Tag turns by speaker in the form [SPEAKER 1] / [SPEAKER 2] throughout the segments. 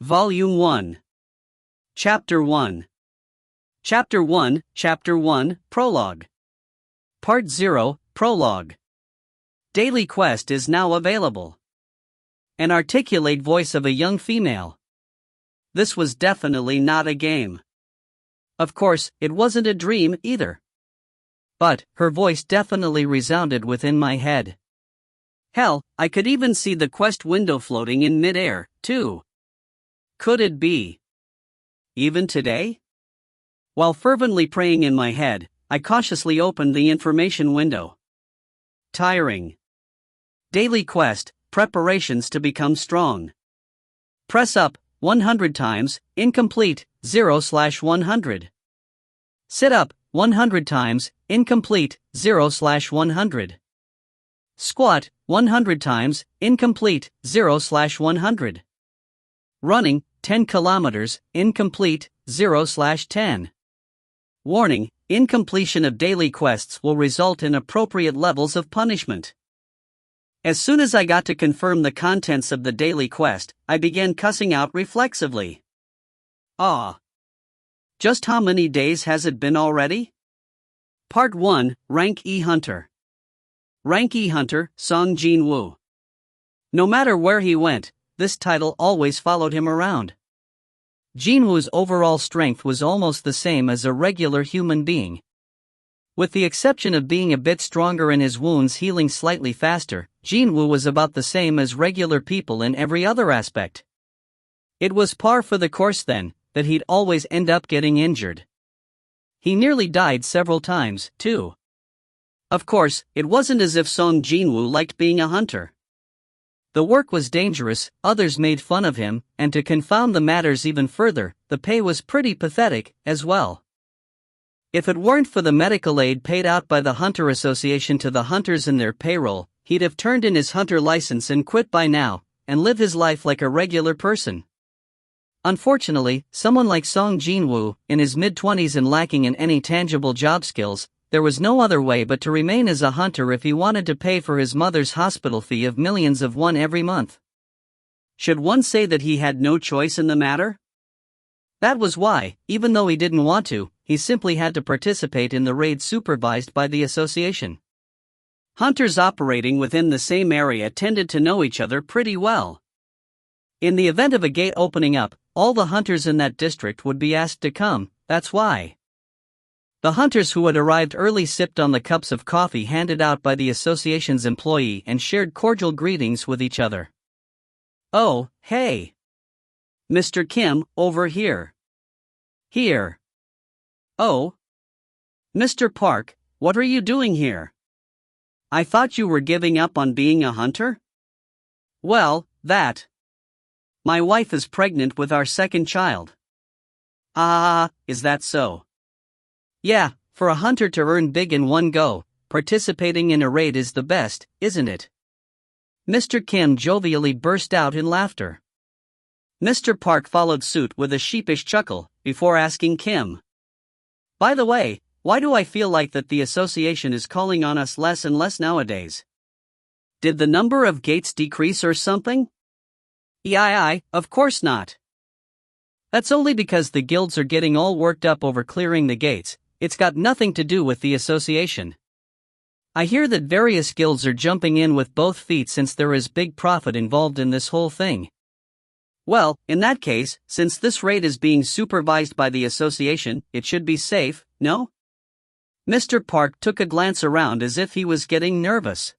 [SPEAKER 1] Volume 1. Chapter 1. Chapter 1, Chapter 1, Prologue. Part 0, Prologue. Daily Quest is now available. An articulate voice of a young female. This was definitely not a game. Of course, it wasn't a dream either. But her voice definitely resounded within my head. Hell, I could even see the quest window floating in midair, too. Could it be? Even today? While fervently praying in my head, I cautiously opened the information window. Tiring. Daily quest, preparations to become strong. Press up, 100 times, incomplete, 0/100. Sit up, 100 times, incomplete, 0/100. Squat, 100 times, incomplete, 0/100. Running, 10 kilometers, incomplete, 0/10. Warning, incompletion of daily quests will result in appropriate levels of punishment. As soon as I got to confirm the contents of the daily quest, I began cussing out reflexively. Just how many days has it been already? Part 1, Rank E Hunter. Rank E Hunter, Seong Jin-Woo. No matter where he went, this title always followed him around. Jin-Woo's overall strength was almost the same as a regular human being. With the exception of being a bit stronger and his wounds healing slightly faster, Jin-Woo was about the same as regular people in every other aspect. It was par for the course then, that he'd always end up getting injured. He nearly died several times, too. Of course, it wasn't as if Seong Jin-Woo liked being a hunter. The work was dangerous, others made fun of him, and to confound the matters even further, the pay was pretty pathetic, as well. If it weren't for the medical aid paid out by the Hunter Association to the hunters in their payroll, he'd have turned in his hunter license and quit by now, and live his life like a regular person. Unfortunately, someone like Seong Jin-Woo, in his mid-20s and lacking in any tangible job skills, there was no other way but to remain as a hunter if he wanted to pay for his mother's hospital fee of millions of won every month. Should one say that he had no choice in the matter? That was why, even though he didn't want to, he simply had to participate in the raids supervised by the association. Hunters operating within the same area tended to know each other pretty well. In the event of a gate opening up, all the hunters in that district would be asked to come, that's why. The hunters who had arrived early sipped on the cups of coffee handed out by the association's employee and shared cordial greetings with each other. "Oh, hey. Mr. Kim, over here." "Here." "Oh. Mr. Park, what are you doing here? I thought you were giving up on being a hunter?" "Well, my wife is pregnant with our second child." Is that so?" "Yeah, for a hunter to earn big in one go, participating in a raid is the best, isn't it?" Mr. Kim jovially burst out in laughter. Mr. Park followed suit with a sheepish chuckle, before asking Kim, "By the way, why do I feel like that the association is calling on us less and less nowadays? Did the number of gates decrease or something?" Of course not. That's only because the guilds are getting all worked up over clearing the gates. It's got nothing to do with the association. I hear that various guilds are jumping in with both feet since there is big profit involved in this whole thing. Well, in that case, since this raid is being supervised by the association, it should be safe, no? Mr. Park took a glance around as if he was getting nervous.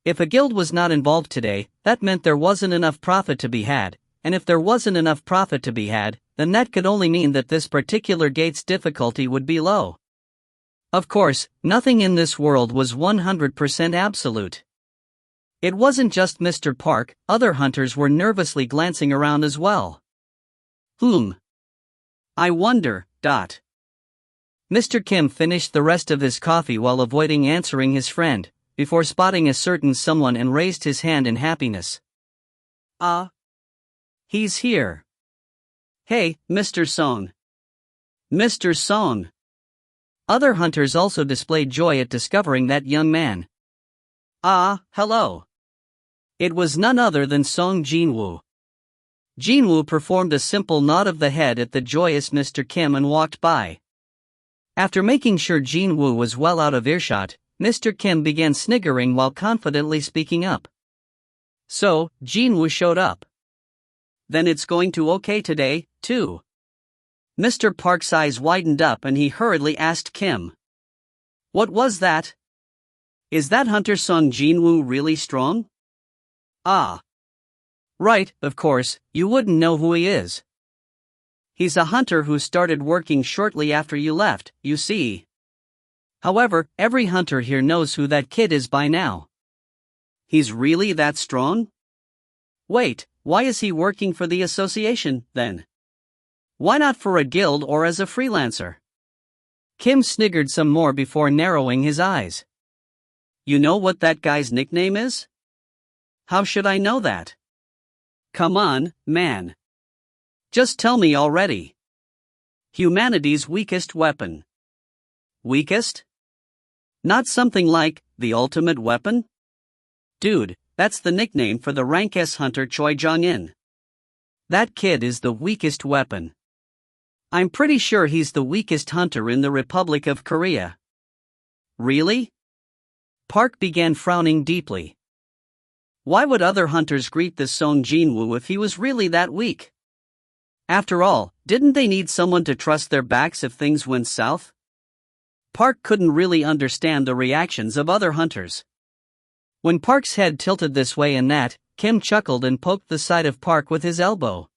[SPEAKER 1] If a guild was not involved today, that meant there wasn't enough profit to be had, and if there wasn't enough profit to be had, then that could only mean that this particular gate's difficulty would be low. Of course, nothing in this world was 100% absolute. It wasn't just Mr. Park, other hunters were nervously glancing around as well. I wonder, Mr. Kim finished the rest of his coffee while avoiding answering his friend, before spotting a certain someone and raised his hand in happiness. He's here. Hey, Mr. Seong. Mr. Seong. Other hunters also displayed joy at discovering that young man. Hello. It was none other than Seong Jin-Woo. Jin-Woo performed a simple nod of the head at the joyous Mr. Kim and walked by. After making sure Jin-Woo was well out of earshot, Mr. Kim began sniggering while confidently speaking up. So, Jin-Woo showed up. Then it's going to okay today, too. Mr. Park's eyes widened up and he hurriedly asked Kim. What was that? Is that Hunter Seong Jin-Woo really strong? Ah. Right, of course, you wouldn't know who he is. He's a hunter who started working shortly after you left, you see. However, every hunter here knows who that kid is by now. He's really that strong? Wait, why is he working for the association, then? Why not for a guild or as a freelancer? Kim sniggered some more before narrowing his eyes. You know what that guy's nickname is? How should I know that? Come on, man. Just tell me already. Humanity's weakest weapon. Weakest? Not something like the ultimate weapon? Dude, that's the nickname for the rank S hunter Choi Jong-in. That kid is the weakest weapon. I'm pretty sure he's the weakest hunter in the Republic of Korea. Really? Park began frowning deeply. Why would other hunters greet this Seong Jin-Woo if he was really that weak? After all, didn't they need someone to trust their backs if things went south? Park couldn't really understand the reactions of other hunters. When Park's head tilted this way and that, Kim chuckled and poked the side of Park with his elbow.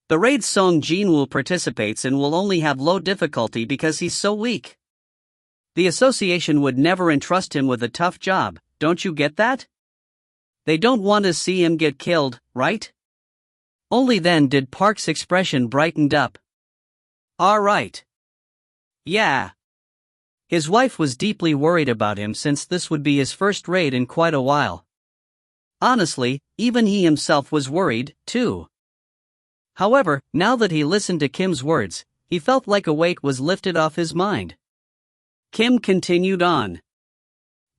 [SPEAKER 1] The raid Seong Jin-Woo participates in will only have low difficulty because he's so weak. The association would never entrust him with a tough job, don't you get that? They don't want to see him get killed, right? Only then did Park's expression brighten up. All right. Yeah. His wife was deeply worried about him since this would be his first raid in quite a while. Honestly, even he himself was worried, too. However, now that he listened to Kim's words, he felt like a weight was lifted off his mind. Kim continued on.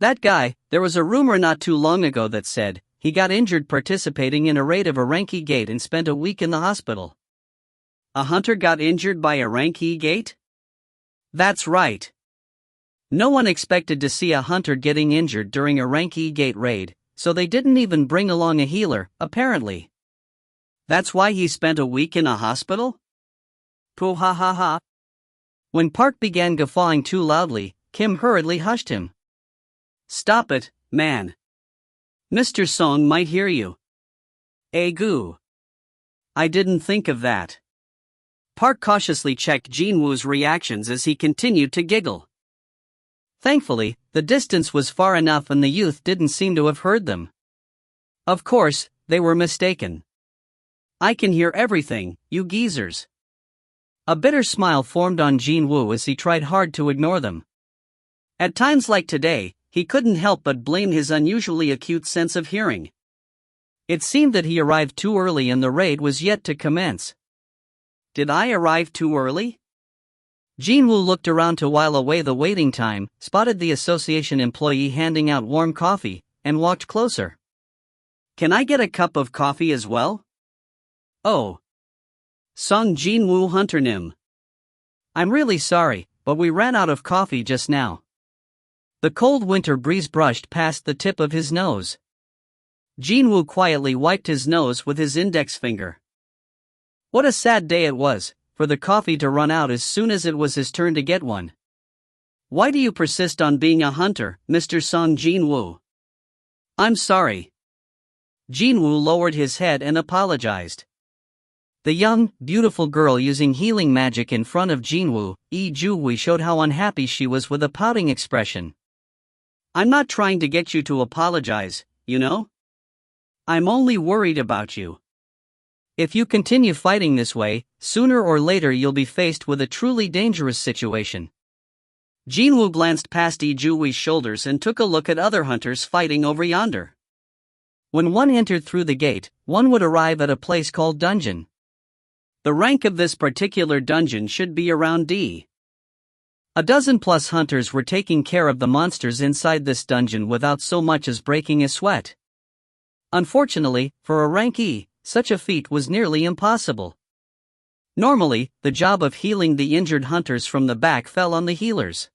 [SPEAKER 1] That guy, there was a rumor not too long ago that said he got injured participating in a raid of a rank E gate and spent a week in the hospital. A hunter got injured by a rank E gate? That's right. No one expected to see a hunter getting injured during a rank E gate raid, so they didn't even bring along a healer, apparently. That's why he spent a week in a hospital? Pooh ha ha ha. When Park began guffawing too loudly, Kim hurriedly hushed him. Stop it, man. Mr. Song might hear you. Goo. I didn't think of that. Park cautiously checked Jin-Woo's reactions as he continued to giggle. Thankfully, the distance was far enough and the youth didn't seem to have heard them. Of course, they were mistaken. I can hear everything, you geezers. A bitter smile formed on Jin-Woo as he tried hard to ignore them. At times like today, he couldn't help but blame his unusually acute sense of hearing. It seemed that he arrived too early and the raid was yet to commence. Did I arrive too early? Jin-Woo looked around to while away the waiting time, spotted the association employee handing out warm coffee, and walked closer. Can I get a cup of coffee as well? Oh. Seong Jin-Woo Hunter Nim. I'm really sorry, but we ran out of coffee just now. The cold winter breeze brushed past the tip of his nose. Jin-Woo quietly wiped his nose with his index finger. What a sad day it was, for the coffee to run out as soon as it was his turn to get one. Why do you persist on being a hunter, Mr. Seong Jin-Woo? I'm sorry. Jin-Woo lowered his head and apologized. The young, beautiful girl using healing magic in front of Jin-Woo, Ju-Wee showed how unhappy she was with a pouting expression. I'm not trying to get you to apologize, you know? I'm only worried about you. If you continue fighting this way, sooner or later you'll be faced with a truly dangerous situation. Jin-Woo glanced past Ju-Wee's shoulders and took a look at other hunters fighting over yonder. When one entered through the gate, one would arrive at a place called dungeon. The rank of this particular dungeon should be around D. A dozen plus hunters were taking care of the monsters inside this dungeon without so much as breaking a sweat. Unfortunately, for a rank E, such a feat was nearly impossible. Normally, the job of healing the injured hunters from the back fell on the healers.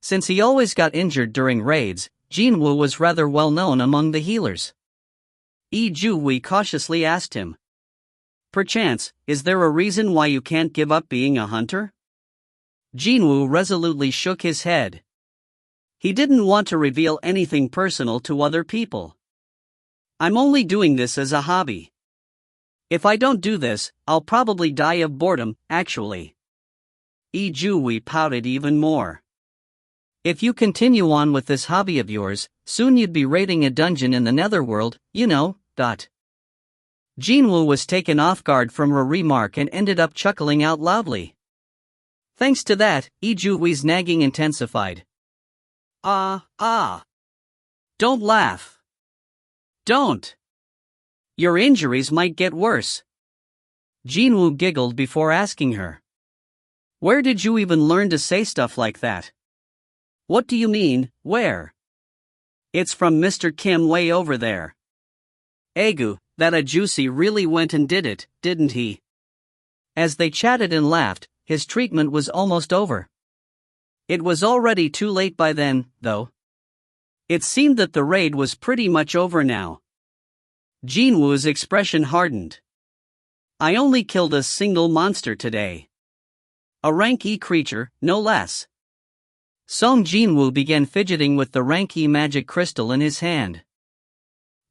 [SPEAKER 1] Since he always got injured during raids, Jin-Woo was rather well known among the healers. Ju-Wee cautiously asked him, "Perchance, is there a reason why you can't give up being a hunter?" Jin-Woo resolutely shook his head. He didn't want to reveal anything personal to other people. "I'm only doing this as a hobby. If I don't do this, I'll probably die of boredom, actually." Ju-Wee pouted even more. "If you continue on with this hobby of yours, soon you'd be raiding a dungeon in the netherworld, you know, dot." Jin-Woo was taken off guard from her remark and ended up chuckling out loudly. Thanks to that, Ju-Wee's nagging intensified. Don't laugh. Don't. Your injuries might get worse." Jin-Woo giggled before asking her, "Where did you even learn to say stuff like that?" "What do you mean, where?" "It's from Mr. Kim way over there." "Egu, that a juicy really went and did it, didn't he?" As they chatted and laughed, his treatment was almost over. It was already too late by then, though. It seemed that the raid was pretty much over now. Jin-Woo's expression hardened. "I only killed a single monster today. A rank E creature, no less." Seong Jin-Woo began fidgeting with the rank E magic crystal in his hand.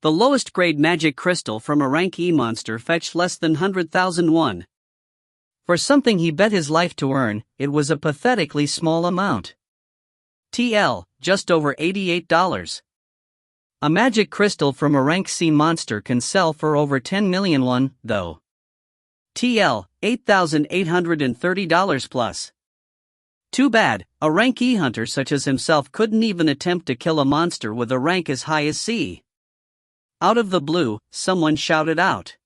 [SPEAKER 1] The lowest grade magic crystal from a rank E monster fetched less than 100,000 won. For something he bet his life to earn, it was a pathetically small amount. Just over $88. A magic crystal from a rank C monster can sell for over 10 million won, though. $8,830 plus. Too bad, a rank E hunter such as himself couldn't even attempt to kill a monster with a rank as high as C. Out of the blue, someone shouted out.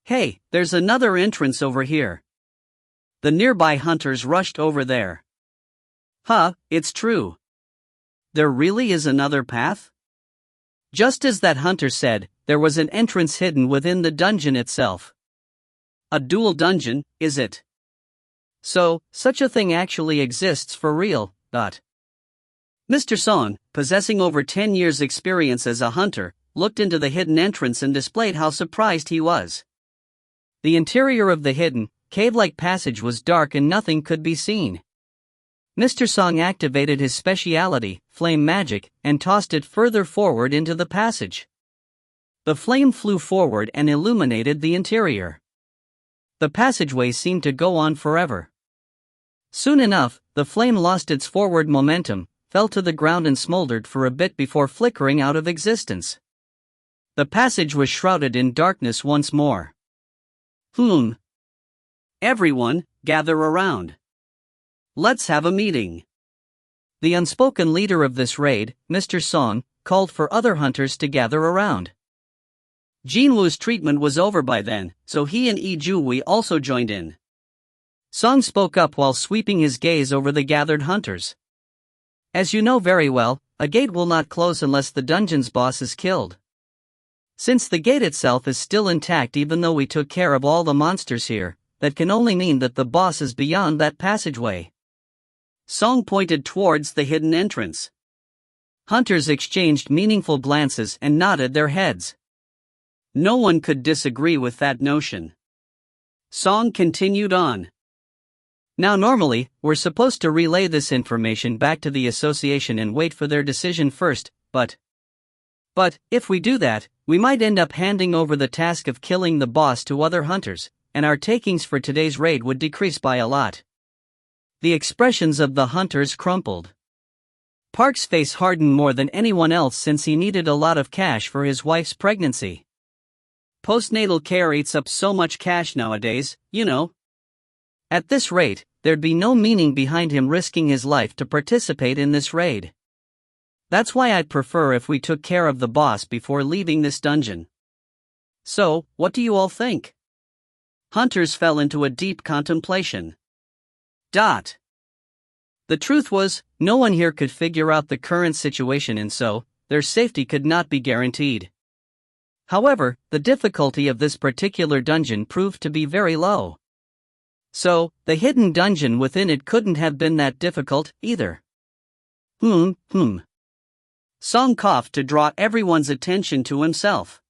[SPEAKER 1] Hey, there's another entrance over here." The nearby hunters rushed over there. It's true. There really is another path? Just as that hunter said, there was an entrance hidden within the dungeon itself. A dual dungeon, is it? So, such a thing actually exists for real, Mr. Song, possessing over 10 years' experience as a hunter, looked into the hidden entrance and displayed how surprised he was. The interior of the hidden, cave-like passage was dark and nothing could be seen. Mr. Song activated his speciality, flame magic, and tossed it further forward into the passage. The flame flew forward and illuminated the interior. The passageway seemed to go on forever. Soon enough, the flame lost its forward momentum, fell to the ground and smoldered for a bit before flickering out of existence. The passage was shrouded in darkness once more. Everyone, gather around. Let's have a meeting." The unspoken leader of this raid, Mr. Song, called for other hunters to gather around. Jin-Woo's treatment was over by then, so he and Ju-Wee also joined in. Song spoke up while sweeping his gaze over the gathered hunters. "As you know very well, a gate will not close unless the dungeon's boss is killed. Since the gate itself is still intact even though we took care of all the monsters here, that can only mean that the boss is beyond that passageway." Song pointed towards the hidden entrance. Hunters exchanged meaningful glances and nodded their heads. No one could disagree with that notion. Song continued on. "Now normally, we're supposed to relay this information back to the association and wait for their decision first, but if we do that, we might end up handing over the task of killing the boss to other hunters, and our takings for today's raid would decrease by a lot." The expressions of the hunters crumpled. Park's face hardened more than anyone else since he needed a lot of cash for his wife's pregnancy. Postnatal care eats up so much cash nowadays, you know. At this rate, there'd be no meaning behind him risking his life to participate in this raid. That's why I'd prefer if we took care of the boss before leaving this dungeon. So, what do you all think? Hunters fell into a deep contemplation. The truth was, no one here could figure out the current situation and so, their safety could not be guaranteed. However, the difficulty of this particular dungeon proved to be very low. So, the hidden dungeon within it couldn't have been that difficult, either. Seong coughed to draw everyone's attention to himself.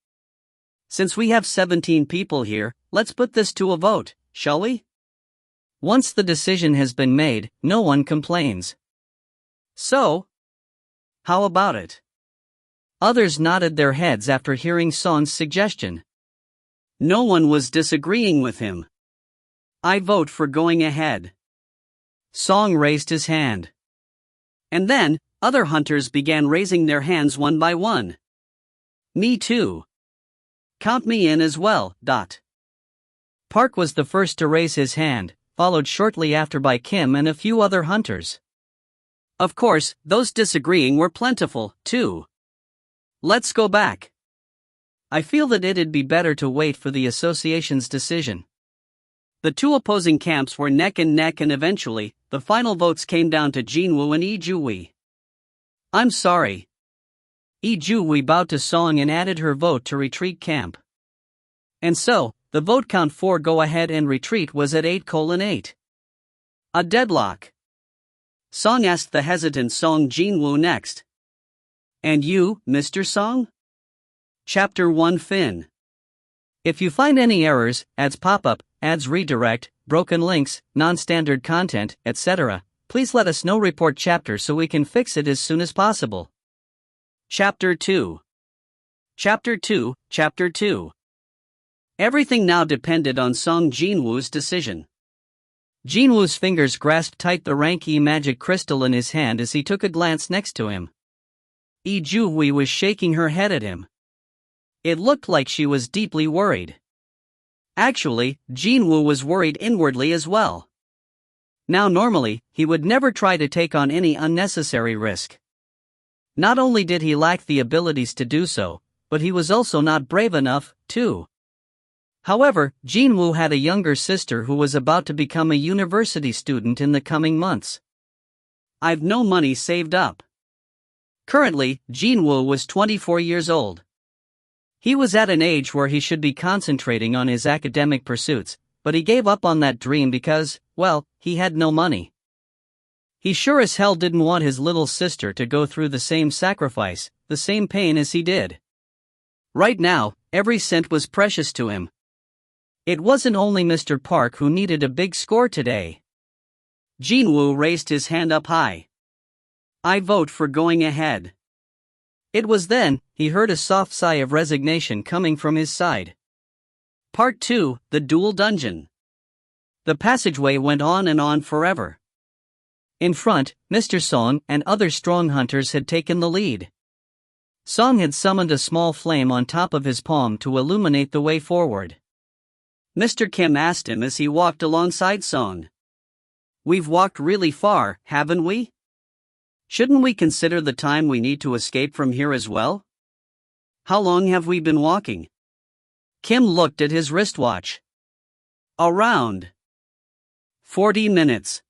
[SPEAKER 1] Since we have 17 people here, let's put this to a vote, shall we? Once the decision has been made, no one complains. So, how about it? Others nodded their heads after hearing Seong's suggestion. No one was disagreeing with him. I vote for going ahead. Seong raised his hand. And then, other hunters began raising their hands one by one. Me too. Count me in as well. Park was the first to raise his hand, followed shortly after by Kim and a few other hunters. Of course, those disagreeing were plentiful, too. Let's go back. I feel that it'd be better to wait for the association's decision. The two opposing camps were neck and neck, and eventually, the final votes came down to Jin-Woo and Lee. I'm sorry. Lee bowed to Seong and added her vote to retreat camp. And so, the vote count for go ahead and retreat was at 8:8. A deadlock. Seong asked the hesitant Seong Jin-Woo next. And you, Mr. Seong? Chapter 1 Fin. If you find any errors, ads pop up, ads redirect, broken links, non-standard content, etc., please let us know. Report chapter so we can fix it as soon as possible. Chapter 2. Chapter 2. Everything now depended on Seong Jin-Woo's decision. Jin-Woo's fingers grasped tight the rank E magic crystal in his hand as he took a glance next to him. Lee was shaking her head at him. It looked like she was deeply worried. Actually, Jin-Woo was worried inwardly as well. Now normally, he would never try to take on any unnecessary risk. Not only did he lack the abilities to do so, but he was also not brave enough, too. However, Jin-Woo had a younger sister who was about to become a university student in the coming months. I've no money saved up. Currently, Jin-Woo was 24 years old. He was at an age where he should be concentrating on his academic pursuits, but he gave up on that dream because, well, he had no money. He sure as hell didn't want his little sister to go through the same sacrifice, the same pain as he did. Right now, every cent was precious to him. It wasn't only Mr. Park who needed a big score today. Jin-Woo raised his hand up high. I vote for going ahead. It was then he heard a soft sigh of resignation coming from his side. Part 2, The Dual Dungeon. The passageway went on and on forever. In front, Mr. Seong and other strong hunters had taken the lead. Seong had summoned a small flame on top of his palm to illuminate the way forward. Mr. Kim asked him as he walked alongside Seong. We've walked really far, haven't we? Shouldn't we consider the time we need to escape from here as well? How long have we been walking? Kim looked at his wristwatch. Around 40 minutes.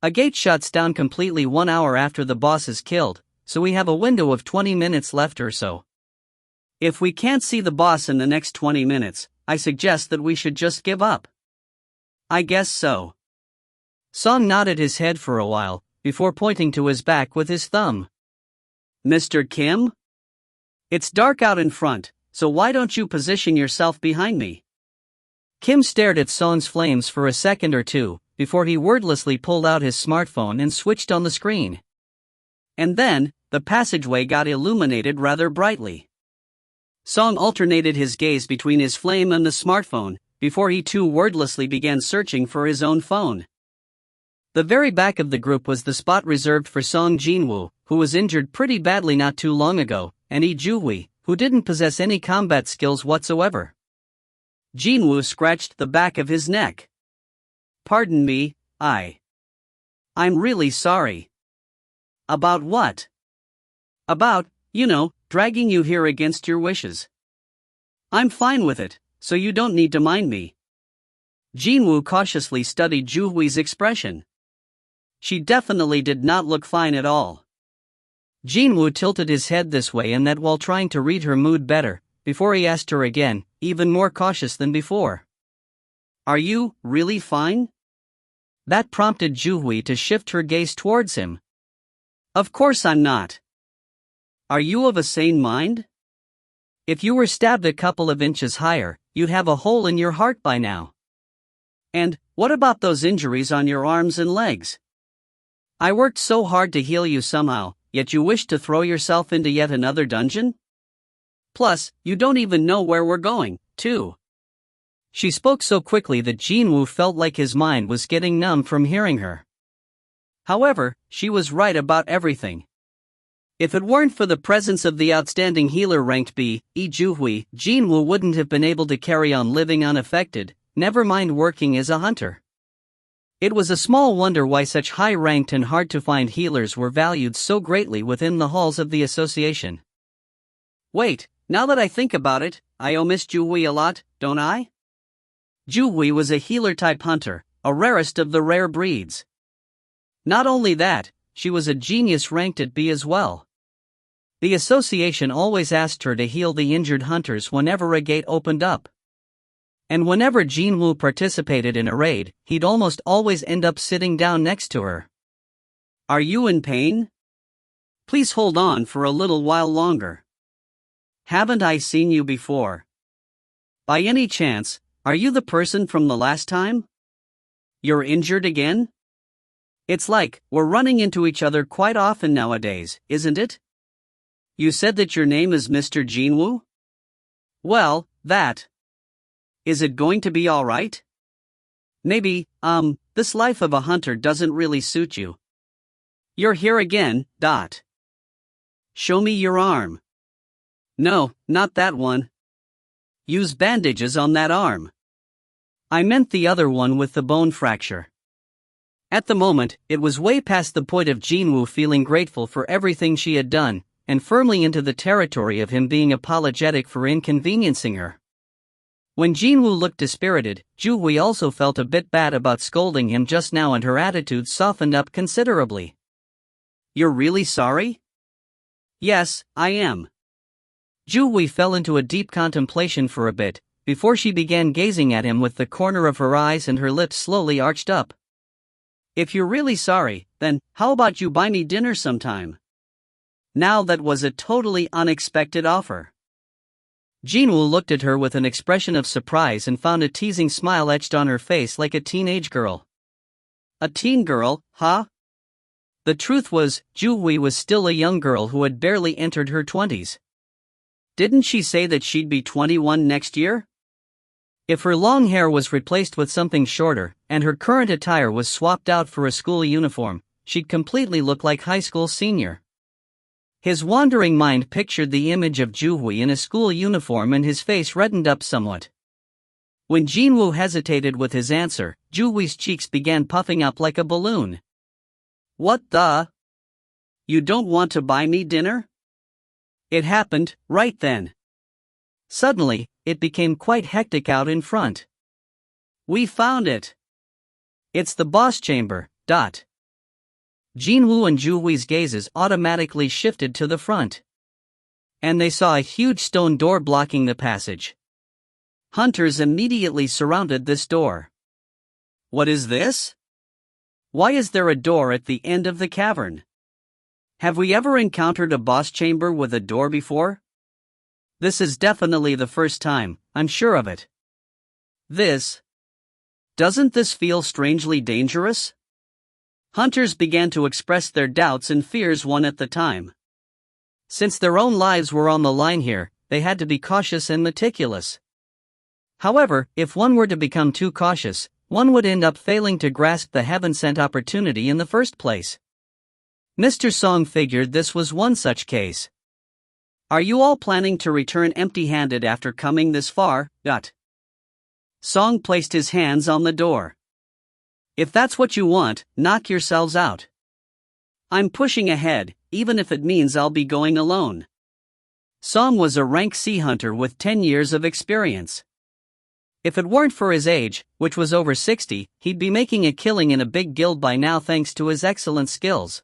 [SPEAKER 1] A gate shuts down completely 1 hour after the boss is killed, so we have a window of 20 minutes left or so. If we can't see the boss in the next 20 minutes, I suggest that we should just give up. I guess so. Seong nodded his head for a while, before pointing to his back with his thumb. Mr. Kim? It's dark out in front, so why don't you position yourself behind me? Kim stared at Seong's flames for a second or two, before he wordlessly pulled out his smartphone and switched on the screen. And then, the passageway got illuminated rather brightly. Seong alternated his gaze between his flame and the smartphone, before he too wordlessly began searching for his own phone. The very back of the group was the spot reserved for Seong Jin-Woo, who was injured pretty badly not too long ago, and Lee, who didn't possess any combat skills whatsoever. Jin-Woo scratched the back of his neck. Pardon me, I'm really sorry. About what? About, dragging you here against your wishes. I'm fine with it, so you don't need to mind me. Jin-Woo cautiously studied Juhui's expression. She definitely did not look fine at all. Jin-Woo tilted his head this way and that while trying to read her mood better, before he asked her again, even more cautious than before. Are you really fine? That prompted Ju-Hui to shift her gaze towards him. Of course I'm not. Are you of a sane mind? If you were stabbed a couple of inches higher, you'd have a hole in your heart by now. And what about those injuries on your arms and legs? I worked so hard to heal you somehow, yet you wish to throw yourself into yet another dungeon? Plus, you don't even know where we're going, too. She spoke so quickly that Jin-Woo felt like his mind was getting numb from hearing her. However, she was right about everything. If it weren't for the presence of the outstanding healer ranked B, Ju-Hui, Jin-Woo wouldn't have been able to carry on living unaffected, never mind working as a hunter. It was a small wonder why such high-ranked and hard-to-find healers were valued so greatly within the halls of the association. Wait, now that I think about it, I miss Ju-Hui a lot, don't I? Ju-Hui was a healer-type hunter, a rarest of the rare breeds. Not only that, she was a genius ranked at B as well. The association always asked her to heal the injured hunters whenever a gate opened up. And whenever Jin-Woo participated in a raid, he'd almost always end up sitting down next to her. Are you in pain? Please hold on for a little while longer. Haven't I seen you before? By any chance, are you the person from the last time? You're injured again? It's like we're running into each other quite often nowadays, isn't it? You said that your name is Mr. Jin-Woo? Well, that. Is it going to be alright? Maybe, this life of a hunter doesn't really suit you. You're here again, dot. Show me your arm. No, not that one. Use bandages on that arm. I meant the other one with the bone fracture. At the moment, it was way past the point of Jin-Woo feeling grateful for everything she had done, and firmly into the territory of him being apologetic for inconveniencing her. When Jin-Woo looked dispirited, Ju-Hui also felt a bit bad about scolding him just now and her attitude softened up considerably. You're really sorry? Yes, I am. Ju-Hui fell into a deep contemplation for a bit, before she began gazing at him with the corner of her eyes and her lips slowly arched up. If you're really sorry, then how about you buy me dinner sometime? Now that was a totally unexpected offer. Jin-Woo looked at her with an expression of surprise and found a teasing smile etched on her face like a teenage girl. A teen girl, huh? The truth was, Ju-Hui was still a young girl who had barely entered her 20s. Didn't she say that she'd be 21 next year? If her long hair was replaced with something shorter, and her current attire was swapped out for a school uniform, she'd completely look like high school senior. His wandering mind pictured the image of Ju-Hui in a school uniform and his face reddened up somewhat. When Jin-Woo hesitated with his answer, Ju-Hui's cheeks began puffing up like a balloon. What the? You don't want to buy me dinner? It happened, right then. Suddenly, it became quite hectic out in front. We found it. It's the boss chamber, dot. Jin-Woo and Ju-Hui's gazes automatically shifted to the front. And they saw a huge stone door blocking the passage. Hunters immediately surrounded this door. What is this? Why is there a door at the end of the cavern? Have we ever encountered a boss chamber with a door before? This is definitely the first time, I'm sure of it. Doesn't this feel strangely dangerous? Hunters began to express their doubts and fears one at a time. Since their own lives were on the line here, they had to be cautious and meticulous. However, if one were to become too cautious, one would end up failing to grasp the heaven-sent opportunity in the first place. Mr. Song figured this was one such case. Are you all planning to return empty-handed after coming this far? Song placed his hands on the door. If that's what you want, knock yourselves out. I'm pushing ahead, even if it means I'll be going alone. Song was a rank C hunter with 10 years of experience. If it weren't for his age, which was over 60, he'd be making a killing in a big guild by now thanks to his excellent skills.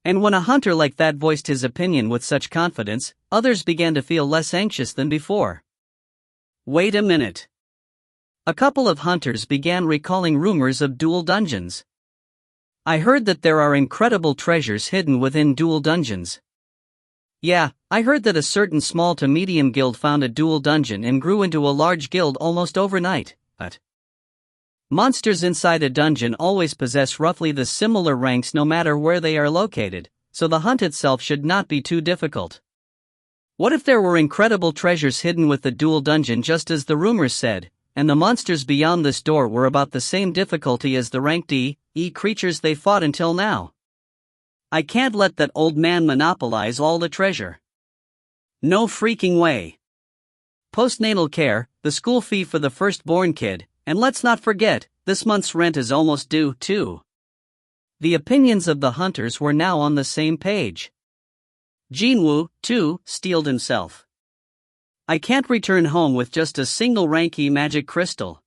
[SPEAKER 1] And when a hunter like that voiced his opinion with such confidence, others began to feel less anxious than before. Wait a minute. A couple of hunters began recalling rumors of dual dungeons. I heard that there are incredible treasures hidden within dual dungeons. Yeah, I heard that a certain small to medium guild found a dual dungeon and grew into a large guild almost overnight, but monsters inside a dungeon always possess roughly the similar ranks no matter where they are located, so the hunt itself should not be too difficult. What if there were incredible treasures hidden with the dual dungeon just as the rumors said, and the monsters beyond this door were about the same difficulty as the rank D, E creatures they fought until now? I can't let that old man monopolize all the treasure. No freaking way. Postnatal care, the school fee for the firstborn kid, and let's not forget, this month's rent is almost due, too. The opinions of the hunters were now on the same page. Jin-Woo, too, steeled himself. I can't return home with just a single rank E magic crystal.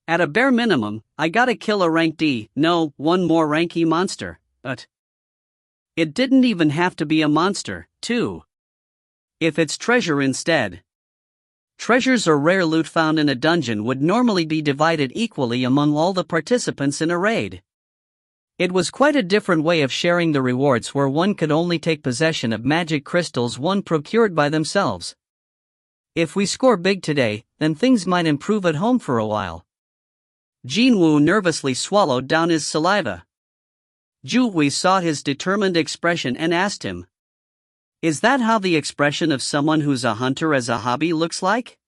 [SPEAKER 1] At a bare minimum, I gotta kill a rank D, no, one more rank E monster, but it didn't even have to be a monster, too. If it's treasure instead. Treasures or rare loot found in a dungeon would normally be divided equally among all the participants in a raid. It was quite a different way of sharing the rewards where one could only take possession of magic crystals one procured by themselves. If we score big today, then things might improve at home for a while. Jin-Woo nervously swallowed down his saliva. Ju-Wei saw his determined expression and asked him, "Is that how the expression of someone who's a hunter as a hobby looks like?"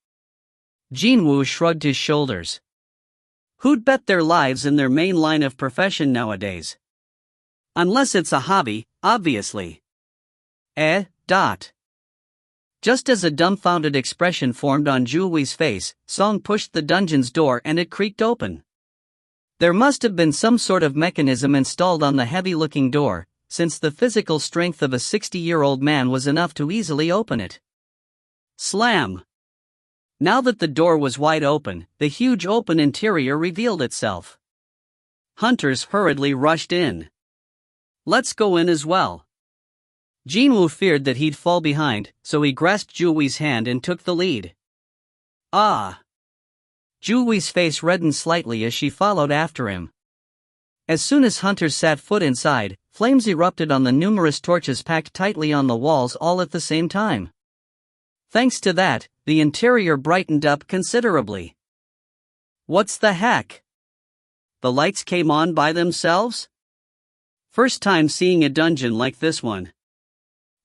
[SPEAKER 1] Jin-Woo shrugged his shoulders. Who'd bet their lives in their main line of profession nowadays? Unless it's a hobby, obviously. Just as a dumbfounded expression formed on Ju-Wei's face, Song pushed the dungeon's door and it creaked open. There must have been some sort of mechanism installed on the heavy-looking door, since the physical strength of a 60-year-old man was enough to easily open it. Slam! Now that the door was wide open, the huge open interior revealed itself. Hunters hurriedly rushed in. Let's go in as well. Jin-Woo feared that he'd fall behind, so he grasped Ju-Wei's hand and took the lead. Ah! Ju-Wei's face reddened slightly as she followed after him. As soon as hunters set foot inside, flames erupted on the numerous torches packed tightly on the walls all at the same time. Thanks to that, the interior brightened up considerably. What's the heck? The lights came on by themselves? First time seeing a dungeon like this one.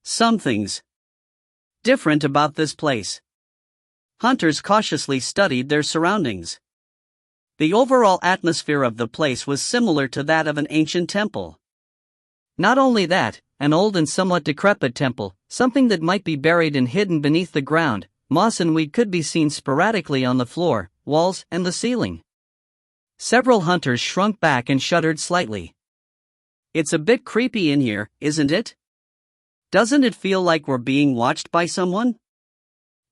[SPEAKER 1] Something's different about this place. Hunters cautiously studied their surroundings. The overall atmosphere of the place was similar to that of an ancient temple. Not only that, an old and somewhat decrepit temple, something that might be buried and hidden beneath the ground, moss and weed could be seen sporadically on the floor, walls, and the ceiling. Several hunters shrunk back and shuddered slightly. It's a bit creepy in here, isn't it? Doesn't it feel like we're being watched by someone?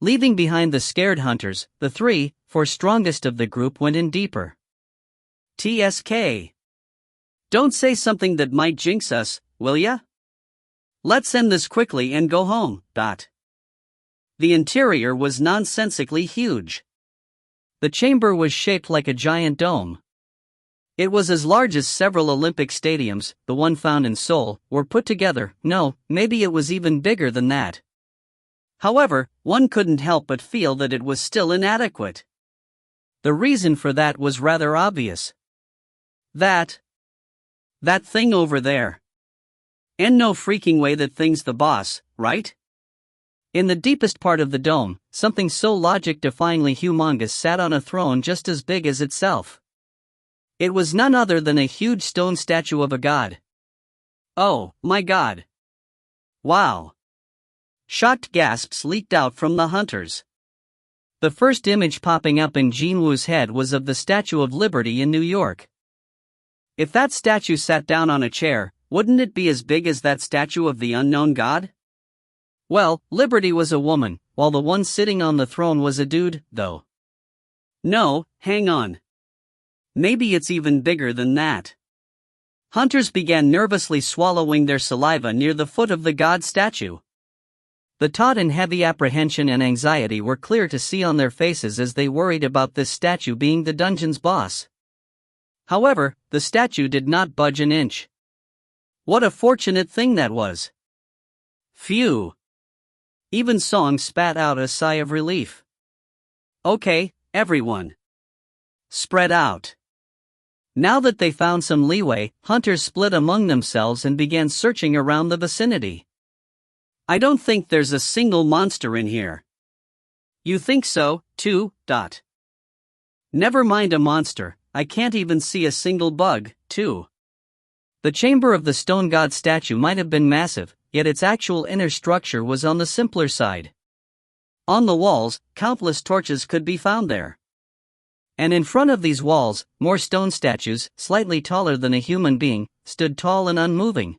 [SPEAKER 1] Leaving behind the scared hunters, the 3-4 strongest of the group went in deeper. TSK. Don't say something that might jinx us, will ya? Let's end this quickly and go home. The interior was nonsensically huge. The chamber was shaped like a giant dome. It was as large as several Olympic stadiums, the one found in Seoul, were put together. No, maybe it was even bigger than that. However, one couldn't help but feel that it was still inadequate. The reason for that was rather obvious. That thing over there. And no freaking way that thing's the boss, right? In the deepest part of the dome, something so logic-defyingly humongous sat on a throne just as big as itself. It was none other than a huge stone statue of a god. Oh, my god. Wow. Shocked gasps leaked out from the hunters. The first image popping up in Jin-Woo's head was of the Statue of Liberty in New York. If that statue sat down on a chair, wouldn't it be as big as that statue of the unknown god? Well, Liberty was a woman, while the one sitting on the throne was a dude, though. No, hang on. Maybe it's even bigger than that. Hunters began nervously swallowing their saliva near the foot of the god statue. The taut and heavy apprehension and anxiety were clear to see on their faces as they worried about this statue being the dungeon's boss. However, the statue did not budge an inch. What a fortunate thing that was! Phew! Even Seong spat out a sigh of relief. Okay, everyone. Spread out. Now that they found some leeway, hunters split among themselves and began searching around the vicinity. I don't think there's a single monster in here. You think so, too, Dot? Never mind a monster, I can't even see a single bug, too. The chamber of the stone god statue might have been massive, yet its actual inner structure was on the simpler side. On the walls, countless torches could be found there. And in front of these walls, more stone statues, slightly taller than a human being, stood tall and unmoving.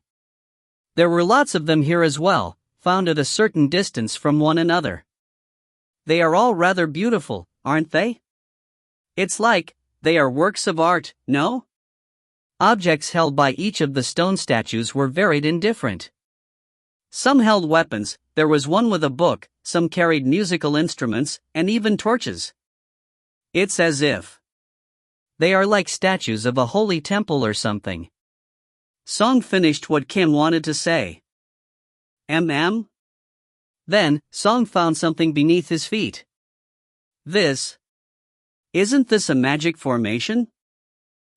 [SPEAKER 1] There were lots of them here as well, found at a certain distance from one another. They are all rather beautiful, aren't they? It's like they are works of art, no? Objects held by each of the stone statues were varied and different. Some held weapons, there was one with a book, some carried musical instruments, and even torches. It's as if they are like statues of a holy temple or something. Seong finished what Kim wanted to say. Then, Seong found something beneath his feet. Isn't this a magic formation?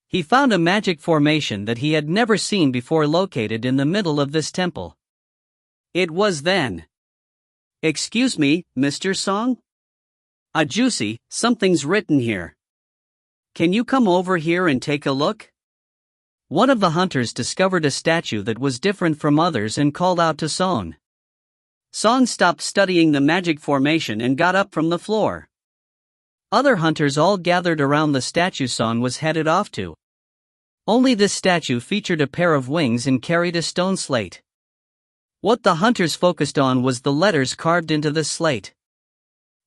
[SPEAKER 1] He found a magic formation that he had never seen before located in the middle of this temple. It was then. Excuse me, Mr. Seong? Juicy, something's written here. Can you come over here and take a look? One of the hunters discovered a statue that was different from others and called out to Seong. Seong stopped studying the magic formation and got up from the floor. Other hunters all gathered around the statue Seong was headed off to. Only this statue featured a pair of wings and carried a stone slate. What the hunters focused on was the letters carved into the slate.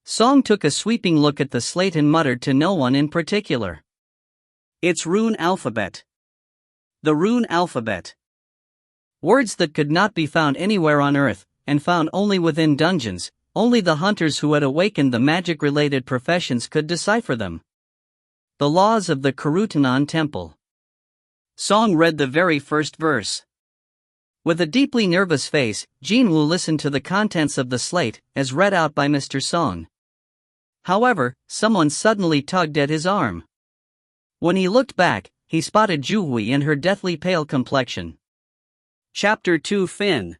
[SPEAKER 1] Seong took a sweeping look at the slate and muttered to no one in particular. It's rune alphabet. The rune alphabet. Words that could not be found anywhere on Earth, and found only within dungeons. Only the hunters who had awakened the magic-related professions could decipher them. The laws of the Karutanon Temple. Seong read the very first verse. With a deeply nervous face, Jin-Woo listened to the contents of the slate, as read out by Mr. Seong. However, someone suddenly tugged at his arm. When he looked back, he spotted Ju-Hui and her deathly pale complexion. Chapter 2 Fin.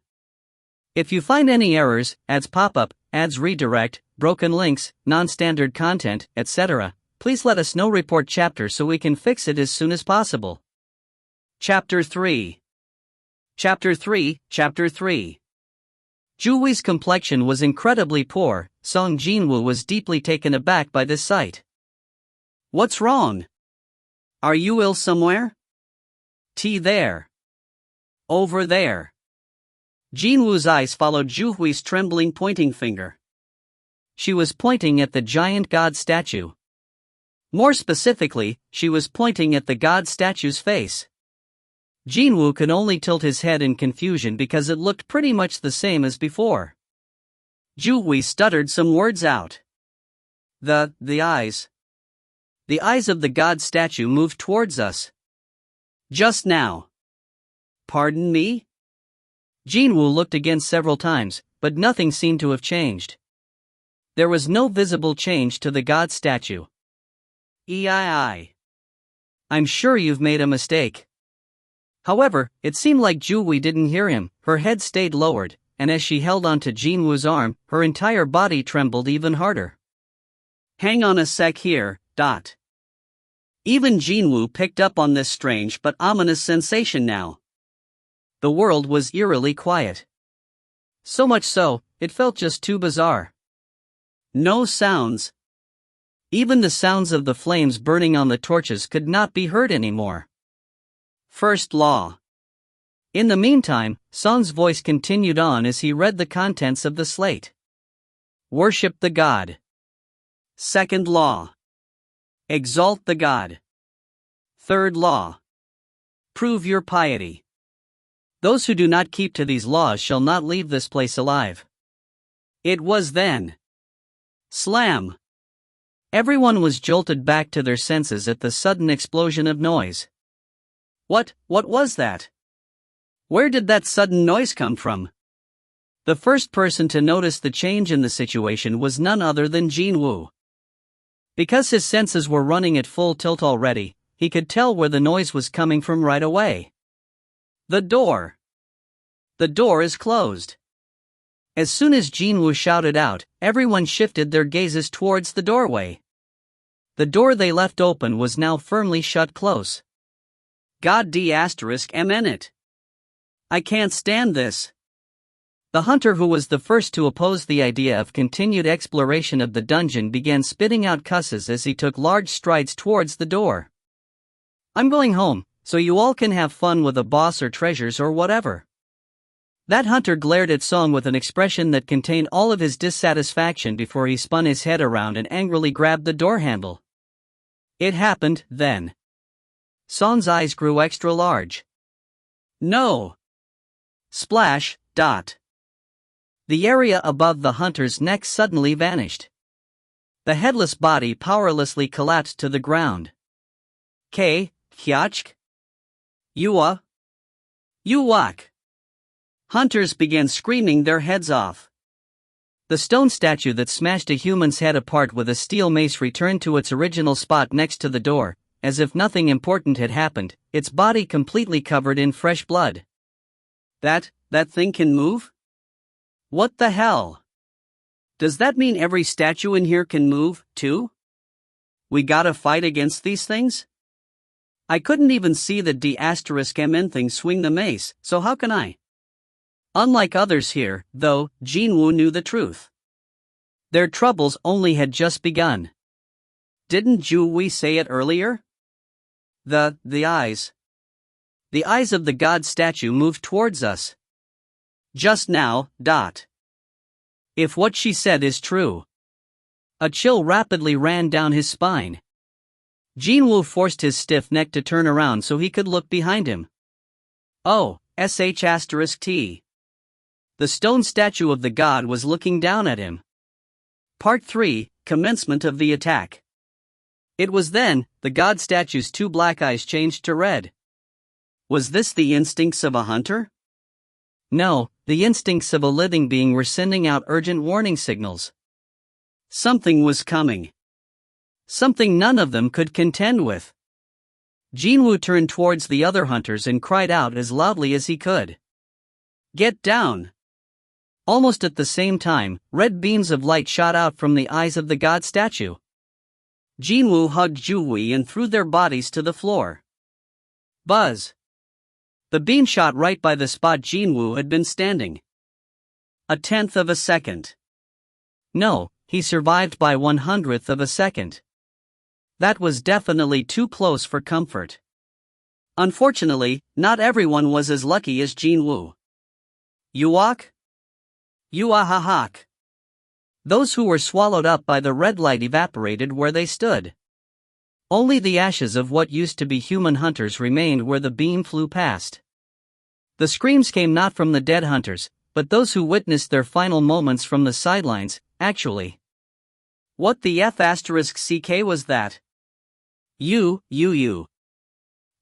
[SPEAKER 1] If you find any errors, ads pop up, ads redirect, broken links, non-standard content, etc., please let us know. Report chapter so we can fix it as soon as possible. Chapter 3. Chapter 3. Ju-Hui's complexion was incredibly poor. Seong Jin-Woo was deeply taken aback by this sight. What's wrong? Are you ill somewhere? There. Over there. Jin-Woo's eyes followed Ju-Hui's trembling pointing finger. She was pointing at the giant god statue. More specifically, she was pointing at the god statue's face. Jin-Woo could only tilt his head in confusion because it looked pretty much the same as before. Ju-Hui stuttered some words out. The eyes. The eyes of the god statue moved towards us. Just now. Pardon me? Jin-Woo looked again several times, but nothing seemed to have changed. There was no visible change to the god statue. I'm sure you've made a mistake. However, it seemed like Ju-Hui didn't hear him. Her head stayed lowered, and as she held onto Jin-Woo's arm, her entire body trembled even harder. Hang on a sec here, Dot. Even Jin-Woo picked up on this strange but ominous sensation now. The world was eerily quiet. So much so, it felt just too bizarre. No sounds. Even the sounds of the flames burning on the torches could not be heard anymore. First law. In the meantime, Seong's voice continued on as he read the contents of the slate. Worship the god. Second law. Exalt the god. Third law. prove your piety. Those who do not keep to these laws shall not leave this place alive. It was then. Slam! Everyone was jolted back to their senses at the sudden explosion of noise. What was that? Where did that sudden noise come from? The first person to notice the change in the situation was none other than Jin-Woo. Because his senses were running at full tilt already, he could tell where the noise was coming from right away. The door. The door is closed. As soon as Jin-Woo shouted out, everyone shifted their gazes towards the doorway. The door they left open was now firmly shut close. God d*****m it. I can't stand this. The hunter who was the first to oppose the idea of continued exploration of the dungeon began spitting out cusses as he took large strides towards the door. I'm going home, so you all can have fun with a boss or treasures or whatever. That hunter glared at Seong with an expression that contained all of his dissatisfaction before he spun his head around and angrily grabbed the door handle. It happened, then. Seong's eyes grew extra large. No! Splash, dot. The area above the hunter's neck suddenly vanished. The headless body powerlessly collapsed to the ground. Hyachk? Yua? Yuwak! Hunters began screaming their heads off. The stone statue that smashed a human's head apart with a steel mace returned to its original spot next to the door, as if nothing important had happened, its body completely covered in fresh blood. That thing can move? What the hell? Does that mean every statue in here can move, too? We gotta fight against these things? I couldn't even see the d*****mn thing swing the mace, so how can I? Unlike others here, though, Jin-Woo knew the truth. Their troubles only had just begun. Didn't Ju-Wee say it earlier? The eyes. The eyes of the god statue moved towards us. Just now, dot. If what she said is true. A chill rapidly ran down his spine. Jin-Woo forced his stiff neck to turn around so he could look behind him. Oh, ***T. The stone statue of the god was looking down at him. Part 3, Commencement of the Attack. It was then, the god statue's two black eyes changed to red. Was this the instincts of a hunter? No, the instincts of a living being were sending out urgent warning signals. Something was coming. Something none of them could contend with. Jin-Woo turned towards the other hunters and cried out as loudly as he could. Get down! Almost at the same time, red beams of light shot out from the eyes of the god statue. Jin-Woo hugged Ju-Wee and threw their bodies to the floor. Buzz! The beam shot right by the spot Jin-Woo had been standing. 1/10 of a second. No, he survived by 1/100th of a second. That was definitely too close for comfort. Unfortunately, not everyone was as lucky as Jin-Woo. Yuwak? Yuahahak. Those who were swallowed up by the red light evaporated where they stood. Only the ashes of what used to be human hunters remained where the beam flew past. The screams came not from the dead hunters, but those who witnessed their final moments from the sidelines, actually. What the F***ck was that? You.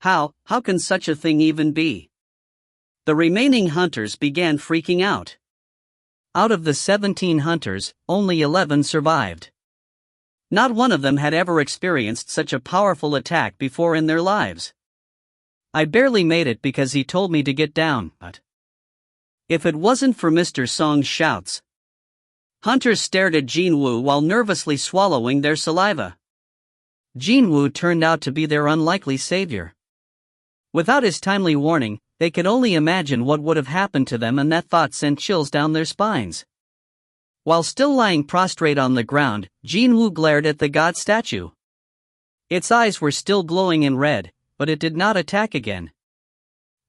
[SPEAKER 1] How can such a thing even be? The remaining hunters began freaking out. Out of the 17 hunters, only 11 survived. Not one of them had ever experienced such a powerful attack before in their lives. I barely made it because he told me to get down, but if it wasn't for Mr. Seong's shouts. Hunters stared at Jin-Woo while nervously swallowing their saliva. Jin-Woo turned out to be their unlikely savior. Without his timely warning, they could only imagine what would have happened to them, and that thought sent chills down their spines. While still lying prostrate on the ground, Jin-Woo glared at the god statue. Its eyes were still glowing in red, but it did not attack again.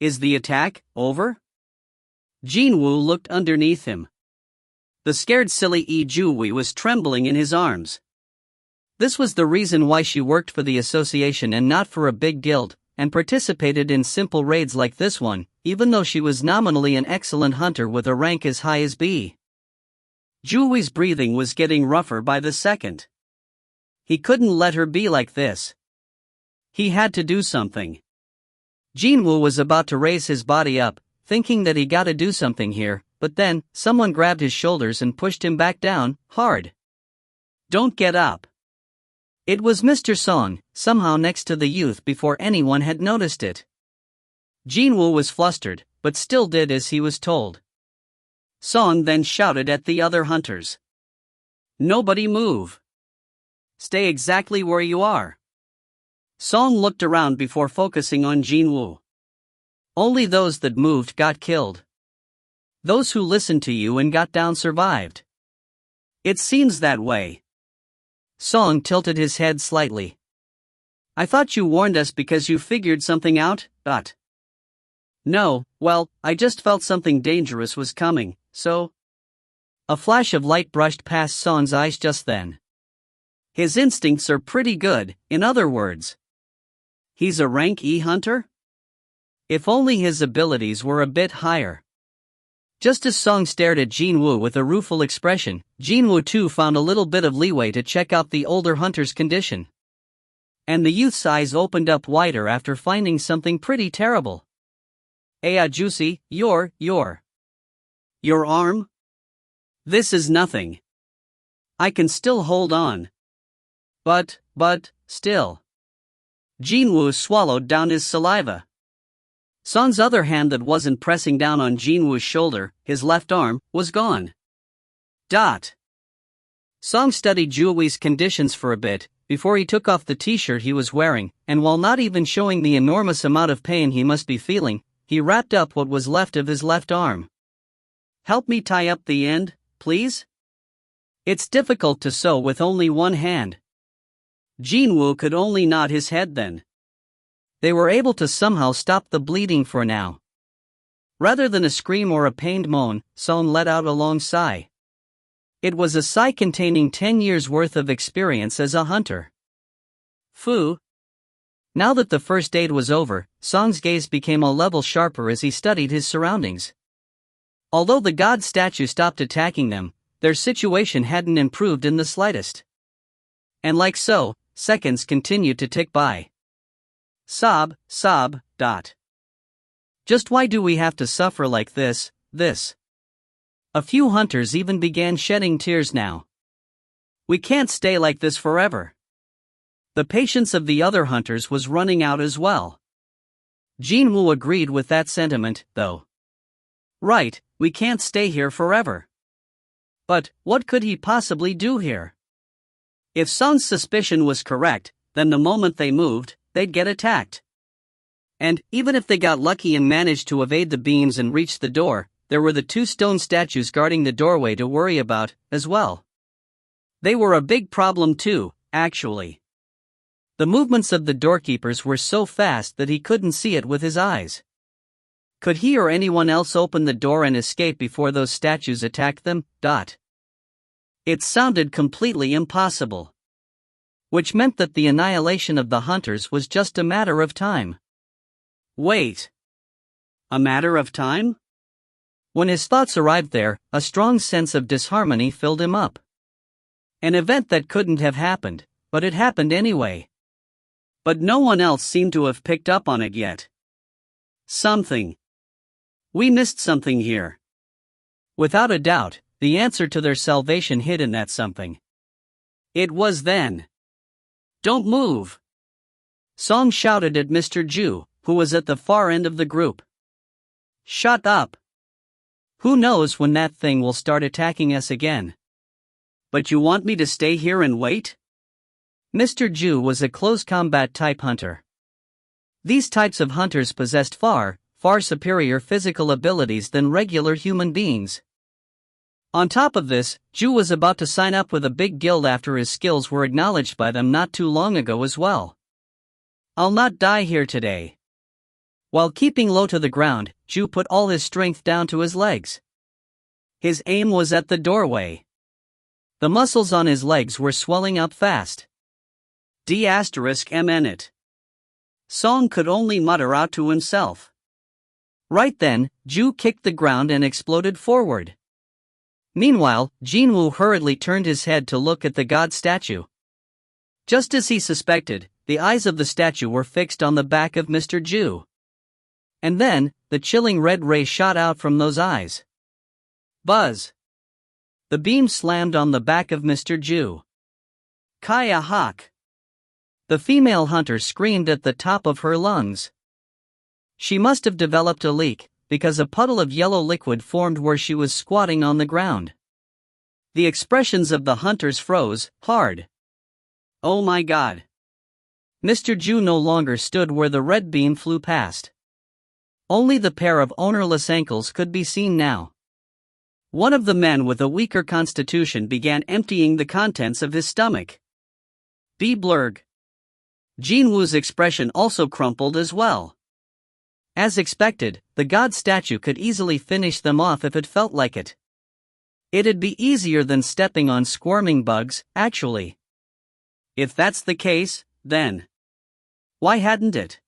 [SPEAKER 1] Is the attack over? Jin-Woo looked underneath him. The scared silly Ju-Wee was trembling in his arms. This was the reason why she worked for the association and not for a big guild, and participated in simple raids like this one, even though she was nominally an excellent hunter with a rank as high as B. Jin-Woo's breathing was getting rougher by the second. He couldn't let her be like this. He had to do something. Jin-Woo was about to raise his body up, thinking that he gotta do something here, but then, someone grabbed his shoulders and pushed him back down, hard. "Don't get up." It was Mr. Seong, somehow next to the youth before anyone had noticed it. Jin-Woo was flustered, but still did as he was told. Seong then shouted at the other hunters. "Nobody move. Stay exactly where you are." Seong looked around before focusing on Jin-Woo. "Only those that moved got killed. Those who listened to you and got down survived. It seems that way." Seong tilted his head slightly. "I thought you warned us because you figured something out, but..." "No, well, I just felt something dangerous was coming, so..." A flash of light brushed past Seong's eyes just then. His instincts are pretty good, in other words. He's a rank E hunter? If only his abilities were a bit higher. Just as Seong stared at Jin-Woo with a rueful expression, Jin-Woo too found a little bit of leeway to check out the older hunter's condition. And the youth's eyes opened up wider after finding something pretty terrible. Juicy, your arm? This is nothing. I can still hold on. But, still. Jin-Woo swallowed down his saliva. Seong's other hand that wasn't pressing down on Jin-Woo's shoulder, his left arm, was gone. Seong studied Jin-Woo's conditions for a bit, before he took off the t-shirt he was wearing, and while not even showing the enormous amount of pain he must be feeling, he wrapped up what was left of his left arm. "Help me tie up the end, please? It's difficult to sew with only one hand." Jin-Woo could only nod his head then. They were able to somehow stop the bleeding for now. Rather than a scream or a pained moan, Seong let out a long sigh. It was a sigh containing 10 years' worth of experience as a hunter. Phew. Now that the first aid was over, Seong's gaze became a level sharper as he studied his surroundings. Although the god statue stopped attacking them, their situation hadn't improved in the slightest. And like so, seconds continued to tick by. Sob. Just why do we have to suffer like this? A few hunters even began shedding tears now. We can't stay like this forever. The patience of the other hunters was running out as well. Jin-Woo agreed with that sentiment, though. Right, we can't stay here forever. But, what could he possibly do here? If Seong's suspicion was correct, then the moment they moved, they'd get attacked. And, even if they got lucky and managed to evade the beams and reach the door, there were the two stone statues guarding the doorway to worry about, as well. They were a big problem too, actually. The movements of the doorkeepers were so fast that he couldn't see it with his eyes. Could he or anyone else open the door and escape before those statues attacked them? It sounded completely impossible. Which meant that the annihilation of the hunters was just a matter of time. Wait. A matter of time? When his thoughts arrived there, a strong sense of disharmony filled him up. An event that couldn't have happened, but it happened anyway. But no one else seemed to have picked up on it yet. Something. We missed something here. Without a doubt, the answer to their salvation hid in that something. It was then. Don't move! Seong shouted at Mr. Ju, who was at the far end of the group. Shut up! Who knows when that thing will start attacking us again? But you want me to stay here and wait? Mr. Ju was a close combat type hunter. These types of hunters possessed far superior physical abilities than regular human beings. On top of this, Ju was about to sign up with a big guild after his skills were acknowledged by them not too long ago as well. I'll not die here today. While keeping low to the ground, Ju put all his strength down to his legs. His aim was at the doorway. The muscles on his legs were swelling up fast. D*****. Song could only mutter out to himself. Right then, Ju kicked the ground and exploded forward. Meanwhile, Jin-Woo hurriedly turned his head to look at the god statue. Just as he suspected, the eyes of the statue were fixed on the back of Mr. Ju. And then, the chilling red ray shot out from those eyes. Buzz! The beam slammed on the back of Mr. Ju. Kaya hawk! The female hunter screamed at the top of her lungs. She must have developed a leak, because a puddle of yellow liquid formed where she was squatting on the ground. The expressions of the hunters froze hard. Oh my God! Mr. Ju no longer stood where the red beam flew past. Only the pair of ownerless ankles could be seen now. One of the men with a weaker constitution began emptying the contents of his stomach. Be blurg. Jin-Woo's expression also crumpled as well. As expected, the god statue could easily finish them off if it felt like it. It'd be easier than stepping on squirming bugs, actually. If that's the case, then why hadn't it?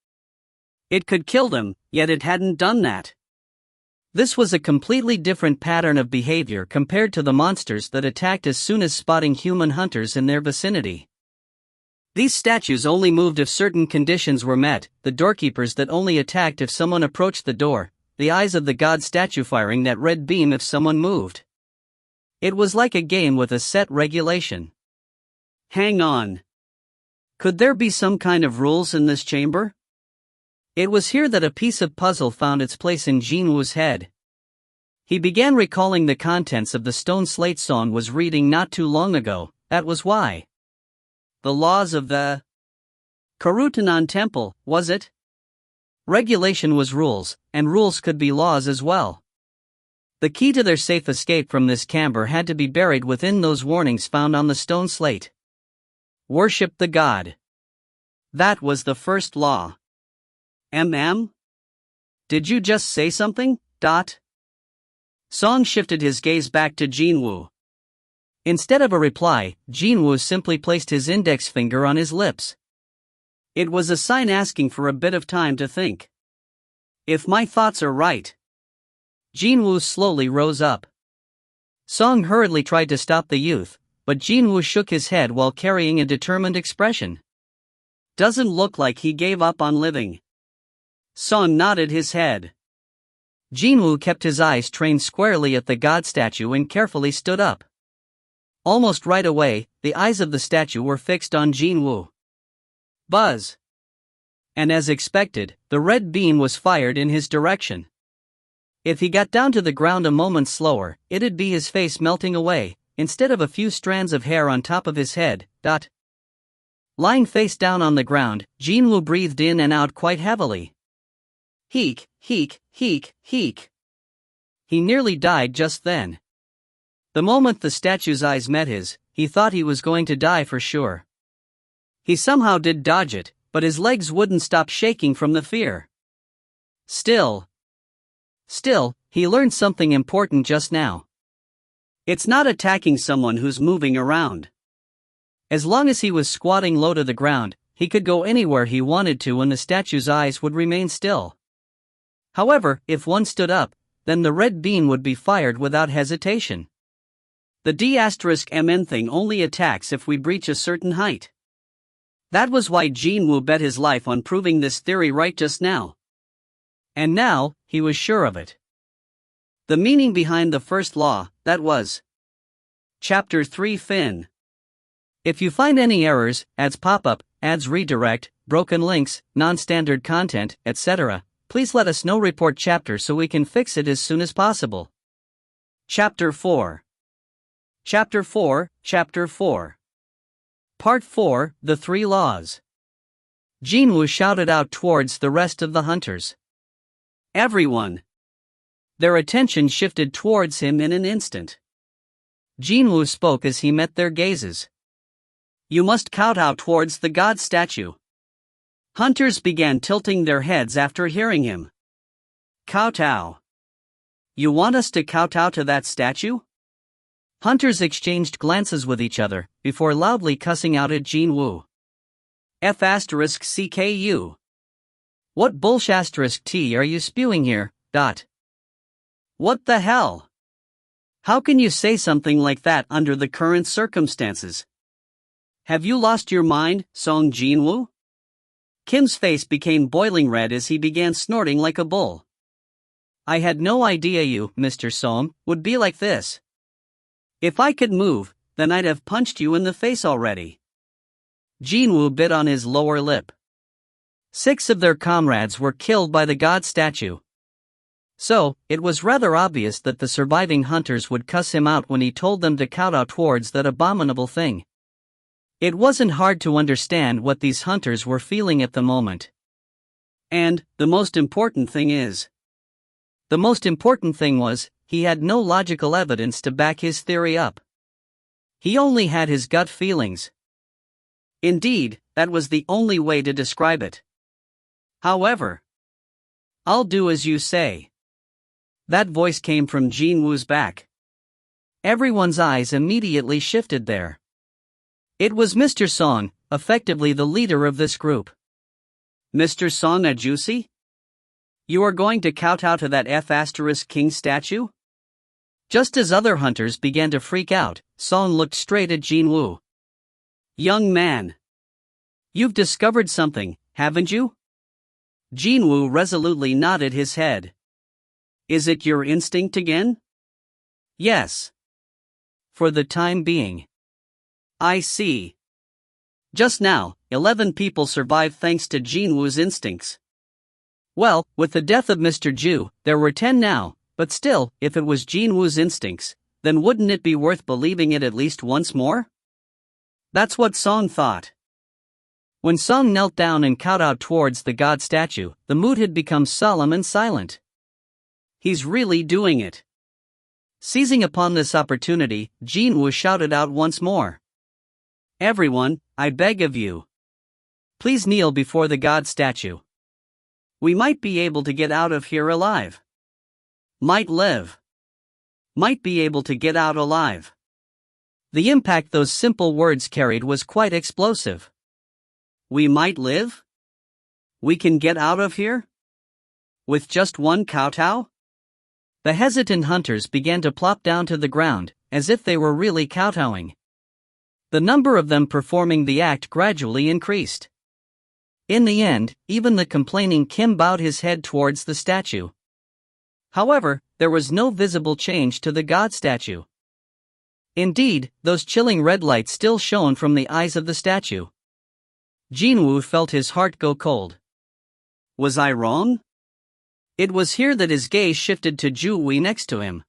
[SPEAKER 1] It could kill them, yet it hadn't done that. This was a completely different pattern of behavior compared to the monsters that attacked as soon as spotting human hunters in their vicinity. These statues only moved if certain conditions were met, the doorkeepers that only attacked if someone approached the door, the eyes of the god statue firing that red beam if someone moved. It was like a game with a set regulation. Hang on. Could there be some kind of rules in this chamber? It was here that a piece of puzzle found its place in Jin-Woo's head. He began recalling the contents of the stone slate Song was reading not too long ago. That was why. The laws of the Karutanon Temple, was it? Regulation was rules, and rules could be laws as well. The key to their safe escape from this chamber had to be buried within those warnings found on the stone slate. Worship the god. That was the first law. Did you just say something? Song shifted his gaze back to Jin-Woo. Instead of a reply, Jin-Woo simply placed his index finger on his lips. It was a sign asking for a bit of time to think. If my thoughts are right. Jin-Woo slowly rose up. Song hurriedly tried to stop the youth, but Jin-Woo shook his head while carrying a determined expression. Doesn't look like he gave up on living. Song nodded his head. Jin-Woo kept his eyes trained squarely at the god statue and carefully stood up. Almost right away, the eyes of the statue were fixed on Jin-Woo. Buzz! And as expected, the red beam was fired in his direction. If he got down to the ground a moment slower, it'd be his face melting away, instead of a few strands of hair on top of his head. Lying face down on the ground, Jin-Woo breathed in and out quite heavily. Heek, heek, heek, heek. He nearly died just then. The moment the statue's eyes met his, he thought he was going to die for sure. He somehow did dodge it, but his legs wouldn't stop shaking from the fear. Still, he learned something important just now. It's not attacking someone who's moving around. As long as he was squatting low to the ground, he could go anywhere he wanted to and the statue's eyes would remain still. However, if one stood up, then the red beam would be fired without hesitation. The D*MN thing only attacks if we breach a certain height. That was why Jin-Woo bet his life on proving this theory right just now. And now, he was sure of it. The meaning behind the first law, that was. Chapter 3 Fin. If you find any errors, ads pop up, ads redirect, broken links, non-standard content, etc., please let us know. Report chapter so we can fix it as soon as possible. Chapter 4. Chapter 4, Chapter 4. Part 4, The Three Laws. Jin-Woo shouted out towards the rest of the hunters. Everyone. Their attention shifted towards him in an instant. Jin-Woo spoke as he met their gazes. You must kowtow towards the god statue. Hunters began tilting their heads after hearing him. Kowtow. You want us to kowtow to that statue? Hunters exchanged glances with each other, before loudly cussing out at Jin-Woo. F***CKU. What bullsh** tea are you spewing here? What the hell? How can you say something like that under the current circumstances? Have you lost your mind, Seong Jin-Woo? Kim's face became boiling red as he began snorting like a bull. I had no idea you, Mr. Seong, would be like this. If I could move, then I'd have punched you in the face already. Jin-Woo bit on his lower lip. 6 of their comrades were killed by the god statue. So, it was rather obvious that the surviving hunters would cuss him out when he told them to kowtow towards that abominable thing. It wasn't hard to understand what these hunters were feeling at the moment. And, the most important thing was, he had no logical evidence to back his theory up. He only had his gut feelings. Indeed, that was the only way to describe it. However, I'll do as you say. That voice came from Jin-Woo's back. Everyone's eyes immediately shifted there. It was Mr. Seong, effectively the leader of this group. Mr. Seong Ajusi? You are going to kowtow to that F***king statue? Just as other hunters began to freak out, Seong looked straight at Jin-Woo. Young man. You've discovered something, haven't you? Jin-Woo resolutely nodded his head. Is it your instinct again? Yes. For the time being. I see. Just now, 11 people survived thanks to Jin-Woo's instincts. Well, with the death of Mr. Ju, there were 10 now, but still, if it was Jin-Woo's instincts, then wouldn't it be worth believing it at least once more? That's what Seong thought. When Seong knelt down and kowtowed towards the god statue, the mood had become solemn and silent. He's really doing it. Seizing upon this opportunity, Jin-Woo shouted out once more. Everyone, I beg of you. Please kneel before the god statue. We might be able to get out of here alive. Might live. Might be able to get out alive. The impact those simple words carried was quite explosive. We might live? We can get out of here? With just one kowtow? The hesitant hunters began to plop down to the ground, as if they were really kowtowing. The number of them performing the act gradually increased. In the end, even the complaining Kim bowed his head towards the statue. However, there was no visible change to the god statue. Indeed, those chilling red lights still shone from the eyes of the statue. Jin-Woo felt his heart go cold. Was I wrong? It was here that his gaze shifted to Ju-Wei next to him.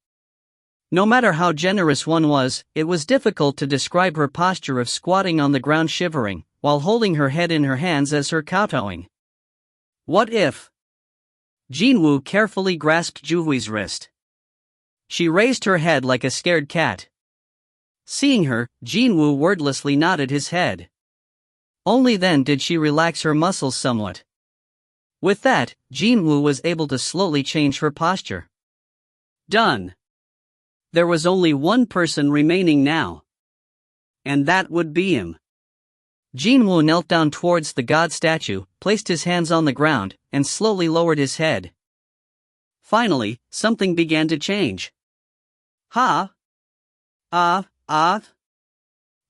[SPEAKER 1] No matter how generous one was, it was difficult to describe her posture of squatting on the ground shivering, while holding her head in her hands as her kowtowing. What if? Jin-Woo carefully grasped Ju-Wei's wrist. She raised her head like a scared cat. Seeing her, Jin-Woo wordlessly nodded his head. Only then did she relax her muscles somewhat. With that, Jin-Woo was able to slowly change her posture. Done. There was only one person remaining now. And that would be him. Jin-Woo knelt down towards the god statue, placed his hands on the ground, and slowly lowered his head. Finally, something began to change.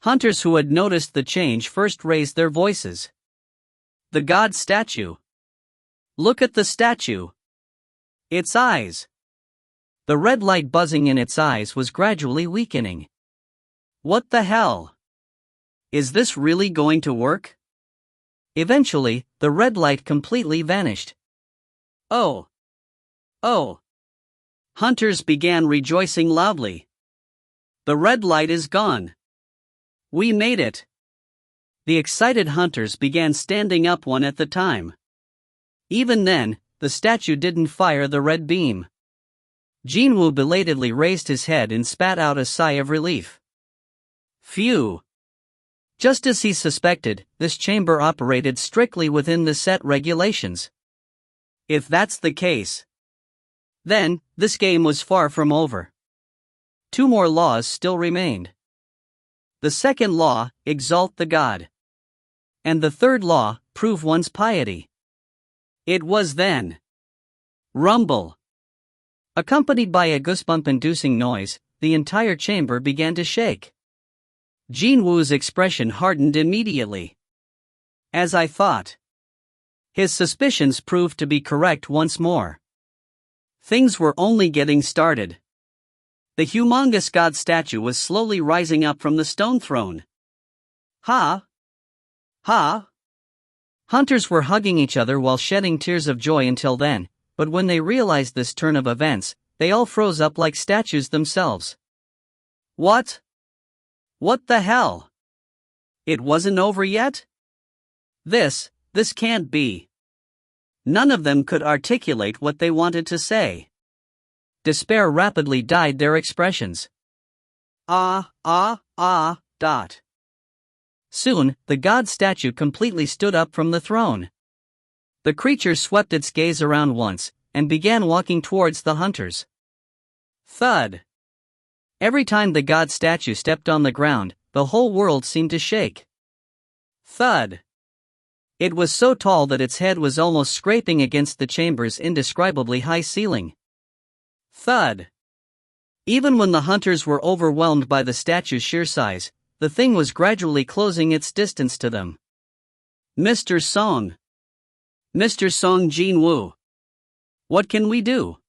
[SPEAKER 1] Hunters who had noticed the change first raised their voices. The god statue. Look at the statue. Its eyes. The red light buzzing in its eyes was gradually weakening. What the hell? Is this really going to work? Eventually, the red light completely vanished. Oh! Hunters began rejoicing loudly. The red light is gone. We made it. The excited hunters began standing up one at a time. Even then, the statue didn't fire the red beam. Jin-Woo belatedly raised his head and spat out a sigh of relief. Phew! Just as he suspected, this chamber operated strictly within the set regulations. If that's the case, then, this game was far from over. 2 more laws still remained. The second law, exalt the god. And the third law, prove one's piety. It was then. Rumble. Accompanied by a goosebump-inducing noise, the entire chamber began to shake. Jin-Woo's expression hardened immediately. As I thought. His suspicions proved to be correct once more. Things were only getting started. The humongous god statue was slowly rising up from the stone throne. Ha! Ha! Hunters were hugging each other while shedding tears of joy until then, but when they realized this turn of events, they all froze up like statues themselves. What? What the hell? It wasn't over yet? This can't be. None of them could articulate what they wanted to say. Despair rapidly dyed their expressions. Dot. Soon, the god statue completely stood up from the throne. The creature swept its gaze around once, and began walking towards the hunters. Thud. Every time the god statue stepped on the ground, the whole world seemed to shake. Thud. It was so tall that its head was almost scraping against the chamber's indescribably high ceiling. Thud. Even when the hunters were overwhelmed by the statue's sheer size, the thing was gradually closing its distance to them. Mr. Seong Jin-Woo. What can we do?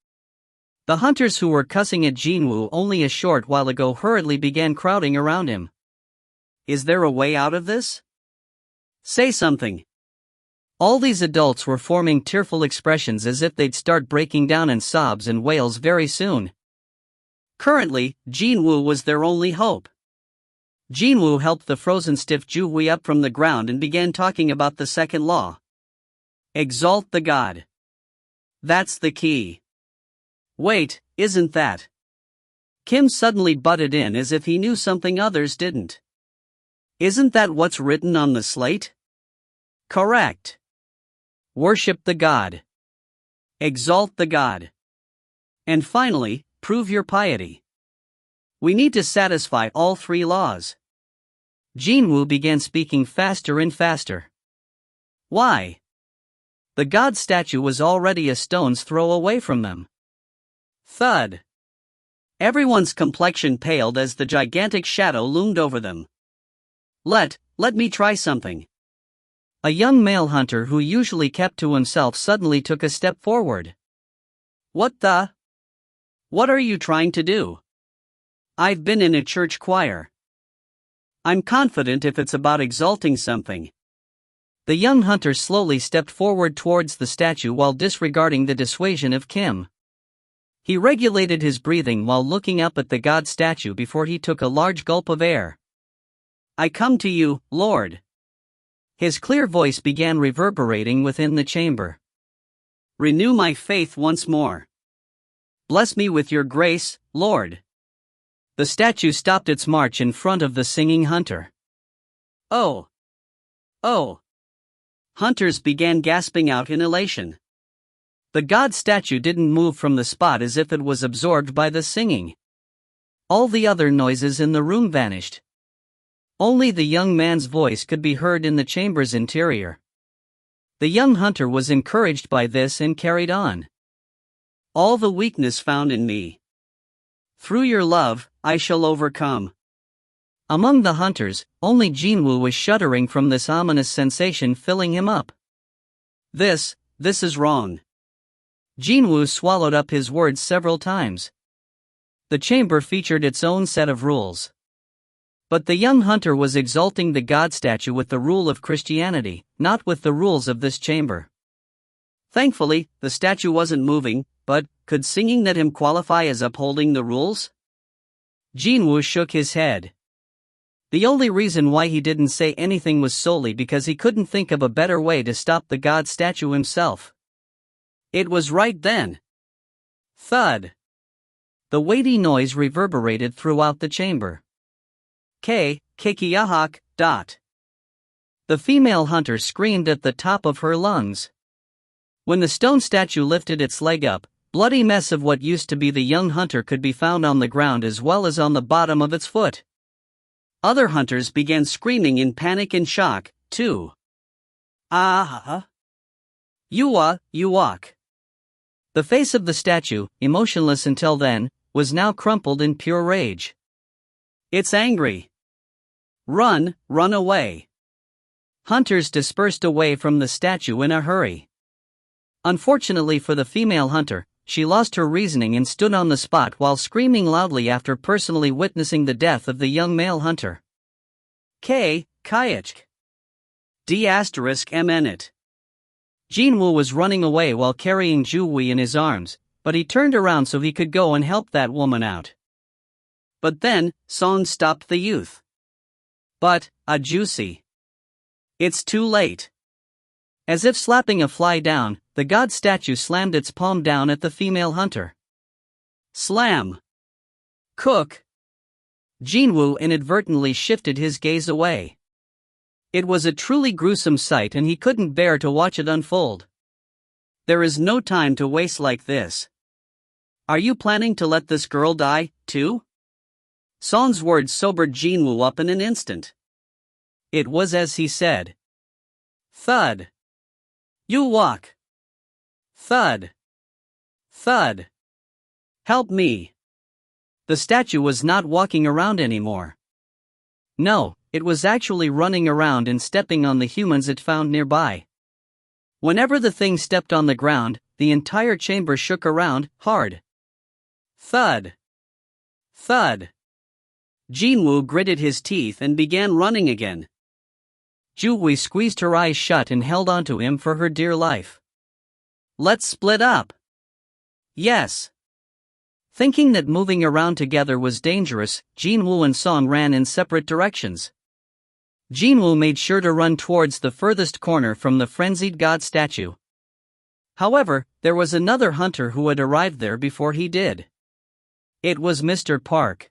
[SPEAKER 1] The hunters who were cussing at Jin-Woo only a short while ago hurriedly began crowding around him. Is there a way out of this? Say something. All these adults were forming tearful expressions as if they'd start breaking down in sobs and wails very soon. Currently, Jin-Woo was their only hope. Jin-Woo helped the frozen stiff Ju-Hui up from the ground and began talking about the second law. Exalt the god. That's the key. Wait, isn't that? Kim suddenly butted in as if he knew something others didn't. Isn't that what's written on the slate? Correct. Worship the god. Exalt the god. And finally, prove your piety. We need to satisfy all three laws. Jin-Woo began speaking faster and faster. Why? The god statue was already a stone's throw away from them. Thud. Everyone's complexion paled as the gigantic shadow loomed over them. Let me try something. A young male hunter who usually kept to himself suddenly took a step forward. What are you trying to do? I've been in a church choir. I'm confident if it's about exalting something. The young hunter slowly stepped forward towards the statue while disregarding the dissuasion of Kim. He regulated his breathing while looking up at the god statue before he took a large gulp of air. I come to you, Lord. His clear voice began reverberating within the chamber. Renew my faith once more. Bless me with your grace, Lord. The statue stopped its march in front of the singing hunter. Oh! Hunters began gasping out in elation. The god statue didn't move from the spot as if it was absorbed by the singing. All the other noises in the room vanished. Only the young man's voice could be heard in the chamber's interior. The young hunter was encouraged by this and carried on. All the weakness found in me. Through your love, I shall overcome. Among the hunters, only Jin-Woo was shuddering from this ominous sensation filling him up. This is wrong. Jin-Woo swallowed up his words several times. The chamber featured its own set of rules. But the young hunter was exalting the god statue with the rule of Christianity, not with the rules of this chamber. Thankfully, the statue wasn't moving, but could singing let him qualify as upholding the rules? Jin-Woo shook his head. The only reason why he didn't say anything was solely because he couldn't think of a better way to stop the god statue himself. It was right then. Thud. The weighty noise reverberated throughout the chamber. Kikiyahak. The female hunter screamed at the top of her lungs. When the stone statue lifted its leg up, bloody mess of what used to be the young hunter could be found on the ground as well as on the bottom of its foot. Other hunters began screaming in panic and shock, too. You walk. The face of the statue, emotionless until then, was now crumpled in pure rage. It's angry. Run away. Hunters dispersed away from the statue in a hurry. Unfortunately for the female hunter, she lost her reasoning and stood on the spot while screaming loudly after personally witnessing the death of the young male hunter. Kayach. D***MN. Jin-Woo was running away while carrying Ju-Wei in his arms, but he turned around so he could go and help that woman out. But then, Seong stopped the youth. But, juicy. It's too late. As if slapping a fly down, the god statue slammed its palm down at the female hunter. Slam. Cook. Jin-Woo inadvertently shifted his gaze away. It was a truly gruesome sight and he couldn't bear to watch it unfold. There is no time to waste like this. Are you planning to let this girl die, too? Seong's words sobered Jin-Woo up in an instant. It was as he said. Thud. You walk. Thud. Thud. Help me. The statue was not walking around anymore. No, it was actually running around and stepping on the humans it found nearby. Whenever the thing stepped on the ground, the entire chamber shook around, hard. Thud. Thud. Jin-Woo gritted his teeth and began running again. Ju-Wei squeezed her eyes shut and held onto him for her dear life. Let's split up. Yes. Thinking that moving around together was dangerous, Jin-Woo and Seong ran in separate directions. Jin-Woo made sure to run towards the furthest corner from the frenzied god statue. However, there was another hunter who had arrived there before he did. It was Mr. Park.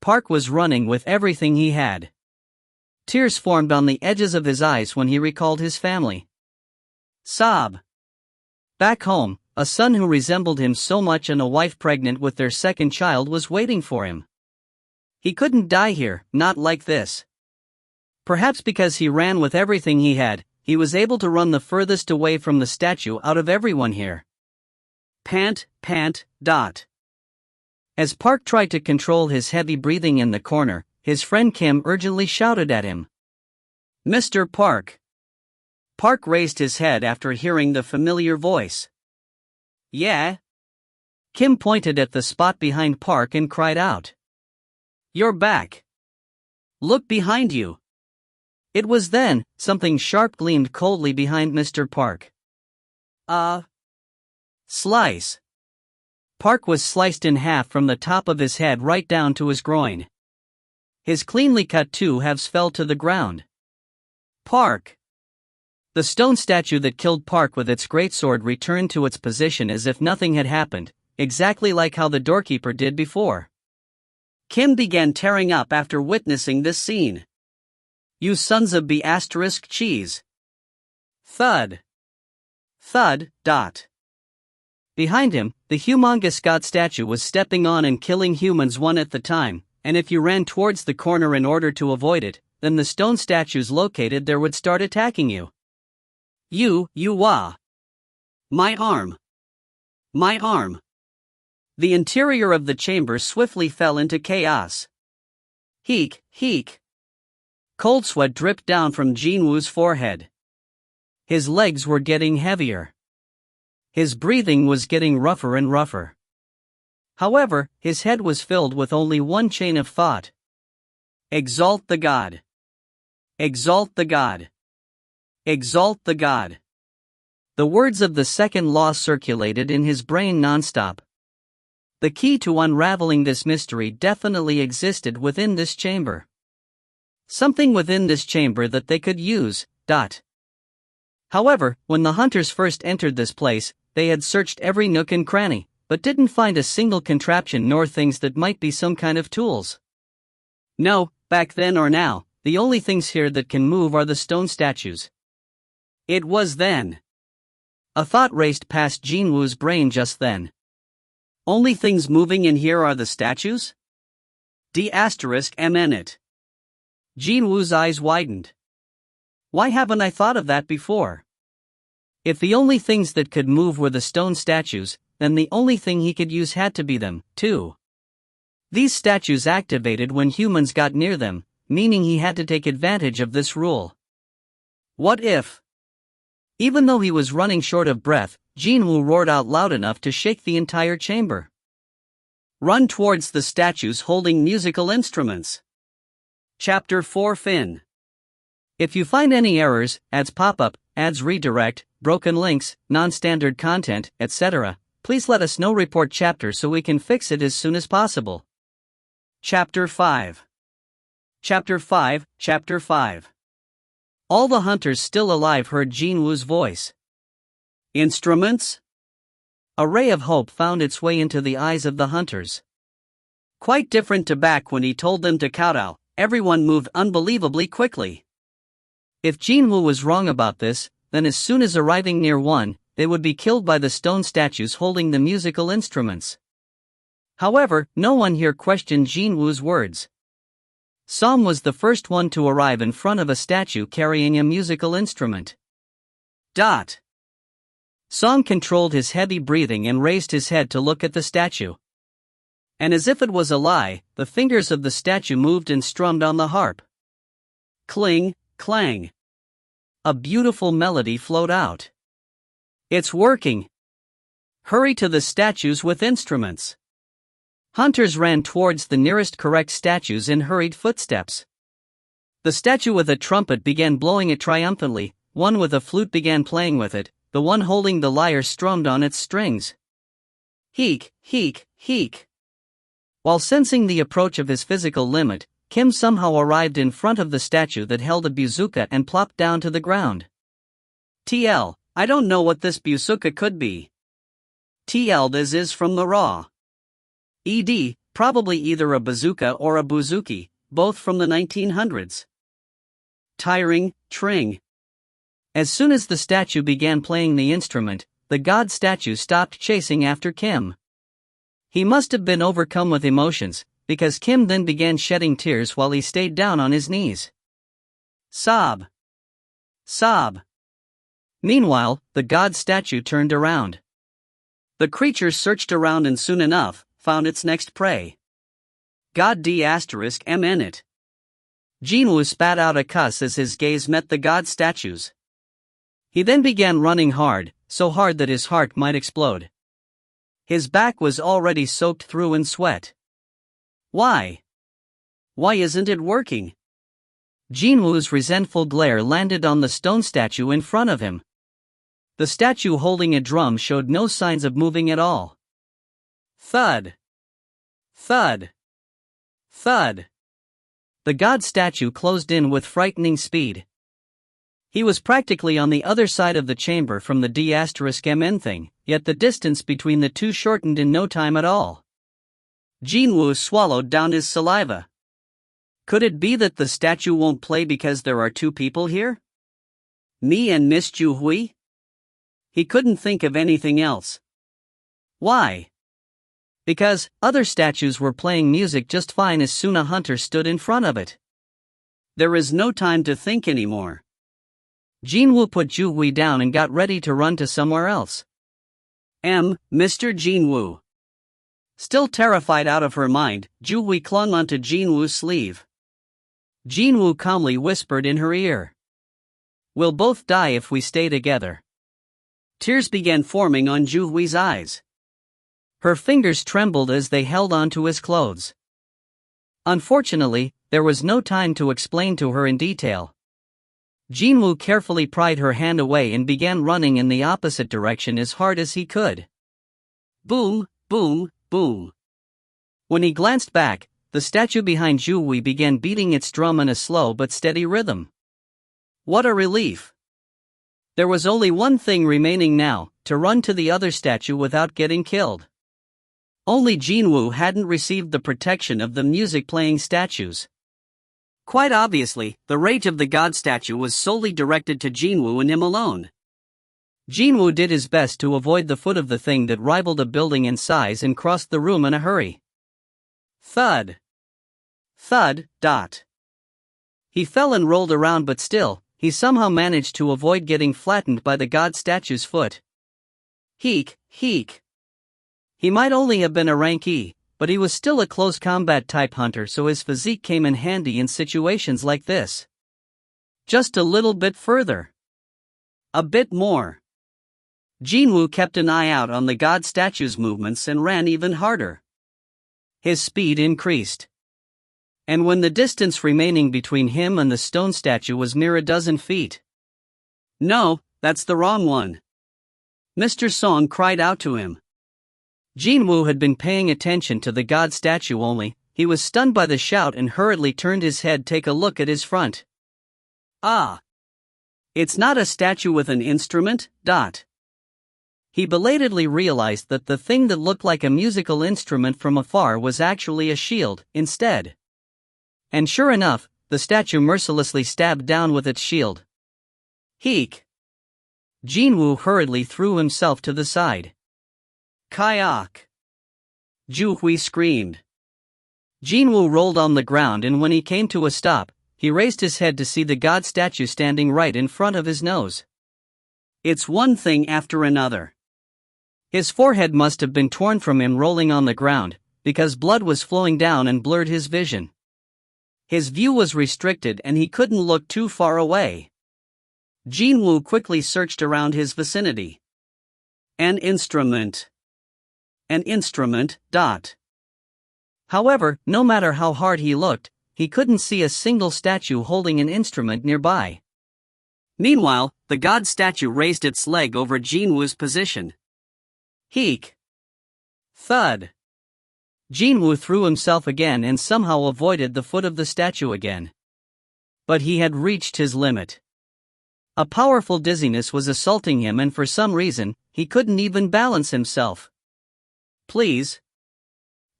[SPEAKER 1] Park was running with everything he had. Tears formed on the edges of his eyes when he recalled his family. Sob. Back home, a son who resembled him so much and a wife pregnant with their second child was waiting for him. He couldn't die here, not like this. Perhaps because he ran with everything he had, he was able to run the furthest away from the statue out of everyone here. Pant. As Park tried to control his heavy breathing in the corner, his friend Kim urgently shouted at him. Mr. Park. Park raised his head after hearing the familiar voice. Yeah? Kim pointed at the spot behind Park and cried out. You're back. Look behind you. It was then, something sharp gleamed coldly behind Mr. Park. Slice. Park was sliced in half from the top of his head right down to his groin. His cleanly cut 2 halves fell to the ground. Park. The stone statue that killed Park with its greatsword returned to its position as if nothing had happened, exactly like how the doorkeeper did before. Kim began tearing up after witnessing this scene. You sons of cheese. Thud. Thud. Behind him, the humongous god statue was stepping on and killing humans one at the time, and if you ran towards the corner in order to avoid it, then the stone statues located there would start attacking you. My arm. My arm. The interior of the chamber swiftly fell into chaos. Heek. Cold sweat dripped down from Jin-Woo's forehead. His legs were getting heavier. His breathing was getting rougher and rougher. However, his head was filled with only one chain of thought. Exalt the god. Exalt the god. Exalt the god. The words of the second law circulated in his brain nonstop. The key to unraveling this mystery definitely existed within this chamber. Something within this chamber that they could use. However, when the hunters first entered this place, they had searched every nook and cranny, but didn't find a single contraption nor things that might be some kind of tools. No, back then or now, the only things here that can move are the stone statues. It was then. A thought raced past Jin-Woo's brain just then. Only things moving in here are the statues? D***MN it. Jin-Woo's eyes widened. Why haven't I thought of that before? If the only things that could move were the stone statues, then the only thing he could use had to be them, too. These statues activated when humans got near them, meaning he had to take advantage of this rule. What if? Even though he was running short of breath, Jin-Woo roared out loud enough to shake the entire chamber. Run towards the statues holding musical instruments. Chapter 4 Fin. If you find any errors, ads pop up, ads redirect, broken links, non-standard content, etc., please let us know. Report chapter so we can fix it as soon as possible. Chapter 5. Chapter 5. Chapter 5. All the hunters still alive heard Jin-Woo's voice. Instruments? A ray of hope found its way into the eyes of the hunters. Quite different to back when he told them to kowtow, everyone moved unbelievably quickly. If Jin-Woo was wrong about this, then as soon as arriving near one, they would be killed by the stone statues holding the musical instruments. However, no one here questioned Jin-Woo's words. Som was the first one to arrive in front of a statue carrying a musical instrument. Som controlled his heavy breathing and raised his head to look at the statue. And as if it was a lie, the fingers of the statue moved and strummed on the harp. Cling, clang. A beautiful melody flowed out. It's working. Hurry to the statues with instruments. Hunters ran towards the nearest correct statues in hurried footsteps. The statue with a trumpet began blowing it triumphantly, one with a flute began playing with it, the one holding the lyre strummed on its strings. Heek, heek, heek. While sensing the approach of his physical limit, Kim somehow arrived in front of the statue that held a bazooka and plopped down to the ground. TL, I don't know what this bazooka could be. TL, this is from the raw. ED, probably either a bazooka or a bouzouki, both from the 1900s. Tiring, tring. As soon as the statue began playing the instrument, the god statue stopped chasing after Kim. He must have been overcome with emotions, because Kim then began shedding tears while he stayed down on his knees. Sob. Sob. Meanwhile, the god statue turned around. The creature searched around and soon enough, found its next prey. God D***MN it. Jin-Woo spat out a cuss as his gaze met the god statues. He then began running hard, so hard that his heart might explode. His back was already soaked through in sweat. Why? Why isn't it working? Jin-Woo's resentful glare landed on the stone statue in front of him. The statue holding a drum showed no signs of moving at all. Thud. Thud. Thud. The god statue closed in with frightening speed. He was practically on the other side of the chamber from the D***MN thing, yet the distance between the two shortened in no time at all. Jin-Woo swallowed down his saliva. Could it be that the statue won't play because there are two people here? Me and Miss Ju-Hui? He couldn't think of anything else. Why? Because other statues were playing music just fine as soon as a hunter stood in front of it. There is no time to think anymore. Jin-Woo put Ju-Hui down and got ready to run to somewhere else. Mr. Jin-Woo. Still terrified out of her mind, Ju-Hui clung onto Jin-Woo's sleeve. Jin-Woo calmly whispered in her ear. We'll both die if we stay together. Tears began forming on Ju-Hui's eyes. Her fingers trembled as they held onto his clothes. Unfortunately, there was no time to explain to her in detail. Jin-Woo carefully pried her hand away and began running in the opposite direction as hard as he could. Boom, boom, boom. When he glanced back, the statue behind Ju-Hui began beating its drum in a slow but steady rhythm. What a relief! There was only one thing remaining now, to run to the other statue without getting killed. Only Jin-Woo hadn't received the protection of the music-playing statues. Quite obviously, the rage of the god statue was solely directed to Jin-Woo and him alone. Jin-Woo did his best to avoid the foot of the thing that rivaled a building in size and crossed the room in a hurry. Thud. Thud. He fell and rolled around, but still, he somehow managed to avoid getting flattened by the god statue's foot. Heek. He might only have been a rank E, but he was still a close combat type hunter, so his physique came in handy in situations like this. Just a little bit further. A bit more. Jin-Woo kept an eye out on the god statue's movements and ran even harder. His speed increased. And when the distance remaining between him and the stone statue was mere a dozen feet. "No, that's the wrong one," Mr. Song cried out to him. Jin-Woo had been paying attention to the god statue only. He was stunned by the shout and hurriedly turned his head to take a look at his front. Ah! It's not a statue with an instrument, He belatedly realized that the thing that looked like a musical instrument from afar was actually a shield, instead. And sure enough, the statue mercilessly stabbed down with its shield. Heek! Jin-Woo hurriedly threw himself to the side. Kayak! Ju-Hui screamed. Jin-Woo rolled on the ground, and when he came to a stop, he raised his head to see the god statue standing right in front of his nose. It's one thing after another. His forehead must have been torn from him rolling on the ground, because blood was flowing down and blurred his vision. His view was restricted and he couldn't look too far away. Jin-Woo quickly searched around his vicinity. An instrument. However, no matter how hard he looked, he couldn't see a single statue holding an instrument nearby. Meanwhile, the god statue raised its leg over Jin-Woo's position. Heek! Thud! Jin-Woo threw himself again and somehow avoided the foot of the statue again. But he had reached his limit. A powerful dizziness was assaulting him, and for some reason, he couldn't even balance himself. Please.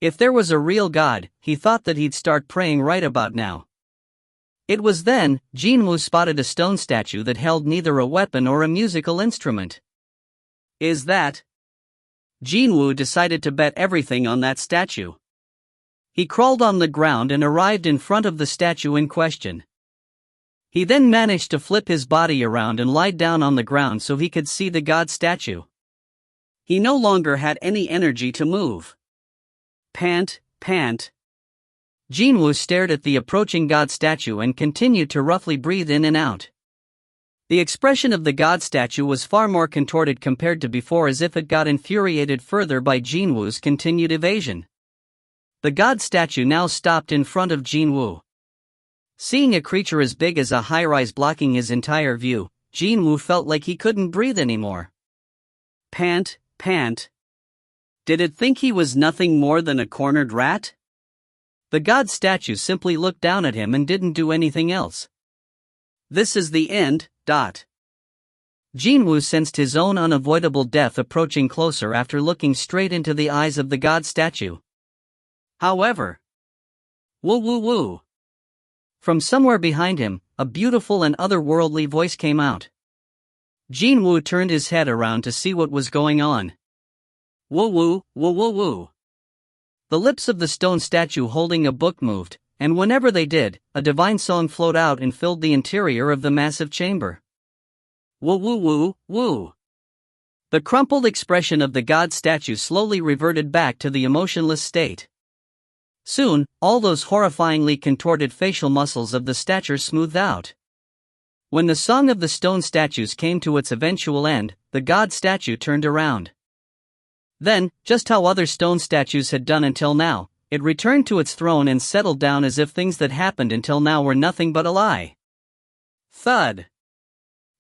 [SPEAKER 1] If there was a real god, he thought that he'd start praying right about now. It was then Jin-Woo spotted a stone statue that held neither a weapon or a musical instrument. Is that? Jin-Woo decided to bet everything on that statue. He crawled on the ground and arrived in front of the statue in question. He then managed to flip his body around and lie down on the ground so he could see the god statue. He no longer had any energy to move. Pant. Jin-Woo stared at the approaching god statue and continued to roughly breathe in and out. The expression of the god statue was far more contorted compared to before, as if it got infuriated further by Jin-Woo's continued evasion. The god statue now stopped in front of Jin-Woo. Seeing a creature as big as a high-rise blocking his entire view, Jin-Woo felt like he couldn't breathe anymore. Pant. Did it think he was nothing more than a cornered rat? The god statue simply looked down at him and didn't do anything else. This is the end, Jin-Woo sensed his own unavoidable death approaching closer after looking straight into the eyes of the god statue. However, woo. From somewhere behind him, a beautiful and otherworldly voice came out. Jin-Woo turned his head around to see what was going on. Woo. The lips of the stone statue holding a book moved, and whenever they did, a divine song flowed out and filled the interior of the massive chamber. Woo. The crumpled expression of the god statue slowly reverted back to the emotionless state. Soon, all those horrifyingly contorted facial muscles of the statue smoothed out. When the song of the stone statues came to its eventual end, the god statue turned around. Then, just how other stone statues had done until now, it returned to its throne and settled down as if things that happened until now were nothing but a lie. Thud!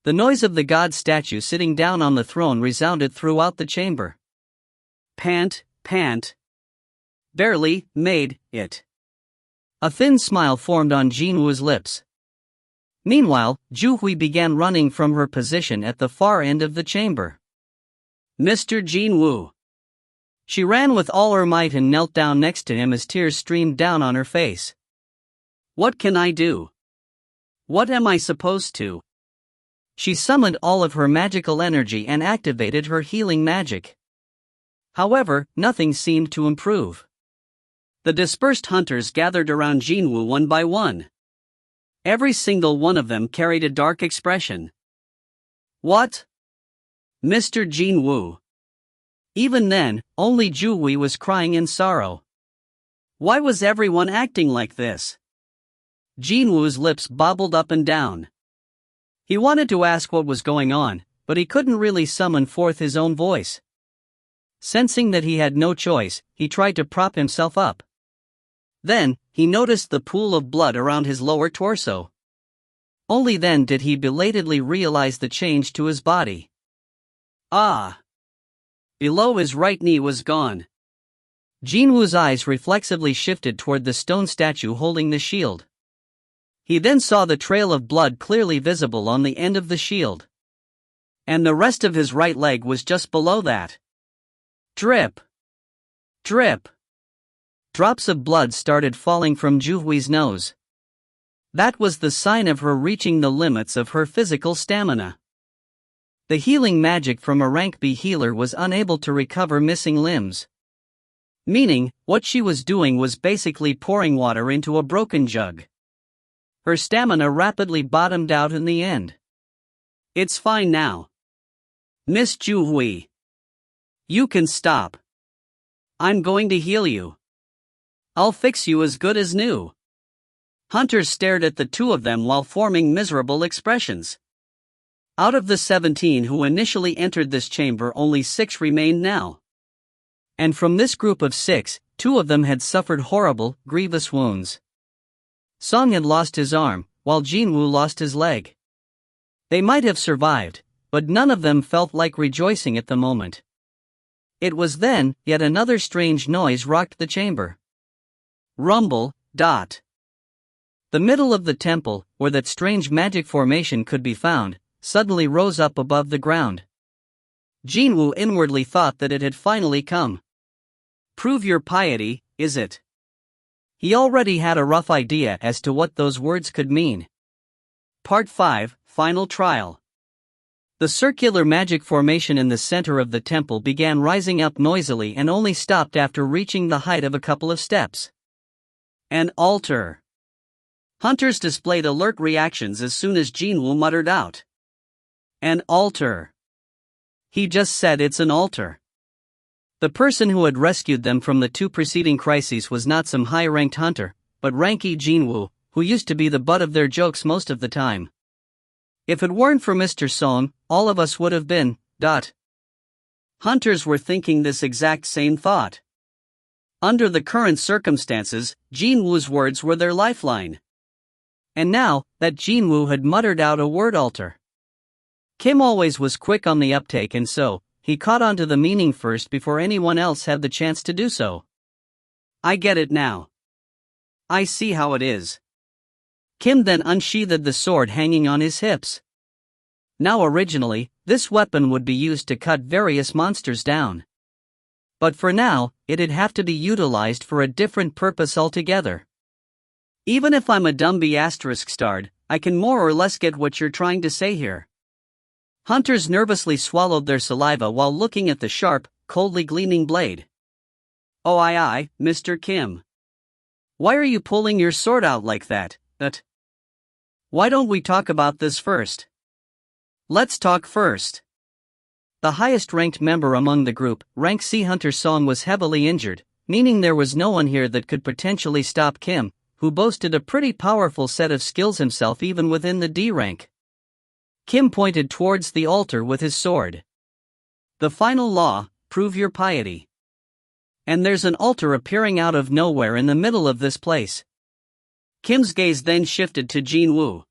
[SPEAKER 1] The noise of the god statue sitting down on the throne resounded throughout the chamber. Pant. Barely made it. A thin smile formed on Jin-Woo's lips. Meanwhile, Ju-Hui began running from her position at the far end of the chamber. Mr. Jin-Woo. She ran with all her might and knelt down next to him as tears streamed down on her face. What can I do? What am I supposed to? She summoned all of her magical energy and activated her healing magic. However, nothing seemed to improve. The dispersed hunters gathered around Jin-Woo one by one. Every single one of them carried a dark expression. What? Mr. Jin-Woo. Even then, only Ju-Wee was crying in sorrow. Why was everyone acting like this? Jin-Woo's lips bobbled up and down. He wanted to ask what was going on, but he couldn't really summon forth his own voice. Sensing that he had no choice, he tried to prop himself up. Then, he noticed the pool of blood around his lower torso. Only then did he belatedly realize the change to his body. Ah! Below his right knee was gone. Jin-Woo's eyes reflexively shifted toward the stone statue holding the shield. He then saw the trail of blood clearly visible on the end of the shield. And the rest of his right leg was just below that. Drip! Drip! Drops of blood started falling from Ju-Wee's nose. That was the sign of her reaching the limits of her physical stamina. The healing magic from a rank B healer was unable to recover missing limbs. Meaning, what she was doing was basically pouring water into a broken jug. Her stamina rapidly bottomed out in the end. It's fine now. Miss Ju-Wee. You can stop. I'm going to heal you. I'll fix you as good as new. Hunters stared at the two of them while forming miserable expressions. Out of the 17 who initially entered this chamber, only 6 remained now. And from this group of 6, 2 of them had suffered horrible, grievous wounds. Seong had lost his arm, while Jin-Woo lost his leg. They might have survived, but none of them felt like rejoicing at the moment. It was then, yet another strange noise rocked the chamber. Rumble. The middle of the temple, where that strange magic formation could be found, suddenly rose up above the ground. Jin-Woo inwardly thought that it had finally come. Prove your piety, is it? He already had a rough idea as to what those words could mean. Part 5, Final Trial. The circular magic formation in the center of the temple began rising up noisily and only stopped after reaching the height of a couple of steps. An altar. Hunters displayed alert reactions as soon as Jin-Woo muttered out. An altar. He just said it's an altar. The person who had rescued them from the 2 preceding crises was not some high-ranked hunter, but Ranky Jin-Woo, who used to be the butt of their jokes most of the time. If it weren't for Mr. Seong, all of us would have been. Hunters were thinking this exact same thought. Under the current circumstances, Jin-Woo's words were their lifeline. And now, that Jin-Woo had muttered out a word altar. Kim always was quick on the uptake, and so, he caught on to the meaning first before anyone else had the chance to do so. I get it now. I see how it is. Kim then unsheathed the sword hanging on his hips. Now originally, this weapon would be used to cut various monsters down. But for now, it'd have to be utilized for a different purpose altogether. Even if I'm a dumb B***starred, I can more or less get what you're trying to say here. Hunters nervously swallowed their saliva while looking at the sharp, coldly gleaming blade. Oh aye, Mr. Kim. Why are you pulling your sword out like that? Why don't we talk about this first? Let's talk first. The highest-ranked member among the group, Rank C Hunter Seong, was heavily injured, meaning there was no one here that could potentially stop Kim, who boasted a pretty powerful set of skills himself even within the D rank. Kim pointed towards the altar with his sword. The final law, prove your piety. And there's an altar appearing out of nowhere in the middle of this place. Kim's gaze then shifted to Jin-Woo.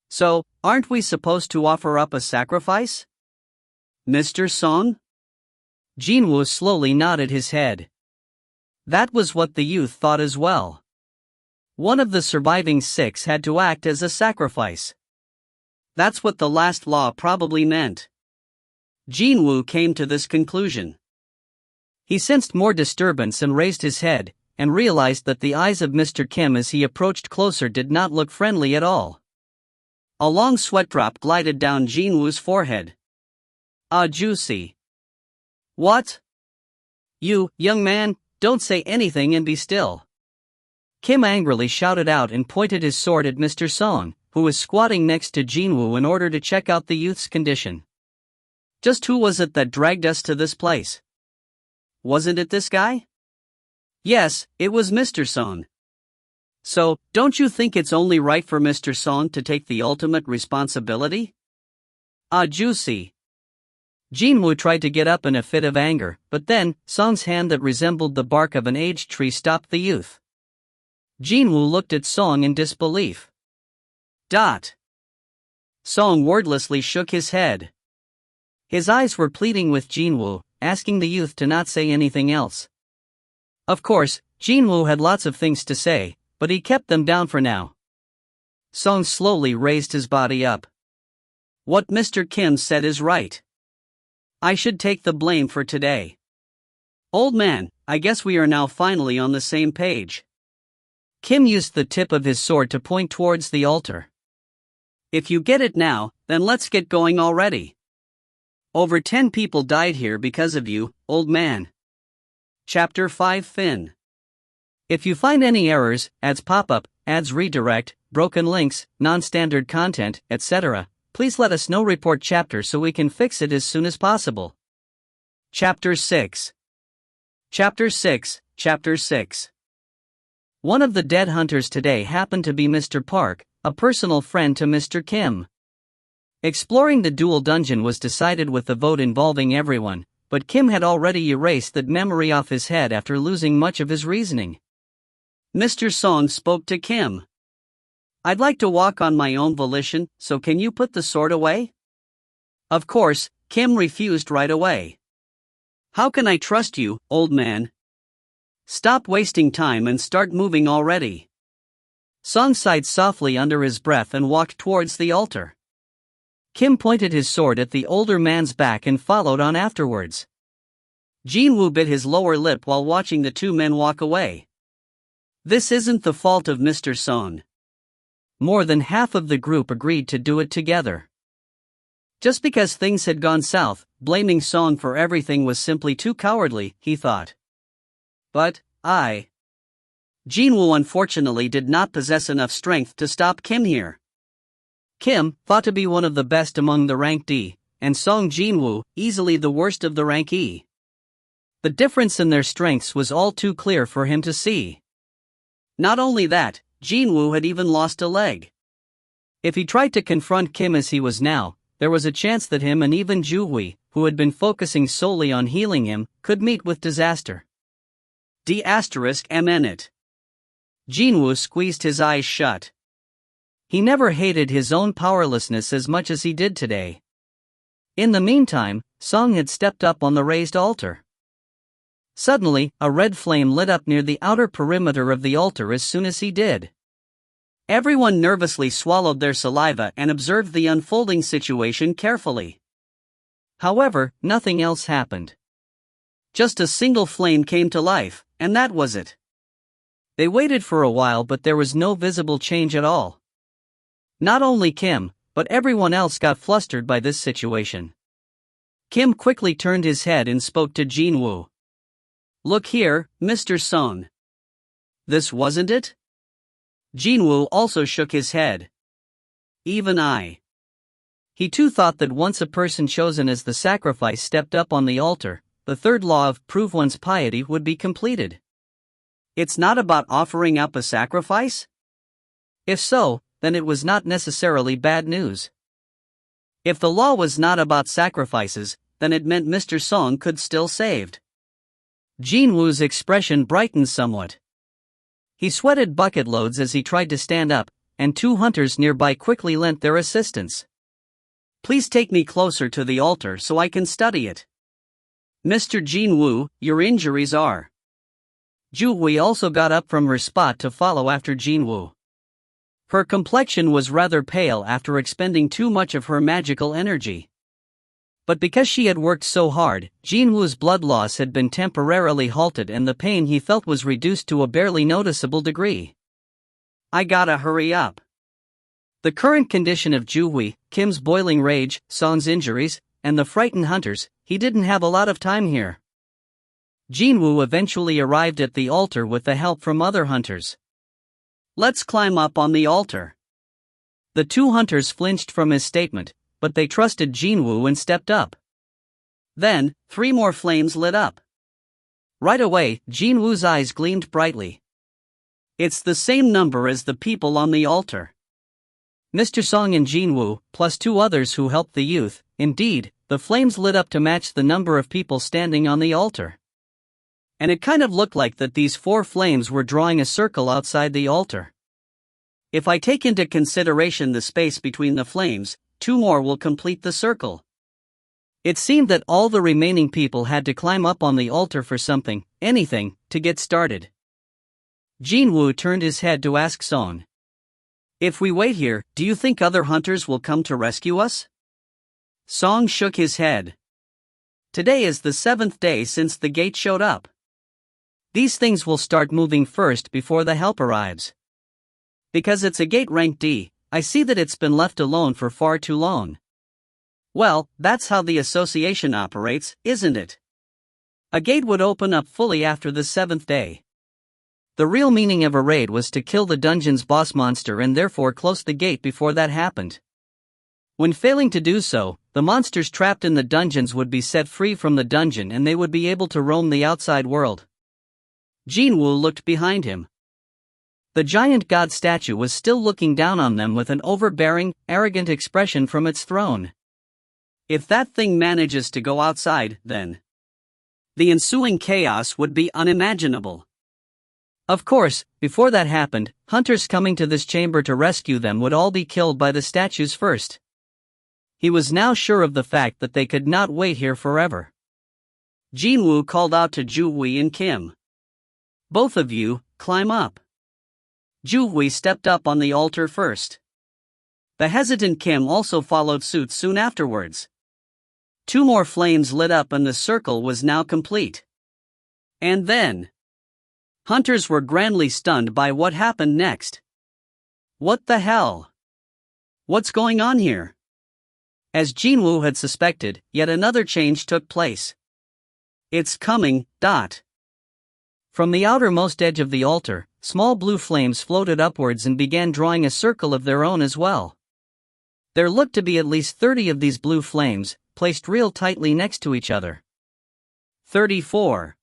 [SPEAKER 1] So, aren't we supposed to offer up a sacrifice? Mr. Seong? Jin-Woo slowly nodded his head. That was what the youth thought as well. One of the surviving 6 had to act as a sacrifice. That's what the last law probably meant. Jin-Woo came to this conclusion. He sensed more disturbance and raised his head, and realized that the eyes of Mr. Kim as he approached closer did not look friendly at all. A long sweat drop glided down Jin-Woo's forehead. Juicy. What? You, young man, don't say anything and be still. Kim angrily shouted out and pointed his sword at Mr. Seong, who was squatting next to Jin-Woo in order to check out the youth's condition. Just who was it that dragged us to this place? Wasn't it this guy? Yes, it was Mr. Seong. So, don't you think it's only right for Mr. Seong to take the ultimate responsibility? Ah, juicy. Jin-Woo tried to get up in a fit of anger, but then, Song's hand that resembled the bark of an aged tree stopped the youth. Jin-Woo looked at Seong in disbelief. Seong wordlessly shook his head. His eyes were pleading with Jin-Woo, asking the youth to not say anything else. Of course, Jin-Woo had lots of things to say, but he kept them down for now. Seong slowly raised his body up. What Mr. Kim said is right. I should take the blame for today. Old man, I guess we are now finally on the same page. Kim used the tip of his sword to point towards the altar. If you get it now, then let's get going already. Over 10 people died here because of you, old man. Chapter 5 Fin. If you find any errors, ads pop up, ads redirect, broken links, non-standard content, etc., please let us know. Report chapter so we can fix it as soon as possible. Chapter 6. Chapter 6. One of the dead hunters today happened to be Mr. Park, a personal friend to Mr. Kim. Exploring the dual dungeon was decided with the vote involving everyone, but Kim had already erased that memory off his head after losing much of his reasoning. Mr. Seong spoke to Kim. I'd like to walk on my own volition, so can you put the sword away? Of course, Kim refused right away. How can I trust you, old man? Stop wasting time and start moving already. Seong sighed softly under his breath and walked towards the altar. Kim pointed his sword at the older man's back and followed on afterwards. Jin-Woo bit his lower lip while watching the two men walk away. This isn't the fault of Mr. Seong. More than half of the group agreed to do it together. Just because things had gone south, blaming Seong for everything was simply too cowardly, he thought. But, Jin-Woo unfortunately did not possess enough strength to stop Kim here. Kim, thought to be one of the best among the rank D, and Seong Jin-Woo, easily the worst of the rank E. The difference in their strengths was all too clear for him to see. Not only that, Jin-Woo had even lost a leg. If he tried to confront Kim as he was now, there was a chance that him and even Ju-Hui, who had been focusing solely on healing him, could meet with disaster. D***MN. Jin-Woo squeezed his eyes shut. He never hated his own powerlessness as much as he did today. In the meantime, Seong had stepped up on the raised altar. Suddenly, a red flame lit up near the outer perimeter of the altar as soon as he did. Everyone nervously swallowed their saliva and observed the unfolding situation carefully. However, nothing else happened. Just a single flame came to life, and that was it. They waited for a while, but there was no visible change at all. Not only Kim, but everyone else got flustered by this situation. Kim quickly turned his head and spoke to Jin-Woo. Look here, Mr. Seong. This wasn't it? Jin-Woo also shook his head. Even I. He too thought that once a person chosen as the sacrifice stepped up on the altar, the third law of prove one's piety would be completed. It's not about offering up a sacrifice? If so, then it was not necessarily bad news. If the law was not about sacrifices, then it meant Mr. Seong could still saved. Jin-Woo's expression brightened somewhat. He sweated bucket loads as he tried to stand up, and two hunters nearby quickly lent their assistance. Please take me closer to the altar so I can study it. Mr. Jin-Woo, your injuries are. Ju-Hui also got up from her spot to follow after Jin-Woo. Her complexion was rather pale after expending too much of her magical energy. But because she had worked so hard, Jin-Woo's blood loss had been temporarily halted and the pain he felt was reduced to a barely noticeable degree. I gotta hurry up. The current condition of Ju-Hui, Kim's boiling rage, Seong's injuries, and the frightened hunters, he didn't have a lot of time here. Jin-Woo eventually arrived at the altar with the help from other hunters. Let's climb up on the altar. The two hunters flinched from his statement, but they trusted Jin-Woo and stepped up. Then, 3 more flames lit up. Right away, Jin-Woo's eyes gleamed brightly. It's the same number as the people on the altar. Mr. Seong and Jin-Woo, plus 2 others who helped the youth. Indeed, the flames lit up to match the number of people standing on the altar. And it kind of looked like that these 4 flames were drawing a circle outside the altar. If I take into consideration the space between the flames, 2 more will complete the circle. It seemed that all the remaining people had to climb up on the altar for something, anything, to get started. Jin-Woo turned his head to ask Seong. If we wait here, do you think other hunters will come to rescue us? Seong shook his head. Today is the 7th day since the gate showed up. These things will start moving first before the help arrives. Because it's a gate ranked D, I see that it's been left alone for far too long. Well, that's how the association operates, isn't it? A gate would open up fully after the 7th day. The real meaning of a raid was to kill the dungeon's boss monster and therefore close the gate before that happened. When failing to do so, the monsters trapped in the dungeons would be set free from the dungeon and they would be able to roam the outside world. Jin-Woo looked behind him. The giant god statue was still looking down on them with an overbearing, arrogant expression from its throne. If that thing manages to go outside, then the ensuing chaos would be unimaginable. Of course, before that happened, hunters coming to this chamber to rescue them would all be killed by the statues first. He was now sure of the fact that they could not wait here forever. Jin-Woo called out to Ju-Wei and Kim. Both of you, climb up. Ju-Wei stepped up on the altar first. The hesitant Kim also followed suit soon afterwards. 2 more flames lit up and the circle was now complete. And then, hunters were grandly stunned by what happened next. What the hell? What's going on here? As Jin-Woo had suspected, yet another change took place. It's coming. From the outermost edge of the altar, small blue flames floated upwards and began drawing a circle of their own as well. There looked to be at least 30 of these blue flames, placed real tightly next to each other. 34.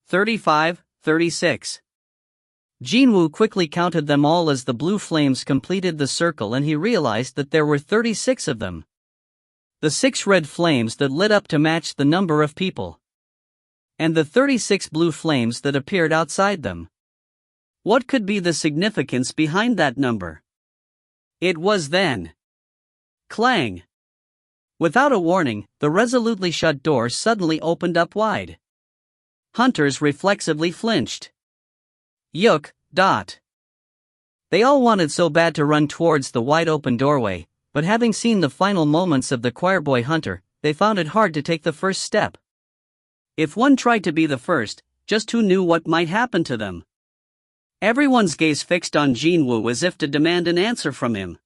[SPEAKER 1] 35, 36. Jin-Woo quickly counted them all as the blue flames completed the circle and he realized that there were 36 of them. The 6 red flames that lit up to match the number of people. And the 36 blue flames that appeared outside them. What could be the significance behind that number? It was then. Clang! Without a warning, the resolutely shut door suddenly opened up wide. Hunters reflexively flinched. Yuk. They all wanted so bad to run towards the wide open doorway, but having seen the final moments of the choirboy hunter, they found it hard to take the first step. If one tried to be the first, just who knew what might happen to them? Everyone's gaze fixed on Jin-Woo as if to demand an answer from him.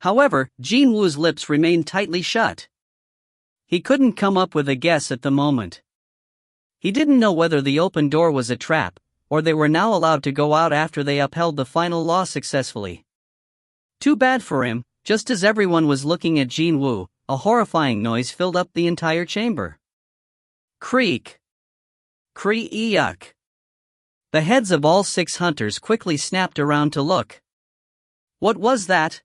[SPEAKER 1] However, Jin-Woo's lips remained tightly shut. He couldn't come up with a guess at the moment. He didn't know whether the open door was a trap, or they were now allowed to go out after they upheld the final law successfully. Too bad for him. Just as everyone was looking at Jin-Woo, a horrifying noise filled up the entire chamber. Creak. Cree-yuck. The heads of all 6 hunters quickly snapped around to look. What was that?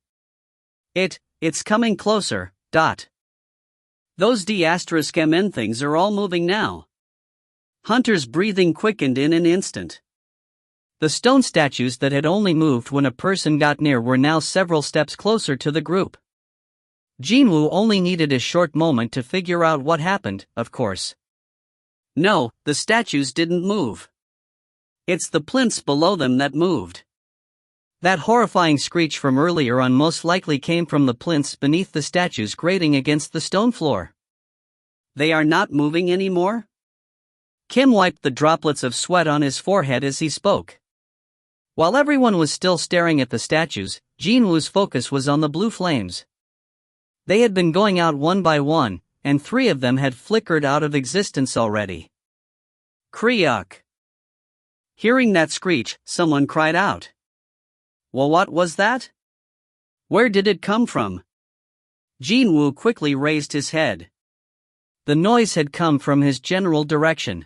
[SPEAKER 1] It's coming closer. Those D***MN things are all moving now. Hunter's breathing quickened in an instant. The stone statues that had only moved when a person got near were now several steps closer to the group. Jin-Woo only needed a short moment to figure out what happened, of course. No, the statues didn't move. It's the plinths below them that moved. That horrifying screech from earlier on most likely came from the plinths beneath the statues grating against the stone floor. They are not moving anymore? Kim wiped the droplets of sweat on his forehead as he spoke. While everyone was still staring at the statues, Jin-Woo's focus was on the blue flames. They had been going out one by one, and 3 of them had flickered out of existence already. Kree-yuck. Hearing that screech, someone cried out. Well, what was that? Where did it come from? Jin-Woo quickly raised his head. The noise had come from his general direction.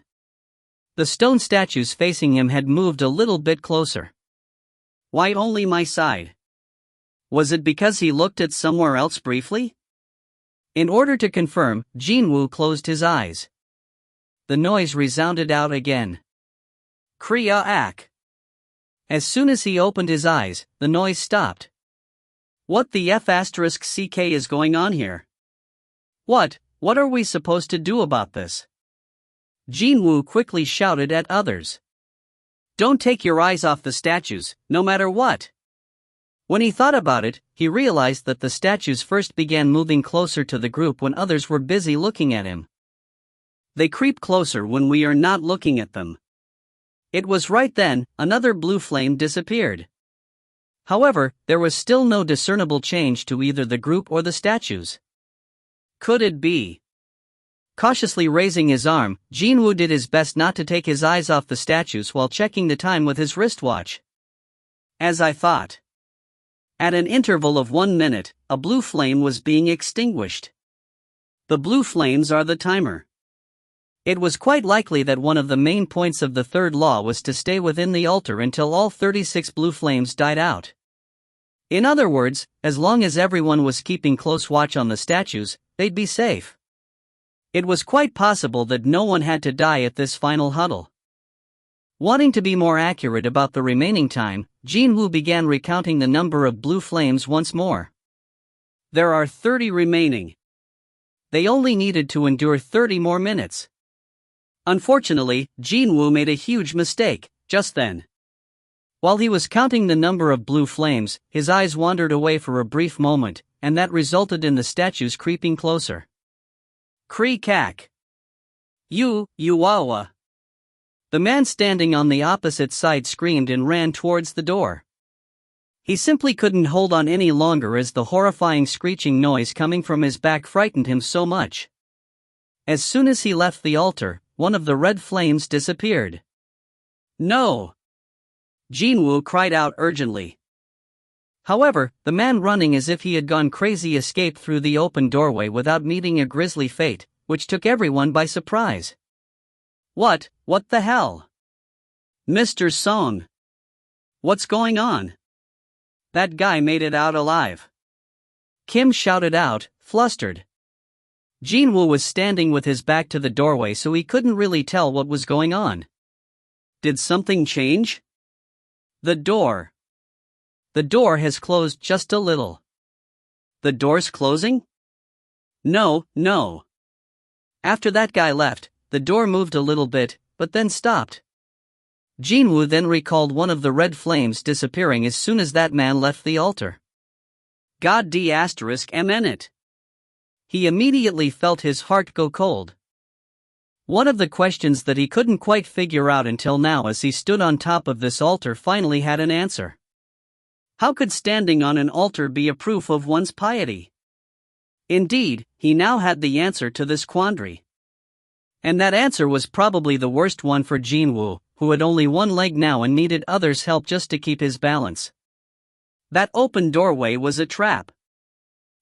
[SPEAKER 1] The stone statues facing him had moved a little bit closer. Why only my side? Was it because he looked at somewhere else briefly? In order to confirm, Jin-Woo closed his eyes. The noise resounded out again. Kriya-ak. As soon as he opened his eyes, the noise stopped. What the F***ck is going on here? What are we supposed to do about this? Jin-Woo quickly shouted at others. Don't take your eyes off the statues, no matter what. When he thought about it, he realized that the statues first began moving closer to the group when others were busy looking at him. They creep closer when we are not looking at them. It was right then, another blue flame disappeared. However, there was still no discernible change to either the group or the statues. Could it be? Cautiously raising his arm, Jin-Woo did his best not to take his eyes off the statues while checking the time with his wristwatch. As I thought. At an interval of 1 minute, a blue flame was being extinguished. The blue flames are the timer. It was quite likely that one of the main points of the third law was to stay within the altar until all 36 blue flames died out. In other words, as long as everyone was keeping close watch on the statues, they'd be safe. It was quite possible that no one had to die at this final huddle. Wanting to be more accurate about the remaining time, Jin-Woo began recounting the number of blue flames once more. There are 30 remaining. They only needed to endure 30 more minutes. Unfortunately, Jin-Woo made a huge mistake, just then. While he was counting the number of blue flames, his eyes wandered away for a brief moment, and that resulted in the statues creeping closer. Kree-kak. You-wawa. The man standing on the opposite side screamed and ran towards the door. He simply couldn't hold on any longer as the horrifying screeching noise coming from his back frightened him so much. As soon as he left the altar, one of the red flames disappeared. No! Jin-Woo cried out urgently. However, the man running as if he had gone crazy escaped through the open doorway without meeting a grisly fate, which took everyone by surprise. What the hell? Mr. Seong. What's going on? That guy made it out alive. Kim shouted out, flustered. Jin-Woo was standing with his back to the doorway so he couldn't really tell what was going on. Did something change? The door. The door has closed just a little. The door's closing? No. After that guy left, the door moved a little bit, but then stopped. Jin-Woo then recalled one of the red flames disappearing as soon as that man left the altar. God d*******. He immediately felt his heart go cold. One of the questions that he couldn't quite figure out until now as he stood on top of this altar finally had an answer. How could standing on an altar be a proof of one's piety? Indeed, he now had the answer to this quandary. And that answer was probably the worst one for Jin-Woo, who had only one leg now and needed others' help just to keep his balance. That open doorway was a trap.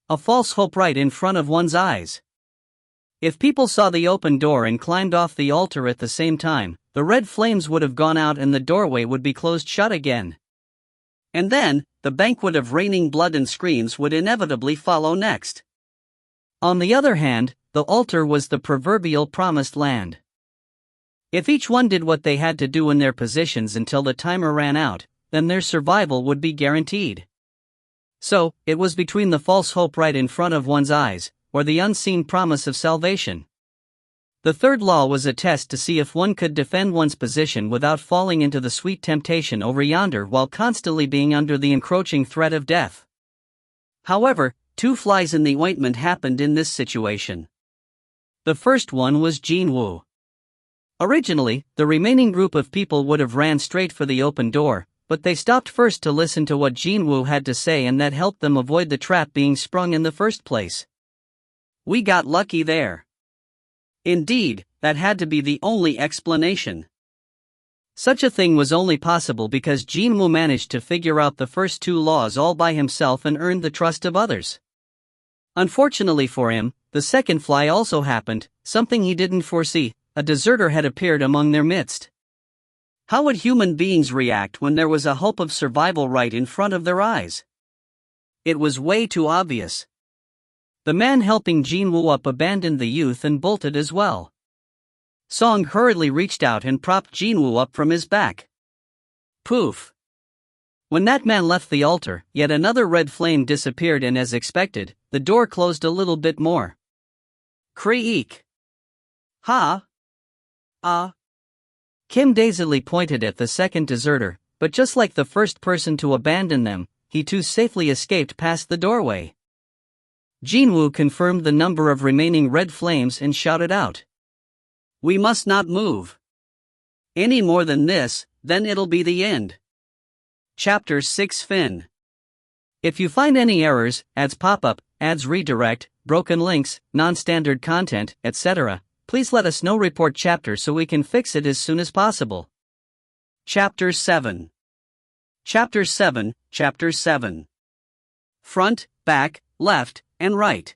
[SPEAKER 1] A false hope right in front of one's eyes. If people saw the open door and climbed off the altar at the same time, the red flames would have gone out and the doorway would be closed shut again. And then, the banquet of raining blood and screams would inevitably follow next. On the other hand, the altar was the proverbial promised land. If each one did what they had to do in their positions until the timer ran out, then their survival would be guaranteed. So, it was between the false hope right in front of one's eyes, or the unseen promise of salvation. The third law was a test to see if one could defend one's position without falling into the sweet temptation over yonder while constantly being under the encroaching threat of death. However, two flies in the ointment happened in this situation. The first one was Jin-Woo. Originally, the remaining group of people would have ran straight for the open door, but they stopped first to listen to what Jin-Woo had to say, and that helped them avoid the trap being sprung in the first place. We got lucky there. Indeed, that had to be the only explanation. Such a thing was only possible because Jin-Woo managed to figure out the first two laws all by himself and earned the trust of others. Unfortunately for him, the second fly also happened, something he didn't foresee. A deserter had appeared among their midst. How would human beings react when there was a hope of survival right in front of their eyes? It was way too obvious. The man helping Jin-Woo up abandoned the youth and bolted as well. Seong hurriedly reached out and propped Jin-Woo up from his back. Poof! When that man left the altar, yet another red flame disappeared and as expected, the door closed a little bit more. Creak! Ha! Ah! Kim dazedly pointed at the second deserter, but just like the first person to abandon them, he too safely escaped past the doorway. Jin-Woo confirmed the number of remaining red flames and shouted out. We must not move. Any more than this, then it'll be the end. Chapter 6 Fin. If you find any errors, ads pop up, ads redirect, broken links, non-standard content, etc., please let us know. Report chapter so we can fix it as soon as possible. Chapter 7. Chapter 7, Chapter 7. Front, back, left, and right.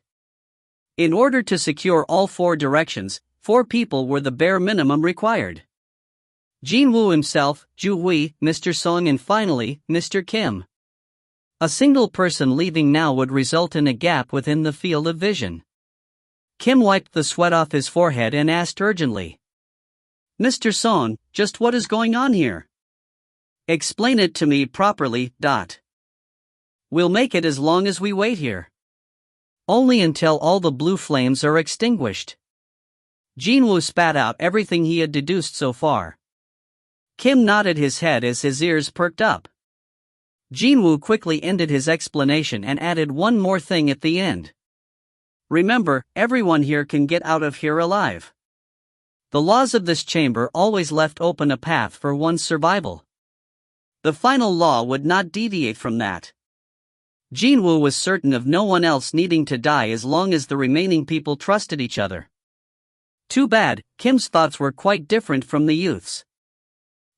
[SPEAKER 1] In order to secure all four directions, 4 people were the bare minimum required. Jin-Woo himself, Ju-Wee, Mr. Seong and finally, Mr. Kim. A single person leaving now would result in a gap within the field of vision. Kim wiped the sweat off his forehead and asked urgently. Mr. Seong, just what is going on here? Explain it to me properly. We'll make it as long as we wait here. Only until all the blue flames are extinguished. Jin-Woo spat out everything he had deduced so far. Kim nodded his head as his ears perked up. Jin-Woo quickly ended his explanation and added one more thing at the end. Remember, everyone here can get out of here alive. The laws of this chamber always left open a path for one's survival. The final law would not deviate from that. Jin-Woo was certain of no one else needing to die as long as the remaining people trusted each other. Too bad, Kim's thoughts were quite different from the youth's.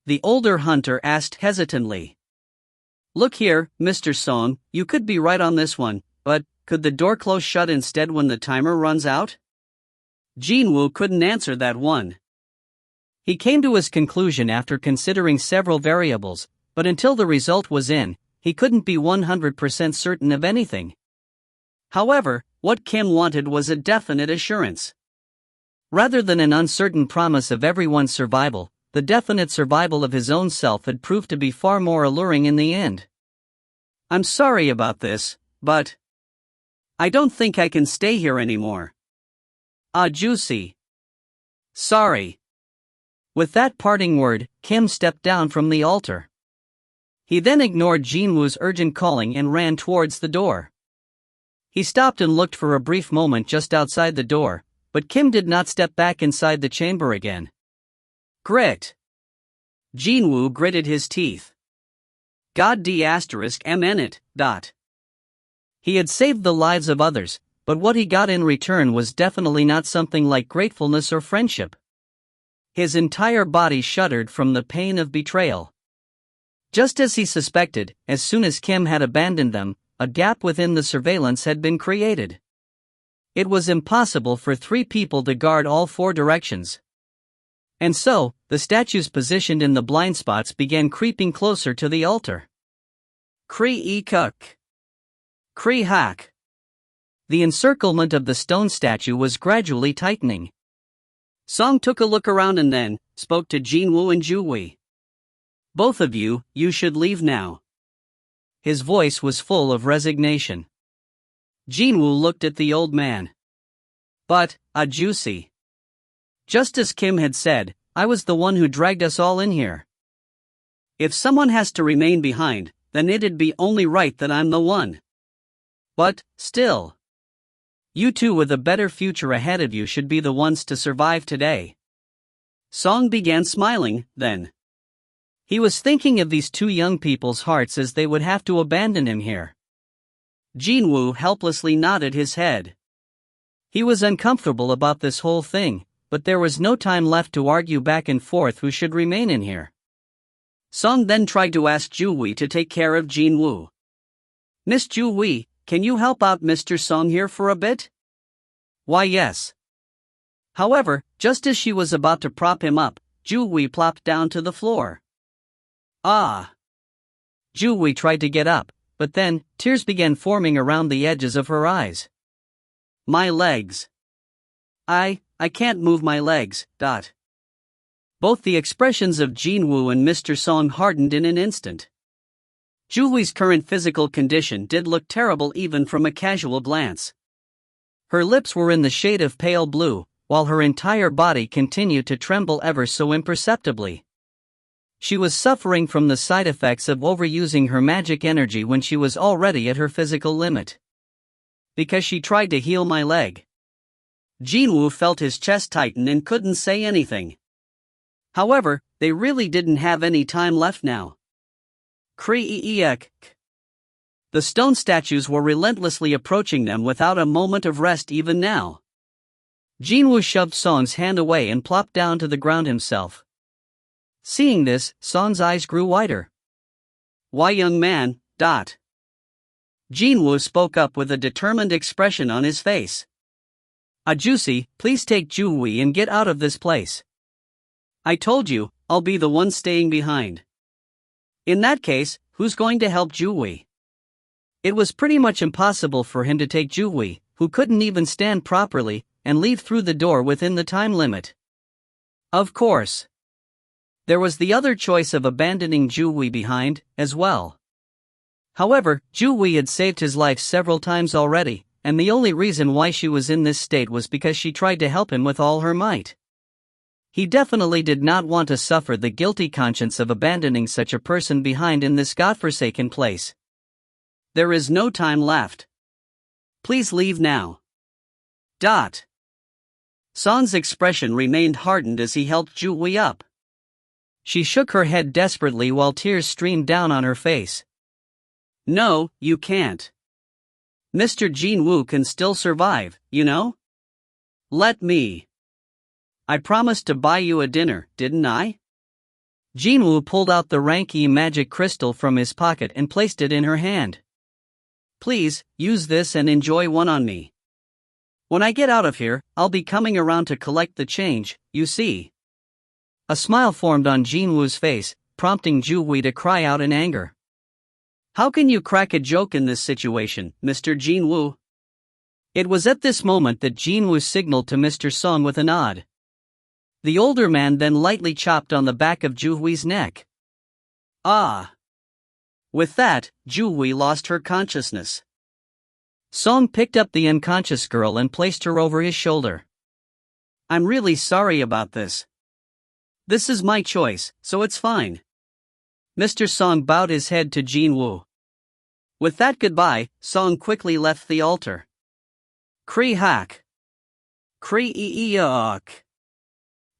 [SPEAKER 1] The older hunter asked hesitantly. Look here, Mr. Seong, you could be right on this one, but could the door close shut instead when the timer runs out? Jin-Woo couldn't answer that one. He came to his conclusion after considering several variables, but until the result was in, he couldn't be 100% certain of anything. However, what Kim wanted was a definite assurance. Rather than an uncertain promise of everyone's survival, the definite survival of his own self had proved to be far more alluring in the end. I'm sorry about this, but I don't think I can stay here anymore. Juicy. Sorry. With that parting word, Kim stepped down from the altar. He then ignored Jin-Woo's urgent calling and ran towards the door. He stopped and looked for a brief moment just outside the door, but Kim did not step back inside the chamber again. Grit. Jin-Woo gritted his teeth. God ********. He had saved the lives of others, but what he got in return was definitely not something like gratefulness or friendship. His entire body shuddered from the pain of betrayal. Just as he suspected, as soon as Kim had abandoned them, a gap within the surveillance had been created. It was impossible for 3 people to guard all 4 directions. And so, the statues positioned in the blind spots began creeping closer to the altar. Kree-kuk. Kree-hak. The encirclement of the stone statue was gradually tightening. Seong took a look around and then spoke to Jin-Woo and Ju-Wee. Both of you, you should leave now. His voice was full of resignation. Jin-Woo looked at the old man. But, juicy. Just as Kim had said, I was the one who dragged us all in here. If someone has to remain behind, then it'd be only right that I'm the one. But, still. You two with a better future ahead of you should be the ones to survive today. Seong began smiling, then. He was thinking of these 2 young people's hearts as they would have to abandon him here. Jin-Woo helplessly nodded his head. He was uncomfortable about this whole thing, but there was no time left to argue back and forth who should remain in here. Song then tried to ask Ju-Wee to take care of Jin-Woo. Miss Ju-Wee, can you help out Mr. Song here for a bit? Why yes. However, just as she was about to prop him up, Ju-Wee plopped down to the floor. Ah! Ju-Wee tried to get up, but then, tears began forming around the edges of her eyes. My legs. I can't move my legs. Both the expressions of Jin-Woo and Mr. Song hardened in an instant. Ju-Wee's current physical condition did look terrible even from a casual glance. Her lips were in the shade of pale blue, while her entire body continued to tremble ever so imperceptibly. She was suffering from the side effects of overusing her magic energy when she was already at her physical limit. Because she tried to heal my leg. Jin-Woo felt his chest tighten and couldn't say anything. However, they really didn't have any time left now. The stone statues were relentlessly approaching them without a moment of rest even now. Jin-Woo shoved Song's hand away and plopped down to the ground himself. Seeing this, Song's eyes grew wider. Why, young man, Jin-Woo spoke up with a determined expression on his face. Juicy, please take Ju-Wee and get out of this place. I told you, I'll be the one staying behind. In that case, who's going to help Ju-Wee? It was pretty much impossible for him to take Ju-Wee, who couldn't even stand properly, and leave through the door within the time limit. Of course. There was the other choice of abandoning Ju-Wee behind, as well. However, Ju-Wee had saved his life several times already, and the only reason why she was in this state was because she tried to help him with all her might. He definitely did not want to suffer the guilty conscience of abandoning such a person behind in this godforsaken place. There is no time left. Please leave now. Song's expression remained hardened as he helped Ju-Wee up. She shook her head desperately while tears streamed down on her face. No, you can't. Mr. Jin-Woo can still survive, you know? Let me. I promised to buy you a dinner, didn't I? Jin-Woo pulled out the Rank-E magic crystal from his pocket and placed it in her hand. Please, use this and enjoy one on me. When I get out of here, I'll be coming around to collect the change, you see. A smile formed on Jin-Woo's face, prompting Ju-Wee to cry out in anger. How can you crack a joke in this situation, Mr. Jin-Woo? It was at this moment that Jin-Woo signaled to Mr. Song with a nod. The older man then lightly chopped on the back of Ju-Wee's neck. Ah! With that, Ju-Wee lost her consciousness. Song picked up the unconscious girl and placed her over his shoulder. I'm really sorry about this. This is my choice, so it's fine. Mr. Song bowed his head to Jin-Woo. With that goodbye, Song quickly left the altar. Kree-hak. Kree-ee-eok.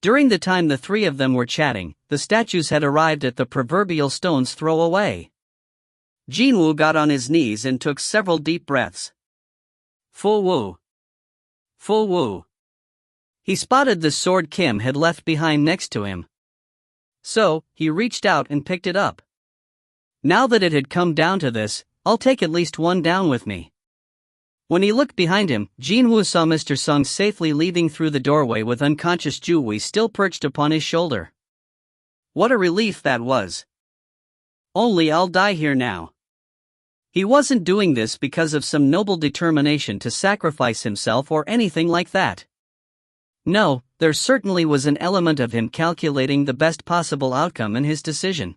[SPEAKER 1] During the time the three of them were chatting, the statues had arrived at the proverbial stone's throw away. Jin-Woo got on his knees and took several deep breaths. Full woo. Full woo. He spotted the sword Kim had left behind next to him. So, he reached out and picked it up. Now that it had come down to this, I'll take at least one down with me. When he looked behind him, Jin-Woo saw Mr. Song safely leaving through the doorway with unconscious Ju-Wee still perched upon his shoulder. What a relief that was. Only I'll die here now. He wasn't doing this because of some noble determination to sacrifice himself or anything like that. No, there certainly was an element of him calculating the best possible outcome in his decision.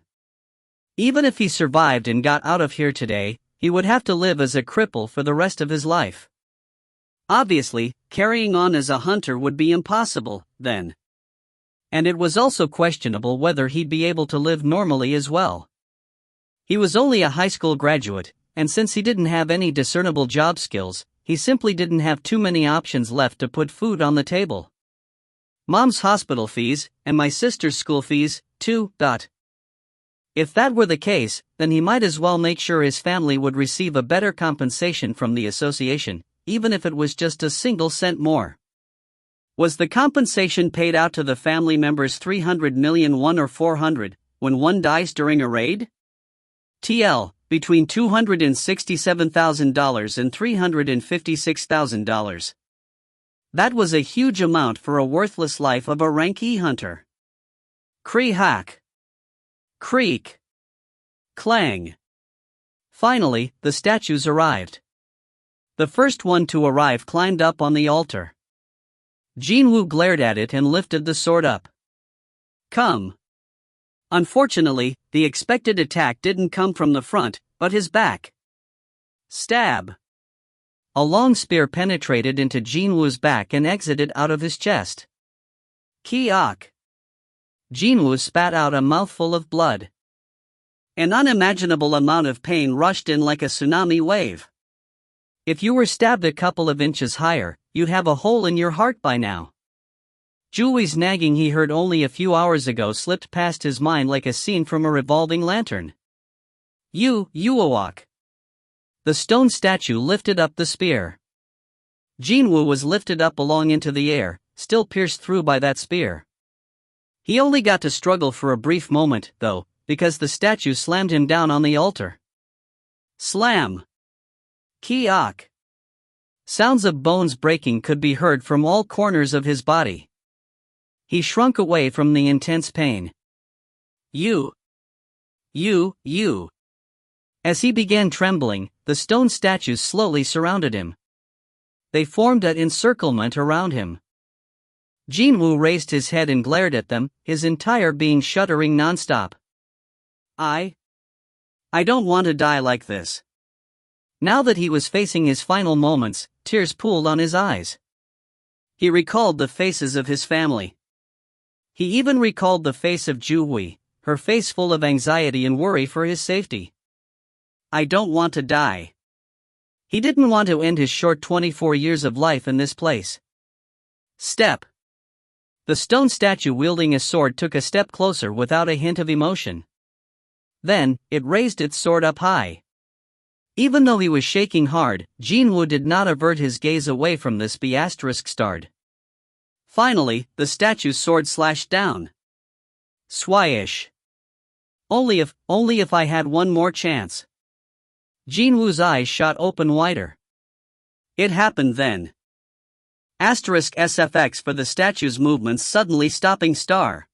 [SPEAKER 1] Even if he survived and got out of here today, he would have to live as a cripple for the rest of his life. Obviously, carrying on as a hunter would be impossible, then. And it was also questionable whether he'd be able to live normally as well. He was only a high school graduate, and since he didn't have any discernible job skills, he simply didn't have too many options left to put food on the table. Mom's hospital fees, and my sister's school fees, too. If that were the case, then he might as well make sure his family would receive a better compensation from the association, even if it was just a single cent more. Was the compensation paid out to the family members 300 million won or 400, when one dies during a raid? TL, between $267,000 and $356,000. That was a huge amount for a worthless life of a rank E hunter. Cree-hack. Creak. Clang. Finally, the statues arrived. The first one to arrive climbed up on the altar. Jin-Woo glared at it and lifted the sword up. Come. Unfortunately, the expected attack didn't come from the front, but his back. Stab. A long spear penetrated into Jin-Woo's back and exited out of his chest. Ki-ok. Jin-Woo spat out a mouthful of blood. An unimaginable amount of pain rushed in like a tsunami wave. If you were stabbed a couple of inches higher, you'd have a hole in your heart by now. Juwie's nagging he heard only a few hours ago slipped past his mind like a scene from a revolving lantern. Uowok. The stone statue lifted up the spear. Jin-Woo was lifted up along into the air, still pierced through by that spear. He only got to struggle for a brief moment, though, because the statue slammed him down on the altar. Slam. Ki-ok. Sounds of bones breaking could be heard from all corners of his body. He shrunk away from the intense pain. You. As he began trembling, the stone statues slowly surrounded him. They formed an encirclement around him. Jin-Woo raised his head and glared at them, his entire being shuddering nonstop. I don't want to die like this. Now that he was facing his final moments, tears pooled on his eyes. He recalled the faces of his family. He even recalled the face of Juwie, her face full of anxiety and worry for his safety. I don't want to die. He didn't want to end his short 24 years of life in this place. Step. The stone statue wielding a sword took a step closer without a hint of emotion. Then, it raised its sword up high. Even though he was shaking hard, Jin-Woo did not avert his gaze away from this ****. Finally, the statue's sword slashed down. Swyish. Only if I had one more chance. Jin-Woo's eyes shot open wider. It happened then. *SFX for the statue's movements suddenly stopping star.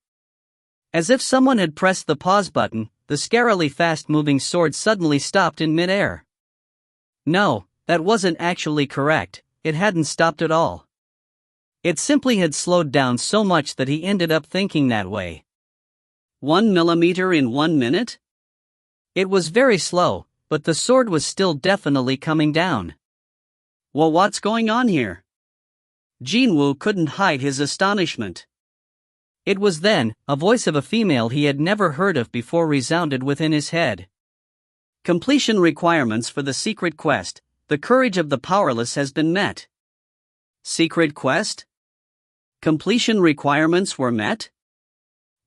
[SPEAKER 1] As if someone had pressed the pause button, the scarily fast-moving sword suddenly stopped in mid-air. No, that wasn't actually correct, it hadn't stopped at all. It simply had slowed down so much that he ended up thinking that way. 1 millimeter in 1 minute? It was very slow, but the sword was still definitely coming down. Well, what's going on here? Jin-Woo couldn't hide his astonishment. It was then, a voice of a female he had never heard of before resounded within his head. Completion requirements for the secret quest, the courage of the powerless has been met. Secret quest? Completion requirements were met?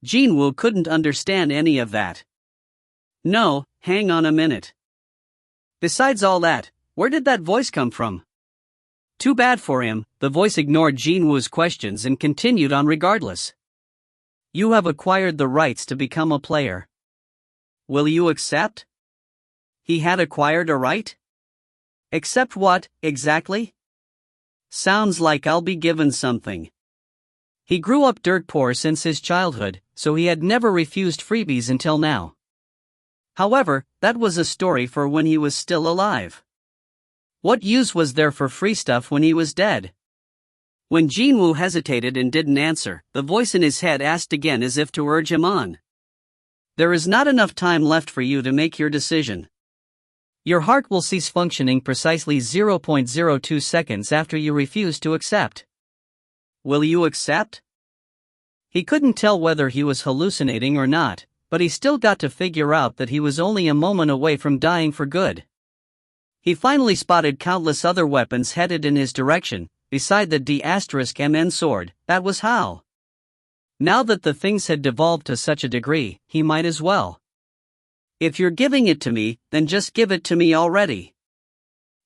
[SPEAKER 1] Jin-Woo couldn't understand any of that. No, hang on a minute. Besides all that, where did that voice come from? Too bad for him, the voice ignored Jin-Woo's questions and continued on regardless. You have acquired the rights to become a player. Will you accept? He had acquired a right? Accept what, exactly? Sounds like I'll be given something. He grew up dirt poor since his childhood, so he had never refused freebies until now. However, that was a story for when he was still alive. What use was there for free stuff when he was dead? When Jin-Woo hesitated and didn't answer, the voice in his head asked again as if to urge him on. There is not enough time left for you to make your decision. Your heart will cease functioning precisely 0.02 seconds after you refuse to accept. Will you accept? He couldn't tell whether he was hallucinating or not, but he still got to figure out that he was only a moment away from dying for good. He finally spotted countless other weapons headed in his direction, beside the ****MN sword. That was how. Now that the things had devolved to such a degree, he might as well. If you're giving it to me, then just give it to me already.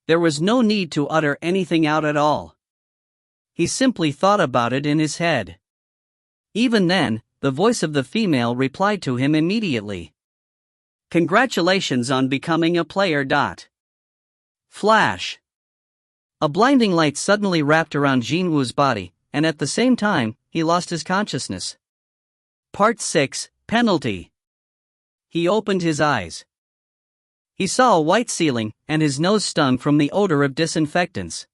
[SPEAKER 1] There was no need to utter anything out at all. He simply thought about it in his head. Even then, the voice of the female replied to him immediately. Congratulations on becoming a player. Flash. A blinding light suddenly wrapped around Jin-Woo's body, and at the same time, he lost his consciousness. Part 6, Penalty. He opened his eyes. He saw a white ceiling, and his nose stung from the odor of disinfectants.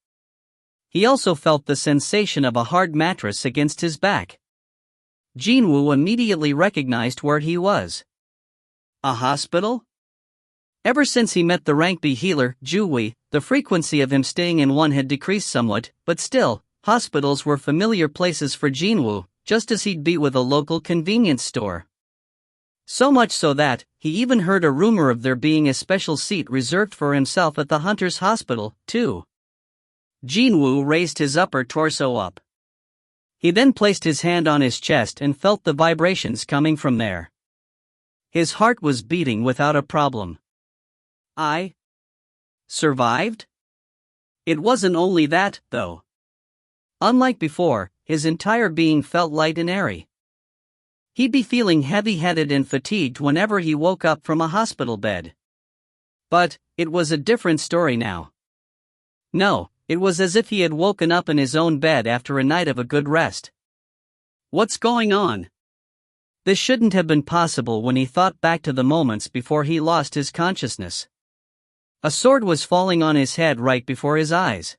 [SPEAKER 1] He also felt the sensation of a hard mattress against his back. Jin-Woo immediately recognized where he was. A hospital? Ever since he met the rank B healer, Ju-Wei, the frequency of him staying in one had decreased somewhat, but still, hospitals were familiar places for Jin-Woo, just as he'd be with a local convenience store. So much so that, he even heard a rumor of there being a special seat reserved for himself at the Hunter's Hospital, too. Jin-Woo raised his upper torso up. He then placed his hand on his chest and felt the vibrations coming from there. His heart was beating without a problem. I survived? It wasn't only that, though. Unlike before, his entire being felt light and airy. He'd be feeling heavy-headed and fatigued whenever he woke up from a hospital bed. But it was a different story now. No, it was as if he had woken up in his own bed after a night of a good rest. What's going on? This shouldn't have been possible when he thought back to the moments before he lost his consciousness. A sword was falling on his head right before his eyes.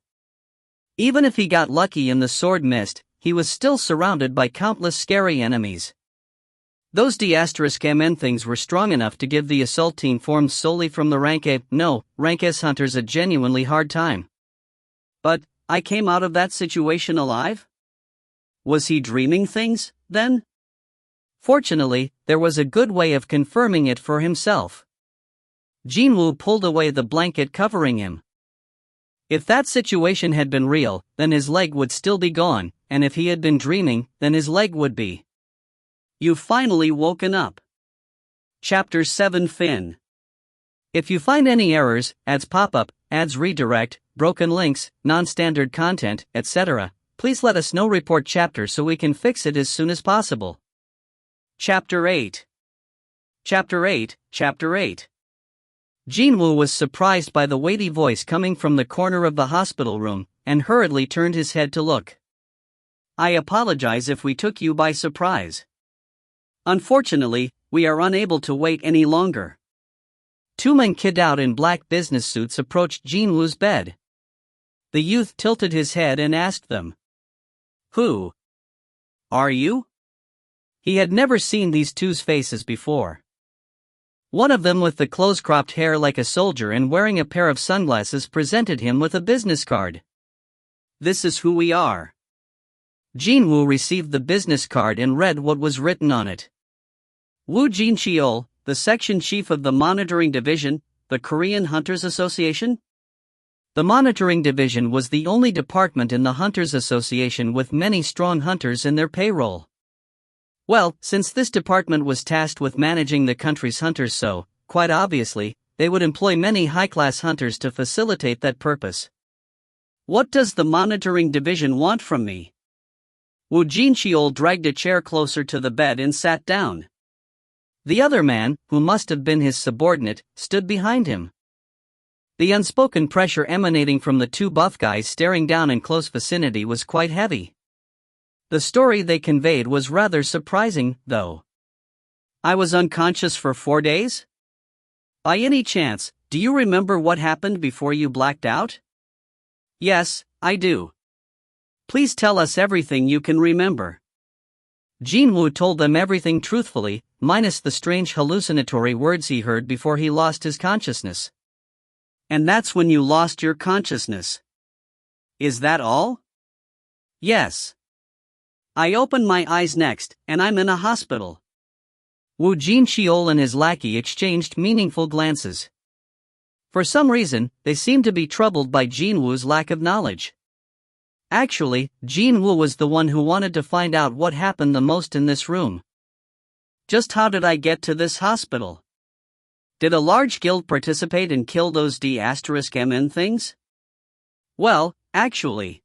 [SPEAKER 1] Even if he got lucky and the sword missed, he was still surrounded by countless scary enemies. Those D*MN things were strong enough to give the assault team formed solely from the rank S hunters a genuinely hard time. But, I came out of that situation alive? Was he dreaming things, then? Fortunately, there was a good way of confirming it for himself. Jin-Woo pulled away the blanket covering him. If that situation had been real, then his leg would still be gone, and if he had been dreaming, then his leg would be. You've finally woken up. Chapter 7 Fin. If you find any errors, ads pop up, ads redirect, broken links, non-standard content, etc., please let us know. Report chapter so we can fix it as soon as possible. Chapter 8. Chapter 8. Jin-Woo was surprised by the weighty voice coming from the corner of the hospital room, and hurriedly turned his head to look. I apologize if we took you by surprise. Unfortunately, we are unable to wait any longer. Two men kid out in black business suits approached Jin-Woo's bed. The youth tilted his head and asked them, "Who are you?" He had never seen these two's faces before. One of them, with the close-cropped hair like a soldier and wearing a pair of sunglasses, presented him with a business card. "This is who we are." Jin-Woo received the business card and read what was written on it. Woo Jin-Cheol, the section chief of the Monitoring Division, the Korean Hunters Association. The Monitoring Division was the only department in the Hunters Association with many strong hunters in their payroll. Well, since this department was tasked with managing the country's hunters, so, quite obviously, they would employ many high-class hunters to facilitate that purpose. What does the Monitoring Division want from me? Woo Jin-Cheol dragged a chair closer to the bed and sat down. The other man, who must have been his subordinate, stood behind him. The unspoken pressure emanating from the two buff guys staring down in close vicinity was quite heavy. The story they conveyed was rather surprising, though. I was unconscious for 4 days? By any chance, do you remember what happened before you blacked out? Yes, I do. Please tell us everything you can remember. Jin-Woo told them everything truthfully, minus the strange hallucinatory words he heard before he lost his consciousness. And that's when you lost your consciousness. Is that all? Yes. I opened my eyes next, and I'm in a hospital. Woo Jin-Cheol and his lackey exchanged meaningful glances. For some reason, they seemed to be troubled by Jin-Woo's lack of knowledge. Actually, Jin-Woo was the one who wanted to find out what happened the most in this room. Just how did I get to this hospital? Did a large guild participate and kill those D*MN things? Well, actually.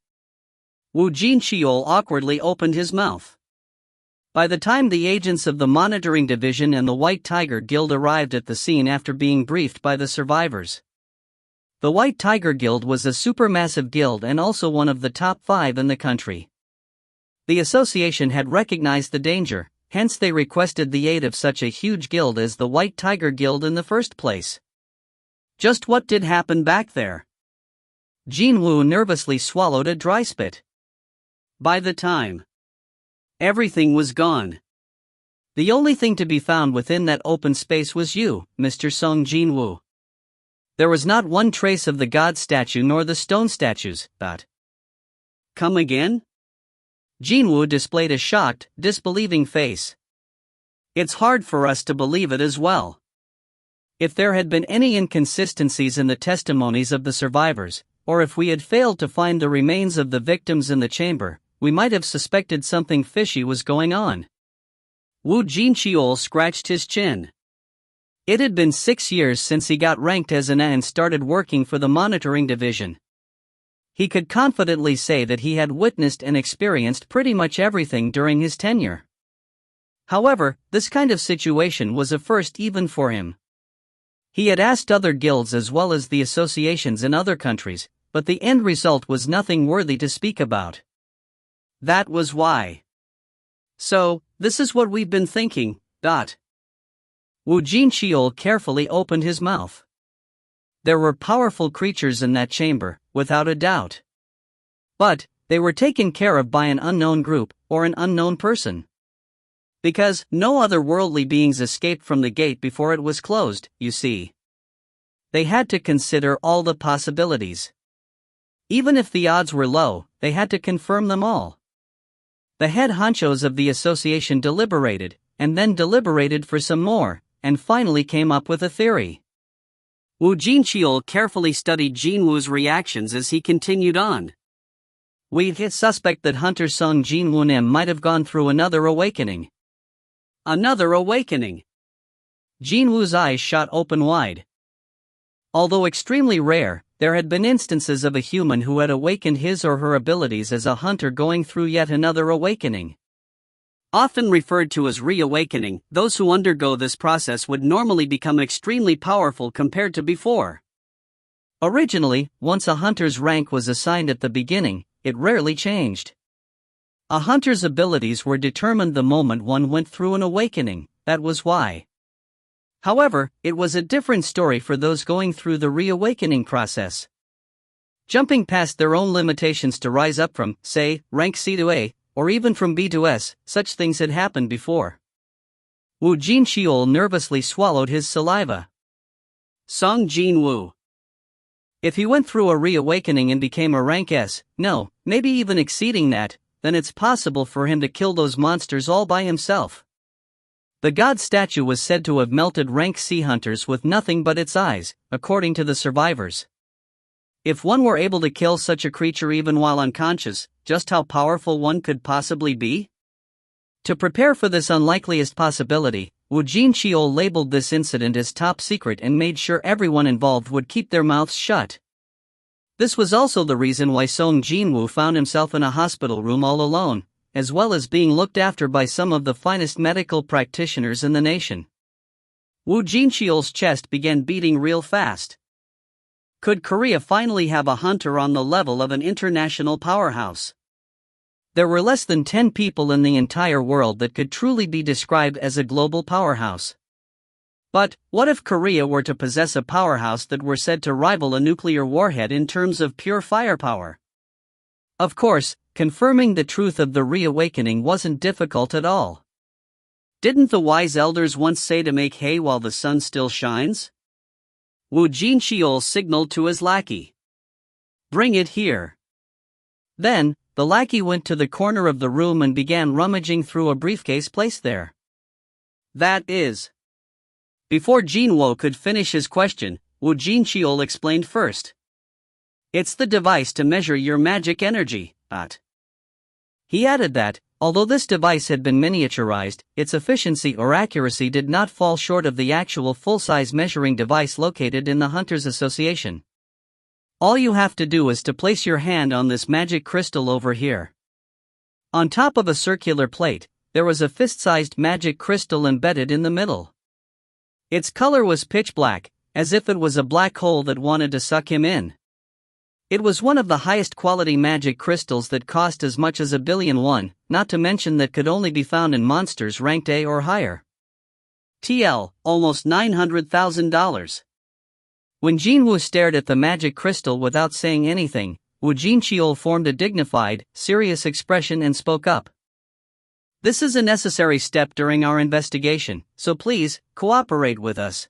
[SPEAKER 1] Woo Jin-Cheol awkwardly opened his mouth. By the time the agents of the Monitoring Division and the White Tiger Guild arrived at the scene after being briefed by the survivors. The White Tiger Guild was a supermassive guild and also one of the top 5 in the country. The association had recognized the danger, hence they requested the aid of such a huge guild as the White Tiger Guild in the first place. Just what did happen back there? Jin-Woo nervously swallowed a dry spit. By the time everything was gone, the only thing to be found within that open space was you, Mr. Seong Jin-Woo. There was not one trace of the god statue nor the stone statues. Come again? Jin-Woo displayed a shocked, disbelieving face. It's hard for us to believe it as well. If there had been any inconsistencies in the testimonies of the survivors, or if we had failed to find the remains of the victims in the chamber, we might have suspected something fishy was going on. Woo Jin-Cheol scratched his chin. It had been 6 years since he got ranked as an A and started working for the Monitoring Division. He could confidently say that he had witnessed and experienced pretty much everything during his tenure. However, this kind of situation was a first even for him. He had asked other guilds as well as the associations in other countries, but the end result was nothing worthy to speak about. That was why. So, this is what we've been thinking. Woo Jin-Cheol carefully opened his mouth. There were powerful creatures in that chamber, without a doubt. But, they were taken care of by an unknown group, or an unknown person. Because no other worldly beings escaped from the gate before it was closed, you see. They had to consider all the possibilities. Even if the odds were low, they had to confirm them all. The head honchos of the association deliberated, and then deliberated for some more, and finally came up with a theory. Woo Jin-Cheol carefully studied Jin-Woo's reactions as he continued on. We suspect that Hunter Seong Jin-Woo might have gone through another awakening. Another awakening? Jin-Woo's eyes shot open wide. Although extremely rare, there had been instances of a human who had awakened his or her abilities as a hunter going through yet another awakening. Often referred to as reawakening, those who undergo this process would normally become extremely powerful compared to before. Originally, once a hunter's rank was assigned at the beginning, it rarely changed. A hunter's abilities were determined the moment one went through an awakening, that was why. However, it was a different story for those going through the reawakening process. Jumping past their own limitations to rise up from, say, rank C to A, or even from B to S, such things had happened before. Woo Jin-Cheol nervously swallowed his saliva. Seong Jin-Woo. If he went through a reawakening and became a rank S, no, maybe even exceeding that, then it's possible for him to kill those monsters all by himself. The god statue was said to have melted rank C hunters with nothing but its eyes, according to the survivors. If one were able to kill such a creature even while unconscious, just how powerful one could possibly be? To prepare for this unlikeliest possibility, Woo Jin-Cheol labeled this incident as top secret and made sure everyone involved would keep their mouths shut. This was also the reason why Seong Jin-Woo found himself in a hospital room all alone, as well as being looked after by some of the finest medical practitioners in the nation. Woo Jin-Cheol's chest began beating real fast. Could Korea finally have a hunter on the level of an international powerhouse? There were less than 10 people in the entire world that could truly be described as a global powerhouse. But, what if Korea were to possess a powerhouse that were said to rival a nuclear warhead in terms of pure firepower? Of course, confirming the truth of the reawakening wasn't difficult at all. Didn't the wise elders once say to make hay while the sun still shines? Woo Jin-Cheol signaled to his lackey. Bring it here. Then, the lackey went to the corner of the room and began rummaging through a briefcase placed there. That is. Before Jin-Woo could finish his question, Woo Jin-Cheol explained first. It's the device to measure your magic energy, He added that, although this device had been miniaturized, its efficiency or accuracy did not fall short of the actual full-size measuring device located in the Hunters Association. All you have to do is to place your hand on this magic crystal over here. On top of a circular plate, there was a fist-sized magic crystal embedded in the middle. Its color was pitch black, as if it was a black hole that wanted to suck him in. It was one of the highest quality magic crystals that cost as much as 1 billion won, not to mention that could only be found in monsters ranked A or higher. TL, almost $900,000. When Jin-Woo stared at the magic crystal without saying anything, Woo Jin-cheol formed a dignified, serious expression and spoke up. "This is a necessary step during our investigation, so please, cooperate with us."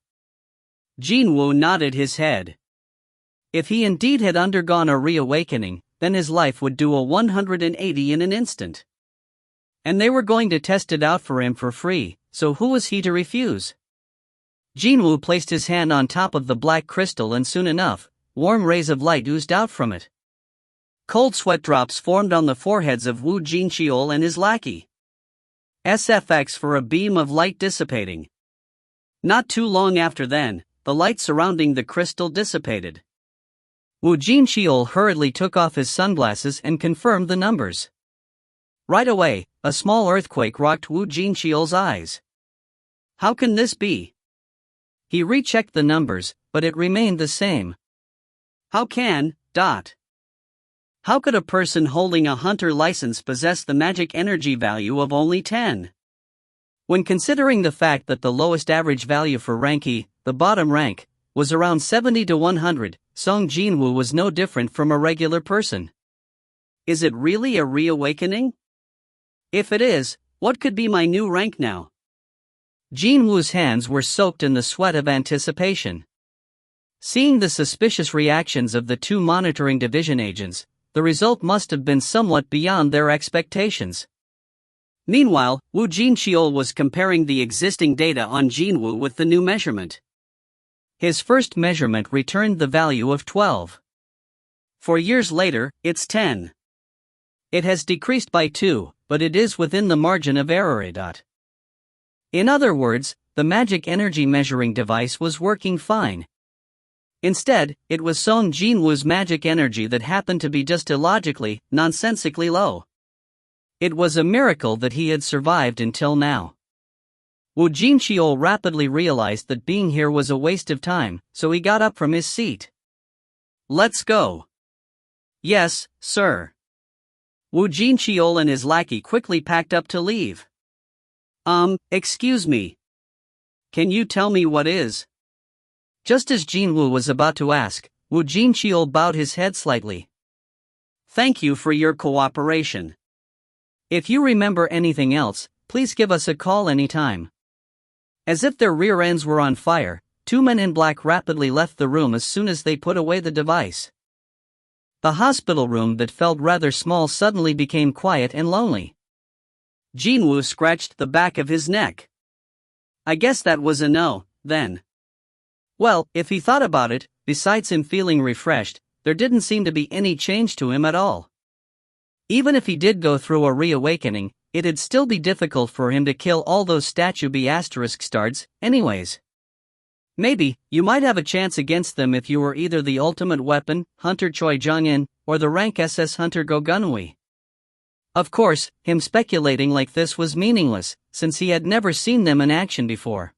[SPEAKER 1] Jin-Woo nodded his head. If he indeed had undergone a reawakening, then his life would do a 180 in an instant. And they were going to test it out for him for free, so who was he to refuse? Jin-Woo placed his hand on top of the black crystal and soon enough, warm rays of light oozed out from it. Cold sweat drops formed on the foreheads of Woo Jin-cheol and his lackey. SFX for a beam of light dissipating. Not too long after then, the light surrounding the crystal dissipated. Woo Jin-cheol hurriedly took off his sunglasses and confirmed the numbers. Right away, a small earthquake rocked Woo Jin-cheol's eyes. How can this be? He rechecked the numbers, but it remained the same. How could a person holding a hunter license possess the magic energy value of only 10? When considering the fact that the lowest average value for rank E, the bottom rank, was around 70 to 100, Seong Jin-Woo was no different from a regular person. Is it really a reawakening? If it is, what could be my new rank now? Jin-Woo's hands were soaked in the sweat of anticipation. Seeing the suspicious reactions of the two monitoring division agents, the result must have been somewhat beyond their expectations. Meanwhile, Woo Jin-cheol was comparing the existing data on Jin-Woo with the new measurement. His first measurement returned the value of 12. 4 years later, it's 10. It has decreased by 2, but it is within the margin of error. In other words, the magic energy measuring device was working fine. Instead, it was Seong Jin-Woo's magic energy that happened to be just illogically, nonsensically low. It was a miracle that he had survived until now. Woo Jin-cheol rapidly realized that being here was a waste of time, so he got up from his seat. Let's go. Yes, sir. Woo Jin-cheol and his lackey quickly packed up to leave. Excuse me. Can you tell me what is? Just as Jin-Woo was about to ask, Woo Jin-cheol bowed his head slightly. Thank you for your cooperation. If you remember anything else, please give us a call anytime. As if their rear ends were on fire, two men in black rapidly left the room as soon as they put away the device. The hospital room that felt rather small suddenly became quiet and lonely. Jin-Woo scratched the back of his neck. I guess that was a no, then. Well, if he thought about it, besides him feeling refreshed, there didn't seem to be any change to him at all. Even if he did go through a reawakening, it'd still be difficult for him to kill all those statue B** stards, anyways. Maybe, you might have a chance against them if you were either the ultimate weapon, Hunter Choi Jong-in, or the rank SS Hunter Go Gunhui. Of course, him speculating like this was meaningless, since he had never seen them in action before.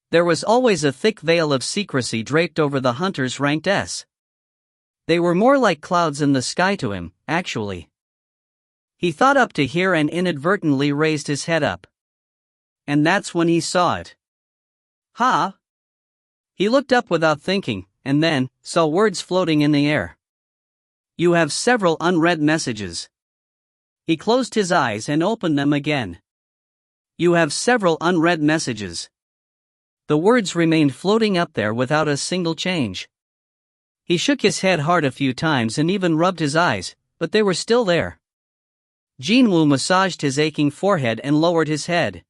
[SPEAKER 1] There was always a thick veil of secrecy draped over the hunters ranked S. They were more like clouds in the sky to him, actually. He thought up to here and inadvertently raised his head up. And that's when he saw it. Huh? He looked up without thinking, and then saw words floating in the air. You have several unread messages. He closed his eyes and opened them again. You have several unread messages. The words remained floating up there without a single change. He shook his head hard a few times and even rubbed his eyes, but they were still there. Jin-Woo massaged his aching forehead and lowered his head.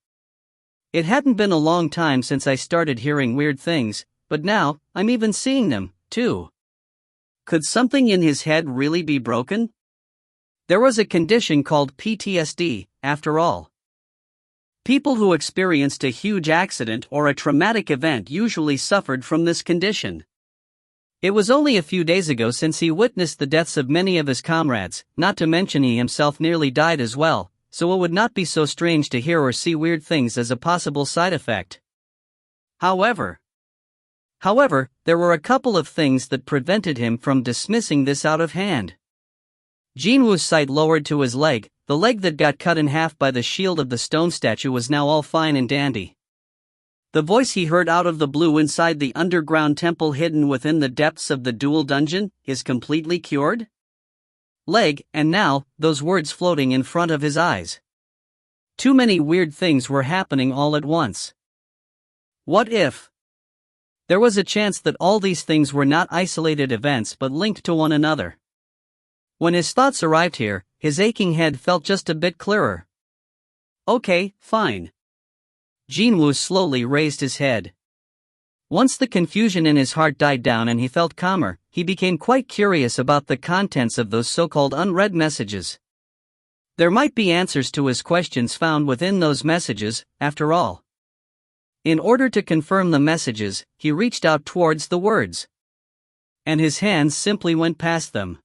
[SPEAKER 1] It hadn't been a long time since I started hearing weird things, but now, I'm even seeing them, too. Could something in his head really be broken? There was a condition called PTSD, after all. People who experienced a huge accident or a traumatic event usually suffered from this condition. It was only a few days ago since he witnessed the deaths of many of his comrades, not to mention he himself nearly died as well, so it would not be so strange to hear or see weird things as a possible side effect. However, there were a couple of things that prevented him from dismissing this out of hand. Jin-Woo's sight lowered to his leg. The leg that got cut in half by the shield of the stone statue was now all fine and dandy. The voice he heard out of the blue inside the underground temple hidden within the depths of the dual dungeon is completely cured? Leg, and now, those words floating in front of his eyes. Too many weird things were happening all at once. What if? There was a chance that all these things were not isolated events but linked to one another. When his thoughts arrived here, his aching head felt just a bit clearer. Okay, fine. Jin-Woo slowly raised his head. Once the confusion in his heart died down and he felt calmer, he became quite curious about the contents of those so-called unread messages. There might be answers to his questions found within those messages, after all. In order to confirm the messages, he reached out towards the words. And his hands simply went past them.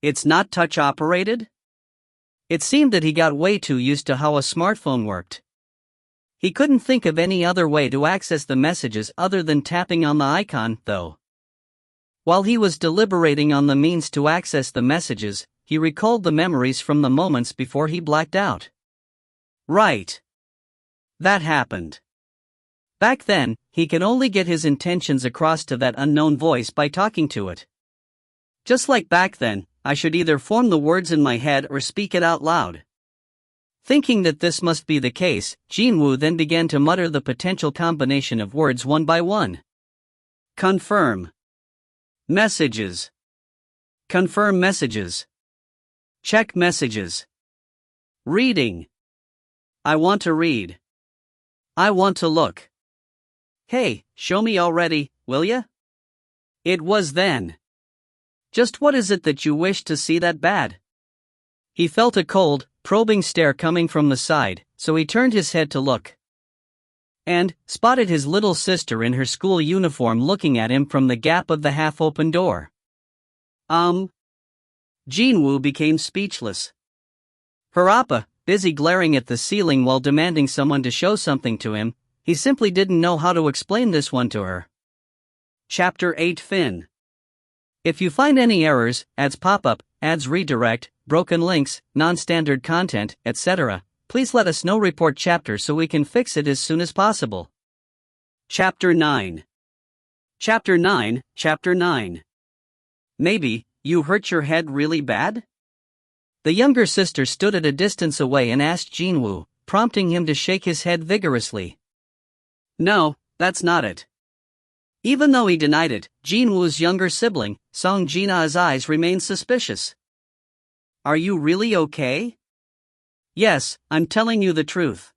[SPEAKER 1] It's not touch-operated? It seemed that he got way too used to how a smartphone worked. He couldn't think of any other way to access the messages other than tapping on the icon, though. While he was deliberating on the means to access the messages, he recalled the memories from the moments before he blacked out. Right. That happened. Back then, he could only get his intentions across to that unknown voice by talking to it. Just like back then, I should either form the words in my head or speak it out loud. Thinking that this must be the case, Jin-Woo then began to mutter the potential combination of words one by one. Confirm. Messages. Confirm messages. Check messages. Reading. I want to read. I want to look. Hey, show me already, will ya? It was then. Just what is it that you wish to see that bad? He felt a cold, probing stare coming from the side, so he turned his head to look. And spotted his little sister in her school uniform looking at him from the gap of the half-open door. Jin-Woo became speechless. Her appa, busy glaring at the ceiling while demanding someone to show something to him, he simply didn't know how to explain this one to her. Chapter 8 Fin. If you find any errors, ads pop up, ads redirect, broken links, non-standard content, etc., please let us know. Report chapter so we can fix it as soon as possible. Chapter 9. Chapter 9. Maybe, you hurt your head really bad? The younger sister stood at a distance away and asked Jin-Woo, prompting him to shake his head vigorously. No, that's not it. Even though he denied it, Jin-Woo's younger sibling, Seong Jin-Woo's eyes remained suspicious. Are you really okay? Yes, I'm telling you the truth.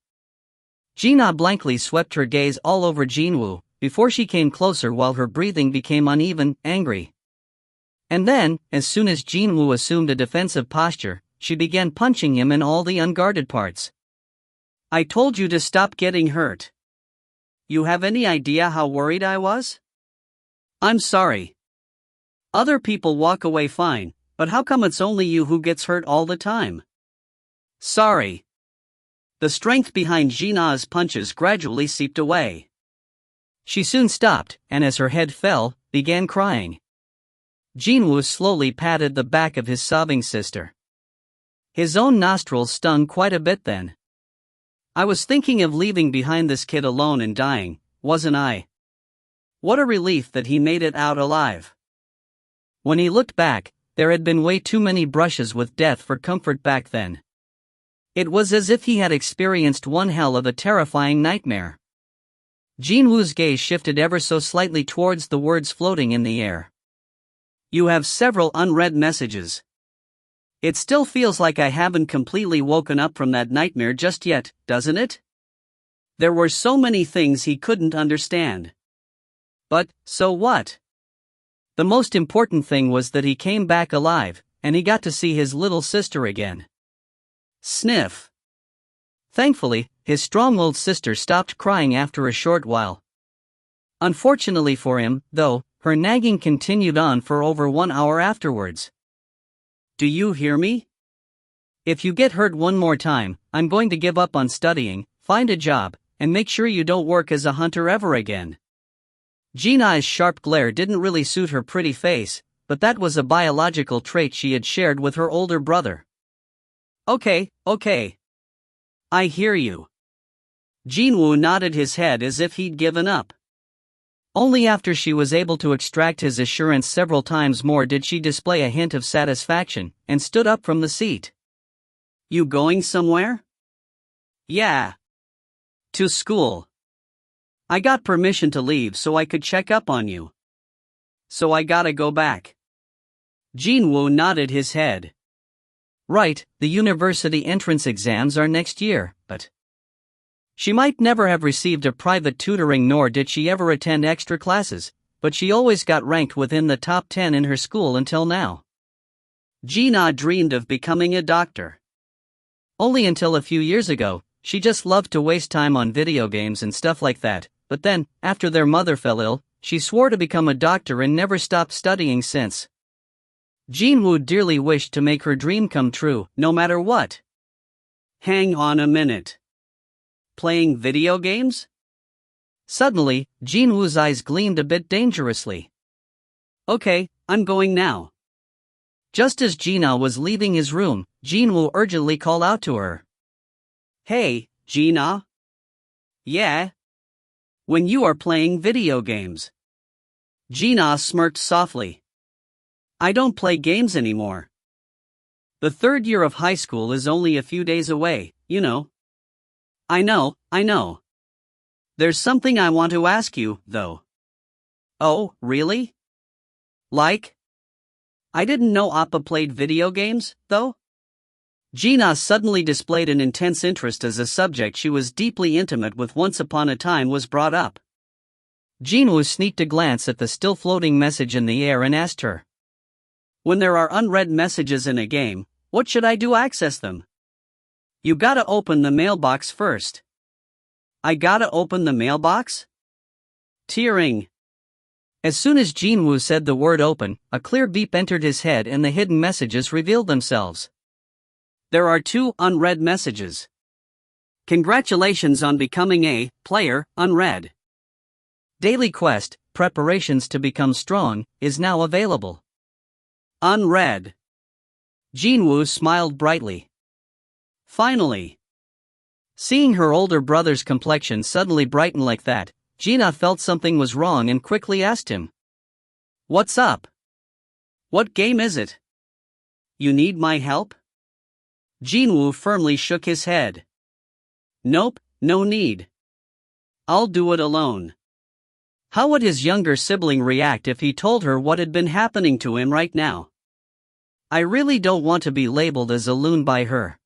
[SPEAKER 1] Jin-Woo blankly swept her gaze all over Jin-Woo, before she came closer while her breathing became uneven, angry. And then, as soon as Jin-Woo assumed a defensive posture, she began punching him in all the unguarded parts. I told you to stop getting hurt. You have any idea how worried I was? I'm sorry. Other people walk away fine, but how come it's only you who gets hurt all the time? Sorry. The strength behind Jin-Woo's punches gradually seeped away. She soon stopped, and as her head fell, began crying. Jin-Woo slowly patted the back of his sobbing sister. His own nostrils stung quite a bit then. I was thinking of leaving behind this kid alone and dying, wasn't I? What a relief that he made it out alive. When he looked back, there had been way too many brushes with death for comfort back then. It was as if he had experienced one hell of a terrifying nightmare. Jin-Woo's gaze shifted ever so slightly towards the words floating in the air. You have several unread messages. It still feels like I haven't completely woken up from that nightmare just yet, doesn't it? There were so many things he couldn't understand. But, so what? The most important thing was that he came back alive, and he got to see his little sister again. Sniff. Thankfully, his strong old sister stopped crying after a short while. Unfortunately for him, though, her nagging continued on for over 1 hour afterwards. Do you hear me? If you get hurt one more time, I'm going to give up on studying, find a job, and make sure you don't work as a hunter ever again. Jin-A's sharp glare didn't really suit her pretty face, but that was a biological trait she had shared with her older brother. Okay. I hear you. Jin-Woo nodded his head as if he'd given up. Only after she was able to extract his assurance several times more did she display a hint of satisfaction, and stood up from the seat. You going somewhere? Yeah. To school. I got permission to leave so I could check up on you. So I gotta go back. Jin-Woo nodded his head. Right, the university entrance exams are next year, but she might never have received a private tutoring, nor did she ever attend extra classes, but she always got ranked within the top 10 in her school until now. Jin-Ah dreamed of becoming a doctor. Only until a few years ago, she just loved to waste time on video games and stuff like that, but then, after their mother fell ill, she swore to become a doctor and never stopped studying since. Jin-Woo dearly wished to make her dream come true, no matter what. Hang on a minute. Playing video games? Suddenly, Jin-Woo's eyes gleamed a bit dangerously. Okay, I'm going now. Just as Jin-Ah was leaving his room, Jin-Woo urgently called out to her. Hey, Jin-Ah? Yeah? When you are playing video games. Jin-Ah smirked softly. I don't play games anymore. The third year of high school is only a few days away, you know. I know. There's something I want to ask you, though. Oh, really? Like? I didn't know Appa played video games, though? Jin-Ah suddenly displayed an intense interest as a subject she was deeply intimate with once upon a time was brought up. Jin-Woo sneaked a glance at the still floating message in the air and asked her. When there are unread messages in a game, what should I do to access them? You gotta open the mailbox first. I gotta open the mailbox? Tearing. As soon as Jin-Woo said the word open, a clear beep entered his head and the hidden messages revealed themselves. There are 2 unread messages. Congratulations on becoming a player, unread. Daily quest, preparations to become strong, is now available. Unread. Jin-Woo smiled brightly. Finally. Seeing her older brother's complexion suddenly brighten like that, Jin-Ah felt something was wrong and quickly asked him. What's up? What game is it? You need my help? Jin-Woo firmly shook his head. Nope, no need. I'll do it alone. How would his younger sibling react if he told her what had been happening to him right now? I really don't want to be labeled as a loon by her.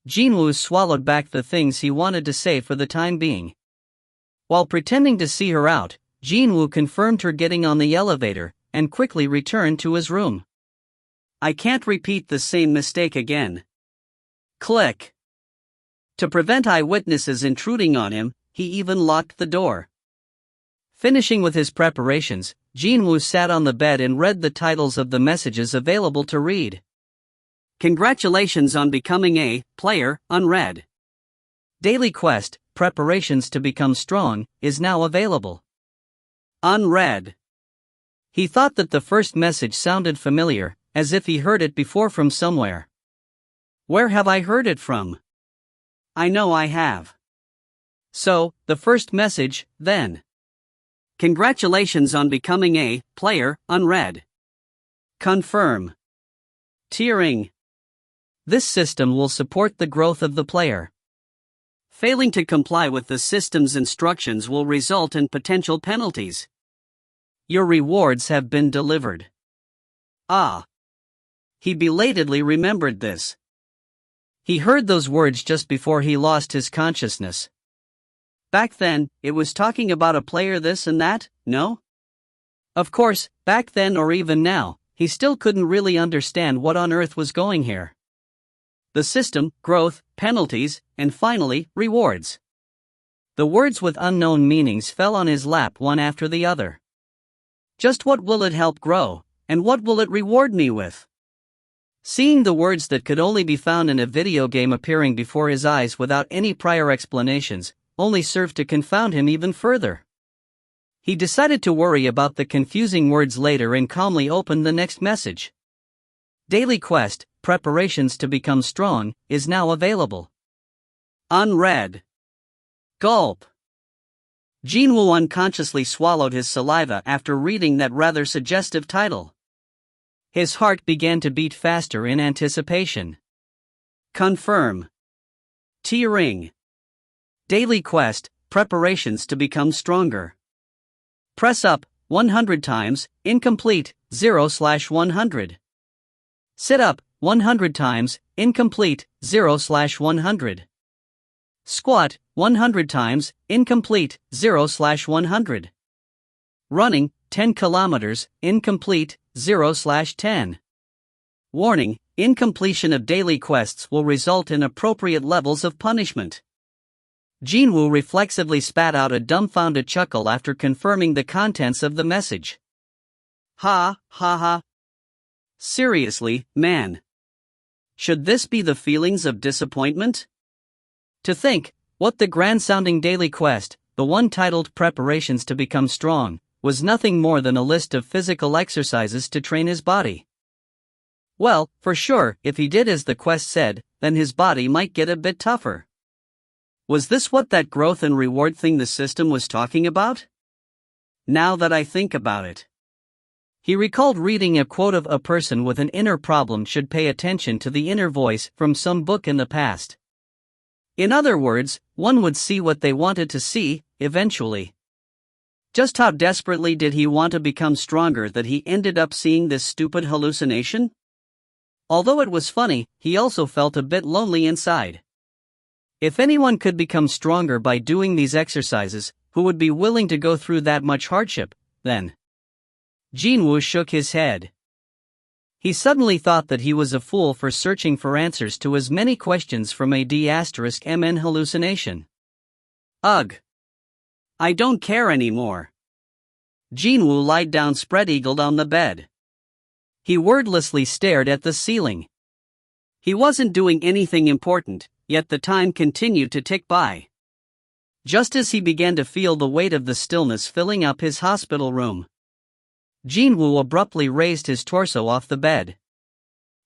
[SPEAKER 1] Jin-Woo swallowed back the things he wanted to say for the time being. While pretending to see her out, Jin-Woo confirmed her getting on the elevator, and quickly returned to his room. I can't repeat the same mistake again. Click. To prevent eyewitnesses intruding on him, he even locked the door. Finishing with his preparations, Jin-Woo sat on the bed and read the titles of the messages available to read. Congratulations on becoming a player, unread. Daily quest, preparations to become strong, is now available. Unread. He thought that the first message sounded familiar, as if he heard it before from somewhere. Where have I heard it from? I know I have. So, the first message, then. Congratulations on becoming a player, unread. Confirm. Tiering. This system will support the growth of the player. Failing to comply with the system's instructions will result in potential penalties. Your rewards have been delivered. Ah. He belatedly remembered this. He heard those words just before he lost his consciousness. Back then, it was talking about a player this and that, no? Of course, back then or even now, he still couldn't really understand what on earth was going here. The system, growth, penalties, and finally, rewards. The words with unknown meanings fell on his lap one after the other. Just what will it help grow, and what will it reward me with? Seeing the words that could only be found in a video game appearing before his eyes without any prior explanations only served to confound him even further. He decided to worry about the confusing words later and calmly opened the next message. Daily quest, preparations to become strong, is now available. Unread. Gulp. Jin-Woo unconsciously swallowed his saliva after reading that rather suggestive title. His heart began to beat faster in anticipation. Confirm. T-ring. Daily quest, preparations to become stronger. Press up, 100 times, incomplete, 0/100. Sit up, 100 times, incomplete, 0/100. Squat, 100 times, incomplete, 0/100. Running, 10 kilometers, incomplete, 0/10. Warning, incompletion of daily quests will result in appropriate levels of punishment. Jin-Woo reflexively spat out a dumbfounded chuckle after confirming the contents of the message. Ha, ha, ha. Seriously, man. Should this be the feelings of disappointment? To think, what the grand-sounding daily quest, the one titled Preparations to Become Strong, was nothing more than a list of physical exercises to train his body. Well, for sure, if he did as the quest said, then his body might get a bit tougher. Was this what that growth and reward thing the system was talking about? Now that I think about it. He recalled reading a quote of a person with an inner problem should pay attention to the inner voice from some book in the past. In other words, one would see what they wanted to see, eventually. Just how desperately did he want to become stronger that he ended up seeing this stupid hallucination? Although it was funny, he also felt a bit lonely inside. If anyone could become stronger by doing these exercises, who would be willing to go through that much hardship, then? Jin-Woo shook his head. He suddenly thought that he was a fool for searching for answers to as many questions from a D*MN hallucination. Ugh. I don't care anymore. Jin-Woo lied down spread-eagled on the bed. He wordlessly stared at the ceiling. He wasn't doing anything important, yet the time continued to tick by. Just as he began to feel the weight of the stillness filling up his hospital room, Jin-Woo abruptly raised his torso off the bed.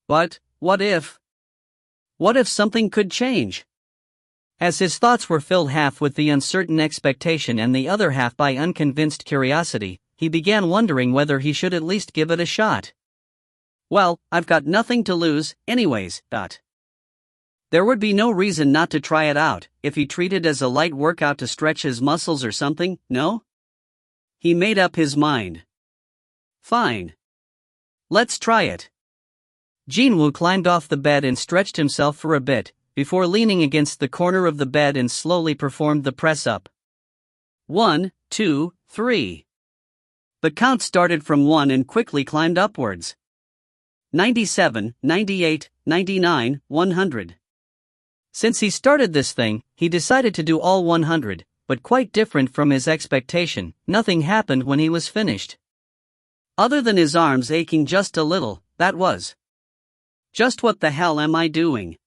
[SPEAKER 1] But, what if? What if something could change? As his thoughts were filled half with the uncertain expectation and the other half by unconvinced curiosity, he began wondering whether he should at least give it a shot. Well, I've got nothing to lose, anyways, There would be no reason not to try it out, if he treated it as a light workout to stretch his muscles or something, no? He made up his mind. Fine. Let's try it. Jin-Woo climbed off the bed and stretched himself for a bit, before leaning against the corner of the bed and slowly performed the press-up. 1, 2, 3. The count started from 1 and quickly climbed upwards. 97, 98, 99, 100. Since he started this thing, he decided to do all 100, but quite different from his expectation, nothing happened when he was finished. Other than his arms aching just a little, that was. Just what the hell am I doing?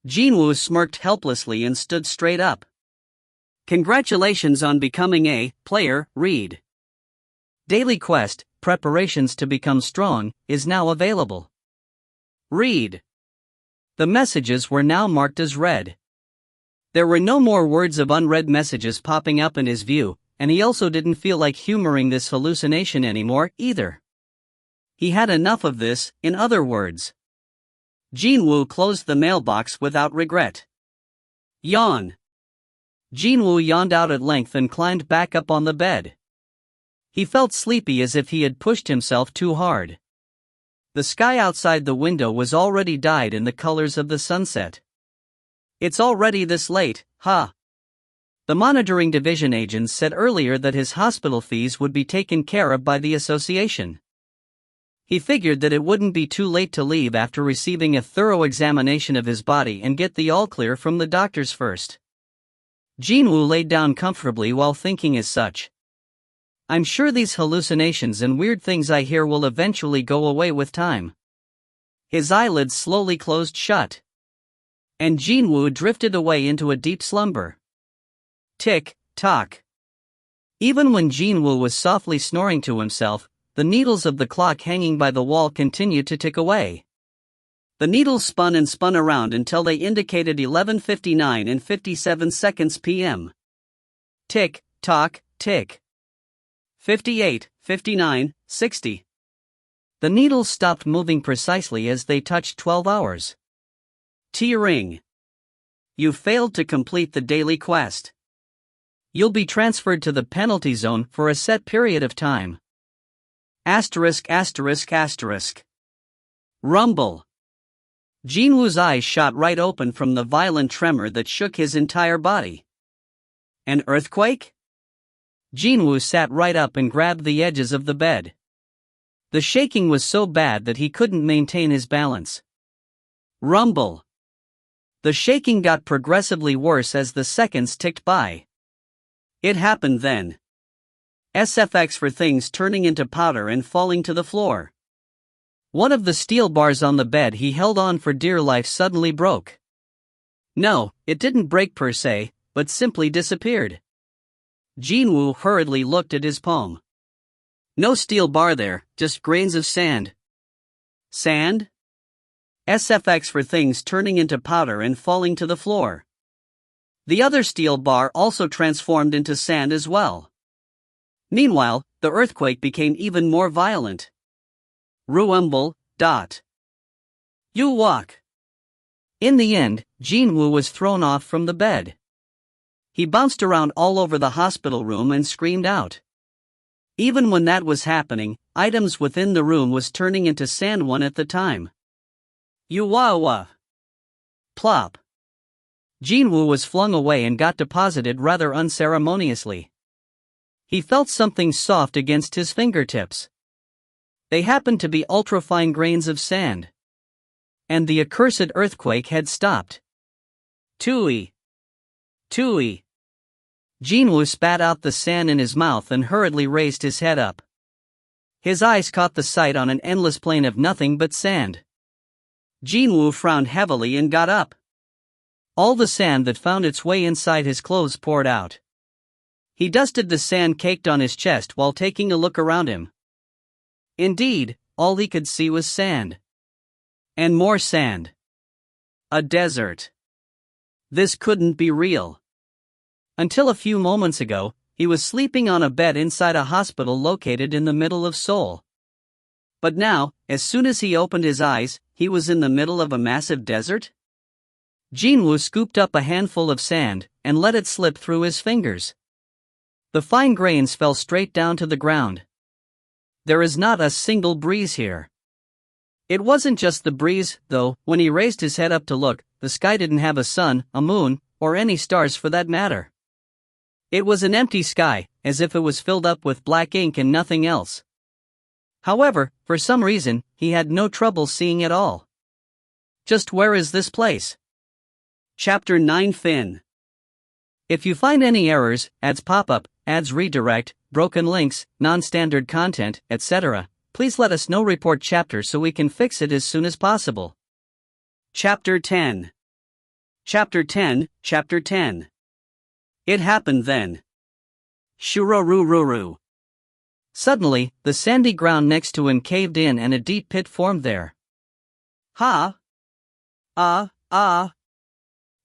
[SPEAKER 1] Jin-Woo smirked helplessly and stood straight up. Congratulations on becoming a player, read. Daily quest, Preparations to Become Strong, is now available. Read. The messages were now marked as read. There were no more words of unread messages popping up in his view, and he also didn't feel like humoring this hallucination anymore, either. He had enough of this, in other words. Jin-Woo closed the mailbox without regret. Yawn. Jin-Woo yawned out at length and climbed back up on the bed. He felt sleepy as if he had pushed himself too hard. The sky outside the window was already dyed in the colors of the sunset. It's already this late, huh? The monitoring division agents said earlier that his hospital fees would be taken care of by the association. He figured that it wouldn't be too late to leave after receiving a thorough examination of his body and get the all-clear from the doctors first. Jin-Woo laid down comfortably while thinking as such. I'm sure these hallucinations and weird things I hear will eventually go away with time. His eyelids slowly closed shut. And Jin-Woo drifted away into a deep slumber. Tick, tock. Even when Jin-Woo was softly snoring to himself, the needles of the clock hanging by the wall continued to tick away. The needles spun and spun around until they indicated 11:59 and 57 seconds p.m. Tick, tock, tick. 58, 59, 60. The needles stopped moving precisely as they touched 12 hours. T-ring. You failed to complete the daily quest. You'll be transferred to the penalty zone for a set period of time. Asterisk asterisk asterisk. Rumble. Jin-Woo's eyes shot right open from the violent tremor that shook his entire body. An earthquake? Jin-Woo sat right up and grabbed the edges of the bed. The shaking was so bad that he couldn't maintain his balance. Rumble. The shaking got progressively worse as the seconds ticked by. It happened then. SFX for things turning into powder and falling to the floor. One of the steel bars on the bed he held on for dear life suddenly broke. No, it didn't break per se, but simply disappeared. Jin-Woo hurriedly looked at his palm. No steel bar there, just grains of sand. Sand? SFX for things turning into powder and falling to the floor. The other steel bar also transformed into sand as well. Meanwhile, the earthquake became even more violent. Rumble. You walk. In the end, Jin-Woo was thrown off from the bed. He bounced around all over the hospital room and screamed out. Even when that was happening, items within the room was turning into sand one at the time. Yuwawa. Plop. Jin-Woo was flung away and got deposited rather unceremoniously. He felt something soft against his fingertips. They happened to be ultra-fine grains of sand. And the accursed earthquake had stopped. Tooey. Tooey. Jin-Woo spat out the sand in his mouth and hurriedly raised his head up. His eyes caught the sight on an endless plain of nothing but sand. Jin-Woo frowned heavily and got up. All the sand that found its way inside his clothes poured out. He dusted the sand caked on his chest while taking a look around him. Indeed, all he could see was sand. And more sand. A desert. This couldn't be real. Until a few moments ago, he was sleeping on a bed inside a hospital located in the middle of Seoul. But now, as soon as he opened his eyes, he was in the middle of a massive desert? Jin-Woo scooped up a handful of sand and let it slip through his fingers. The fine grains fell straight down to the ground. There is not a single breeze here. It wasn't just the breeze, though. When he raised his head up to look, the sky didn't have a sun, a moon, or any stars for that matter. It was an empty sky, as if it was filled up with black ink and nothing else. However, for some reason, he had no trouble seeing it all. Just where is this place? Chapter 9 Fin. If you find any errors, ads pop up, ads redirect, broken links, non-standard content, etc., please let us know. Report chapter so we can fix it as soon as possible. Chapter 10. Chapter 10, Chapter 10. It happened then. Shururururu. Suddenly, the sandy ground next to him caved in and a deep pit formed there. Ha!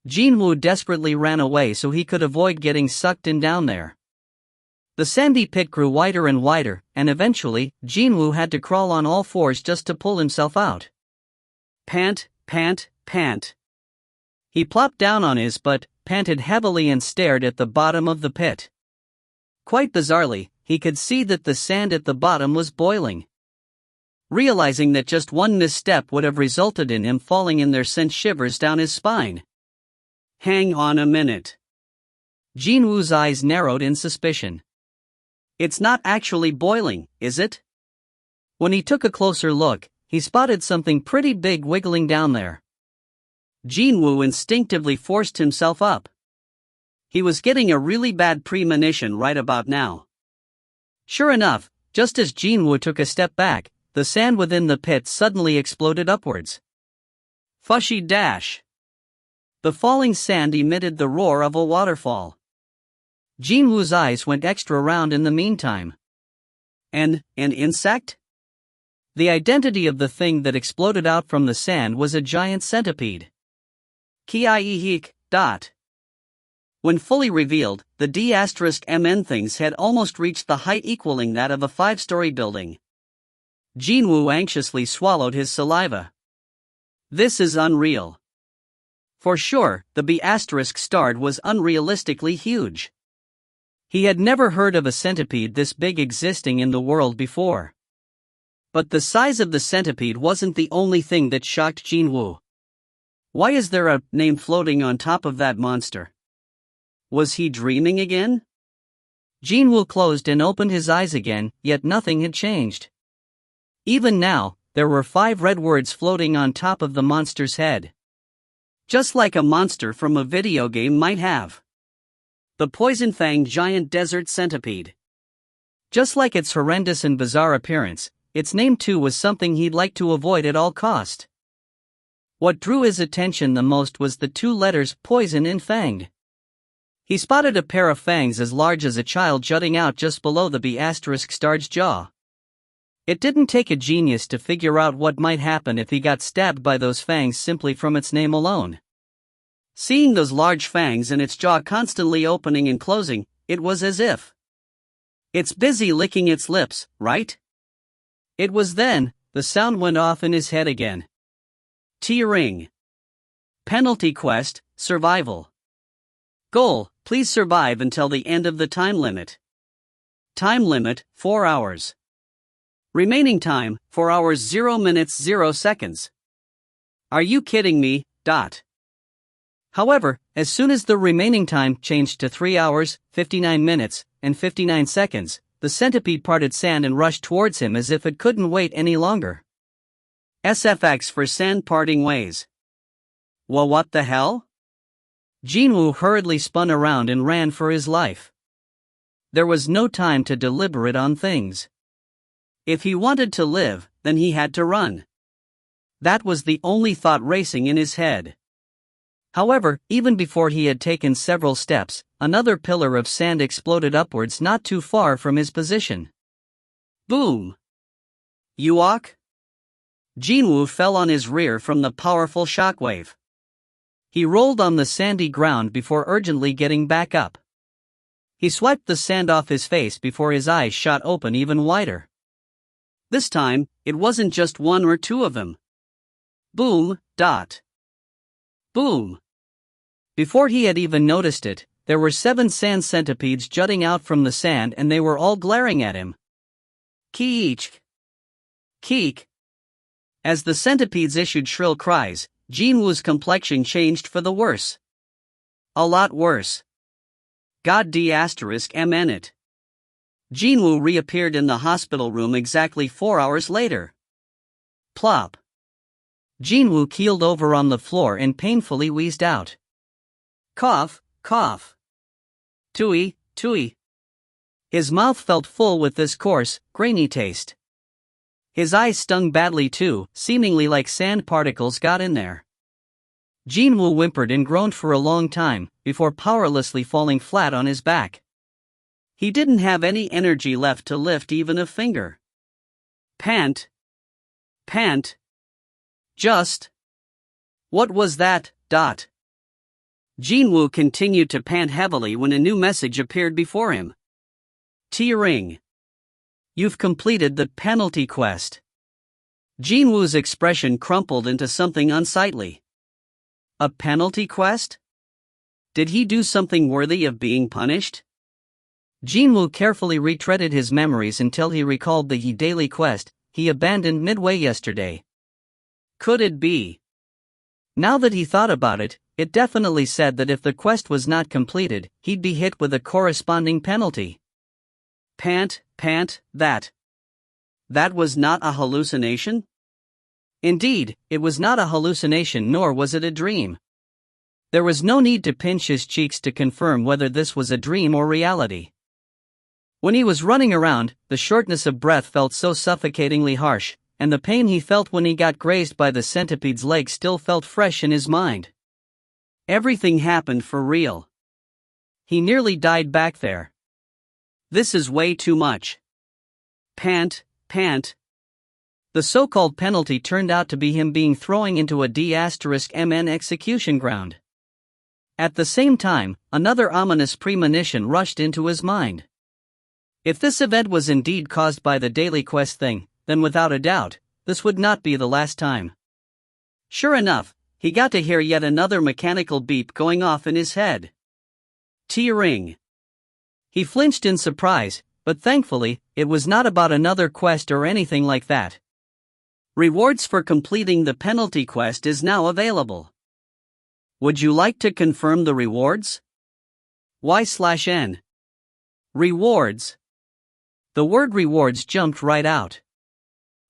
[SPEAKER 1] Jin-Woo desperately ran away so he could avoid getting sucked in down there. The sandy pit grew wider and wider, and eventually, Jin-Woo had to crawl on all fours just to pull himself out. Pant, pant, pant. He plopped down on his butt, panted heavily and stared at the bottom of the pit. Quite bizarrely, he could see that the sand at the bottom was boiling. Realizing that just one misstep would have resulted in him falling in there sent shivers down his spine. Hang on a minute. Jin-Woo's eyes narrowed in suspicion. It's not actually boiling, is it? When he took a closer look, he spotted something pretty big wiggling down there. Jin-Woo instinctively forced himself up. He was getting a really bad premonition right about now. Sure enough, just as Jin-Woo took a step back, the sand within the pit suddenly exploded upwards. Fushy dash. The falling sand emitted the roar of a waterfall. Jin-Woo's eyes went extra round in the meantime. An insect? The identity of the thing that exploded out from the sand was a giant centipede. Ki-hik. When fully revealed, the D*MN things had almost reached the height equaling that of a 5-story building. Jin-Woo anxiously swallowed his saliva. This is unreal. For sure, the B***starred was unrealistically huge. He had never heard of a centipede this big existing in the world before. But the size of the centipede wasn't the only thing that shocked Jin-Woo. Why is there a name floating on top of that monster? Was he dreaming again? Jin-Woo closed and opened his eyes again, yet nothing had changed. Even now, there were 5 red words floating on top of the monster's head. Just like a monster from a video game might have. The poison-fanged giant desert centipede. Just like its horrendous and bizarre appearance, its name too was something he'd like to avoid at all cost. What drew his attention the most was the 2 letters poison and fanged. He spotted a pair of fangs as large as a child jutting out just below the B***star's jaw. It didn't take a genius to figure out what might happen if he got stabbed by those fangs simply from its name alone. Seeing those large fangs and its jaw constantly opening and closing, it was as if it's busy licking its lips, right? It was then, the sound went off in his head again. T-ring. Penalty quest, survival. Goal, please survive until the end of the time limit. Time limit, 4 hours. Remaining time, 4 hours 0 minutes 0 seconds. Are you kidding me? However, as soon as the remaining time changed to 3 hours, 59 minutes, and 59 seconds, the centipede parted sand and rushed towards him as if it couldn't wait any longer. SFX for sand parting ways. Well, what the hell? Jin-Woo hurriedly spun around and ran for his life. There was no time to deliberate on things. If he wanted to live, then he had to run. That was the only thought racing in his head. However, even before he had taken several steps, another pillar of sand exploded upwards not too far from his position. Boom! Yuok? Jin-Woo fell on his rear from the powerful shockwave. He rolled on the sandy ground before urgently getting back up. He swiped the sand off his face before his eyes shot open even wider. This time, it wasn't just 1 or 2 of them. Boom, Boom. Before he had even noticed it, there were 7 sand centipedes jutting out from the sand and they were all glaring at him. Keek. Keek. As the centipedes issued shrill cries, Jin-Woo's complexion changed for the worse. A lot worse. God D***MN it. Jin-Woo reappeared in the hospital room exactly 4 hours later. Plop. Jin-Woo keeled over on the floor and painfully wheezed out. Cough, cough. Tui, tui. His mouth felt full with this coarse, grainy taste. His eyes stung badly too, seemingly like sand particles got in there. Jin-Woo whimpered and groaned for a long time, before powerlessly falling flat on his back. He didn't have any energy left to lift even a finger. Pant. Pant. Just. What was that? Jin-Woo continued to pant heavily when a new message appeared before him. T-ring. You've completed the penalty quest. Jin-Woo's expression crumpled into something unsightly. A penalty quest? Did he do something worthy of being punished? Jin-Woo carefully retreaded his memories until he recalled the daily quest he abandoned midway yesterday. Could it be? Now that he thought about it, it definitely said that if the quest was not completed, he'd be hit with a corresponding penalty. Pant, that. That was not a hallucination? Indeed, it was not a hallucination nor was it a dream. There was no need to pinch his cheeks to confirm whether this was a dream or reality. When he was running around, the shortness of breath felt so suffocatingly harsh, and the pain he felt when he got grazed by the centipede's leg still felt fresh in his mind. Everything happened for real. He nearly died back there. This is way too much. Pant. The so-called penalty turned out to be him being thrown into a D*MN execution ground. At the same time, another ominous premonition rushed into his mind. If this event was indeed caused by the daily quest thing, then without a doubt, this would not be the last time. Sure enough, he got to hear yet another mechanical beep going off in his head. T-ring. He flinched in surprise, but thankfully, it was not about another quest or anything like that. Rewards for completing the penalty quest is now available. Would you like to confirm the rewards? Y/N. Rewards. The word rewards jumped right out.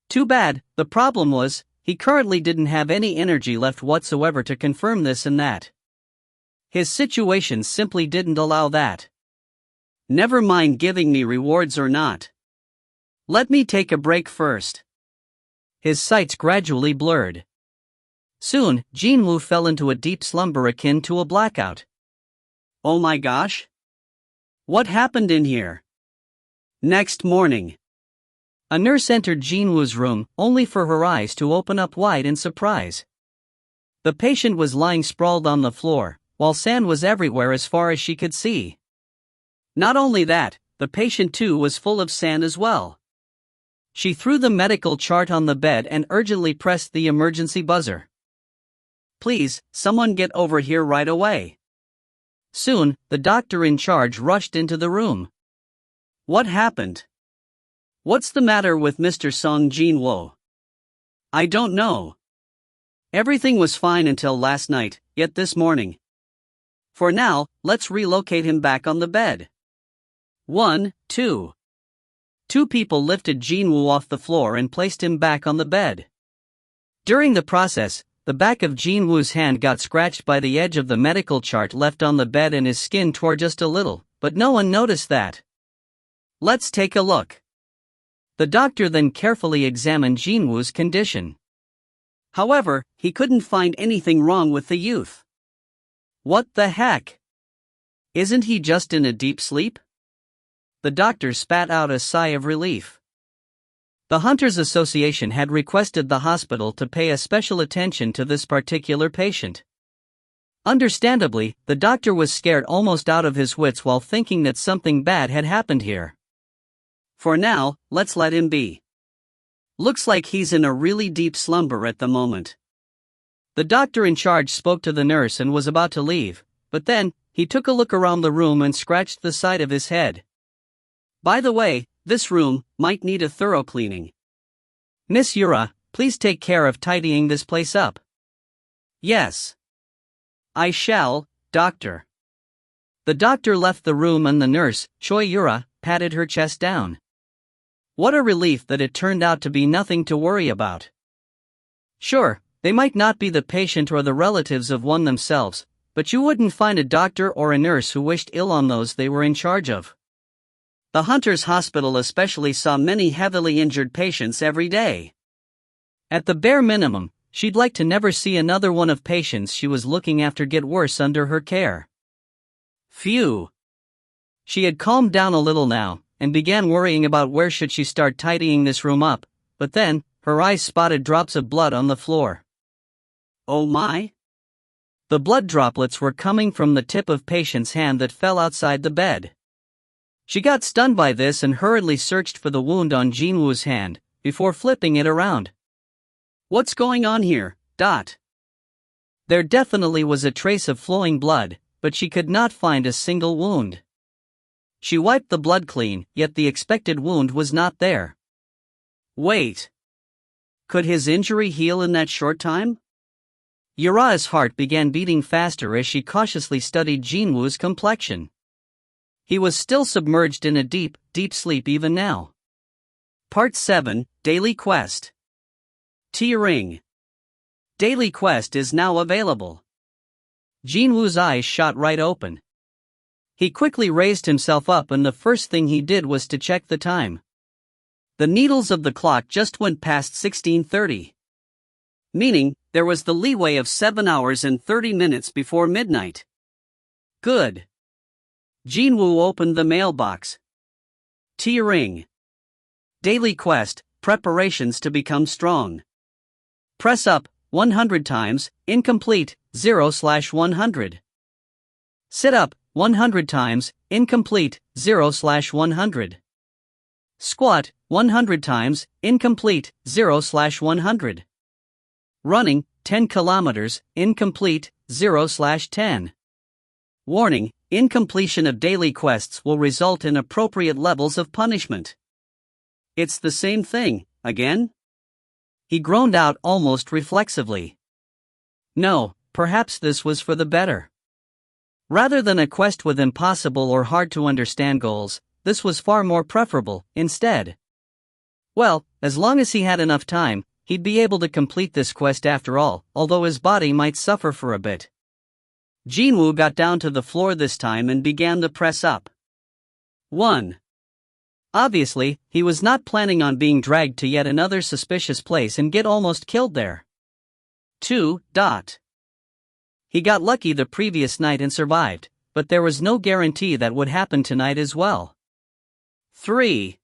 [SPEAKER 1] Too bad, the problem was, he currently didn't have any energy left whatsoever to confirm this and that. His situation simply didn't allow that. Never mind giving me rewards or not. Let me take a break first. His sights gradually blurred. Soon, Jin-Woo fell into a deep slumber akin to a blackout. Oh my gosh? What happened in here? Next morning, a nurse entered Jin-Woo's room, only for her eyes to open up wide in surprise. The patient was lying sprawled on the floor, while sand was everywhere as far as she could see. Not only that, the patient too was full of sand as well. She threw the medical chart on the bed and urgently pressed the emergency buzzer. Please, someone get over here right away. Soon, the doctor in charge rushed into the room. What happened? What's the matter with Mr. Seong Jin-Woo? I don't know. Everything was fine until last night, yet this morning. For now, let's relocate him back on the bed. 1, 2. Two people lifted Jin-Woo off the floor and placed him back on the bed. During the process, the back of Jin-Woo's hand got scratched by the edge of the medical chart left on the bed and his skin tore just a little, but no one noticed that. Let's take a look. The doctor then carefully examined Jin-Woo's condition. However, he couldn't find anything wrong with the youth. What the heck? Isn't he just in a deep sleep? The doctor spat out a sigh of relief. The Hunters Association had requested the hospital to pay a special attention to this particular patient. Understandably, the doctor was scared almost out of his wits while thinking that something bad had happened here. For now, let's let him be. Looks like he's in a really deep slumber at the moment. The doctor in charge spoke to the nurse and was about to leave, but then, he took a look around the room and scratched the side of his head. By the way, this room might need a thorough cleaning. Miss Yura, please take care of tidying this place up. Yes. I shall, doctor. The doctor left the room and the nurse, Choi Yura, patted her chest down. What a relief that it turned out to be nothing to worry about. Sure, they might not be the patient or the relatives of one themselves, but you wouldn't find a doctor or a nurse who wished ill on those they were in charge of. The Hunters Hospital especially saw many heavily injured patients every day. At the bare minimum, she'd like to never see another one of patients she was looking after get worse under her care. Phew. She had calmed down a little now, and began worrying about where should she start tidying this room up, but then, her eyes spotted drops of blood on the floor. Oh my! The blood droplets were coming from the tip of patient's hand that fell outside the bed. She got stunned by this and hurriedly searched for the wound on Jin-Woo's hand, before flipping it around. What's going on here, Dot? There definitely was a trace of flowing blood, but she could not find a single wound. She wiped the blood clean, yet the expected wound was not there. Wait. Could his injury heal in that short time? Yura's heart began beating faster as she cautiously studied Jin-Woo's complexion. He was still submerged in a deep, deep sleep even now. Part 7, Daily Quest. T-Ring. Daily Quest is now available. Jin-Woo's eyes shot right open. He quickly raised himself up and the first thing he did was to check the time. The needles of the clock just went past 16:30. Meaning, there was the leeway of 7 hours and 30 minutes before midnight. Good. Jin-Woo opened the mailbox. Ring. Daily quest, preparations to become strong. Press up, 100 times, incomplete, 0/100. Sit up, 100 times, incomplete, 0/100. Squat, 100 times, incomplete, 0/100. Running, 10 kilometers, incomplete, 0/10. Warning, incompletion of daily quests will result in appropriate levels of punishment. It's the same thing, again? He groaned out almost reflexively. No, perhaps this was for the better. Rather than a quest with impossible or hard to understand goals, this was far more preferable, instead. Well, as long as he had enough time, he'd be able to complete this quest after all, although his body might suffer for a bit. Jin-Woo got down to the floor this time and began to press up. 1. Obviously, he was not planning on being dragged to yet another suspicious place and get almost killed there. 2. He got lucky the previous night and survived, but there was no guarantee that would happen tonight as well. 3.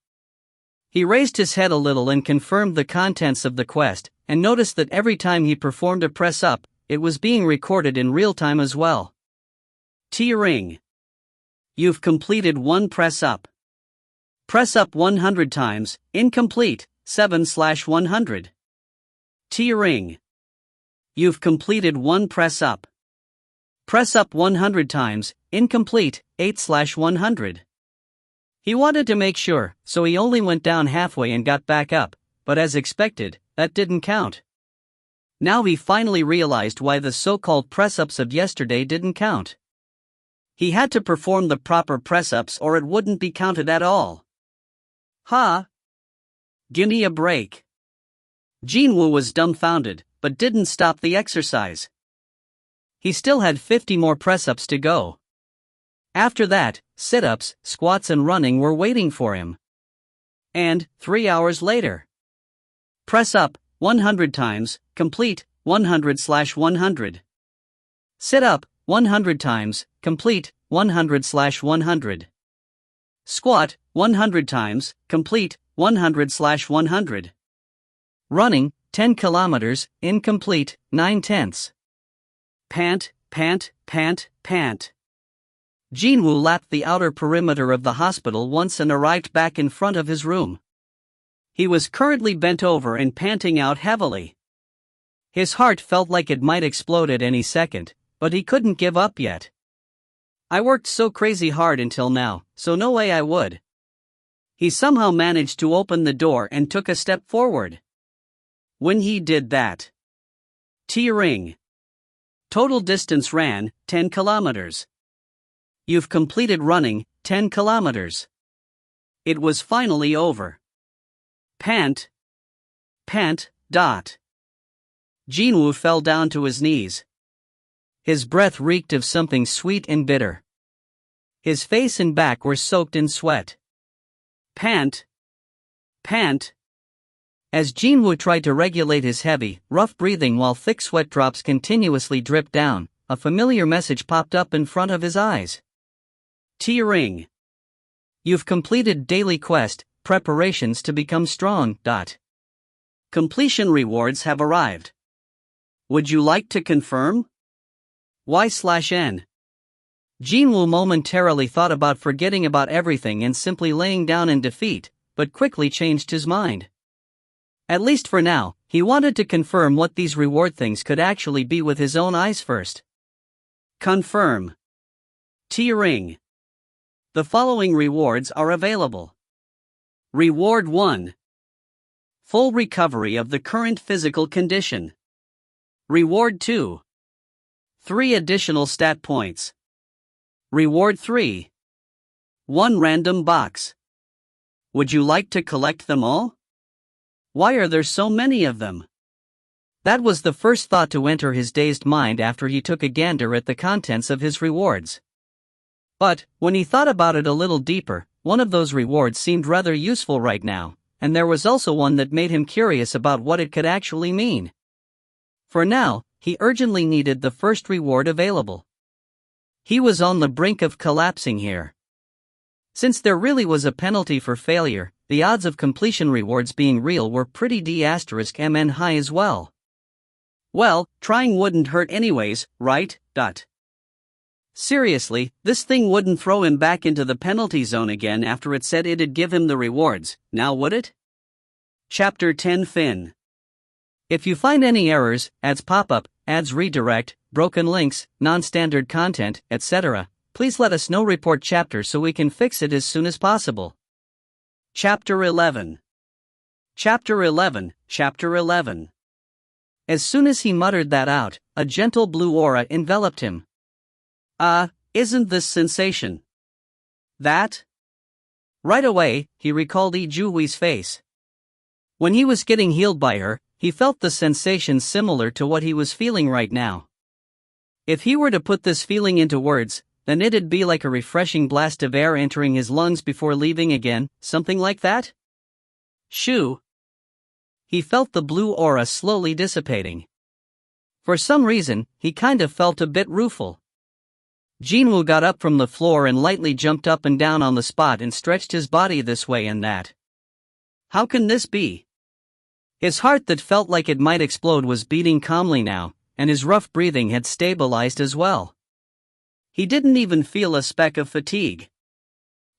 [SPEAKER 1] He raised his head a little and confirmed the contents of the quest, and noticed that every time he performed a press up, it was being recorded in real time as well. Ring. You've completed 1 press up. Press up 100 times, incomplete, 7/100. Ring. You've completed 1 press up. Press up 100 times, incomplete, 8/100. He wanted to make sure, so he only went down halfway and got back up, but as expected, that didn't count. Now he finally realized why the so-called press-ups of yesterday didn't count. He had to perform the proper press-ups or it wouldn't be counted at all. Gimme a break. Jin-Woo was dumbfounded, but didn't stop the exercise. He still had 50 more press-ups to go. After that, sit-ups, squats and running were waiting for him. And, 3 hours later. Press up, 100 times, complete, 100/100. Sit up, 100 times, complete, 100/100. Squat, 100 times, complete, 100/100. Running, 10 kilometers, incomplete, 9/10. Pant. Jin-Woo lapped the outer perimeter of the hospital once and arrived back in front of his room. He was currently bent over and panting out heavily. His heart felt like it might explode at any second, but he couldn't give up yet. I worked so crazy hard until now, so no way I would. He somehow managed to open the door and took a step forward. When he did that, Ring. Total distance ran, 10 kilometers. You've completed running, 10 kilometers. It was finally over. Pant. Jin-Woo fell down to his knees. His breath reeked of something sweet and bitter. His face and back were soaked in sweat. Pant. As Jin-Woo tried to regulate his heavy, rough breathing while thick sweat drops continuously dripped down, a familiar message popped up in front of his eyes. Ring. You've completed daily quest, preparations to become strong. Completion rewards have arrived. Would you like to confirm? Y/N. Jin-Woo momentarily thought about forgetting about everything and simply laying down in defeat, but quickly changed his mind. At least for now, he wanted to confirm what these reward things could actually be with his own eyes first. Confirm. Ring. The following rewards are available. Reward 1. Full recovery of the current physical condition. Reward 2. 3 additional stat points. Reward 3. 1 random box. Would you like to collect them all? Why are there so many of them? That was the first thought to enter his dazed mind after he took a gander at the contents of his rewards. But, when he thought about it a little deeper, one of those rewards seemed rather useful right now, and there was also one that made him curious about what it could actually mean. For now, he urgently needed the first reward available. He was on the brink of collapsing here. Since there really was a penalty for failure, the odds of completion rewards being real were pretty d*mn high as well. Well, trying wouldn't hurt anyways, right? Seriously, this thing wouldn't throw him back into the penalty zone again after it said it'd give him the rewards, now would it? Chapter 10 Fin. If you find any errors, ads pop up, ads redirect, broken links, non-standard content, etc., please let us know. Report chapter so we can fix it as soon as possible. Chapter 11. Chapter 11. Chapter 11. As soon as he muttered that out, a gentle blue aura enveloped him. Isn't this sensation? That? Right away, he recalled Jui's face. When he was getting healed by her, he felt the sensation similar to what he was feeling right now. If he were to put this feeling into words, then it'd be like a refreshing blast of air entering his lungs before leaving again, something like that? Shoo! He felt the blue aura slowly dissipating. For some reason, he kind of felt a bit rueful. Jin-Woo got up from the floor and lightly jumped up and down on the spot and stretched his body this way and that. How can this be? His heart that felt like it might explode was beating calmly now, and his rough breathing had stabilized as well. He didn't even feel a speck of fatigue.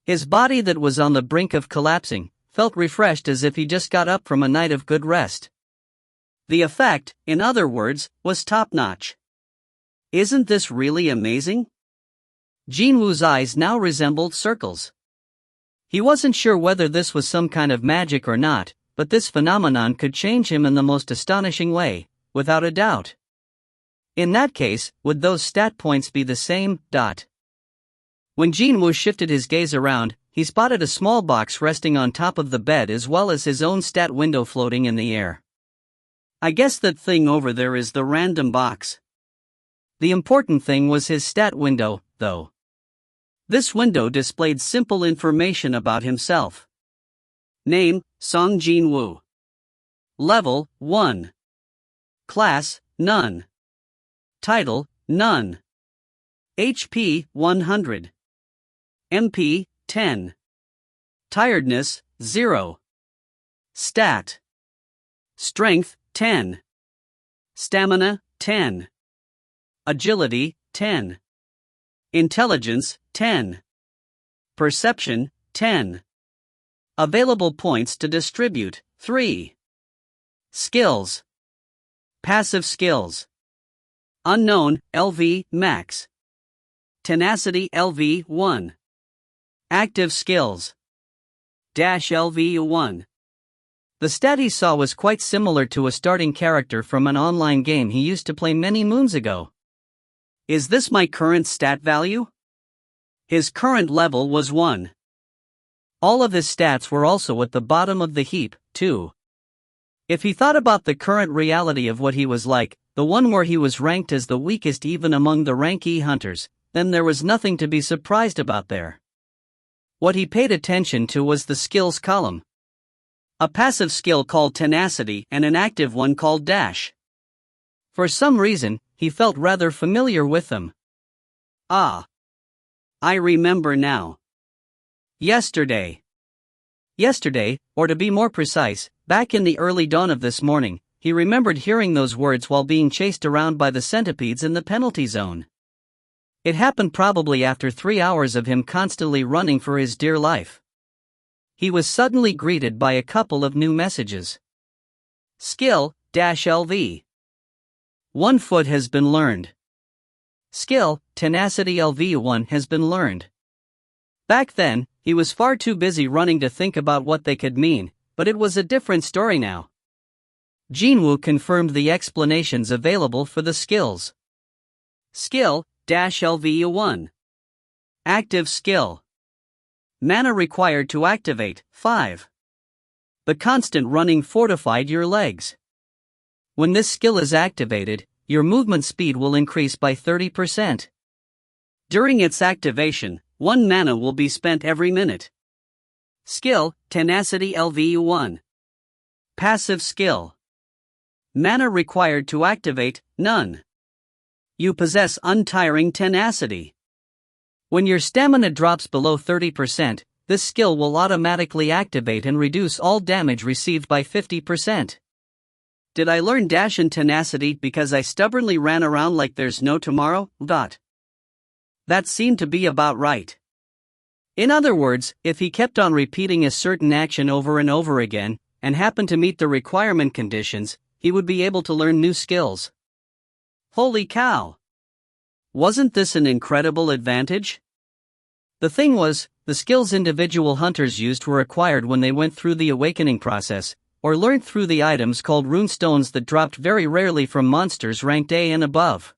[SPEAKER 1] His body that was on the brink of collapsing felt refreshed as if he just got up from a night of good rest. The effect, in other words, was top-notch. Isn't this really amazing? Jin-Woo's eyes now resembled circles. He wasn't sure whether this was some kind of magic or not, but this phenomenon could change him in the most astonishing way, without a doubt. In that case, would those stat points be the same? When Jin-Woo shifted his gaze around, he spotted a small box resting on top of the bed as well as his own stat window floating in the air. I guess that thing over there is the random box. The important thing was his stat window, though. This window displayed simple information about himself. Name, Seong Jin-Woo. Level, 1. Class, None. Title, None. HP, 100. MP, 10. Tiredness, 0. Stat. Strength, 10. Stamina, 10. Agility, 10. Intelligence, 10. Perception, 10. Available points to distribute, 3. Skills. Passive skills. Unknown, LV, max. Tenacity, LV, 1. Active skills. -LV, 1. The stat he saw was quite similar to a starting character from an online game he used to play many moons ago. Is this my current stat value? His current level was 1. All of his stats were also at the bottom of the heap, too. If he thought about the current reality of what he was like, the one where he was ranked as the weakest even among the rank E hunters, then there was nothing to be surprised about there. What he paid attention to was the skills column. A passive skill called tenacity and an active one called dash. For some reason, he felt rather familiar with them. I remember now. Yesterday, or to be more precise, back in the early dawn of this morning, he remembered hearing those words while being chased around by the centipedes in the penalty zone. It happened probably after 3 hours of him constantly running for his dear life. He was suddenly greeted by a couple of new messages. Skill, -LV. 1 foot has been learned. Skill, tenacity LV1 has been learned. Back then, he was far too busy running to think about what they could mean, but it was a different story now. Jin-Woo confirmed the explanations available for the skills. Skill, -LV1. Active skill. Mana required to activate, 5. The constant running fortified your legs. When this skill is activated, your movement speed will increase by 30%. During its activation, 1 mana will be spent every minute. Skill, Tenacity LV1. Passive skill. Mana required to activate, none. You possess untiring tenacity. When your stamina drops below 30%, this skill will automatically activate and reduce all damage received by 50%. Did I learn dash and tenacity because I stubbornly ran around like there's no tomorrow? That seemed to be about right. In other words, if he kept on repeating a certain action over and over again, and happened to meet the requirement conditions, he would be able to learn new skills. Holy cow! Wasn't this an incredible advantage? The thing was, the skills individual hunters used were acquired when they went through the awakening process, or learned through the items called rune stones that dropped very rarely from monsters ranked A and above.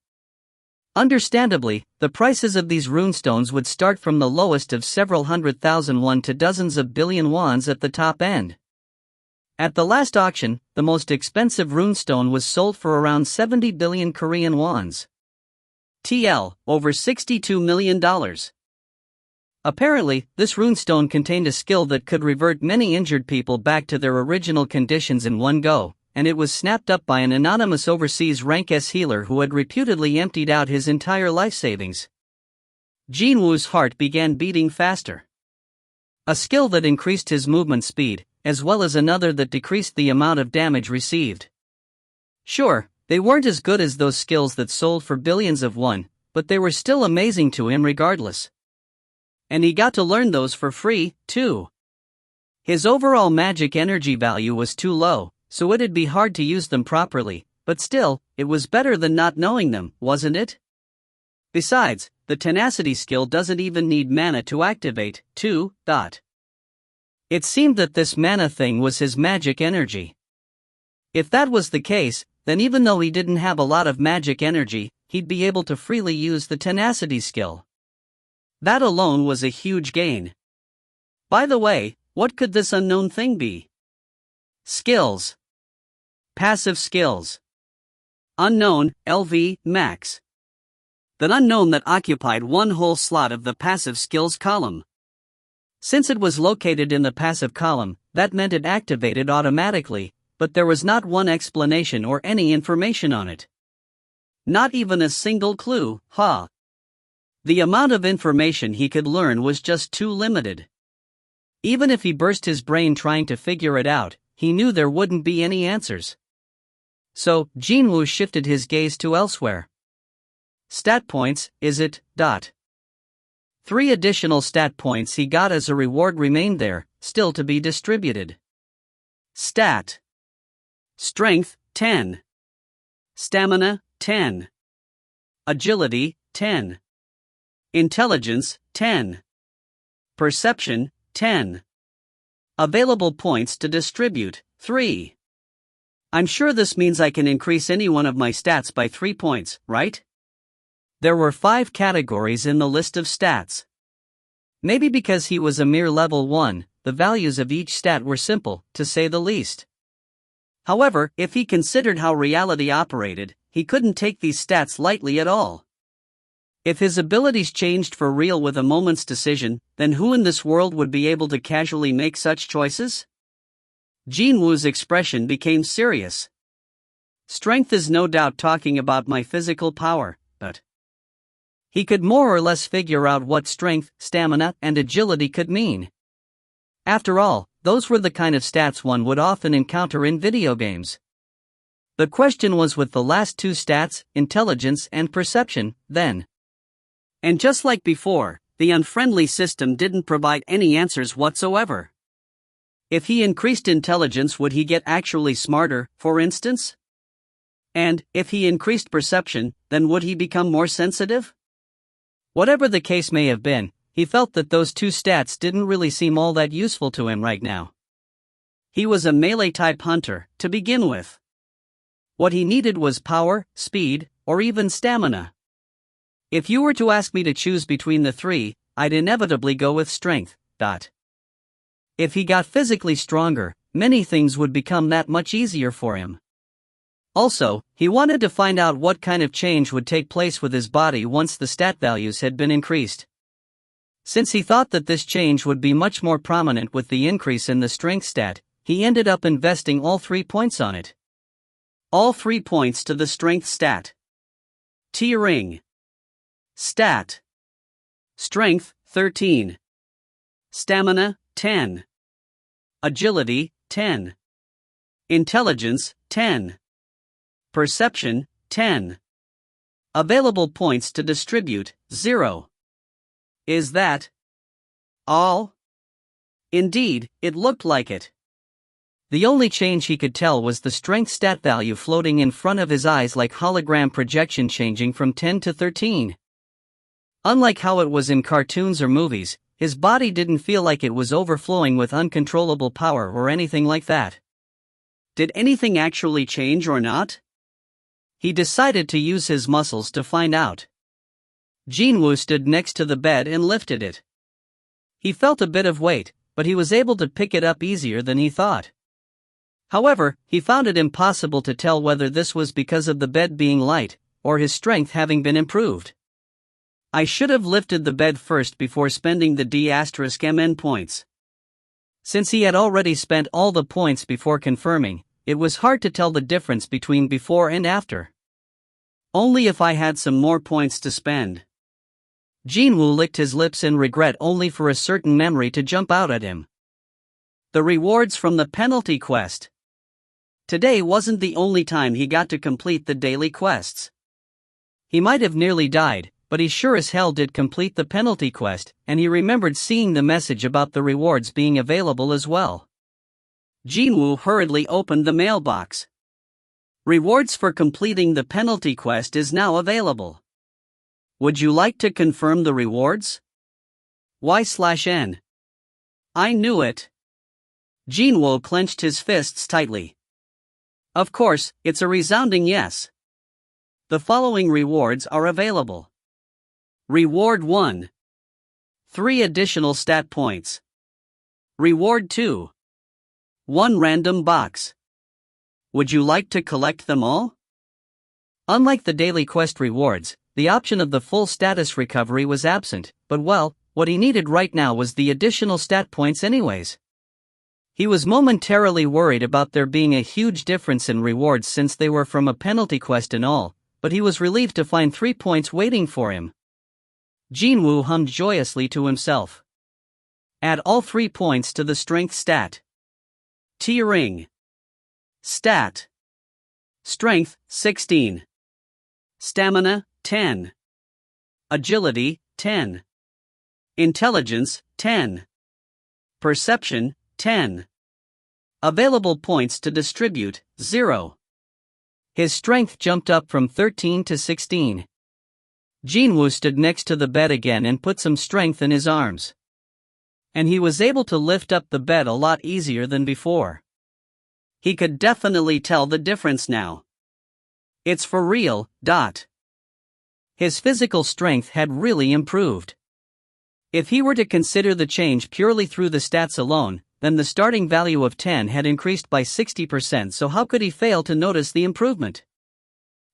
[SPEAKER 1] Understandably, the prices of these runestones would start from the lowest of several 100,000 won to dozens of billion wons at the top end. At the last auction, the most expensive runestone was sold for around 70 billion Korean wons. TL, over $62 million. Apparently, this runestone contained a skill that could revert many injured people back to their original conditions in one go, and it was snapped up by an anonymous overseas rank S healer who had reputedly emptied out his entire life savings. Jin-Woo's heart began beating faster. A skill that increased his movement speed, as well as another that decreased the amount of damage received. Sure, they weren't as good as those skills that sold for billions of won, but they were still amazing to him regardless. And he got to learn those for free, too. His overall magic energy value was too low, so it'd be hard to use them properly, but still, it was better than not knowing them, wasn't it? Besides, the tenacity skill doesn't even need mana to activate, too. It seemed that this mana thing was his magic energy. If that was the case, then even though he didn't have a lot of magic energy, he'd be able to freely use the tenacity skill. That alone was a huge gain. By the way, what could this unknown thing be? Skills. Passive skills. Unknown, LV, max. The unknown that occupied one whole slot of the passive skills column. Since it was located in the passive column, that meant it activated automatically, but there was not one explanation or any information on it. Not even a single clue, The amount of information he could learn was just too limited. Even if he burst his brain trying to figure it out, he knew there wouldn't be any answers. So, Jin-Woo shifted his gaze to elsewhere. Stat points, is it? 3 additional stat points he got as a reward remained there, still to be distributed. Stat. Strength, 10. Stamina, 10. Agility, 10. Intelligence, 10. Perception, 10. Available points to distribute, 3. I'm sure this means I can increase any one of my stats by 3 points, right? There were 5 categories in the list of stats. Maybe because he was a mere level 1, the values of each stat were simple, to say the least. However, if he considered how reality operated, he couldn't take these stats lightly at all. If his abilities changed for real with a moment's decision, then who in this world would be able to casually make such choices? Jin-Woo's expression became serious. Strength is no doubt talking about my physical power, but he could more or less figure out what strength, stamina, and agility could mean. After all, those were the kind of stats one would often encounter in video games. The question was with the last 2 stats, intelligence and perception, then. And just like before, the unfriendly system didn't provide any answers whatsoever. If he increased intelligence, would he get actually smarter, for instance? And, if he increased perception, then would he become more sensitive? Whatever the case may have been, he felt that those 2 stats didn't really seem all that useful to him right now. He was a melee-type hunter, to begin with. What he needed was power, speed, or even stamina. If you were to ask me to choose between the 3, I'd inevitably go with strength. If he got physically stronger, many things would become that much easier for him. Also, he wanted to find out what kind of change would take place with his body once the stat values had been increased. Since he thought that this change would be much more prominent with the increase in the strength stat, he ended up investing all 3 points on it. All 3 points to the strength stat. T-ring. Stat. Strength, 13. Stamina, 10. Agility, 10. Intelligence, 10. Perception, 10. Available points to distribute, 0. Is that all? Indeed, it looked like it. The only change he could tell was the strength stat value floating in front of his eyes like hologram projection, changing from 10 to 13. Unlike how it was in cartoons or movies, his body didn't feel like it was overflowing with uncontrollable power or anything like that. Did anything actually change or not? He decided to use his muscles to find out. Jin-Woo stood next to the bed and lifted it. He felt a bit of weight, but he was able to pick it up easier than he thought. However, he found it impossible to tell whether this was because of the bed being light, or his strength having been improved. I should have lifted the bed first before spending the D*MN points. Since he had already spent all the points before confirming, it was hard to tell the difference between before and after. Only if I had some more points to spend. Jin-Woo licked his lips in regret, only for a certain memory to jump out at him. The rewards from the penalty quest. Today wasn't the only time he got to complete the daily quests. He might have nearly died, but he sure as hell did complete the penalty quest, and he remembered seeing the message about the rewards being available as well. Jin-Woo hurriedly opened the mailbox. Rewards for completing the penalty quest is now available. Would you like to confirm the rewards? Y/N. I knew it. Jin-Woo clenched his fists tightly. Of course, it's a resounding yes. The following rewards are available. Reward 1. 3 additional stat points. Reward 2. 1 random box. Would you like to collect them all? Unlike the daily quest rewards, the option of the full status recovery was absent, but well, what he needed right now was the additional stat points anyways. He was momentarily worried about there being a huge difference in rewards since they were from a penalty quest and all, but he was relieved to find 3 points waiting for him. Jin-Woo hummed joyously to himself. Add all 3 points to the strength stat. T-ring. Stat. Strength, 16. Stamina, 10. Agility, 10. Intelligence, 10. Perception, 10. Available points to distribute, 0. His strength jumped up from 13 to 16. Jin-Woo stood next to the bed again and put some strength in his arms. And he was able to lift up the bed a lot easier than before. He could definitely tell the difference now. It's for real. His physical strength had really improved. If he were to consider the change purely through the stats alone, then the starting value of 10 had increased by 60%, so how could he fail to notice the improvement?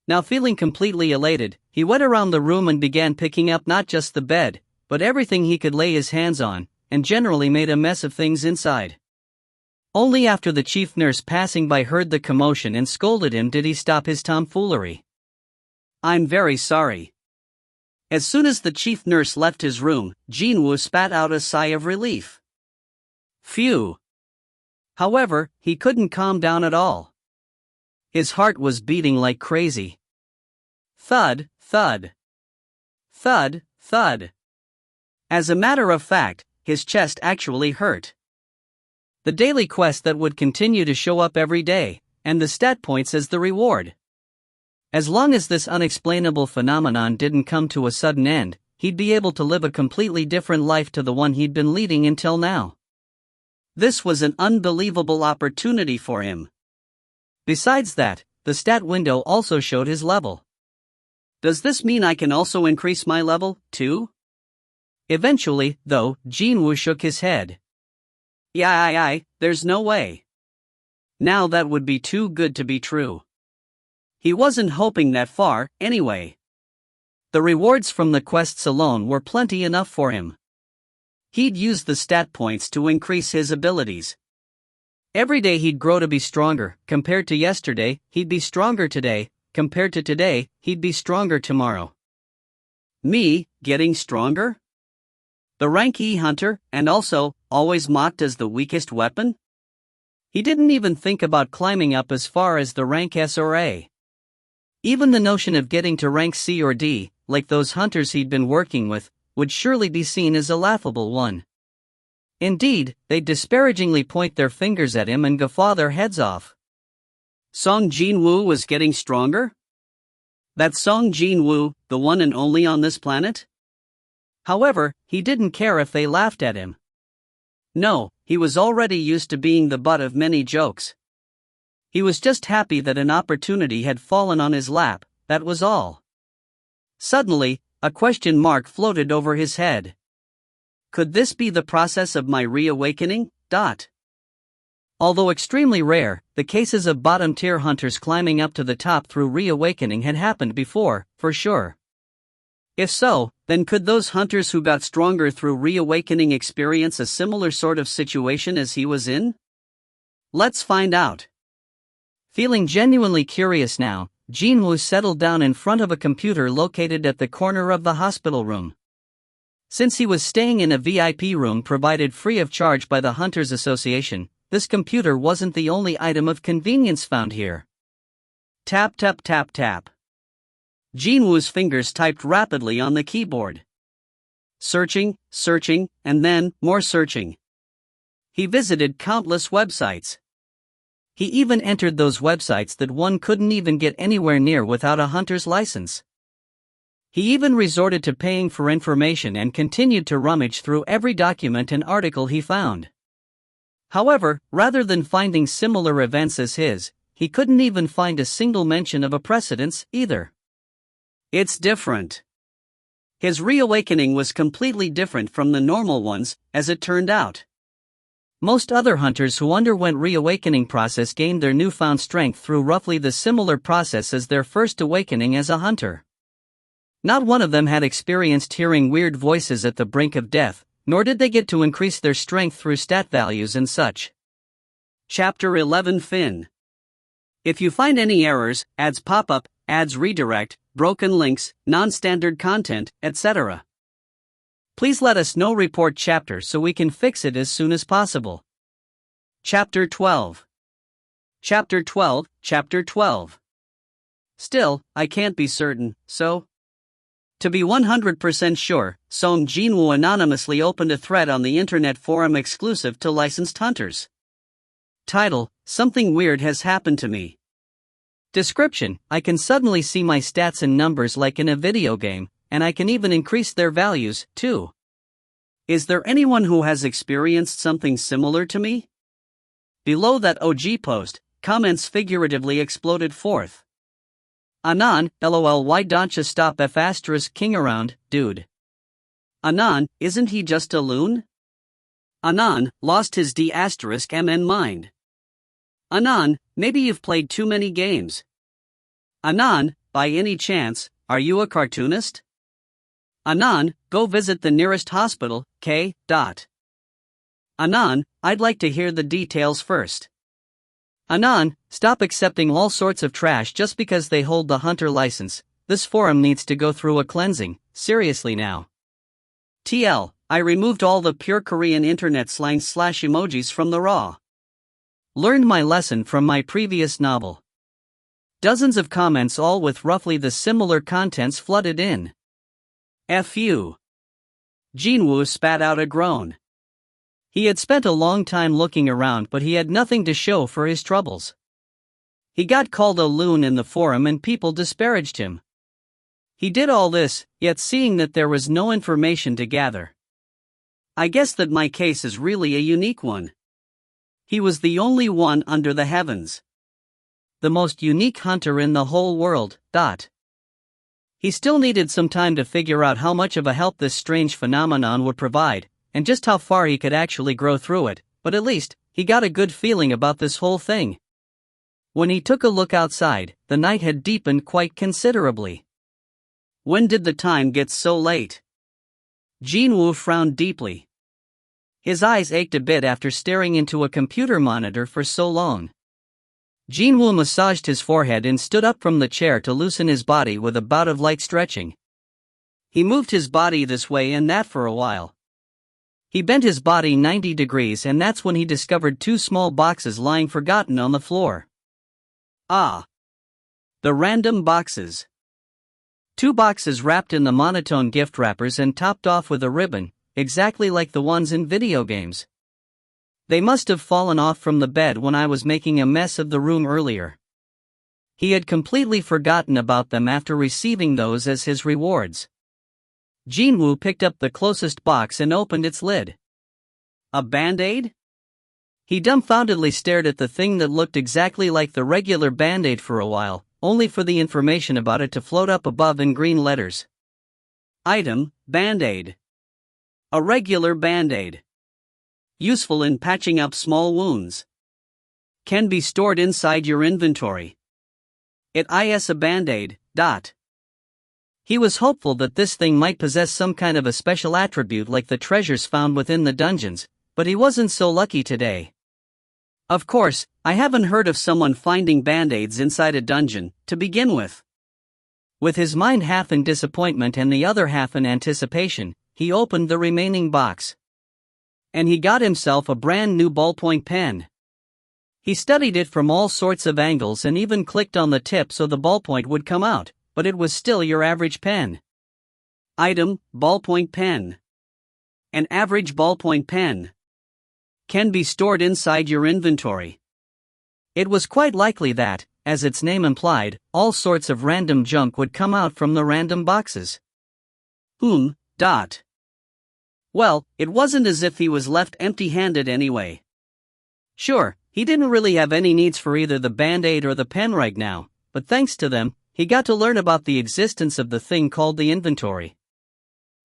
[SPEAKER 1] Now feeling completely elated, he went around the room and began picking up not just the bed, but everything he could lay his hands on, and generally made a mess of things inside. Only after the chief nurse passing by heard the commotion and scolded him did he stop his tomfoolery. I'm very sorry. As soon as the chief nurse left his room, Jin-Woo spat out a sigh of relief. Phew. However, he couldn't calm down at all. His heart was beating like crazy. Thud, thud. Thud, thud. As a matter of fact, his chest actually hurt. The daily quest that would continue to show up every day, and the stat points as the reward. As long as this unexplainable phenomenon didn't come to a sudden end, he'd be able to live a completely different life to the one he'd been leading until now. This was an unbelievable opportunity for him. Besides that, the stat window also showed his level. Does this mean I can also increase my level, too? Eventually, though, Jin-Woo shook his head. There's no way. Now that would be too good to be true. He wasn't hoping that far, anyway. The rewards from the quests alone were plenty enough for him. He'd use the stat points to increase his abilities. Every day he'd grow to be stronger. Compared to yesterday, he'd be stronger today. Compared to today, he'd be stronger tomorrow. Me, getting stronger? The rank E hunter, and also, always mocked as the weakest weapon? He didn't even think about climbing up as far as the rank S or A. Even the notion of getting to rank C or D, like those hunters he'd been working with, would surely be seen as a laughable one. Indeed, they'd disparagingly point their fingers at him and guffaw their heads off. Seong Jin-Woo was getting stronger? That Seong Jin-Woo, the one and only on this planet? However, he didn't care if they laughed at him. No, he was already used to being the butt of many jokes. He was just happy that an opportunity had fallen on his lap, that was all. Suddenly, a question mark floated over his head. Could this be the process of my reawakening? Although extremely rare, the cases of bottom-tier hunters climbing up to the top through reawakening had happened before, for sure. If so, then could those hunters who got stronger through reawakening experience a similar sort of situation as he was in? Let's find out. Feeling genuinely curious now, Jin-Woo settled down in front of a computer located at the corner of the hospital room. Since he was staying in a VIP room provided free of charge by the Hunters Association, this computer wasn't the only item of convenience found here. Tap tap tap tap. Jin-Woo's fingers typed rapidly on the keyboard. Searching, searching, and then more searching. He visited countless websites. He even entered those websites that one couldn't even get anywhere near without a hunter's license. He even resorted to paying for information and continued to rummage through every document and article he found. However, rather than finding similar events as his, he couldn't even find a single mention of a precedence either. It's different. His reawakening was completely different from the normal ones, as it turned out. Most other hunters who underwent reawakening process gained their newfound strength through roughly the similar process as their first awakening as a hunter. Not one of them had experienced hearing weird voices at the brink of death, nor did they get to increase their strength through stat values and such. Chapter 11 Fin. If you find any errors, ads pop up, ads redirect, broken links, non-standard content, etc., please let us know. Report chapter so we can fix it as soon as possible. Chapter 12. Chapter 12, Chapter 12. Still, I can't be certain, so. To be 100% sure, Seong Jin-Woo anonymously opened a thread on the internet forum exclusive to licensed hunters. Title: Something weird has happened to me. Description: I can suddenly see my stats and numbers like in a video game, and I can even increase their values, too. Is there anyone who has experienced something similar to me? Below that OG post, comments figuratively exploded forth. Anon, lol, why don't you stop F***king around, dude? Anon, isn't he just a loon? Anon, lost his D***mn mind. Anon, maybe you've played too many games. Anon, by any chance, are you a cartoonist? Anon, go visit the nearest hospital, K. Anon, I'd like to hear the details first. Anon, stop accepting all sorts of trash just because they hold the hunter license. This forum needs to go through a cleansing, seriously now. TL, I removed all the pure Korean internet slang / emojis from the raw. Learned my lesson from my previous novel. Dozens of comments all with roughly the similar contents flooded in. F you. Jin-Woo spat out a groan. He had spent a long time looking around, but he had nothing to show for his troubles. He got called a loon in the forum and people disparaged him. He did all this, yet seeing that there was no information to gather. I guess that my case is really a unique one. He was the only one under the heavens. The most unique hunter in the whole world. He still needed some time to figure out how much of a help this strange phenomenon would provide, and just how far he could actually grow through it, but at least, he got a good feeling about this whole thing. When he took a look outside, the night had deepened quite considerably. When did the time get so late? Jin-Woo frowned deeply. His eyes ached a bit after staring into a computer monitor for so long. Jin-Woo massaged his forehead and stood up from the chair to loosen his body with a bout of light stretching. He moved his body this way and that for a while. He bent his body 90 degrees, and that's when he discovered two small boxes lying forgotten on the floor. Ah! The random boxes. Two boxes wrapped in the monotone gift wrappers and topped off with a ribbon, exactly like the ones in video games. They must have fallen off from the bed when I was making a mess of the room earlier. He had completely forgotten about them after receiving those as his rewards. Jin-Woo picked up the closest box and opened its lid. A Band-Aid? He dumbfoundedly stared at the thing that looked exactly like the regular Band-Aid for a while, only for the information about it to float up above in green letters. Item, Band-Aid. A regular Band-Aid. Useful in patching up small wounds. Can be stored inside your inventory. It is a Band-Aid. He was hopeful that this thing might possess some kind of a special attribute like the treasures found within the dungeons, but he wasn't so lucky today. Of course, I haven't heard of someone finding Band-Aids inside a dungeon, to begin with. With his mind half in disappointment and the other half in anticipation, he opened the remaining box. And he got himself a brand new ballpoint pen. He studied it from all sorts of angles and even clicked on the tip so the ballpoint would come out, but it was still your average pen. Item, ballpoint pen. An average ballpoint pen. Can be stored inside your inventory. It was quite likely that, as its name implied, all sorts of random junk would come out from the random boxes. Well, it wasn't as if he was left empty-handed anyway. Sure, he didn't really have any needs for either the Band-Aid or the pen right now, but thanks to them, he got to learn about the existence of the thing called the inventory.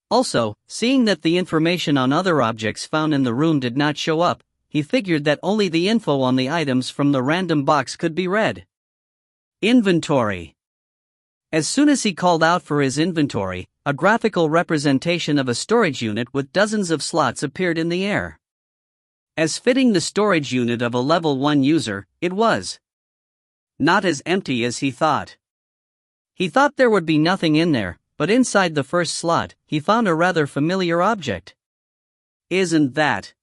[SPEAKER 1] Also, seeing that the information on other objects found in the room did not show up, he figured that only the info on the items from the random box could be read. Inventory. As soon as he called out for his inventory, a graphical representation of a storage unit with dozens of slots appeared in the air. As fitting the storage unit of a level 1 user, it was not as empty as he thought. He thought there would be nothing in there, but inside the first slot, he found a rather familiar object. Isn't that?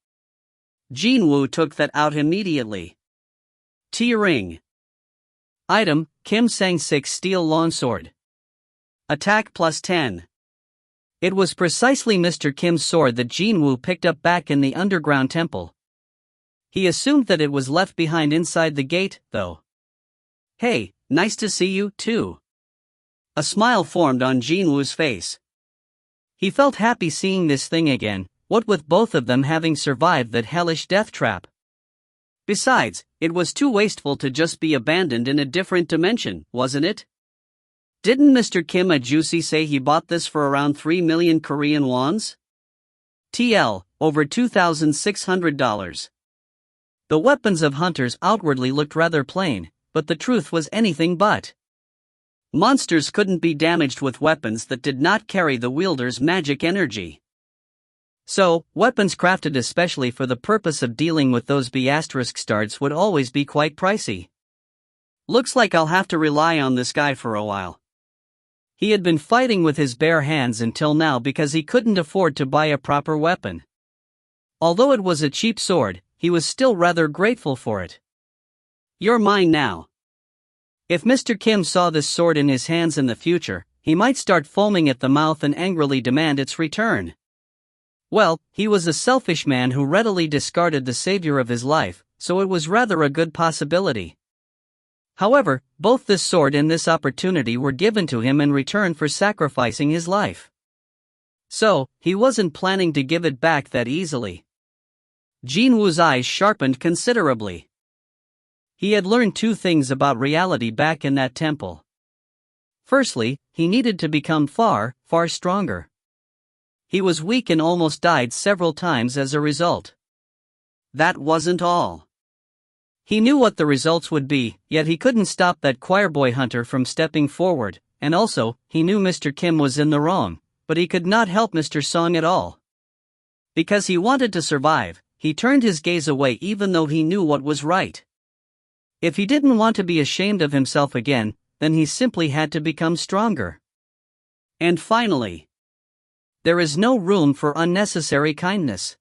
[SPEAKER 1] Jin-Woo took that out immediately. T-ring. Item, Kim Sang-6 Steel Longsword. Attack plus 10. It was precisely Mr. Kim's sword that Jin-Woo picked up back in the underground temple. He assumed that it was left behind inside the gate, though. Hey, nice to see you, too. A smile formed on Jin-Woo's face. He felt happy seeing this thing again, what with both of them having survived that hellish death trap. Besides, it was too wasteful to just be abandoned in a different dimension, wasn't it? Didn't Mr. Kim Ajusi say he bought this for around 3 million Korean wons? TL, over $2,600. The weapons of hunters outwardly looked rather plain, but the truth was anything but. Monsters couldn't be damaged with weapons that did not carry the wielder's magic energy. So, weapons crafted especially for the purpose of dealing with those B** stars would always be quite pricey. Looks like I'll have to rely on this guy for a while. He had been fighting with his bare hands until now because he couldn't afford to buy a proper weapon. Although it was a cheap sword, he was still rather grateful for it. You're mine now. If Mr. Kim saw this sword in his hands in the future, he might start foaming at the mouth and angrily demand its return. Well, he was a selfish man who readily discarded the savior of his life, so it was rather a good possibility. However, both this sword and this opportunity were given to him in return for sacrificing his life. So, he wasn't planning to give it back that easily. Jin-Woo's eyes sharpened considerably. He had learned two things about reality back in that temple. Firstly, he needed to become far, far stronger. He was weak and almost died several times as a result. That wasn't all. He knew what the results would be, yet he couldn't stop that choirboy hunter from stepping forward, and also, he knew Mr. Kim was in the wrong, but he could not help Mr. Song at all. Because he wanted to survive, he turned his gaze away even though he knew what was right. If he didn't want to be ashamed of himself again, then he simply had to become stronger. And finally, there is no room for unnecessary kindness.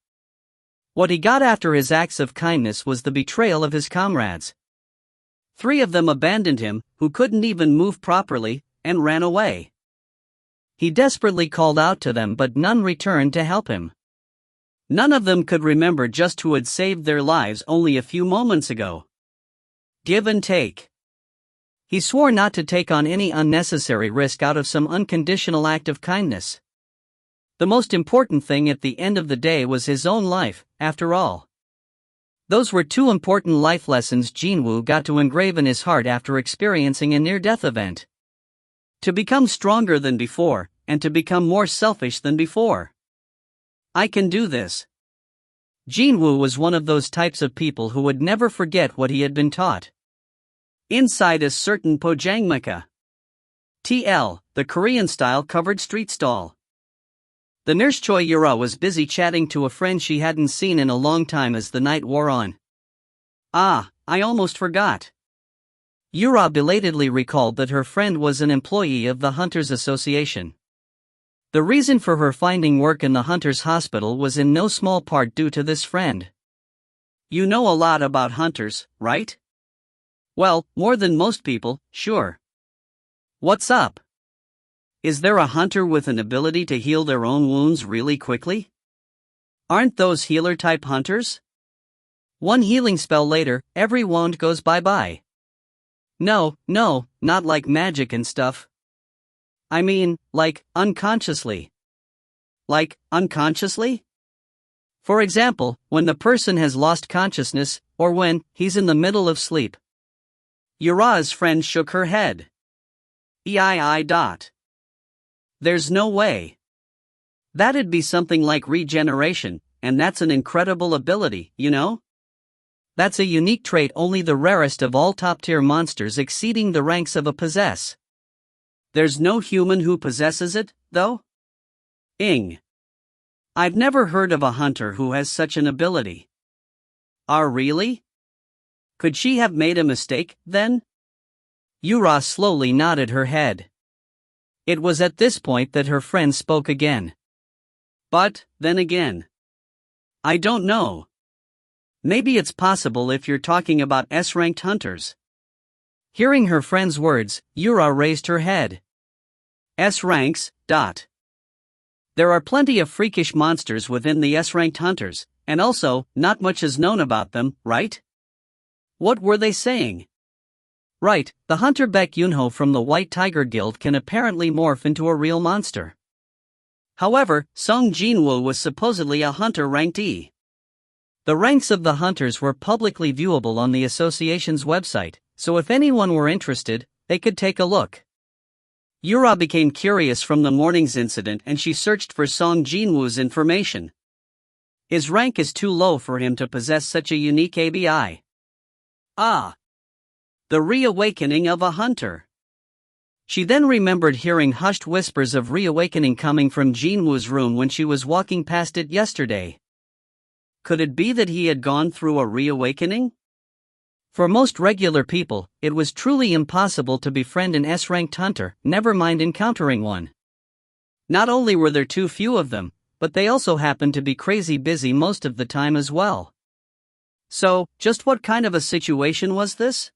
[SPEAKER 1] What he got after his acts of kindness was the betrayal of his comrades. 3 of them abandoned him, who couldn't even move properly, and ran away. He desperately called out to them, but none returned to help him. None of them could remember just who had saved their lives only a few moments ago. Give and take. He swore not to take on any unnecessary risk out of some unconditional act of kindness. The most important thing at the end of the day was his own life, after all. Those were 2 important life lessons Jin-Woo got to engrave in his heart after experiencing a near-death event. To become stronger than before, and to become more selfish than before. I can do this. Jin-Woo was one of those types of people who would never forget what he had been taught. Inside a certain pojangmaka. TL, the Korean-style covered street stall. The nurse Choi Yura was busy chatting to a friend she hadn't seen in a long time as the night wore on. Ah, I almost forgot. Yura belatedly recalled that her friend was an employee of the Hunters Association. The reason for her finding work in the Hunters Hospital was in no small part due to this friend. You know a lot about hunters, right? Well, more than most people, sure. What's up? Is there a hunter with an ability to heal their own wounds really quickly? Aren't those healer-type hunters? 1 healing spell later, every wound goes bye-bye. No, not like magic and stuff. I mean, like, unconsciously. Like, unconsciously? For example, when the person has lost consciousness, or when he's in the middle of sleep. Yura's friend shook her head. There's no way. That'd be something like regeneration, and that's an incredible ability, you know? That's a unique trait only the rarest of all top-tier monsters exceeding the ranks of a possess. There's no human who possesses it, though? I've never heard of a hunter who has such an ability. Really? Could she have made a mistake, then? Yura slowly nodded her head. It was at this point that her friend spoke again. But, then again, I don't know. Maybe it's possible if you're talking about S-ranked hunters. Hearing her friend's words, Yura raised her head. S-ranks, There are plenty of freakish monsters within the S-ranked hunters, and also, not much is known about them, right? What were they saying? Right, the hunter Baek Yunho from the White Tiger Guild can apparently morph into a real monster. However, Seong Jin-Woo was supposedly a hunter ranked E. The ranks of the hunters were publicly viewable on the association's website, so if anyone were interested, they could take a look. Yura became curious from the morning's incident and she searched for Seong Jin-Woo's information. His rank is too low for him to possess such a unique ABI. The reawakening of a hunter. She then remembered hearing hushed whispers of reawakening coming from Jin-Woo's room when she was walking past it yesterday. Could it be that he had gone through a reawakening? For most regular people, it was truly impossible to befriend an S-ranked hunter, never mind encountering one. Not only were there too few of them, but they also happened to be crazy busy most of the time as well. So, just what kind of a situation was this?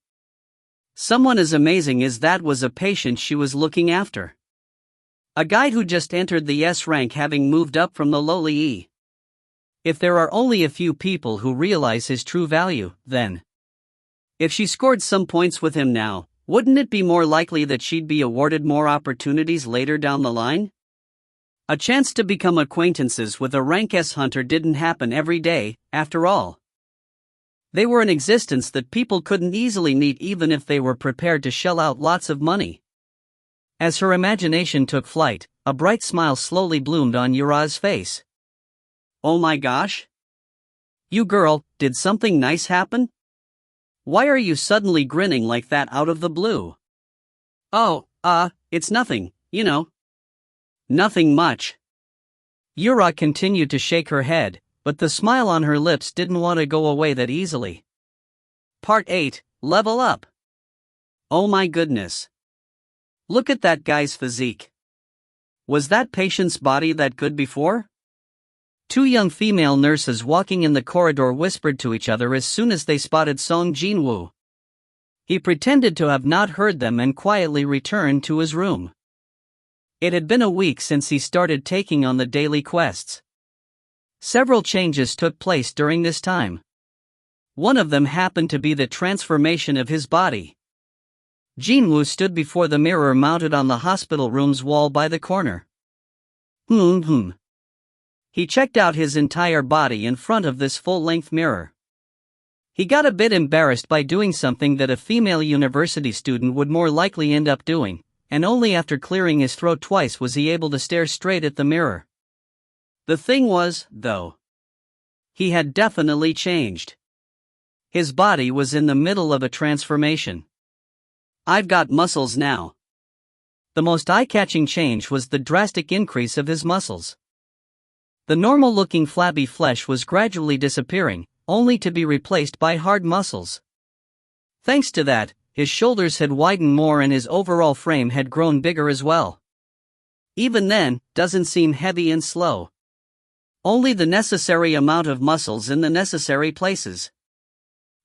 [SPEAKER 1] Someone as amazing as that was a patient she was looking after. A guy who just entered the S rank having moved up from the lowly E. If there are only a few people who realize his true value, then if she scored some points with him now, wouldn't it be more likely that she'd be awarded more opportunities later down the line? A chance to become acquaintances with a rank S hunter didn't happen every day, after all. They were an existence that people couldn't easily meet even if they were prepared to shell out lots of money. As her imagination took flight, a bright smile slowly bloomed on Yura's face. Oh my gosh! You girl, did something nice happen? Why are you suddenly grinning like that out of the blue? Oh, it's nothing, you know. Nothing much. Yura continued to shake her head, but the smile on her lips didn't want to go away that easily. Part 8, Level Up. Oh my goodness. Look at that guy's physique. Was that patient's body that good before? Two young female nurses walking in the corridor whispered to each other as soon as they spotted Seong Jin-Woo. He pretended to have not heard them and quietly returned to his room. It had been a week since he started taking on the daily quests. Several changes took place during this time. One of them happened to be the transformation of his body. Jin-Woo stood before the mirror mounted on the hospital room's wall by the corner. He checked out his entire body in front of this full-length mirror. He got a bit embarrassed by doing something that a female university student would more likely end up doing, and only after clearing his throat twice was he able to stare straight at the mirror. The thing was, though, he had definitely changed. His body was in the middle of a transformation. I've got muscles now. The most eye-catching change was the drastic increase of his muscles. The normal-looking flabby flesh was gradually disappearing, only to be replaced by hard muscles. Thanks to that, his shoulders had widened more and his overall frame had grown bigger as well. Even then, doesn't seem heavy and slow. Only the necessary amount of muscles in the necessary places.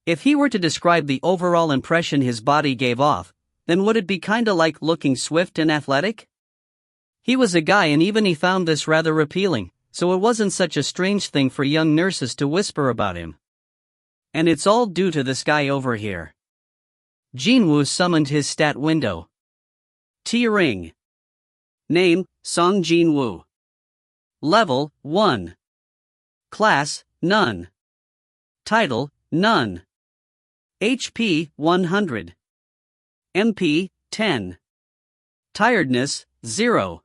[SPEAKER 1] If he were to describe the overall impression his body gave off, then would it be kinda like looking swift and athletic? He was a guy and even he found this rather appealing, so it wasn't such a strange thing for young nurses to whisper about him. And it's all due to this guy over here. Jin-Woo summoned his stat window. T-ring. Name, Seong Jin-Woo. Level, 1. Class, None. Title, None. HP, 100. MP, 10. Tiredness, 0.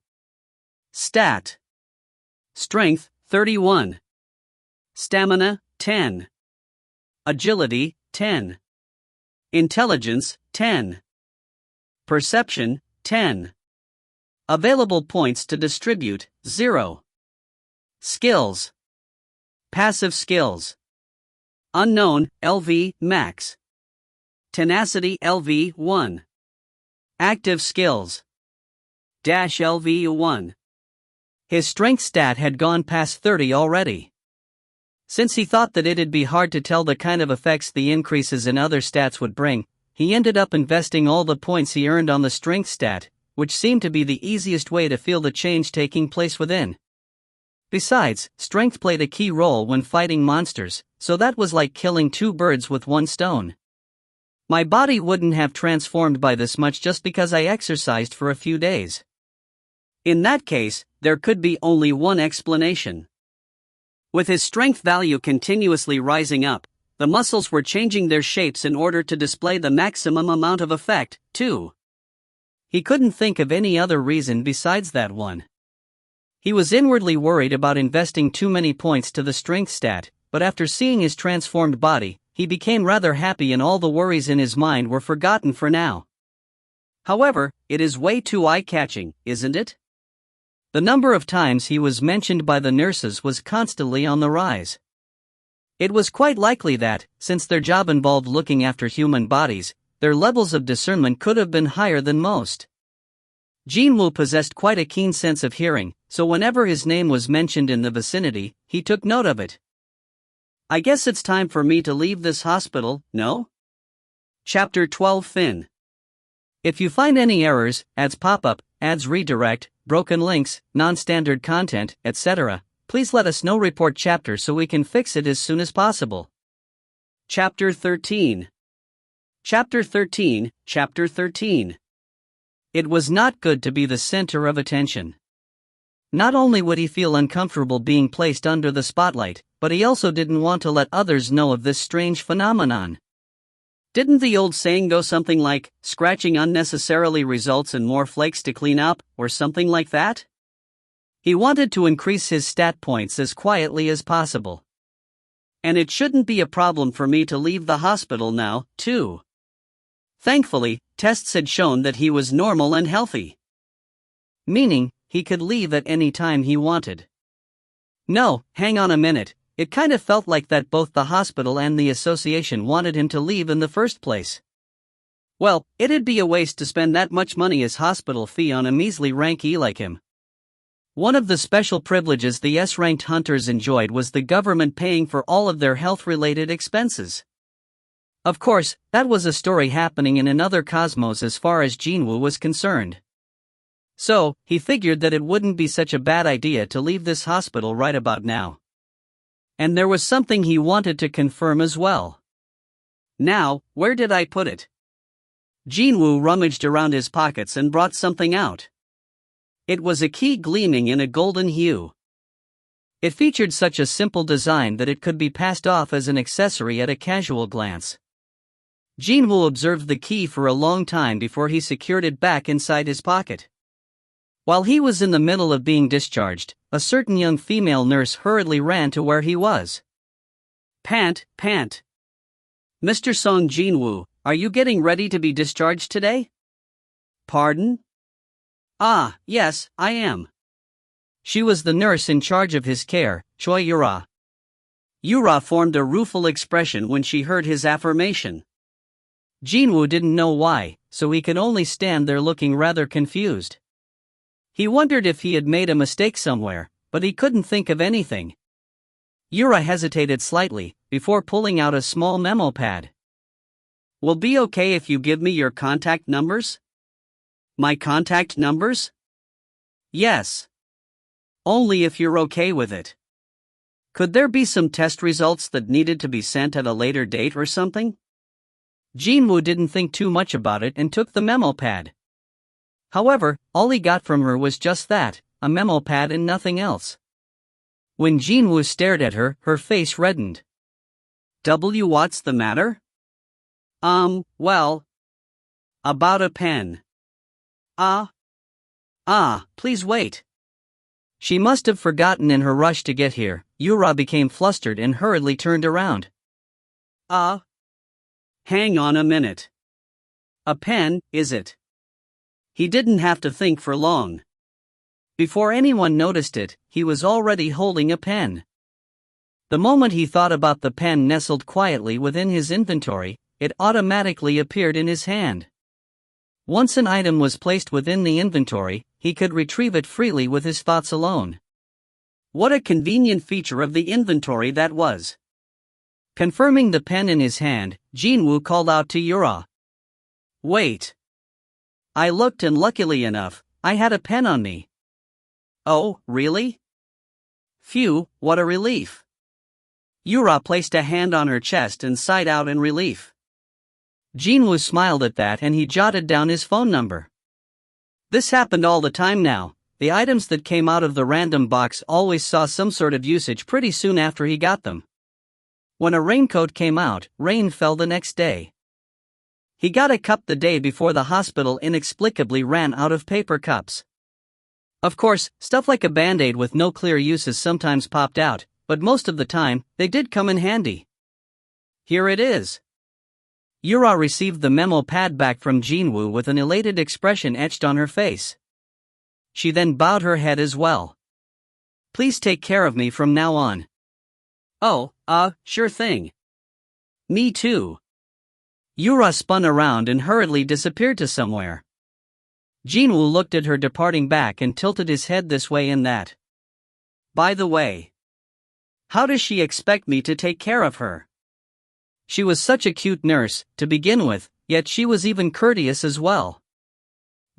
[SPEAKER 1] Stat. Strength, 31. Stamina, 10. Agility, 10. Intelligence, 10. Perception, 10. Available points to distribute, 0. Skills. Passive skills. Unknown, LV, max. Tenacity, LV, 1. Active skills. Dash LV, 1. His strength stat had gone past 30 already. Since he thought that it'd be hard to tell the kind of effects the increases in other stats would bring, he ended up investing all the points he earned on the strength stat, which seemed to be the easiest way to feel the change taking place within. Besides, strength played a key role when fighting monsters, so that was like killing two birds with one stone. My body wouldn't have transformed by this much just because I exercised for a few days. In that case, there could be only one explanation. With his strength value continuously rising up, the muscles were changing their shapes in order to display the maximum amount of effect, too. He couldn't think of any other reason besides that one. He was inwardly worried about investing too many points to the strength stat, but after seeing his transformed body, he became rather happy and all the worries in his mind were forgotten for now. However, it is way too eye-catching, isn't it? The number of times he was mentioned by the nurses was constantly on the rise. It was quite likely that, since their job involved looking after human bodies, their levels of discernment could have been higher than most. Jin-Woo possessed quite a keen sense of hearing, so whenever his name was mentioned in the vicinity, he took note of it. I guess it's time for me to leave this hospital, no? Chapter 12 Fin. If you find any errors, ads pop up, ads redirect, broken links, non-standard content, etc., please let us know. Report chapter so we can fix it as soon as possible. Chapter 13. Chapter 13, Chapter 13. It was not good to be the center of attention. Not only would he feel uncomfortable being placed under the spotlight, but he also didn't want to let others know of this strange phenomenon. Didn't the old saying go something like, scratching unnecessarily results in more flakes to clean up, or something like that? He wanted to increase his stat points as quietly as possible. And it shouldn't be a problem for me to leave the hospital now, too. Thankfully, tests had shown that he was normal and healthy. Meaning, he could leave at any time he wanted. No, hang on a minute, it kinda felt like that both the hospital and the association wanted him to leave in the first place. Well, it'd be a waste to spend that much money as hospital fee on a measly rank E like him. One of the special privileges the S-ranked hunters enjoyed was the government paying for all of their health-related expenses. Of course, that was a story happening in another cosmos as far as Jin-Woo was concerned. So, he figured that it wouldn't be such a bad idea to leave this hospital right about now. And there was something he wanted to confirm as well. Now, where did I put it? Jin-Woo rummaged around his pockets and brought something out. It was a key gleaming in a golden hue. It featured such a simple design that it could be passed off as an accessory at a casual glance. Jin-Woo observed the key for a long time before he secured it back inside his pocket. While he was in the middle of being discharged, a certain young female nurse hurriedly ran to where he was. Pant. Mr. Seong Jin-Woo, are you getting ready to be discharged today? Pardon? Ah, yes, I am. She was the nurse in charge of his care, Choi Yura. Yura formed a rueful expression when she heard his affirmation. Jin-Woo didn't know why, so he could only stand there looking rather confused. He wondered if he had made a mistake somewhere, but he couldn't think of anything. Yura hesitated slightly, before pulling out a small memo pad. Will be okay if you give me your contact numbers? My contact numbers? Yes. Only if you're okay with it. Could there be some test results that needed to be sent at a later date or something? Jin-Woo didn't think too much about it and took the memo pad. However, all he got from her was just that, a memo pad and nothing else. When Jin-Woo stared at her, her face reddened. What's the matter? Well. About a pen. Please wait. She must have forgotten in her rush to get here. Yura became flustered and hurriedly turned around. Hang on a minute. A pen, is it? He didn't have to think for long. Before anyone noticed it, he was already holding a pen. The moment he thought about the pen nestled quietly within his inventory, it automatically appeared in his hand. Once an item was placed within the inventory, he could retrieve it freely with his thoughts alone. What a convenient feature of the inventory that was. Confirming the pen in his hand, Jin-Woo called out to Yura. Wait. I looked and luckily enough, I had a pen on me. Oh, really? Phew, what a relief. Yura placed a hand on her chest and sighed out in relief. Jin-Woo smiled at that and he jotted down his phone number. This happened all the time now. The items that came out of the random box always saw some sort of usage pretty soon after he got them. When a raincoat came out, rain fell the next day. He got a cup the day before the hospital inexplicably ran out of paper cups. Of course, stuff like a Band-Aid with no clear uses sometimes popped out, but most of the time, they did come in handy. Here it is. Yura received the memo pad back from Jin-Woo with an elated expression etched on her face. She then bowed her head as well. Please take care of me from now on. Oh, sure thing. Me too. Yura spun around and hurriedly disappeared to somewhere. Jin-Woo looked at her departing back and tilted his head this way and that. By the way, how does she expect me to take care of her? She was such a cute nurse, to begin with, yet she was even courteous as well.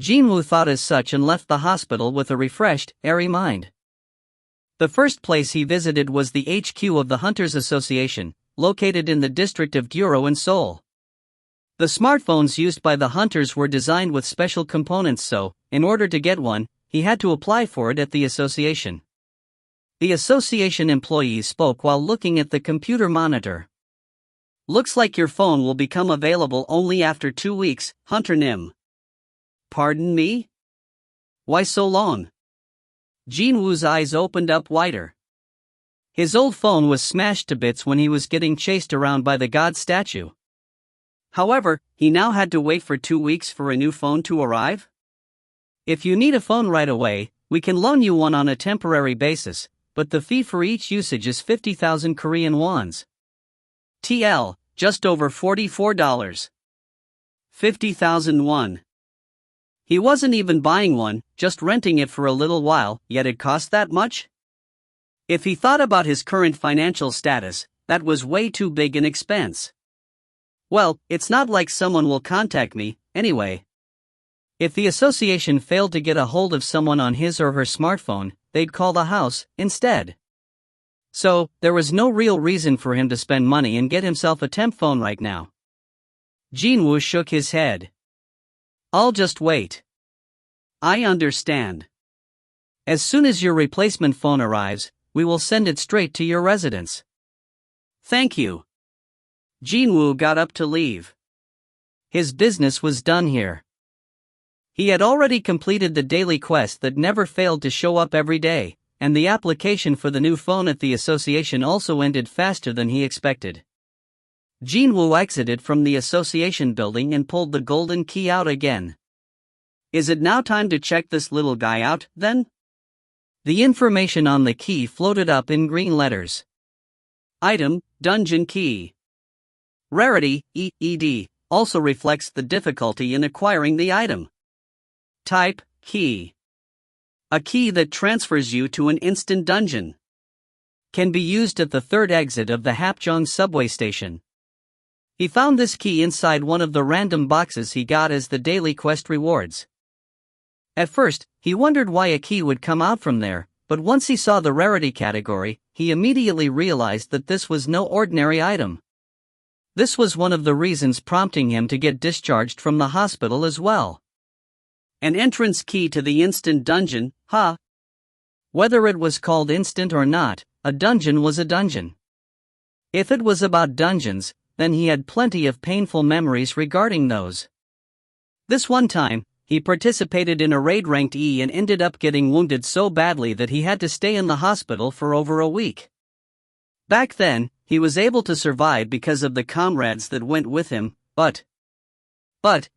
[SPEAKER 1] Jin-Woo thought as such and left the hospital with a refreshed, airy mind. The first place he visited was the HQ of the Hunters Association, located in the district of Guro in Seoul. The smartphones used by the hunters were designed with special components, so, in order to get one, he had to apply for it at the association. The association employees spoke while looking at the computer monitor. Looks like your phone will become available only after 2 weeks, Hunter Nim. Pardon me? Why so long? Jin-Woo's eyes opened up wider. His old phone was smashed to bits when he was getting chased around by the god statue. However, he now had to wait for 2 weeks for a new phone to arrive? If you need a phone right away, we can loan you one on a temporary basis, but the fee for each usage is 50,000 Korean wons. TL, just over $44. 50,000 won. He wasn't even buying one, just renting it for a little while, yet it cost that much? If he thought about his current financial status, that was way too big an expense. Well, it's not like someone will contact me, anyway. If the association failed to get a hold of someone on his or her smartphone, they'd call the house, instead. So, there was no real reason for him to spend money and get himself a temp phone right now. Jin-Woo shook his head. I'll just wait. I understand. As soon as your replacement phone arrives, we will send it straight to your residence. Thank you. Jin-Woo got up to leave. His business was done here. He had already completed the daily quest that never failed to show up every day, and the application for the new phone at the association also ended faster than he expected. Jin-Woo exited from the association building and pulled the golden key out again. Is it now time to check this little guy out, then? The information on the key floated up in green letters. Item, Dungeon Key. Rarity, EED, also reflects the difficulty in acquiring the item. Type, Key. A key that transfers you to an instant dungeon. Can be used at the third exit of the Hapjeong subway station. He found this key inside one of the random boxes he got as the daily quest rewards. At first, he wondered why a key would come out from there, but once he saw the rarity category, he immediately realized that this was no ordinary item. This was one of the reasons prompting him to get discharged from the hospital as well. An entrance key to the instant dungeon, huh? Whether it was called instant or not, a dungeon was a dungeon. If it was about dungeons, then he had plenty of painful memories regarding those. This one time, he participated in a raid ranked E and ended up getting wounded so badly that he had to stay in the hospital for over a week. Back then, he was able to survive because of the comrades that went with him, but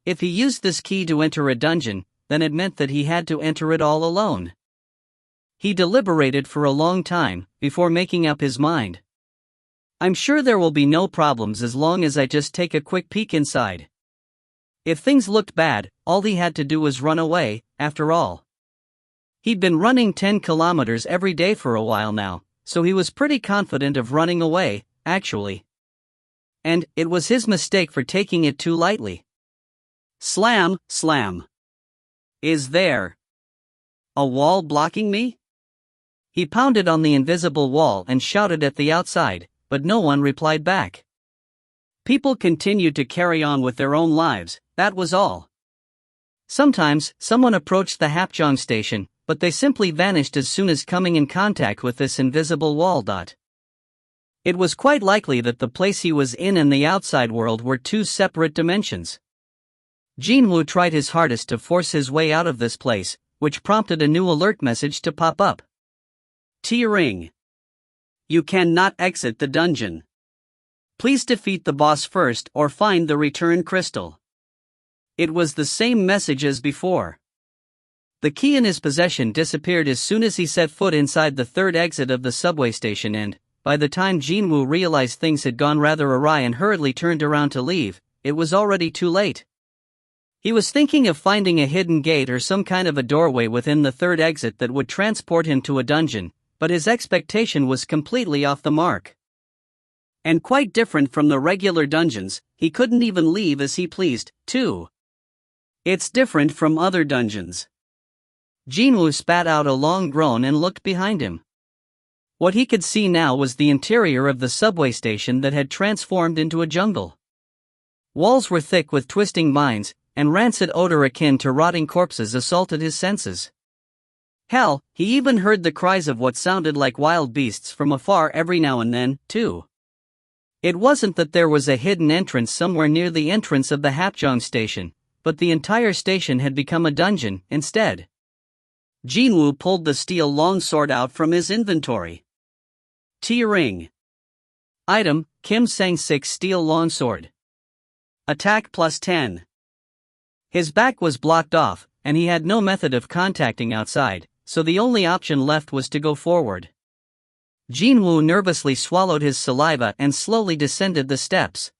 [SPEAKER 1] if he used this key to enter a dungeon, then it meant that he had to enter it all alone. He deliberated for a long time, before making up his mind. I'm sure there will be no problems as long as I just take a quick peek inside. If things looked bad, all he had to do was run away, after all. He'd been running 10 kilometers every day for a while now, so he was pretty confident of running away, actually. And it was his mistake for taking it too lightly. Slam, slam. Is there a wall blocking me? He pounded on the invisible wall and shouted at the outside, but no one replied back. People continued to carry on with their own lives, that was all. Sometimes, someone approached the Hapjeong station, but they simply vanished as soon as coming in contact with this invisible wall. It was quite likely that the place he was in and the outside world were two separate dimensions. Jin-Woo tried his hardest to force his way out of this place, which prompted a new alert message to pop up. T-ring. You cannot exit the dungeon. Please defeat the boss first or find the return crystal. It was the same message as before. The key in his possession disappeared as soon as he set foot inside the third exit of the subway station and, by the time Jin-Woo realized things had gone rather awry and hurriedly turned around to leave, it was already too late. He was thinking of finding a hidden gate or some kind of a doorway within the third exit that would transport him to a dungeon, but his expectation was completely off the mark. And quite different from the regular dungeons, he couldn't even leave as he pleased, too. It's different from other dungeons. Jin-Woo spat out a long groan and looked behind him. What he could see now was the interior of the subway station that had transformed into a jungle. Walls were thick with twisting vines, and rancid odor akin to rotting corpses assaulted his senses. Hell, he even heard the cries of what sounded like wild beasts from afar every now and then, too. It wasn't that there was a hidden entrance somewhere near the entrance of the Hapjeong station, but the entire station had become a dungeon, instead. Jin-Woo pulled the steel longsword out from his inventory. T-ring. Item, Kim Sang-6 steel longsword. Attack plus 10. His back was blocked off, and he had no method of contacting outside, so the only option left was to go forward. Jin-Woo nervously swallowed his saliva and slowly descended the steps.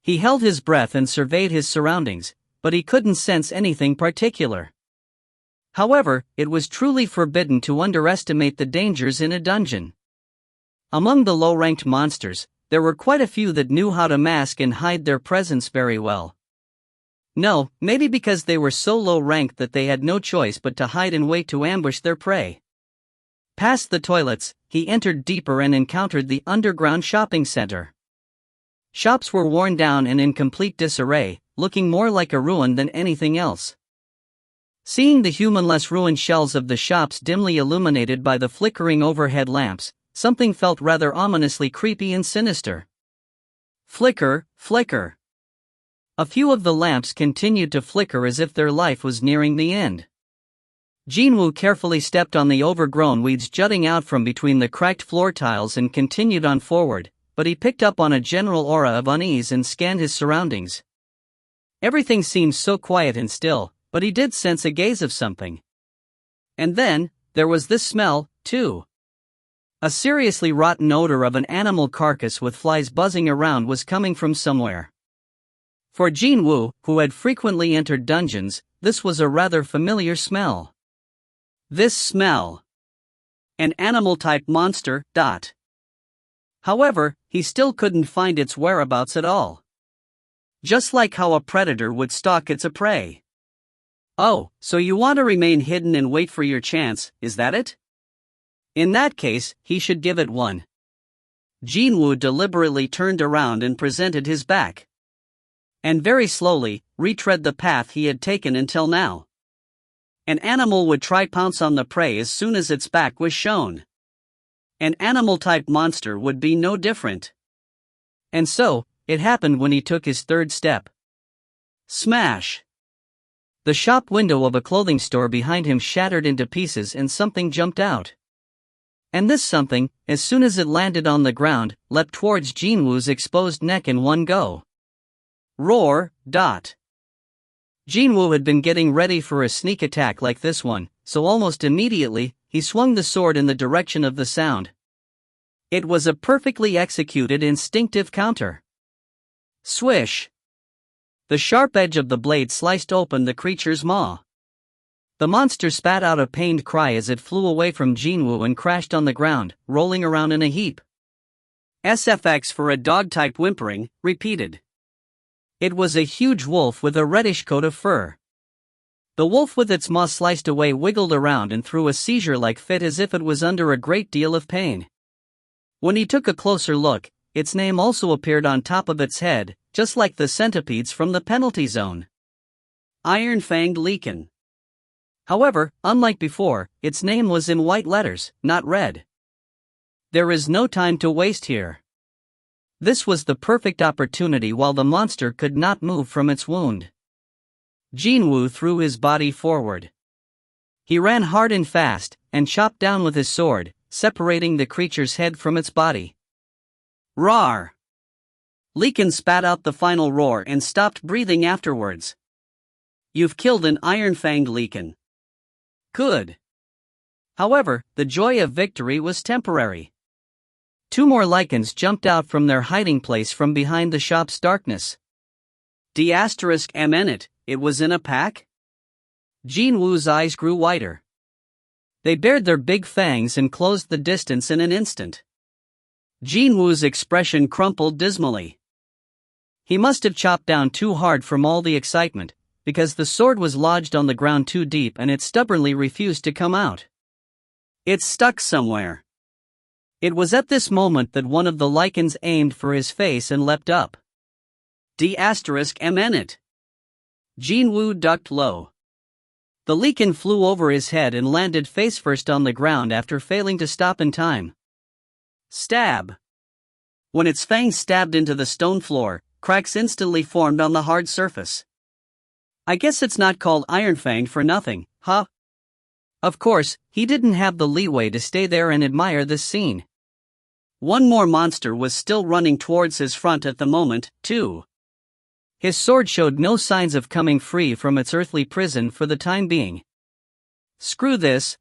[SPEAKER 1] He held his breath and surveyed his surroundings, but he couldn't sense anything particular. However, it was truly forbidden to underestimate the dangers in a dungeon. Among the low-ranked monsters, there were quite a few that knew how to mask and hide their presence very well. No, maybe because they were so low-ranked that they had no choice but to hide and wait to ambush their prey. Past the toilets, he entered deeper and encountered the underground shopping center. Shops were worn down and in complete disarray, looking more like a ruin than anything else. Seeing the humanless ruined shells of the shops dimly illuminated by the flickering overhead lamps, something felt rather ominously creepy and sinister. Flicker, flicker. A few of the lamps continued to flicker as if their life was nearing the end. Jin-Woo carefully stepped on the overgrown weeds jutting out from between the cracked floor tiles and continued on forward, but he picked up on a general aura of unease and scanned his surroundings. Everything seemed so quiet and still, but he did sense a gaze of something. And then, there was this smell, too. A seriously rotten odor of an animal carcass with flies buzzing around was coming from somewhere. For Jin-Woo, who had frequently entered dungeons, this was a rather familiar smell. This smell. An animal-type monster. However, he still couldn't find its whereabouts at all. Just like how a predator would stalk its prey. Oh, so you want to remain hidden and wait for your chance, is that it? In that case, he should give it one. Jin-Woo deliberately turned around and presented his back. And very slowly, retread the path he had taken until now. An animal would try pounce on the prey as soon as its back was shown. An animal-type monster would be no different. And so, it happened when he took his third step. Smash! The shop window of a clothing store behind him shattered into pieces and something jumped out. And this something, as soon as it landed on the ground, leapt towards Jin-Woo's exposed neck in one go. Roar. Jin-Woo had been getting ready for a sneak attack like this one, so almost immediately, he swung the sword in the direction of the sound. It was a perfectly executed instinctive counter. Swish! The sharp edge of the blade sliced open the creature's maw. The monster spat out a pained cry as it flew away from Jin-Woo and crashed on the ground, rolling around in a heap. SFX for a dog-type whimpering, repeated. It was a huge wolf with a reddish coat of fur. The wolf with its maw sliced away wiggled around and threw a seizure-like fit as if it was under a great deal of pain. When he took a closer look, its name also appeared on top of its head, just like the centipedes from the penalty zone. Iron-Fanged Leakin. However, unlike before, its name was in white letters, not red. There is no time to waste here. This was the perfect opportunity while the monster could not move from its wound. Jin-Woo threw his body forward. He ran hard and fast, and chopped down with his sword, separating the creature's head from its body. Roar! Leakin spat out the final roar and stopped breathing afterwards. You've killed an Iron-Fanged Leakin. Good. However, the joy of victory was temporary. Two more lichens jumped out from their hiding place from behind the shop's darkness. It was in a pack? Jin-Woo's eyes grew wider. They bared their big fangs and closed the distance in an instant. Jin-Woo's expression crumpled dismally. He must have chopped down too hard from all the excitement, because the sword was lodged on the ground too deep and it stubbornly refused to come out. It stuck somewhere. It was at this moment that one of the lichens aimed for his face and leapt up. Jin-Woo ducked low. The lichen flew over his head and landed face first on the ground after failing to stop in time. Stab! When its fangs stabbed into the stone floor, cracks instantly formed on the hard surface. I guess it's not called Iron-Fanged for nothing, huh? Of course, he didn't have the leeway to stay there and admire this scene. One more monster was still running towards his front at the moment, too. His sword showed no signs of coming free from its earthly prison for the time being. Screw this.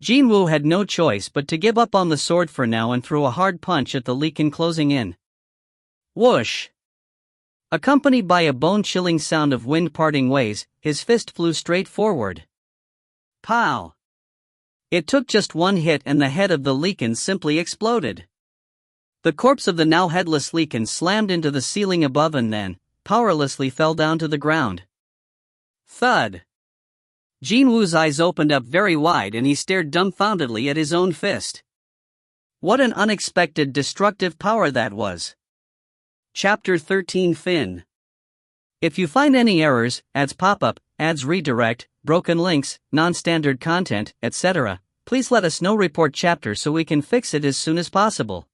[SPEAKER 1] Jin-Woo had no choice but to give up on the sword for now and threw a hard punch at the Leakin closing in. Whoosh! Accompanied by a bone-chilling sound of wind parting ways, his fist flew straight forward. Pow! It took just one hit and the head of the Leakin simply exploded. The corpse of the now headless Leakin slammed into the ceiling above and then, powerlessly fell down to the ground. Thud! Jin-Woo's eyes opened up very wide and he stared dumbfoundedly at his own fist. What an unexpected destructive power that was. Chapter 13 Fin. If you find any errors, ads pop-up, ads redirect, broken links, non-standard content, etc., please let us know. Report chapter so we can fix it as soon as possible.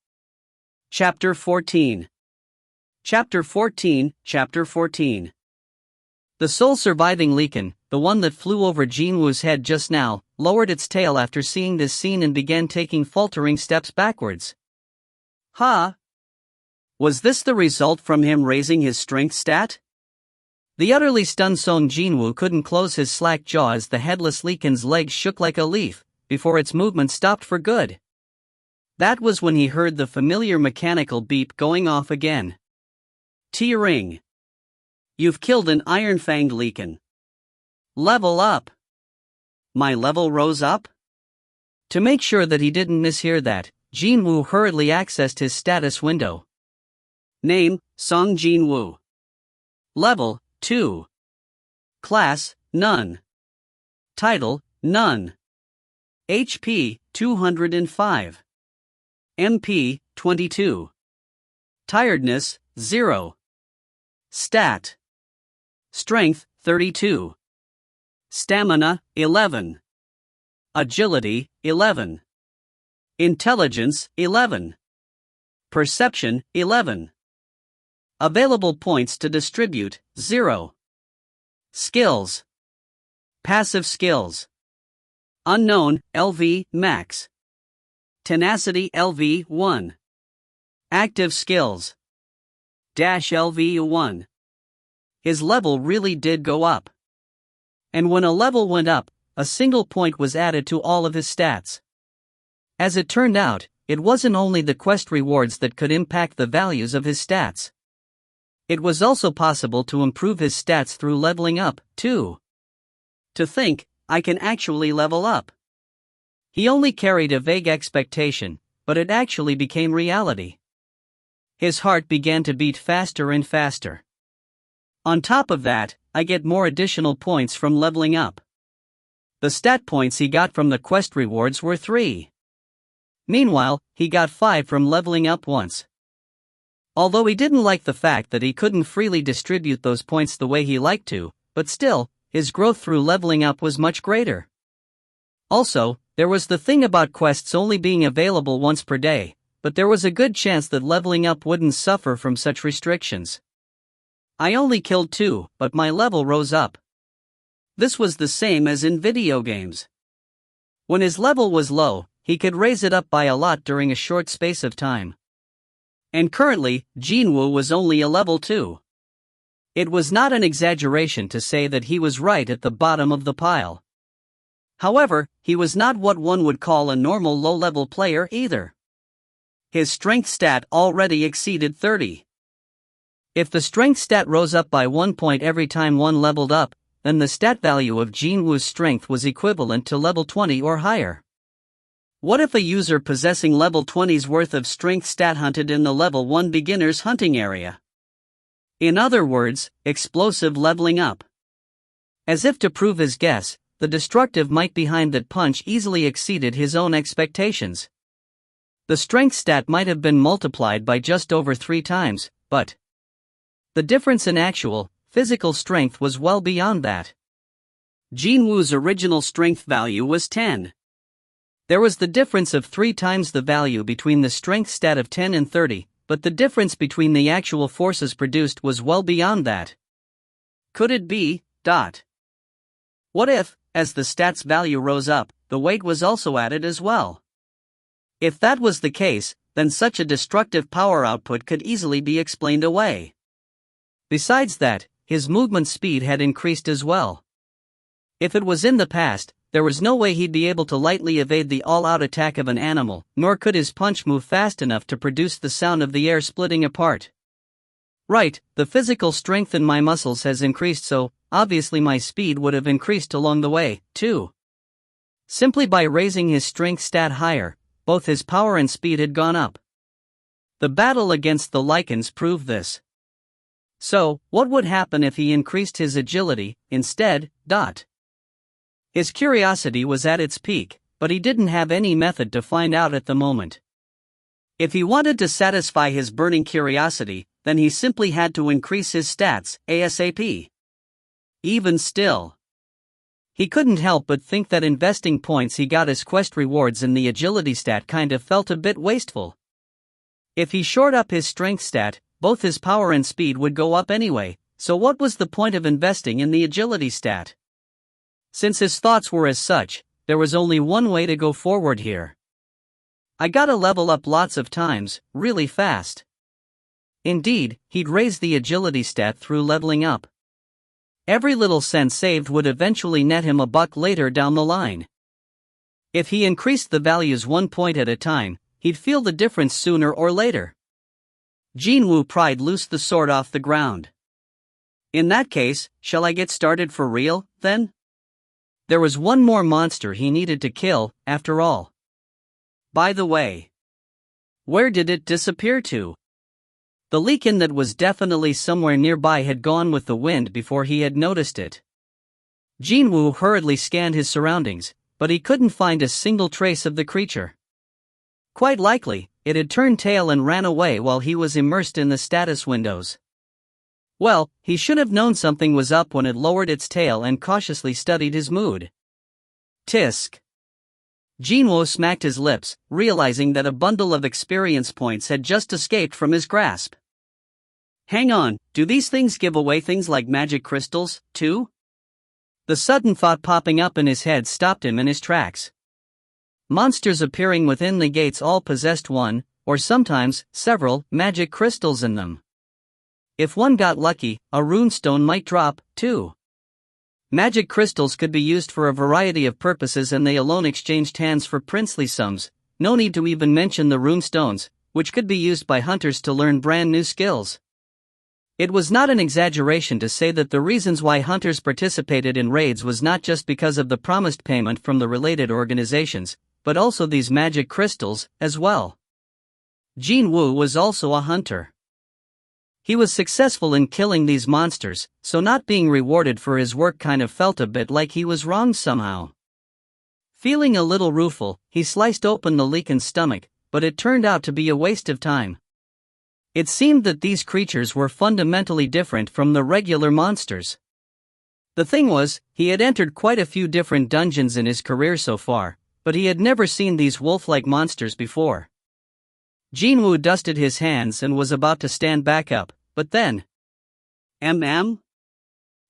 [SPEAKER 1] Chapter 14. Chapter 14. Chapter 14. The sole surviving Leakin, the one that flew over Jin-Woo's head just now, lowered its tail after seeing this scene and began taking faltering steps backwards. Huh? Was this the result from him raising his strength stat? The utterly stunned Seong Jin-Woo couldn't close his slack jaw as the headless Leakin's legs shook like a leaf, before its movement stopped for good. That was when he heard the familiar mechanical beep going off again. T-ring. You've killed an iron-fanged Leakin. Level up. My level rose up? To make sure that he didn't mishear that, Jin-Woo hurriedly accessed his status window. Name, Seong Jin-Woo. Level, 2. Class, None. Title, None. HP, 205. MP, 22. Tiredness, 0. Stat. Strength, 32. Stamina, 11. Agility, 11. Intelligence, 11. Perception, 11. Available points to distribute, 0. Skills. Passive skills. Unknown, LV, max. Tenacity, LV, 1. Active skills. -LV, 1. His level really did go up. And when a level went up, a single point was added to all of his stats. As it turned out, it wasn't only the quest rewards that could impact the values of his stats. It was also possible to improve his stats through leveling up, too. To think, I can actually level up. He only carried a vague expectation, but it actually became reality. His heart began to beat faster and faster. On top of that, I get more additional points from leveling up. The stat points he got from the quest rewards were 3. Meanwhile, he got 5 from leveling up once. Although he didn't like the fact that he couldn't freely distribute those points the way he liked to, but still, his growth through leveling up was much greater. Also, there was the thing about quests only being available once per day, but there was a good chance that leveling up wouldn't suffer from such restrictions. I only killed 2, but my level rose up. This was the same as in video games. When his level was low, he could raise it up by a lot during a short space of time. And currently, Jin-Woo was only a level 2. It was not an exaggeration to say that he was right at the bottom of the pile. However, he was not what one would call a normal low-level player either. His strength stat already exceeded 30. If the strength stat rose up by 1 point every time one leveled up, then the stat value of Jin-Woo's strength was equivalent to level 20 or higher. What if a user possessing level 20's worth of strength stat hunted in the level 1 beginner's hunting area? In other words, explosive leveling up. As if to prove his guess, the destructive might behind that punch easily exceeded his own expectations. The strength stat might have been multiplied by just over 3 times, but the difference in actual, physical strength was well beyond that. Jin-Woo's original strength value was 10. There was the difference of 3 times the value between the strength stat of 10 and 30, but the difference between the actual forces produced was well beyond that. Could it be, What if, as the stat's value rose up, the weight was also added as well? If that was the case, then such a destructive power output could easily be explained away. Besides that, his movement speed had increased as well. If it was in the past, there was no way he'd be able to lightly evade the all-out attack of an animal, nor could his punch move fast enough to produce the sound of the air splitting apart. Right, the physical strength in my muscles has increased, so obviously my speed would have increased along the way, too. Simply by raising his strength stat higher, both his power and speed had gone up. The battle against the lichens proved this. So, what would happen if he increased his agility instead? His curiosity was at its peak, but he didn't have any method to find out at the moment. If he wanted to satisfy his burning curiosity, then he simply had to increase his stats, ASAP. Even still, he couldn't help but think that investing points he got as quest rewards in the agility stat kind of felt a bit wasteful. If he shored up his strength stat, both his power and speed would go up anyway, so what was the point of investing in the agility stat? Since his thoughts were as such, there was only one way to go forward here. I gotta level up lots of times, really fast. Indeed, he'd raise the agility stat through leveling up. Every little cent saved would eventually net him $1 later down the line. If he increased the values 1 point at a time, he'd feel the difference sooner or later. Jin-Woo pried loose the sword off the ground. In that case, shall I get started for real, then? There was one more monster he needed to kill, after all. By the way, where did it disappear to? The lichen that was definitely somewhere nearby had gone with the wind before he had noticed it. Jin-Woo hurriedly scanned his surroundings, but he couldn't find a single trace of the creature. Quite likely, it had turned tail and ran away while he was immersed in the status windows. Well, he should have known something was up when it lowered its tail and cautiously studied his mood. Tisk. Jin-Woo smacked his lips, realizing that a bundle of experience points had just escaped from his grasp. Hang on, do these things give away things like magic crystals, too? The sudden thought popping up in his head stopped him in his tracks. Monsters appearing within the gates all possessed one, or sometimes several, magic crystals in them. If one got lucky, a runestone might drop, too. Magic crystals could be used for a variety of purposes, and they alone exchanged hands for princely sums, no need to even mention the runestones, which could be used by hunters to learn brand new skills. It was not an exaggeration to say that the reasons why hunters participated in raids was not just because of the promised payment from the related organizations, but also these magic crystals, as well. Jin-Woo was also a hunter. He was successful in killing these monsters, so not being rewarded for his work kind of felt a bit like he was wrong somehow. Feeling a little rueful, he sliced open the lichen's stomach, but it turned out to be a waste of time. It seemed that these creatures were fundamentally different from the regular monsters. The thing was, he had entered quite a few different dungeons in his career so far, but he had never seen these wolf-like monsters before. Jin-Woo dusted his hands and was about to stand back up, but then...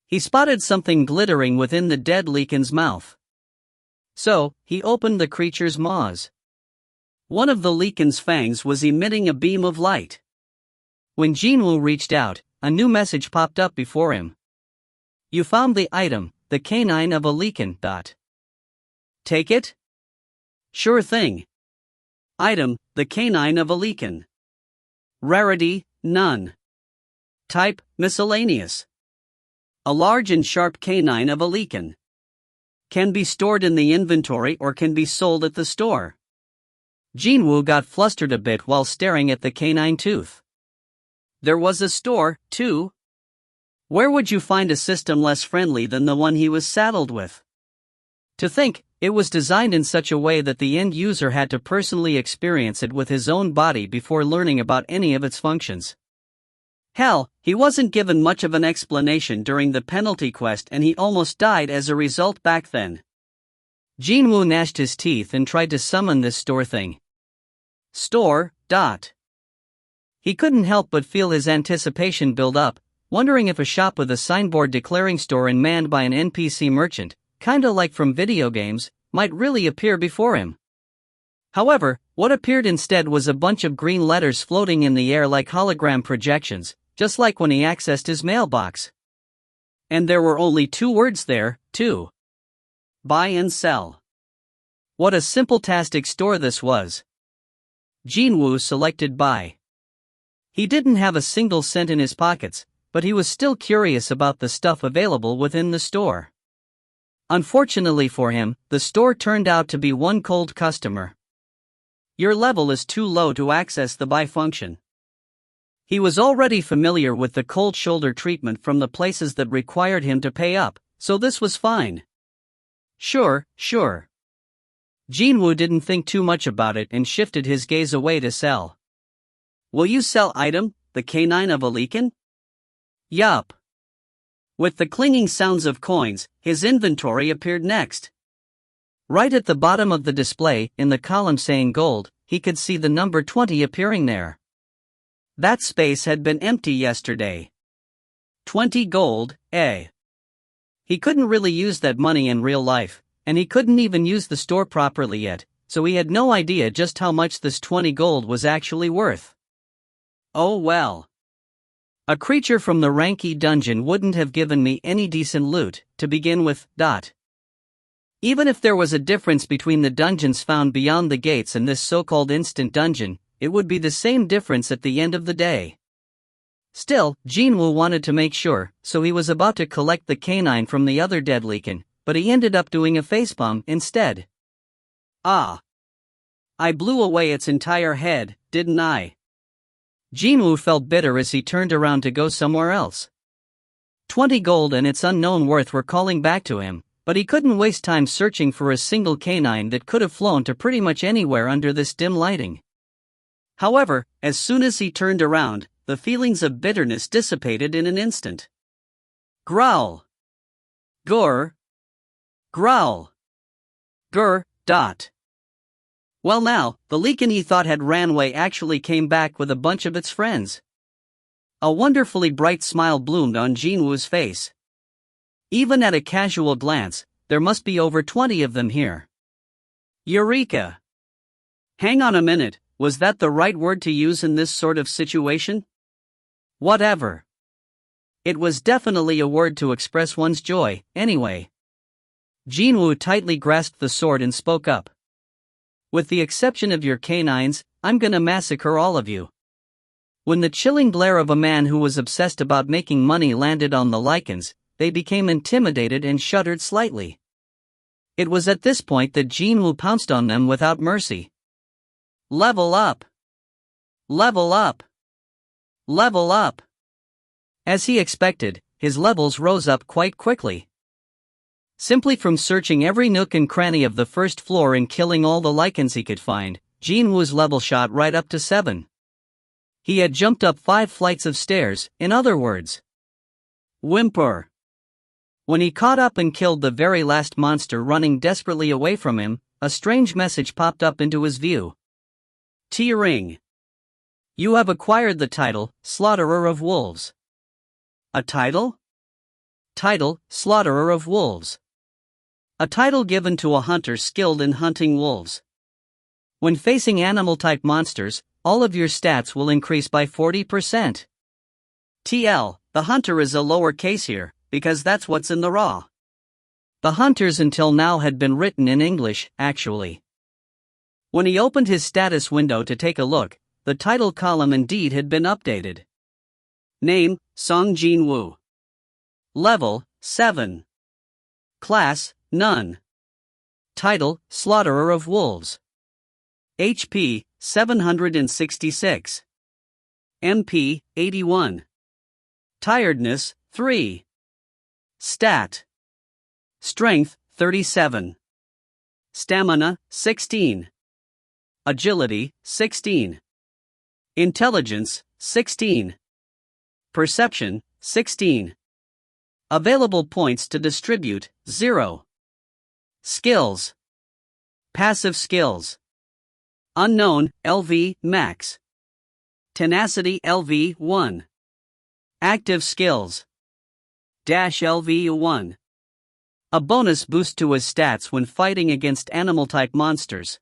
[SPEAKER 1] He spotted something glittering within the dead lichen's mouth. So, he opened the creature's maws. One of the lichen's fangs was emitting a beam of light. When Jin-Woo reached out, a new message popped up before him. You found the item, the canine of a lichen. Take it? Sure thing. Item, the canine of a lichen. Rarity, none. Type, miscellaneous. A large and sharp canine of a lichen. Can be stored in the inventory or can be sold at the store. Jin-Woo got flustered a bit while staring at the canine tooth. There was a store, too. Where would you find a system less friendly than the one he was saddled with? To think, it was designed in such a way that the end user had to personally experience it with his own body before learning about any of its functions. Hell, he wasn't given much of an explanation during the penalty quest and he almost died as a result back then. Jin-Woo gnashed his teeth and tried to summon this store thing. Store. He couldn't help but feel his anticipation build up, wondering if a shop with a signboard declaring store and manned by an NPC merchant, kinda like from video games, might really appear before him. However, what appeared instead was a bunch of green letters floating in the air like hologram projections, just like when he accessed his mailbox. And there were only 2 words there, too. buy and sell. What a simple-tastic store this was. Jin-Woo selected buy. He didn't have a single cent in his pockets, but he was still curious about the stuff available within the store. Unfortunately for him, the store turned out to be one cold customer. Your level is too low to access the buy function. He was already familiar with the cold shoulder treatment from the places that required him to pay up, so this was fine. Sure. Jin-Woo didn't think too much about it and shifted his gaze away to sell. Will you sell item, the canine of a Leakin? Yup. With the clinging sounds of coins, his inventory appeared next. Right at the bottom of the display, in the column saying gold, he could see the number 20 appearing there. That space had been empty yesterday. 20 gold, eh? He couldn't really use that money in real life, and he couldn't even use the store properly yet, so he had no idea just how much this 20 gold was actually worth. Oh well. A creature from the rank E dungeon wouldn't have given me any decent loot, to begin with. Even if there was a difference between the dungeons found beyond the gates and this so-called instant dungeon, it would be the same difference at the end of the day. Still, Jin-Woo wanted to make sure, so he was about to collect the canine from the other dead Leakin, but he ended up doing a facepalm instead. Ah! I blew away its entire head, didn't I? Jin-Woo felt bitter as he turned around to go somewhere else. 20 gold and its unknown worth were calling back to him, but he couldn't waste time searching for a single canine that could have flown to pretty much anywhere under this dim lighting. However, as soon as he turned around, the feelings of bitterness dissipated in an instant. Growl. Grr. Growl. Grr. Well now, the Leakin he thought had ran away actually came back with a bunch of its friends. A wonderfully bright smile bloomed on Jin-Woo's face. Even at a casual glance, there must be over 20 of them here. Eureka! Hang on a minute, was that the right word to use in this sort of situation? Whatever. It was definitely a word to express one's joy, anyway. Jin-Woo tightly grasped the sword and spoke up. With the exception of your canines, I'm gonna massacre all of you. When the chilling glare of a man who was obsessed about making money landed on the Lycans, they became intimidated and shuddered slightly. It was at this point that Jin-Woo pounced on them without mercy. Level up! Level up! Level up! As he expected, his levels rose up quite quickly. Simply from searching every nook and cranny of the first floor and killing all the Lycans he could find, Jin-Woo's level shot right up to 7. He had jumped up 5 flights of stairs, in other words. Whimper. When he caught up and killed the very last monster running desperately away from him, a strange message popped up into his view. T-ring. You have acquired the title, Slaughterer of Wolves. A title? Title, Slaughterer of Wolves. A title given to a hunter skilled in hunting wolves. When facing animal-type monsters, all of your stats will increase by 40%. TL, the hunter is a lower case here, because that's what's in the raw. The hunters until now had been written in English, actually. When he opened his status window to take a look, the title column indeed had been updated. Name, Seong Jin-Woo. Level, 7. Class, None. Title, Slaughterer of Wolves. HP, 766. MP, 81. Tiredness, 3. Stat. Strength, 37. Stamina, 16. Agility, 16. Intelligence, 16. Perception, 16. Available points to distribute, 0. Skills. Passive skills. Unknown, LV, max. Tenacity, LV, 1. Active skills. Dash LV, 1. A bonus boost to his stats when fighting against animal-type monsters.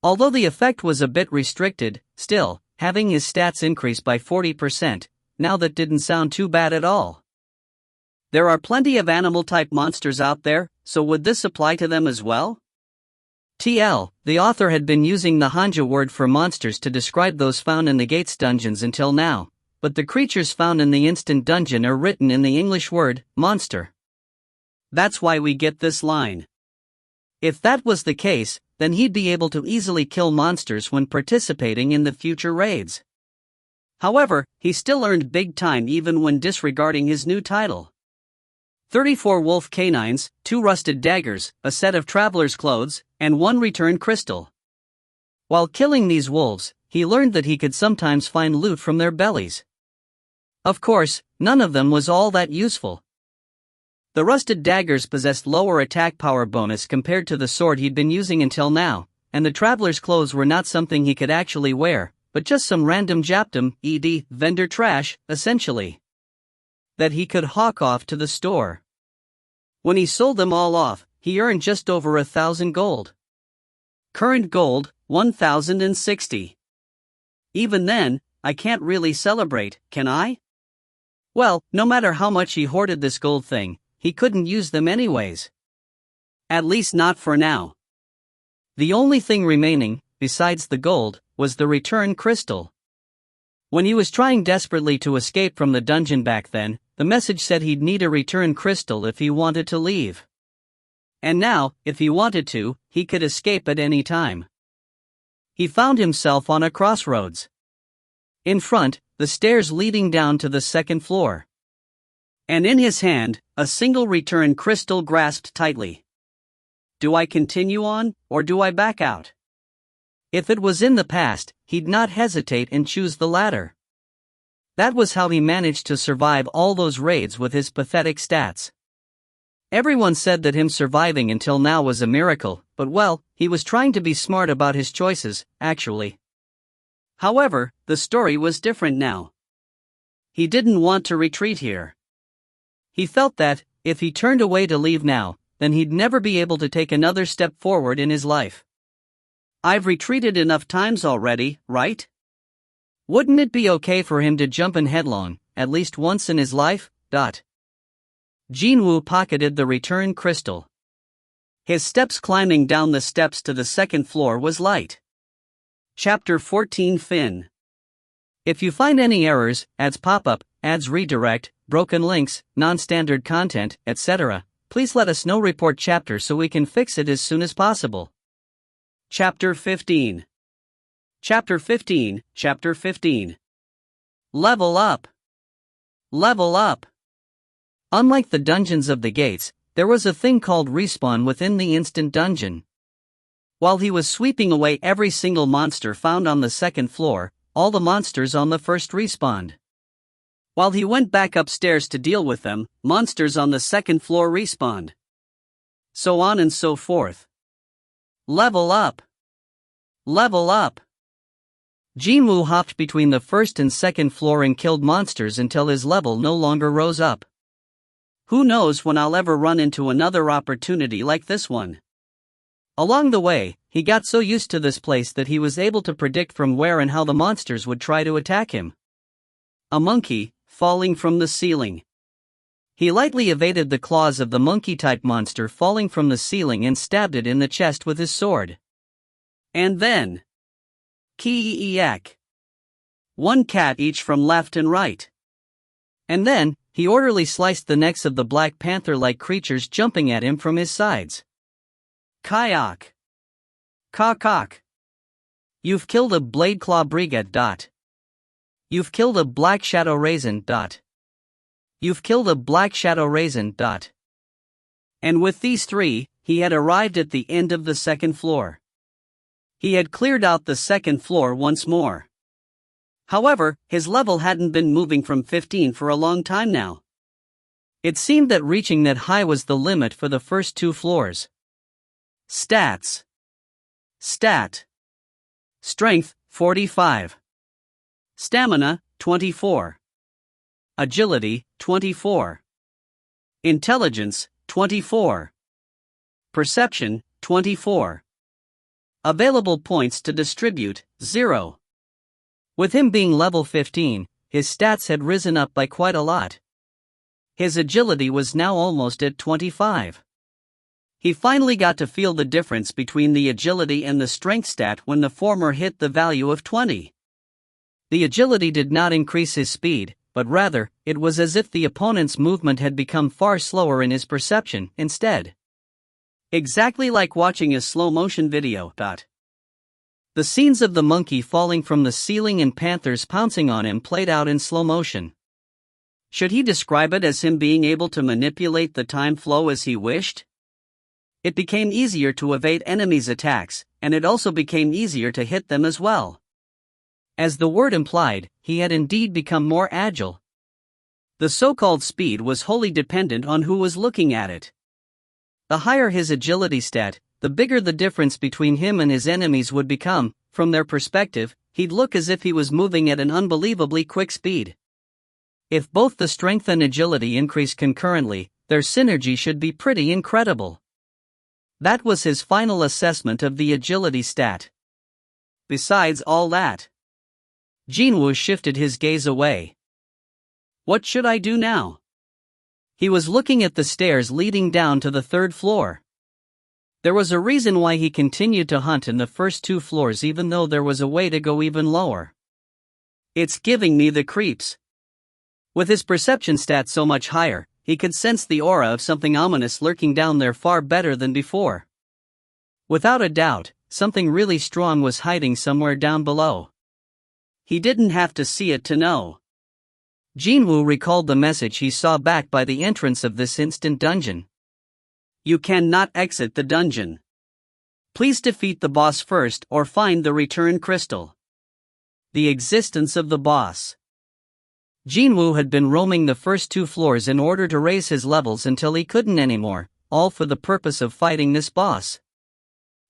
[SPEAKER 1] Although the effect was a bit restricted, still, having his stats increase by 40%, now that didn't sound too bad at all. There are plenty of animal-type monsters out there, so would this apply to them as well? TL, the author had been using the Hanja word for monsters to describe those found in the Gates dungeons until now, but the creatures found in the instant dungeon are written in the English word, monster. That's why we get this line. If that was the case, then he'd be able to easily kill monsters when participating in the future raids. However, he still earned big time even when disregarding his new title. 34 wolf canines, 2 rusted daggers, a set of traveler's clothes, and 1 return crystal. While killing these wolves, he learned that he could sometimes find loot from their bellies. Of course, none of them was all that useful. The rusted daggers possessed lower attack power bonus compared to the sword he'd been using until now, and the traveler's clothes were not something he could actually wear, but just some random japtum, vendor trash, essentially, that he could hawk off to the store. When he sold them all off, he earned just over 1,000 gold. Current gold, 1,060. Even then, I can't really celebrate, can I? Well, no matter how much he hoarded this gold thing, he couldn't use them anyways. At least not for now. The only thing remaining, besides the gold, was the return crystal. When he was trying desperately to escape from the dungeon back then, the message said he'd need a return crystal if he wanted to leave. And now, if he wanted to, he could escape at any time. He found himself on a crossroads. In front, the stairs leading down to the second floor. And in his hand, a single return crystal grasped tightly. Do I continue on, or do I back out? If it was in the past, he'd not hesitate and choose the latter. That was how he managed to survive all those raids with his pathetic stats. Everyone said that him surviving until now was a miracle, but well, he was trying to be smart about his choices, actually. However, the story was different now. He didn't want to retreat here. He felt that, if he turned away to leave now, then he'd never be able to take another step forward in his life. I've retreated enough times already, right? Wouldn't it be okay for him to jump in headlong, at least once in his life? Jin-Woo pocketed the return crystal. His steps climbing down the steps to the second floor was light. Chapter 14 Fin. If you find any errors, ads pop-up, ads redirect, broken links, non-standard content, etc., please let us know. Report chapter so we can fix it as soon as possible. Chapter 15. Chapter 15, Chapter 15. Level up. Level up. Unlike the dungeons of the gates, there was a thing called respawn within the instant dungeon. While he was sweeping away every single monster found on the second floor, all the monsters on the first respawned. While he went back upstairs to deal with them, monsters on the second floor respawned. So on and so forth. Level up. Level up. Jin-Woo hopped between the first and second floor and killed monsters until his level no longer rose up. Who knows when I'll ever run into another opportunity like this one. Along the way, he got so used to this place that he was able to predict from where and how the monsters would try to attack him. A monkey, falling from the ceiling. He lightly evaded the claws of the monkey-type monster falling from the ceiling and stabbed it in the chest with his sword. And then... Ki-yak. 1 cat each from left and right. And then, he orderly sliced the necks of the Black Panther-like creatures jumping at him from his sides. Kayak. Ka-kak. You've killed a Blade Claw Brigade. You've killed a Black Shadow Raisin. You've killed a Black Shadow Raisin. And with these 3, he had arrived at the end of the second floor. He had cleared out the second floor once more. However, his level hadn't been moving from 15 for a long time now. It seemed that reaching that high was the limit for the first 2 floors. Stats. Stat. Strength, 45. Stamina, 24. Agility, 24. Intelligence, 24. Perception, 24. Available points to distribute, 0. With him being level 15, his stats had risen up by quite a lot. His agility was now almost at 25. He finally got to feel the difference between the agility and the strength stat when the former hit the value of 20. The agility did not increase his speed, but rather, it was as if the opponent's movement had become far slower in his perception instead. Exactly like watching a slow-motion video. The scenes of the monkey falling from the ceiling and panthers pouncing on him played out in slow motion. Should he describe it as him being able to manipulate the time flow as he wished? It became easier to evade enemies' attacks, and it also became easier to hit them as well. As the word implied, he had indeed become more agile. The so-called speed was wholly dependent on who was looking at it. The higher his agility stat, the bigger the difference between him and his enemies would become. From their perspective, he'd look as if he was moving at an unbelievably quick speed. If both the strength and agility increase concurrently, their synergy should be pretty incredible. That was his final assessment of the agility stat. Besides all that, Jin-Woo shifted his gaze away. What should I do now? He was looking at the stairs leading down to the 3rd floor. There was a reason why he continued to hunt in the first 2 floors even though there was a way to go even lower. It's giving me the creeps. With his perception stat so much higher, he could sense the aura of something ominous lurking down there far better than before. Without a doubt, something really strong was hiding somewhere down below. He didn't have to see it to know. Jin-Woo recalled the message he saw back by the entrance of this instant dungeon. You cannot exit the dungeon. Please defeat the boss first or find the return crystal. The existence of the boss. Jin-Woo had been roaming the first 2 floors in order to raise his levels until he couldn't anymore, all for the purpose of fighting this boss.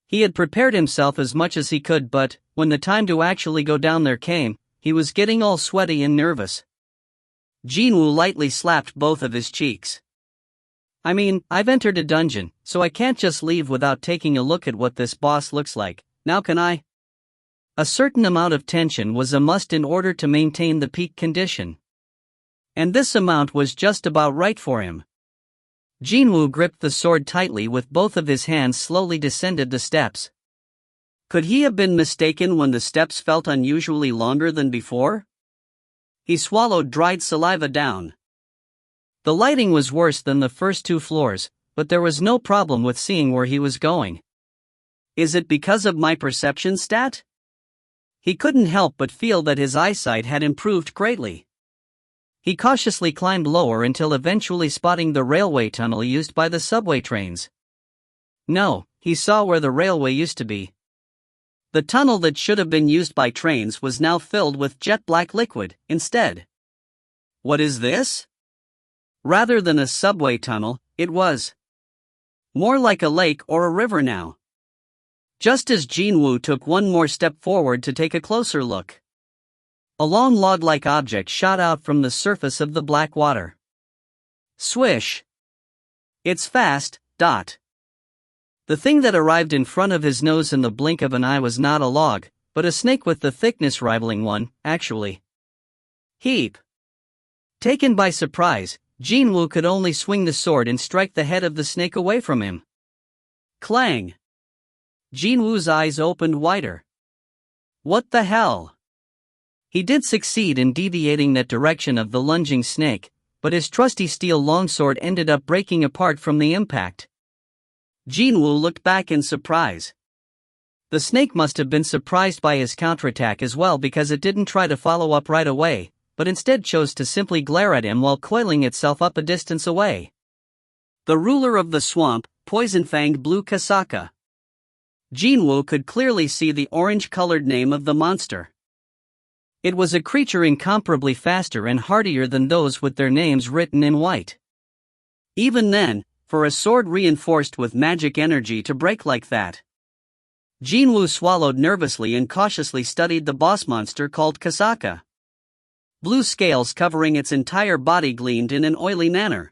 [SPEAKER 1] He had prepared himself as much as he could, but when the time to actually go down there came, he was getting all sweaty and nervous. Jin-Woo lightly slapped both of his cheeks. I mean, I've entered a dungeon, so I can't just leave without taking a look at what this boss looks like, now can I? A certain amount of tension was a must in order to maintain the peak condition. And this amount was just about right for him. Jin-Woo gripped the sword tightly with both of his hands, slowly descended the steps. Could he have been mistaken when the steps felt unusually longer than before? He swallowed dried saliva down. The lighting was worse than the first 2 floors, but there was no problem with seeing where he was going. Is it because of my perception stat? He couldn't help but feel that his eyesight had improved greatly. He cautiously climbed lower until eventually spotting the railway tunnel used by the subway trains. No, he saw where the railway used to be. The tunnel that should have been used by trains was now filled with jet black liquid, instead. What is this? Rather than a subway tunnel, it was more like a lake or a river now. Just as Jin-Woo took one more step forward to take a closer look, a long log-like object shot out from the surface of the black water. Swish! It's fast. The thing that arrived in front of his nose in the blink of an eye was not a log, but a snake with the thickness rivaling one, actually. Heap! Taken by surprise, Jin-Woo could only swing the sword and strike the head of the snake away from him. Clang! Jin-Woo's eyes opened wider. What the hell? He did succeed in deviating that direction of the lunging snake, but his trusty steel longsword ended up breaking apart from the impact. Jin-Woo looked back in surprise. The snake must have been surprised by his counterattack as well, because it didn't try to follow up right away, but instead chose to simply glare at him while coiling itself up a distance away. The ruler of the swamp, poison-fanged blue Kasaka. Jin-Woo could clearly see the orange-colored name of the monster. It was a creature incomparably faster and hardier than those with their names written in white. Even then, for a sword reinforced with magic energy to break like that. Jin-Woo swallowed nervously and cautiously studied the boss monster called Kasaka. Blue scales covering its entire body gleamed in an oily manner.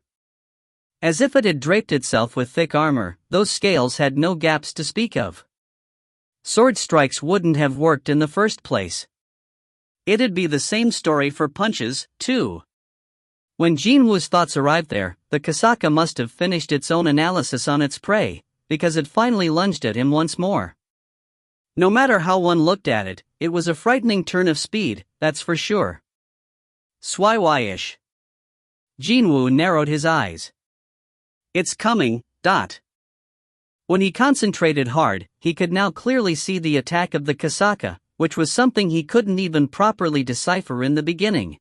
[SPEAKER 1] As if it had draped itself with thick armor, those scales had no gaps to speak of. Sword strikes wouldn't have worked in the first place. It'd be the same story for punches, too. When Jin-Woo's thoughts arrived there, the Kasaka must have finished its own analysis on its prey, because it finally lunged at him once more. No matter how one looked at it, it was a frightening turn of speed, that's for sure. Swai-ish. Jin-Woo narrowed his eyes. It's coming, dot. When he concentrated hard, he could now clearly see the attack of the Kasaka, which was something he couldn't even properly decipher in the beginning.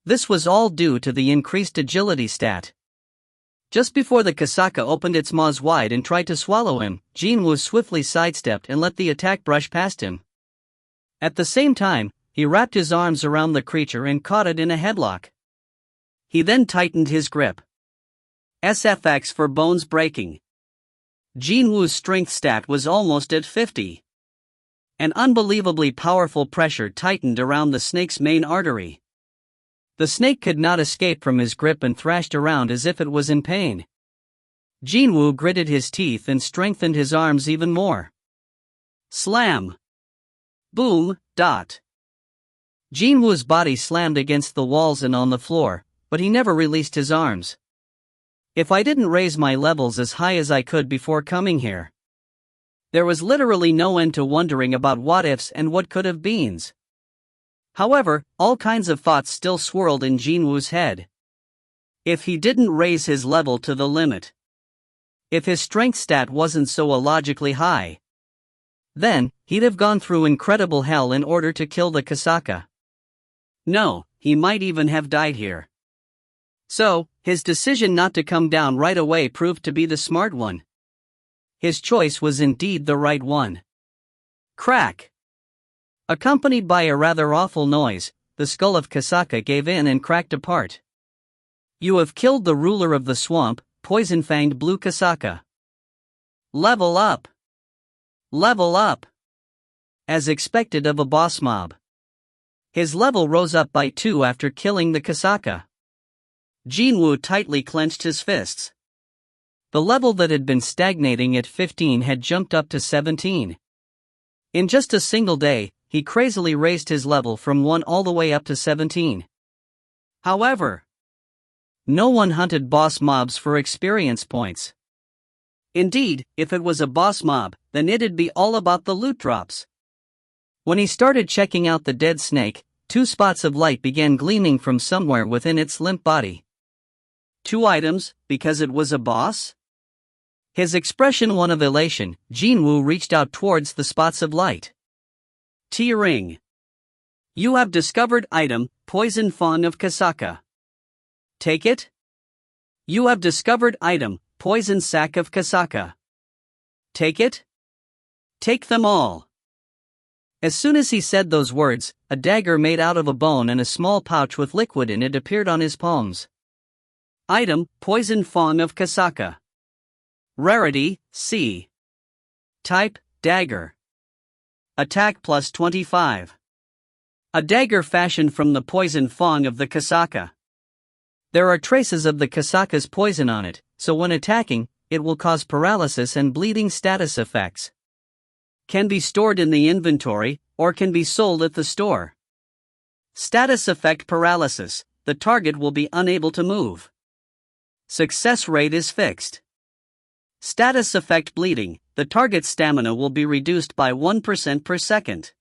[SPEAKER 1] This was all due to the increased agility stat. Just before the Kasaka opened its maws wide and tried to swallow him, Jin-Woo swiftly sidestepped and let the attack brush past him. At the same time, he wrapped his arms around the creature and caught it in a headlock. He then tightened his grip. SFX for bones breaking. Jin-Woo's strength stat was almost at 50. An unbelievably powerful pressure tightened around the snake's main artery. The snake could not escape from his grip and thrashed around as if it was in pain. Jin-Woo gritted his teeth and strengthened his arms even more. Slam! Boom! Dot! Jin-Woo's body slammed against the walls and on the floor, but he never released his arms. If I didn't raise my levels as high as I could before coming here. There was literally no end to wondering about what ifs and what could have beens. However, all kinds of thoughts still swirled in Jin-Woo's head. If he didn't raise his level to the limit. If his strength stat wasn't so illogically high. Then, he'd have gone through incredible hell in order to kill the Kasaka. No, he might even have died here. So, his decision not to come down right away proved to be the smart one. His choice was indeed the right one. Crack! Accompanied by a rather awful noise, the skull of Kasaka gave in and cracked apart. You have killed the ruler of the swamp, poison-fanged blue Kasaka. Level up! Level up! As expected of a boss mob. His level rose up by 2 after killing the Kasaka. Jin-Woo tightly clenched his fists. The level that had been stagnating at 15 had jumped up to 17. In just a single day, he crazily raised his level from 1 all the way up to 17. However, no one hunted boss mobs for experience points. Indeed, if it was a boss mob, then it'd be all about the loot drops. When he started checking out the dead snake, 2 spots of light began gleaming from somewhere within its limp body. 2 items, because it was a boss? His expression one of elation, Jin-Woo reached out towards the spots of light. T-ring. You have discovered item, poison fawn of Kasaka. Take it? You have discovered item, poison sac of Kasaka. Take it? Take them all. As soon as he said those words, a dagger made out of a bone and a small pouch with liquid in it appeared on his palms. Item, poison fawn of Kasaka. Rarity, C. Type, dagger. Attack plus 25. A dagger fashioned from the poison fawn of the Kasaka. There are traces of the Kasaka's poison on it, so when attacking, it will cause paralysis and bleeding status effects. Can be stored in the inventory, or can be sold at the store. Status effect paralysis, the target will be unable to move. Success rate is fixed. Status effect bleeding, the target's stamina will be reduced by 1% per second.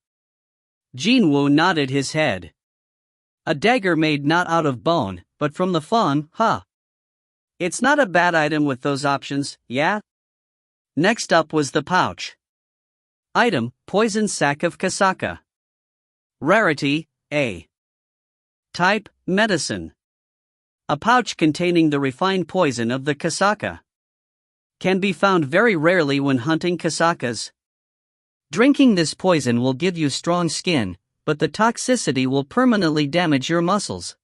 [SPEAKER 1] Jin-Woo nodded his head. A dagger made not out of bone, but from the fawn, huh? It's not a bad item with those options, yeah? Next up was the pouch. Item, poison sac of Kasaka. Rarity, A. Type, medicine. A pouch containing the refined poison of the Kasaka. Can be found very rarely when hunting Kasakas. Drinking this poison will give you strong skin, but the toxicity will permanently damage your muscles.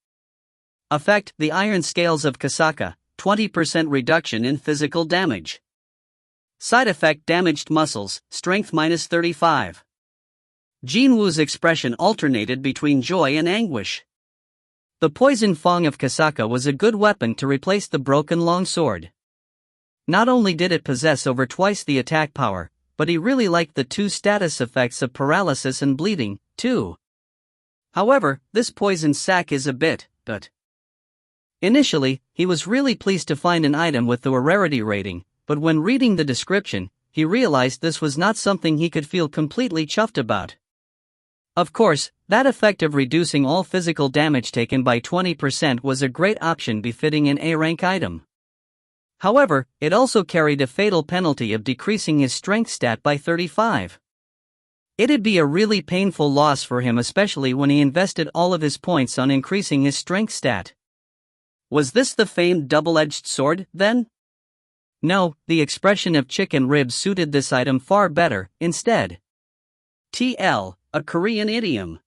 [SPEAKER 1] Effect, the iron scales of Kasaka, 20% reduction in physical damage. Side effect, damaged muscles, strength minus 35. Jin-Woo's expression alternated between joy and anguish. The poison fang of Kasaka was a good weapon to replace the broken longsword. Not only did it possess over twice the attack power, but he really liked the 2 status effects of paralysis and bleeding, too. However, this poison sac is a bit, but initially, he was really pleased to find an item with the rarity rating, but when reading the description, he realized this was not something he could feel completely chuffed about. Of course, that effect of reducing all physical damage taken by 20% was a great option befitting an A-rank item. However, it also carried a fatal penalty of decreasing his strength stat by 35. It'd be a really painful loss for him, especially when he invested all of his points on increasing his strength stat. Was this the famed double-edged sword, then? No, the expression of chicken ribs suited this item far better, instead. TL, a Korean idiom.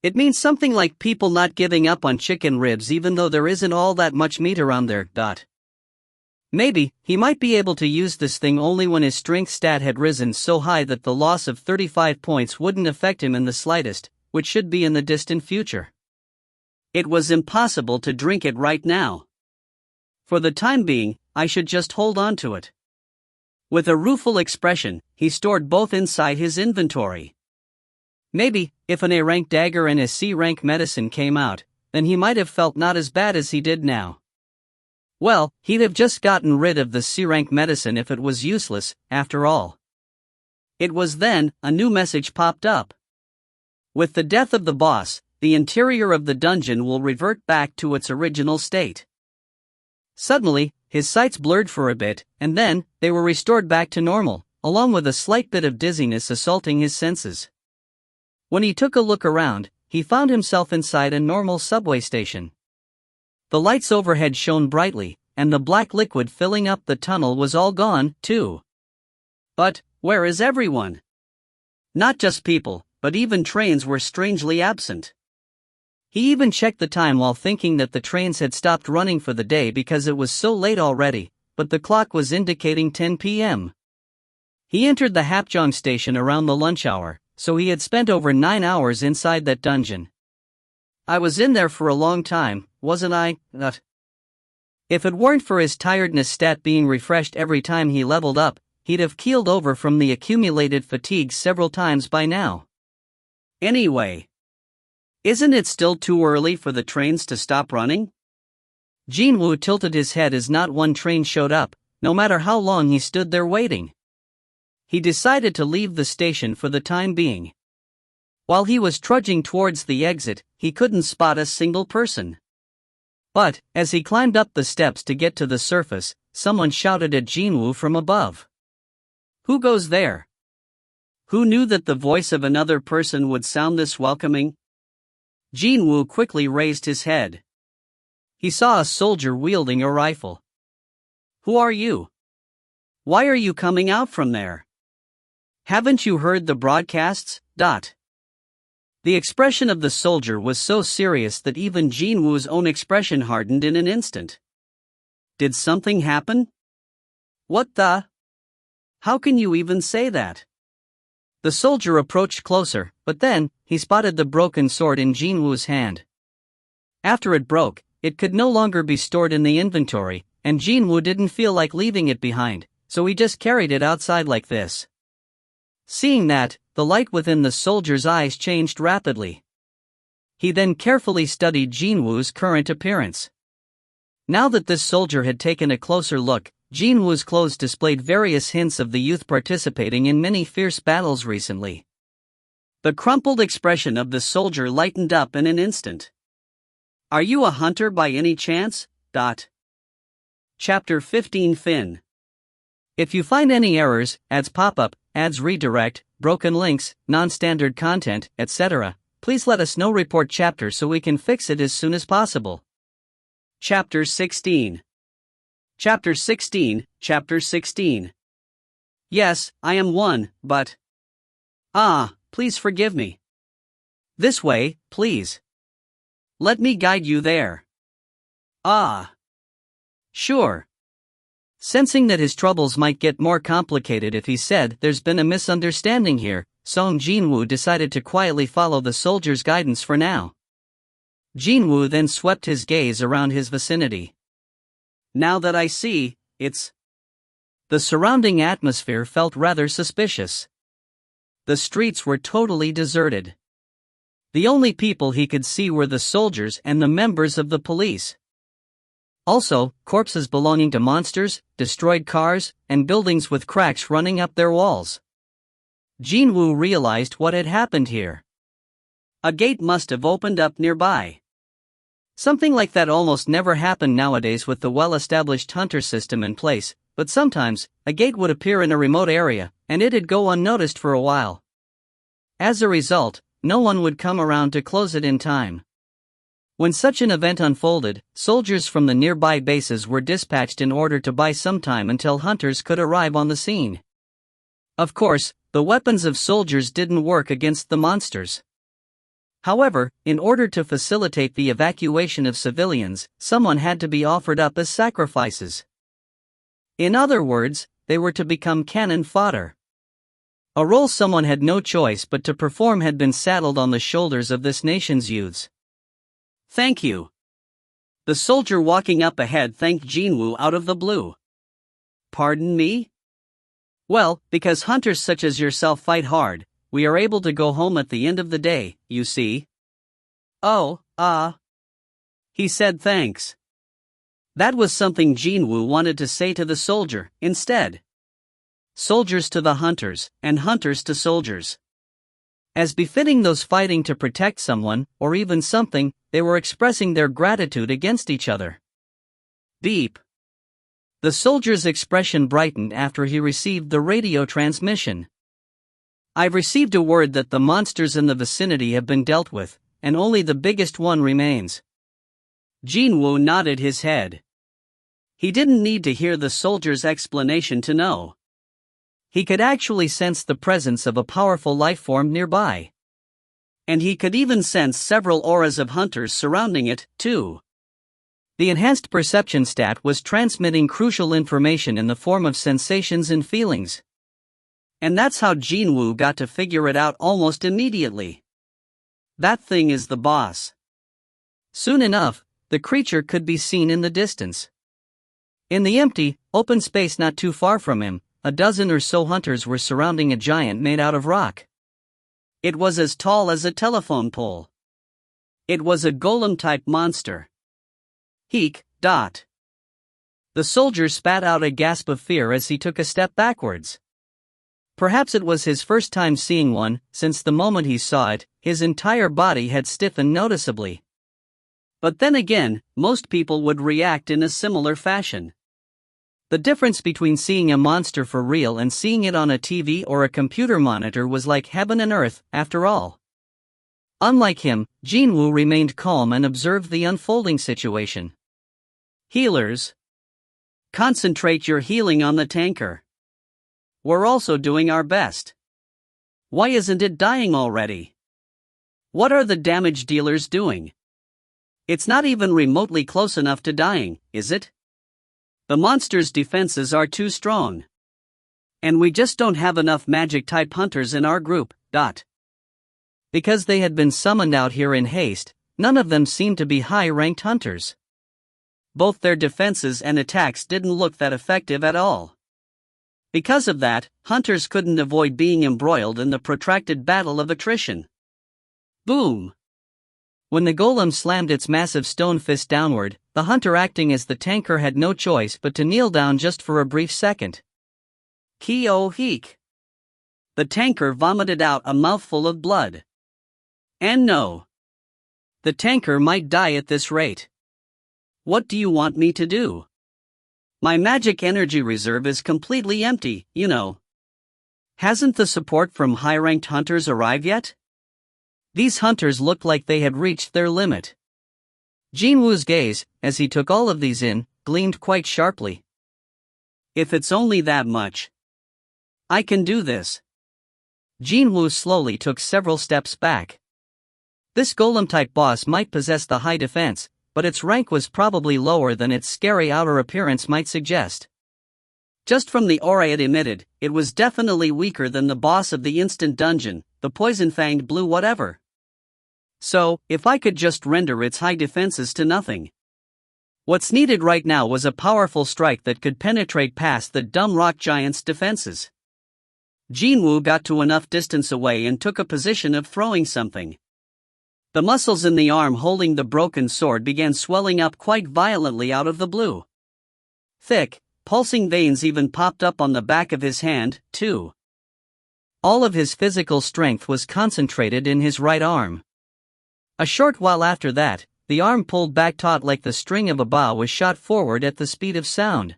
[SPEAKER 1] It means something like people not giving up on chicken ribs even though there isn't all that much meat around there. Maybe, he might be able to use this thing only when his strength stat had risen so high that the loss of 35 points wouldn't affect him in the slightest, which should be in the distant future. It was impossible to drink it right now. For the time being, I should just hold on to it. With a rueful expression, he stored both inside his inventory. Maybe, if an A-rank dagger and a C-rank medicine came out, then he might have felt not as bad as he did now. Well, he'd have just gotten rid of the C-rank medicine if it was useless, after all. It was then, a new message popped up. With the death of the boss, the interior of the dungeon will revert back to its original state. Suddenly, his sights blurred for a bit, and then, they were restored back to normal, along with a slight bit of dizziness assaulting his senses. When he took a look around, he found himself inside a normal subway station. The lights overhead shone brightly, and the black liquid filling up the tunnel was all gone, too. But, where is everyone? Not just people, but even trains were strangely absent. He even checked the time while thinking that the trains had stopped running for the day because it was so late already, but the clock was indicating 10 p.m. He entered the Hapjeong station around the lunch hour, so he had spent over 9 hours inside that dungeon. I was in there for a long time, wasn't I? If it weren't for his tiredness stat being refreshed every time he leveled up, he'd have keeled over from the accumulated fatigue several times by now. Anyway, isn't it still too early for the trains to stop running? Jin-Woo tilted his head as not one train showed up, no matter how long he stood there waiting. He decided to leave the station for the time being. While he was trudging towards the exit, he couldn't spot a single person. But, as he climbed up the steps to get to the surface, someone shouted at Jin-Woo from above. Who goes there? Who knew that the voice of another person would sound this welcoming? Jin-Woo quickly raised his head. He saw a soldier wielding a rifle. Who are you? Why are you coming out from there? Haven't you heard the broadcasts? The expression of the soldier was so serious that even Jin-Woo's own expression hardened in an instant. Did something happen? What the? How can you even say that? The soldier approached closer, but then, he spotted the broken sword in Jin-Woo's hand. After it broke, it could no longer be stored in the inventory, and Jin-Woo didn't feel like leaving it behind, so he just carried it outside like this. Seeing that, the light within the soldier's eyes changed rapidly. He then carefully studied Jin-Woo's current appearance. Now that this soldier had taken a closer look, Jin-Woo's clothes displayed various hints of the youth participating in many fierce battles recently. The crumpled expression of the soldier lightened up in an instant. Are you a hunter by any chance? Chapter 15 Fin. If you find any errors, ads pop up, ads redirect, broken links, non-standard content, etc., please let us know. Report chapter so we can fix it as soon as possible. Chapter 16. Chapter 16, Chapter 16. Yes, I am one, but... please forgive me. This way, please. Let me guide you there. Sure. Sensing that his troubles might get more complicated if he said there's been a misunderstanding here, Seong Jin-Woo decided to quietly follow the soldier's guidance for now. Jin-Woo then swept his gaze around his vicinity. Now that I see, it's... The surrounding atmosphere felt rather suspicious. The streets were totally deserted. The only people he could see were the soldiers and the members of the police. Also, corpses belonging to monsters, destroyed cars, and buildings with cracks running up their walls. Jin-Woo realized what had happened here. A gate must have opened up nearby. Something like that almost never happened nowadays with the well-established hunter system in place, but sometimes, a gate would appear in a remote area, and it'd go unnoticed for a while. As a result, no one would come around to close it in time. When such an event unfolded, soldiers from the nearby bases were dispatched in order to buy some time until hunters could arrive on the scene. Of course, the weapons of soldiers didn't work against the monsters. However, in order to facilitate the evacuation of civilians, someone had to be offered up as sacrifices. In other words, they were to become cannon fodder. A role someone had no choice but to perform had been saddled on the shoulders of this nation's youths. "Thank you." The soldier walking up ahead thanked Jin-Woo out of the blue. "Pardon me?" "Well, because hunters such as yourself fight hard, we are able to go home at the end of the day, you see." "Oh, He said thanks. That was something Jin-Woo wanted to say to the soldier, instead. Soldiers to the hunters, and hunters to soldiers. As befitting those fighting to protect someone, or even something, they were expressing their gratitude against each other. Beep. The soldier's expression brightened after he received the radio transmission. "I've received a word that the monsters in the vicinity have been dealt with, and only the biggest one remains." Jin-Woo nodded his head. He didn't need to hear the soldier's explanation to know. He could actually sense the presence of a powerful life form nearby. And he could even sense several auras of hunters surrounding it, too. The enhanced perception stat was transmitting crucial information in the form of sensations and feelings. And that's how Jin-Woo got to figure it out almost immediately. That thing is the boss. Soon enough, the creature could be seen in the distance. In the empty, open space not too far from him, a dozen or so hunters were surrounding a giant made out of rock. It was as tall as a telephone pole. It was a golem-type monster. Heek. The soldier spat out a gasp of fear as he took a step backwards. Perhaps it was his first time seeing one, since the moment he saw it, his entire body had stiffened noticeably. But then again, most people would react in a similar fashion. The difference between seeing a monster for real and seeing it on a TV or a computer monitor was like heaven and earth, after all. Unlike him, Jin-Woo remained calm and observed the unfolding situation. "Healers, concentrate your healing on the tanker. We're also doing our best. Why isn't it dying already? What are the damage dealers doing? It's not even remotely close enough to dying, is it? The monster's defenses are too strong. And we just don't have enough magic-type hunters in our group, Because they had been summoned out here in haste, none of them seemed to be high-ranked hunters. Both their defenses and attacks didn't look that effective at all. Because of that, hunters couldn't avoid being embroiled in the protracted battle of attrition. Boom! When the golem slammed its massive stone fist downward, the hunter acting as the tanker had no choice but to kneel down just for a brief second. Heek. The tanker vomited out a mouthful of blood. And no. The tanker might die at this rate. What do you want me to do? My magic energy reserve is completely empty, you know. Hasn't the support from high-ranked hunters arrived yet? These hunters looked like they had reached their limit. Jin-Woo's gaze, as he took all of these in, gleamed quite sharply. If it's only that much, I can do this. Jin-Woo slowly took several steps back. This golem-type boss might possess the high defense, but its rank was probably lower than its scary outer appearance might suggest. Just from the aura it emitted, it was definitely weaker than the boss of the instant dungeon, the poison-fanged blue whatever. So, if I could just render its high defenses to nothing. What's needed right now was a powerful strike that could penetrate past the dumb rock giant's defenses. Jin-Woo got to enough distance away and took a position of throwing something. The muscles in the arm holding the broken sword began swelling up quite violently out of the blue. Thick, pulsing veins even popped up on the back of his hand, too. All of his physical strength was concentrated in his right arm. A short while after that, the arm pulled back taut like the string of a bow was shot forward at the speed of sound.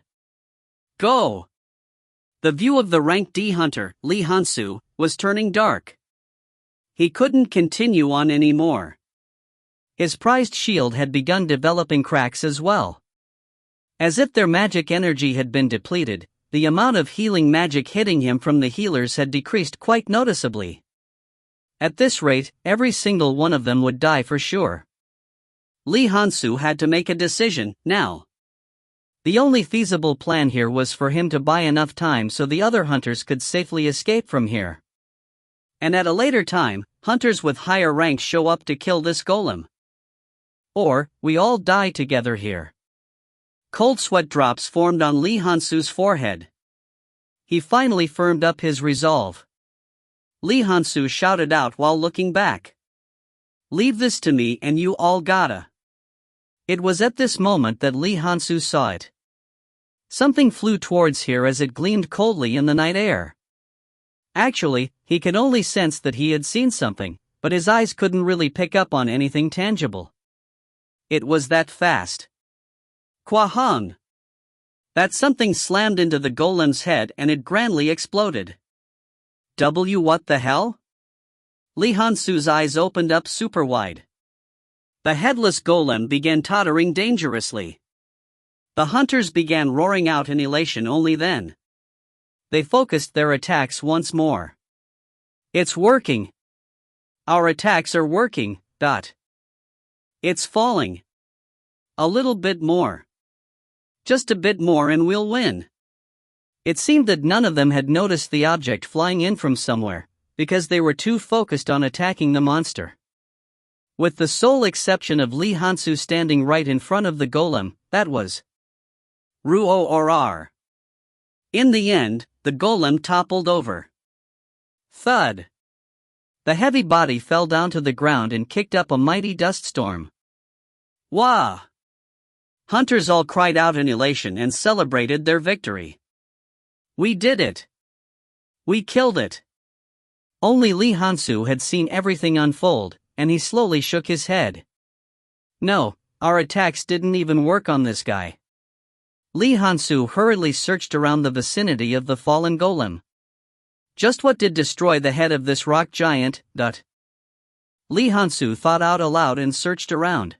[SPEAKER 1] Go! The view of the rank D hunter, Lee Han-soo, was turning dark. He couldn't continue on anymore. His prized shield had begun developing cracks as well. As if their magic energy had been depleted, the amount of healing magic hitting him from the healers had decreased quite noticeably. At this rate, every single one of them would die for sure. Lee Han-soo had to make a decision, now. The only feasible plan here was for him to buy enough time so the other hunters could safely escape from here. And at a later time, hunters with higher ranks show up to kill this golem. Or, we all die together here. Cold sweat drops formed on Lee Han-soo's forehead. He finally firmed up his resolve. Lee Han-soo shouted out while looking back. "Leave this to me and you all gotta." It was at this moment that Lee Han-soo saw it. Something flew towards here as it gleamed coldly in the night air. Actually, he could only sense that he had seen something, but his eyes couldn't really pick up on anything tangible. It was that fast. Kwahang! That something slammed into the golem's head and it grandly exploded. What the hell? Lee Han-soo's eyes opened up super wide. The headless golem began tottering dangerously. The hunters began roaring out in elation only then. They focused their attacks once more. It's working! Our attacks are working, ... It's falling. A little bit more. Just a bit more and we'll win. It seemed that none of them had noticed the object flying in from somewhere, because they were too focused on attacking the monster. With the sole exception of Lee Han-soo standing right in front of the golem, that was Ruo-or-R. In the end, the golem toppled over. Thud! The heavy body fell down to the ground and kicked up a mighty dust storm. Wah! Hunters all cried out in elation and celebrated their victory. We did it! We killed it! Only Lee Han-soo had seen everything unfold, and he slowly shook his head. No, our attacks didn't even work on this guy. Lee Han-soo hurriedly searched around the vicinity of the fallen golem. Just what did destroy the head of this rock giant? Lee Han-soo thought out aloud and searched around.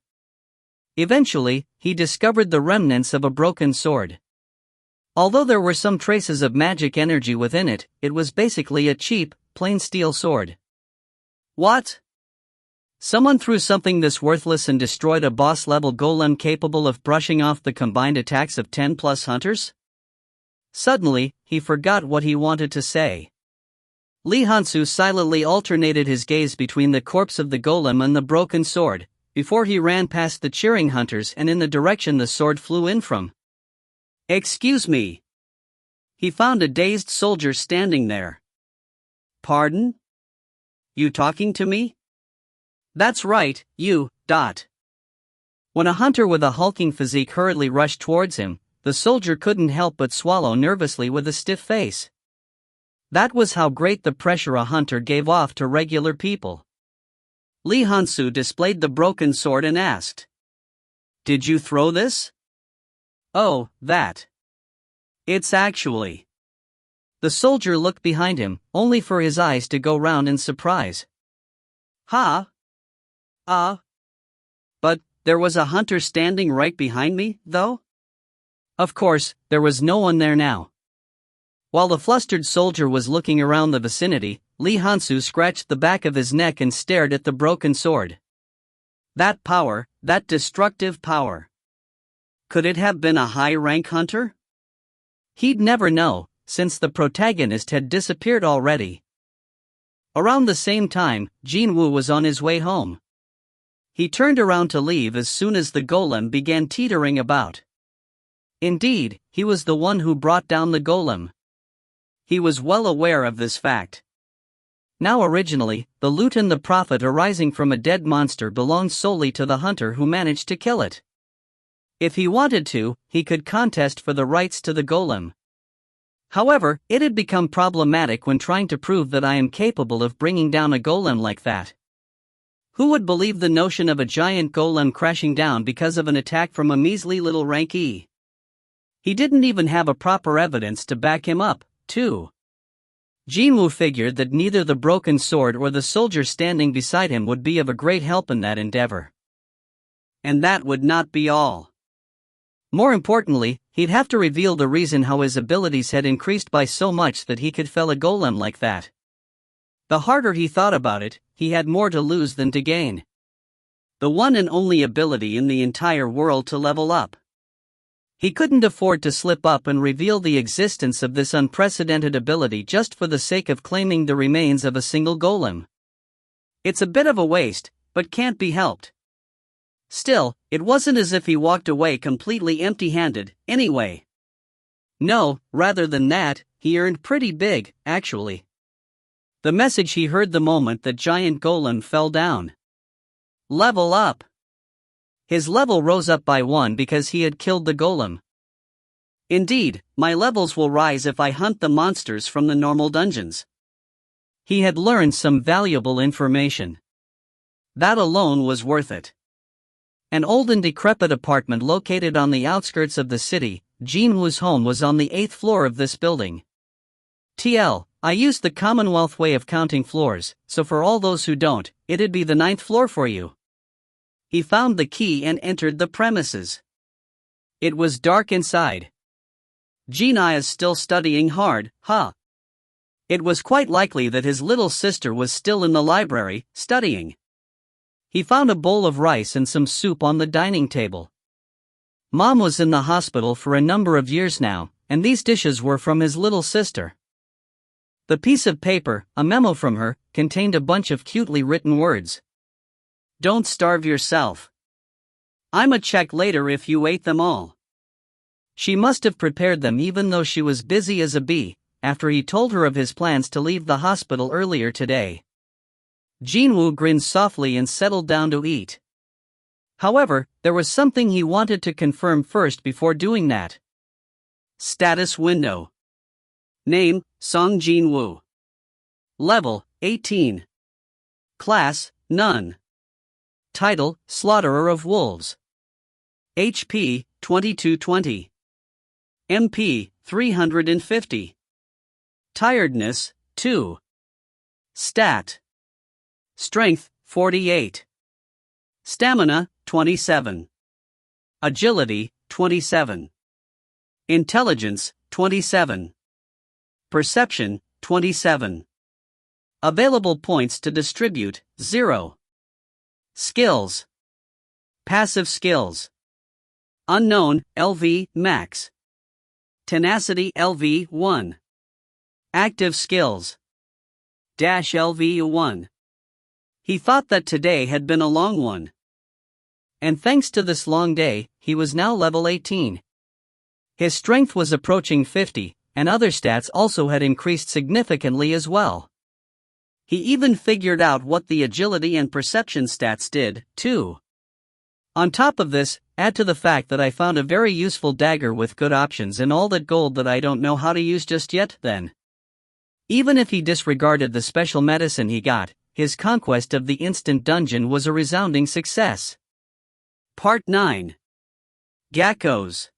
[SPEAKER 1] Eventually, he discovered the remnants of a broken sword. Although there were some traces of magic energy within it, it was basically a cheap, plain steel sword. What? Someone threw something this worthless and destroyed a boss-level golem capable of brushing off the combined attacks of 10+ hunters? Suddenly, he forgot what he wanted to say. Lee Han-soo silently alternated his gaze between the corpse of the golem and the broken sword, before he ran past the cheering hunters and in the direction the sword flew in from. Excuse me. He found a dazed soldier standing there. Pardon? You talking to me? That's right, you. When a hunter with a hulking physique hurriedly rushed towards him, the soldier couldn't help but swallow nervously with a stiff face. That was how great the pressure a hunter gave off to regular people. Lee Han-soo displayed the broken sword and asked, "Did you throw this?" "Oh, that. It's actually..." The soldier looked behind him, only for his eyes to go round in surprise. "Ha? But, there was a hunter standing right behind me, though?" Of course, there was no one there now. While the flustered soldier was looking around the vicinity, Lee Han-soo scratched the back of his neck and stared at the broken sword. That power, that destructive power. Could it have been a high-rank hunter? He'd never know, since the protagonist had disappeared already. Around the same time, Jin-Woo was on his way home. He turned around to leave as soon as the golem began teetering about. Indeed, he was the one who brought down the golem. He was well aware of this fact. Now originally, the loot and the profit arising from a dead monster belonged solely to the hunter who managed to kill it. If he wanted to, he could contest for the rights to the golem. However, it had become problematic when trying to prove that I am capable of bringing down a golem like that. Who would believe the notion of a giant golem crashing down because of an attack from a measly little rank E? He didn't even have a proper evidence to back him up, too. Jin-Woo figured that neither the broken sword or the soldier standing beside him would be of a great help in that endeavor. And that would not be all. More importantly, he'd have to reveal the reason how his abilities had increased by so much that he could fell a golem like that. The harder he thought about it, he had more to lose than to gain. The one and only ability in the entire world to level up. He couldn't afford to slip up and reveal the existence of this unprecedented ability just for the sake of claiming the remains of a single golem. It's a bit of a waste, but can't be helped. Still, it wasn't as if he walked away completely empty-handed, anyway. No, rather than that, he earned pretty big, actually. The message he heard the moment that giant golem fell down. Level up. His level rose up by 1 because he had killed the golem. Indeed, my levels will rise if I hunt the monsters from the normal dungeons. He had learned some valuable information. That alone was worth it. An old and decrepit apartment located on the outskirts of the city, Jin-Woo's home was on the 8th floor of this building. TL, I used the Commonwealth way of counting floors, so for all those who don't, it'd be the 9th floor for you. He found the key and entered the premises. It was dark inside. Gina is still studying hard, huh? It was quite likely that his little sister was still in the library, studying. He found a bowl of rice and some soup on the dining table. Mom was in the hospital for a number of years now, and these dishes were from his little sister. The piece of paper, a memo from her, contained a bunch of cutely written words. Don't starve yourself. I'ma check later if you ate them all. She must have prepared them even though she was busy as a bee, after he told her of his plans to leave the hospital earlier today. Jin-Woo grinned softly and settled down to eat. However, there was something he wanted to confirm first before doing that. Status window. Name, Seong Jin-Woo. Level, 18. Class, None. Title, Slaughterer of Wolves. HP, 2220. MP, 350. Tiredness, 2. Stat. Strength, 48. Stamina, 27. Agility, 27. Intelligence, 27. Perception, 27. Available points to distribute, 0. Skills. Passive skills. Unknown, LV, max. Tenacity, LV, 1. Active skills. -LV, 1. He thought that today had been a long one. And thanks to this long day, he was now level 18. His strength was approaching 50, and other stats also had increased significantly as well. He even figured out what the agility and perception stats did, too. On top of this, add to the fact that I found a very useful dagger with good options and all that gold that I don't know how to use just yet, then. Even if he disregarded the special medicine he got, his conquest of the instant dungeon was a resounding success. Part 9. Geckos.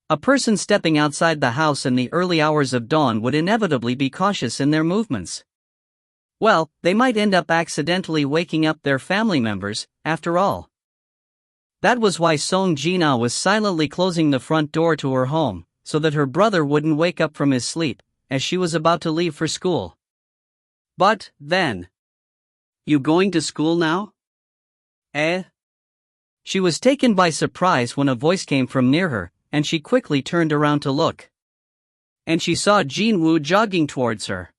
[SPEAKER 1] A person stepping outside the house in the early hours of dawn would inevitably be cautious in their movements. Well, they might end up accidentally waking up their family members, after all. That was why Seong Jin-Woo was silently closing the front door to her home, so that her brother wouldn't wake up from his sleep, as she was about to leave for school. But, then. You going to school now? She was taken by surprise when a voice came from near her, and she quickly turned around to look. And she saw Jin-Woo jogging towards her.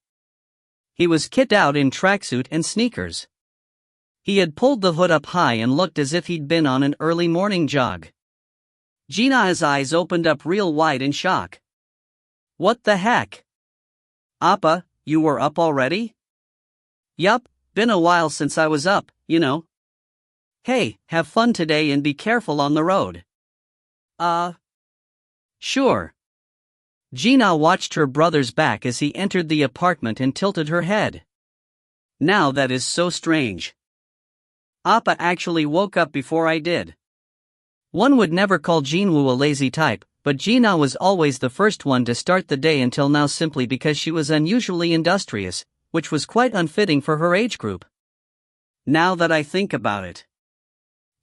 [SPEAKER 1] He was kitted out in tracksuit and sneakers. He had pulled the hood up high and looked as if he'd been on an early morning jog. Gina's eyes opened up real wide in shock. What the heck? Appa, you were up already? Yup, been a while since I was up, you know. Hey, have fun today and be careful on the road. Sure. Gina watched her brother's back as he entered the apartment and tilted her head. Now that is so strange. Appa actually woke up before I did. One would never call Jin-Woo a lazy type, but Gina was always the first one to start the day until now simply because she was unusually industrious, which was quite unfitting for her age group. Now that I think about it.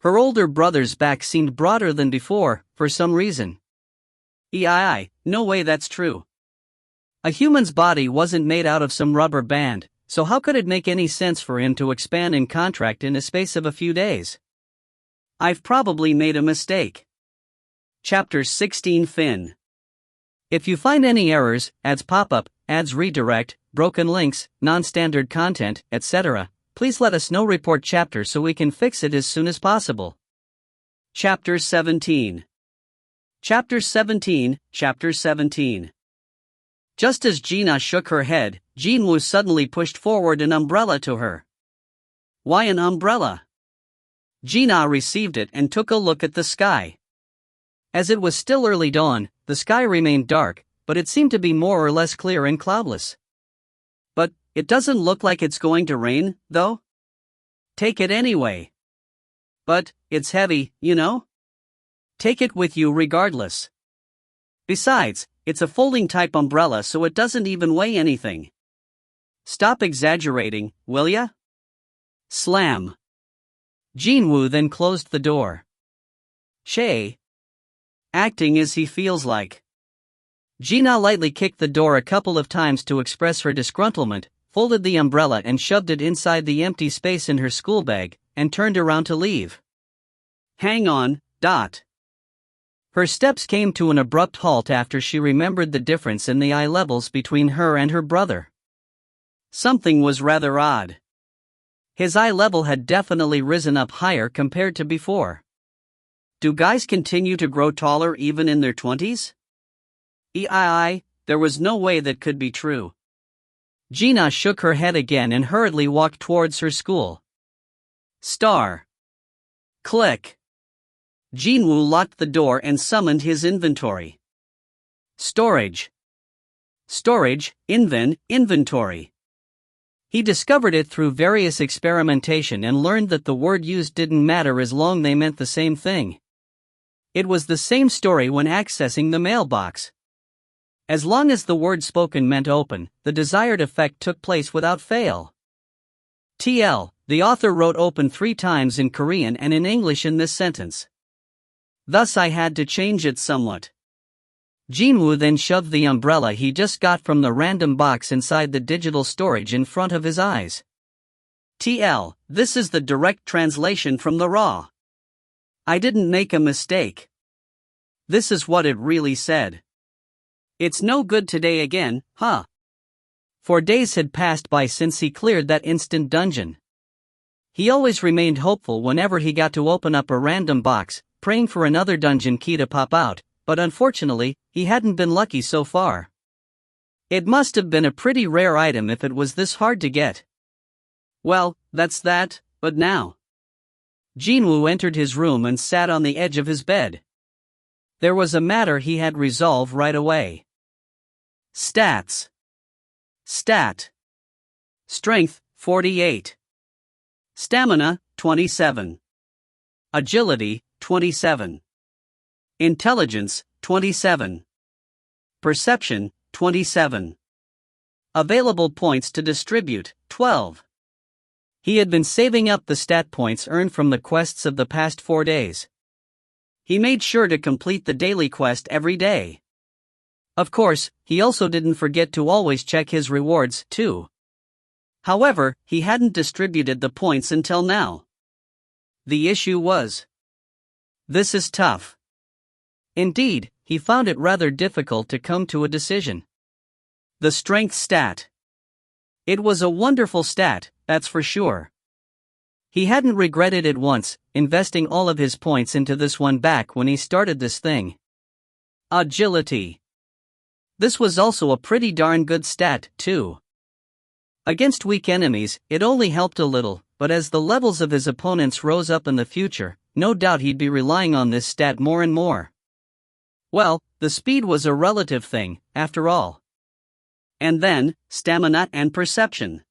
[SPEAKER 1] Her older brother's back seemed broader than before, for some reason. No way that's true. A human's body wasn't made out of some rubber band, so how could it make any sense for him to expand and contract in a space of a few days? I've probably made a mistake. Chapter 16 Fin. If you find any errors, ads pop up, ads redirect, broken links, non-standard content, etc., please let us know. Report chapter so we can fix it as soon as possible. Chapter 17. Chapter 17. Just as Gina shook her head, Jin-Woo suddenly pushed forward an umbrella to her. Why an umbrella? Gina received it and took a look at the sky. As it was still early dawn, the sky remained dark, but it seemed to be more or less clear and cloudless. But it doesn't look like it's going to rain, though? Take it anyway. But it's heavy, you know? Take it with you regardless. Besides, it's a folding type umbrella so it doesn't even weigh anything. Stop exaggerating, will ya? Slam. Jin-Woo then closed the door. Shay. Acting as he feels like. Gina lightly kicked the door a couple of times to express her disgruntlement, folded the umbrella and shoved it inside the empty space in her school bag, and turned around to leave. Hang on, Dot. Her steps came to an abrupt halt after she remembered the difference in the eye levels between her and her brother. Something was rather odd. His eye level had definitely risen up higher compared to before. Do guys continue to grow taller even in their 20s? There was no way that could be true. Gina shook her head again and hurriedly walked towards her school. Star. Click. Jin-Woo locked the door and summoned his inventory. Storage. Inventory. He discovered it through various experimentation and learned that the word used didn't matter as long they meant the same thing. It was the same story when accessing the mailbox. As long as the word spoken meant open, the desired effect took place without fail. TL, the author wrote open 3 times in Korean and in English in this sentence. Thus I had to change it somewhat. Jin-Woo then shoved the umbrella he just got from the random box inside the digital storage in front of his eyes. TL, this is the direct translation from the raw. I didn't make a mistake. This is what it really said. It's no good today again, huh? 4 days had passed by since he cleared that instant dungeon. He always remained hopeful whenever he got to open up a random box, praying for another dungeon key to pop out, but unfortunately, he hadn't been lucky so far. It must have been a pretty rare item if it was this hard to get. Well, that's that, but now. Jin-Woo entered his room and sat on the edge of his bed. There was a matter he had resolved right away. Stats. Stat. Strength, 48. Stamina, 27. Agility, 27. Intelligence, 27. Perception, 27. Available points to distribute, 12. He had been saving up the stat points earned from the quests of the past 4 days. He made sure to complete the daily quest every day. Of course, he also didn't forget to always check his rewards, too. However, he hadn't distributed the points until now. The issue was, this is tough. Indeed, he found it rather difficult to come to a decision. The strength stat. It was a wonderful stat, that's for sure. He hadn't regretted it once, investing all of his points into this one back when he started this thing. Agility. This was also a pretty darn good stat, too. Against weak enemies, it only helped a little, but as the levels of his opponents rose up in the future, no doubt he'd be relying on this stat more and more. Well, the speed was a relative thing, after all. And then, stamina and perception.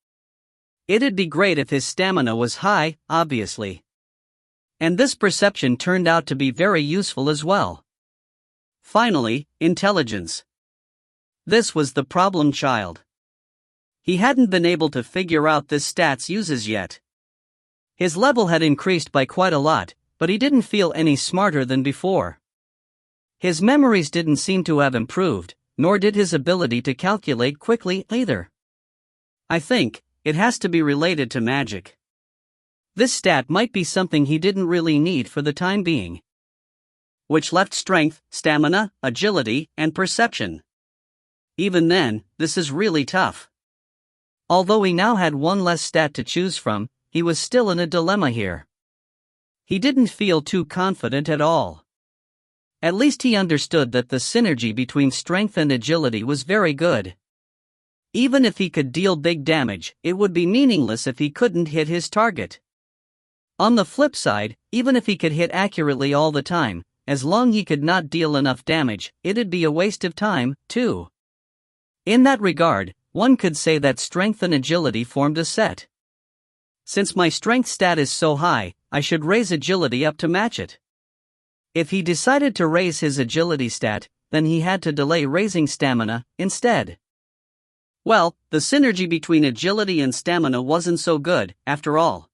[SPEAKER 1] It'd be great if his stamina was high, obviously. And this perception turned out to be very useful as well. Finally, intelligence. This was the problem child. He hadn't been able to figure out this stat's uses yet. His level had increased by quite a lot, but he didn't feel any smarter than before. His memories didn't seem to have improved, nor did his ability to calculate quickly either. I think it has to be related to magic. This stat might be something he didn't really need for the time being. Which left strength, stamina, agility, and perception. Even then, this is really tough. Although he now had one less stat to choose from, he was still in a dilemma here. He didn't feel too confident at all. At least he understood that the synergy between strength and agility was very good. Even if he could deal big damage, it would be meaningless if he couldn't hit his target. On the flip side, even if he could hit accurately all the time, as long as he could not deal enough damage, it'd be a waste of time, too. In that regard, one could say that strength and agility formed a set. Since my strength stat is so high, I should raise agility up to match it. If he decided to raise his agility stat, then he had to delay raising stamina instead. Well, the synergy between agility and stamina wasn't so good, after all.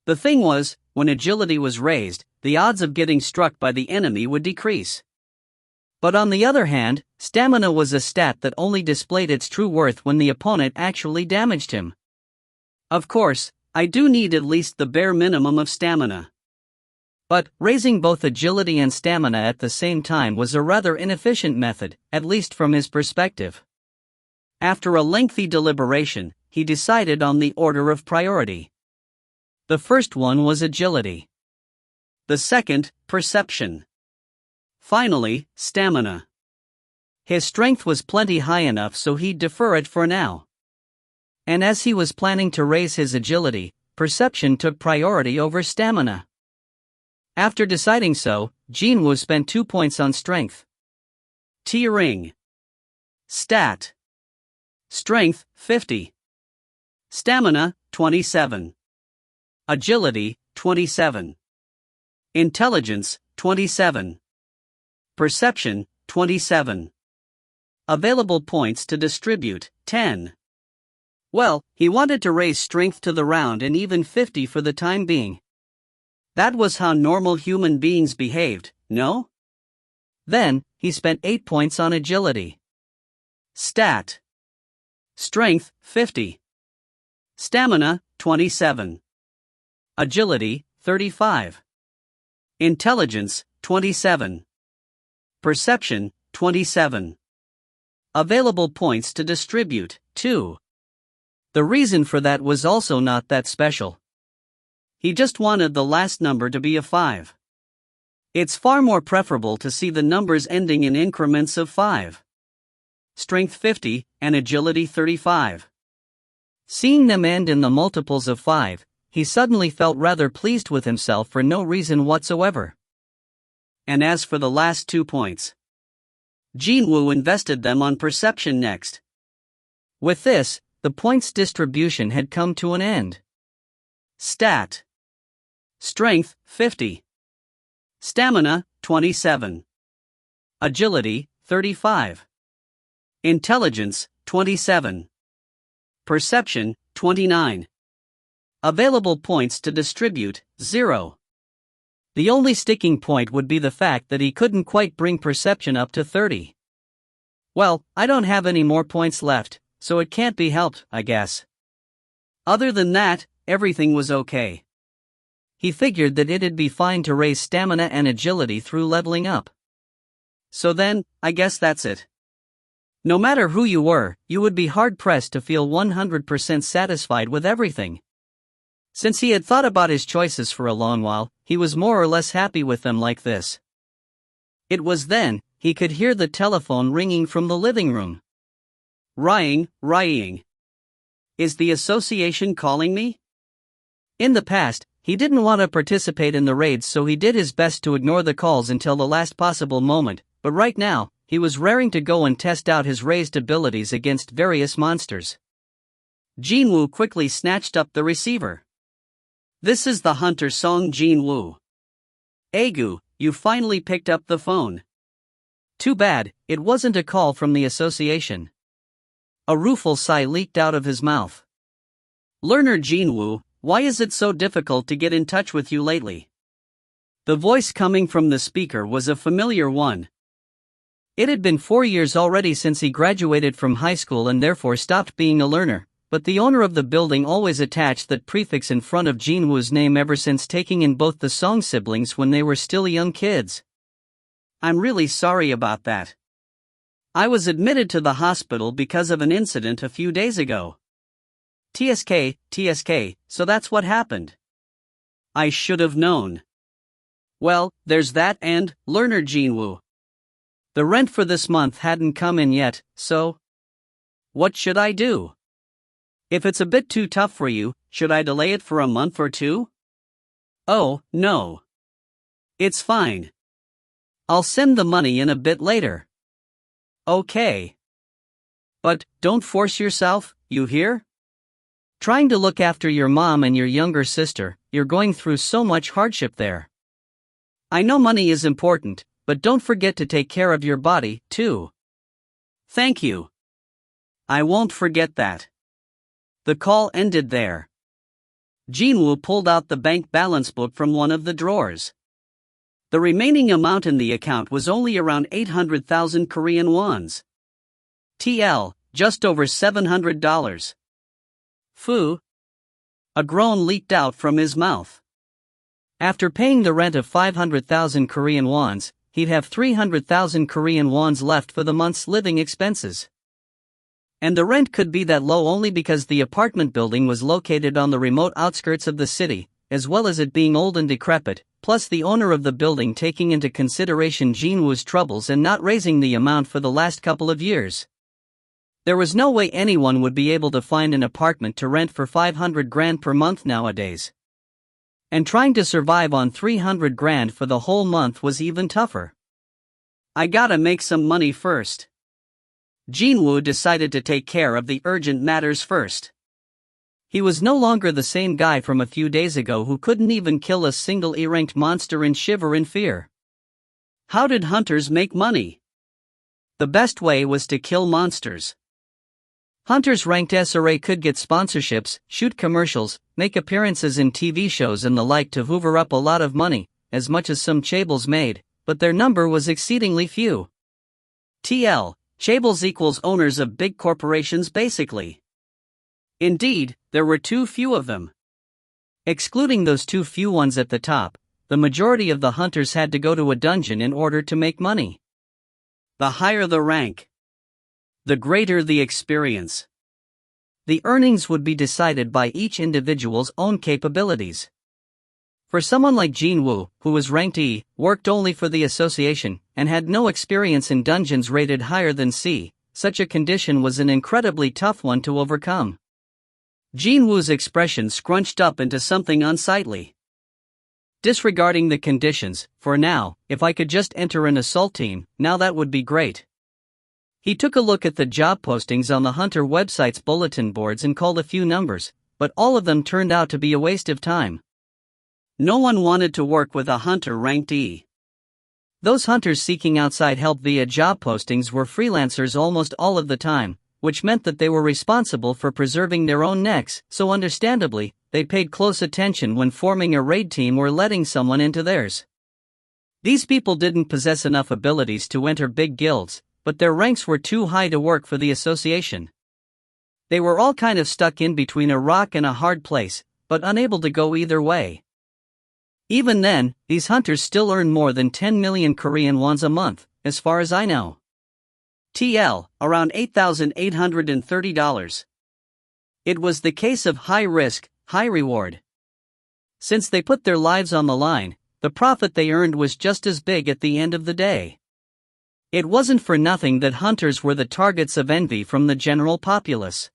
[SPEAKER 1] The thing was, when agility was raised, the odds of getting struck by the enemy would decrease. But on the other hand, stamina was a stat that only displayed its true worth when the opponent actually damaged him. Of course, I do need at least the bare minimum of stamina. But raising both agility and stamina at the same time was a rather inefficient method, at least from his perspective. After a lengthy deliberation, he decided on the order of priority. The first one was agility. The second, perception. Finally, stamina. His strength was plenty high enough so he'd defer it for now. And as he was planning to raise his agility, perception took priority over stamina. After deciding so, Jin-Woo spent 2 points on strength. T-ring. Stat. Strength, 50. Stamina, 27. Agility, 27. Intelligence, 27. Perception, 27. Available points to distribute, 10. Well, he wanted to raise strength to the round and even 50 for the time being. That was how normal human beings behaved, no? Then, he spent 8 points on agility. Stat. Strength, 50. Stamina, 27. Agility, 35. Intelligence, 27. Perception, 27. Available points to distribute, 2. The reason for that was also not that special. He just wanted the last number to be a 5. It's far more preferable to see the numbers ending in increments of 5. Strength 50, and agility 35. Seeing them end in the multiples of 5, he suddenly felt rather pleased with himself for no reason whatsoever. And as for the last 2 points, Jin-Woo invested them on perception next. With this, the points distribution had come to an end. Stat. Strength, 50. Stamina, 27. Agility, 35. Intelligence, 27. Perception, 29. Available points to distribute, 0. The only sticking point would be the fact that he couldn't quite bring perception up to 30. Well, I don't have any more points left, so it can't be helped, I guess. Other than that, everything was okay. He figured that it'd be fine to raise stamina and agility through leveling up. So then, I guess that's it. No matter who you were, you would be hard-pressed to feel 100% satisfied with everything. Since he had thought about his choices for a long while, he was more or less happy with them like this. It was then, he could hear the telephone ringing from the living room. Ring. Is the association calling me? In the past, he didn't want to participate in the raids, so he did his best to ignore the calls until the last possible moment, but right now, he was raring to go and test out his raised abilities against various monsters. Jin-Woo quickly snatched up the receiver. This is the hunter Seong Jin-Woo. Agu, you finally picked up the phone. Too bad, it wasn't a call from the association. A rueful sigh leaked out of his mouth. Learner Jin-Woo, why is it so difficult to get in touch with you lately? The voice coming from the speaker was a familiar one. It had been 4 years already since he graduated from high school and therefore stopped being a learner, but the owner of the building always attached that prefix in front of Jin-Woo's name ever since taking in both the Song siblings when they were still young kids. I'm really sorry about that. I was admitted to the hospital because of an incident a few days ago. TSK, so that's what happened. I should have known. Well, there's that, and, learner Jin-Woo. The rent for this month hadn't come in yet, so? What should I do? If it's a bit too tough for you, should I delay it for a month or two? Oh, no. It's fine. I'll send the money in a bit later. Okay. But, don't force yourself, you hear? Trying to look after your mom and your younger sister, you're going through so much hardship there. I know money is important, but don't forget to take care of your body, too. Thank you. I won't forget that. The call ended there. Jin-Woo pulled out the bank balance book from one of the drawers. The remaining amount in the account was only around 800,000 Korean wons. TL, just over $700. Phew. A groan leaked out from his mouth. After paying the rent of 500,000 Korean wons, he'd have 300,000 Korean wons left for the month's living expenses. And the rent could be that low only because the apartment building was located on the remote outskirts of the city, as well as it being old and decrepit, plus the owner of the building taking into consideration Jin-Woo's troubles and not raising the amount for the last couple of years. There was no way anyone would be able to find an apartment to rent for 500 grand per month nowadays. And trying to survive on 300 grand for the whole month was even tougher. I gotta make some money first. Jin-Woo decided to take care of the urgent matters first. He was no longer the same guy from a few days ago who couldn't even kill a single E-ranked monster and shiver in fear. How did hunters make money? The best way was to kill monsters. Hunters ranked SRA could get sponsorships, shoot commercials, make appearances in TV shows and the like to hoover up a lot of money, as much as some chaebol made, but their number was exceedingly few. TL, chaebol equals owners of big corporations basically. Indeed, there were too few of them. Excluding those too few ones at the top, the majority of the hunters had to go to a dungeon in order to make money. The higher the rank, the greater the experience. The earnings would be decided by each individual's own capabilities. For someone like Jin-Woo, who was ranked E, worked only for the association, and had no experience in dungeons rated higher than C, such a condition was an incredibly tough one to overcome. Jin-Woo's expression scrunched up into something unsightly. Disregarding the conditions, for now, if I could just enter an assault team, now that would be great. He took a look at the job postings on the Hunter website's bulletin boards and called a few numbers, but all of them turned out to be a waste of time. No one wanted to work with a hunter ranked E. Those hunters seeking outside help via job postings were freelancers almost all of the time, which meant that they were responsible for preserving their own necks, so understandably, they paid close attention when forming a raid team or letting someone into theirs. These people didn't possess enough abilities to enter big guilds, but their ranks were too high to work for the association. They were all kind of stuck in between a rock and a hard place, but unable to go either way. Even then, these hunters still earn more than 10 million Korean wons a month, as far as I know. TL, around $8,830. It was the case of high risk, high reward. Since they put their lives on the line, the profit they earned was just as big at the end of the day. It wasn't for nothing that hunters were the targets of envy from the general populace.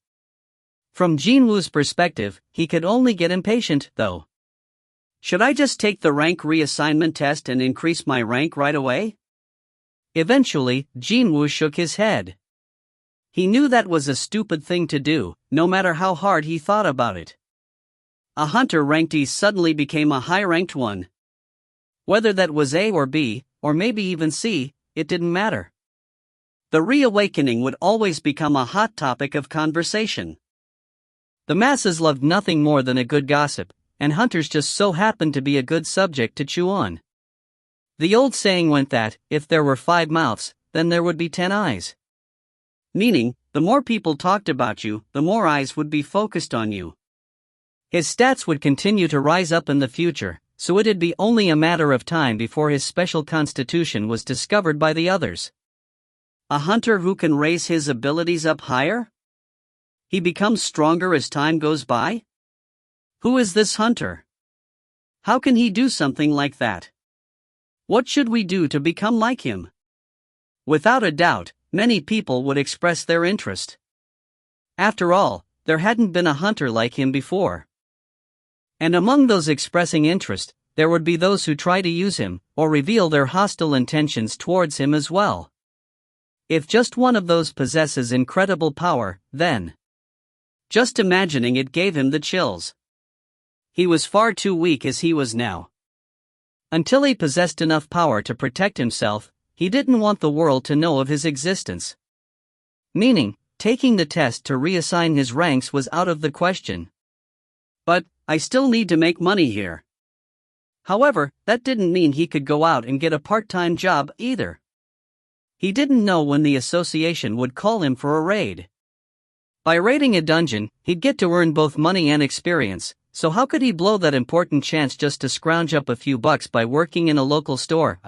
[SPEAKER 1] From Jin-Woo's perspective, he could only get impatient, though. Should I just take the rank reassignment test and increase my rank right away? Eventually, Jin-Woo shook his head. He knew that was a stupid thing to do, no matter how hard he thought about it. A hunter ranked E suddenly became a high-ranked one. Whether that was A or B, or maybe even C, it didn't matter. The reawakening would always become a hot topic of conversation. The masses loved nothing more than a good gossip, and hunters just so happened to be a good subject to chew on. The old saying went that, if there were 5 mouths, then there would be 10 eyes. Meaning, the more people talked about you, the more eyes would be focused on you. His stats would continue to rise up in the future, so it'd be only a matter of time before his special constitution was discovered by the others. A hunter who can raise his abilities up higher? He becomes stronger as time goes by? Who is this hunter? How can he do something like that? What should we do to become like him? Without a doubt, many people would express their interest. After all, there hadn't been a hunter like him before. And among those expressing interest, there would be those who try to use him, or reveal their hostile intentions towards him as well. If just one of those possesses incredible power, then... Just imagining it gave him the chills. He was far too weak as he was now. Until he possessed enough power to protect himself, he didn't want the world to know of his existence. Meaning, taking the test to reassign his ranks was out of the question. But, I still need to make money here. However, that didn't mean he could go out and get a part-time job either. He didn't know when the association would call him for a raid. By raiding a dungeon, he'd get to earn both money and experience, so how could he blow that important chance just to scrounge up a few bucks by working in a local store?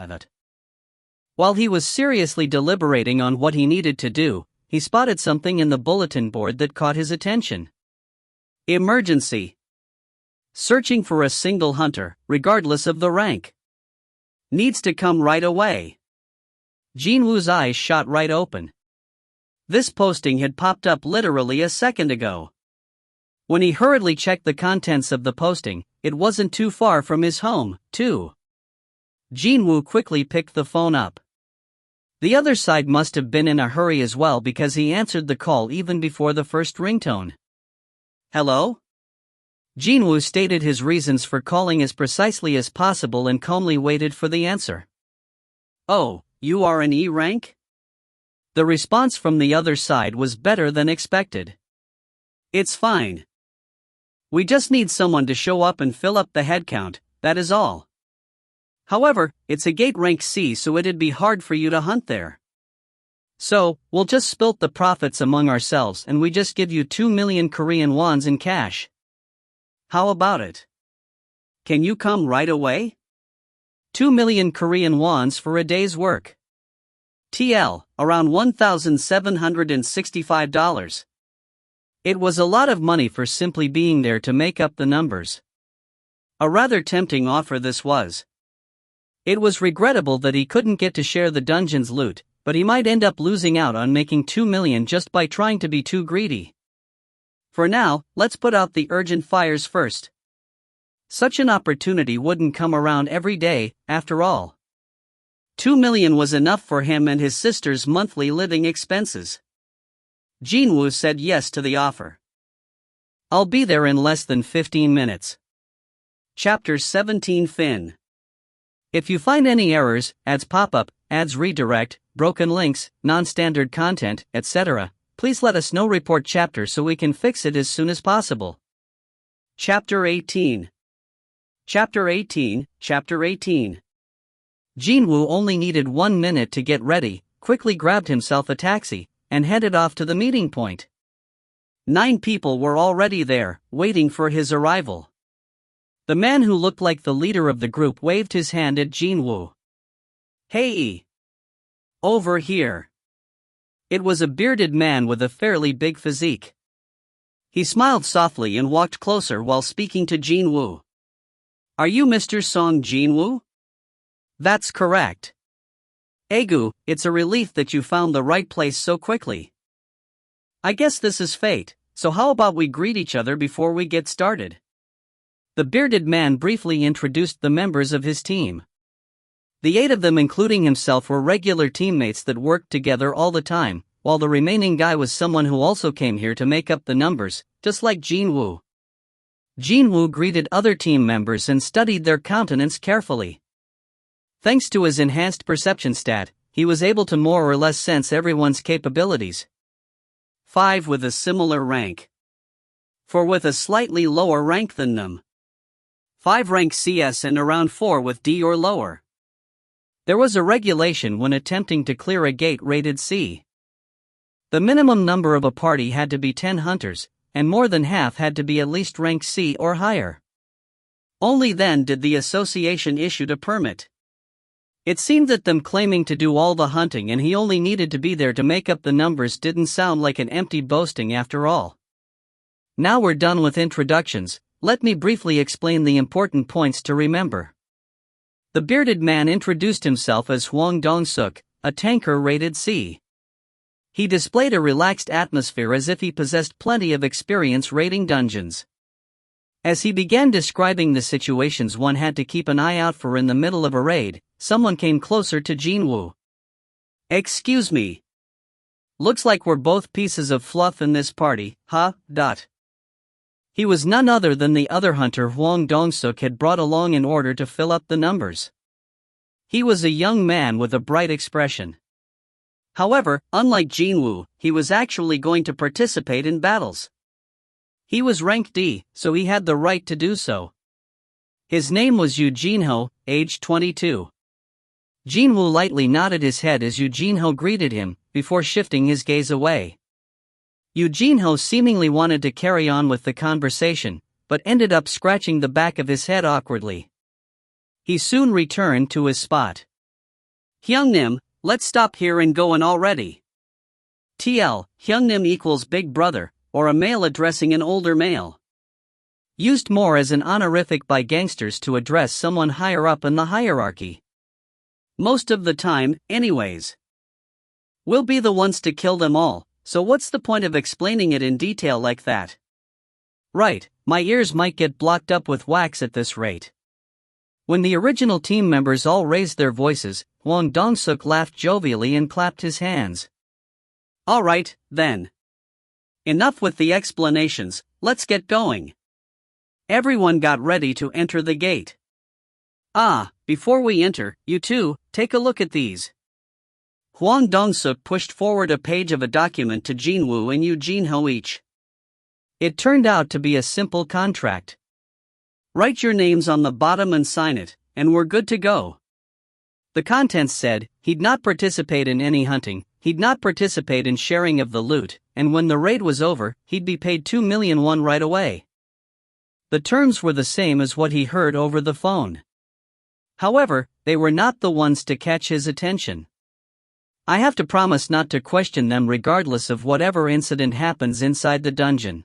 [SPEAKER 1] While he was seriously deliberating on what he needed to do, he spotted something in the bulletin board that caught his attention. Emergency. Searching for a single hunter, regardless of the rank. Needs to come right away. Jin-Woo's eyes shot right open. This posting had popped up literally a second ago. When he hurriedly checked the contents of the posting, it wasn't too far from his home, too. Jin-Woo quickly picked the phone up. The other side must have been in a hurry as well because he answered the call even before the first ringtone. Hello? Jin-Woo stated his reasons for calling as precisely as possible and calmly waited for the answer. Oh, you are an E rank? The response from the other side was better than expected. It's fine. We just need someone to show up and fill up the headcount, that is all. However, it's a gate rank C, so it'd be hard for you to hunt there. So, we'll just split the profits among ourselves and we just give you 2 million Korean wons in cash. How about it? Can you come right away? 2 million Korean wons for a day's work. TL, around $1,765. It was a lot of money for simply being there to make up the numbers. A rather tempting offer this was. It was regrettable that he couldn't get to share the dungeon's loot, but he might end up losing out on making 2 million just by trying to be too greedy. For now, let's put out the urgent fires first. Such an opportunity wouldn't come around every day, after all. 2 million was enough for him and his sister's monthly living expenses. Jin-Woo said yes to the offer. I'll be there in less than 15 minutes. Chapter 17 Fin. If you find any errors, ads pop up, ads redirect, broken links, non-standard content, etc., please let us know. Report chapter so we can fix it as soon as possible. Chapter 18. Chapter 18. Jin-Woo only needed 1 minute to get ready, quickly grabbed himself a taxi, and headed off to the meeting point. 9 people were already there, waiting for his arrival. The man who looked like the leader of the group waved his hand at Jin-Woo. Hey! Over here. It was a bearded man with a fairly big physique. He smiled softly and walked closer while speaking to Jin-Woo. Are you Mr. Seong Jin-Woo? That's correct. Egu, it's a relief that you found the right place so quickly. I guess this is fate, so how about we greet each other before we get started? The bearded man briefly introduced the members of his team. The 8 of them, including himself, were regular teammates that worked together all the time, while the remaining guy was someone who also came here to make up the numbers, just like Jin-Woo. Jin-Woo greeted other team members and studied their countenance carefully. Thanks to his enhanced perception stat, he was able to more or less sense everyone's capabilities. 5 with a similar rank. 4 with a slightly lower rank than them. 5 rank CS and around 4 with D or lower. There was a regulation when attempting to clear a gate rated C. The minimum number of a party had to be 10 hunters, and more than half had to be at least rank C or higher. Only then did the association issue a permit. It seemed that them claiming to do all the hunting and he only needed to be there to make up the numbers didn't sound like an empty boasting after all. Now we're done with introductions, let me briefly explain the important points to remember. The bearded man introduced himself as Hwang Dong-suk, a tanker rated C. He displayed a relaxed atmosphere as if he possessed plenty of experience raiding dungeons. As he began describing the situations one had to keep an eye out for in the middle of a raid, someone came closer to Jin-Woo. "Excuse me. Looks like we're both pieces of fluff in this party, huh? He was none other than the other hunter Hwang Dong-suk had brought along in order to fill up the numbers. He was a young man with a bright expression. However, unlike Jin-Woo, he was actually going to participate in battles. He was rank D, so he had the right to do so. His name was Yoo Jin-ho, age 22. Jin-Woo lightly nodded his head as Yoo Jin-ho greeted him, before shifting his gaze away. Yoo Jin-ho seemingly wanted to carry on with the conversation, but ended up scratching the back of his head awkwardly. He soon returned to his spot. "Hyungnim, let's stop here and go in already." TL, Hyungnim equals big brother, or a male addressing an older male. Used more as an honorific by gangsters to address someone higher up in the hierarchy. Most of the time, anyways. We'll be the ones to kill them all, so what's the point of explaining it in detail like that? Right, my ears might get blocked up with wax at this rate. When the original team members all raised their voices, Hwang Dong-suk laughed jovially and clapped his hands. "Alright, then. Enough with the explanations, let's get going." Everyone got ready to enter the gate. Before we enter, you two, take a look at these. Hwang Dong-suk pushed forward a page of a document to Jin-Woo and Yoo Jin-ho each. It turned out to be a simple contract. Write your names on the bottom and sign it, and we're good to go. The contents said, he'd not participate in any hunting, he'd not participate in sharing of the loot, and when the raid was over, he'd be paid 2 million won right away. The terms were the same as what he heard over the phone. However, they were not the ones to catch his attention. I have to promise not to question them regardless of whatever incident happens inside the dungeon.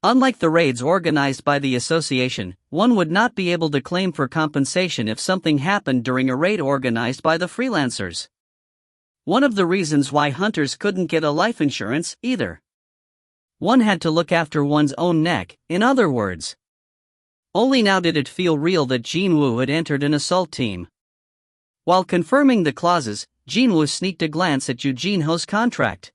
[SPEAKER 1] Unlike the raids organized by the association, one would not be able to claim for compensation if something happened during a raid organized by the freelancers. One of the reasons why hunters couldn't get a life insurance, either. One had to look after one's own neck, in other words. Only now did it feel real that Jin-Woo had entered an assault team. While confirming the clauses, Jin-Woo sneaked a glance at Yoo Jin-ho's contract.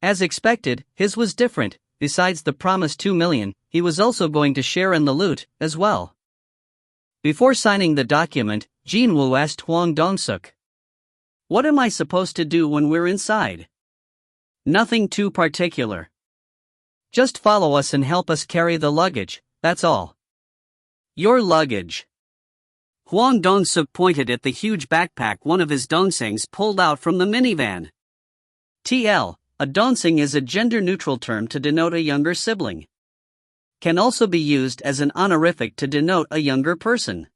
[SPEAKER 1] As expected, his was different. Besides the promised 2 million, he was also going to share in the loot, as well. Before signing the document, Jin-Woo asked Hwang Dong-suk, "What am I supposed to do when we're inside?" "Nothing too particular. Just follow us and help us carry the luggage, that's all." "Your luggage." Hwang Dong-suk pointed at the huge backpack one of his dongsangs pulled out from the minivan. TL, a dongsang is a gender-neutral term to denote a younger sibling. Can also be used as an honorific to denote a younger person.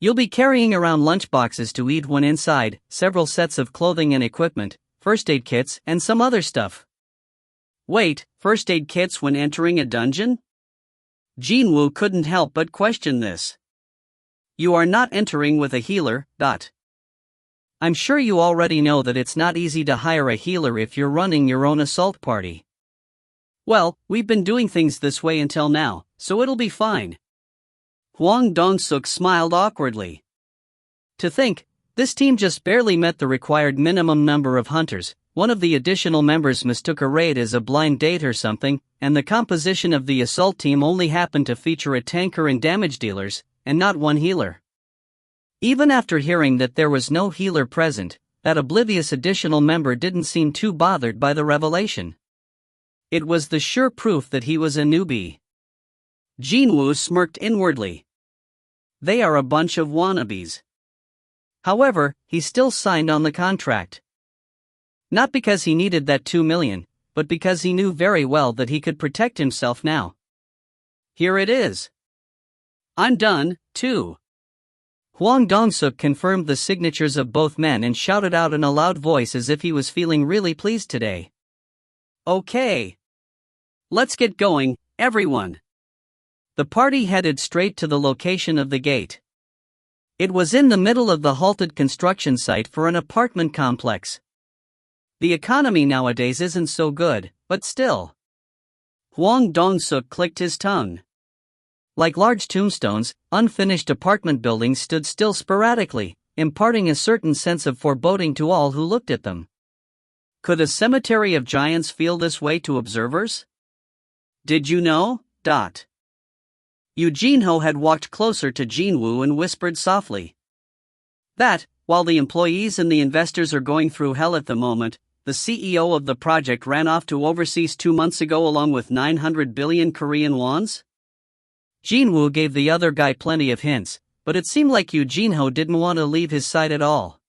[SPEAKER 1] You'll be carrying around lunchboxes to eat when inside, several sets of clothing and equipment, first aid kits, and some other stuff. Wait, first aid kits when entering a dungeon? Jin-Woo couldn't help but question this. You are not entering with a healer. I'm sure you already know that it's not easy to hire a healer if you're running your own assault party. Well, we've been doing things this way until now, so it'll be fine. Hwang Dong-suk smiled awkwardly. To think, this team just barely met the required minimum number of hunters. One of the additional members mistook a raid as a blind date or something, and the composition of the assault team only happened to feature a tanker and damage dealers, and not one healer. Even after hearing that there was no healer present, that oblivious additional member didn't seem too bothered by the revelation. It was the sure proof that he was a newbie. Jin-Woo smirked inwardly. They are a bunch of wannabes. However, he still signed on the contract. Not because he needed that 2 million, but because he knew very well that he could protect himself now. Here it is. I'm done, too. Hwang Dong-suk confirmed the signatures of both men and shouted out in a loud voice as if he was feeling really pleased today. Okay. Let's get going, everyone. The party headed straight to the location of the gate. It was in the middle of the halted construction site for an apartment complex. The economy nowadays isn't so good, but still. Hwang Dong-suk clicked his tongue. Like large tombstones, unfinished apartment buildings stood still sporadically, imparting a certain sense of foreboding to all who looked at them. Could a cemetery of giants feel this way to observers? Did you know? Eugene-ho had walked closer to Jin-Woo and whispered softly. That, while the employees and the investors are going through hell at the moment, the CEO of the project ran off to overseas 2 months ago along with 900 billion Korean wons? Jin-Woo gave the other guy plenty of hints, but it seemed like Eugene-ho didn't want to leave his side at all.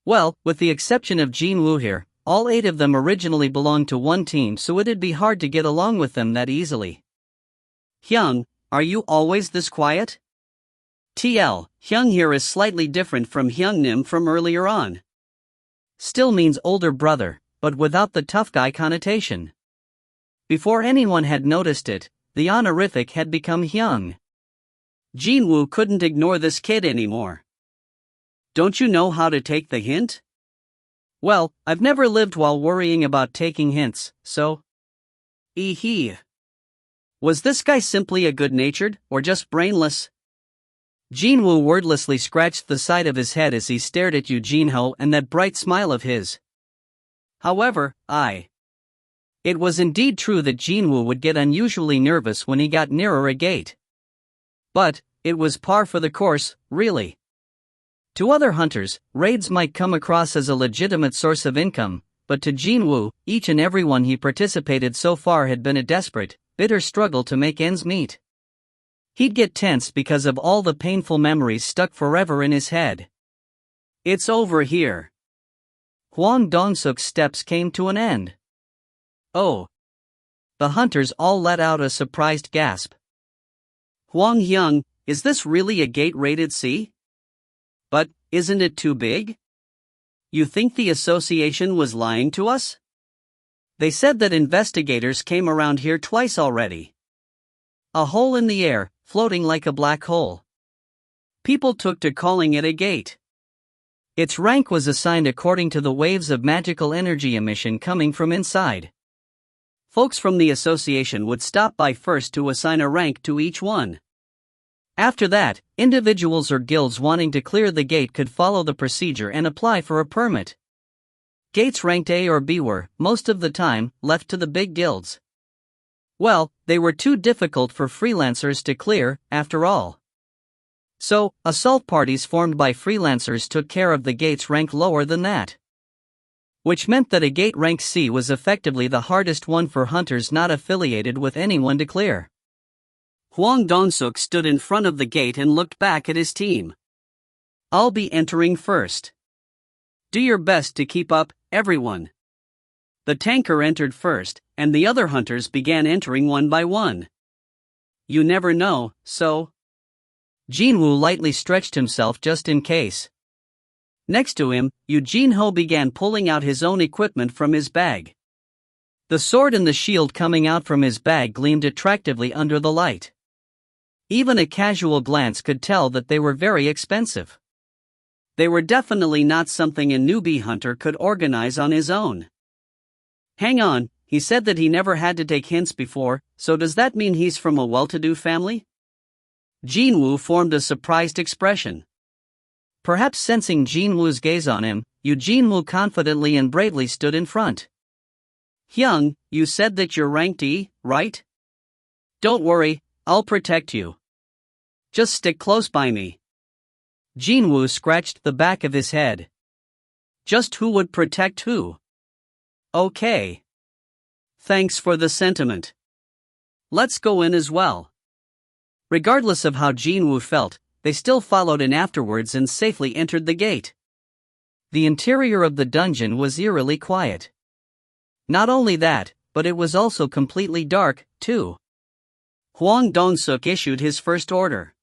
[SPEAKER 1] Well, with the exception of Jin-Woo here, all 8 of them originally belonged to one team, so it'd be hard to get along with them that easily. Hyung, are you always this quiet? TL, Hyung here is slightly different from Hyung-nim from earlier on. Still means older brother, but without the tough guy connotation. Before anyone had noticed it, the honorific had become Hyung. Jin-Woo couldn't ignore this kid anymore. Don't you know how to take the hint? Well, I've never lived while worrying about taking hints, so. Was this guy simply a good-natured, or just brainless? Jin-Woo wordlessly scratched the side of his head as he stared at Eugene-ho and that bright smile of his. However, It was indeed true that Jin-Woo would get unusually nervous when he got nearer a gate. But, it was par for the course, really. To other hunters, raids might come across as a legitimate source of income, but to Jin-Woo, each and every one he participated so far had been a desperate, bitter struggle to make ends meet. He'd get tense because of all the painful memories stuck forever in his head. It's over here. Hwang Dong-suk's steps came to an end. Oh. The hunters all let out a surprised gasp. Hwang Hyung, is this really a gate rated C? But, isn't it too big? You think the association was lying to us? They said that investigators came around here twice already. A hole in the air, floating like a black hole. People took to calling it a gate. Its rank was assigned according to the waves of magical energy emission coming from inside. Folks from the association would stop by first to assign a rank to each one. After that, individuals or guilds wanting to clear the gate could follow the procedure and apply for a permit. Gates ranked A or B were, most of the time, left to the big guilds. Well, they were too difficult for freelancers to clear, after all. So, assault parties formed by freelancers took care of the gates rank lower than that. Which meant that a gate rank C was effectively the hardest one for hunters not affiliated with anyone to clear. Hwang Dong-suk stood in front of the gate and looked back at his team. I'll be entering first. Do your best to keep up, everyone. The tanker entered first, and the other hunters began entering one by one. You never know, so. Jin-Woo lightly stretched himself just in case. Next to him, Eugene-ho began pulling out his own equipment from his bag. The sword and the shield coming out from his bag gleamed attractively under the light. Even a casual glance could tell that they were very expensive. They were definitely not something a newbie hunter could organize on his own. Hang on, he said that he never had to take hints before, so does that mean he's from a well-to-do family? Jin-Woo formed a surprised expression. Perhaps sensing Jin-Woo's gaze on him, Jin-Woo confidently and bravely stood in front. Hyung, you said that you're ranked E, right? Don't worry, I'll protect you. Just stick close by me. Jin-Woo scratched the back of his head. Just who would protect who? Okay. Thanks for the sentiment. Let's go in as well. Regardless of how Jin-Woo felt, they still followed in afterwards and safely entered the gate. The interior of the dungeon was eerily quiet. Not only that, but it was also completely dark, too. Hwang Dong-suk issued his first order.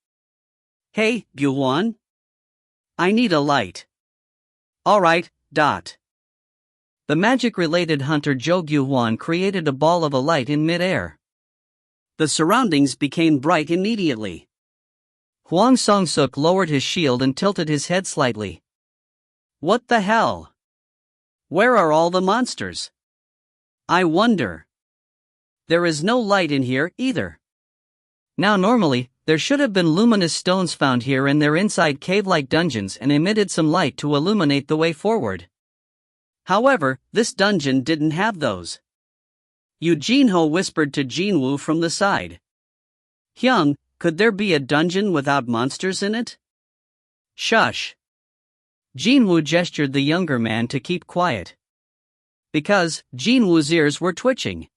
[SPEAKER 1] Hey, Gyu-won? I need a light. Alright, dot. The magic-related hunter Jo Gyu-won created a ball of a light in mid-air. The surroundings became bright immediately. Hwang Song-suk lowered his shield and tilted his head slightly. What the hell? Where are all the monsters? I wonder. There is no light in here either. Now normally, there should have been luminous stones found here in their inside cave-like dungeons and emitted some light to illuminate the way forward. However, this dungeon didn't have those. Jin-ho whispered to Jin-Woo from the side. Hyung, could there be a dungeon without monsters in it? Shush. Jin-Woo gestured the younger man to keep quiet. Because Jin-Woo's ears were twitching.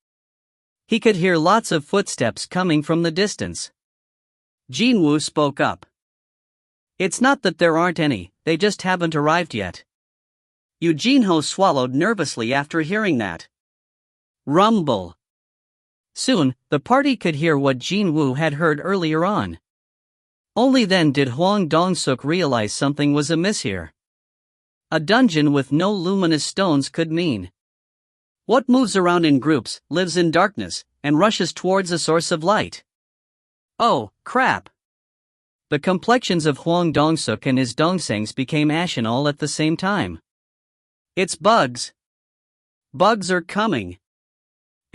[SPEAKER 1] He could hear lots of footsteps coming from the distance. Jin-Woo spoke up. It's not that there aren't any, they just haven't arrived yet. Jin-ho swallowed nervously after hearing that. Rumble. Soon, the party could hear what Jin-Woo had heard earlier on. Only then did Hwang Dong-suk realize something was amiss here. A dungeon with no luminous stones could mean. What moves around in groups, lives in darkness, and rushes towards a source of light? Oh, crap. The complexions of Hwang Dong-suk and his Dongsangs became ashen all at the same time. It's bugs. Bugs are coming.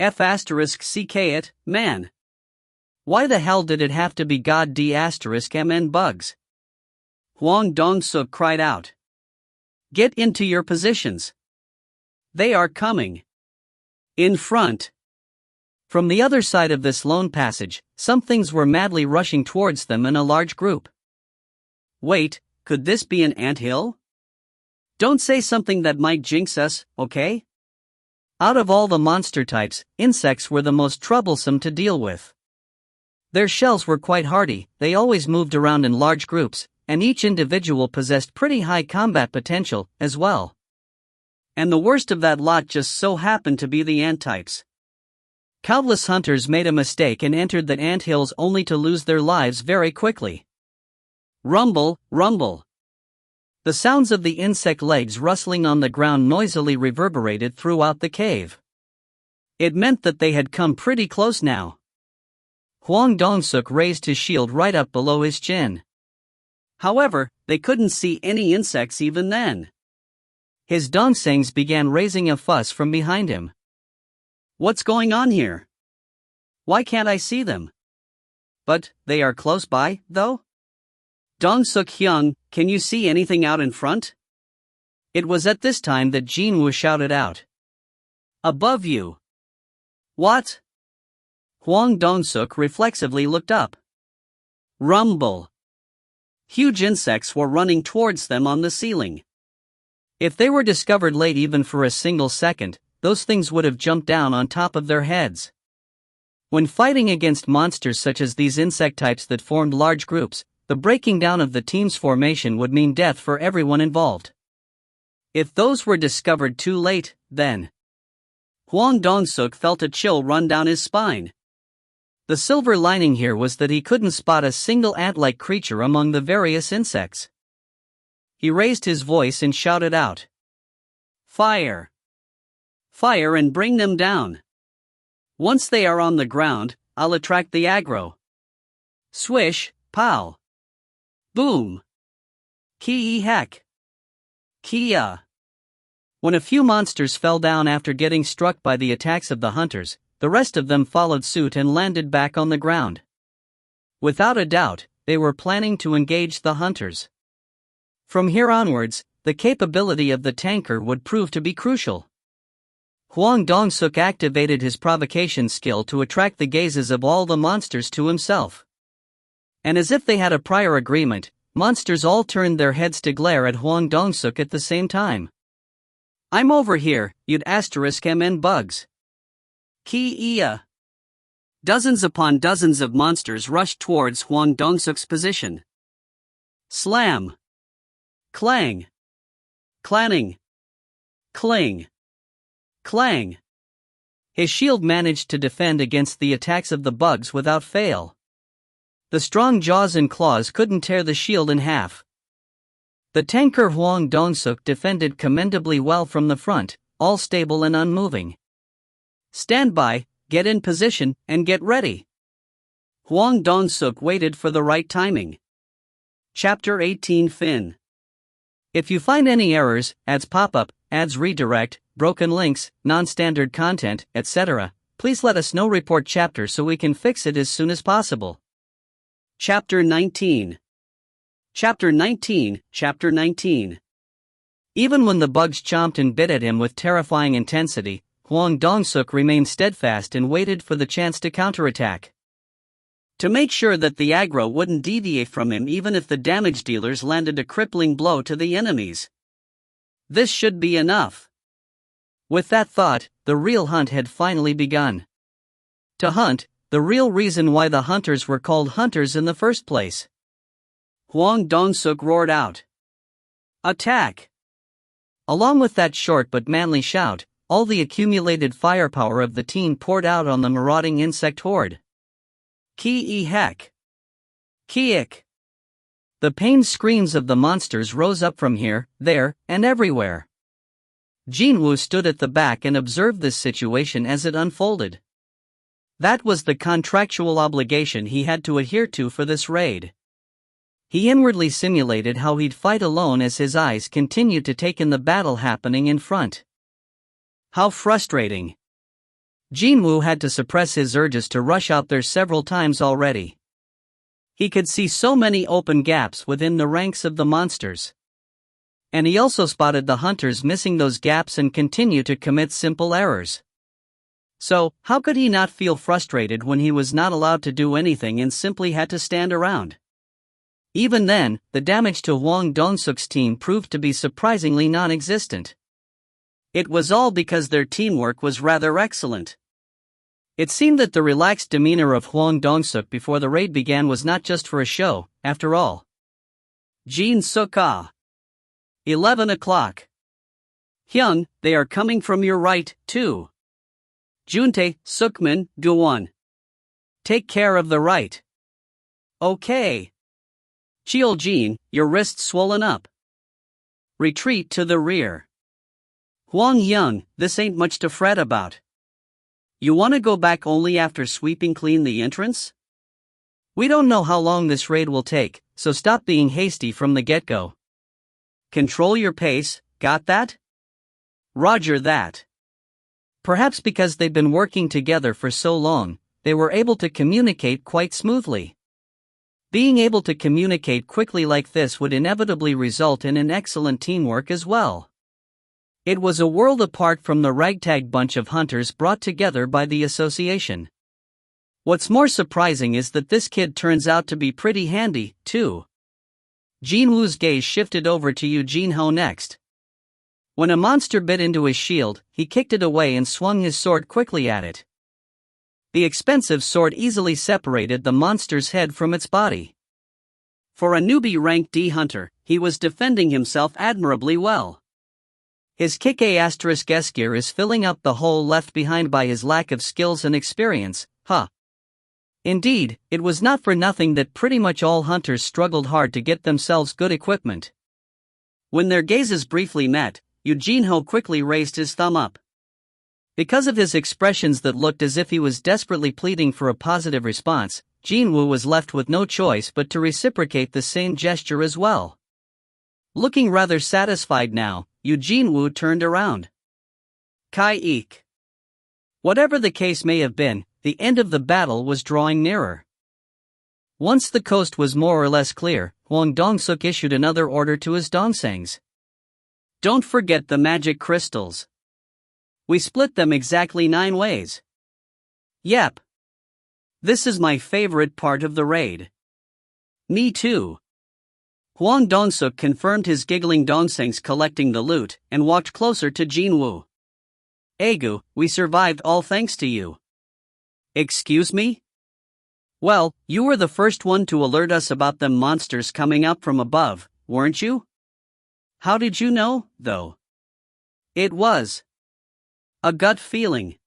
[SPEAKER 1] F***ck it, man. Why the hell did it have to be god d***mn bugs? Hwang Dong-suk cried out. Get into your positions. They are coming. In front. From the other side of this lone passage, some things were madly rushing towards them in a large group. Wait, could this be an anthill? Don't say something that might jinx us, okay? Out of all the monster types, insects were the most troublesome to deal with. Their shells were quite hardy, they always moved around in large groups, and each individual possessed pretty high combat potential, as well. And the worst of that lot just so happened to be the ant types. Countless hunters made a mistake and entered the anthills only to lose their lives very quickly. Rumble, rumble. The sounds of the insect legs rustling on the ground noisily reverberated throughout the cave. It meant that they had come pretty close now. Hwang Dong-suk raised his shield right up below his chin. However, they couldn't see any insects even then. His Dongsangs began raising a fuss from behind him. What's going on here? Why can't I see them? But, they are close by, though? Dong-suk Hyung, can you see anything out in front? It was at this time that Jin-Woo shouted out. Above you. What? Hwang Dong-suk reflexively looked up. Rumble. Huge insects were running towards them on the ceiling. If they were discovered late even for a single second, those things would have jumped down on top of their heads. When fighting against monsters such as these insect types that formed large groups, the breaking down of the team's formation would mean death for everyone involved. If those were discovered too late, then Hwang Dong-suk felt a chill run down his spine. The silver lining here was that he couldn't spot a single ant-like creature among the various insects. He raised his voice and shouted out. Fire! Fire and bring them down. Once they are on the ground, I'll attract the aggro. Swish, pow. Boom. Ki heck. Kia. When a few monsters fell down after getting struck by the attacks of the hunters, the rest of them followed suit and landed back on the ground. Without a doubt, they were planning to engage the hunters. From here onwards, the capability of the tanker would prove to be crucial. Hwang Dong-suk activated his provocation skill to attract the gazes of all the monsters to himself. And as if they had a prior agreement, monsters all turned their heads to glare at Hwang Dong-suk at the same time. "I'm over here, you'd *MN bugs. Ki-ia." Dozens upon dozens of monsters rushed towards Hwang Dong-suk's position. Slam! Clang! Clanning! Cling! Clang! His shield managed to defend against the attacks of the bugs without fail. The strong jaws and claws couldn't tear the shield in half. The tanker Hwang Dong-suk defended commendably well from the front, all stable and unmoving. "Stand by, get in position, and get ready." Hwang Dong-suk waited for the right timing. Chapter 18 Fin. If you find any errors, ads pop up, ads redirect, broken links, non-standard content, etc., please let us know. Report chapter so we can fix it as soon as possible. Chapter 19. Chapter 19. Chapter 19. Even when the bugs chomped and bit at him with terrifying intensity, Hwang Dong-suk remained steadfast and waited for the chance to counterattack. To make sure that the aggro wouldn't deviate from him even if the damage dealers landed a crippling blow to the enemies. This should be enough. With that thought, the real hunt had finally begun. To hunt, the real reason why the hunters were called hunters in the first place. Hwang Dong-suk roared out, "Attack!" Along with that short but manly shout, all the accumulated firepower of the team poured out on the marauding insect horde. Ki-e-heck! Ki-ick! The pained screams of the monsters rose up from here, there, and everywhere. Jin-Woo stood at the back and observed this situation as it unfolded. That was the contractual obligation he had to adhere to for this raid. He inwardly simulated how he'd fight alone as his eyes continued to take in the battle happening in front. How frustrating. Jin-Woo had to suppress his urges to rush out there several times already. He could see so many open gaps within the ranks of the monsters. And he also spotted the hunters missing those gaps and continue to commit simple errors. So, how could he not feel frustrated when he was not allowed to do anything and simply had to stand around? Even then, the damage to Hwang Dong-suk's team proved to be surprisingly non-existent. It was all because their teamwork was rather excellent. It seemed that the relaxed demeanor of Hwang Dong-suk before the raid began was not just for a show, after all. Jin-suk-ah. 11 o'clock. Hyun, they are coming from your right, too. Juntae, Sukmin, Do-won. Take care of the right. Okay. Cheol-jin, your wrists swollen up. Retreat to the rear. Hwang-young, this ain't much to fret about. You wanna go back only after sweeping clean the entrance? We don't know how long this raid will take, so stop being hasty from the get-go. Control your pace, got that? Roger that. Perhaps because they've been working together for so long, they were able to communicate quite smoothly. Being able to communicate quickly like this would inevitably result in an excellent teamwork as well. It was a world apart from the ragtag bunch of hunters brought together by the association. What's more surprising is that this kid turns out to be pretty handy, too. Jin-Woo's gaze shifted over to Eugene-ho next. When a monster bit into his shield, he kicked it away and swung his sword quickly at it. The expensive sword easily separated the monster's head from its body. For a newbie rank D hunter, he was defending himself admirably well. His kick-A*S gear is filling up the hole left behind by his lack of skills and experience, huh? Indeed, it was not for nothing that pretty much all hunters struggled hard to get themselves good equipment. When their gazes briefly met, Eugene-ho quickly raised his thumb up. Because of his expressions that looked as if he was desperately pleading for a positive response, Jin-Woo was left with no choice but to reciprocate the same gesture as well. Looking rather satisfied now, Jin-Woo turned around. Kai Eek. Whatever the case may have been, the end of the battle was drawing nearer. Once the coast was more or less clear, Hwang Dong-suk issued another order to his dongsangs. Don't forget the magic crystals. We split them exactly 9 ways. Yep. This is my favorite part of the raid. Me too. Hwang Dong-suk confirmed his giggling dongsangs collecting the loot and walked closer to Jin-Woo. Agu, we survived all thanks to you. Excuse me? Well, you were the first one to alert us about them monsters coming up from above, weren't you? How did you know, though? It was a gut feeling.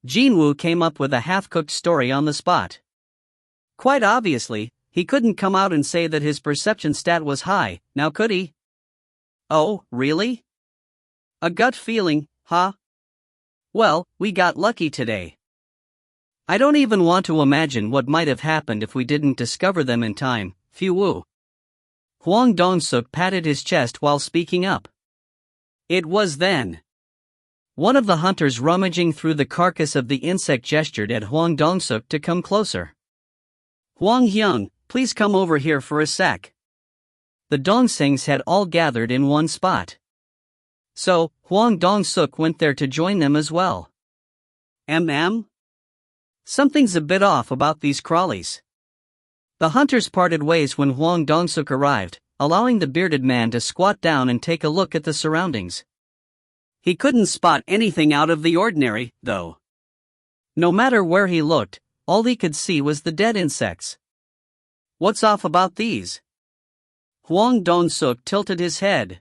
[SPEAKER 1] Jin-Woo came up with a half-cooked story on the spot. Quite obviously, he couldn't come out and say that his perception stat was high, now could he? Oh, really? A gut feeling, huh? Well, we got lucky today. I don't even want to imagine what might have happened if we didn't discover them in time, Phew. Hwang Dong-suk patted his chest while speaking up. It was then. One of the hunters rummaging through the carcass of the insect gestured at Hwang Dong-suk to come closer. Hwang Hyung, please come over here for a sec. The dongsangs had all gathered in one spot. So, Hwang Dong-suk went there to join them as well. Something's a bit off about these crawlies. The hunters parted ways when Hwang Dong-suk arrived, allowing the bearded man to squat down and take a look at the surroundings. He couldn't spot anything out of the ordinary, though. No matter where he looked, all he could see was the dead insects. What's off about these? Hwang Dong-suk tilted his head.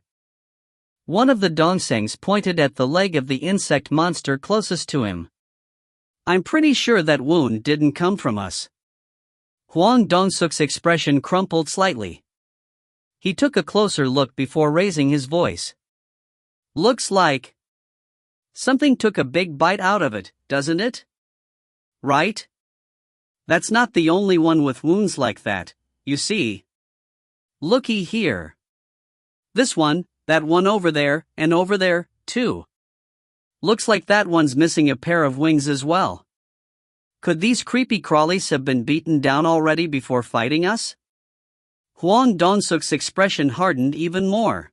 [SPEAKER 1] One of the dongsangs pointed at the leg of the insect monster closest to him. I'm pretty sure that wound didn't come from us. Hwang Dong-suk's expression crumpled slightly. He took a closer look before raising his voice. Looks like something took a big bite out of it, doesn't it? Right? That's not the only one with wounds like that, you see. Looky here. This one, that one over there, and over there, too. Looks like that one's missing a pair of wings as well. Could these creepy crawlies have been beaten down already before fighting us? Hwang Dong-suk's expression hardened even more.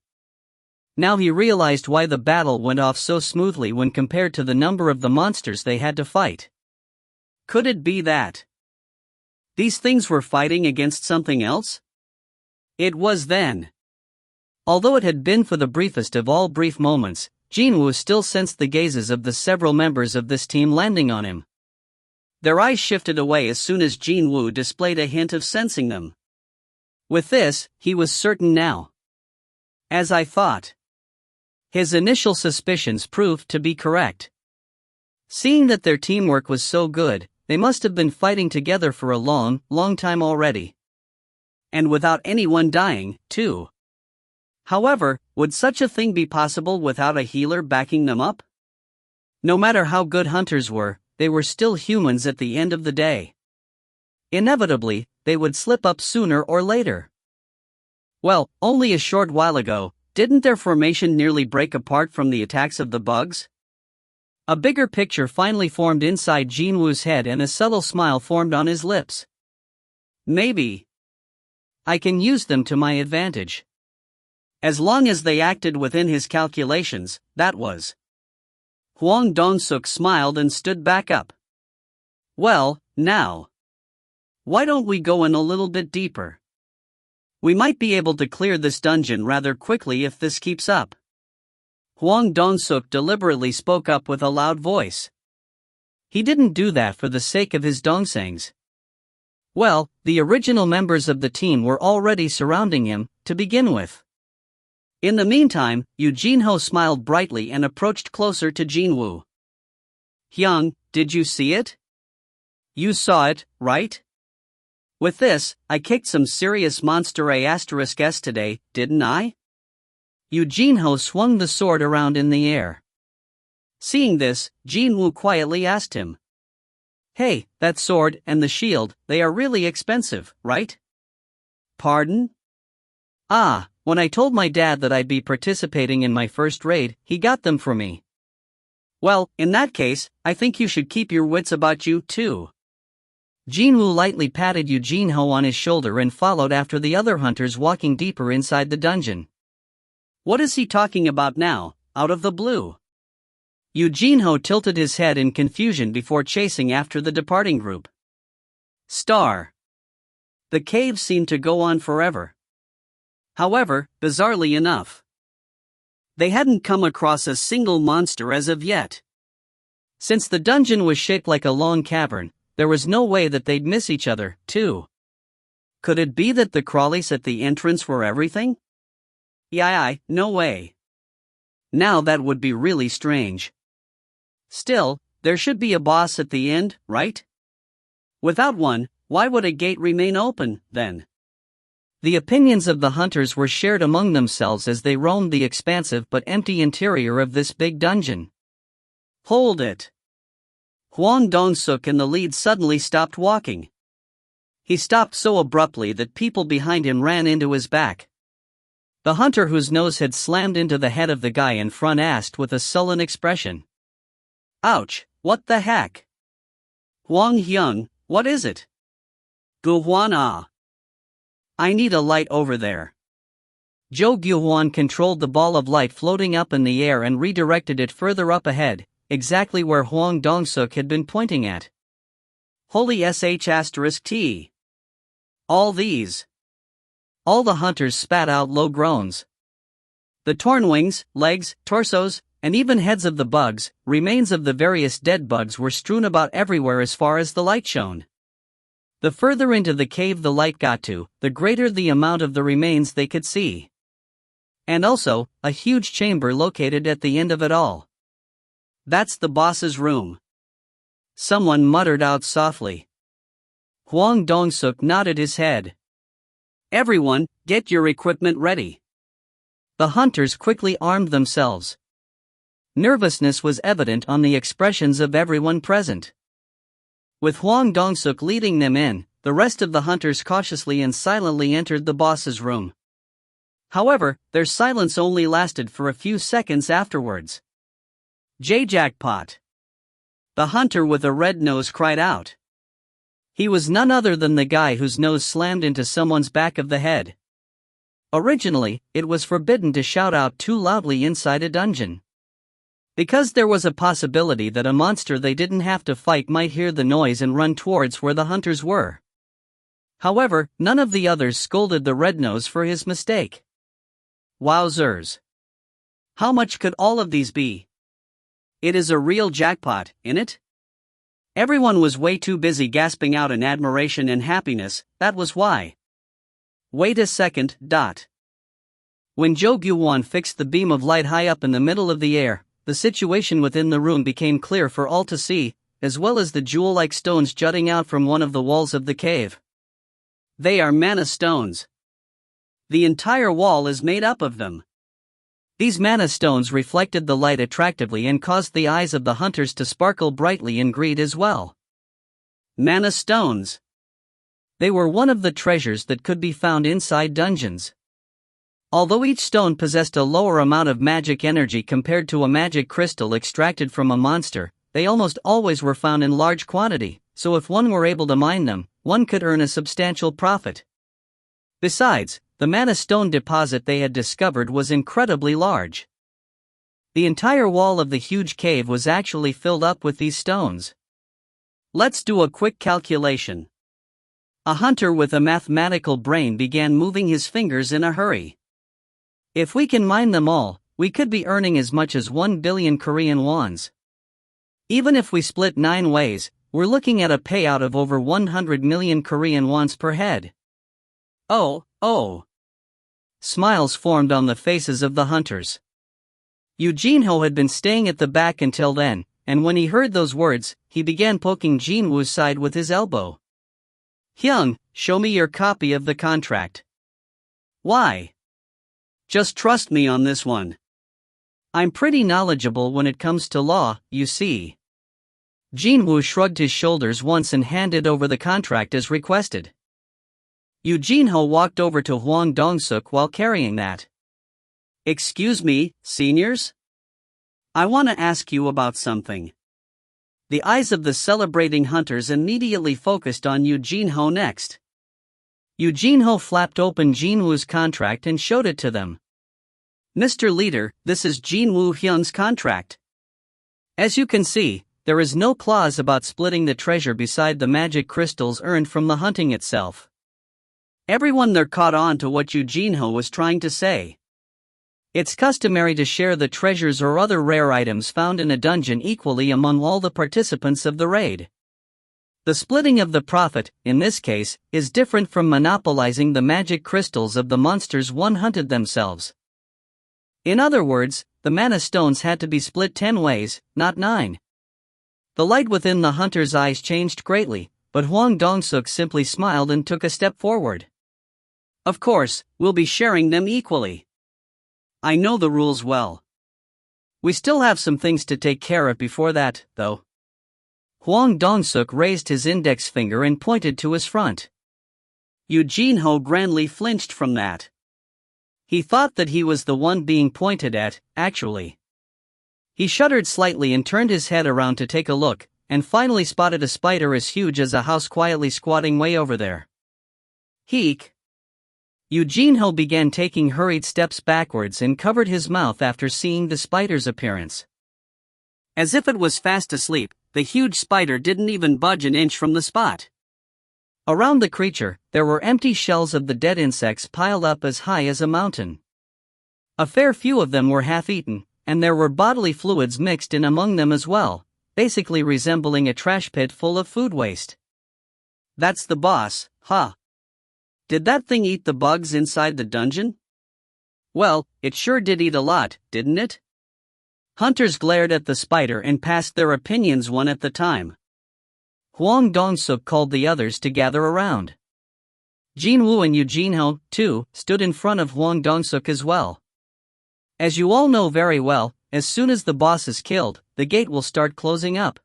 [SPEAKER 1] Now he realized why the battle went off so smoothly when compared to the number of the monsters they had to fight. Could it be that these things were fighting against something else? It was then. Although it had been for the briefest of all brief moments, Jin-Woo still sensed the gazes of the several members of this team landing on him. Their eyes shifted away as soon as Jin-Woo displayed a hint of sensing them. With this, he was certain now. As I thought. His initial suspicions proved to be correct. Seeing that their teamwork was so good, they must have been fighting together for a long time already. And without anyone dying, too. However, would such a thing be possible without a healer backing them up? No matter how good hunters were, they were still humans at the end of the day. Inevitably, they would slip up sooner or later. Well, only a short while ago, didn't their formation nearly break apart from the attacks of the bugs? A bigger picture finally formed inside Jin-Woo's head and a subtle smile formed on his lips. Maybe I can use them to my advantage. As long as they acted within his calculations, that was. Hwang Dong-suk smiled and stood back up. Well, now. Why don't we go in a little bit deeper? We might be able to clear this dungeon rather quickly if this keeps up. Hwang Dong-suk deliberately spoke up with a loud voice. He didn't do that for the sake of his dongsangs. Well, the original members of the team were already surrounding him, to begin with. In the meantime, Jin-Ho smiled brightly and approached closer to Jin-Woo. Hyung, did you see it? You saw it, right? With this, I kicked some serious monster A*S today, didn't I? Jin-Ho swung the sword around in the air. Seeing this, Jin-Woo quietly asked him. Hey, that sword and the shield, they are really expensive, right? Pardon? Ah, When I told my dad that I'd be participating in my first raid, he got them for me. Well, in that case, I think you should keep your wits about you, too. Jin-Woo lightly patted Eugene-ho on his shoulder and followed after the other hunters walking deeper inside the dungeon. What is he talking about now, out of the blue? Eugene-ho tilted his head in confusion before chasing after the departing group. Star. The cave seemed to go on forever. However, bizarrely enough, they hadn't come across a single monster as of yet. Since the dungeon was shaped like a long cavern, there was no way that they'd miss each other, too. Could it be that the crawlies at the entrance were everything? No way. Now that would be really strange. Still, there should be a boss at the end, right? Without one, why would a gate remain open, then? The opinions of the hunters were shared among themselves as they roamed the expansive but empty interior of this big dungeon. Hold it! Hwang Dong-suk in the lead suddenly stopped walking. He stopped so abruptly that people behind him ran into his back. The hunter whose nose had slammed into the head of the guy in front asked with a sullen expression. Ouch, what the heck? Hwang Hyung, what is it? Gu-hwan. I need a light over there. Jo Gyu-hwan controlled the ball of light floating up in the air and redirected it further up ahead, exactly where Hwang Dong-suk had been pointing at. Holy sh*t. All these. All the hunters spat out low groans. The torn wings, legs, torsos, and even heads of the bugs, remains of the various dead bugs, were strewn about everywhere as far as the light shone. The further into the cave the light got to, the greater the amount of the remains they could see. And also, a huge chamber located at the end of it all. That's the boss's room. Someone muttered out softly. Hwang Dong-suk nodded his head. Everyone, get your equipment ready. The hunters quickly armed themselves. Nervousness was evident on the expressions of everyone present. With Hwang Dong-suk leading them in, the rest of the hunters cautiously and silently entered the boss's room. However, their silence only lasted for a few seconds afterwards. J-jackpot! The hunter with a red nose cried out. He was none other than the guy whose nose slammed into someone's back of the head. Originally, it was forbidden to shout out too loudly inside a dungeon, because there was a possibility that a monster they didn't have to fight might hear the noise and run towards where the hunters were. However, none of the others scolded the red nose for his mistake. Wowzers! How much could all of these be? It is a real jackpot, innit? Everyone was way too busy gasping out in admiration and happiness, that was why. Wait a second. When Jo Gyu-won fixed the beam of light high up in the middle of the air, the situation within the room became clear for all to see, as well as the jewel-like stones jutting out from one of the walls of the cave. They are mana stones. The entire wall is made up of them. These mana stones reflected the light attractively and caused the eyes of the hunters to sparkle brightly in greed as well. Mana stones. They were one of the treasures that could be found inside dungeons. Although each stone possessed a lower amount of magic energy compared to a magic crystal extracted from a monster, they almost always were found in large quantity, so if one were able to mine them, one could earn a substantial profit. Besides, the mana stone deposit they had discovered was incredibly large. The entire wall of the huge cave was actually filled up with these stones. Let's do a quick calculation. A hunter with a mathematical brain began moving his fingers in a hurry. If we can mine them all, we could be earning as much as 1 billion Korean wons. Even if we split 9 ways, we're looking at a payout of over 100 million Korean wons per head. Oh. Smiles formed on the faces of the hunters. Eugene-ho had been staying at the back until then, and when he heard those words, he began poking Jin-Woo's side with his elbow. Hyung, show me your copy of the contract. Why? Just trust me on this one. I'm pretty knowledgeable when it comes to law, you see. Jin-Woo shrugged his shoulders once and handed over the contract as requested. Yu Jin-ho walked over to Hwang Dong-suk while carrying that. "Excuse me, seniors? I want to ask you about something." The eyes of the celebrating hunters immediately focused on Yu Jin-ho next. Yu Jin-ho flapped open Jin-woo's contract and showed it to them. "Mr. Leader, this is Jin-woo Hyun's contract. As you can see, there is no clause about splitting the treasure beside the magic crystals earned from the hunting itself." Everyone there caught on to what Yu Jin-ho was trying to say. It's customary to share the treasures or other rare items found in a dungeon equally among all the participants of the raid. The splitting of the profit, in this case, is different from monopolizing the magic crystals of the monsters one hunted themselves. In other words, the mana stones had to be split 10 ways, not 9. The light within the hunter's eyes changed greatly, but Hwang Dong-suk simply smiled and took a step forward. "Of course, we'll be sharing them equally. I know the rules well. We still have some things to take care of before that, though." Hwang Dong-suk raised his index finger and pointed to his front. Yu Jin-ho grandly flinched from that. He thought that he was the one being pointed at, actually. He shuddered slightly and turned his head around to take a look, and finally spotted a spider as huge as a house quietly squatting way over there. "Heek." Yu Jin-ho began taking hurried steps backwards and covered his mouth after seeing the spider's appearance. As if it was fast asleep, the huge spider didn't even budge an inch from the spot. Around the creature, there were empty shells of the dead insects piled up as high as a mountain. A fair few of them were half-eaten, and there were bodily fluids mixed in among them as well, basically resembling a trash pit full of food waste. "That's the boss, huh? Did that thing eat the bugs inside the dungeon?" "Well, it sure did eat a lot, didn't it?" Hunters glared at the spider and passed their opinions one at a time. Hwang Dong-suk called the others to gather around. Jin-woo and Yu Jin-ho, too, stood in front of Hwang Dong-suk as well. As you all know very well, as soon as the boss is killed, the gate will start closing up.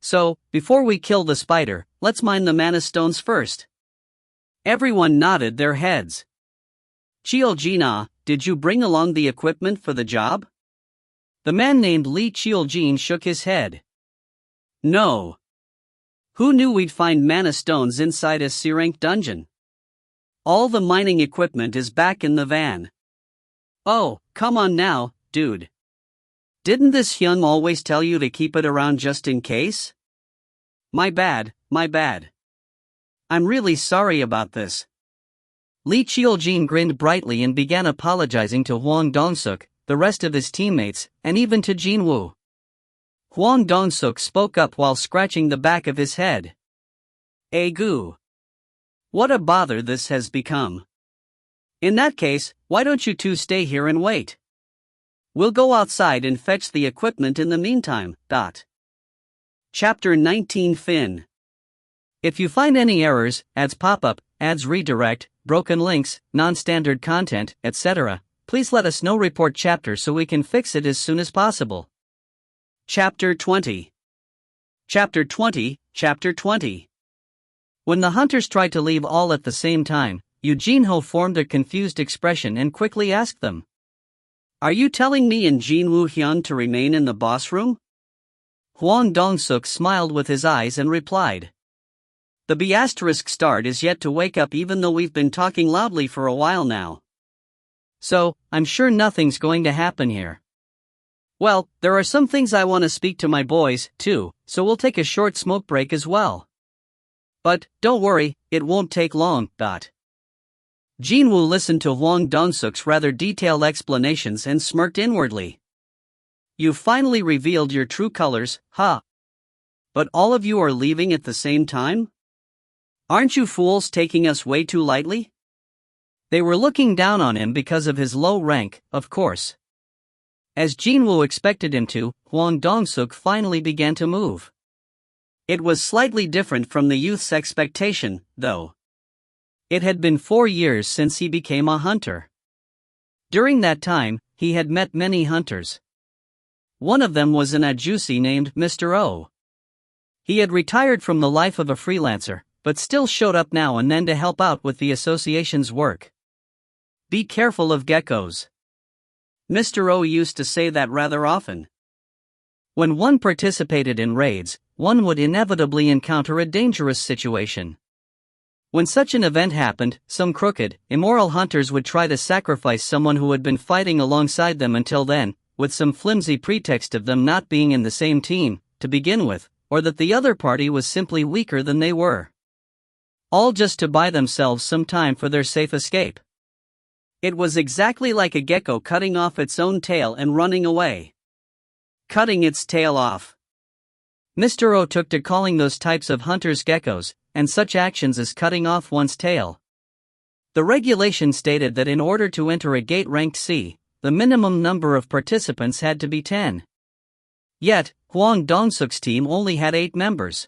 [SPEAKER 1] So, before we kill the spider, let's mine the mana stones first. Everyone nodded their heads. "Cheol-jin, did you bring along the equipment for the job?" The man named Lee Cheol-jin shook his head. "No. Who knew we'd find mana stones inside a C-rank dungeon? All the mining equipment is back in the van." "Oh, come on now, dude. Didn't this Hyun always tell you to keep it around just in case?" My bad. I'm really sorry about this." Lee Cheol-jin grinned brightly and began apologizing to Hwang Dong-suk, the rest of his teammates, and even to Jin-woo. Hwang Dong-suk spoke up while scratching the back of his head. "Goo. What a bother this has become. In that case, why don't you two stay here and wait? We'll go outside and fetch the equipment in the meantime." Chapter 19 Fin. If you find any errors, ads pop up, ads redirect, broken links, non-standard content, etc., please let us know. Report chapter so we can fix it as soon as possible. Chapter 20. Chapter 20. When the hunters tried to leave all at the same time, Yu Jin-ho formed a confused expression and quickly asked them, "Are you telling me and Jin-woo Hyun to remain in the boss room?" Hwang Dong-suk smiled with his eyes and replied, "The B***** is yet to wake up even though we've been talking loudly for a while now. So, I'm sure nothing's going to happen here. Well, there are some things I want to speak to my boys, too, so we'll take a short smoke break as well. But, don't worry, it won't take long. Jin-woo listened to Hwang Dong-suk's rather detailed explanations and smirked inwardly. "You've finally revealed your true colors, huh? But all of you are leaving at the same time? Aren't you fools taking us way too lightly?" They were looking down on him because of his low rank, of course. As Jin-woo expected him to, Hwang Dong-suk finally began to move. It was slightly different from the youth's expectation, though. It had been 4 years since he became a hunter. During that time, he had met many hunters. One of them was an Ajusi named Mr. O. He had retired from the life of a freelancer, but still showed up now and then to help out with the association's work. Be careful of geckos. Mr. O used to say that rather often. When one participated in raids, one would inevitably encounter a dangerous situation. When such an event happened, some crooked, immoral hunters would try to sacrifice someone who had been fighting alongside them until then, with some flimsy pretext of them not being in the same team, to begin with, or that the other party was simply weaker than they were. All just to buy themselves some time for their safe escape. It was exactly like a gecko cutting off its own tail and running away. Cutting its tail off. Mr. O took to calling those types of hunters geckos, and such actions as cutting off one's tail. The regulation stated that in order to enter a gate ranked C, the minimum number of participants had to be 10. Yet, Hwang Dong-suk's team only had 8 members.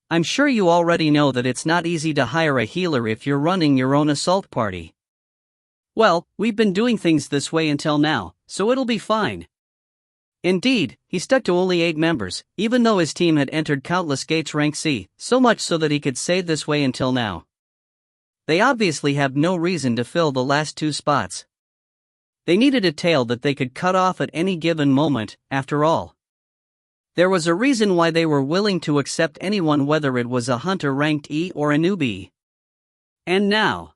[SPEAKER 1] I'm sure you already know that it's not easy to hire a healer if you're running your own assault party. Well, we've been doing things this way until now, so it'll be fine. Indeed, he stuck to only 8 members, even though his team had entered countless gates rank C, so much so that he could say this way until now. They obviously have no reason to fill the last 2 spots. They needed a tail that they could cut off at any given moment, after all. There was a reason why they were willing to accept anyone, whether it was a hunter ranked E or a newbie. And now,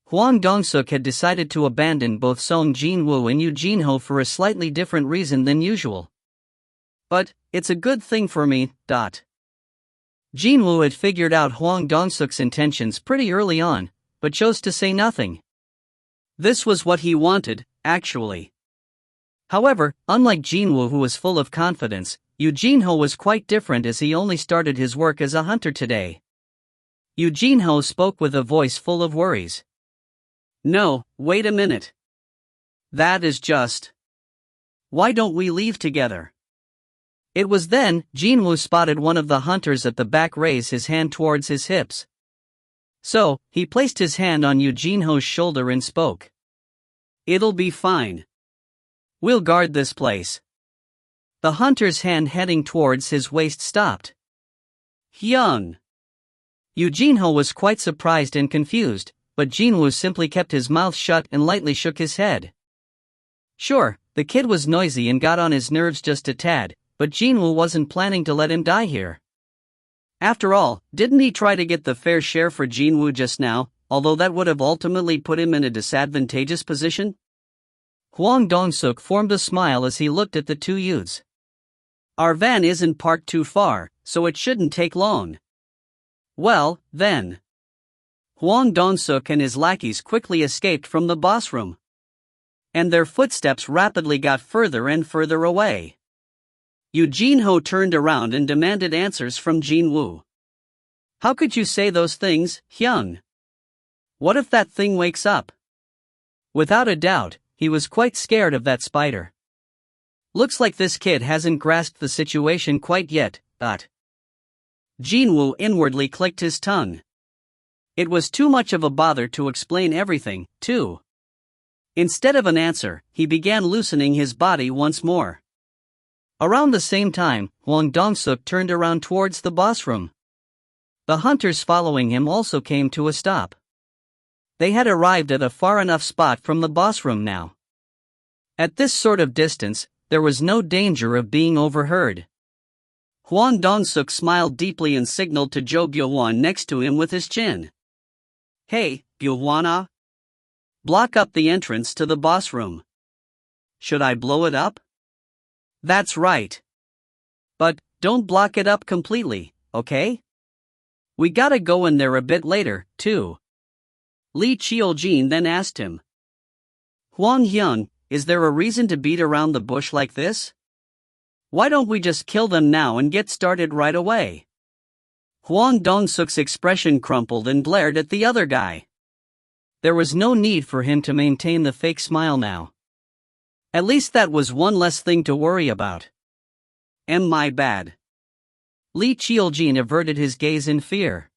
[SPEAKER 1] Hwang Dong-suk had decided to abandon both Seong Jin-Woo and Yoo Jin-ho for a slightly different reason than usual. But, it's a good thing for me. Jin-Woo had figured out Hwang Dong-suk's intentions pretty early on, but chose to say nothing. This was what he wanted, actually. However, unlike Jin-Woo, who was full of confidence, Yoo Jin-ho was quite different, as he only started his work as a hunter today. Yoo Jin-ho spoke with a voice full of worries. No, wait a minute. That is just. Why don't we leave together? It was then Jin-Woo spotted one of the hunters at the back raise his hand towards his hips. So, he placed his hand on Yoo Jin-ho's shoulder and spoke. It'll be fine. We'll guard this place. The hunter's hand heading towards his waist stopped. Hyun. Yoo Jin-ho was quite surprised and confused, but Jin-Woo simply kept his mouth shut and lightly shook his head. Sure, the kid was noisy and got on his nerves just a tad, but Jin-Woo wasn't planning to let him die here. After all, didn't he try to get the fair share for Jin-Woo just now, although that would have ultimately put him in a disadvantageous position? Hwang Dong-suk formed a smile as he looked at the 2 youths. Our van isn't parked too far, so it shouldn't take long. Well, then. Hwang Dong-suk and his lackeys quickly escaped from the boss room. And their footsteps rapidly got further and further away. Yoo Jin-ho turned around and demanded answers from Jin-Woo. How could you say those things, Hyun? What if that thing wakes up? Without a doubt, he was quite scared of that spider. Looks like this kid hasn't grasped the situation quite yet, Jin-Woo inwardly clicked his tongue. It was too much of a bother to explain everything, too. Instead of an answer, he began loosening his body once more. Around the same time, Hwang Dong-suk turned around towards the boss room. The hunters following him also came to a stop. They had arrived at a far enough spot from the boss room now. At this sort of distance, there was no danger of being overheard. Hwang Dong-suk smiled deeply and signaled to Jo Gyo-won next to him with his chin. Hey, Gyo-won-ah. Block up the entrance to the boss room. Should I blow it up? That's right. But, don't block it up completely, okay? We gotta go in there a bit later, too. Lee Cheol-jin then asked him. Hwang Hyun, is there a reason to beat around the bush like this? Why don't we just kill them now and get started right away? Hwang Dong-suk's expression crumpled and glared at the other guy. There was no need for him to maintain the fake smile now. At least that was one less thing to worry about. My bad. Lee Cheol-jin averted his gaze in fear.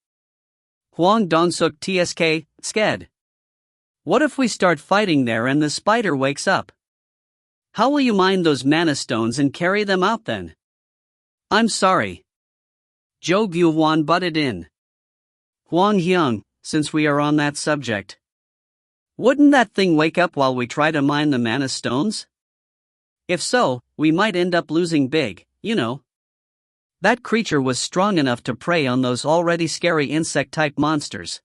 [SPEAKER 1] Hwang Dong-suk tsk, sked. What if we start fighting there and the spider wakes up? How will you mine those mana stones and carry them out then? I'm sorry. Jo Gyo-won butted in. Huang Hyung, since we are on that subject. Wouldn't that thing wake up while we try to mine the mana stones? If so, we might end up losing big, you know. That creature was strong enough to prey on those already scary insect-type monsters.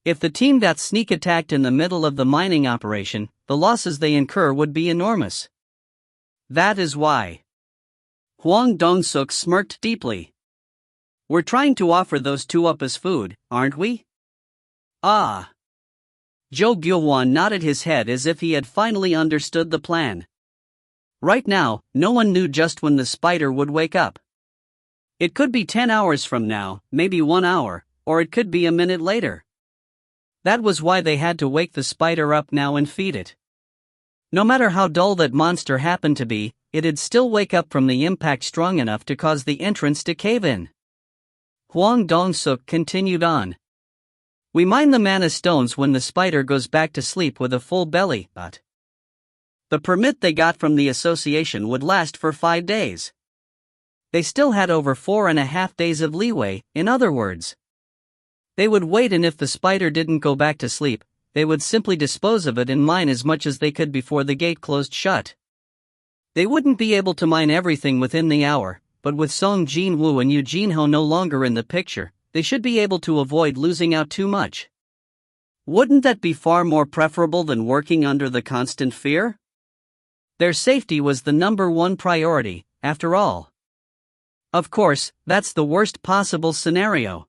[SPEAKER 1] If the team got sneak attacked in the middle of the mining operation, the losses they incur would be enormous. That is why. Hwang Dong-suk smirked deeply. We're trying to offer those two up as food, aren't we? Ah. Jo Gyo-won nodded his head as if he had finally understood the plan. Right now, no one knew just when the spider would wake up. It could be 10 hours from now, maybe 1 hour, or it could be a minute later. That was why they had to wake the spider up now and feed it. No matter how dull that monster happened to be, it'd still wake up from the impact strong enough to cause the entrance to cave in. Hwang Dong-suk continued on. We mine the mana stones when the spider goes back to sleep with a full belly, but the permit they got from the association would last for 5 days. They still had over 4.5 days of leeway, in other words. They would wait, and if the spider didn't go back to sleep, they would simply dispose of it and mine as much as they could before the gate closed shut. They wouldn't be able to mine everything within the hour, but with Seong Jin-Woo and Yoo Jin-ho no longer in the picture, they should be able to avoid losing out too much. Wouldn't that be far more preferable than working under the constant fear? Their safety was the #1 priority, after all. Of course, that's the worst possible scenario.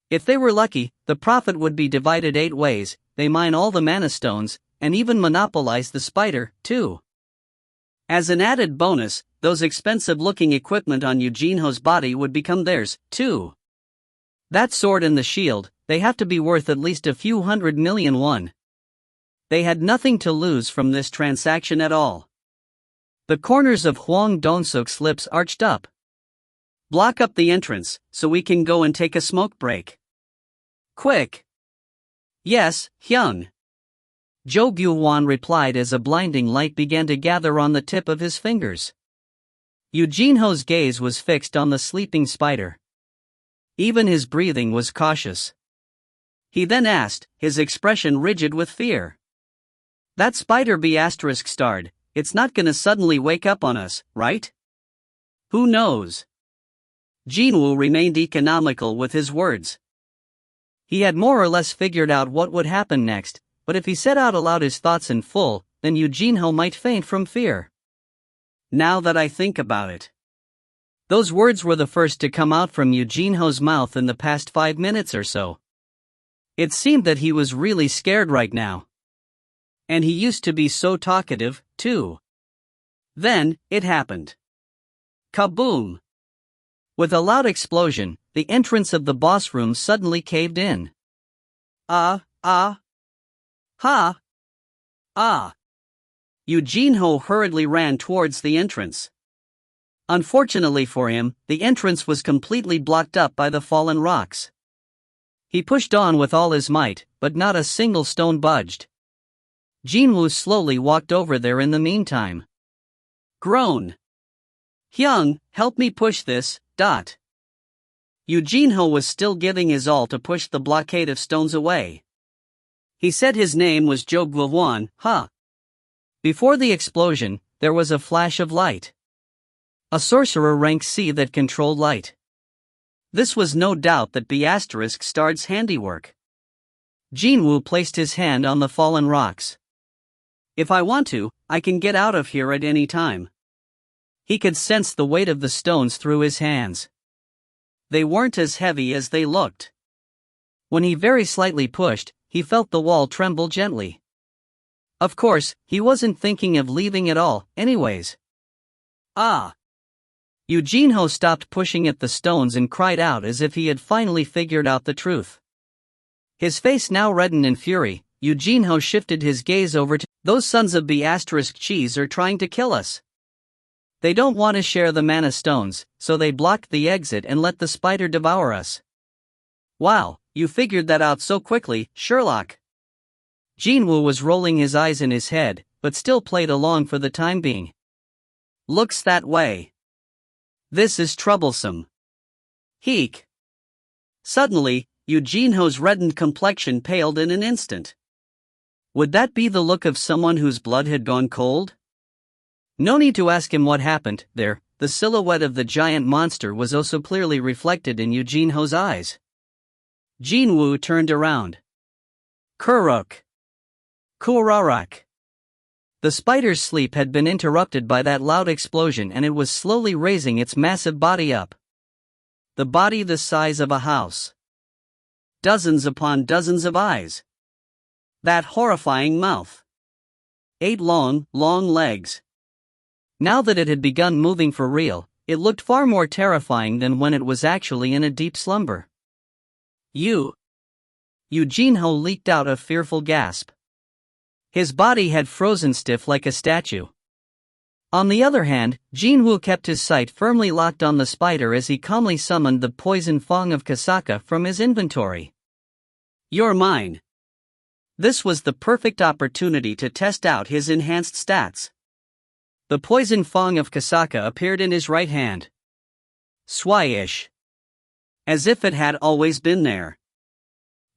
[SPEAKER 1] If they were lucky, the profit would be divided 8 ways. They mine all the mana stones, and even monopolize the spider, too. As an added bonus, those expensive-looking equipment on Yoo Jin-ho's body would become theirs, too. That sword and the shield, they have to be worth at least a few 100 million won. They had nothing to lose from this transaction at all. The corners of Hwang Dong-suk's lips arched up. Block up the entrance, so we can go and take a smoke break. Quick! Yes, Hyung. Jo Gyo-won replied as a blinding light began to gather on the tip of his fingers. Yoo Jin-ho's gaze was fixed on the sleeping spider. Even his breathing was cautious. He then asked, his expression rigid with fear. That spider ****, it's not gonna suddenly wake up on us, right? Who knows? Jin-Woo remained economical with his words. He had more or less figured out what would happen next, but if he said out aloud his thoughts in full, then Yoo Jin-ho might faint from fear. Now that I think about it. Those words were the first to come out from Yoo Jin-ho's mouth in the past 5 minutes or so. It seemed that he was really scared right now. And he used to be so talkative, too. Then, it happened. Kaboom! With a loud explosion, the entrance of the boss room suddenly caved in. Ha! Yoo Jin-ho hurriedly ran towards the entrance. Unfortunately for him, the entrance was completely blocked up by the fallen rocks. He pushed on with all his might, but not a single stone budged. Jin-Woo slowly walked over there in the meantime. Groan. Hyung, help me push this, . Yoo Jin-ho was still giving his all to push the blockade of stones away. He said his name was Jo Gyo-won, Before the explosion, there was a flash of light. A sorcerer rank C that controlled light. This was no doubt that *****'s handiwork. Jin-Woo placed his hand on the fallen rocks. If I want to, I can get out of here at any time. He could sense the weight of the stones through his hands. They weren't as heavy as they looked. When he very slightly pushed, he felt the wall tremble gently. Of course, he wasn't thinking of leaving at all, anyways. Yoo Jin-ho stopped pushing at the stones and cried out as if he had finally figured out the truth. His face now reddened in fury. Yoo Jin-ho shifted his gaze over to, those sons of ****cheese are trying to kill us. They don't want to share the mana stones, so they blocked the exit and let the spider devour us. Wow, you figured that out so quickly, Sherlock. Jin-Woo was rolling his eyes in his head, but still played along for the time being. Looks that way. This is troublesome. Heek. Suddenly, Eugenio's reddened complexion paled in an instant. Would that be the look of someone whose blood had gone cold? No need to ask him what happened there. The silhouette of the giant monster was oh so clearly reflected in Eugenio's eyes. Jin-Woo turned around. Kuruk. Kurarak. The spider's sleep had been interrupted by that loud explosion, and it was slowly raising its massive body up. The body the size of a house. Dozens upon dozens of eyes. That horrifying mouth. 8 long legs. Now that it had begun moving for real, it looked far more terrifying than when it was actually in a deep slumber. Eugenio leaked out a fearful gasp. His body had frozen stiff like a statue. On the other hand, Jin-Woo kept his sight firmly locked on the spider as he calmly summoned the poison fang of Kasaka from his inventory. You're mine. This was the perfect opportunity to test out his enhanced stats. The poison fang of Kasaka appeared in his right hand. Swyish. As if it had always been there.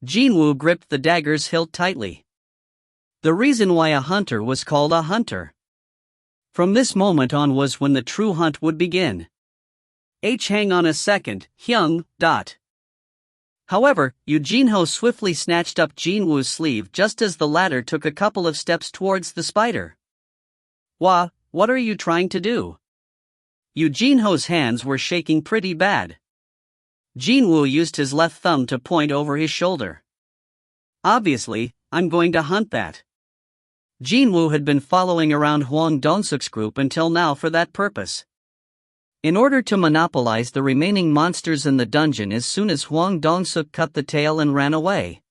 [SPEAKER 1] Jin-Woo gripped the dagger's hilt tightly. The reason why a hunter was called a hunter. From this moment on was when the true hunt would begin. Hang on a second, Hyung. However, Eugenio swiftly snatched up Jin-Woo's sleeve just as the latter took a couple of steps towards the spider. What are you trying to do? Eugenio's hands were shaking pretty bad. Jin-Woo used his left thumb to point over his shoulder. Obviously, I'm going to hunt that. Jin-Woo had been following around Hwang Dong-suk's group until now for that purpose. In order to monopolize the remaining monsters in the dungeon as soon as Hwang Dong-suk cut the tail and ran away.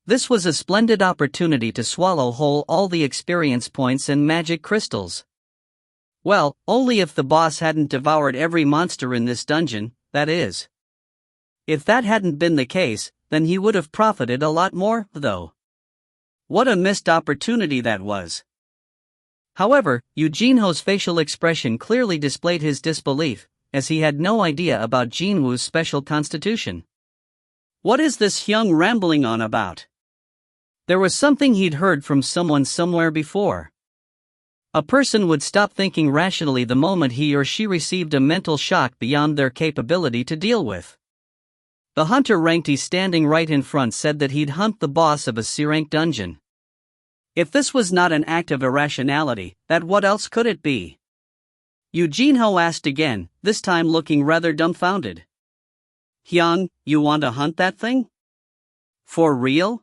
[SPEAKER 1] This was a splendid opportunity to swallow whole all the experience points and magic crystals. Well, only if the boss hadn't devoured every monster in this dungeon, that is. If that hadn't been the case, then he would have profited a lot more, though. What a missed opportunity that was. However, Eugenio's facial expression clearly displayed his disbelief, as he had no idea about Jin-Woo's special constitution. What is this Hyung rambling on about? There was something he'd heard from someone somewhere before. A person would stop thinking rationally the moment he or she received a mental shock beyond their capability to deal with. The hunter ranked standing right in front said that he'd hunt the boss of a C-rank dungeon. If this was not an act of irrationality, then what else could it be? Eugenio asked again, this time looking rather dumbfounded. Hyung, you want to hunt that thing? For real?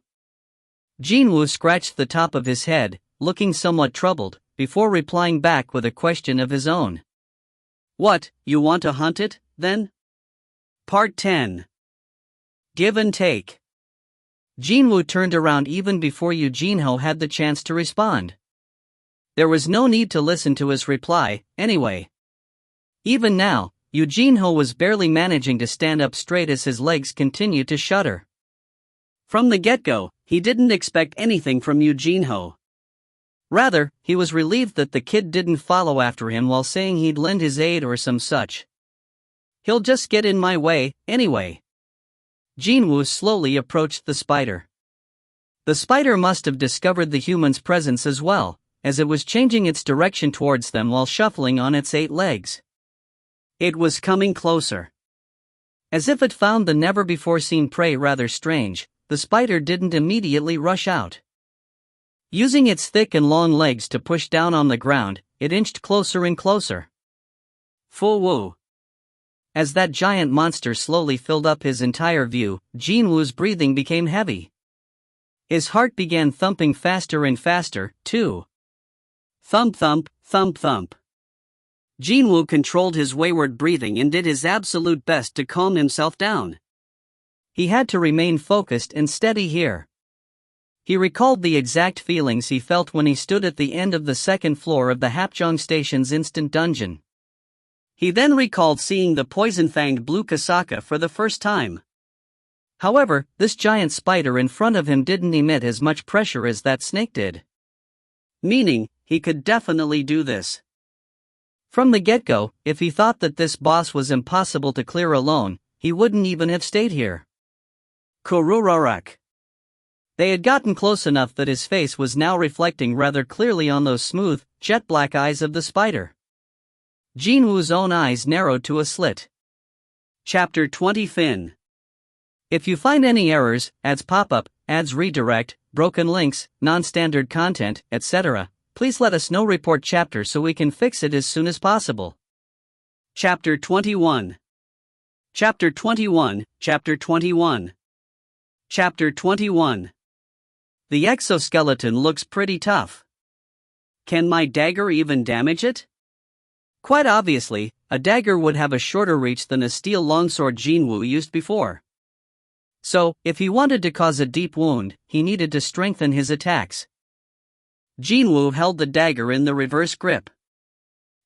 [SPEAKER 1] Jin-Woo scratched the top of his head, looking somewhat troubled, before replying back with a question of his own. What, you want to hunt it, then? Part 10. Give and take. Jin-Woo turned around even before Eugenio had the chance to respond. There was no need to listen to his reply, anyway. Even now, Eugenio was barely managing to stand up straight as his legs continued to shudder. From the get-go, he didn't expect anything from Eugenio. Rather, he was relieved that the kid didn't follow after him while saying he'd lend his aid or some such. He'll just get in my way, anyway. Jin-Woo slowly approached the spider. The spider must have discovered the human's presence as well, as it was changing its direction towards them while shuffling on its 8 legs. It was coming closer. As if it found the never-before-seen prey rather strange, the spider didn't immediately rush out. Using its thick and long legs to push down on the ground, it inched closer and closer. Full-woo. As that giant monster slowly filled up his entire view, Jin-Woo's breathing became heavy. His heart began thumping faster and faster, too. Thump thump, thump thump. Jin-Woo controlled his wayward breathing and did his absolute best to calm himself down. He had to remain focused and steady here. He recalled the exact feelings he felt when he stood at the end of the second floor of the Hapjeong Station's instant dungeon. He then recalled seeing the poison-fanged blue Kasaka for the first time. However, this giant spider in front of him didn't emit as much pressure as that snake did. Meaning, he could definitely do this. From the get-go, if he thought that this boss was impossible to clear alone, he wouldn't even have stayed here. Kururorak. They had gotten close enough that his face was now reflecting rather clearly on those smooth, jet-black eyes of the spider. Jin-Woo's own eyes narrowed to a slit. Chapter 20 Fin. If you find any errors, ads pop up, ads redirect, broken links, non-standard content, etc., please let us know. Report chapter so we can fix it as soon as possible. Chapter 21. Chapter 21, Chapter 21. Chapter 21. The exoskeleton looks pretty tough. Can my dagger even damage it? Quite obviously, a dagger would have a shorter reach than a steel longsword Jin-Woo used before. So, if he wanted to cause a deep wound, he needed to strengthen his attacks. Jin-Woo held the dagger in the reverse grip.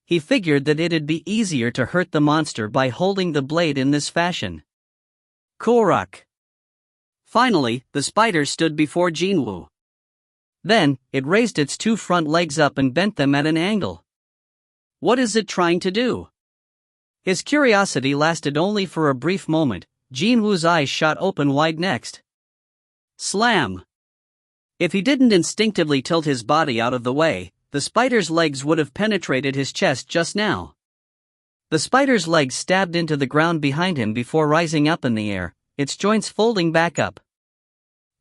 [SPEAKER 1] He figured that it'd be easier to hurt the monster by holding the blade in this fashion. Korak. Finally, the spider stood before Jin-Woo. Then, it raised its two front legs up and bent them at an angle. What is it trying to do? His curiosity lasted only for a brief moment. Jin-Woo's eyes shot open wide next. Slam! If he didn't instinctively tilt his body out of the way, the spider's legs would have penetrated his chest just now. The spider's legs stabbed into the ground behind him before rising up in the air, its joints folding back up.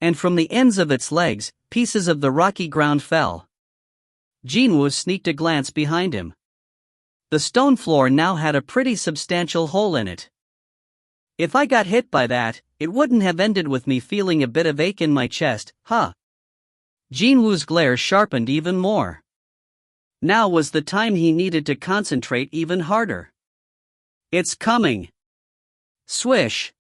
[SPEAKER 1] And from the ends of its legs, pieces of the rocky ground fell. Jin-Woo sneaked a glance behind him. The stone floor now had a pretty substantial hole in it. If I got hit by that, it wouldn't have ended with me feeling a bit of ache in my chest, huh? Jin-Woo's glare sharpened even more. Now was the time he needed to concentrate even harder. It's coming. Swish.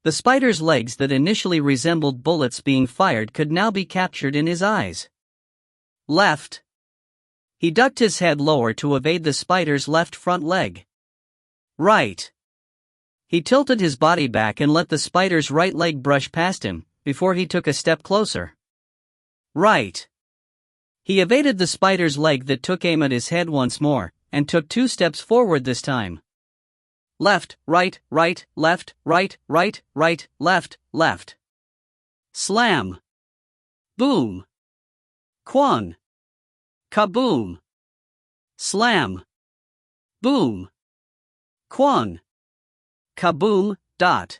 [SPEAKER 1] The spider's legs that initially resembled bullets being fired could now be captured in his eyes. Left. He ducked his head lower to evade the spider's left front leg. Right. He tilted his body back and let the spider's right leg brush past him, before he took a step closer. Right. He evaded the spider's leg that took aim at his head once more, and took 2 steps forward this time. Left, right, right, left, right, right, right, left, left. Slam. Boom. Kwon. Kaboom. Slam. Boom. Kwon. Kaboom. Dot.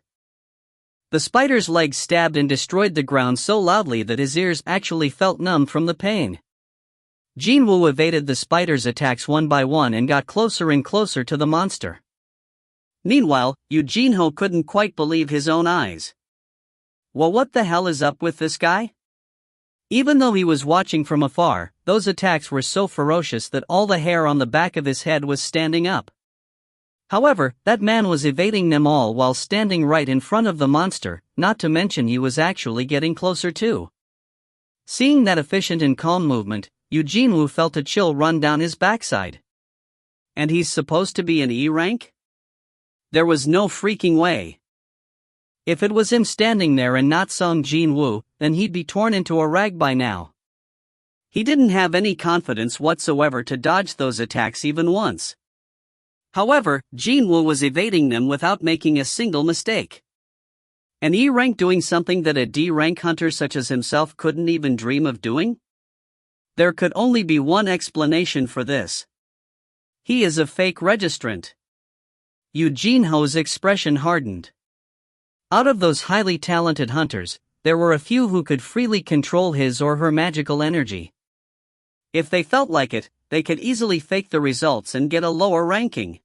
[SPEAKER 1] The spider's legs stabbed and destroyed the ground so loudly that his ears actually felt numb from the pain. Jin-Woo evaded the spider's attacks one by one and got closer and closer to the monster. Meanwhile, Jin-Ho couldn't quite believe his own eyes. Well, what the hell is up with this guy? Even though he was watching from afar, those attacks were so ferocious that all the hair on the back of his head was standing up. However, that man was evading them all while standing right in front of the monster, not to mention he was actually getting closer too. Seeing that efficient and calm movement, Jin-Woo felt a chill run down his backside. And he's supposed to be an E rank? There was no freaking way. If it was him standing there and not Seong Jin-Woo, then he'd be torn into a rag by now. He didn't have any confidence whatsoever to dodge those attacks even once. However, Jin-Woo was evading them without making a single mistake. An E rank doing something that a D rank hunter such as himself couldn't even dream of doing? There could only be one explanation for this. He is a fake registrant. Jin-Ho's expression hardened. Out of those highly talented hunters, there were a few who could freely control his or her magical energy. If they felt like it, they could easily fake the results and get a lower ranking.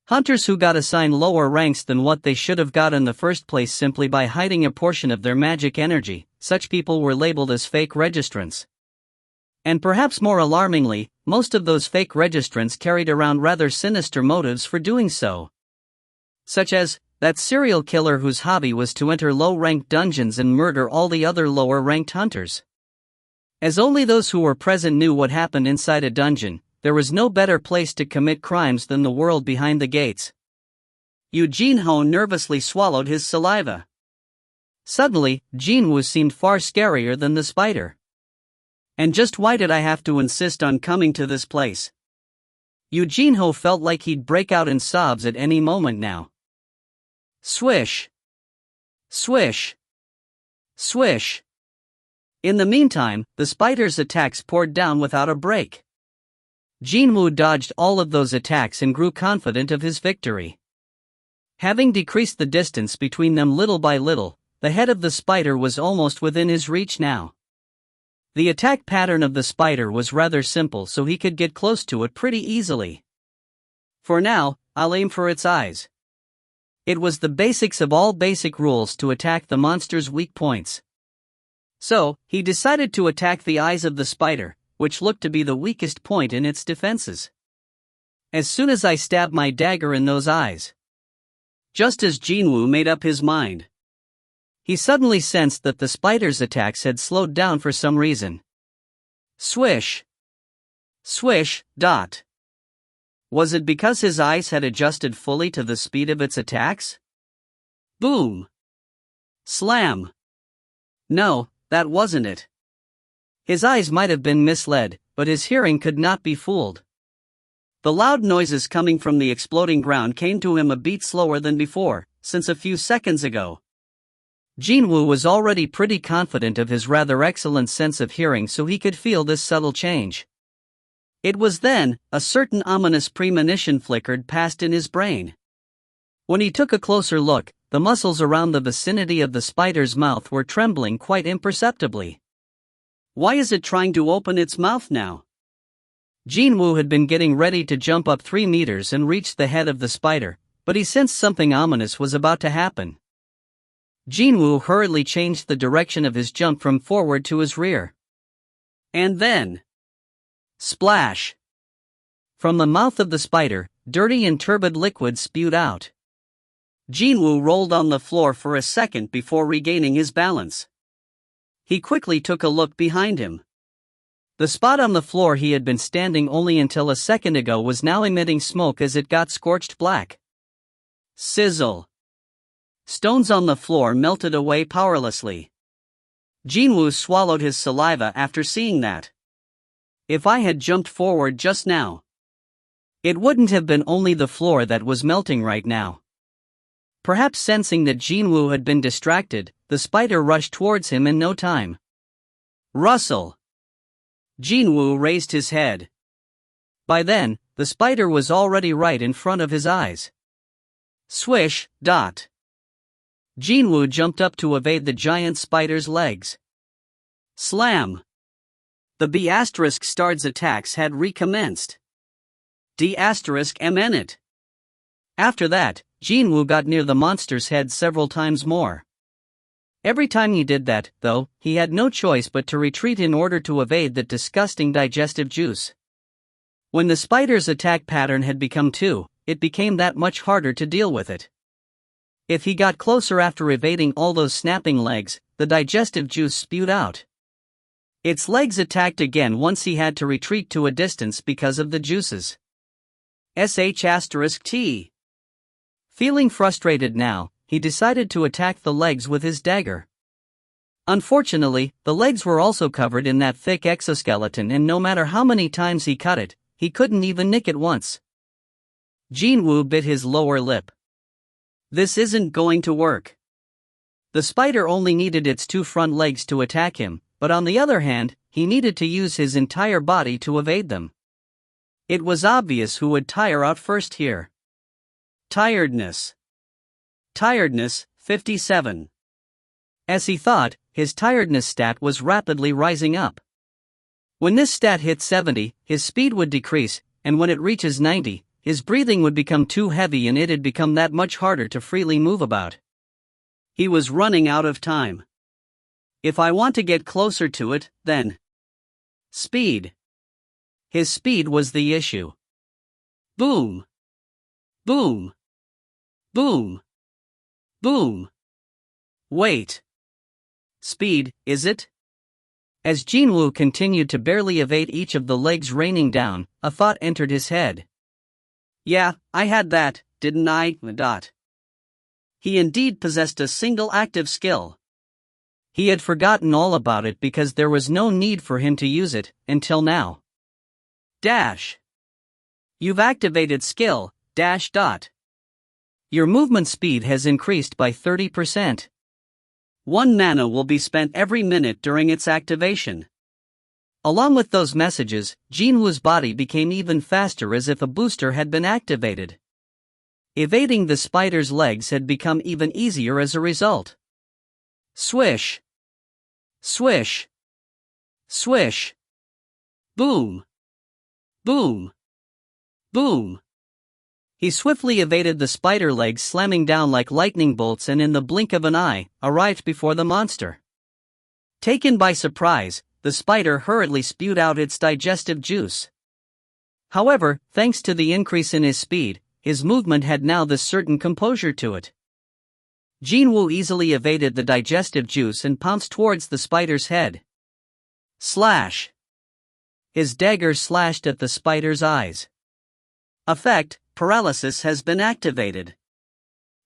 [SPEAKER 1] Hunters who got assigned lower ranks than what they should have got in the first place simply by hiding a portion of their magic energy, such people were labeled as fake registrants. And perhaps more alarmingly, most of those fake registrants carried around rather sinister motives for doing so. Such as, that serial killer whose hobby was to enter low-ranked dungeons and murder all the other lower-ranked hunters. As only those who were present knew what happened inside a dungeon, there was no better place to commit crimes than the world behind the gates. Jin-Ho nervously swallowed his saliva. Suddenly, Jin-Woo seemed far scarier than the spider. And just why did I have to insist on coming to this place? Jin-Ho felt like he'd break out in sobs at any moment now. Swish. Swish! Swish! In the meantime, the spider's attacks poured down without a break. Jin-Woo dodged all of those attacks and grew confident of his victory. Having decreased the distance between them little by little, the head of the spider was almost within his reach now. The attack pattern of the spider was rather simple, so he could get close to it pretty easily. For now, I'll aim for its eyes. It was the basics of all basic rules to attack the monster's weak points. So, he decided to attack the eyes of the spider, which looked to be the weakest point in its defenses. As soon as I stabbed my dagger in those eyes. Just as Jin-Woo made up his mind, he suddenly sensed that the spider's attacks had slowed down for some reason. Swish! Swish! Dot! Was it because his eyes had adjusted fully to the speed of its attacks? Boom! Slam! No, that wasn't it. His eyes might have been misled, but his hearing could not be fooled. The loud noises coming from the exploding ground came to him a beat slower than before, since a few seconds ago. Jin-Woo was already pretty confident of his rather excellent sense of hearing, so he could feel this subtle change. It was then, a certain ominous premonition flickered past in his brain. When he took a closer look, the muscles around the vicinity of the spider's mouth were trembling quite imperceptibly. Why is it trying to open its mouth now? Jin-Woo had been getting ready to jump up 3 meters and reach the head of the spider, but he sensed something ominous was about to happen. Jin-Woo hurriedly changed the direction of his jump from forward to his rear. And then, splash! From the mouth of the spider, dirty and turbid liquid spewed out. Jin-Woo rolled on the floor for a second before regaining his balance. He quickly took a look behind him. The spot on the floor he had been standing only until a second ago was now emitting smoke as it got scorched black. Sizzle! Stones on the floor melted away powerlessly. Jin-Woo swallowed his saliva after seeing that. If I had jumped forward just now, it wouldn't have been only the floor that was melting right now. Perhaps sensing that Jin-Woo had been distracted, the spider rushed towards him in no time. Rustle! Jin-Woo raised his head. By then, the spider was already right in front of his eyes. Swish! Dot! Jin-Woo jumped up to evade the giant spider's legs. Slam! The B******'*'''''*s attacks had recommenced. D*******. After that, Jin-Woo got near the monster's head several times more. Every time he did that, though, he had no choice but to retreat in order to evade that disgusting digestive juice. When the spider's attack pattern had become 2, it became that much harder to deal with it. If he got closer after evading all those snapping legs, the digestive juice spewed out. Its legs attacked again once he had to retreat to a distance because of the juices. ***T. Feeling frustrated now, he decided to attack the legs with his dagger. Unfortunately, the legs were also covered in that thick exoskeleton, and no matter how many times he cut it, he couldn't even nick it once. Jin-Woo bit his lower lip. This isn't going to work. The spider only needed its 2 front legs to attack him, but on the other hand, he needed to use his entire body to evade them. It was obvious who would tire out first here. Tiredness. Tiredness, 57. As he thought, his tiredness stat was rapidly rising up. When this stat hit 70, his speed would decrease, and when it reaches 90, his breathing would become too heavy and it'd become that much harder to freely move about. He was running out of time. If I want to get closer to it, then speed. His speed was the issue. Boom! Boom! Boom! Boom! Wait. Speed, is it? As Jin-Woo continued to barely evade each of the legs raining down, a thought entered his head. Yeah, I had that, didn't I? He indeed possessed a single active skill. He had forgotten all about it because there was no need for him to use it, until now. Dash. You've activated skill, dash dot. Your movement speed has increased by 30%. 1 mana will be spent every minute during its activation. Along with those messages, Jin-Woo's body became even faster as if a booster had been activated. Evading the spider's legs had become even easier as a result. Swish. Swish. Swish. Boom. Boom. Boom. He swiftly evaded the spider legs, slamming down like lightning bolts, and in the blink of an eye, arrived before the monster. Taken by surprise, the spider hurriedly spewed out its digestive juice. However, thanks to the increase in his speed, his movement had now this certain composure to it. Jin-Woo easily evaded the digestive juice and pounced towards the spider's head. Slash! His dagger slashed at the spider's eyes. Effect: paralysis has been activated.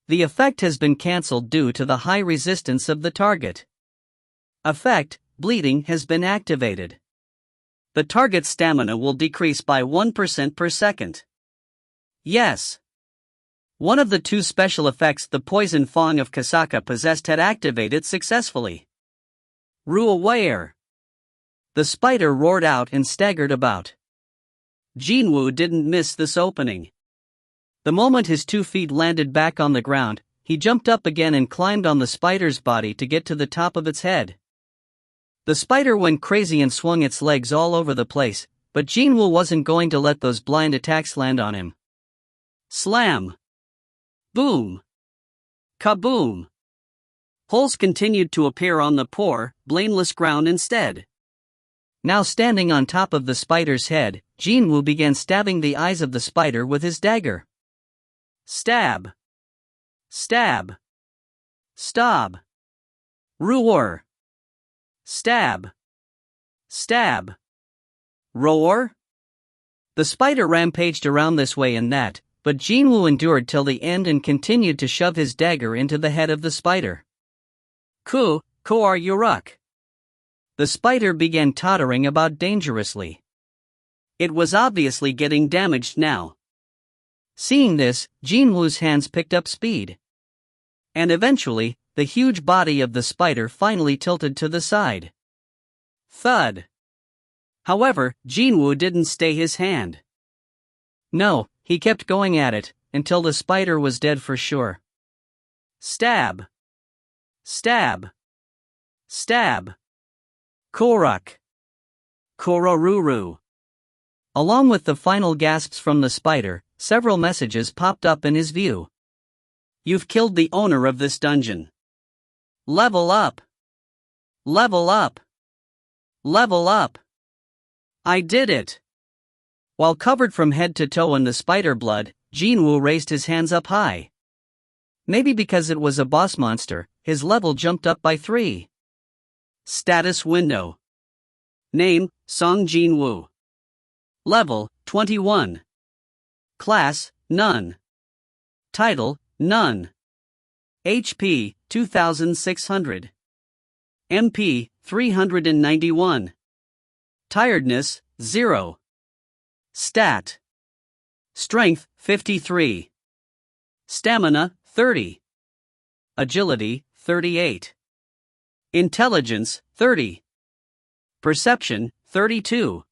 [SPEAKER 1] The effect has been cancelled due to the high resistance of the target. Effect: bleeding has been activated. The target's stamina will decrease by 1% per second. Yes. One of the two special effects the poison fang of Kasaka possessed had activated successfully. Ruaware! The spider roared out and staggered about. Jin-Woo didn't miss this opening. The moment his 2 feet landed back on the ground, he jumped up again and climbed on the spider's body to get to the top of its head. The spider went crazy and swung its legs all over the place, but Jin-Woo wasn't going to let those blind attacks land on him. Slam! Boom! Kaboom! Holes continued to appear on the poor, blameless ground instead. Now standing on top of the spider's head, Jin-Woo began stabbing the eyes of the spider with his dagger. Stab! Stab! Stab! Roar! Stab! Stab! Roar! The spider rampaged around this way and that, but Jin-Woo endured till the end and continued to shove his dagger into the head of the spider. Koar Yuruk! The spider began tottering about dangerously. It was obviously getting damaged now. Seeing this, Jin-Woo's hands picked up speed. And eventually, the huge body of the spider finally tilted to the side. Thud! However, Jin-Woo didn't stay his hand. No, he kept going at it, until the spider was dead for sure. Stab! Stab! Stab! Koruk! Kororuru! Along with the final gasps from the spider, several messages popped up in his view. You've killed the owner of this dungeon. Level up! Level up! Level up! I did it! While covered from head to toe in the spider blood, Jin-Woo raised his hands up high. Maybe because it was a boss monster, his level jumped up by 3. Status window. Name: Seong Jin-Woo. Level: 21. Class: None. Title: None. HP: 2600. MP: 391. Tiredness: 0. Stat: Strength: 53. Stamina: 30. Agility: 38. Intelligence: 30. Perception: 32.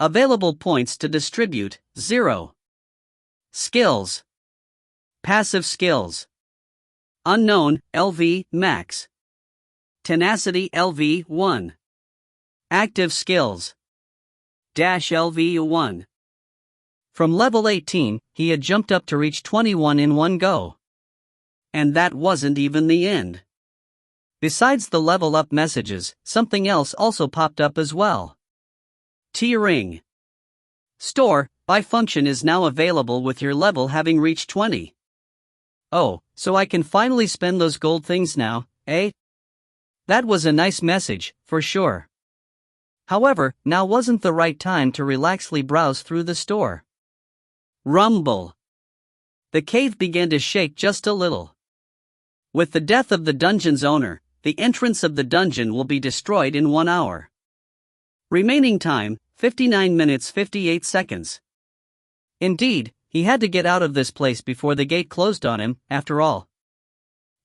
[SPEAKER 1] Available points to distribute: 0. Skills. Passive skills. Unknown, LV, max. Tenacity, LV, 1. Active skills. Dash LV, 1. From level 18, he had jumped up to reach 21 in one go. And that wasn't even the end. Besides the level up messages, something else also popped up as well. T-Ring. Store, by function is now available with your level having reached 20. Oh, so I can finally spend those gold things now, eh? That was a nice message, for sure. However, now wasn't the right time to relaxedly browse through the store. Rumble. The cave began to shake just a little. With the death of the dungeon's owner, the entrance of the dungeon will be destroyed in 1 hour. Remaining time, 59 minutes 58 seconds. Indeed, he had to get out of this place before the gate closed on him, after all.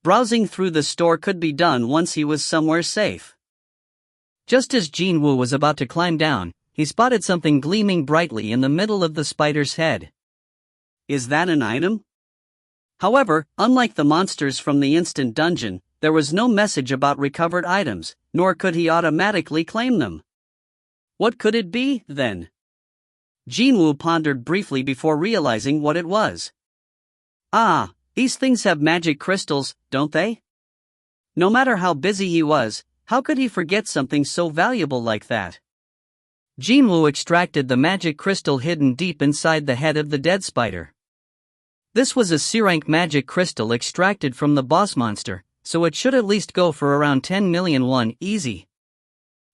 [SPEAKER 1] Browsing through the store could be done once he was somewhere safe. Just as Jin-Woo was about to climb down, he spotted something gleaming brightly in the middle of the spider's head. Is that an item? However, unlike the monsters from the instant dungeon, there was no message about recovered items, nor could he automatically claim them. What could it be, then? Jin-Woo pondered briefly before realizing what it was. Ah, these things have magic crystals, don't they? No matter how busy he was, how could he forget something so valuable like that? Jin-Woo extracted the magic crystal hidden deep inside the head of the dead spider. This was a C-rank magic crystal extracted from the boss monster, so it should at least go for around 10 million won easy.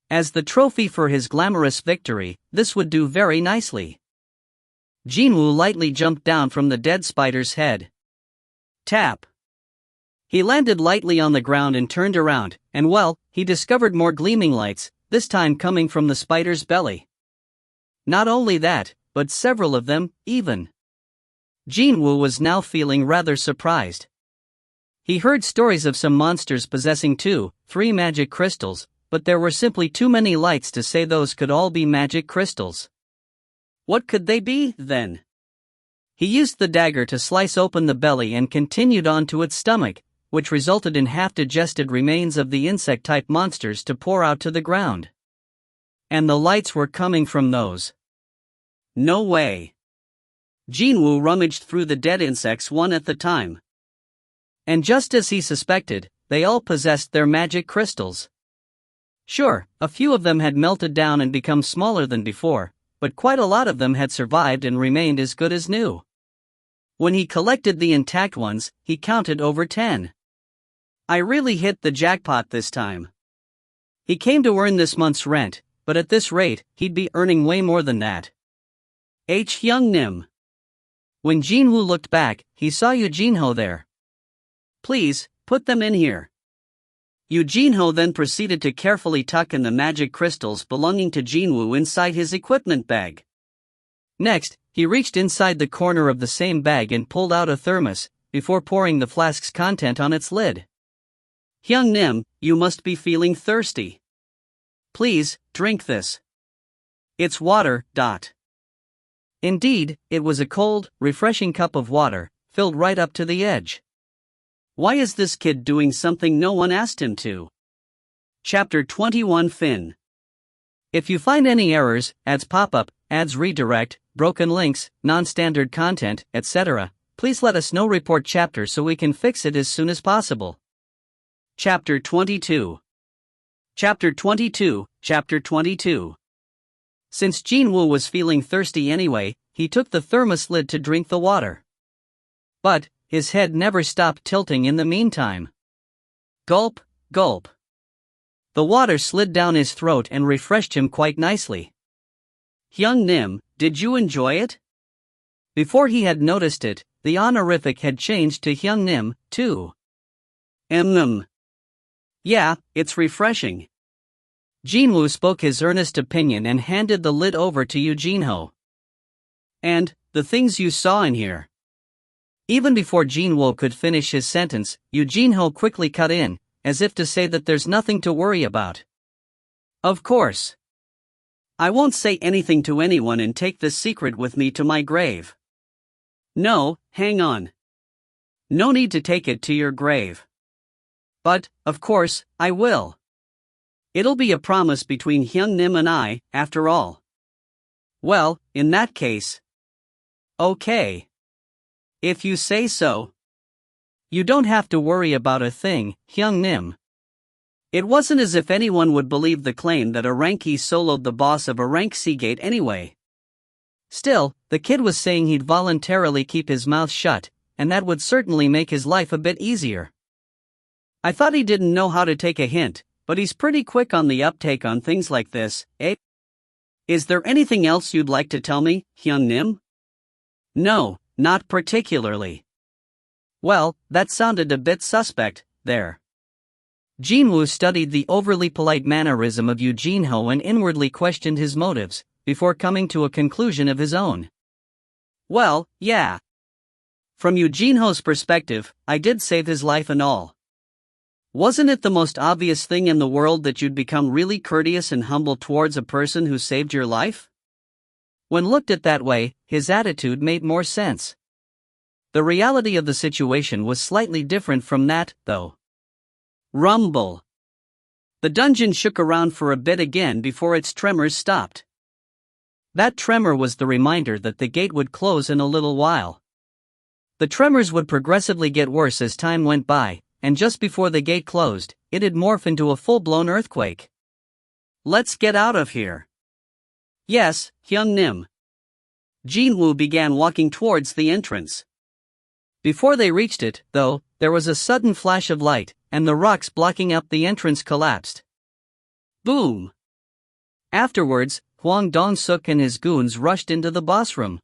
[SPEAKER 1] As the trophy for his glamorous victory, this would do very nicely. Jin-Woo lightly jumped down from the dead spider's head. Tap. He landed lightly on the ground and turned around, and well, he discovered more gleaming lights, this time coming from the spider's belly. Not only that, but several of them, even. Jin-Woo was now feeling rather surprised. He heard stories of some monsters possessing 2-3 magic crystals, but there were simply too many lights to say those could all be magic crystals. What could they be, then? He used the dagger to slice open the belly and continued on to its stomach, which resulted in half-digested remains of the insect-type monsters to pour out to the ground. And the lights were coming from those. No way. Jin-Woo rummaged through the dead insects one at a time. And just as he suspected, they all possessed their magic crystals. Sure, a few of them had melted down and become smaller than before, but quite a lot of them had survived and remained as good as new. When he collected the intact ones, he counted over 10. I really hit the jackpot this time. He came to earn this month's rent, but at this rate, he'd be earning way more than that. Hyung-nim. When Jin-Woo looked back, he saw Eugene-ho there. Please, put them in here. Eugene-ho then proceeded to carefully tuck in the magic crystals belonging to Jin-Woo inside his equipment bag. Next, he reached inside the corner of the same bag and pulled out a thermos, before pouring the flask's content on its lid. Hyung-nim, you must be feeling thirsty. Please, drink this. It's water. Indeed, it was a cold, refreshing cup of water, filled right up to the edge. Why is this kid doing something no one asked him to? Chapter 21 Fin. If you find any errors, ads pop up, ads redirect, broken links, non-standard content, etc., please let us know. Report chapter so we can fix it as soon as possible. Chapter 22. Chapter 22. Chapter 22. Since Jin-Woo was feeling thirsty anyway, he took the thermos lid to drink the water. But his head never stopped tilting in the meantime. Gulp, gulp. The water slid down his throat and refreshed him quite nicely. Hyung-nim, did you enjoy it? Before he had noticed it, the honorific had changed to Hyung-nim, too. Yeah, it's refreshing. Jin-Woo spoke his earnest opinion and handed the lid over to Eugene-ho. And, the things you saw in here. Even before Jin-Woo could finish his sentence, Eugene-ho quickly cut in, as if to say that there's nothing to worry about. Of course. I won't say anything to anyone and take this secret with me to my grave. No, hang on. No need to take it to your grave. But, of course, I will. It'll be a promise between Hyung-nim and I, after all. Well, in that case. Okay. If you say so. You don't have to worry about a thing, Hyung-nim. It wasn't as if anyone would believe the claim that a rank E soloed the boss of a rank C gate anyway. Still, the kid was saying he'd voluntarily keep his mouth shut, and that would certainly make his life a bit easier. I thought he didn't know how to take a hint, but he's pretty quick on the uptake on things like this, eh? Is there anything else you'd like to tell me, Hyung-nim? No, not particularly. Well, that sounded a bit suspect, there. Jin-Woo studied the overly polite mannerism of Eugene-ho and inwardly questioned his motives, before coming to a conclusion of his own. Well, yeah. From Eugene-ho's perspective, I did save his life and all. Wasn't it the most obvious thing in the world that you'd become really courteous and humble towards a person who saved your life? When looked at that way, his attitude made more sense. The reality of the situation was slightly different from that, though. Rumble. The dungeon shook around for a bit again before its tremors stopped. That tremor was the reminder that the gate would close in a little while. The tremors would progressively get worse as time went by, and just before the gate closed, it'd morph into a full-blown earthquake. Let's get out of here. Yes, Hyung Nim. Jin-Woo began walking towards the entrance. Before they reached it, though, there was a sudden flash of light, and the rocks blocking up the entrance collapsed. Boom! Afterwards, Hwang Dong-suk and his goons rushed into the boss room.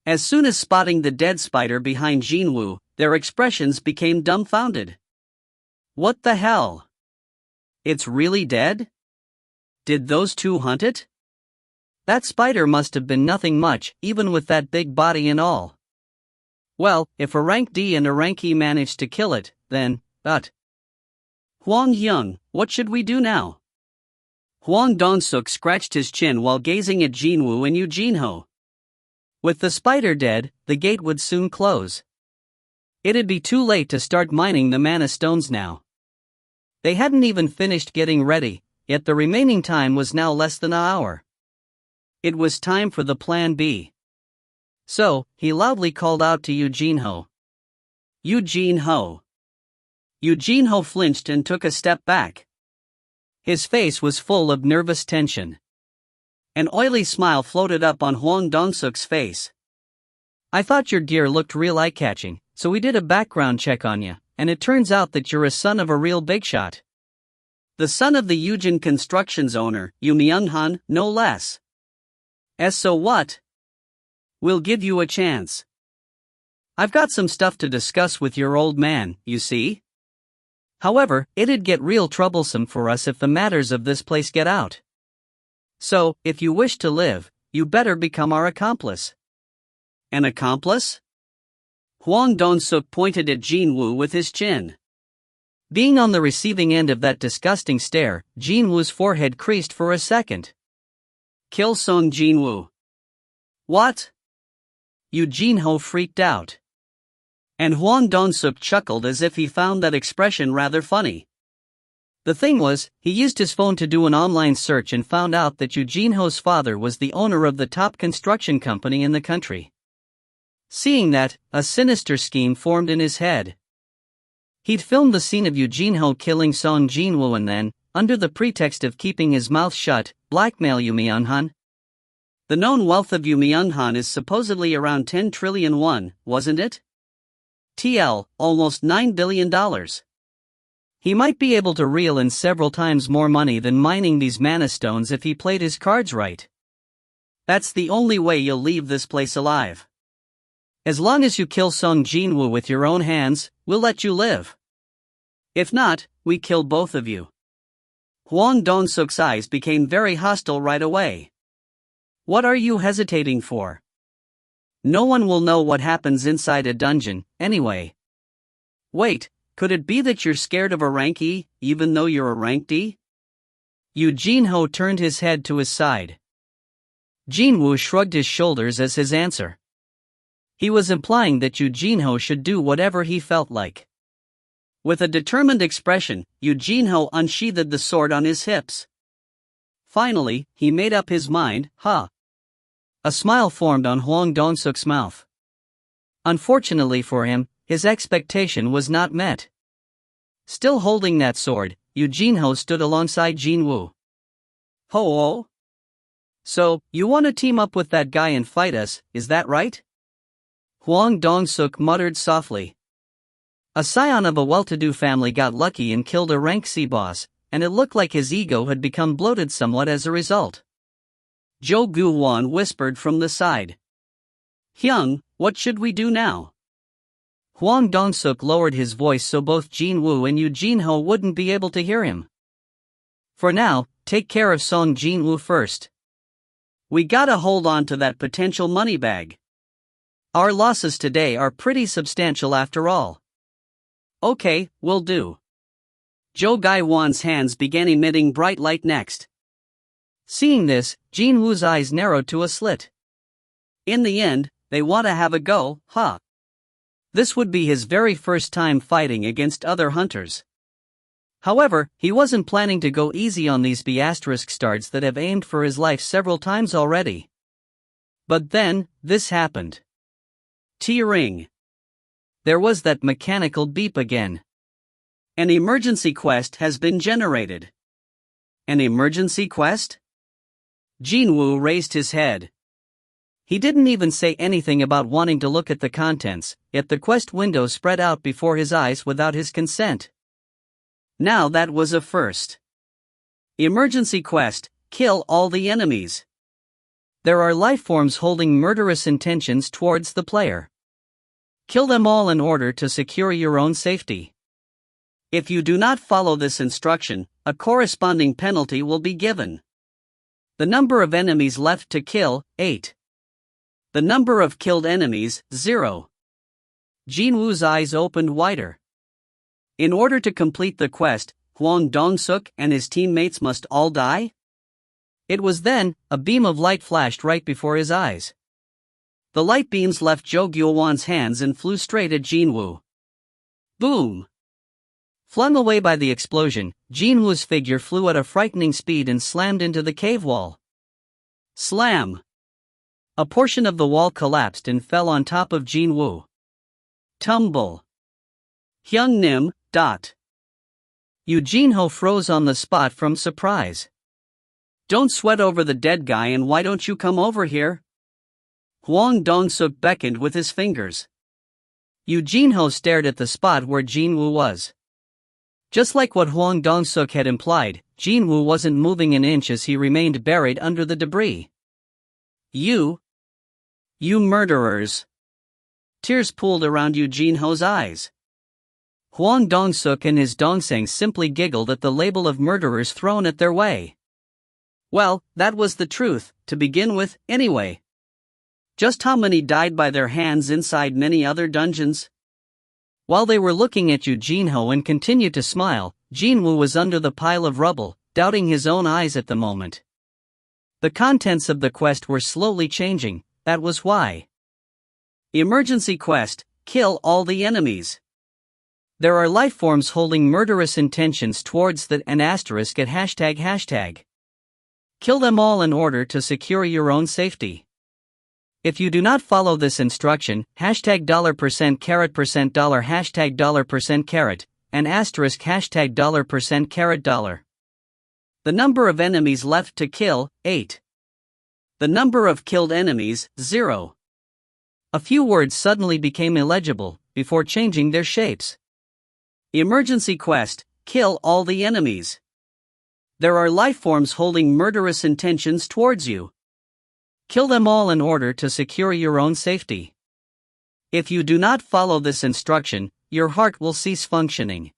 [SPEAKER 1] As soon as spotting the dead spider behind Jin-Woo, their expressions became dumbfounded. What the hell? It's really dead? Did those two hunt it? That spider must have been nothing much, even with that big body and all. Well, if a rank D and a rank E managed to kill it, then, Hwang Hyung, what should we do now? Hwang Dong-suk scratched his chin while gazing at Jin-Woo and Eugene-ho. With the spider dead, the gate would soon close. It'd be too late to start mining the mana stones now. They hadn't even finished getting ready, yet the remaining time was now less than an hour. It was time for the plan B. So, he loudly called out to Eugene-ho. Eugene-ho. Eugene-ho flinched and took a step back. His face was full of nervous tension. An oily smile floated up on Hwang Dong-suk's face. I thought your gear looked real eye-catching, so we did a background check on you, and it turns out that you're a son of a real big shot. The son of the Eugene Constructions owner, Yu Myung-han, no less. So what? We'll give you a chance. I've got some stuff to discuss with your old man, you see? However, it'd get real troublesome for us if the matters of this place get out. So, if you wish to live, you better become our accomplice. An accomplice? Hwang Dong-suk pointed at Jin-Woo with his chin. Being on the receiving end of that disgusting stare, Jin-Woo's forehead creased for a second. Kill Seong Jin-Woo. What? Eugene-ho freaked out. And Hwang Dong-suk chuckled as if he found that expression rather funny. The thing was, he used his phone to do an online search and found out that Eugene-ho's father was the owner of the top construction company in the country. Seeing that, a sinister scheme formed in his head. He'd filmed the scene of Eugene-ho killing Seong Jin-Woo and then, under the pretext of keeping his mouth shut, blackmail Yu Myung-han. The known wealth of Yu Myung-han is supposedly around 10 trillion won, wasn't it? TL, almost $9 billion. He might be able to reel in several times more money than mining these mana stones if he played his cards right. That's the only way you'll leave this place alive. As long as you kill Seong Jin-Woo with your own hands, we'll let you live. If not, we kill both of you. Hwang Dong-suk's eyes became very hostile right away. What are you hesitating for? No one will know what happens inside a dungeon, anyway. Wait, could it be that you're scared of a rank E, even though you're a rank D? Eugene-ho turned his head to his side. Jin-Woo shrugged his shoulders as his answer. He was implying that Eugene-ho should do whatever he felt like. With a determined expression, Eugene-ho unsheathed the sword on his hips. Finally, he made up his mind, A smile formed on Hwang Dong-suk's mouth. Unfortunately for him, his expectation was not met. Still holding that sword, Eugene-ho stood alongside Jin-Woo. Ho-oh? So, you want to team up with that guy and fight us, is that right? Hwang Dong-suk muttered softly. A scion of a well-to-do family got lucky and killed a rank C boss, and it looked like his ego had become bloated somewhat as a result. Jo Gu-won whispered from the side. Hyung, what should we do now? Hwang Dong-suk lowered his voice so both Jin-Woo and Eugene-ho wouldn't be able to hear him. For now, take care of Seong Jin-Woo first. We gotta hold on to that potential money bag. Our losses today are pretty substantial after all. Okay, will do. Zhou Gaiwan's hands began emitting bright light next. Seeing this, Jin-Woo's eyes narrowed to a slit. In the end, they want to have a go, huh? This would be his very first time fighting against other hunters. However, he wasn't planning to go easy on these B*stards that have aimed for his life several times already. But then, this happened. T-ring. There was that mechanical beep again. An emergency quest has been generated. An emergency quest? Jin-Woo raised his head. He didn't even say anything about wanting to look at the contents, yet the quest window spread out before his eyes without his consent. Now that was a first. Emergency quest, kill all the enemies. There are life forms holding murderous intentions towards the player. Kill them all in order to secure your own safety. If you do not follow this instruction, a corresponding penalty will be given. The number of enemies left to kill, 8. The number of killed enemies, 0. Jin-Woo's eyes opened wider. In order to complete the quest, Hwang Dong-suk and his teammates must all die? It was then, a beam of light flashed right before his eyes. The light beams left Zhou Gaiwan's hands and flew straight at Jin-Woo. Boom! Flung away by the explosion, Jin-Woo's figure flew at a frightening speed and slammed into the cave wall. Slam! A portion of the wall collapsed and fell on top of Jin-Woo. Tumble. Hyung Nim, dot. Eugene-ho froze on the spot from surprise. Don't sweat over the dead guy and why don't you come over here? Hwang Dong-suk beckoned with his fingers. Eugene-ho stared at the spot where Jin-Woo was. Just like what Hwang Dong-suk had implied, Jin-Woo wasn't moving an inch as he remained buried under the debris. You murderers! Tears pooled around Eugene-ho's eyes. Hwang Dong-suk and his Dongsang simply giggled at the label of murderers thrown at their way. Well, that was the truth, to begin with, anyway. Just how many died by their hands inside many other dungeons? While they were looking at Eugene-ho and continued to smile, Jin-Woo was under the pile of rubble, doubting his own eyes at the moment. The contents of the quest were slowly changing, that was why. Emergency quest, kill all the enemies. There are life forms holding murderous intentions towards the at hashtag. Kill them all in order to secure your own safety. If you do not follow this instruction, hashtag $%$$ hashtag $% and asterisk hashtag $%$. The number of enemies left to kill, 8. The number of killed enemies, 0. A few words suddenly became illegible, before changing their shapes. Emergency quest, kill all the enemies. There are life forms holding murderous intentions towards you. Kill them all in order to secure your own safety. If you do not follow this instruction, your heart will cease functioning.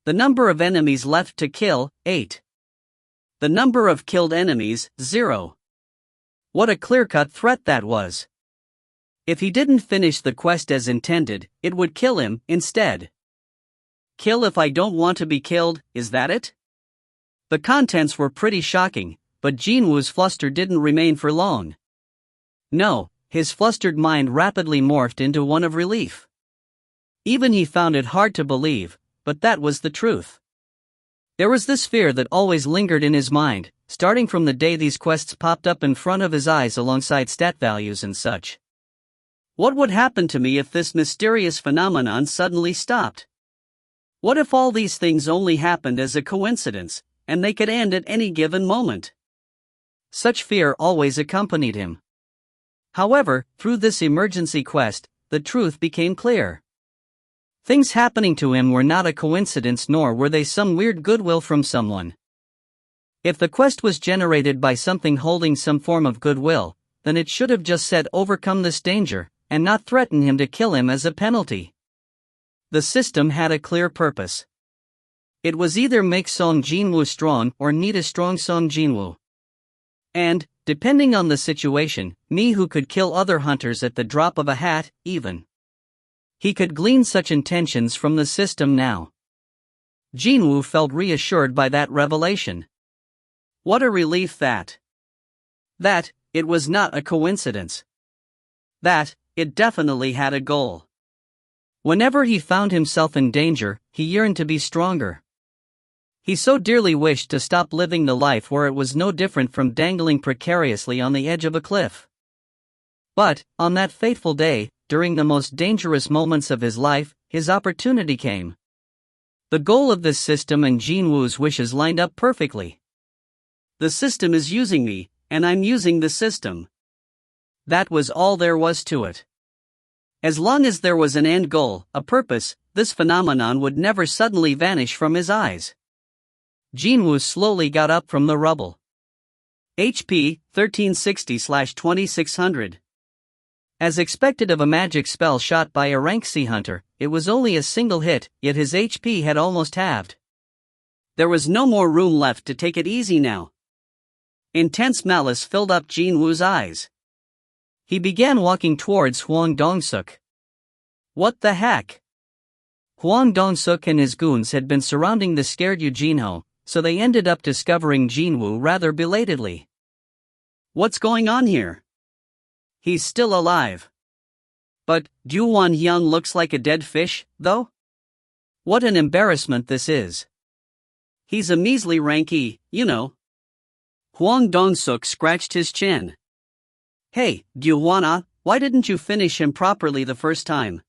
[SPEAKER 1] The number of enemies left to kill, 8. The number of killed enemies, 0. What a clear-cut threat that was. If he didn't finish the quest as intended, it would kill him, instead. Kill if I don't want to be killed, is that it? The contents were pretty shocking, but Jin-Woo's fluster didn't remain for long. No, his flustered mind rapidly morphed into one of relief. Even he found it hard to believe, but that was the truth. There was this fear that always lingered in his mind, starting from the day these quests popped up in front of his eyes alongside stat values and such. What would happen to me if this mysterious phenomenon suddenly stopped? What if all these things only happened as a coincidence, and they could end at any given moment? Such fear always accompanied him. However, through this emergency quest, the truth became clear. Things happening to him were not a coincidence, nor were they some weird goodwill from someone. If the quest was generated by something holding some form of goodwill, then it should have just said overcome this danger, and not threaten him to kill him as a penalty. The system had a clear purpose. It was either make Seong Jin-Woo strong or need a strong Seong Jin-Woo. And, depending on the situation, me who could kill other hunters at the drop of a hat, even. He could glean such intentions from the system now. Jin-Woo felt reassured by that revelation. What a relief that it was not a coincidence. That it definitely had a goal. Whenever he found himself in danger, he yearned to be stronger. He so dearly wished to stop living the life where it was no different from dangling precariously on the edge of a cliff. But, on that fateful day, during the most dangerous moments of his life, his opportunity came. The goal of this system and Jin-Woo's wishes lined up perfectly. The system is using me, and I'm using the system. That was all there was to it. As long as there was an end goal, a purpose, this phenomenon would never suddenly vanish from his eyes. Jin-Woo slowly got up from the rubble. HP 1360/2600. As expected of a magic spell shot by a rank C hunter, it was only a single hit, yet his HP had almost halved. There was no more room left to take it easy now. Intense malice filled up Jin-Woo's eyes. He began walking towards Hwang Dong-suk. What the heck? Hwang Dong-suk and his goons had been surrounding the scared Eugene-ho, so they ended up discovering Jin-Woo rather belatedly. What's going on here? He's still alive. But, Doo-won-hyun looks like a dead fish, though? What an embarrassment this is. He's a measly rank E, you know. Hwang Dong-suk scratched his chin. Hey, Gyu-won-ah, why didn't you finish him properly the first time?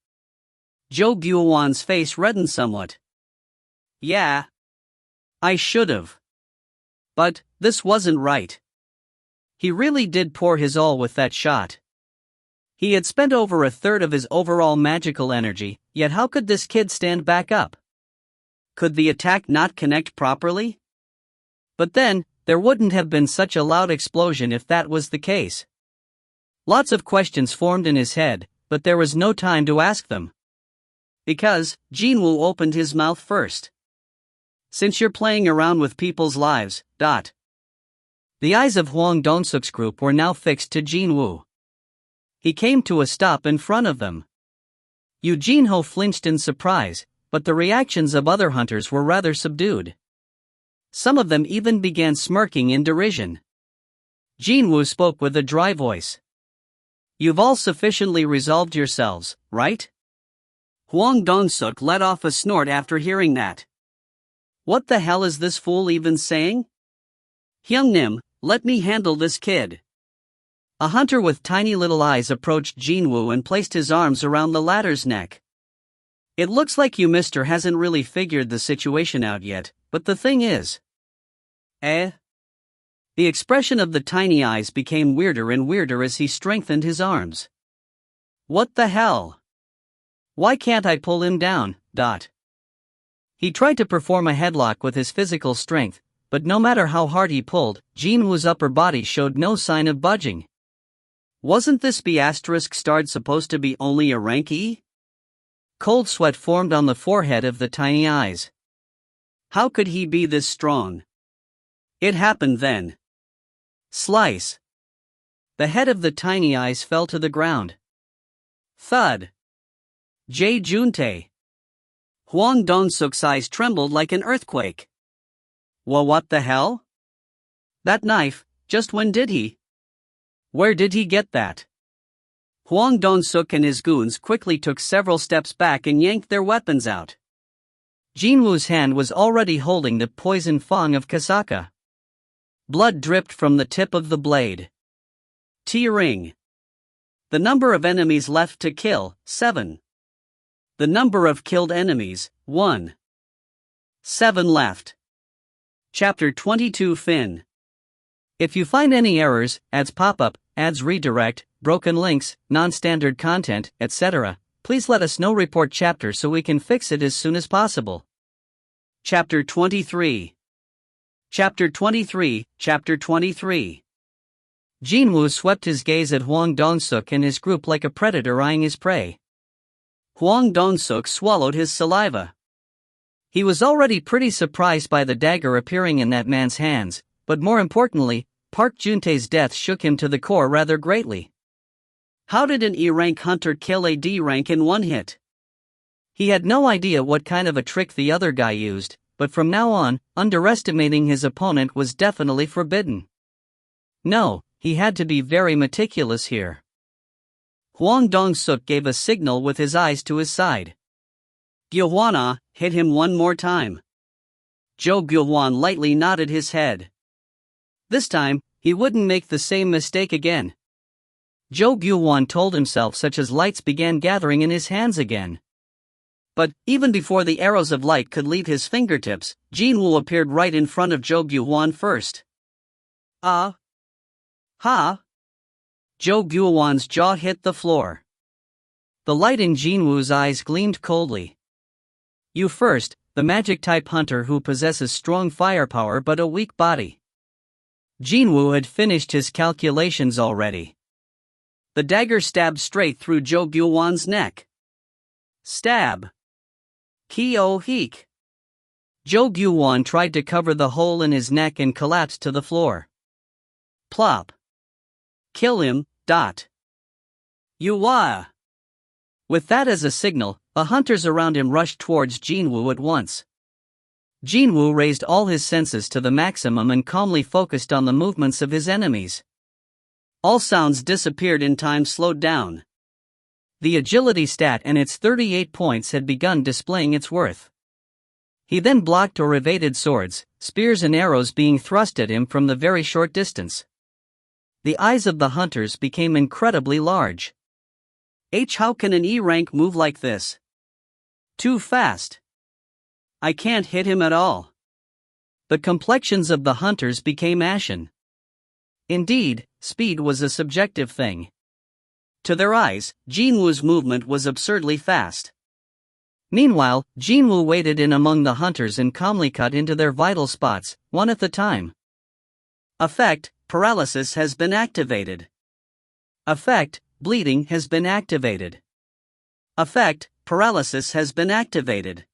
[SPEAKER 1] Jo Gyu-won's face reddened somewhat. Yeah. I should've. But, this wasn't right. He really did pour his all with that shot. He had spent over a third of his overall magical energy, yet how could this kid stand back up? Could the attack not connect properly? But then, there wouldn't have been such a loud explosion if that was the case. Lots of questions formed in his head, but there was no time to ask them. Because, Jin-Woo opened his mouth first. Since you're playing around with people's lives, The eyes of Hwang Dong-suk's group were now fixed to Jin-Woo. He came to a stop in front of them. Eugene-ho flinched in surprise, but the reactions of other hunters were rather subdued. Some of them even began smirking in derision. Jin-Woo spoke with a dry voice. You've all sufficiently resolved yourselves, right? Hwang Dong-suk let off a snort after hearing that. What the hell is this fool even saying? Hyungnim, let me handle this kid. A hunter with tiny little eyes approached Jin-Woo and placed his arms around the latter's neck. It looks like you mister hasn't really figured the situation out yet, but the thing is. The expression of the tiny eyes became weirder and weirder as he strengthened his arms. What the hell? Why can't I pull him down? He tried to perform a headlock with his physical strength, but no matter how hard he pulled, Jin-Woo's upper body showed no sign of budging. Wasn't this B** supposed to be only a rank E? Cold sweat formed on the forehead of the tiny eyes. How could he be this strong? It happened then. Slice. The head of the tiny eyes fell to the ground. Thud. Juntae. Hwang Dong-suk's eyes trembled like an earthquake. What the hell? That knife, just when did he? Where did he get that? Hwang Dong-suk and his goons quickly took several steps back and yanked their weapons out. Jin-Woo's hand was already holding the poisoned fang of Kasaka. Blood dripped from the tip of the blade. T-ring. The number of enemies left to kill, 7. The number of killed enemies, 1. 7 left. Chapter 22 Fin. If you find any errors, ads pop up, ads redirect, broken links, non-standard content, etc., please let us know. Report chapter so we can fix it as soon as possible. Chapter 23. Chapter 23. Chapter 23. Jin-Woo swept his gaze at Hwang Dong-suk and his group like a predator eyeing his prey. Hwang Dong-suk swallowed his saliva. He was already pretty surprised by the dagger appearing in that man's hands, but more importantly, Park Juntae's death shook him to the core rather greatly. How did an E-rank hunter kill a D-rank in one hit? He had no idea what kind of a trick the other guy used, but from now on, underestimating his opponent was definitely forbidden. No, he had to be very meticulous here. Hwang Dong-suk gave a signal with his eyes to his side. "Gyo-hwana, hit him one more time." Jo Gyo-hwan lightly nodded his head. This time, he wouldn't make the same mistake again. Jo Gyo-hwan told himself, such as lights began gathering in his hands again. But, even before the arrows of light could leave his fingertips, Jin-Woo appeared right in front of Jo Gyo-hwan first. Ha! Jo Gyo-hwan's jaw hit the floor. The light in Jin-Woo's eyes gleamed coldly. "You first, the magic-type hunter who possesses strong firepower but a weak body." Jin-Woo had finished his calculations already. The dagger stabbed straight through Jo Gyo-hwan's neck. Stab! Ki-oh-heek! Jo Gyo-hwan tried to cover the hole in his neck and collapsed to the floor. Plop! Kill him, You-wah! With that as a signal, the hunters around him rushed towards Jin-Woo at once. Jin-Woo raised all his senses to the maximum and calmly focused on the movements of his enemies. All sounds disappeared and time slowed down. The agility stat and its 38 points had begun displaying its worth. He then blocked or evaded swords, spears and arrows being thrust at him from the very short distance. The eyes of the hunters became incredibly large. How can an E rank move like this? Too fast. I can't hit him at all. The complexions of the hunters became ashen. Indeed, speed was a subjective thing. To their eyes, Jin-Woo's movement was absurdly fast. Meanwhile, Jin-Woo waded in among the hunters and calmly cut into their vital spots, one at a time. Effect: paralysis has been activated. Effect: bleeding has been activated. Effect: paralysis has been activated.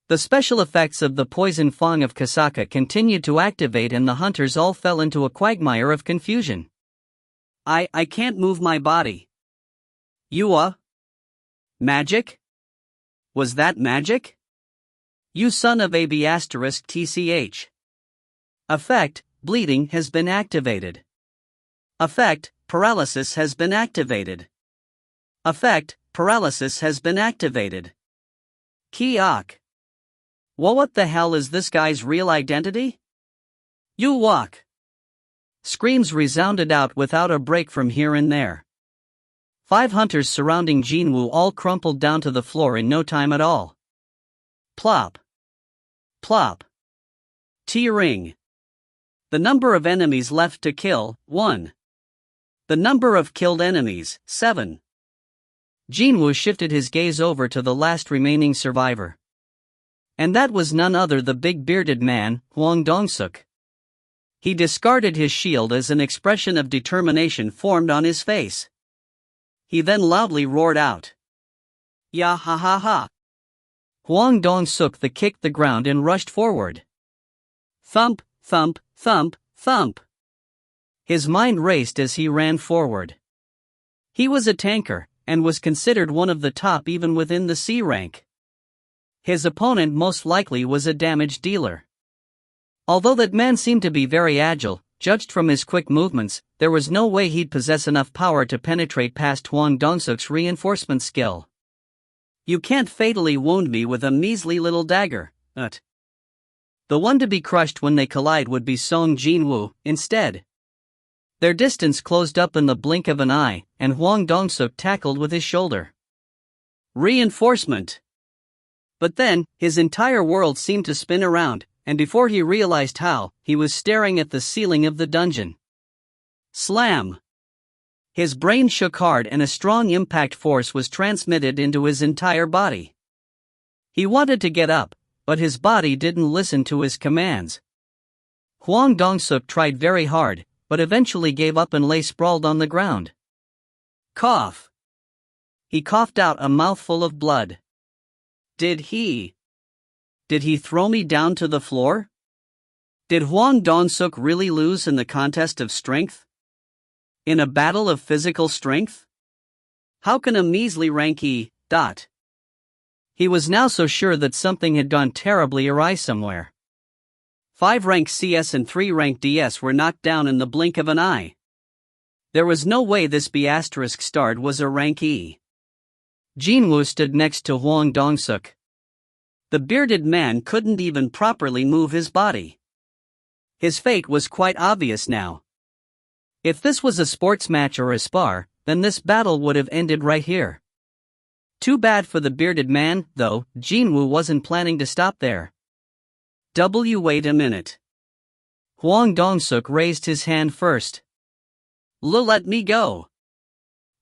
[SPEAKER 1] The special effects of the poison fang of Kasaka continued to activate and the hunters all fell into a quagmire of confusion. I can't move my body. Magic? Was that magic? You son of a b***tch. Effect: bleeding has been activated. Effect: paralysis has been activated. Effect: paralysis has been activated. Ki-ok. What the hell is this guy's real identity? You walk. Screams resounded out without a break from here and there. 5 hunters surrounding Jin-Woo all crumpled down to the floor in no time at all. Plop. Plop. T-ring. The number of enemies left to kill, 1. The number of killed enemies, 7. Jin-Woo shifted his gaze over to the last remaining survivor. And that was none other the big bearded man, Hwang Dong-suk. He discarded his shield as an expression of determination formed on his face. He then loudly roared out. Ya ha ha ha. Hwang Dong-suk kicked the ground and rushed forward. Thump, thump, thump, thump. His mind raced as he ran forward. He was a tanker, and was considered one of the top even within the C rank. His opponent most likely was a damage dealer. Although that man seemed to be very agile, judged from his quick movements, there was no way he'd possess enough power to penetrate past Hwang Dong-suk's reinforcement skill. You can't fatally wound me with a measly little dagger, The one to be crushed when they collide would be Seong Jin-Woo, instead. Their distance closed up in the blink of an eye, and Hwang Dong-suk tackled with his shoulder. Reinforcement! But then, his entire world seemed to spin around, and before he realized how, he was staring at the ceiling of the dungeon. Slam! His brain shook hard and a strong impact force was transmitted into his entire body. He wanted to get up, but his body didn't listen to his commands. Hwang Dong-suk tried very hard, but eventually gave up and lay sprawled on the ground. Cough! He coughed out a mouthful of blood. Did he throw me down to the floor? Did Hwang Dong-suk really lose in the contest of strength? In a battle of physical strength? How can a measly rank He was now so sure that something had gone terribly awry somewhere. 5 rank CS and 3 rank DS were knocked down in the blink of an eye. There was no way this B***starred was a rank E. Jin-Woo stood next to Hwang Dong-suk. The bearded man couldn't even properly move his body. His fate was quite obvious now. If this was a sports match or a spar, then this battle would have ended right here. Too bad for the bearded man, though. Jin-Woo wasn't planning to stop there. Wait a minute. Hwang Dong-suk raised his hand first. Let me go.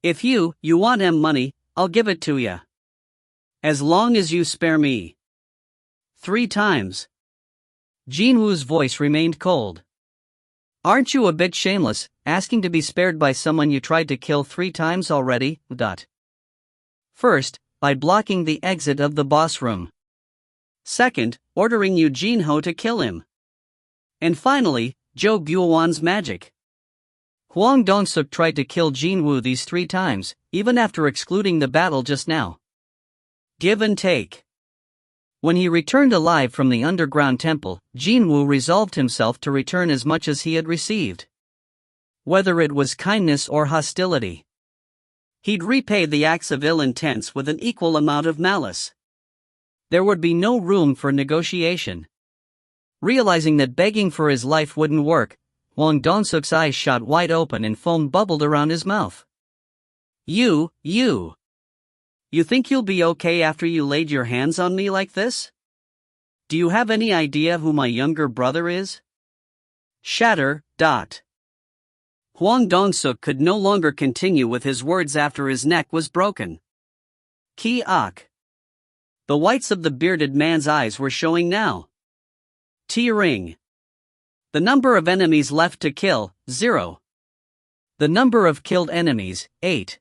[SPEAKER 1] If you want money, I'll give it to ya. As long as you spare me. 3 times. Jin-Woo's voice remained cold. Aren't you a bit shameless, asking to be spared by someone you tried to kill 3 times already? First, by blocking the exit of the boss room. Second, ordering Yu Jin-ho to kill him. And finally, Jo Gyo-won's magic. Hwang Dong-suk tried to kill Jin-Woo these 3 times, even after excluding the battle just now. Give and take. When he returned alive from the underground temple, Jin-Woo resolved himself to return as much as he had received. Whether it was kindness or hostility. He'd repay the acts of ill intent with an equal amount of malice. There would be no room for negotiation. Realizing that begging for his life wouldn't work, Hwang Dong-suk's eyes shot wide open and foam bubbled around his mouth. You think you'll be okay after you laid your hands on me like this? Do you have any idea who my younger brother is? Shatter. Hwang Dong-suk could no longer continue with his words after his neck was broken. Ki-ok. The whites of the bearded man's eyes were showing now. T-ring. The number of enemies left to kill, 0. The number of killed enemies, 8.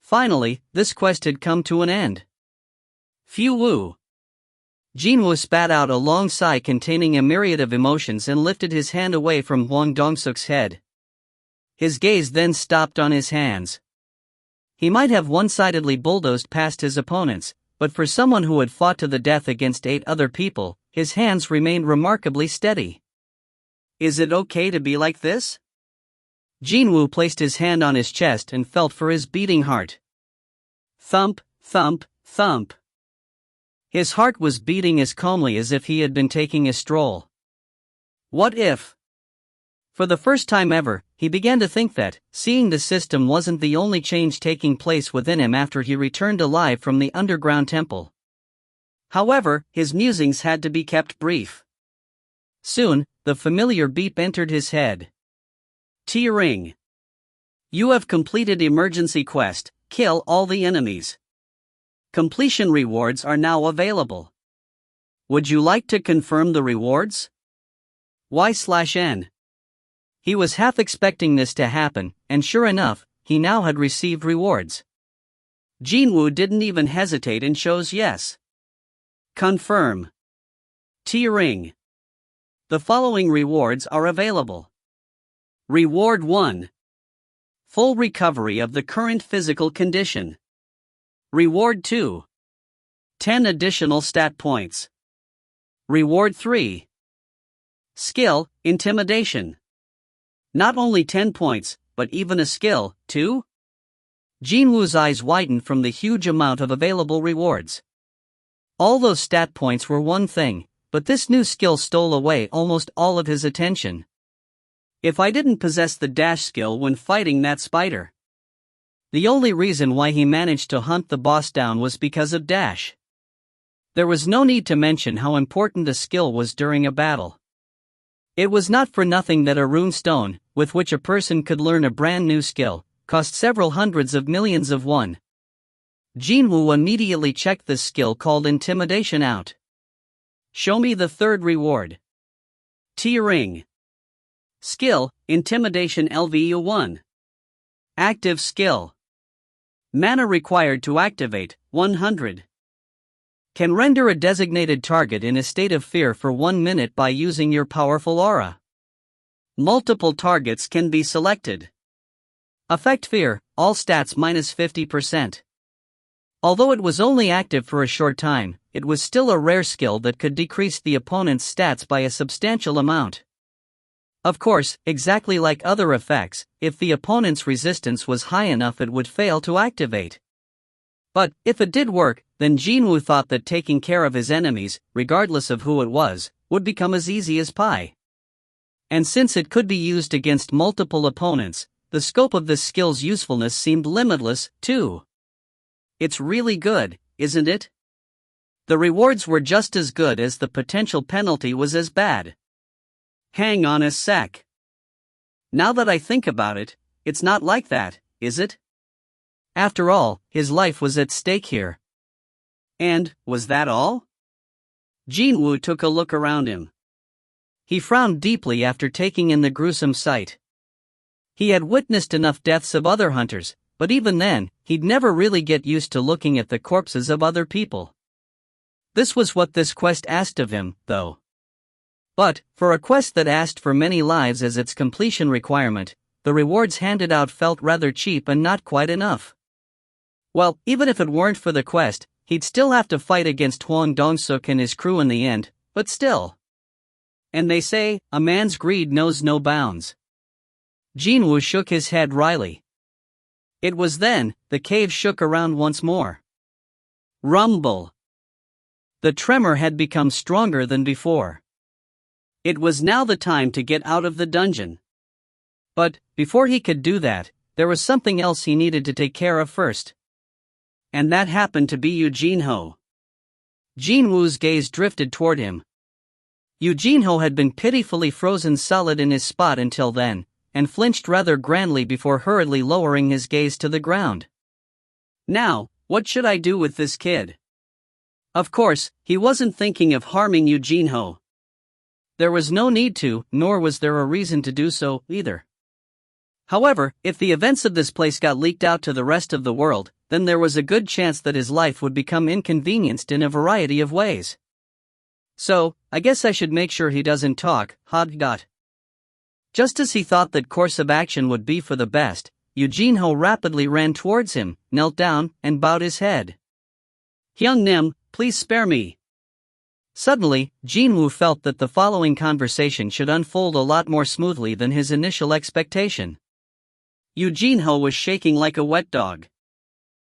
[SPEAKER 1] Finally, this quest had come to an end. Phew. Jin-Woo spat out a long sigh containing a myriad of emotions and lifted his hand away from Hwang Dong-suk's head. His gaze then stopped on his hands. He might have one-sidedly bulldozed past his opponents, but for someone who had fought to the death against 8 other people, his hands remained remarkably steady. Is it okay to be like this? Jin-Woo placed his hand on his chest and felt for his beating heart. Thump, thump, thump. His heart was beating as calmly as if he had been taking a stroll. What if? For the first time ever, he began to think that, seeing the system wasn't the only change taking place within him after he returned alive from the underground temple. However, his musings had to be kept brief. Soon, the familiar beep entered his head. T-ring. You have completed emergency quest, kill all the enemies. Completion rewards are now available. Would you like to confirm the rewards? Y/N. He was half expecting this to happen, and sure enough, he now had received rewards. Jin-Woo didn't even hesitate and chose yes. Confirm. T-ring. The following rewards are available. Reward 1. Full recovery of the current physical condition. Reward 2. 10 additional stat points. Reward 3. Skill, Intimidation. Not only 10 points, but even a skill, too? Jin-Woo's eyes widened from the huge amount of available rewards. All those stat points were one thing, but this new skill stole away almost all of his attention. If I didn't possess the dash skill when fighting that spider. The only reason why he managed to hunt the boss down was because of dash. There was no need to mention how important the skill was during a battle. It was not for nothing that a rune stone, with which a person could learn a brand new skill, cost several hundreds of millions of won. Jin-Woo immediately checked this skill called Intimidation out. Show me the third reward. T-ring. Skill, Intimidation LVU1. Active skill. Mana required to activate, 100. Can render a designated target in a state of fear for 1 minute by using your powerful aura. Multiple targets can be selected. Affect fear, all stats minus 50%. Although it was only active for a short time, it was still a rare skill that could decrease the opponent's stats by a substantial amount. Of course, exactly like other effects, if the opponent's resistance was high enough it would fail to activate. But, if it did work, then Jin-Woo thought that taking care of his enemies, regardless of who it was, would become as easy as pie. And since it could be used against multiple opponents, the scope of this skill's usefulness seemed limitless, too. It's really good, isn't it? The rewards were just as good as the potential penalty was as bad. Hang on a sec. Now that I think about it, it's not like that, is it? After all, his life was at stake here. And, was that all? Jin-Woo took a look around him. He frowned deeply after taking in the gruesome sight. He had witnessed enough deaths of other hunters, but even then, he'd never really get used to looking at the corpses of other people. This was what this quest asked of him, though. But, for a quest that asked for many lives as its completion requirement, the rewards handed out felt rather cheap and not quite enough. Well, even if it weren't for the quest, he'd still have to fight against Hwang Dong-suk and his crew in the end, but still. And they say, a man's greed knows no bounds. Jin-Woo shook his head wryly. It was then, the cave shook around once more. Rumble. The tremor had become stronger than before. It was now the time to get out of the dungeon. But, before he could do that, there was something else he needed to take care of first. And that happened to be Eugene-ho. Jin-Woo's gaze drifted toward him. Eugene-ho had been pitifully frozen solid in his spot until then, and flinched rather grandly before hurriedly lowering his gaze to the ground. Now, what should I do with this kid? Of course, he wasn't thinking of harming Eugene-ho. There was no need to, nor was there a reason to do so, either. However, if the events of this place got leaked out to the rest of the world, then there was a good chance that his life would become inconvenienced in a variety of ways. So, I guess I should make sure he doesn't talk, Hodgot. Just as he thought that course of action would be for the best, Eugene-ho rapidly ran towards him, knelt down, and bowed his head. Hyung-nim, please spare me. Suddenly, Jin-Woo felt that the following conversation should unfold a lot more smoothly than his initial expectation. Eugene-ho was shaking like a wet dog.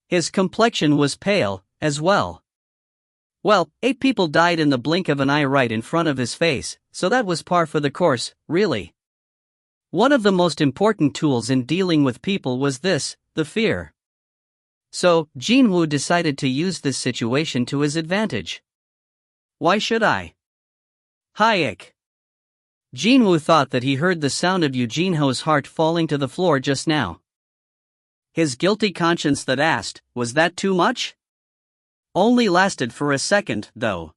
[SPEAKER 1] His complexion was pale, as well. Well, 8 people died in the blink of an eye right in front of his face, so that was par for the course, really. One of the most important tools in dealing with people was this, the fear. So, Jin-Woo decided to use this situation to his advantage. Why should I? Hayek. Jin-Woo thought that he heard the sound of Eugene-ho's heart falling to the floor just now. His guilty conscience that asked, was that too much? Only lasted for a second, though.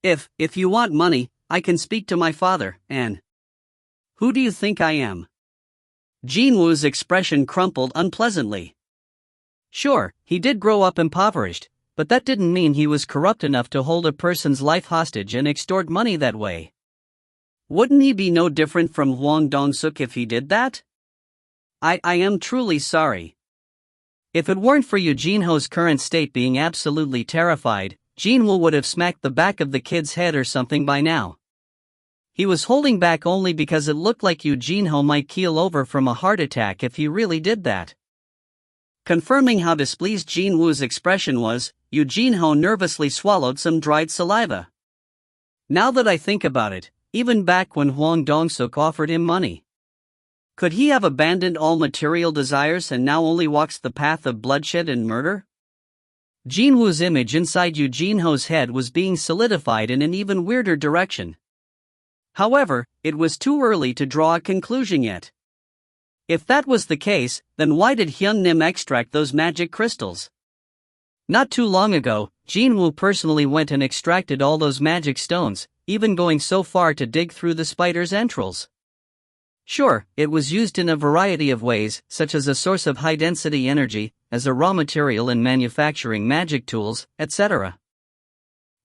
[SPEAKER 1] If you want money, I can speak to my father, and... Who do you think I am? Jin-Woo's expression crumpled unpleasantly. Sure, he did grow up impoverished, but that didn't mean he was corrupt enough to hold a person's life hostage and extort money that way. Wouldn't he be no different from Hwang Dong-suk if he did that? I am truly sorry. If it weren't for Eugene-ho's current state being absolutely terrified, Jin-Woo would have smacked the back of the kid's head or something by now. He was holding back only because it looked like Eugene-ho might keel over from a heart attack if he really did that. Confirming how displeased Jin-Woo's expression was, Eugene-ho nervously swallowed some dried saliva. Now that I think about it, even back when Hwang Dong-suk offered him money, could he have abandoned all material desires and now only walks the path of bloodshed and murder? Jin-Woo's image inside Eugene-ho's head was being solidified in an even weirder direction. However, it was too early to draw a conclusion yet. If that was the case, then why did Hyung-nim extract those magic crystals? Not too long ago, Jin-Woo personally went and extracted all those magic stones, even going so far to dig through the spider's entrails. Sure, it was used in a variety of ways, such as a source of high-density energy, as a raw material in manufacturing magic tools, etc.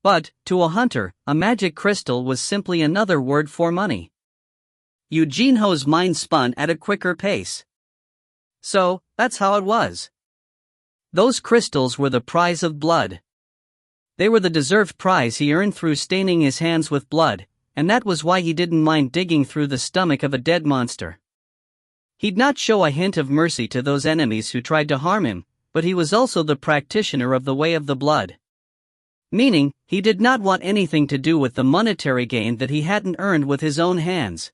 [SPEAKER 1] But, to a hunter, a magic crystal was simply another word for money. Eugene-ho's mind spun at a quicker pace. So, that's how it was. Those crystals were the prize of blood. They were the deserved prize he earned through staining his hands with blood, and that was why he didn't mind digging through the stomach of a dead monster. He'd not show a hint of mercy to those enemies who tried to harm him, but he was also the practitioner of the way of the blood. Meaning, he did not want anything to do with the monetary gain that he hadn't earned with his own hands.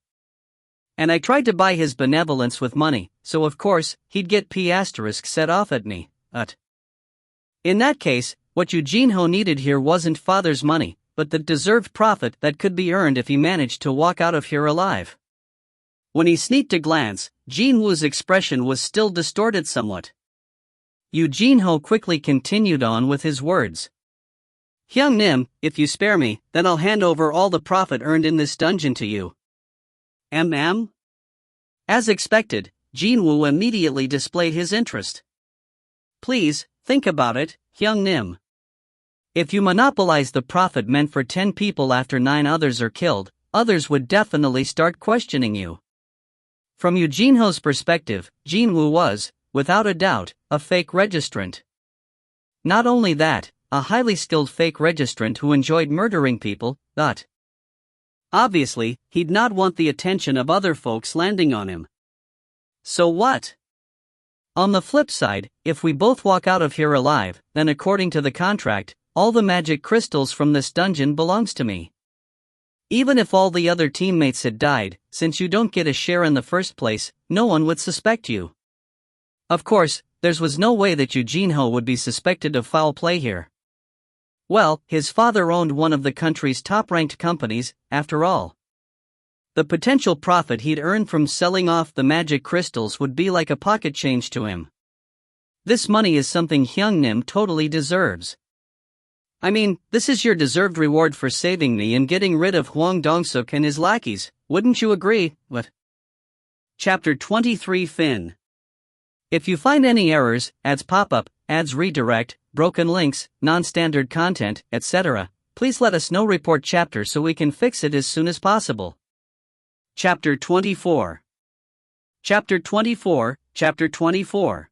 [SPEAKER 1] And I tried to buy his benevolence with money, so of course, he'd get P** set off at me, In that case, what Jin-Woo needed here wasn't father's money, but the deserved profit that could be earned if he managed to walk out of here alive. When he sneaked a glance, Jin-Woo's expression was still distorted somewhat. Jin-Woo quickly continued on with his words. Hyung Nim, if you spare me, then I'll hand over all the profit earned in this dungeon to you. As expected, Jin-Woo immediately displayed his interest. Please, think about it, Hyung Nim. If you monopolize the profit meant for 10 people after 9 others are killed, others would definitely start questioning you. From Jin-Woo's perspective, Jin-Woo was, without a doubt, a fake registrant. Not only that, a highly skilled fake registrant who enjoyed murdering people, Obviously, he'd not want the attention of other folks landing on him. So what? On the flip side, if we both walk out of here alive, then according to the contract, all the magic crystals from this dungeon belongs to me. Even if all the other teammates had died, since you don't get a share in the first place, no one would suspect you. Of course, there was no way that Jin-Woo would be suspected of foul play here. Well, his father owned one of the country's top-ranked companies, after all. The potential profit he'd earned from selling off the magic crystals would be like a pocket change to him. This money is something Hyung Nim totally deserves. I mean, this is your deserved reward for saving me and getting rid of Hwang Dong-suk and his lackeys, wouldn't you agree? What? Chapter 23 Fin. If you find any errors, ads pop up, ads redirect, broken links, non-standard content, etc., please let us know. Report chapter so we can fix it as soon as possible. Chapter 24. Chapter 24, Chapter 24.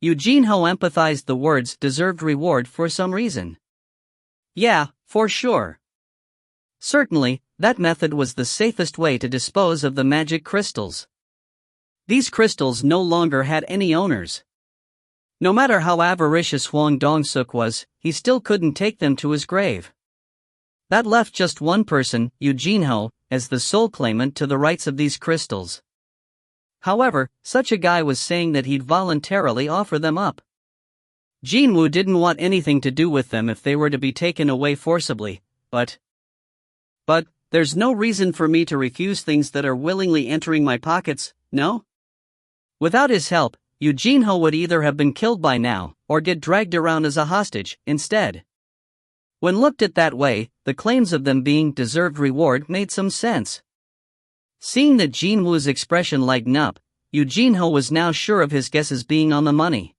[SPEAKER 1] Jin-Woo empathized the words deserved reward for some reason. Yeah, for sure. Certainly, that method was the safest way to dispose of the magic crystals. These crystals no longer had any owners. No matter how avaricious Hwang Dong-suk was, he still couldn't take them to his grave. That left just one person, Jin-Woo, as the sole claimant to the rights of these crystals. However, such a guy was saying that he'd voluntarily offer them up. Jin-Woo didn't want anything to do with them if they were to be taken away forcibly, but there's no reason for me to refuse things that are willingly entering my pockets, no? Without his help, Jin-Woo would either have been killed by now, or get dragged around as a hostage, instead. When looked at that way, the claims of them being deserved reward made some sense. Seeing that Jin-Woo's expression lighten up, Jin-Woo was now sure of his guesses being on the money.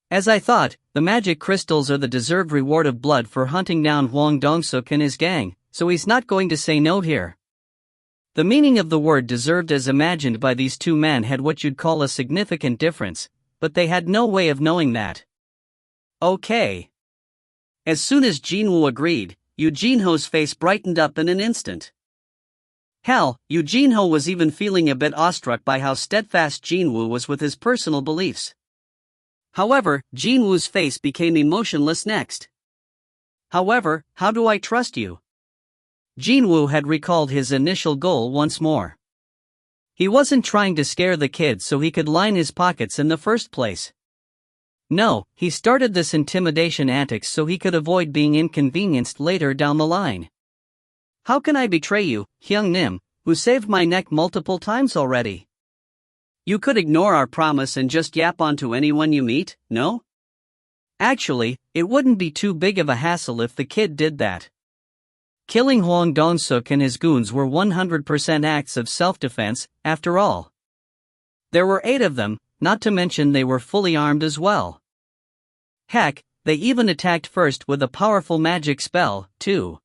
[SPEAKER 1] As I thought, the magic crystals are the deserved reward of blood for hunting down Hwang Dong-suk and his gang, so he's not going to say no here. The meaning of the word deserved as imagined by these two men had what you'd call a significant difference, but they had no way of knowing that. Okay. As soon as Jin-Woo agreed, Jin-Woo's face brightened up in an instant. Hell, Jin-Woo was even feeling a bit awestruck by how steadfast Jin-Woo was with his personal beliefs. However, Jin-Woo's face became emotionless next. However, how do I trust you? Jin-Woo had recalled his initial goal once more. He wasn't trying to scare the kid so he could line his pockets in the first place. No, he started this intimidation antics so he could avoid being inconvenienced later down the line. How can I betray you, Hyung Nim, who saved my neck multiple times already? You could ignore our promise and just yap onto anyone you meet, no? Actually, it wouldn't be too big of a hassle if the kid did that. Killing Hwang Dong-suk and his goons were 100% acts of self-defense, after all. There were 8 of them, not to mention they were fully armed as well. Heck, they even attacked first with a powerful magic spell, too.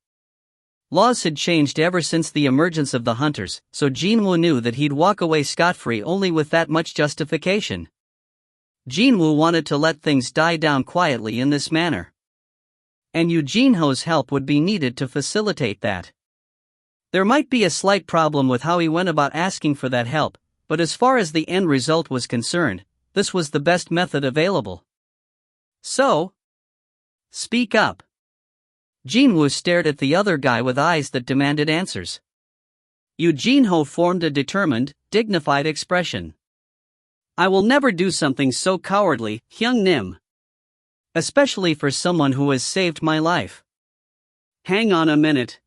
[SPEAKER 1] Laws had changed ever since the emergence of the hunters, so Jin-Woo knew that he'd walk away scot-free only with that much justification. Jin-Woo wanted to let things die down quietly in this manner. And Yoo Jin-ho's help would be needed to facilitate that. There might be a slight problem with how he went about asking for that help, but as far as the end result was concerned, this was the best method available. So, speak up. Jin-Woo stared at the other guy with eyes that demanded answers. Yoo Jin-ho formed a determined, dignified expression. I will never do something so cowardly, Hyung-nim. Especially for someone who has saved my life. Hang on a minute.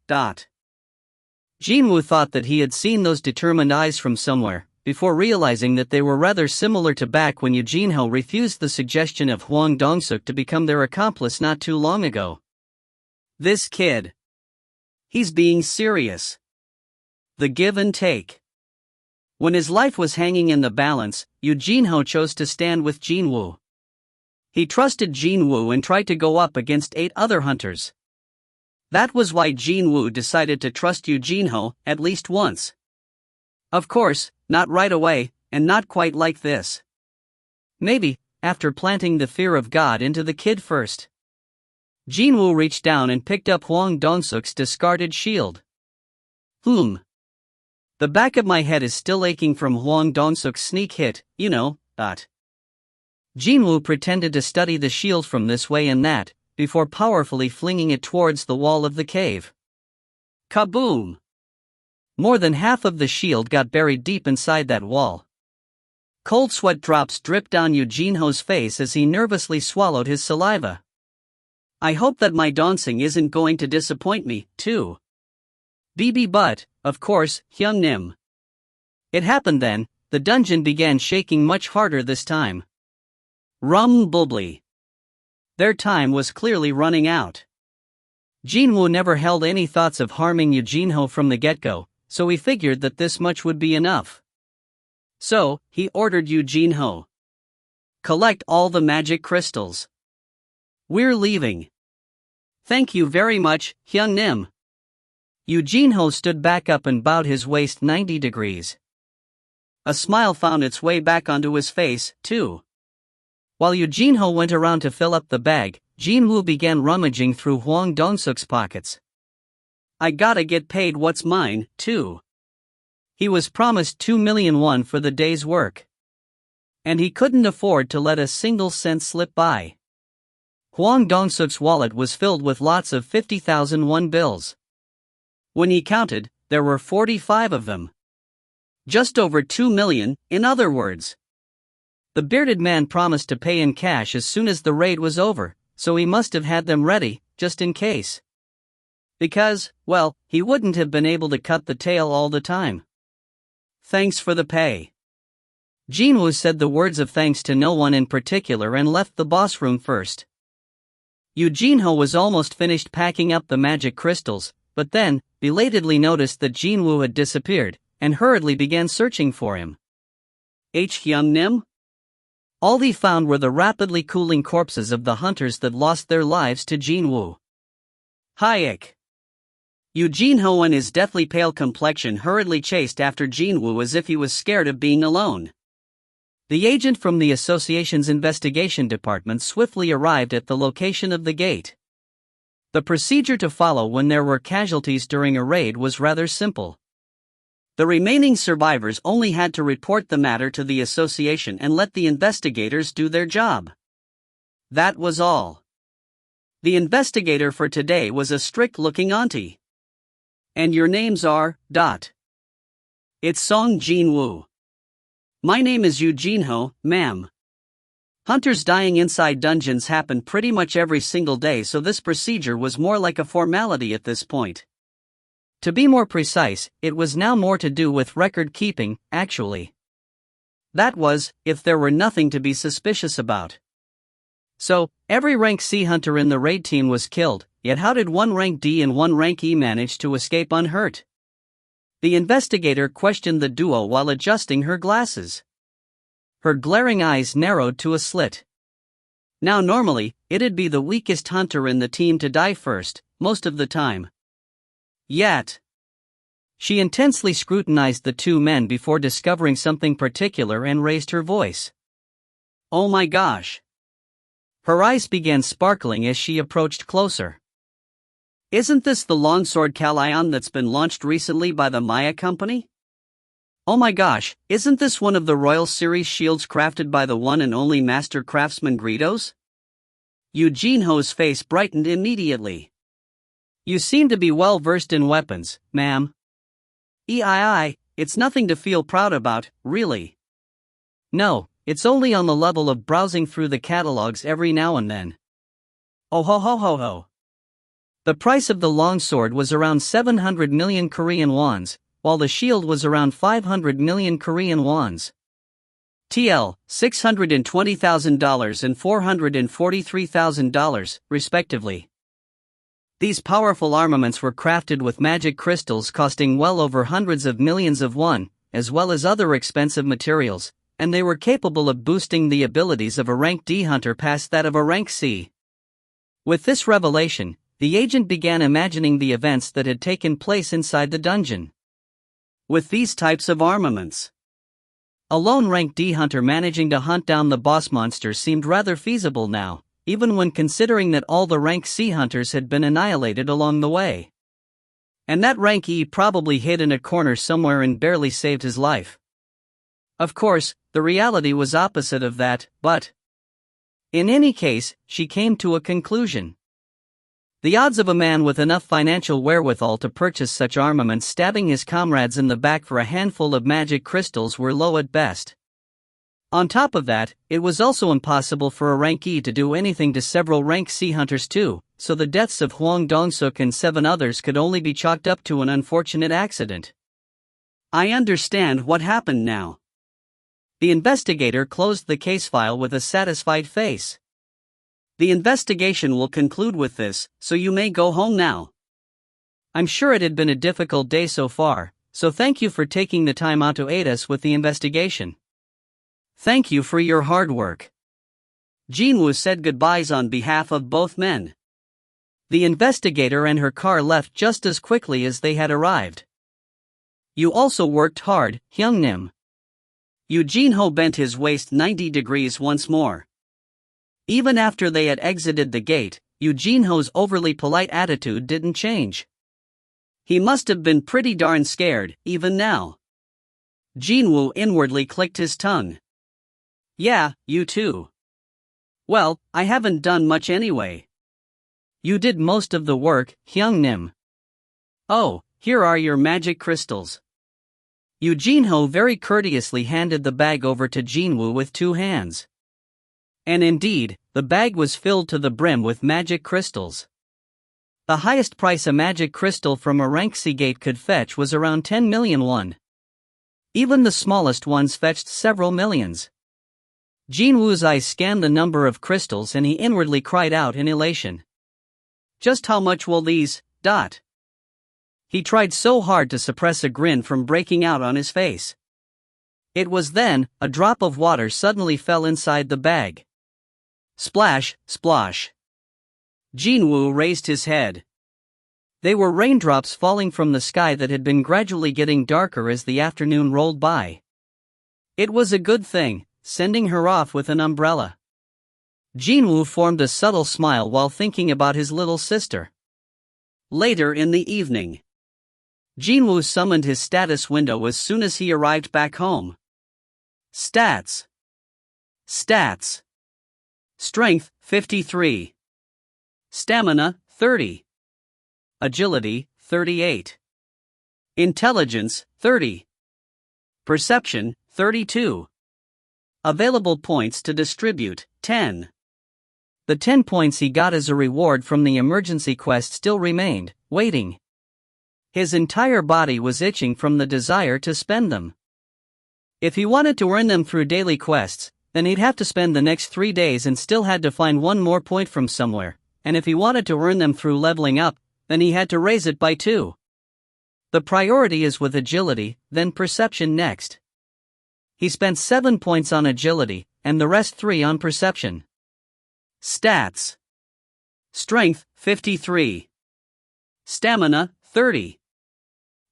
[SPEAKER 1] Jin-Woo thought that he had seen those determined eyes from somewhere, before realizing that they were rather similar to back when Yoo Jin-ho refused the suggestion of Hwang Dong-suk to become their accomplice not too long ago. This kid. He's being serious. The give and take. When his life was hanging in the balance, Yoo Jin-ho chose to stand with Jin-Woo. He trusted Jin-Woo and tried to go up against 8 other hunters. That was why Jin-Woo decided to trust Yoo Jin-ho at least once. Of course, not right away, and not quite like this. Maybe, after planting the fear of God into the kid first. Jin-Woo reached down and picked up Hwang Dong-suk's discarded shield. The back of my head is still aching from Hwang Dong-suk's sneak hit, you know. Jin-Woo pretended to study the shield from this way and that, before powerfully flinging it towards the wall of the cave. Kaboom! More than half of the shield got buried deep inside that wall. Cold sweat drops dripped down Yoo Jin-ho's face as he nervously swallowed his saliva. I hope that my dancing isn't going to disappoint me, too. But, of course, Hyung-nim. It happened then, the dungeon began shaking much harder this time. Rum-bubbly. Their time was clearly running out. Jin-Woo never held any thoughts of harming Yoo Jin-ho from the get-go, so he figured that this much would be enough. So, he ordered Yoo Jin-ho. Collect all the magic crystals. We're leaving. Thank you very much, Hyung-nim. Yoo Jin-ho stood back up and bowed his waist 90 degrees. A smile found its way back onto his face, too. While Yoo Jin-ho went around to fill up the bag, Jin-Woo began rummaging through Hwang Dong-suk's pockets. I gotta get paid what's mine, too. He was promised 2 million won for the day's work. And he couldn't afford to let a single cent slip by. Hwang Dong-suk's wallet was filled with lots of 50,000 won bills. When he counted, there were 45 of them. Just over 2 million, in other words. The bearded man promised to pay in cash as soon as the raid was over, so he must have had them ready, just in case. Because, well, he wouldn't have been able to cut the tail all the time. Thanks for the pay. Jin-Woo said the words of thanks to no one in particular and left the boss room first. Yoo Jin-ho was almost finished packing up the magic crystals, but then, belatedly noticed that Jin-Woo had disappeared, and hurriedly began searching for him. Hyung-nim? All he found were the rapidly cooling corpses of the hunters that lost their lives to Jin-Woo. Hayek. Yoo Jin-ho and his deathly pale complexion hurriedly chased after Jin-Woo as if he was scared of being alone. The agent from the association's investigation department swiftly arrived at the location of the gate. The procedure to follow when there were casualties during a raid was rather simple. The remaining survivors only had to report the matter to the association and let the investigators do their job. That was all. The investigator for today was a strict-looking auntie. And your names are, ... It's Seong Jin-Woo. My name is Yoo Jin-ho, ma'am. Hunters dying inside dungeons happen pretty much every single day, so this procedure was more like a formality at this point. To be more precise, it was now more to do with record-keeping, actually. That was, if there were nothing to be suspicious about. So, every rank C hunter in the raid team was killed, yet how did one rank D and one rank E manage to escape unhurt? The investigator questioned the duo while adjusting her glasses. Her glaring eyes narrowed to a slit. Now normally, it'd be the weakest hunter in the team to die first, most of the time. Yet. She intensely scrutinized the two men before discovering something particular and raised her voice. Oh my gosh. Her eyes began sparkling as she approached closer. Isn't this the longsword Kalion that's been launched recently by the Maya Company? Oh my gosh, isn't this one of the Royal Series shields crafted by the one and only master craftsman Greedos? Yu Jinho's face brightened immediately. You seem to be well versed in weapons, ma'am. It's nothing to feel proud about, really. No, it's only on the level of browsing through the catalogs every now and then. Oh ho ho ho ho. The price of the longsword was around 700 million Korean wons, while the shield was around 500 million Korean wons. TL, $620,000 and $443,000, respectively. These powerful armaments were crafted with magic crystals costing well over hundreds of millions of won, as well as other expensive materials, and they were capable of boosting the abilities of a rank D hunter past that of a rank C. With this revelation, the agent began imagining the events that had taken place inside the dungeon. With these types of armaments, a lone rank D hunter managing to hunt down the boss monster seemed rather feasible now, even when considering that all the rank C hunters had been annihilated along the way. And that rank E probably hid in a corner somewhere and barely saved his life. Of course, the reality was opposite of that, but in any case, she came to a conclusion. The odds of a man with enough financial wherewithal to purchase such armaments stabbing his comrades in the back for a handful of magic crystals were low at best. On top of that, it was also impossible for a rank E to do anything to several rank C hunters too, so the deaths of Huang Dongsuk and 7 others could only be chalked up to an unfortunate accident. I understand what happened now. The investigator closed the case file with a satisfied face. The investigation will conclude with this, so you may go home now. I'm sure it had been a difficult day so far, so thank you for taking the time out to aid us with the investigation. Thank you for your hard work. Jin-Woo said goodbyes on behalf of both men. The investigator and her car left just as quickly as they had arrived. You also worked hard, Hyung-nim. Yu Jin-ho bent his waist 90 degrees once more. Even after they had exited the gate, Yu Jin-ho's overly polite attitude didn't change. He must have been pretty darn scared, even now. Jin-Woo inwardly clicked his tongue. Yeah, you too. Well, I haven't done much anyway. You did most of the work, Hyung-nim. Oh, here are your magic crystals. Yu Jin-ho very courteously handed the bag over to Jin-Woo with 2 hands. And indeed, the bag was filled to the brim with magic crystals. The highest price a magic crystal from a rank C gate could fetch was around 10 million won. Even the smallest ones fetched several millions. Jin-Woo's eyes scanned the number of crystals and he inwardly cried out in elation. Just how much will these, He tried so hard to suppress a grin from breaking out on his face. It was then, a drop of water suddenly fell inside the bag. Splash, splosh. Jin-Woo raised his head. They were raindrops falling from the sky that had been gradually getting darker as the afternoon rolled by. It was a good thing, sending her off with an umbrella. Jin-Woo formed a subtle smile while thinking about his little sister. Later in the evening, Jin-Woo summoned his status window as soon as he arrived back home. Stats. Strength, 53. Stamina, 30. Agility, 38. Intelligence, 30. Perception, 32. Available points to distribute, 10. The 10 points he got as a reward from the emergency quest still remained, waiting. His entire body was itching from the desire to spend them. If he wanted to earn them through daily quests, then he'd have to spend the next 3 days and still had to find 1 more point from somewhere, and if he wanted to earn them through leveling up, then he had to raise it by 2. The priority is with agility, then perception next. He spent 7 points on agility, and the rest 3 on perception. Stats. Strength, 53. Stamina, 30.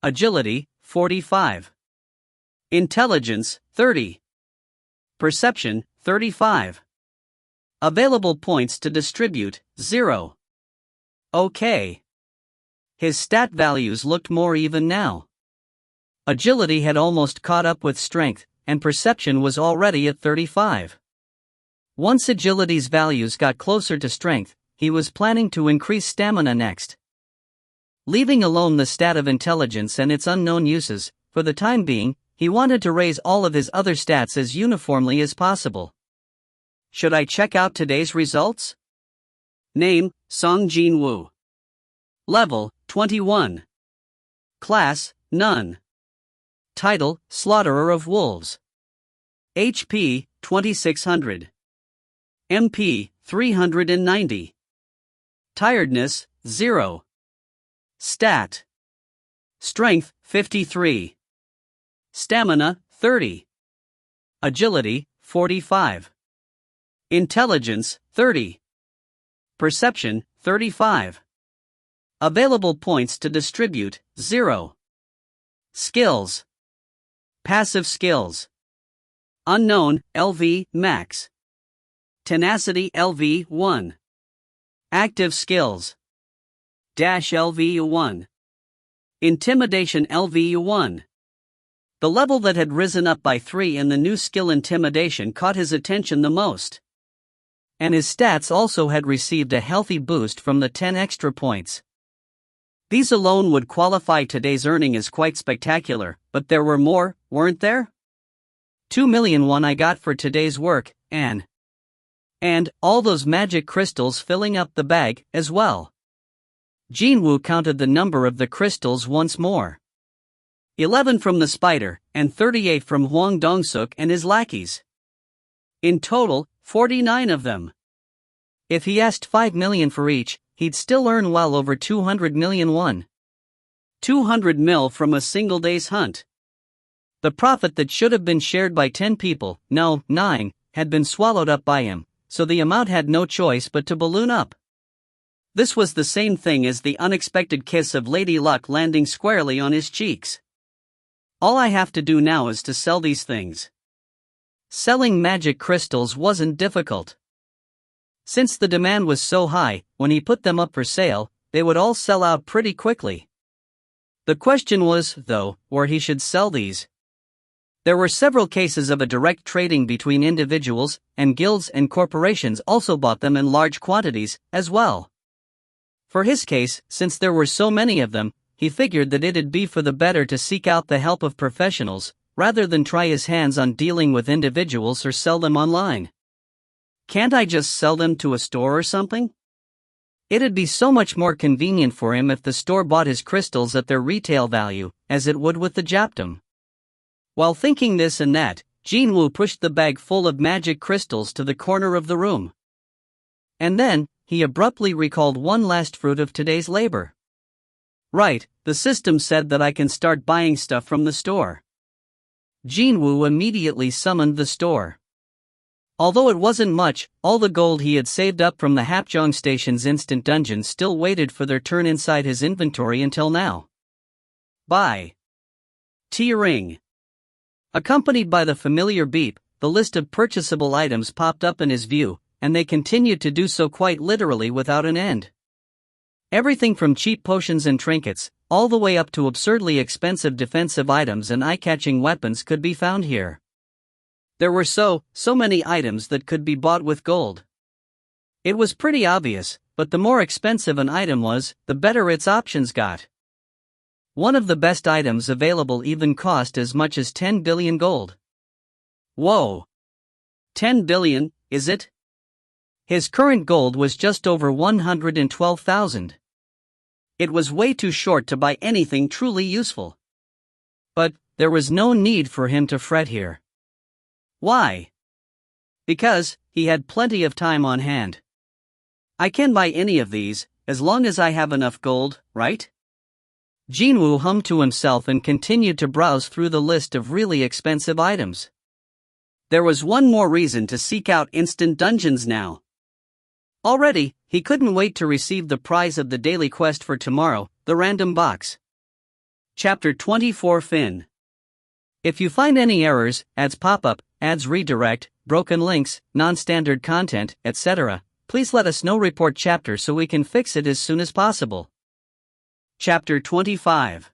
[SPEAKER 1] Agility, 45. Intelligence, 30. Perception, 35. Available points to distribute, 0. Okay. His stat values looked more even now. Agility had almost caught up with strength, and perception was already at 35. Once agility's values got closer to strength, he was planning to increase stamina next. Leaving alone the stat of intelligence and its unknown uses, for the time being, he wanted to raise all of his other stats as uniformly as possible. Should I check out today's results? Name, Seong Jin-Woo. Level, 21. Class, None. Title, Slaughterer of Wolves. HP, 2600. MP, 390. Tiredness, 0. Stat. Strength, 53. Stamina, 30. Agility, 45. Intelligence, 30. Perception, 35. Available points to distribute, 0. Skills. Passive skills. Unknown, LV, max. Tenacity, LV, 1. Active skills. Dash, LV, 1. Intimidation, LV, 1. The level that had risen up by 3 in the new skill Intimidation caught his attention the most. And his stats also had received a healthy boost from the 10 extra points. These alone would qualify today's earning as quite spectacular, but there were more, weren't there? 2 million won I got for today's work, and all those magic crystals filling up the bag, as well. Jin-Woo counted the number of the crystals once more. 11 from the spider, and 38 from Hwang Dong-suk and his lackeys. In total, 49 of them. If he asked 5 million for each, he'd still earn well over 200 million won. 200 mil from a single day's hunt. The profit that should have been shared by 10 people, no, 9, had been swallowed up by him, so the amount had no choice but to balloon up. This was the same thing as the unexpected kiss of Lady Luck landing squarely on his cheeks. All I have to do now is to sell these things. Selling magic crystals wasn't difficult. Since the demand was so high, when he put them up for sale, they would all sell out pretty quickly. The question was, though, where he should sell these. There were several cases of a direct trading between individuals, and guilds and corporations also bought them in large quantities, as well. For his case, since there were so many of them, he figured that it'd be for the better to seek out the help of professionals, rather than try his hands on dealing with individuals or sell them online. Can't I just sell them to a store or something? It'd be so much more convenient for him if the store bought his crystals at their retail value, as it would with the Japtum. While thinking this and that, Jin-Woo pushed the bag full of magic crystals to the corner of the room. And then, he abruptly recalled one last fruit of today's labor. Right, the system said that I can start buying stuff from the store. Jin-Woo immediately summoned the store. Although it wasn't much, all the gold he had saved up from the Hapjeong Station's instant dungeon still waited for their turn inside his inventory until now. Buy. T-ring. Accompanied by the familiar beep, the list of purchasable items popped up in his view, and they continued to do so quite literally without an end. Everything from cheap potions and trinkets, all the way up to absurdly expensive defensive items and eye-catching weapons could be found here. There were so many items that could be bought with gold. It was pretty obvious, but the more expensive an item was, the better its options got. One of the best items available even cost as much as 10 billion gold. Whoa! 10 billion, is it? His current gold was just over 112,000. It was way too short to buy anything truly useful. But there was no need for him to fret here. Why? Because he had plenty of time on hand. I can buy any of these, as long as I have enough gold, right? Jin-Woo hummed to himself and continued to browse through the list of really expensive items. There was one more reason to seek out instant dungeons now. Already, he couldn't wait to receive the prize of the daily quest for tomorrow, the random box. Chapter 24 Fin. If you find any errors, ads pop up, ads redirect, broken links, non-standard content, etc., please let us know. Report chapter so we can fix it as soon as possible. Chapter 25.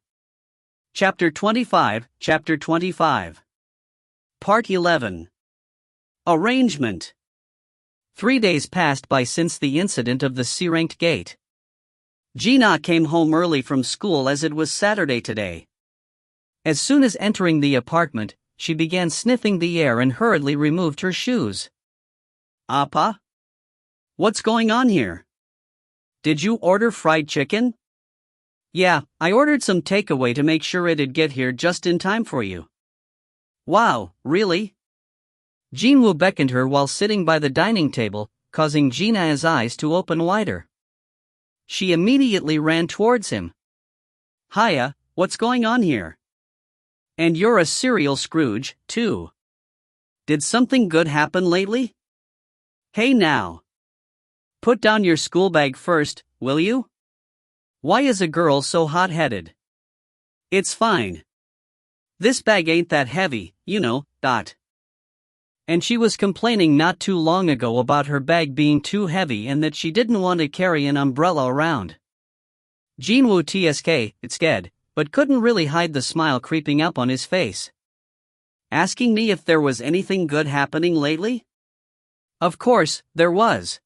[SPEAKER 1] Chapter 25, Chapter 25. Part 11. Arrangement. 3 days passed by since the incident of the C-ranked gate. Gina came home early from school as it was Saturday today. As soon as entering the apartment, she began sniffing the air and hurriedly removed her shoes. Appa? What's going on here? Did you order fried chicken? Yeah, I ordered some takeaway to make sure it'd get here just in time for you. Wow, really? Jin-Woo beckoned her while sitting by the dining table, causing Gina's eyes to open wider. She immediately ran towards him. Hiya, what's going on here? And you're a serial Scrooge, too. Did something good happen lately? Hey now. Put down your school bag first, will you? Why is a girl so hot-headed? It's fine. This bag ain't that heavy, you know, . And she was complaining not too long ago about her bag being too heavy and that she didn't want to carry an umbrella around. Jin-Woo it's scared, but couldn't really hide the smile creeping up on his face. Asking me if there was anything good happening lately? Of course, there was.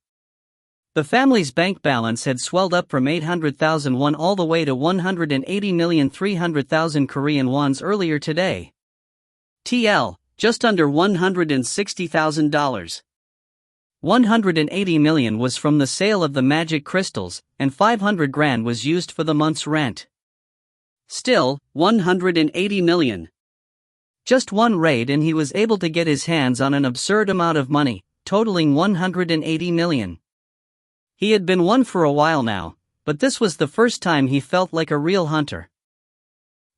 [SPEAKER 1] The family's bank balance had swelled up from 800,000 won all the way to 180,300,000 Korean wons earlier today. TL, just under $160,000. 180 million was from the sale of the magic crystals, and 500 grand was used for the month's rent. Still, 180 million. Just one raid and he was able to get his hands on an absurd amount of money, totaling 180 million. He had been one for a while now, but this was the first time he felt like a real hunter.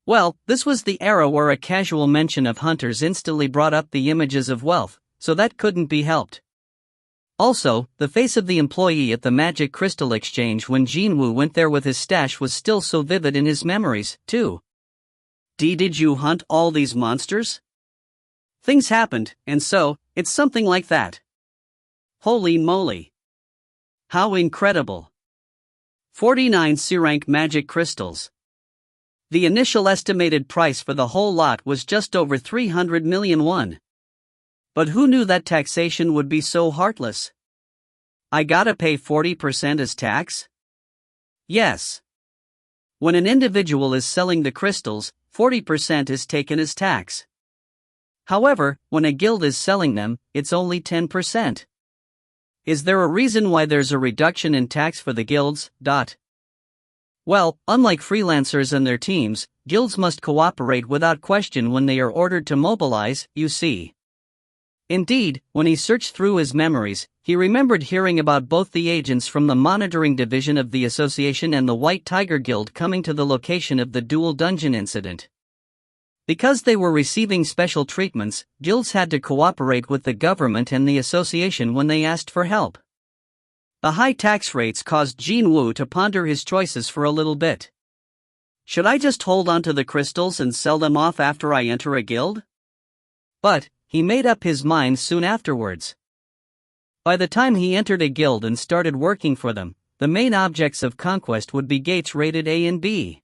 [SPEAKER 1] Well, this was the era where a casual mention of hunters instantly brought up the images of wealth, so that couldn't be helped. Also, the face of the employee at the Magic Crystal Exchange when Jin-Woo went there with his stash was still so vivid in his memories, too. Did you hunt all these monsters? Things happened, and so, it's something like that. Holy moly. How incredible. 49 C-rank magic crystals. The initial estimated price for the whole lot was just over 300 million won. But who knew that taxation would be so heartless? I gotta pay 40% as tax? Yes. When an individual is selling the crystals, 40% is taken as tax. However, when a guild is selling them, it's only 10%. Is there a reason why there's a reduction in tax for the guilds? Well, unlike freelancers and their teams, guilds must cooperate without question when they are ordered to mobilize, you see. Indeed, when he searched through his memories, he remembered hearing about both the agents from the monitoring division of the association and the White Tiger Guild coming to the location of the dual dungeon incident. Because they were receiving special treatments, guilds had to cooperate with the government and the association when they asked for help. The high tax rates caused Jin-Woo to ponder his choices for a little bit. Should I just hold on to the crystals and sell them off after I enter a guild? But he made up his mind soon afterwards. By the time he entered a guild and started working for them, the main objects of conquest would be gates rated A and B.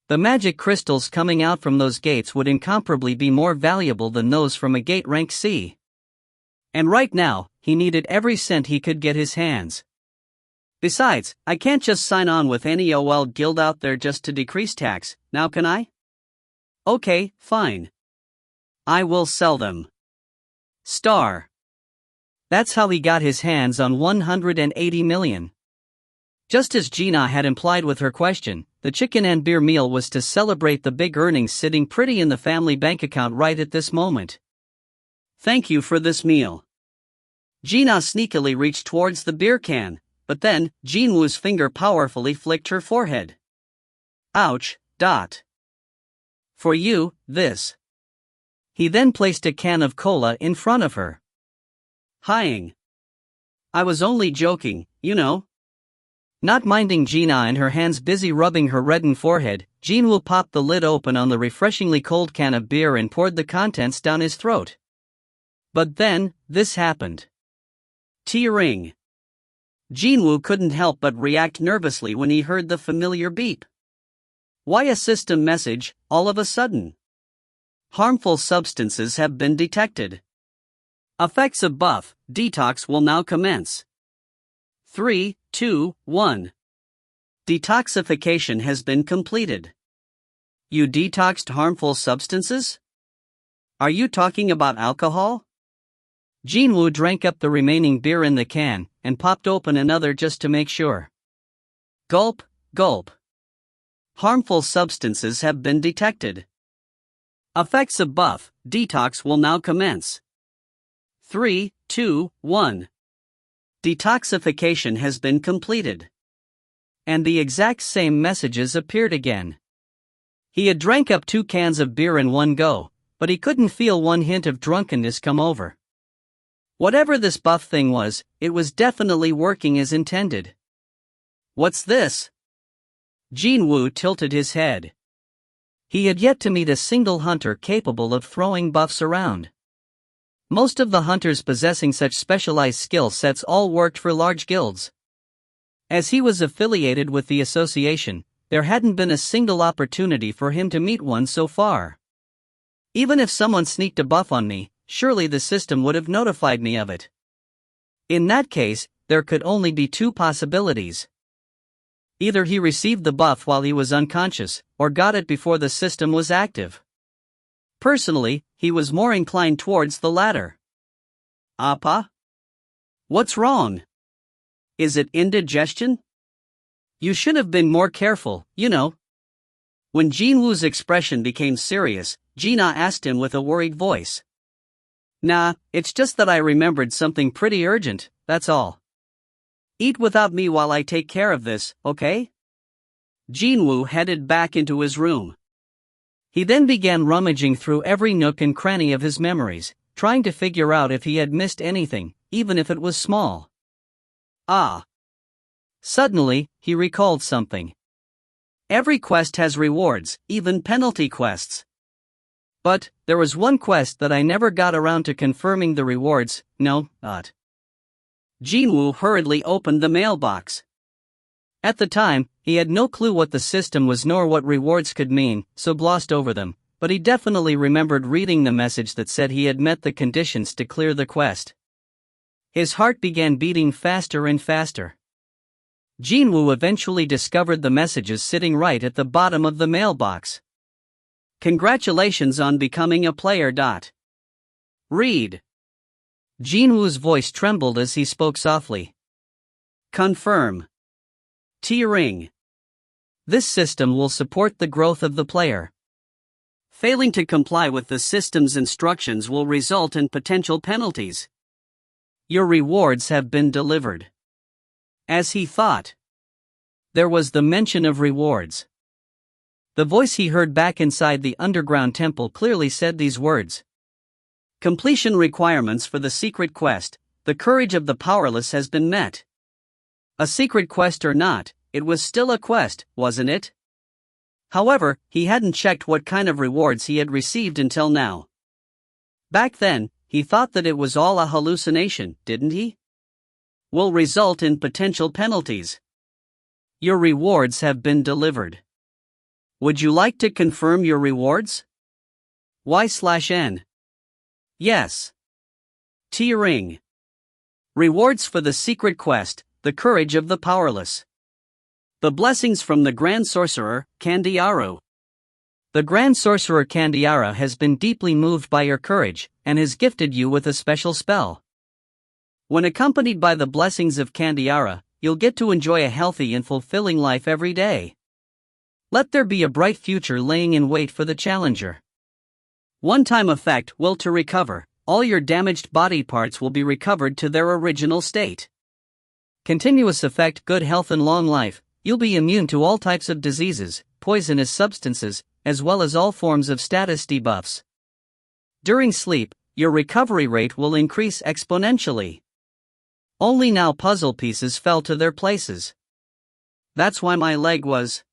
[SPEAKER 1] The magic crystals coming out from those gates would incomparably be more valuable than those from a gate rank C. And right now, he needed every cent he could get his hands. Besides, I can't just sign on with any OL guild out there just to decrease tax, now can I? Okay, fine. I will sell them. Star. That's how he got his hands on 180 million. Just as Gina had implied with her question, the chicken and beer meal was to celebrate the big earnings sitting pretty in the family bank account right at this moment. Thank you for this meal. Gina sneakily reached towards the beer can, but then, Jin-Woo's finger powerfully flicked her forehead. Ouch. For you, this. He then placed a can of cola in front of her. Hiing. I was only joking, you know. Not minding Gina and her hands busy rubbing her reddened forehead, Jin-Woo popped the lid open on the refreshingly cold can of beer and poured the contents down his throat. But then, this happened. T-ring. Jin-Woo couldn't help but react nervously when he heard the familiar beep. Why a system message, all of a sudden? Harmful substances have been detected. Effects of buff, detox will now commence. 3, 2, 1. Detoxification has been completed. You detoxed harmful substances? Are you talking about alcohol? Jin-Woo drank up the remaining beer in the can and popped open another just to make sure. Gulp, gulp. Harmful substances have been detected. Effects of buff, detox will now commence. 3, 2, 1. Detoxification has been completed. And the exact same messages appeared again. He had drank up 2 cans of beer in one go, but he couldn't feel one hint of drunkenness come over. Whatever this buff thing was, it was definitely working as intended. What's this? Jin-Woo tilted his head. He had yet to meet a single hunter capable of throwing buffs around. Most of the hunters possessing such specialized skill sets all worked for large guilds. As he was affiliated with the association, there hadn't been a single opportunity for him to meet one so far. Even if someone sneaked a buff on me, surely the system would have notified me of it. In that case, there could only be 2 possibilities. Either he received the buff while he was unconscious, or got it before the system was active. Personally, he was more inclined towards the latter. Appa? What's wrong? Is it indigestion? You should have been more careful, you know. When Jin-Woo's expression became serious, Gina asked him with a worried voice. Nah, it's just that I remembered something pretty urgent, that's all. Eat without me while I take care of this, okay? Jin-Woo headed back into his room. He then began rummaging through every nook and cranny of his memories, trying to figure out if he had missed anything, even if it was small. Suddenly, he recalled something. Every quest has rewards, even penalty quests. But, there was one quest that I never got around to confirming the rewards, no, not. Jin-Woo hurriedly opened the mailbox. At the time, he had no clue what the system was nor what rewards could mean, so glossed over them, but he definitely remembered reading the message that said he had met the conditions to clear the quest. His heart began beating faster and faster. Jin-Woo eventually discovered the messages sitting right at the bottom of the mailbox. Congratulations on becoming a player. Read. Jin-Woo's voice trembled as he spoke softly. Confirm. T-ring. This system will support the growth of the player. Failing to comply with the system's instructions will result in potential penalties. Your rewards have been delivered. As he thought. There was the mention of rewards. The voice he heard back inside the underground temple clearly said these words. Completion requirements for the secret quest, the courage of the powerless has been met. A secret quest or not, it was still a quest, wasn't it? However, he hadn't checked what kind of rewards he had received until now. Back then, he thought that it was all a hallucination, didn't he? Will result in potential penalties. Your rewards have been delivered. Would you like to confirm your rewards? Y/N. Yes. T-ring. Rewards for the secret quest, the courage of the powerless. The blessings from the Grand Sorcerer, Candiaru. The Grand Sorcerer Candiara has been deeply moved by your courage, and has gifted you with a special spell. When accompanied by the blessings of Candiara, you'll get to enjoy a healthy and fulfilling life every day. Let there be a bright future laying in wait for the challenger. One-time effect will to recover, all your damaged body parts will be recovered to their original state. Continuous effect good health and long life, you'll be immune to all types of diseases, poisonous substances, as well as all forms of status debuffs. During sleep, your recovery rate will increase exponentially. Only now puzzle pieces fell to their places. That's why my leg was.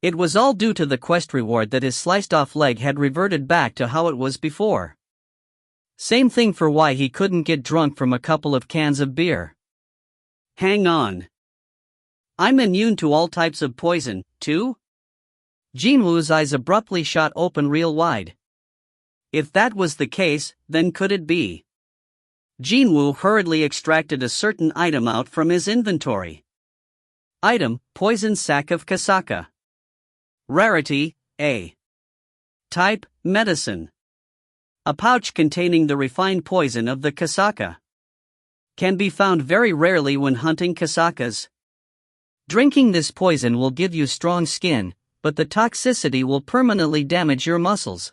[SPEAKER 1] It was all due to the quest reward that his sliced-off leg had reverted back to how it was before. Same thing for why he couldn't get drunk from a couple of cans of beer. Hang on. I'm immune to all types of poison, too? Jin-Woo's eyes abruptly shot open real wide. If that was the case, then could it be? Jin-Woo hurriedly extracted a certain item out from his inventory. Item, poison sac of casaca. Rarity, A. Type, medicine. A pouch containing the refined poison of the casaca. Can be found very rarely when hunting casacas. Drinking this poison will give you strong skin, but the toxicity will permanently damage your muscles.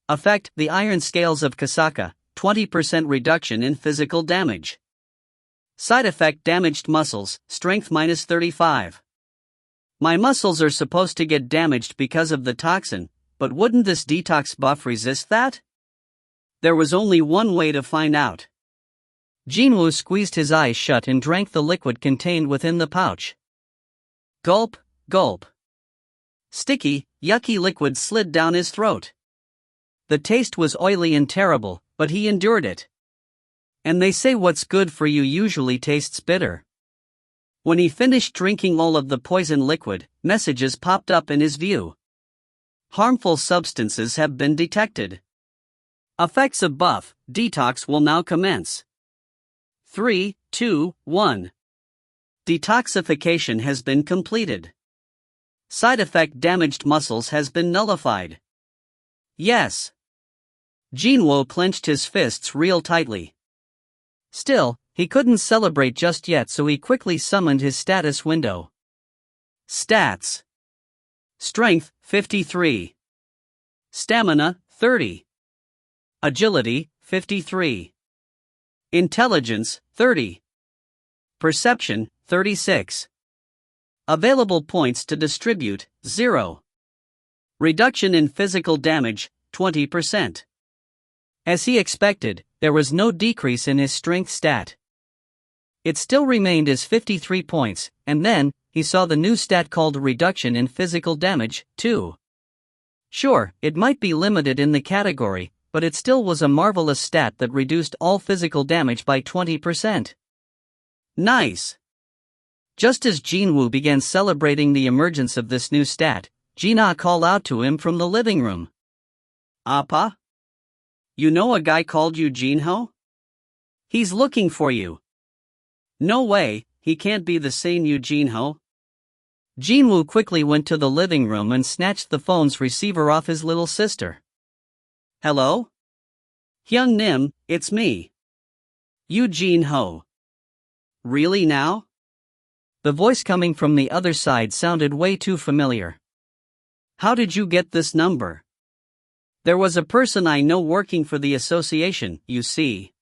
[SPEAKER 1] Effect, the iron scales of casaca, 20% reduction in physical damage. Side effect, damaged muscles, strength -35. My muscles are supposed to get damaged because of the toxin, but wouldn't this detox buff resist that? There was only one way to find out. Jin-Woo squeezed his eyes shut and drank the liquid contained within the pouch. Gulp, gulp. Sticky, yucky liquid slid down his throat. The taste was oily and terrible, but he endured it. And they say what's good for you usually tastes bitter. When he finished drinking all of the poison liquid, messages popped up in his view. Harmful substances have been detected. Effects of buff, detox will now commence. 3, 2, 1. Detoxification has been completed. Side effect, damaged muscles has been nullified. Yes. Jin-Woo clenched his fists real tightly. Still, he couldn't celebrate just yet, so he quickly summoned his status window. Stats. Strength, 53. Stamina, 30. Agility, 53. Intelligence, 30. Perception, 36. Available points to distribute, 0. Reduction in physical damage, 20%. As he expected, there was no decrease in his strength stat. It still remained as 53 points, and then, he saw the new stat called reduction in physical damage, 2. Sure, it might be limited in the category, but it still was a marvelous stat that reduced all physical damage by 20%. Nice! Just as Jin-Woo began celebrating the emergence of this new stat, Jin-Ah called out to him from the living room. Appa? You know a guy called you Jin-Ho? He's looking for you. No way, he can't be the same you Jin-Ho. Jin-Woo quickly went to the living room and snatched the phone's receiver off his little sister. Hello? Hyung Nim, it's me. You Jin-Ho. Really now? The voice coming from the other side sounded way too familiar. How did you get this number? There was a person I know working for the association, you see.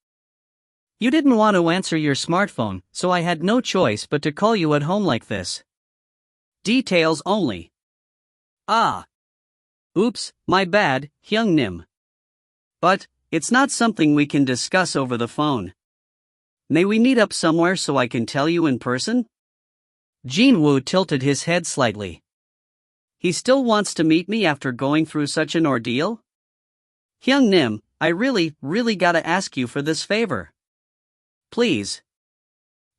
[SPEAKER 1] You didn't want to answer your smartphone, so I had no choice but to call you at home like this. Details only. Ah. Oops, my bad, Hyung Nim. But, it's not something we can discuss over the phone. May we meet up somewhere so I can tell you in person? Jin-Woo tilted his head slightly. He still wants to meet me after going through such an ordeal? Hyung Nim, I really gotta ask you for this favor. Please.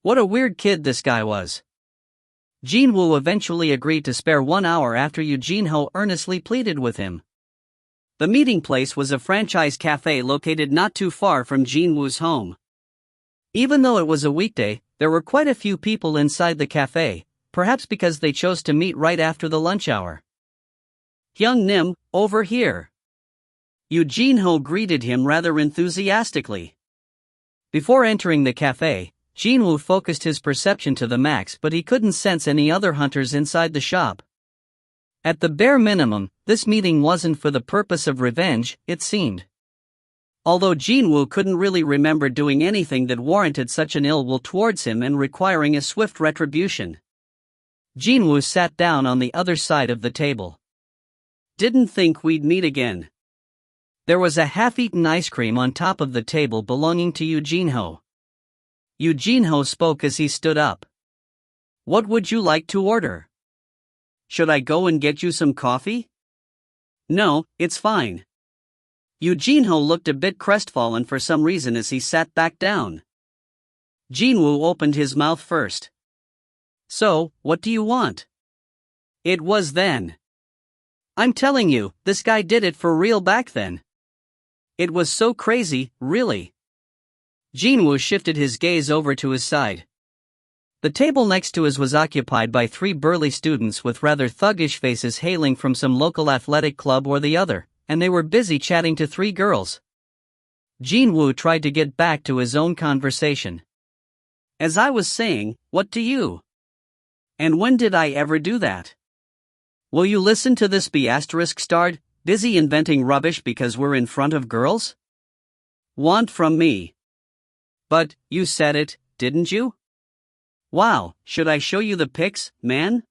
[SPEAKER 1] What a weird kid this guy was. Jin-Woo eventually agreed to spare 1 hour after Jin-Ho earnestly pleaded with him. The meeting place was a franchise cafe located not too far from Jin-Woo's home. Even though it was a weekday, there were quite a few people inside the cafe, perhaps because they chose to meet right after the lunch hour. Hyung Nim, over here. Jin-Ho greeted him rather enthusiastically. Before entering the cafe, Jin-Woo focused his perception to the max, but he couldn't sense any other hunters inside the shop. At the bare minimum, this meeting wasn't for the purpose of revenge, it seemed. Although Jin-Woo couldn't really remember doing anything that warranted such an ill will towards him and requiring a swift retribution. Jin-Woo sat down on the other side of the table. Didn't think we'd meet again. There was a half-eaten ice cream on top of the table belonging to Jin-Ho. Jin-Ho spoke as he stood up. What would you like to order? Should I go and get you some coffee? No, it's fine. Jin-Ho looked a bit crestfallen for some reason as he sat back down. Jin-Woo opened his mouth first. So, what do you want? It was then. I'm telling you, this guy did it for real back then. It was so crazy, really. Jin-Woo shifted his gaze over to his side. The table next to his was occupied by 3 burly students with rather thuggish faces hailing from some local athletic club or the other, and they were busy chatting to 3 girls. Jin-Woo tried to get back to his own conversation. As I was saying, what do you? And when did I ever do that? Will you listen to this *****, busy inventing rubbish because we're in front of girls? Want from me? But, you said it, didn't you? Wow, should I show you the pics, man?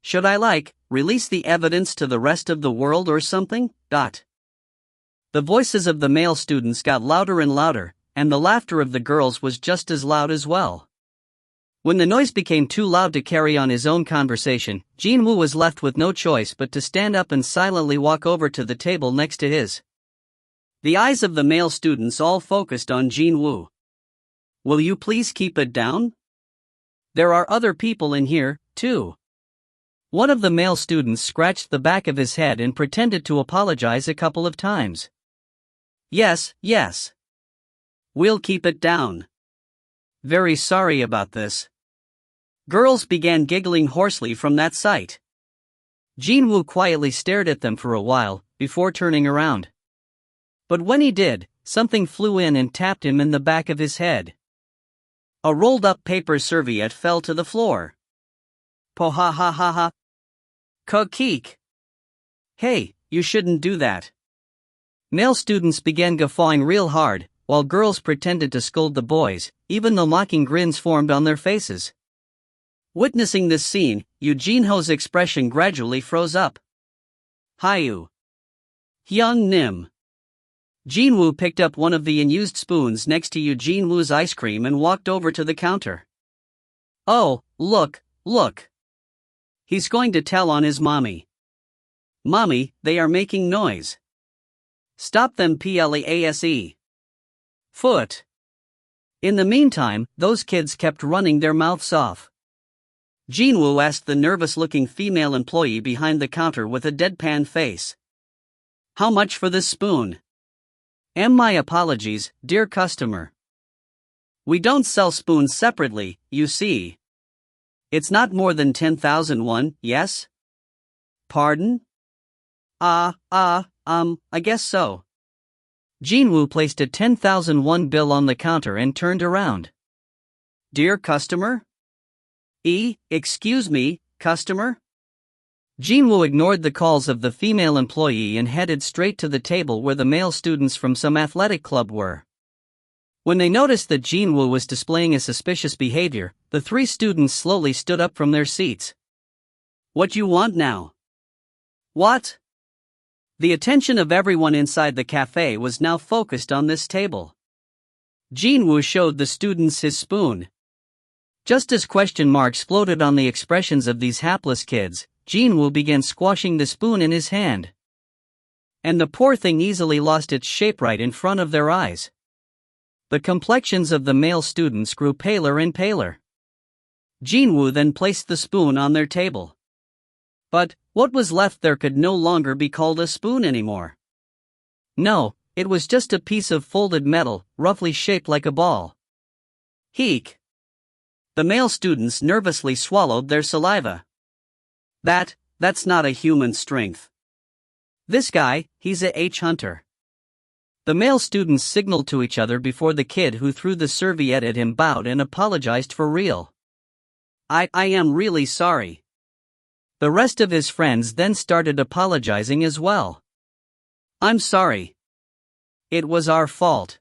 [SPEAKER 1] Should I release the evidence to the rest of the world or something? The voices of the male students got louder and louder, and the laughter of the girls was just as loud as well. When the noise became too loud to carry on his own conversation, Jin-Woo was left with no choice but to stand up and silently walk over to the table next to his. The eyes of the male students all focused on Jin-Woo. Will you please keep it down? There are other people in here, too. One of the male students scratched the back of his head and pretended to apologize a couple of times. Yes. We'll keep it down. Very sorry about this. Girls began giggling hoarsely from that sight. Jin-Woo quietly stared at them for a while, before turning around. But when he did, something flew in and tapped him in the back of his head. A rolled-up paper serviette fell to the floor. Po-ha-ha-ha-ha. Ka-keek. Hey, you shouldn't do that. Male students began guffawing real hard, while girls pretended to scold the boys, even though mocking grins formed on their faces. Witnessing this scene, Jin-Ho's expression gradually froze up. Hyu. Hyung Nim. Jin-Woo picked up one of the unused spoons next to Jin-Woo's ice cream and walked over to the counter. Oh, look. He's going to tell on his mommy. Mommy, they are making noise. Stop them please. Foot. In the meantime, those kids kept running their mouths off. Jin-Woo asked the nervous-looking female employee behind the counter with a deadpan face. How much for this spoon? My apologies, dear customer. We don't sell spoons separately, you see. It's not more than 10,000 won, yes? Pardon? I guess so. Jin-Woo placed a 10,000 won bill on the counter and turned around. Dear customer? Excuse me, customer? Jin-Woo ignored the calls of the female employee and headed straight to the table where the male students from some athletic club were. When they noticed that Jin-Woo was displaying a suspicious behavior, the 3 students slowly stood up from their seats. What you want now? What? The attention of everyone inside the cafe was now focused on this table. Jin-Woo showed the students his spoon. Just as question marks floated on the expressions of these hapless kids, Jin-Woo began squashing the spoon in his hand. And the poor thing easily lost its shape right in front of their eyes. The complexions of the male students grew paler and paler. Jin-Woo then placed the spoon on their table. But what was left there could no longer be called a spoon anymore. No, it was just a piece of folded metal, roughly shaped like a ball. Heek. The male students nervously swallowed their saliva. That's not a human strength. This guy, he's a hunter. The male students signaled to each other before the kid who threw the serviette at him bowed and apologized for real. I am really sorry. The rest of his friends then started apologizing as well. I'm sorry. It was our fault.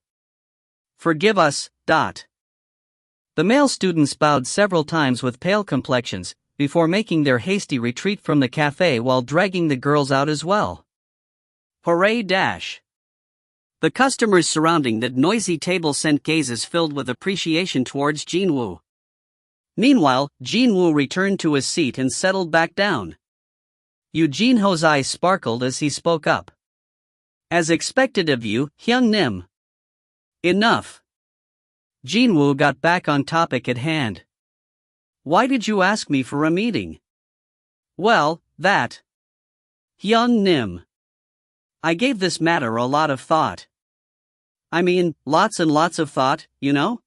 [SPEAKER 1] Forgive us. The male students bowed several times with pale complexions, before making their hasty retreat from the cafe while dragging the girls out as well. Hooray! The customers surrounding that noisy table sent gazes filled with appreciation towards Jin-Woo. Meanwhile, Jin-Woo returned to his seat and settled back down. Jin-Ho's eyes sparkled as he spoke up. As expected of you, Hyung-nim. Enough. Jin-Woo got back on topic at hand. Why did you ask me for a meeting? Well, that. Hyung-nim. I gave this matter a lot of thought. I mean, lots and lots of thought, you know?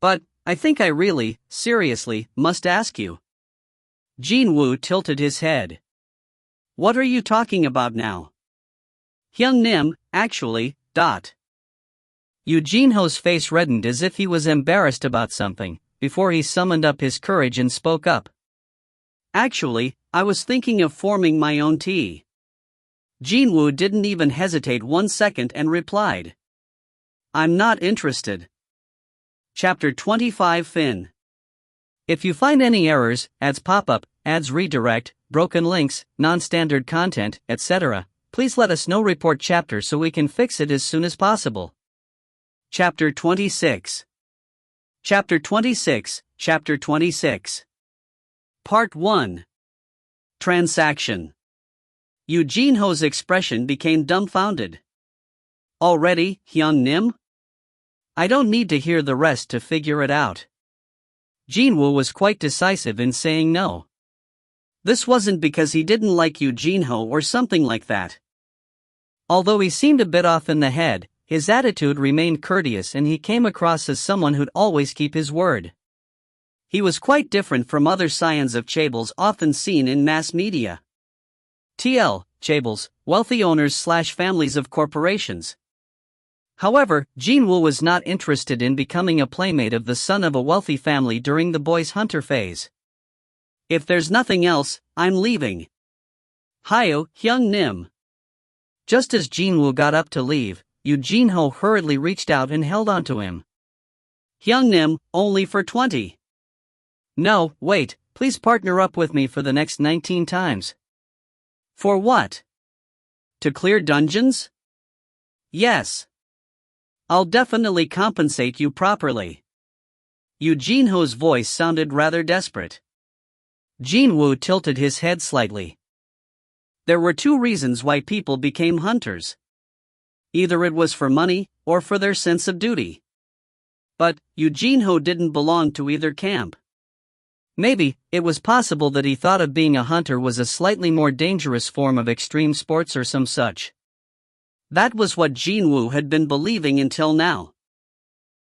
[SPEAKER 1] But, I think I really, seriously, must ask you. Jin-Woo tilted his head. What are you talking about now? Hyung-nim, actually, Yu Jin-ho's face reddened as if he was embarrassed about something, before he summoned up his courage and spoke up. Actually, I was thinking of forming my own tea. Jin-Woo didn't even hesitate 1 second and replied. I'm not interested. Chapter 25 Fin. If you find any errors, ads pop up, ads redirect, broken links, non-standard content, etc., please let us know. Report chapter so we can fix it as soon as possible. Chapter 26. Chapter 26, Chapter 26. Part 1. Transaction. Yu Jin-ho's expression became dumbfounded. Already, Hyung-nim? I don't need to hear the rest to figure it out. Jin-Woo was quite decisive in saying no. This wasn't because he didn't like Yu Jin-ho or something like that. Although he seemed a bit off in the head, his attitude remained courteous and he came across as someone who'd always keep his word. He was quite different from other scions of chaebols often seen in mass media. Chaebols, wealthy owners/families of corporations. However, Jin-Woo was not interested in becoming a playmate of the son of a wealthy family during the boy's hunter phase. If there's nothing else, I'm leaving. Hiyo, Hyung-nim. Just as Jin-Woo got up to leave, Yu Jin-ho hurriedly reached out and held onto him. Hyung-nim, only for 20. No, wait, please partner up with me for the next 19 times. For what? To clear dungeons? Yes. I'll definitely compensate you properly. Yu Jin-ho's voice sounded rather desperate. Jin-Woo tilted his head slightly. There were 2 reasons why people became hunters. Either it was for money, or for their sense of duty. But, Yu Jin-ho didn't belong to either camp. Maybe, it was possible that he thought of being a hunter was a slightly more dangerous form of extreme sports or some such. That was what Jin-Woo had been believing until now.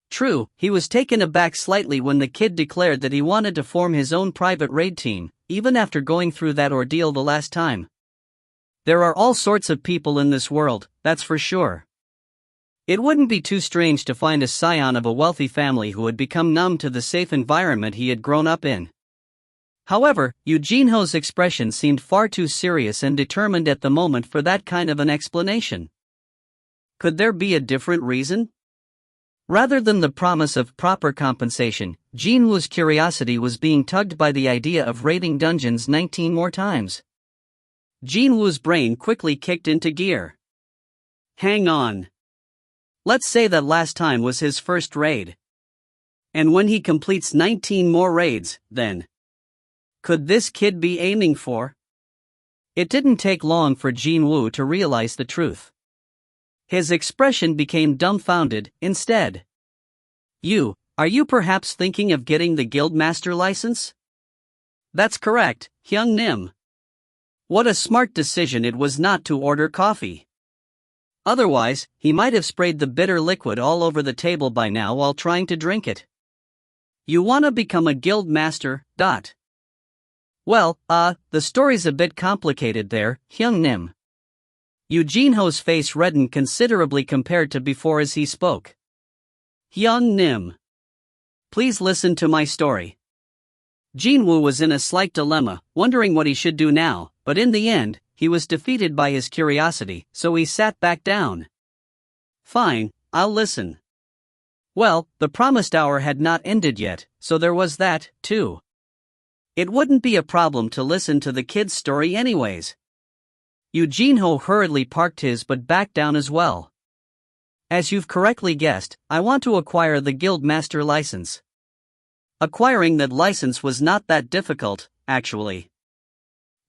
[SPEAKER 1] True, he was taken aback slightly when the kid declared that he wanted to form his own private raid team, even after going through that ordeal the last time. There are all sorts of people in this world, that's for sure. It wouldn't be too strange to find a scion of a wealthy family who had become numb to the safe environment he had grown up in. However, Yu Jin-ho's expression seemed far too serious and determined at the moment for that kind of an explanation. Could there be a different reason? Rather than the promise of proper compensation, Jin-Woo's curiosity was being tugged by the idea of raiding dungeons 19 more times. Jin-Woo's brain quickly kicked into gear. Hang on. Let's say that last time was his first raid. And when he completes 19 more raids, then. Could this kid be aiming for? It didn't take long for Jin-Woo to realize the truth. His expression became dumbfounded, instead. Are you perhaps thinking of getting the Guildmaster license? That's correct, Hyung-nim. What a smart decision it was not to order coffee. Otherwise, he might have sprayed the bitter liquid all over the table by now while trying to drink it. You wanna become a Guildmaster, ? Well, the story's a bit complicated there, Hyung-nim. Yu Jin-ho's face reddened considerably compared to before as he spoke. Hyung-nim. Please listen to my story. Jin-Woo was in a slight dilemma, wondering what he should do now, but in the end, he was defeated by his curiosity, so he sat back down. Fine, I'll listen. Well, the promised hour had not ended yet, so there was that, too. It wouldn't be a problem to listen to the kid's story anyways. Yu Jin-ho hurriedly parked his but backed down as well. As you've correctly guessed, I want to acquire the Guildmaster license. Acquiring that license was not that difficult, actually.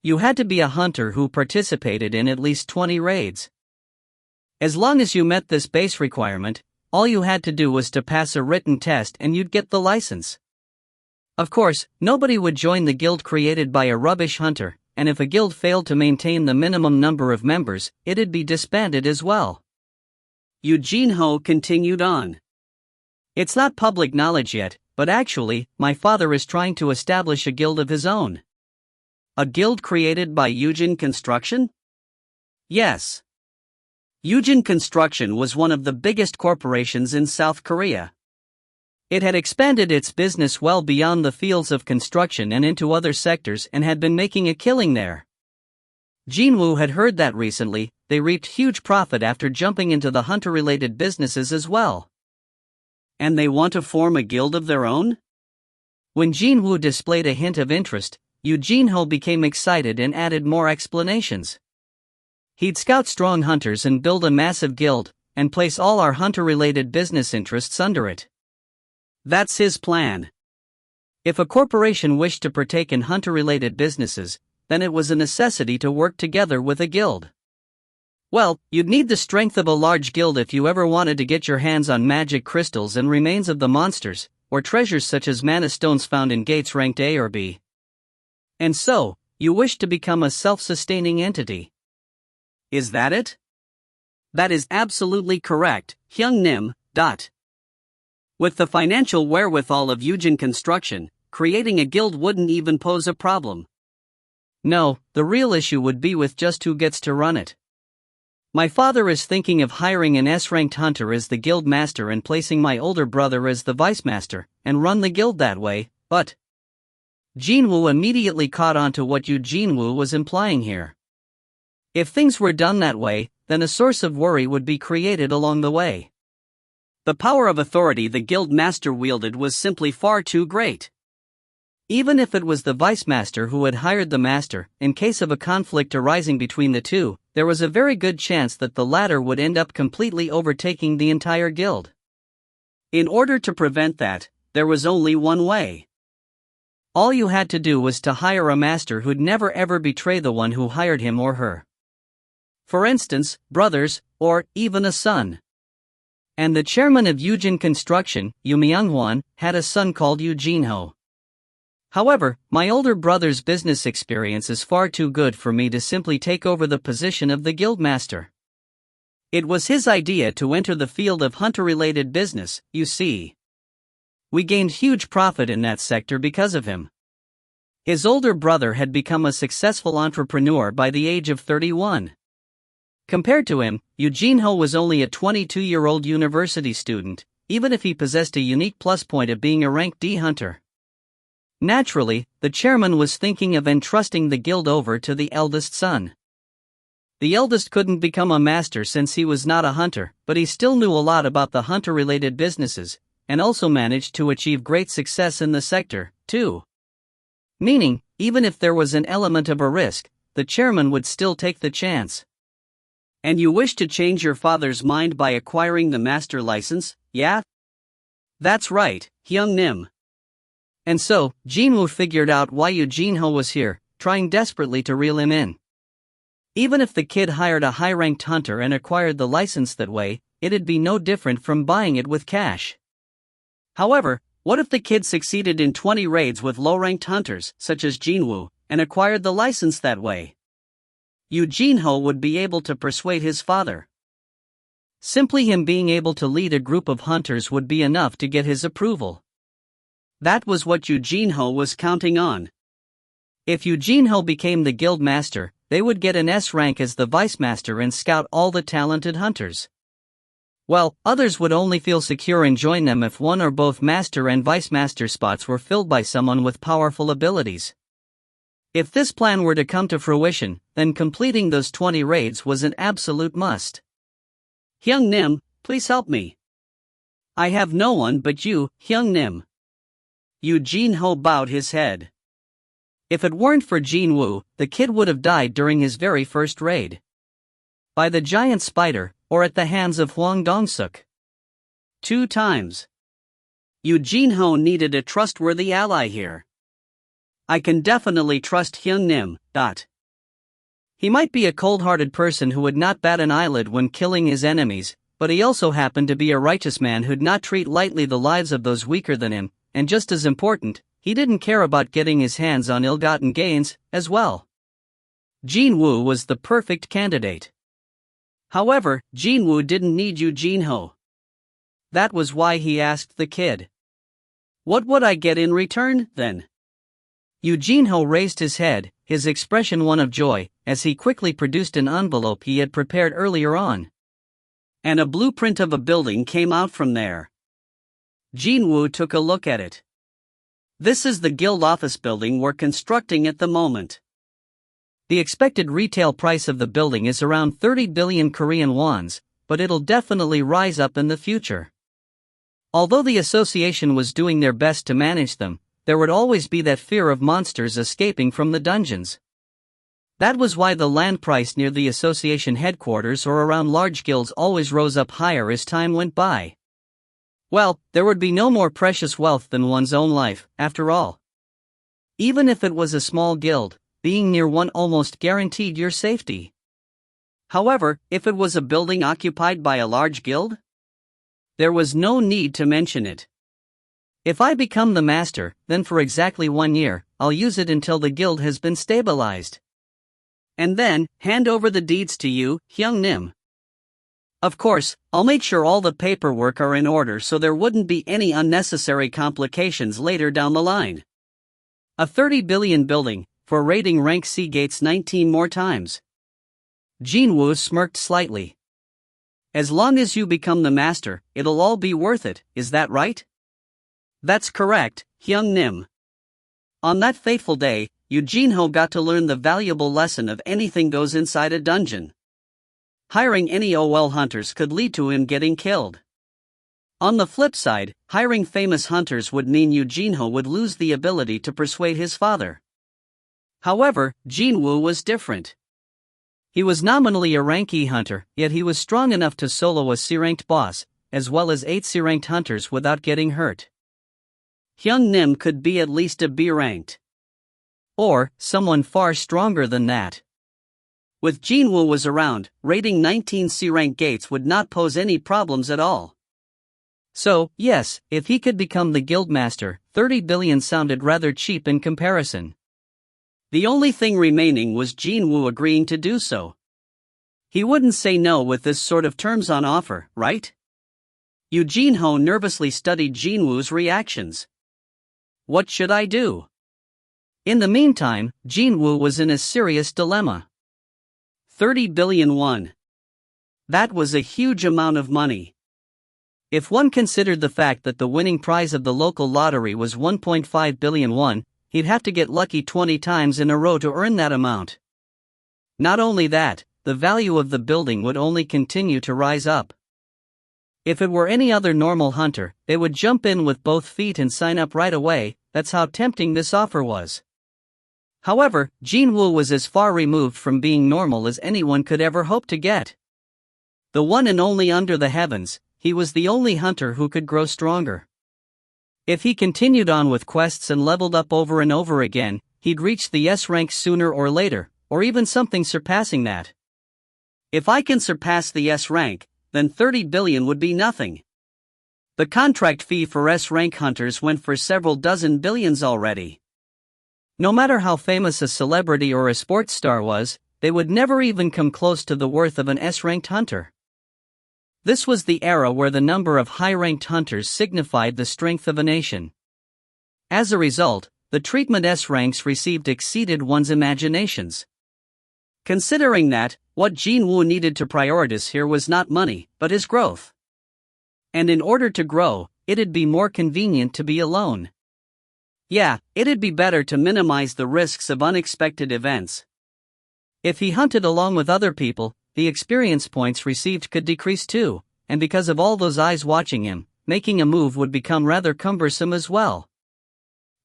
[SPEAKER 1] You had to be a hunter who participated in at least 20 raids. As long as you met this base requirement, all you had to do was to pass a written test and you'd get the license. Of course, nobody would join the guild created by a rubbish hunter, and if a guild failed to maintain the minimum number of members, it'd be disbanded as well. Yu Jin-Ho continued on. It's not public knowledge yet, but actually, my father is trying to establish a guild of his own. A guild created by Yujin Construction? Yes. Yujin Construction was one of the biggest corporations in South Korea. It had expanded its business well beyond the fields of construction and into other sectors and had been making a killing there. Jin-Woo had heard that recently, they reaped huge profit after jumping into the hunter-related businesses as well. And they want to form a guild of their own? When Jin-Woo displayed a hint of interest, Yu Jin-Ho became excited and added more explanations. He'd scout strong hunters and build a massive guild, and place all our hunter-related business interests under it. That's his plan. If a corporation wished to partake in hunter-related businesses, then it was a necessity to work together with a guild. Well, you'd need the strength of a large guild if you ever wanted to get your hands on magic crystals and remains of the monsters, or treasures such as mana stones found in gates ranked A or B. And so, you wish to become a self-sustaining entity. Is that it? That is absolutely correct, Hyung Nim. With the financial wherewithal of Yujin Construction, creating a guild wouldn't even pose a problem. No, the real issue would be with just who gets to run it. My father is thinking of hiring an S-ranked hunter as the guild master and placing my older brother as the vice master, and run the guild that way, but... Jin-Woo immediately caught on to what Yu Jin-Woo was implying here. If things were done that way, then a source of worry would be created along the way. The power of authority the guild master wielded was simply far too great. Even if it was the vice master who had hired the master, in case of a conflict arising between the two, there was a very good chance that the latter would end up completely overtaking the entire guild. In order to prevent that, there was only one way. All you had to do was to hire a master who'd never ever betray the one who hired him or her. For instance, brothers, or even a son. And the chairman of Yujin Construction, Yu Myung-hwan, had a son called Yu Jin-Ho. However, my older brother's business experience is far too good for me to simply take over the position of the guild master. It was his idea to enter the field of hunter-related business, you see. We gained huge profit in that sector because of him. His older brother had become a successful entrepreneur by the age of 31. Compared to him, Yu Jin-Ho was only a 22-year-old university student, even if he possessed a unique plus point of being a rank D hunter. Naturally, the chairman was thinking of entrusting the guild over to the eldest son. The eldest couldn't become a master since he was not a hunter, but he still knew a lot about the hunter-related businesses, and also managed to achieve great success in the sector, too. Meaning, even if there was an element of a risk, the chairman would still take the chance. And you wish to change your father's mind by acquiring the master license, yeah? That's right, Hyung Nim. And so, Jin-Woo figured out why Yu Jin-Ho was here, trying desperately to reel him in. Even if the kid hired a high-ranked hunter and acquired the license that way, it'd be no different from buying it with cash. However, what if the kid succeeded in 20 raids with low-ranked hunters, such as Jin-Woo, and acquired the license that way? Yu Jin-Ho would be able to persuade his father. Simply him being able to lead a group of hunters would be enough to get his approval. That was what Yu Jin-Ho was counting on. If Yu Jin-Ho became the guild master, they would get an S rank as the vice master and scout all the talented hunters. Well, others would only feel secure and join them if one or both master and vice master spots were filled by someone with powerful abilities. If this plan were to come to fruition, then completing those 20 raids was an absolute must. Hyung Nim, please help me. I have no one but you, Hyung Nim. Yu Jin-Ho bowed his head. If it weren't for Jin-Woo, the kid would have died during his very first raid. By the giant spider, or at the hands of Hwang Dong-suk. 2 times. Yu Jin-Ho needed a trustworthy ally here. I can definitely trust Hyung Nim. He might be a cold-hearted person who would not bat an eyelid when killing his enemies, but he also happened to be a righteous man who'd not treat lightly the lives of those weaker than him, and just as important, he didn't care about getting his hands on ill-gotten gains, as well. Jin-Woo was the perfect candidate. However, Jin-Woo didn't need Jin-Ho. That was why he asked the kid, "What would I get in return, then?" Jin-Ho raised his head, his expression one of joy, as he quickly produced an envelope he had prepared earlier on. And a blueprint of a building came out from there. Jin-Woo took a look at it. "This is the guild office building we're constructing at the moment. The expected retail price of the building is around 30 billion Korean wons, but it'll definitely rise up in the future." Although the association was doing their best to manage them, there would always be that fear of monsters escaping from the dungeons. That was why the land price near the association headquarters or around large guilds always rose up higher as time went by. Well, there would be no more precious wealth than one's own life, after all. Even if it was a small guild, being near one almost guaranteed your safety. However, if it was a building occupied by a large guild, there was no need to mention it. If I become the master, then for exactly 1 year, I'll use it until the guild has been stabilized. And then, hand over the deeds to you, Hyung-nim. Of course, I'll make sure all the paperwork are in order so there wouldn't be any unnecessary complications later down the line. A 30 billion building, for rating rank C gates 19 more times. Jin-Woo smirked slightly. As long as you become the master, it'll all be worth it, is that right? That's correct, Hyung-Nim. On that fateful day, Jin-Ho got to learn the valuable lesson of anything goes inside a dungeon. Hiring any OL hunters could lead to him getting killed. On the flip side, hiring famous hunters would mean Jin-Ho would lose the ability to persuade his father. However, Jin-Woo was different. He was nominally a rank E hunter, yet he was strong enough to solo a C-ranked boss, as well as 8 C-ranked hunters without getting hurt. Hyung-Nim could be at least a B-ranked. Or, someone far stronger than that. With Jin-Woo was around, rating 19 C-rank gates would not pose any problems at all. So, yes, if he could become the guildmaster, 30 billion sounded rather cheap in comparison. The only thing remaining was Jin-Woo agreeing to do so. He wouldn't say no with this sort of terms on offer, right? Jin-Ho nervously studied Jin-Woo's reactions. What should I do? In the meantime, Jin-Woo was in a serious dilemma. 30 billion won. That was a huge amount of money. If one considered the fact that the winning prize of the local lottery was 1.5 billion won, he'd have to get lucky 20 times in a row to earn that amount. Not only that, the value of the building would only continue to rise up. If it were any other normal hunter, they would jump in with both feet and sign up right away. That's how tempting this offer was. However, Jin-Woo was as far removed from being normal as anyone could ever hope to get. The one and only under the heavens, he was the only hunter who could grow stronger. If he continued on with quests and leveled up over and over again, he'd reach the S rank sooner or later, or even something surpassing that. If I can surpass the S rank, then 30 billion would be nothing. The contract fee for S rank hunters went for several dozen billions already. No matter how famous a celebrity or a sports star was, they would never even come close to the worth of an S-ranked hunter. This was the era where the number of high-ranked hunters signified the strength of a nation. As a result, the treatment S ranks received exceeded one's imaginations. Considering that, what Jin-Woo needed to prioritize here was not money, but his growth. And in order to grow, it'd be more convenient to be alone. Yeah, it'd be better to minimize the risks of unexpected events. If he hunted along with other people, the experience points received could decrease too, and because of all those eyes watching him, making a move would become rather cumbersome as well.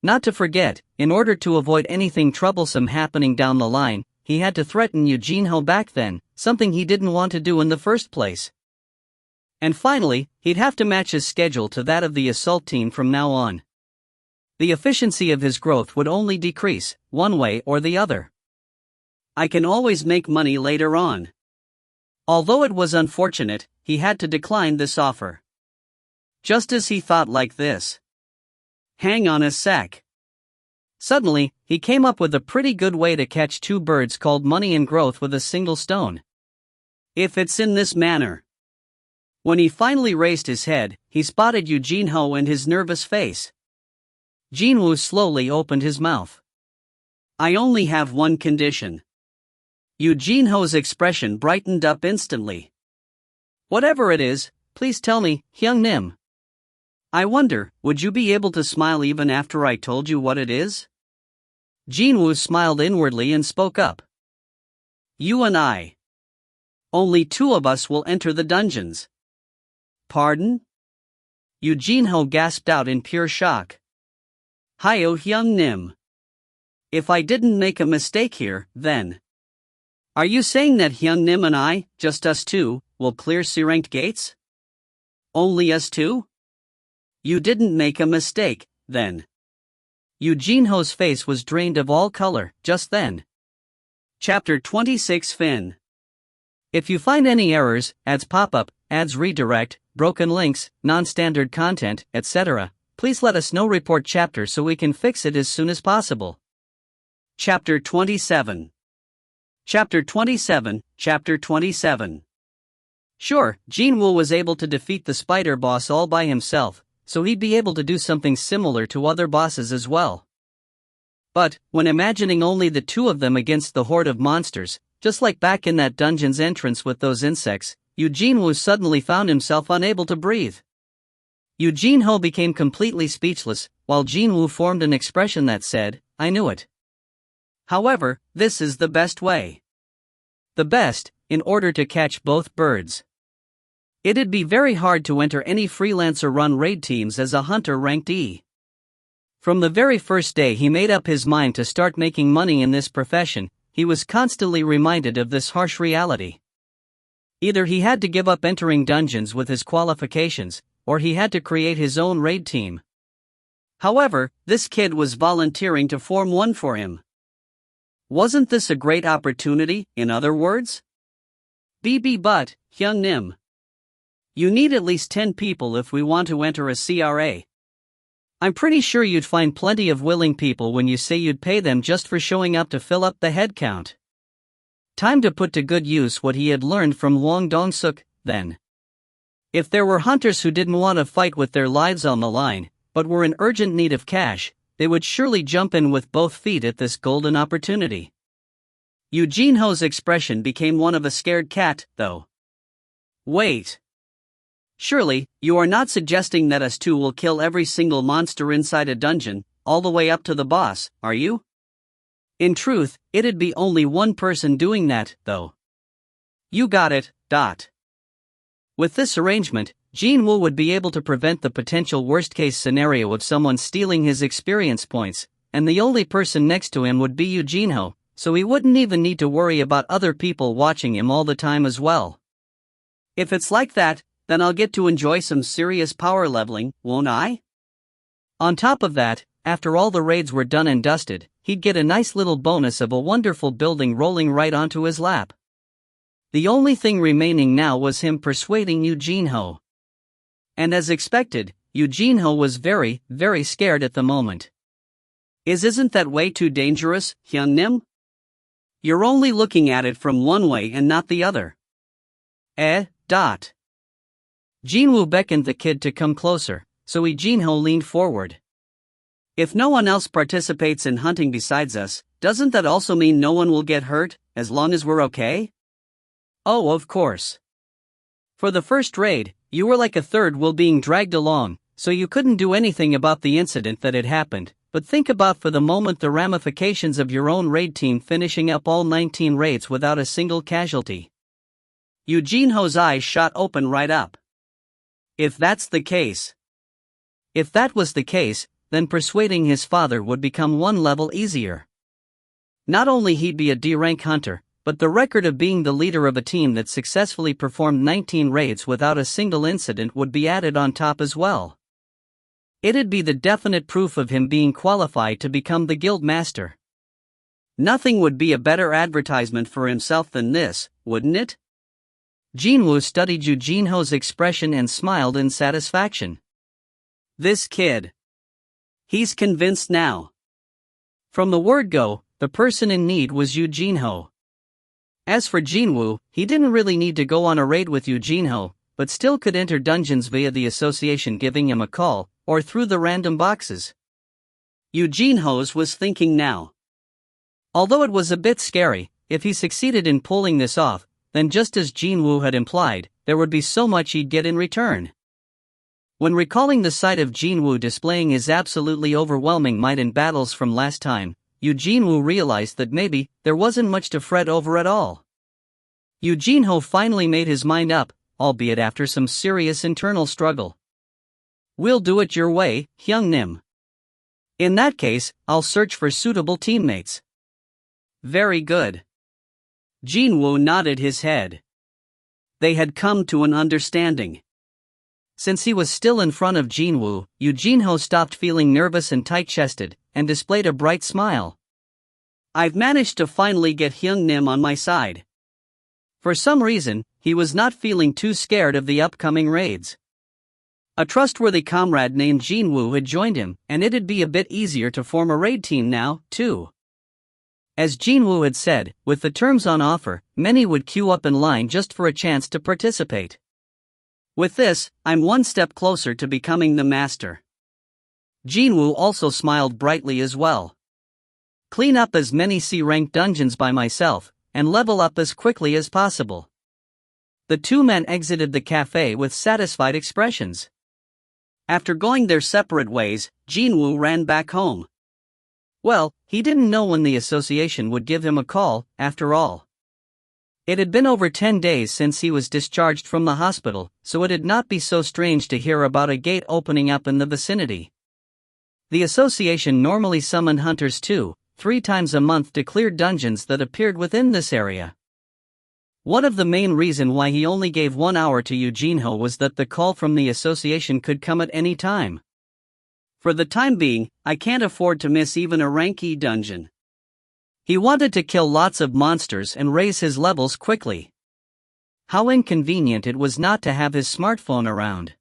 [SPEAKER 1] Not to forget, in order to avoid anything troublesome happening down the line, he had to threaten Jin-Ho back then, something he didn't want to do in the first place. And finally, he'd have to match his schedule to that of the assault team from now on. The efficiency of his growth would only decrease, one way or the other. I can always make money later on. Although it was unfortunate, he had to decline this offer. Just as he thought like this. Hang on a sec. Suddenly, he came up with a pretty good way to catch two birds called money and growth with a single stone. If it's in this manner. When he finally raised his head, he spotted Yu Jin-Ho and his nervous face. Jin-Woo slowly opened his mouth. I only have one condition. Yu Jin-Ho's expression brightened up instantly. Whatever it is, please tell me, Hyung-nim. I wonder, would you be able to smile even after I told you what it is? Jin-Woo smiled inwardly and spoke up. You and I. Only two of us will enter the dungeons. Pardon? Yu Jin-Ho gasped out in pure shock. Hyo Hyung-nim. If I didn't make a mistake here, then. Are you saying that Hyung-nim and I, just us two, will clear C-ranked gates? Only us two? You didn't make a mistake, then. Yu Jin-Ho's face was drained of all color, just then. Chapter 26 Fin. If you find any errors, ads pop up, ads redirect, broken links, non-standard content, etc., please let us know. Report chapter so we can fix it as soon as possible. Chapter 27. Chapter 27. Sure, Jin-Woo was able to defeat the spider boss all by himself, so he'd be able to do something similar to other bosses as well. But, when imagining only the two of them against the horde of monsters, just like back in that dungeon's entrance with those insects, Yu Jin-Woo suddenly found himself unable to breathe. Yu Jin-Ho became completely speechless, while Jin-Woo formed an expression that said, I knew it. However, this is the best way. The best, in order to catch both birds. It'd be very hard to enter any freelancer-run raid teams as a hunter ranked E. From the very first day he made up his mind to start making money in this profession, he was constantly reminded of this harsh reality. Either he had to give up entering dungeons with his qualifications, or he had to create his own raid team. However, this kid was volunteering to form one for him. Wasn't this a great opportunity, in other words? But, Hyung-nim. You need at least 10 people if we want to enter a CRA. I'm pretty sure you'd find plenty of willing people when you say you'd pay them just for showing up to fill up the head count. Time to put to good use what he had learned from Wong Dong-suk, then. If there were hunters who didn't want to fight with their lives on the line, but were in urgent need of cash, they would surely jump in with both feet at this golden opportunity. Yu Jin-Ho's expression became one of a scared cat, though. Wait. Surely, you are not suggesting that us two will kill every single monster inside a dungeon, all the way up to the boss, are you? In truth, it'd be only one person doing that, though. You got it. With this arrangement, Jin-Woo would be able to prevent the potential worst-case scenario of someone stealing his experience points, and the only person next to him would be Yu Jin-Ho, so he wouldn't even need to worry about other people watching him all the time as well. If it's like that, then I'll get to enjoy some serious power leveling, won't I? On top of that, after all the raids were done and dusted, he'd get a nice little bonus of a wonderful building rolling right onto his lap. The only thing remaining now was him persuading Yu Jin-Ho. And as expected, Yu Jin-Ho was very, very scared at the moment. Isn't that way too dangerous, Hyung-nim? You're only looking at it from one way and not the other. Jin-Woo beckoned the kid to come closer, so Yu Jin-Ho leaned forward. If no one else participates in hunting besides us, doesn't that also mean no one will get hurt, as long as we're okay? Oh, of course. For the first raid, you were like a third wheel being dragged along, so you couldn't do anything about the incident that had happened, but think about for the moment the ramifications of your own raid team finishing up all 19 raids without a single casualty. Yu Jin-Ho's eyes shot open right up. If that was the case, then persuading his father would become one level easier. Not only he'd be a D-rank hunter, but the record of being the leader of a team that successfully performed 19 raids without a single incident would be added on top as well. It'd be the definite proof of him being qualified to become the guild master. Nothing would be a better advertisement for himself than this, wouldn't it? Jin-Woo studied Yu Jin-Ho's expression and smiled in satisfaction. This kid. He's convinced now. From the word go, the person in need was Yu Jin-Ho. As for Jin-Woo, he didn't really need to go on a raid with Yu Jin-Ho, but still could enter dungeons via the association giving him a call, or through the random boxes. Yu Jin-Ho's was thinking now. Although it was a bit scary, if he succeeded in pulling this off, then just as Jin-Woo had implied, there would be so much he'd get in return. When recalling the sight of Jin-Woo displaying his absolutely overwhelming might in battles from last time, Yu Jin-Woo realized that maybe there wasn't much to fret over at all. Yu Jin-Ho finally made his mind up, albeit after some serious internal struggle. We'll do it your way, Hyung-nim. In that case, I'll search for suitable teammates. Very good. Jin-Woo nodded his head. They had come to an understanding. Since he was still in front of Jin-Woo, Yu Jin-Ho stopped feeling nervous and tight-chested, and displayed a bright smile. I've managed to finally get Hyung-Nim on my side. For some reason, he was not feeling too scared of the upcoming raids. A trustworthy comrade named Jin-Woo had joined him, and it'd be a bit easier to form a raid team now, too. As Jin-Woo had said, with the terms on offer, many would queue up in line just for a chance to participate. With this, I'm one step closer to becoming the master. Jin-Woo also smiled brightly as well. Clean up as many C-rank dungeons by myself, and level up as quickly as possible. The two men exited the cafe with satisfied expressions. After going their separate ways, Jin-Woo ran back home. Well, he didn't know when the association would give him a call, after all. It had been over 10 days since he was discharged from the hospital, so it'd not be so strange to hear about a gate opening up in the vicinity. The association normally summoned hunters 2-3 times a month to clear dungeons that appeared within this area. One of the main reasons why he only gave 1 hour to Yu Jin-Ho was that the call from the association could come at any time. For the time being, I can't afford to miss even a rank E dungeon. He wanted to kill lots of monsters and raise his levels quickly. How inconvenient it was not to have his smartphone around.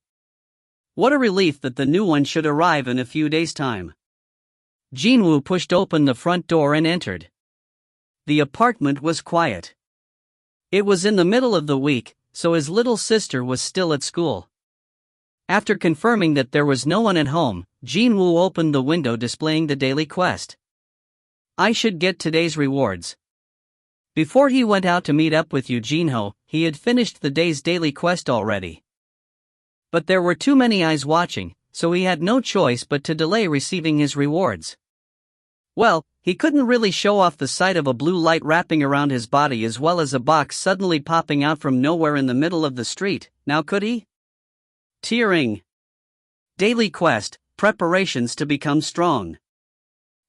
[SPEAKER 1] What a relief that the new one should arrive in a few days' time. Jin-Woo pushed open the front door and entered. The apartment was quiet. It was in the middle of the week, so his little sister was still at school. After confirming that there was no one at home, Jin-Woo opened the window displaying the daily quest. I should get today's rewards. Before he went out to meet up with Yu Jin-Ho, he had finished the day's daily quest already. But there were too many eyes watching, so he had no choice but to delay receiving his rewards. Well, he couldn't really show off the sight of a blue light wrapping around his body as well as a box suddenly popping out from nowhere in the middle of the street, now could he? Tearing. Daily quest, preparations to become strong.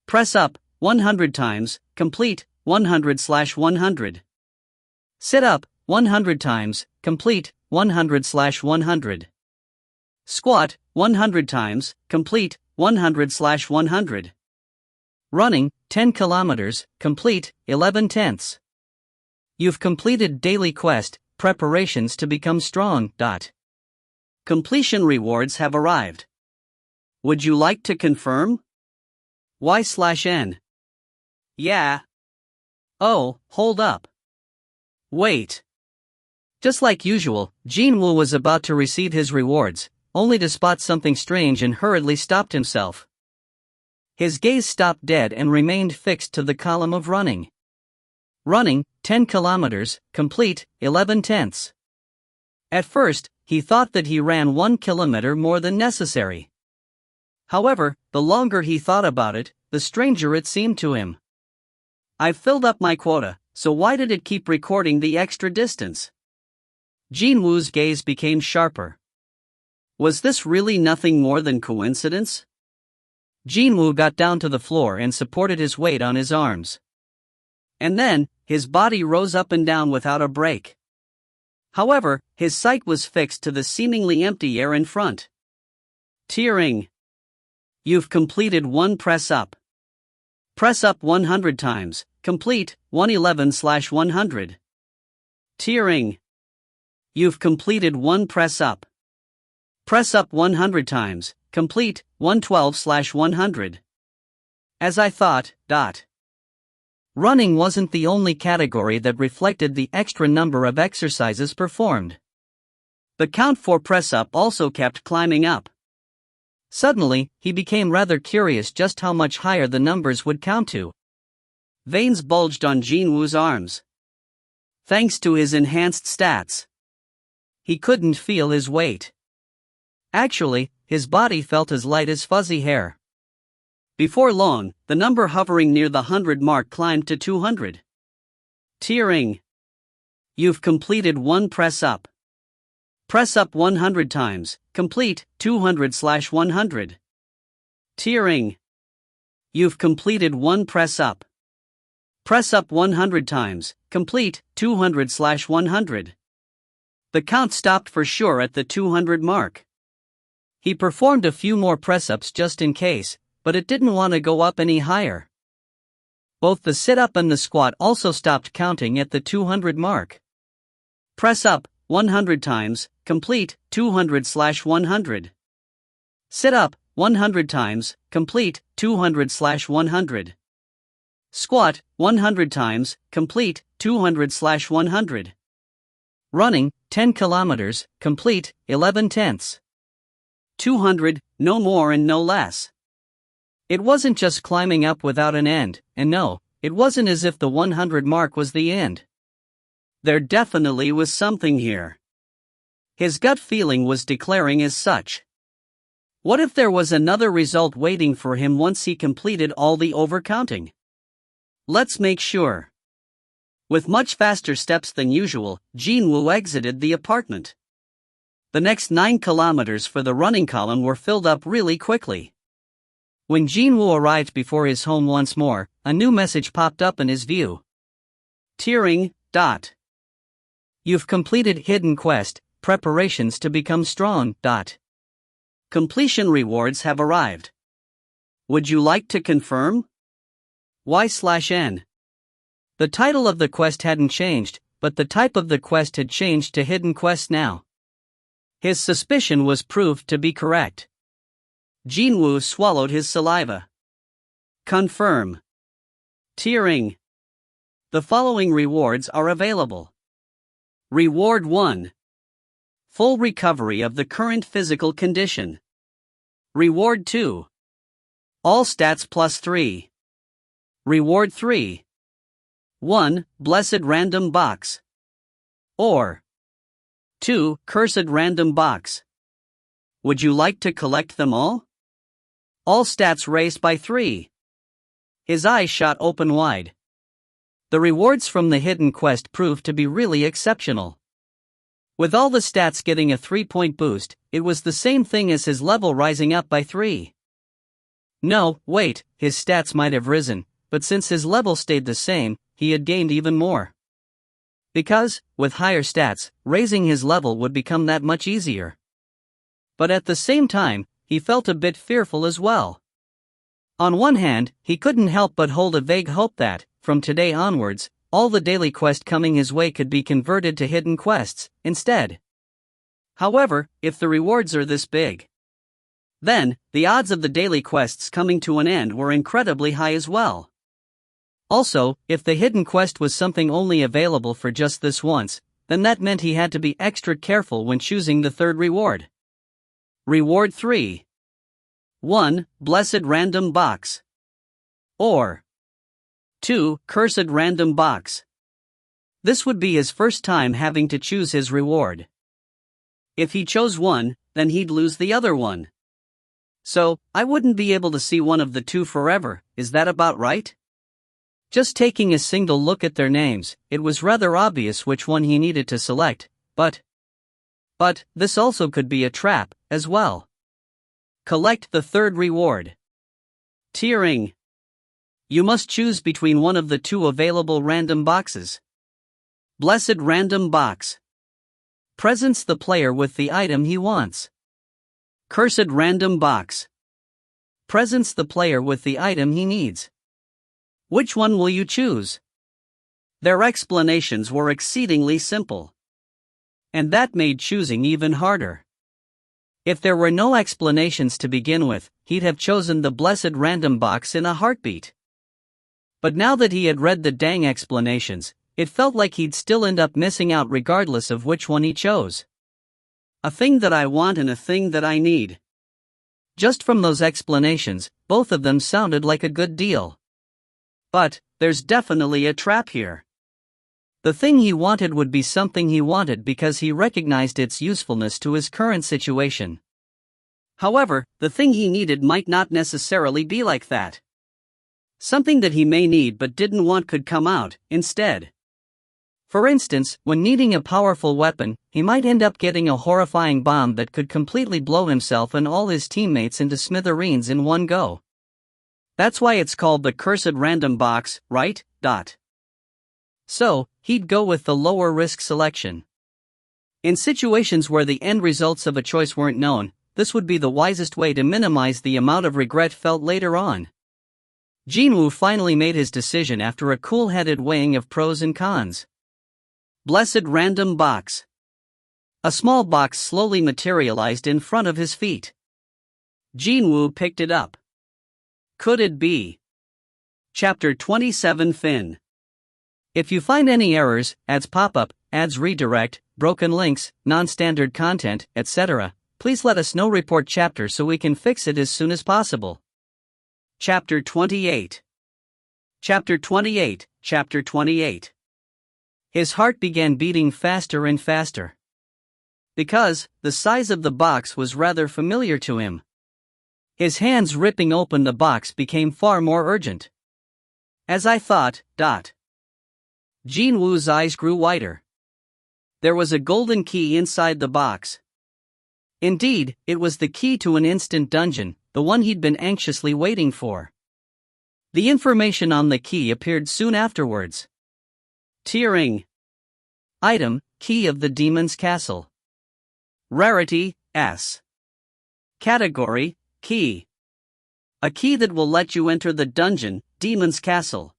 [SPEAKER 1] Press up, 100 times, complete, 100/100. Sit up, 100 times, complete, 100/100. Squat, 100 times, complete, 100/100. Running, 10 kilometers, complete, 11/10. You've completed daily quest, preparations to become strong. Completion rewards have arrived. Would you like to confirm? Y/N. Yeah. Oh, hold up. Wait. Just like usual, Jin-Woo was about to receive his rewards, only to spot something strange and hurriedly stopped himself. His gaze stopped dead and remained fixed to the column of running. Running, 10 kilometers, complete, 11/10. At first, he thought that he ran 1 kilometer more than necessary. However, the longer he thought about it, the stranger it seemed to him. I've filled up my quota, so why did it keep recording the extra distance? Jin-Woo's gaze became sharper. Was this really nothing more than coincidence? Jin-Woo got down to the floor and supported his weight on his arms. And then, his body rose up and down without a break. However, his sight was fixed to the seemingly empty air in front. Tearing. You've completed 1 press up. Press up 100 times, complete 111/100. Tiering. You've completed one press up. Press up 100 times, complete 112/100. As I thought. Running wasn't the only category that reflected the extra number of exercises performed. The count for press up also kept climbing up. Suddenly, he became rather curious just how much higher the numbers would count to. Veins bulged on Jin-Woo's arms. Thanks to his enhanced stats, he couldn't feel his weight. Actually, his body felt as light as fuzzy hair. Before long, the number hovering near the 100 mark climbed to 200. Tiering. You've completed one press up. Press up 100 times, complete 200/100. Tiering. You've completed one press up. Press up 100 times, complete 200/100. The count stopped for sure at the 200 mark. He performed a few more press-ups just in case, but it didn't want to go up any higher. Both the sit-up and the squat also stopped counting at the 200 mark. Press up 100 times, complete 200/100. Sit up 100 times, complete 200/100. Squat 100 times, complete 200/100. Running 10 kilometers, complete 11/10. 200, no more and no less. It wasn't just climbing up without an end, and no, it wasn't as if the 100 mark was the end. There definitely was something here. His gut feeling was declaring as such. What if there was another result waiting for him once he completed all the overcounting? Let's make sure. With much faster steps than usual, Jin-Woo exited the apartment. The next 9 kilometers for the running column were filled up really quickly. When Jin-Woo arrived before his home once more, a new message popped up in his view. Tiering. You've completed Hidden Quest, preparations to become strong. Completion rewards have arrived. Would you like to confirm? Y/N. The title of the quest hadn't changed, but the type of the quest had changed to Hidden Quest now. His suspicion was proved to be correct. Jin-Woo swallowed his saliva. Confirm. Tiering. The following rewards are available. Reward 1. Full recovery of the current physical condition. Reward 2. All stats plus 3. Reward 3. 1. Blessed random box. Or 2. Cursed random box. Would you like to collect them all? All stats raised by 3. His eyes shot open wide. The rewards from the hidden quest proved to be really exceptional. With all the stats getting a 3-point boost, it was the same thing as his level rising up by 3. No, wait, his stats might have risen, but since his level stayed the same, he had gained even more. Because, with higher stats, raising his level would become that much easier. But at the same time, he felt a bit fearful as well. On one hand, he couldn't help but hold a vague hope that, from today onwards, all the daily quest coming his way could be converted to hidden quests, instead. However, if the rewards are this big, then, the odds of the daily quests coming to an end were incredibly high as well. Also, if the hidden quest was something only available for just this once, then that meant he had to be extra careful when choosing the third reward. Reward 3. 1. Blessed random box. Or 2. Cursed random box. This would be his first time having to choose his reward. If he chose one, then he'd lose the other one. So, I wouldn't be able to see one of the two forever, is that about right? Just taking a single look at their names, it was rather obvious which one he needed to select, but this also could be a trap, as well. Collect the third reward. Tiering. You must choose between one of the two available random boxes. Blessed random box. Presents the player with the item he wants. Cursed random box. Presents the player with the item he needs. Which one will you choose? Their explanations were exceedingly simple. And that made choosing even harder. If there were no explanations to begin with, he'd have chosen the blessed random box in a heartbeat. But now that he had read the dang explanations, it felt like he'd still end up missing out regardless of which one he chose. A thing that I want and a thing that I need. Just from those explanations, both of them sounded like a good deal. But there's definitely a trap here. The thing he wanted would be something he wanted because he recognized its usefulness to his current situation. However, the thing he needed might not necessarily be like that. Something that he may need but didn't want could come out, instead. For instance, when needing a powerful weapon, he might end up getting a horrifying bomb that could completely blow himself and all his teammates into smithereens in one go. That's why it's called the cursed random box, right? So, he'd go with the lower risk selection. In situations where the end results of a choice weren't known, this would be the wisest way to minimize the amount of regret felt later on. Jin-Woo finally made his decision after a cool-headed weighing of pros and cons. Blessed random box. A small box slowly materialized in front of his feet. Jin-Woo picked it up. Could it be? Chapter 27 Fin. If you find any errors, ads pop up, ads redirect, broken links, non-standard content, etc., please let us know. Report chapter so we can fix it as soon as possible. Chapter 28. Chapter 28, Chapter 28. His heart began beating faster and faster. Because the size of the box was rather familiar to him. His hands ripping open the box became far more urgent. As I thought, Jin-Woo's eyes grew wider. There was a golden key inside the box. Indeed, it was the key to an instant dungeon, the one he'd been anxiously waiting for. The information on the key appeared soon afterwards. Tiering. Item, Key of the Demon's Castle. Rarity, S. Category, Key. A key that will let you enter the dungeon, Demon's Castle.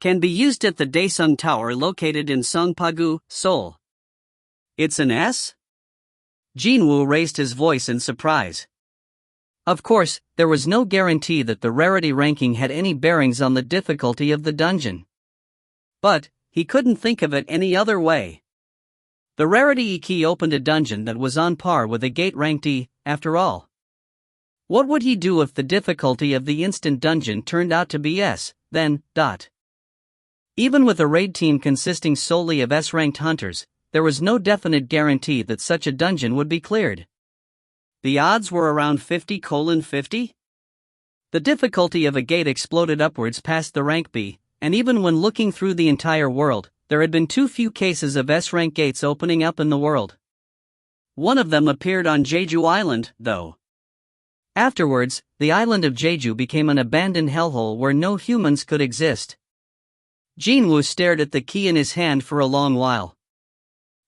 [SPEAKER 1] Can be used at the Daesung Tower located in Songpagu, Seoul. It's an S? Jin-Woo raised his voice in surprise. Of course, there was no guarantee that the rarity ranking had any bearings on the difficulty of the dungeon. But he couldn't think of it any other way. The rarity E key opened a dungeon that was on par with a gate ranked E, after all. What would he do if the difficulty of the instant dungeon turned out to be S, then, Even with a raid team consisting solely of S-ranked hunters, there was no definite guarantee that such a dungeon would be cleared. The odds were around 50:50? The difficulty of a gate exploded upwards past the rank B, and even when looking through the entire world, there had been too few cases of S-rank gates opening up in the world. One of them appeared on Jeju Island, though. Afterwards, the island of Jeju became an abandoned hellhole where no humans could exist. Jin-Woo stared at the key in his hand for a long while.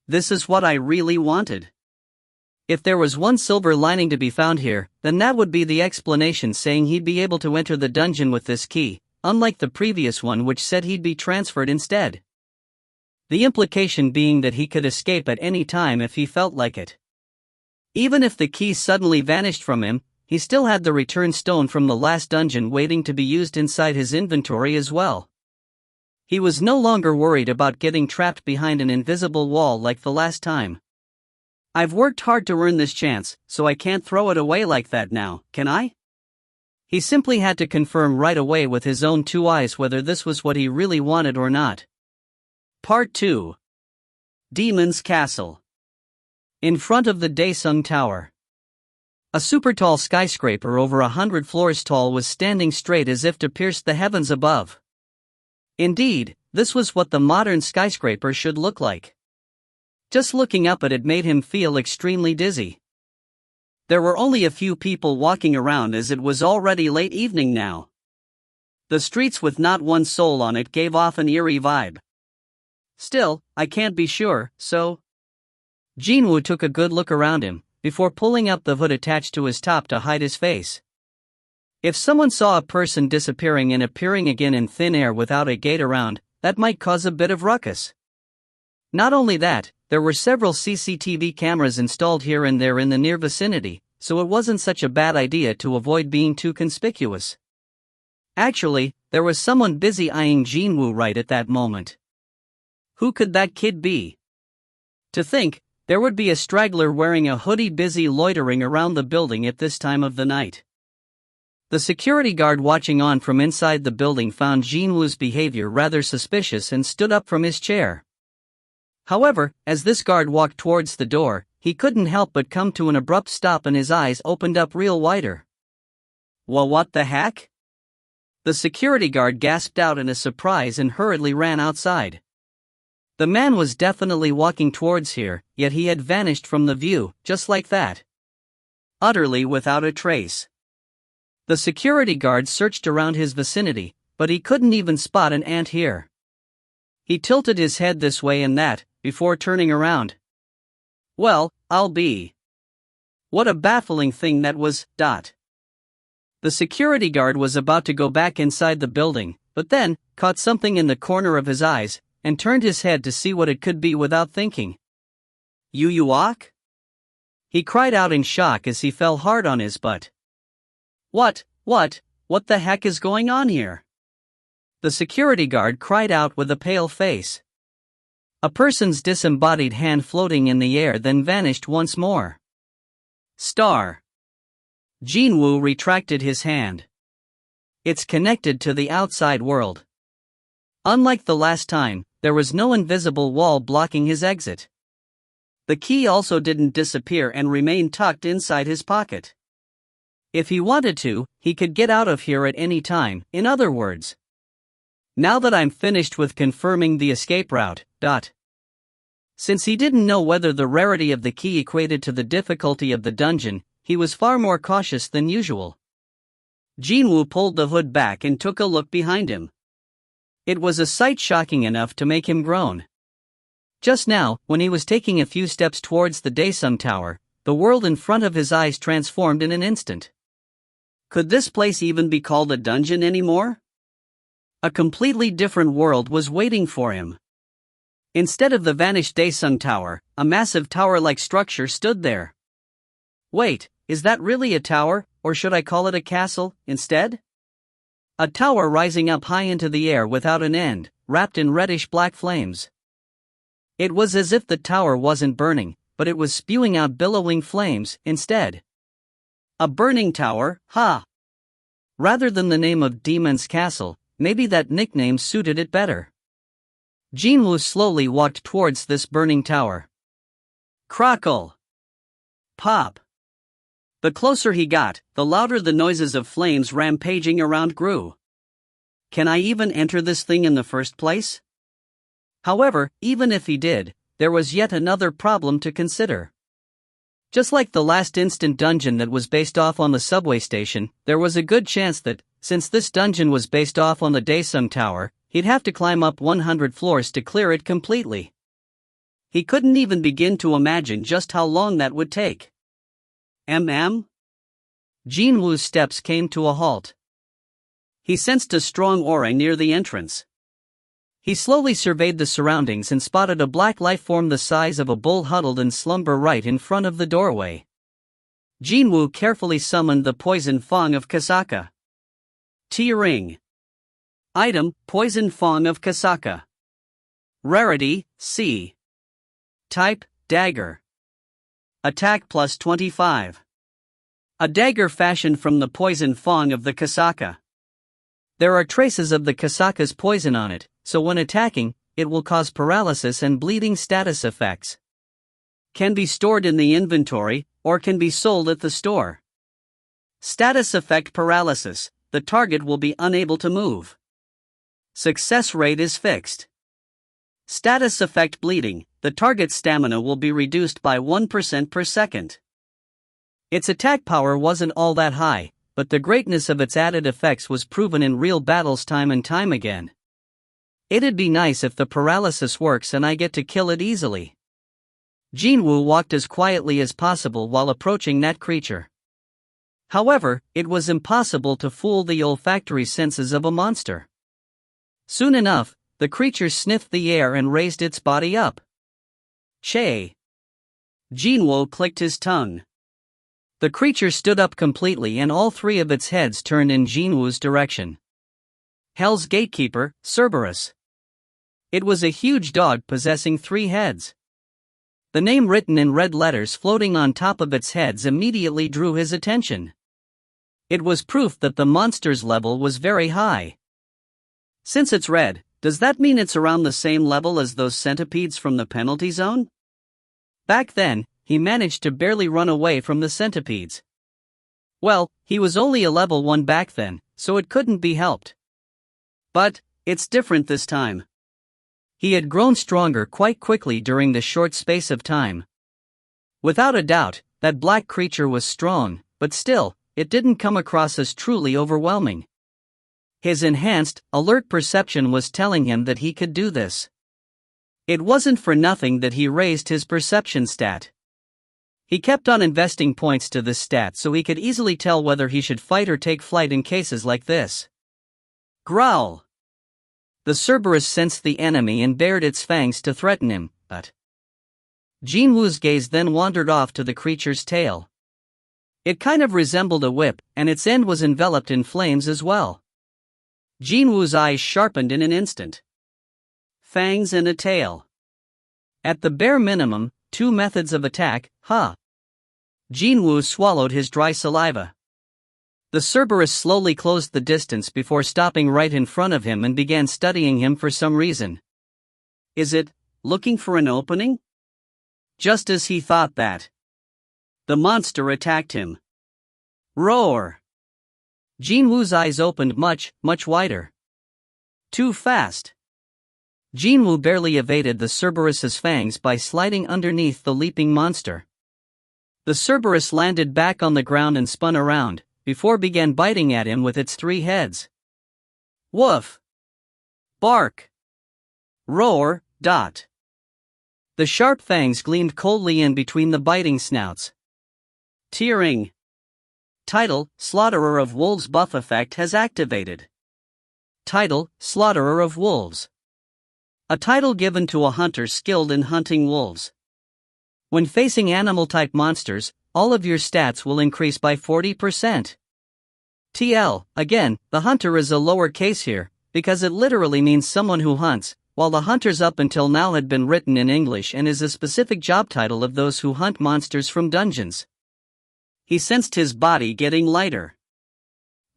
[SPEAKER 1] This is what I really wanted. If there was one silver lining to be found here, then that would be the explanation saying he'd be able to enter the dungeon with this key, unlike the previous one which said he'd be transferred instead. The implication being that he could escape at any time if he felt like it. Even if the key suddenly vanished from him, he still had the return stone from the last dungeon waiting to be used inside his inventory as well. He was no longer worried about getting trapped behind an invisible wall like the last time. I've worked hard to earn this chance, so I can't throw it away like that now, can I? He simply had to confirm right away with his own two eyes whether this was what he really wanted or not. Part 2. Demon's Castle. In front of the Daesung Tower. A super tall skyscraper over 100 floors tall was standing straight as if to pierce the heavens above. Indeed, this was what the modern skyscraper should look like. Just looking up at it made him feel extremely dizzy. There were only a few people walking around as it was already late evening now. The streets with not one soul on it gave off an eerie vibe. Still, I can't be sure, so... Jin-Woo took a good look around him, before pulling up the hood attached to his top to hide his face. If someone saw a person disappearing and appearing again in thin air without a gate around, that might cause a bit of ruckus. Not only that, there were several CCTV cameras installed here and there in the near vicinity, so it wasn't such a bad idea to avoid being too conspicuous. Actually, there was someone busy eyeing Jin-Woo right at that moment. Who could that kid be? To think, there would be a straggler wearing a hoodie busy loitering around the building at this time of the night. The security guard watching on from inside the building found Jin-Woo's behavior rather suspicious and stood up from his chair. However, as this guard walked towards the door, he couldn't help but come to an abrupt stop and his eyes opened up real wider. Well, what the heck? The security guard gasped out in a surprise and hurriedly ran outside. The man was definitely walking towards here, yet he had vanished from the view, just like that. Utterly without a trace. The security guard searched around his vicinity, but he couldn't even spot an ant here. He tilted his head this way and that, before turning around. Well, I'll be. What a baffling thing that was. The security guard was about to go back inside the building, but then, caught something in the corner of his eyes, and turned his head to see what it could be without thinking. You walk? He cried out in shock as he fell hard on his butt. What the heck is going on here? The security guard cried out with a pale face. A person's disembodied hand floating in the air then vanished once more. Star. Jin-Woo retracted his hand. It's connected to the outside world. Unlike the last time, there was no invisible wall blocking his exit. The key also didn't disappear and remained tucked inside his pocket. If he wanted to, he could get out of here at any time, in other words. Now that I'm finished with confirming the escape route. Since he didn't know whether the rarity of the key equated to the difficulty of the dungeon, he was far more cautious than usual. Jin-Woo pulled the hood back and took a look behind him. It was a sight shocking enough to make him groan. Just now, when he was taking a few steps towards the Daesung Tower, the world in front of his eyes transformed in an instant. Could this place even be called a dungeon anymore? A completely different world was waiting for him. Instead of the vanished Daesung Tower, a massive tower-like structure stood there. Wait, is that really a tower, or should I call it a castle, instead? A tower rising up high into the air without an end, wrapped in reddish-black flames. It was as if the tower wasn't burning, but it was spewing out billowing flames, instead. A burning tower, ha! Rather than the name of Demon's Castle, maybe that nickname suited it better. Jin-Woo slowly walked towards this burning tower. Crackle! Pop! The closer he got, the louder the noises of flames rampaging around grew. Can I even enter this thing in the first place? However, even if he did, there was yet another problem to consider. Just like the last instant dungeon that was based off on the subway station, there was a good chance that, since this dungeon was based off on the Daesung Tower, he'd have to climb up 100 floors to clear it completely. He couldn't even begin to imagine just how long that would take. Jin-Woo's steps came to a halt. He sensed a strong aura near the entrance. He slowly surveyed the surroundings and spotted a black life form the size of a bull huddled in slumber right in front of the doorway. Jin-Woo carefully summoned the poison Fong of Kasaka. T-Ring. Item, Poison Fong of Kasaka. Rarity, C. Type, Dagger. Attack plus 25. A dagger fashioned from the poison Fong of the Kasaka. There are traces of the Kasaka's poison on it, so when attacking, it will cause paralysis and bleeding status effects. Can be stored in the inventory, or can be sold at the store. Status effect paralysis, the target will be unable to move. Success rate is fixed. Status effect bleeding, the target's stamina will be reduced by 1% per second. Its attack power wasn't all that high, but the greatness of its added effects was proven in real battles time and time again. It'd be nice if the paralysis works and I get to kill it easily. Jin-Woo walked as quietly as possible while approaching that creature. However, it was impossible to fool the olfactory senses of a monster. Soon enough, the creature sniffed the air and raised its body up. Che! Jin-Woo clicked his tongue. The creature stood up completely and all three of its heads turned in Jin-Woo's direction. Hell's Gatekeeper, Cerberus. It was a huge dog possessing 3 heads. The name written in red letters floating on top of its heads immediately drew his attention. It was proof that the monster's level was very high. Since it's red, does that mean it's around the same level as those centipedes from the penalty zone? Back then, he managed to barely run away from the centipedes. Well, he was only a level 1 back then, so it couldn't be helped. But it's different this time. He had grown stronger quite quickly during the short space of time. Without a doubt, that black creature was strong, but still, it didn't come across as truly overwhelming. His enhanced, alert perception was telling him that he could do this. It wasn't for nothing that he raised his perception stat. He kept on investing points to this stat so he could easily tell whether he should fight or take flight in cases like this. Growl! The Cerberus sensed the enemy and bared its fangs to threaten him, but Jin-Woo's gaze then wandered off to the creature's tail. It kind of resembled a whip, and its end was enveloped in flames as well. Jin-Woo's eyes sharpened in an instant. Fangs and a tail. At the bare minimum, 2 methods of attack, huh? Jin-Woo swallowed his dry saliva. The Cerberus slowly closed the distance before stopping right in front of him and began studying him for some reason. Is it looking for an opening? Just as he thought that, the monster attacked him. Roar! Jin-Woo's eyes opened much, much wider. Too fast. Jin-Woo barely evaded the Cerberus's fangs by sliding underneath the leaping monster. The Cerberus landed back on the ground and spun around, before began biting at him with its 3 heads. Woof! Bark! Roar! Dot! The sharp fangs gleamed coldly in between the biting snouts. Tearing. Title: Slaughterer of Wolves buff effect has activated. Title: Slaughterer of Wolves. A title given to a hunter skilled in hunting wolves. When facing animal-type monsters, all of your stats will increase by 40%. TL, again, the hunter is a lower case here, because it literally means someone who hunts, while the hunters up until now had been written in English and is a specific job title of those who hunt monsters from dungeons. He sensed his body getting lighter.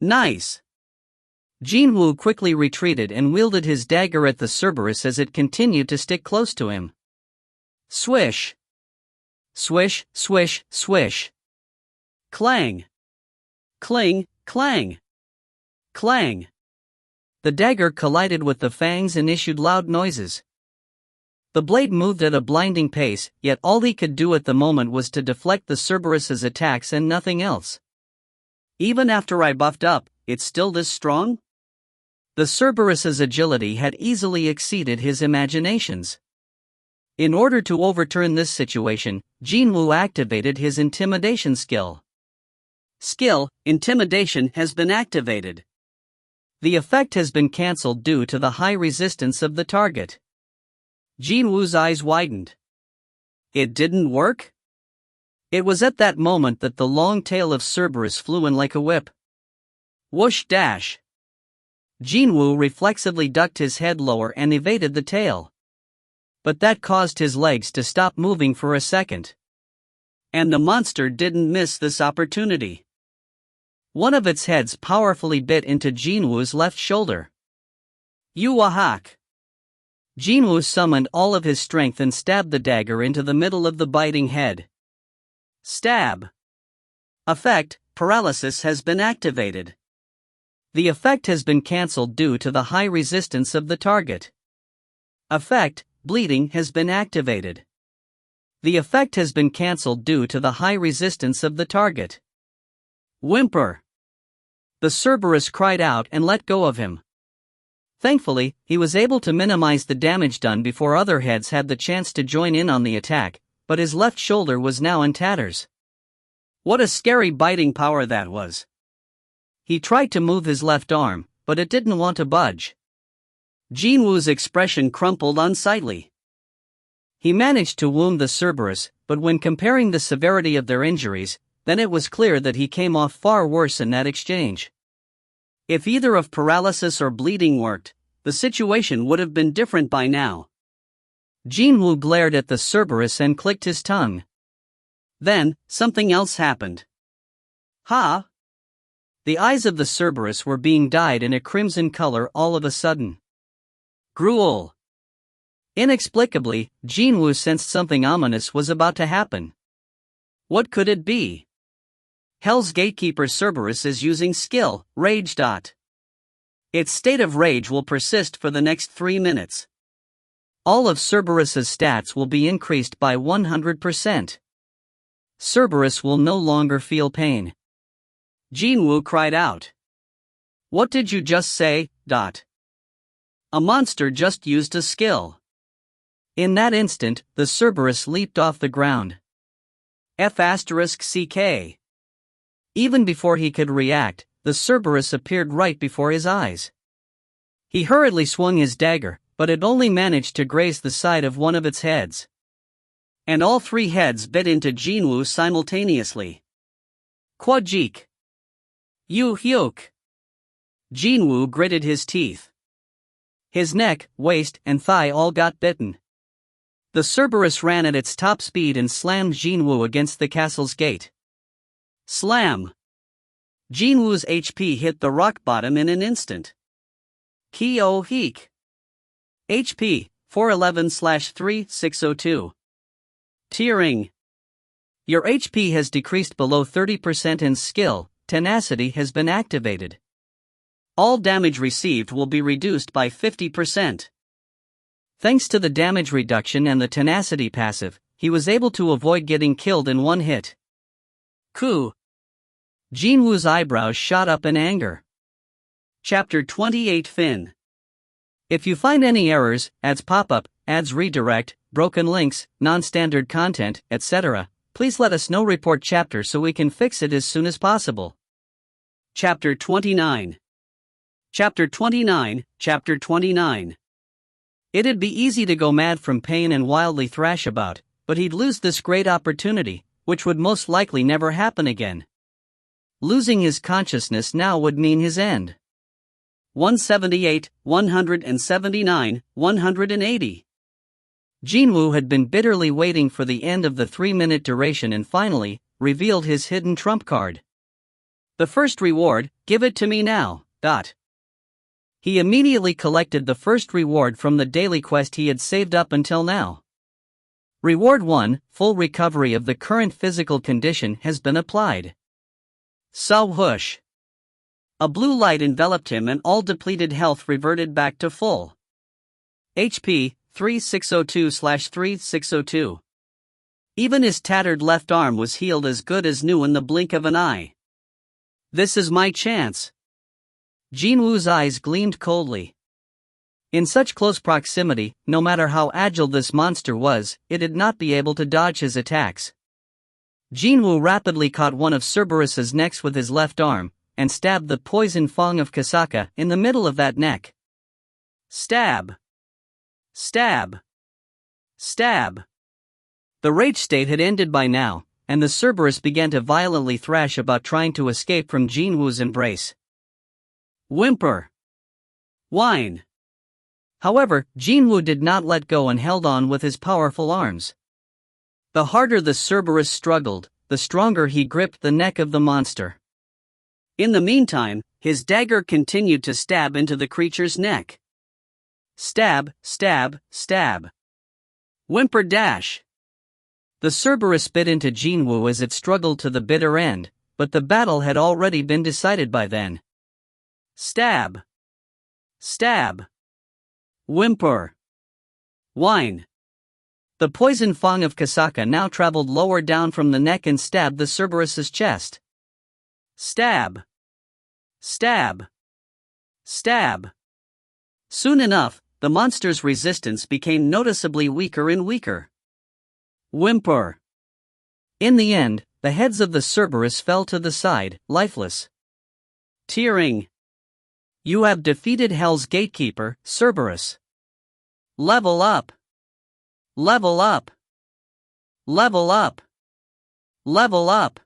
[SPEAKER 1] Nice! Jin-Woo quickly retreated and wielded his dagger at the Cerberus as it continued to stick close to him. Swish! Swish, swish, swish. Clang! Cling, clang! Clang! The dagger collided with the fangs and issued loud noises. The blade moved at a blinding pace, yet all he could do at the moment was to deflect the Cerberus's attacks and nothing else. Even after I buffed up, it's still this strong? The Cerberus's agility had easily exceeded his imaginations. In order to overturn this situation, Jin-Woo activated his intimidation skill. Skill: Intimidation has been activated. The effect has been cancelled due to the high resistance of the target. Jin-Woo's eyes widened. It didn't work? It was at that moment that the long tail of Cerberus flew in like a whip. Whoosh dash! Jin-Woo reflexively ducked his head lower and evaded the tail. But that caused his legs to stop moving for a second. And the monster didn't miss this opportunity. One of its heads powerfully bit into Jin-Woo's left shoulder. Yuahak! Jin-Woo summoned all of his strength and stabbed the dagger into the middle of the biting head. Stab! Effect: Paralysis has been activated. The effect has been cancelled due to the high resistance of the target. Effect: Bleeding has been activated. The effect has been cancelled due to the high resistance of the target. Whimper! The Cerberus cried out and let go of him. Thankfully, he was able to minimize the damage done before other heads had the chance to join in on the attack, but his left shoulder was now in tatters. What a scary biting power that was. He tried to move his left arm, but it didn't want to budge. Jin-Woo's expression crumpled unsightly. He managed to wound the Cerberus, but when comparing the severity of their injuries, then it was clear that he came off far worse in that exchange. If either of paralysis or bleeding worked, the situation would have been different by now. Jin-Woo glared at the Cerberus and clicked his tongue. Then, something else happened. Ha! The eyes of the Cerberus were being dyed in a crimson color all of a sudden. Gruel! Inexplicably, Jin-Woo sensed something ominous was about to happen. What could it be? Hell's Gatekeeper Cerberus is using skill, Rage. Its state of rage will persist for the next 3 minutes. All of Cerberus's stats will be increased by 100%. Cerberus will no longer feel pain. Jin-Woo cried out. What did you just say? A monster just used a skill. In that instant, the Cerberus leaped off the ground. F***CK. Even before he could react, the Cerberus appeared right before his eyes. He hurriedly swung his dagger, but it only managed to graze the side of one of its heads. And all 3 heads bit into Jin-Woo simultaneously. Quadjik. You hyuk. Jin-Woo gritted his teeth. His neck, waist, and thigh all got bitten. The Cerberus ran at its top speed and slammed Jin-Woo against the castle's gate. Slam! Jin-Woo's HP hit the rock bottom in an instant. Kyo Heek. HP, 411/3602. Tearing. Your HP has decreased below 30% and skill, tenacity has been activated. All damage received will be reduced by 50%. Thanks to the damage reduction and the tenacity passive, he was able to avoid getting killed in one hit. Coup. Jin-Woo's eyebrows shot up in anger. Chapter 28 Fin. If you find any errors, ads pop up, ads redirect, broken links, non-standard content, etc., please let us know. Report chapter so we can fix it as soon as possible. Chapter 29. Chapter 29, Chapter 29. It'd be easy to go mad from pain and wildly thrash about, but he'd lose this great opportunity, which would most likely never happen again. Losing his consciousness now would mean his end. 178, 179, 180. Jin-Woo had been bitterly waiting for the end of the 3-minute duration and finally revealed his hidden trump card. The first reward, give it to me now. He immediately collected the first reward from the daily quest he had saved up until now. Reward 1, full recovery of the current physical condition has been applied. So whoosh. A blue light enveloped him and all depleted health reverted back to full. HP, 3602/3602. Even his tattered left arm was healed as good as new in the blink of an eye. This is my chance. Jin-Woo's eyes gleamed coldly. In such close proximity, no matter how agile this monster was, it'd not be able to dodge his attacks. Jin-Woo rapidly caught one of Cerberus's necks with his left arm, and stabbed the poison fang of Kasaka in the middle of that neck. Stab! Stab! Stab! The rage state had ended by now, and the Cerberus began to violently thrash about trying to escape from Jin-Woo's embrace. Whimper! Whine! However, Jin-Woo did not let go and held on with his powerful arms. The harder the Cerberus struggled, the stronger he gripped the neck of the monster. In the meantime, his dagger continued to stab into the creature's neck. Stab, stab, stab. Whimper dash. The Cerberus bit into Jin-Woo as it struggled to the bitter end, but the battle had already been decided by then. Stab. Stab. Whimper. Whine. The poison fang of Kasaka now traveled lower down from the neck and stabbed the Cerberus's chest. Stab. Stab. Stab. Soon enough, the monster's resistance became noticeably weaker and weaker. Whimper. In the end, the heads of the Cerberus fell to the side, lifeless. Tearing. You have defeated Hell's gatekeeper, Cerberus. Level up. Level up. Level up. Level up.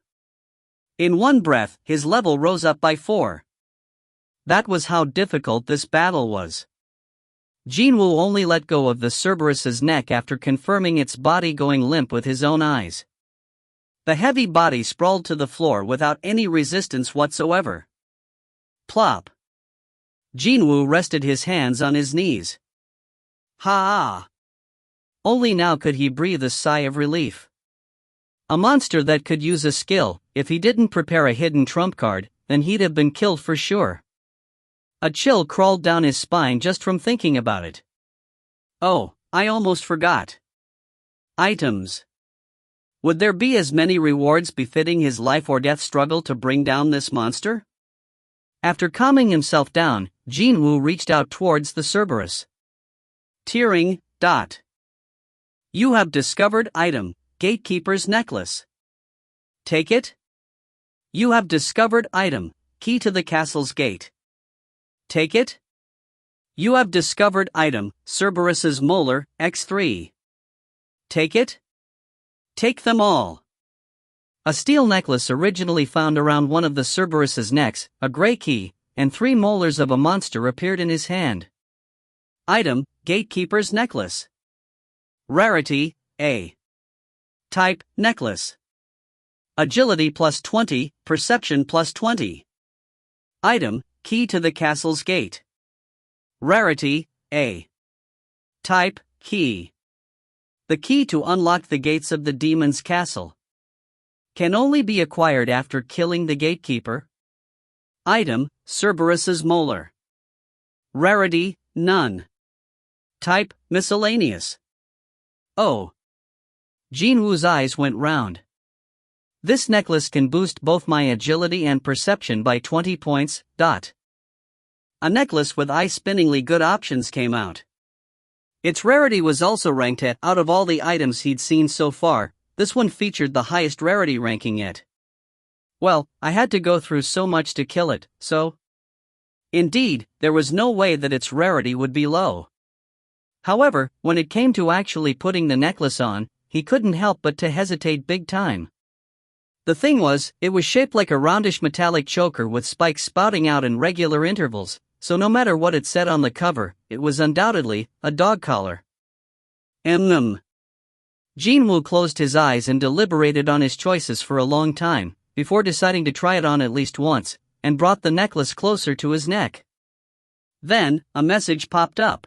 [SPEAKER 1] In one breath, his level rose up by 4. That was how difficult this battle was. Jin-Woo only let go of the Cerberus's neck after confirming its body going limp with his own eyes. The heavy body sprawled to the floor without any resistance whatsoever. Plop. Jin-Woo rested his hands on his knees. Ha! Only now could he breathe a sigh of relief. A monster that could use a skill. If he didn't prepare a hidden trump card, then he'd have been killed for sure. A chill crawled down his spine just from thinking about it. Oh, I almost forgot. Items. Would there be as many rewards befitting his life or death struggle to bring down this monster? After calming himself down, Jin-Woo reached out towards the Cerberus. Tearing. You have discovered item, Gatekeeper's Necklace. Take it. You have discovered item, Key to the Castle's Gate. Take it. You have discovered item, Cerberus's Molar, X3. Take it. Take them all. A steel necklace originally found around one of the Cerberus's necks, a gray key, and 3 molars of a monster appeared in his hand. Item, Gatekeeper's Necklace. Rarity, A. Type, Necklace. Agility plus 20, Perception plus 20. Item, Key to the Castle's Gate. Rarity, A. Type, Key. The key to unlock the gates of the demon's castle. Can only be acquired after killing the gatekeeper. Item, Cerberus's Molar. Rarity, None. Type, Miscellaneous. Oh. Jin-Woo's eyes went round. This necklace can boost both my agility and perception by 20 points. A necklace with eye-spinningly good options came out. Its rarity was also ranked at, out of all the items he'd seen so far, this one featured the highest rarity ranking yet. Well, I had to go through so much to kill it, so. Indeed, there was no way that its rarity would be low. However, when it came to actually putting the necklace on, he couldn't help but to hesitate big time. The thing was, it was shaped like a roundish metallic choker with spikes spouting out in regular intervals, so no matter what it said on the cover, it was undoubtedly a dog collar. Jin-Woo closed his eyes and deliberated on his choices for a long time, before deciding to try it on at least once, and brought the necklace closer to his neck. Then, a message popped up.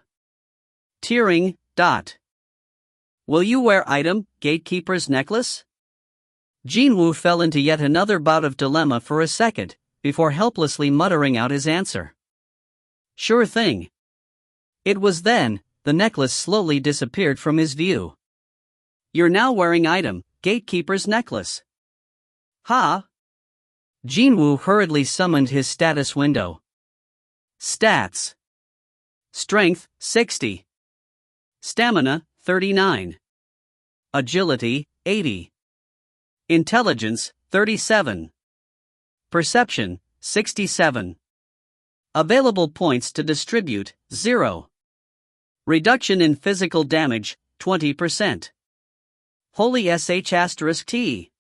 [SPEAKER 1] Tearing. Will you wear item, Gatekeeper's Necklace? Jin-Woo fell into yet another bout of dilemma for a second, before helplessly muttering out his answer. Sure thing. It was then, the necklace slowly disappeared from his view. You're now wearing item, Gatekeeper's Necklace. Ha! Jin-Woo hurriedly summoned his status window. Stats. Strength, 60. Stamina, 39. Agility, 80. Intelligence, 37. Perception, 67. Available points to distribute, 0. Reduction in physical damage, 20%. Holy sh*T.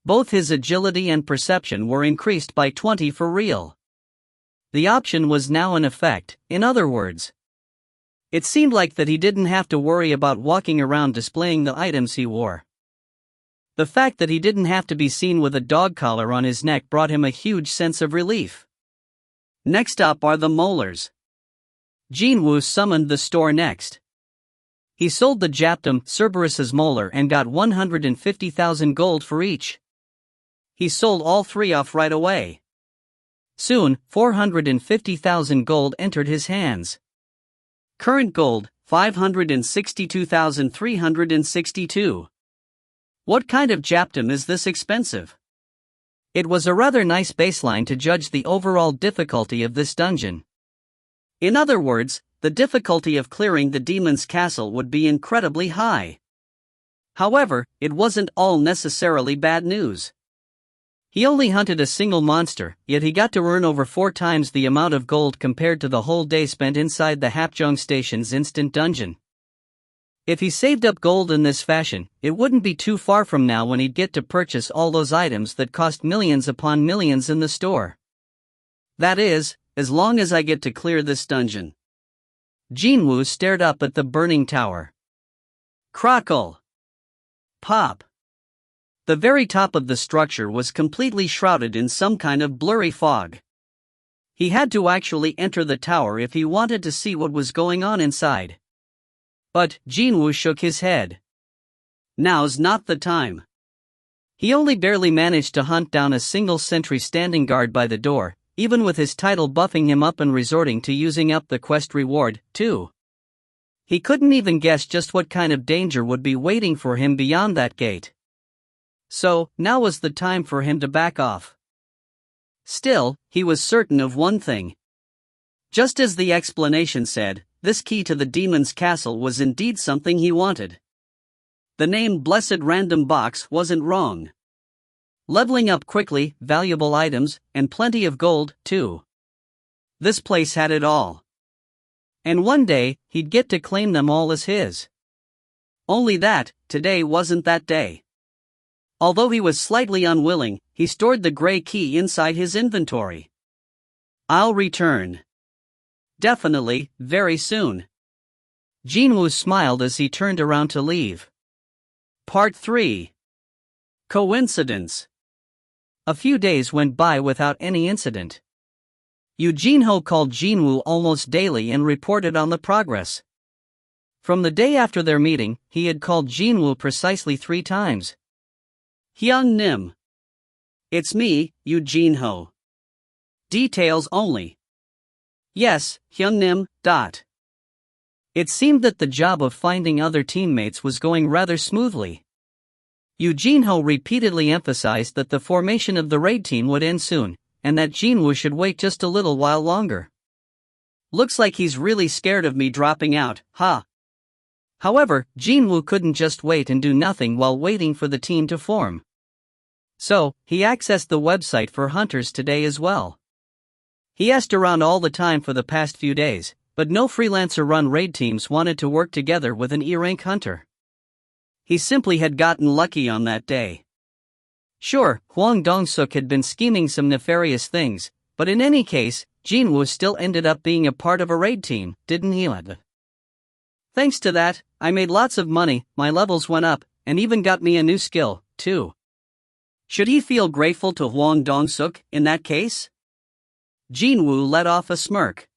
[SPEAKER 1] Both his agility and perception were increased by 20 for real. The option was now in effect, in other words. It seemed like that he didn't have to worry about walking around displaying the items he wore. The fact that he didn't have to be seen with a dog collar on his neck brought him a huge sense of relief. Next up are the molars. Jin-Woo summoned the store next. He sold the Japtum Cerberus's molar and got 150,000 gold for each. He sold all 3 off right away. Soon, 450,000 gold entered his hands. Current gold, 562,362. What kind of Japtum is this expensive? It was a rather nice baseline to judge the overall difficulty of this dungeon. In other words, the difficulty of clearing the demon's castle would be incredibly high. However, it wasn't all necessarily bad news. He only hunted a single monster, yet he got to earn over 4 times the amount of gold compared to the whole day spent inside the Hapjeong Station's instant dungeon. If he saved up gold in this fashion, it wouldn't be too far from now when he'd get to purchase all those items that cost millions upon millions in the store. That is, as long as I get to clear this dungeon. Jin-Woo stared up at the burning tower. Crackle! Pop! The very top of the structure was completely shrouded in some kind of blurry fog. He had to actually enter the tower if he wanted to see what was going on inside. But Jin-Woo shook his head. Now's not the time. He only barely managed to hunt down a single sentry standing guard by the door, even with his title buffing him up and resorting to using up the quest reward, too. He couldn't even guess just what kind of danger would be waiting for him beyond that gate. So, now was the time for him to back off. Still, he was certain of one thing. Just as the explanation said, this key to the demon's castle was indeed something he wanted. The name Blessed Random Box wasn't wrong. Leveling up quickly, valuable items, and plenty of gold, too. This place had it all. And one day, he'd get to claim them all as his. Only that, today wasn't that day. Although he was slightly unwilling, he stored the gray key inside his inventory. I'll return. Definitely, very soon. Jin-Woo smiled as he turned around to leave. Part 3. Coincidence. A few days went by without any incident. Jin-Ho called Jin-Woo almost daily and reported on the progress. From the day after their meeting, he had called Jin-Woo precisely 3 times. Hyun Nim. It's me, Jin-Ho. Details only. Yes, Hyun Nim. It seemed that the job of finding other teammates was going rather smoothly. Jin-Ho repeatedly emphasized that the formation of the raid team would end soon, and that Jin-Woo should wait just a little while longer. Looks like he's really scared of me dropping out, huh? However, Jin-Woo couldn't just wait and do nothing while waiting for the team to form. So, he accessed the website for hunters today as well. He asked around all the time for the past few days, but no freelancer-run raid teams wanted to work together with an E-rank hunter. He simply had gotten lucky on that day. Sure, Hwang Dong-suk had been scheming some nefarious things, but in any case, Jin-Woo still ended up being a part of a raid team, didn't he? Thanks to that, I made lots of money, my levels went up, and even got me a new skill, too. Should he feel grateful to Hwang Dong-suk in that case? Jin-Woo let off a smirk.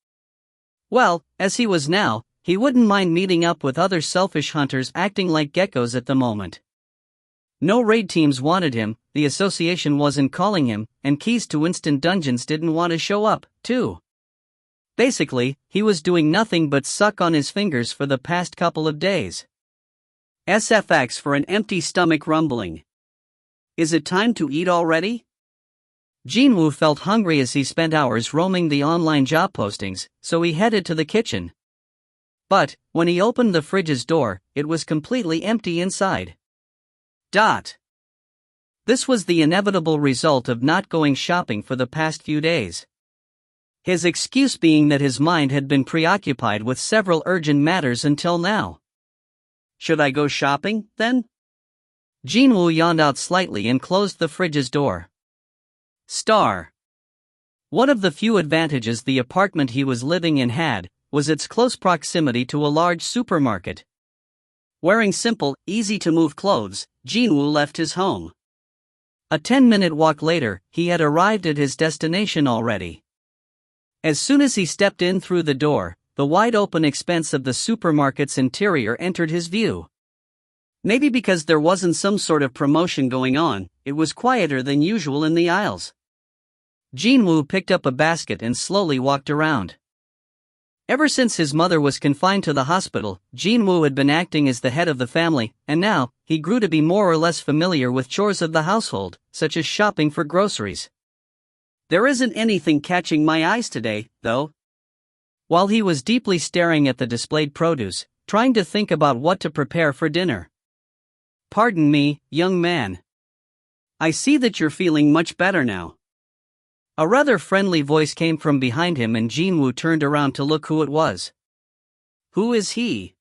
[SPEAKER 1] Well, as he was now, he wouldn't mind meeting up with other selfish hunters acting like geckos at the moment. No raid teams wanted him, the association wasn't calling him, and keys to instant dungeons didn't want to show up, too. Basically, he was doing nothing but suck on his fingers for the past couple of days. SFX for an empty stomach rumbling. Is it time to eat already? Jin-Woo felt hungry as he spent hours roaming the online job postings, so he headed to the kitchen. But, when he opened the fridge's door, it was completely empty inside. This was the inevitable result of not going shopping for the past few days. His excuse being that his mind had been preoccupied with several urgent matters until now. Should I go shopping, then? Jin-Woo yawned out slightly and closed the fridge's door. One of the few advantages the apartment he was living in had was its close proximity to a large supermarket. Wearing simple, easy-to-move clothes, Jin-Woo left his home. A 10-minute walk later, he had arrived at his destination already. As soon as he stepped in through the door, the wide-open expanse of the supermarket's interior entered his view. Maybe because there wasn't some sort of promotion going on, it was quieter than usual in the aisles. Jin-Woo picked up a basket and slowly walked around. Ever since his mother was confined to the hospital, Jin-Woo had been acting as the head of the family, and now, he grew to be more or less familiar with chores of the household, such as shopping for groceries. There isn't anything catching my eyes today, though. While he was deeply staring at the displayed produce, trying to think about what to prepare for dinner. Pardon me, young man. I see that you're feeling much better now. A rather friendly voice came from behind him and Jin-Woo turned around to look who it was. Who is he?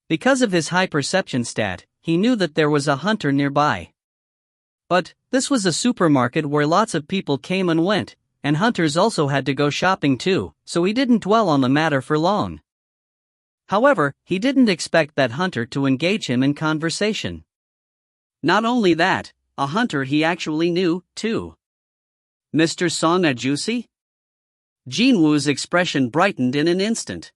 [SPEAKER 1] Because of his high perception stat, he knew that there was a hunter nearby. But this was a supermarket where lots of people came and went, and hunters also had to go shopping too, so he didn't dwell on the matter for long. However, he didn't expect that hunter to engage him in conversation. Not only that, a hunter he actually knew, too. Mr. Song Juicy? Jin-Woo's expression brightened in an instant.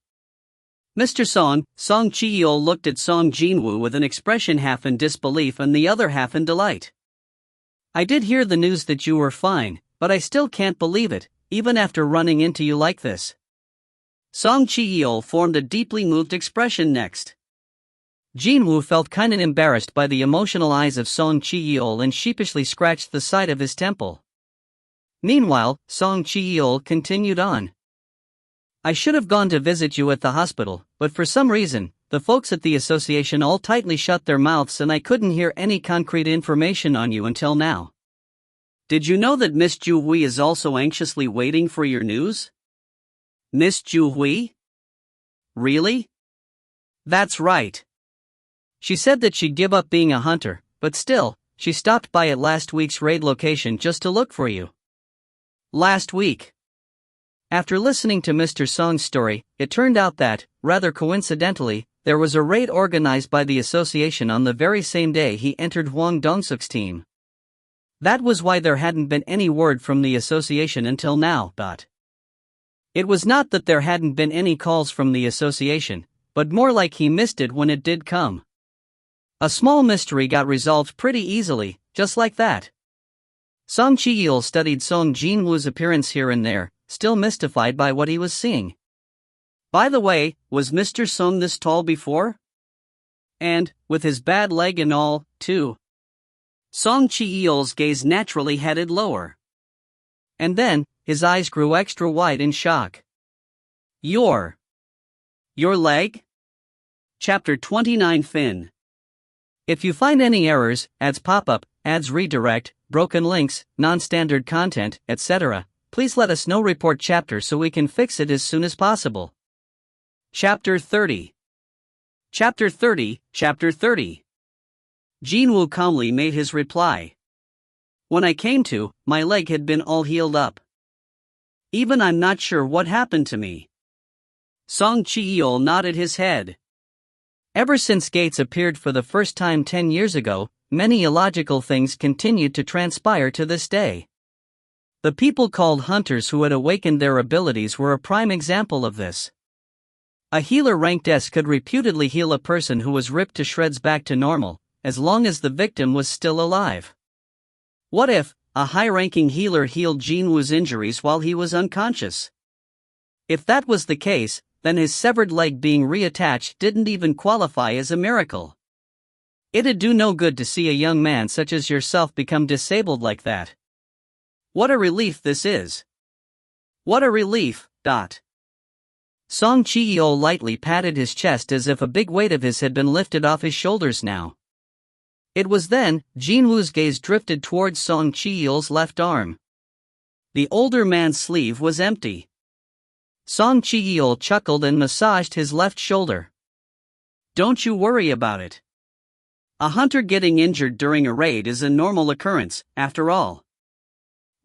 [SPEAKER 1] Mr. Song Chi-yeol looked at Seong Jin-Woo with an expression half in disbelief and the other half in delight. I did hear the news that you were fine, but I still can't believe it, even after running into you like this. Seong Chi-yeol formed a deeply moved expression next. Jin-Woo felt kinda embarrassed by the emotional eyes of Seong Chi-yeol and sheepishly scratched the side of his temple. Meanwhile, Seong Chi-yeol continued on. I should have gone to visit you at the hospital, but for some reason, the folks at the association all tightly shut their mouths and I couldn't hear any concrete information on you until now. Did you know that Miss Ju Hui is also anxiously waiting for your news? Miss Ju Hui? Really? That's right. She said that she'd give up being a hunter, but still, she stopped by at last week's raid location just to look for you. Last week. After listening to Mr. Song's story, it turned out that, rather coincidentally, there was a raid organized by the association on the very same day he entered Hwang Dong-suk's team. That was why there hadn't been any word from the association until now, but it was not that there hadn't been any calls from the association, but more like he missed it when it did come. A small mystery got resolved pretty easily, just like that. Seong Chi-yeol studied Seong Jin-Woo's appearance here and there, still mystified by what he was seeing. By the way, was Mr. Song this tall before? And, with his bad leg and all, too. Seong Chi-yeol's gaze naturally headed lower. And then, his eyes grew extra wide in shock. Your leg? Chapter 29 Fin. If you find any errors, ads pop up, ads redirect, broken links, non-standard content, etc., please let us know. Report chapter so we can fix it as soon as possible. Chapter 30. Chapter 30. Jin-Woo calmly made his reply. When I came to, my leg had been all healed up. Even I'm not sure what happened to me. Seong Chi-yeol nodded his head. Ever since Gates appeared for the first time 10 years ago, many illogical things continued to transpire to this day. The people called hunters who had awakened their abilities were a prime example of this. A healer ranked S could reputedly heal a person who was ripped to shreds back to normal, as long as the victim was still alive. What if a high-ranking healer healed Jin-Woo's injuries while he was unconscious? If that was the case, then his severed leg being reattached didn't even qualify as a miracle. It'd do no good to see a young man such as yourself become disabled like that. What a relief this is. What a relief. Seong Chi-yeol lightly patted his chest as if a big weight of his had been lifted off his shoulders now. It was then, Jin-Woo's gaze drifted towards Seong Chi-yeol's left arm. The older man's sleeve was empty. Seong Chi-yeol chuckled and massaged his left shoulder. Don't you worry about it. A hunter getting injured during a raid is a normal occurrence, after all.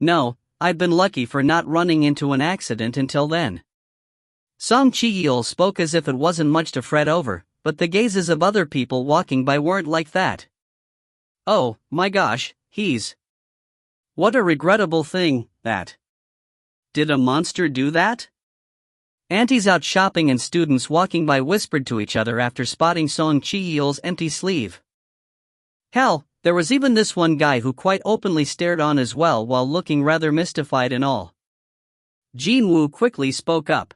[SPEAKER 1] No, I'd been lucky for not running into an accident until then. Seong Chi-yeol spoke as if it wasn't much to fret over, but the gazes of other people walking by weren't like that. Oh, my gosh, what a regrettable thing, that. Did a monster do that? Aunties out shopping and students walking by whispered to each other after spotting Seong Chi-yeol's empty sleeve. Hell, there was even this one guy who quite openly stared on as well while looking rather mystified and all. Jin-Woo quickly spoke up.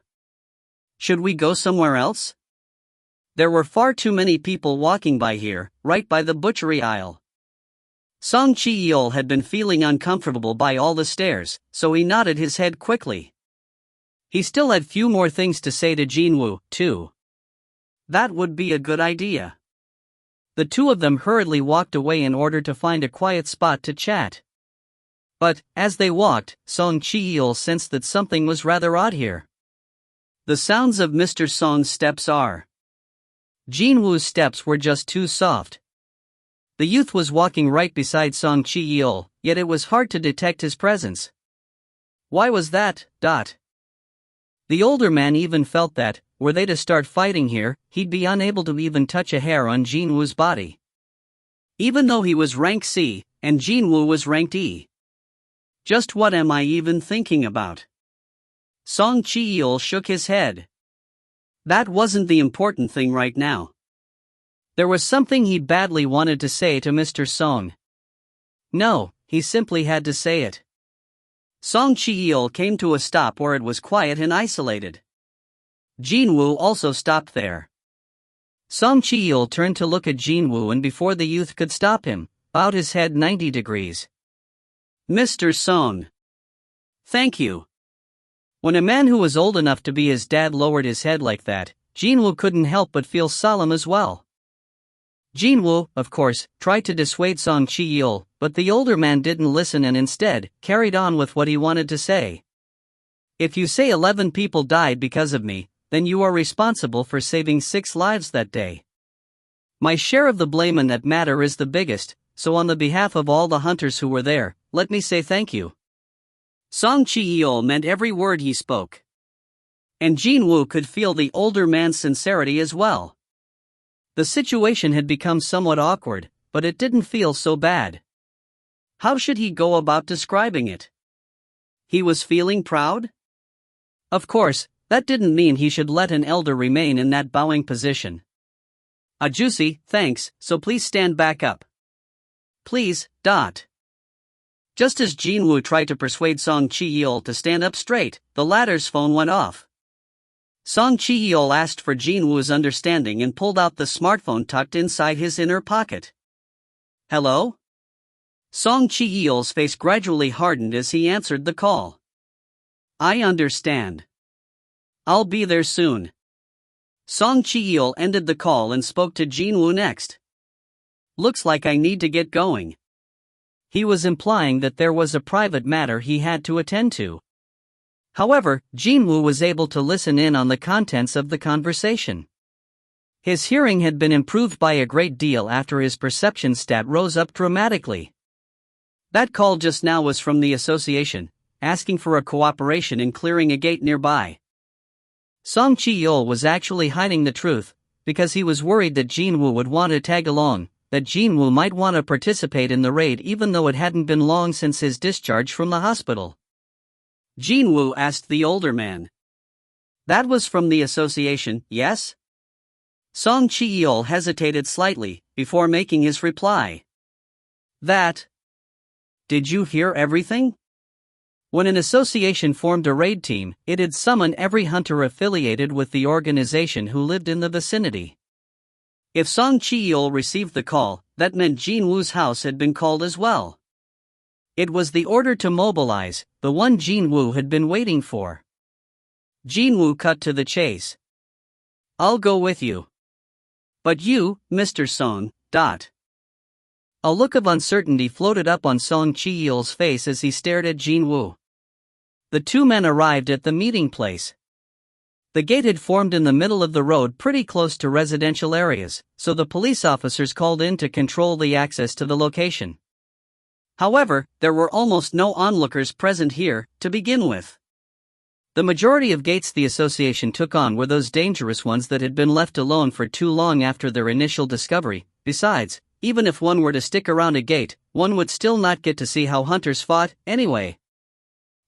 [SPEAKER 1] Should we go somewhere else? There were far too many people walking by here, right by the butchery aisle. Seong Chi-yeol had been feeling uncomfortable by all the stares, so he nodded his head quickly. He still had few more things to say to Jin-Woo, too. That would be a good idea. The two of them hurriedly walked away in order to find a quiet spot to chat. But, as they walked, Seong Jin-Woo sensed that something was rather odd here. The sounds of Mr. Song's steps are. Jin-Woo's steps were just too soft. The youth was walking right beside Seong Jin-Woo, yet it was hard to detect his presence. Why was that? The older man even felt that, were they to start fighting here, he'd be unable to even touch a hair on Jin-Woo's body. Even though he was rank C, and Jin-Woo was ranked E. Just what am I even thinking about? Seong Jin-Woo shook his head. That wasn't the important thing right now. There was something he badly wanted to say to Mr. Song. No, he simply had to say it. Seong Jin-Woo came to a stop where it was quiet and isolated. Jin-Woo also stopped there. Seong Jin-Woo turned to look at Jin-Woo, and before the youth could stop him, bowed his head 90 degrees. Mr. Song. Thank you. When a man who was old enough to be his dad lowered his head like that, Jin-Woo couldn't help but feel solemn as well. Jin-Woo, of course, tried to dissuade Seong Jin-Woo, but the older man didn't listen and instead carried on with what he wanted to say. If you say 11 people died because of me, then you are responsible for saving 6 lives that day. My share of the blame in that matter is the biggest, so on the behalf of all the hunters who were there, let me say thank you. Seong Jin-Woo meant every word he spoke. And Jin-Woo could feel the older man's sincerity as well. The situation had become somewhat awkward, but it didn't feel so bad. How should he go about describing it? He was feeling proud? Of course, that didn't mean he should let an elder remain in that bowing position. A juicy, thanks, so please stand back up. Please. Just as Jin-Woo tried to persuade Seong Jin-Woo to stand up straight, the latter's phone went off. Seong Jin-Woo asked for Jin-Woo's understanding and pulled out the smartphone tucked inside his inner pocket. Hello? Seong Jin-Woo's face gradually hardened as he answered the call. I understand. I'll be there soon. Seong Jin-Woo ended the call and spoke to Jin-Woo next. Looks like I need to get going. He was implying that there was a private matter he had to attend to. However, Jin-Woo was able to listen in on the contents of the conversation. His hearing had been improved by a great deal after his perception stat rose up dramatically. That call just now was from the association, asking for a cooperation in clearing a gate nearby. Seong Jin-Woo was actually hiding the truth, because he was worried that Jin-Woo would want to tag along, that Jin-Woo might want to participate in the raid even though it hadn't been long since his discharge from the hospital. Jin-Woo asked the older man. That was from the association, yes? Seong Jin-Woo hesitated slightly, before making his reply. That. Did you hear everything? When an association formed a raid team, it'd summon every hunter affiliated with the organization who lived in the vicinity. If Seong Jin-Woo received the call, that meant Jin-Woo's house had been called as well. It was the order to mobilize, the one Jin-Woo had been waiting for. Jin-Woo cut to the chase. I'll go with you. But you, Mr. Song. A look of uncertainty floated up on Seong Jin-Woo's face as he stared at Jin-Woo. The two men arrived at the meeting place. The gate had formed in the middle of the road pretty close to residential areas, so the police officers called in to control the access to the location. However, there were almost no onlookers present here, to begin with. The majority of gates the association took on were those dangerous ones that had been left alone for too long after their initial discovery. Besides, even if one were to stick around a gate, one would still not get to see how hunters fought, anyway.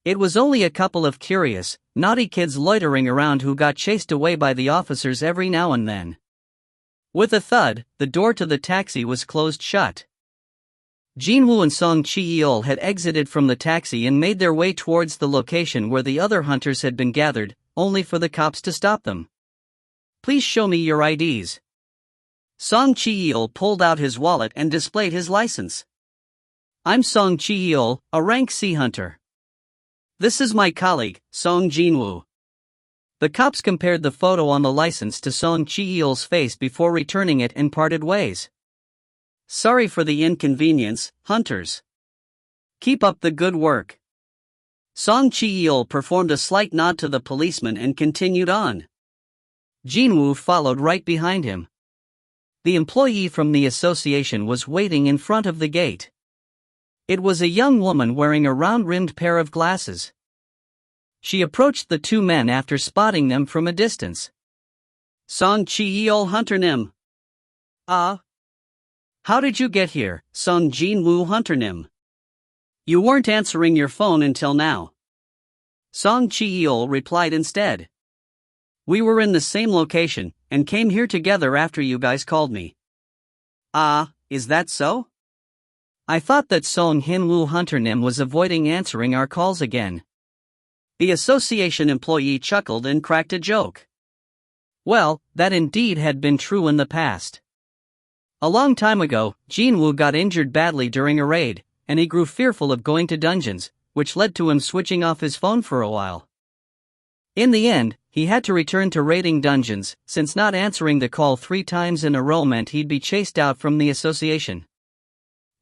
[SPEAKER 1] It was only a couple of curious, naughty kids loitering around who got chased away by the officers every now and then. With a thud, the door to the taxi was closed shut. Jin-Woo and Seong Jin-Woo had exited from the taxi and made their way towards the location where the other hunters had been gathered, only for the cops to stop them. Please show me your IDs. Seong Jin-Woo pulled out his wallet and displayed his license. I'm Seong Jin-Woo, a rank C hunter. This is my colleague, Seong Jin-Woo. The cops compared the photo on the license to Seong Jin-Woo's face before returning it and parted ways. Sorry for the inconvenience, hunters. Keep up the good work. Seong Jin-Woo performed a slight nod to the policeman and continued on. Jin-Woo followed right behind him. The employee from the association was waiting in front of the gate. It was a young woman wearing a round-rimmed pair of glasses. She approached the two men after spotting them from a distance. Seong Jin-Woo hunter nim. How did you get here, Seong Jin-Woo hunter nim? You weren't answering your phone until now. Seong Jin-Woo replied instead. We were in the same location, and came here together after you guys called me. Is that so? I thought that Seong Jin-Woo hunter nim was avoiding answering our calls again. The association employee chuckled and cracked a joke. Well, that indeed had been true in the past. A long time ago, Jin-Woo got injured badly during a raid, and he grew fearful of going to dungeons, which led to him switching off his phone for a while. In the end, he had to return to raiding dungeons, since not answering the call 3 times in a row meant he'd be chased out from the association.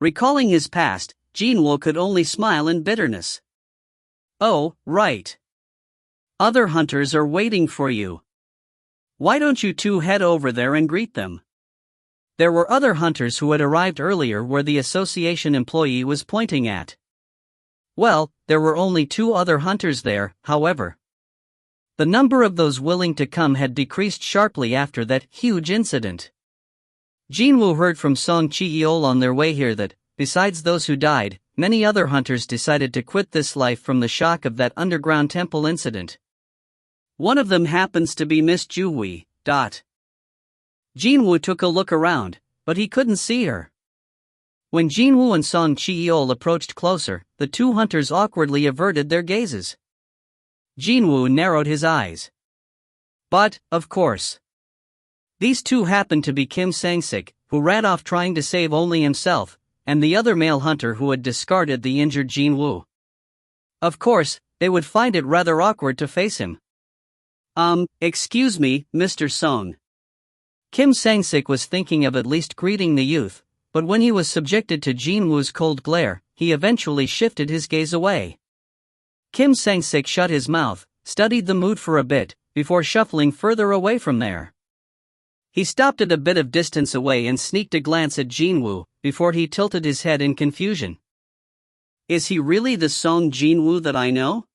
[SPEAKER 1] Recalling his past, Jin-Woo could only smile in bitterness. Oh, right. Other hunters are waiting for you. Why don't you two head over there and greet them? There were other hunters who had arrived earlier where the association employee was pointing at. Well, there were only 2 other hunters there, however. The number of those willing to come had decreased sharply after that huge incident. Jin-Woo heard from Seong Jin-Woo on their way here that, besides those who died, many other hunters decided to quit this life from the shock of that underground temple incident. One of them happens to be Miss Ju-Wee. Jin-Woo took a look around, but he couldn't see her. When Jin-Woo and Seong Jin-Woo approached closer, the 2 hunters awkwardly averted their gazes. Jin-Woo narrowed his eyes. But, of course. These 2 happened to be Kim Sang-sik, who ran off trying to save only himself, and the other male hunter who had discarded the injured Jin-Woo. Of course, they would find it rather awkward to face him. Excuse me, Mr. Seong. Kim Sang-sik was thinking of at least greeting the youth, but when he was subjected to Jin-Woo's cold glare, he eventually shifted his gaze away. Kim Sang-sik shut his mouth, studied the mood for a bit, before shuffling further away from there. He stopped at a bit of distance away and sneaked a glance at Jin-Woo, before he tilted his head in confusion. Is he really the Seong Jin-Woo that I know?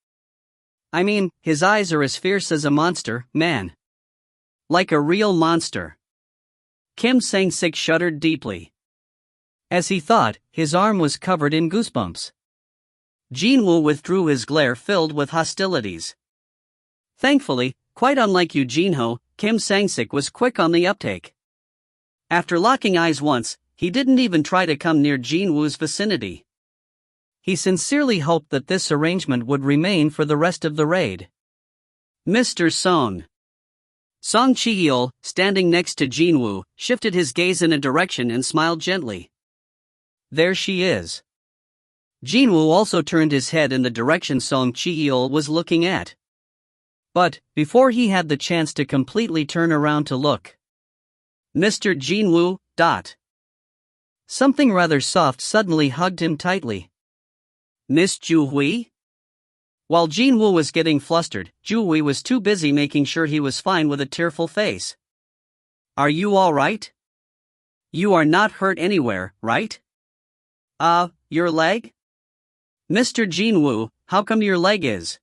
[SPEAKER 1] I mean, his eyes are as fierce as a monster, man. Like a real monster. Kim Sang-sik shuddered deeply. As he thought, his arm was covered in goosebumps. Jin-Woo withdrew his glare filled with hostilities. Thankfully, quite unlike you Jin-Ho, Kim Sang-sik was quick on the uptake. After locking eyes once, he didn't even try to come near Jin-Woo's vicinity. He sincerely hoped that this arrangement would remain for the rest of the raid. Mr. Seong. Seong Jin-Woo, standing next to Jin-Woo, shifted his gaze in a direction and smiled gently. There she is. Jin-Woo also turned his head in the direction Seong Jin-Woo was looking at. But, before he had the chance to completely turn around to look, Mr. Jin-Woo. Something rather soft suddenly hugged him tightly. Miss Ju-Wee? While Jin-Woo was getting flustered, Ju-Wee was too busy making sure he was fine with a tearful face. Are you all right? You are not hurt anywhere, right? Your leg? Mr. Jin-Woo, how come your leg is?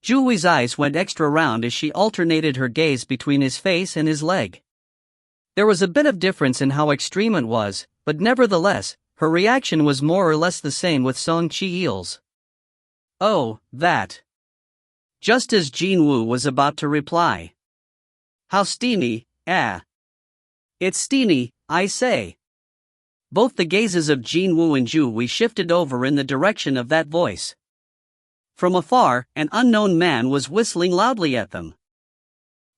[SPEAKER 1] Ju-Wee's eyes went extra round as she alternated her gaze between his face and his leg. There was a bit of difference in how extreme it was, but nevertheless, her reaction was more or less the same with Seong Jin-Woo's. Oh, that. Just as Jin-Woo was about to reply. How steamy, It's steamy, I say. Both the gazes of Jin-Woo and Ju-Wee shifted over in the direction of that voice. From afar, an unknown man was whistling loudly at them.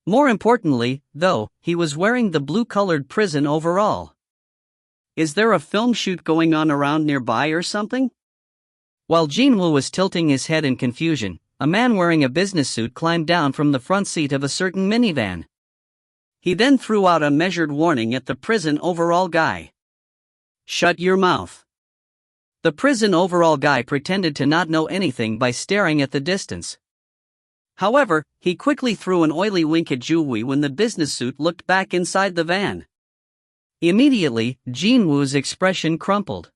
[SPEAKER 1] More importantly, though, he was wearing the blue-colored prison overall. Is there a film shoot going on around nearby or something? While Jin-Woo was tilting his head in confusion, a man wearing a business suit climbed down from the front seat of a certain minivan. He then threw out a measured warning at the prison overall guy. Shut your mouth. The prison overall guy pretended to not know anything by staring at the distance. However, he quickly threw an oily wink at Jin-Woo when the business suit looked back inside the van. Immediately, Jin-Woo's expression crumpled.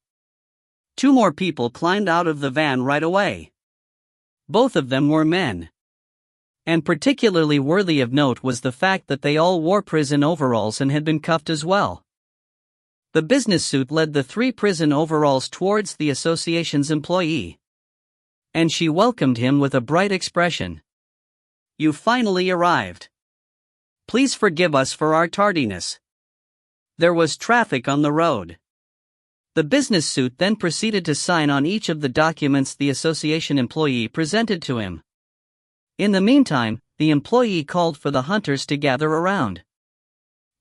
[SPEAKER 1] Two more people climbed out of the van right away. Both of them were men. And particularly worthy of note was the fact that they all wore prison overalls and had been cuffed as well. The business suit led the three prison overalls towards the association's employee. And she welcomed him with a bright expression. You finally arrived. Please forgive us for our tardiness. There was traffic on the road. The business suit then proceeded to sign on each of the documents the association employee presented to him. In the meantime, the employee called for the hunters to gather around.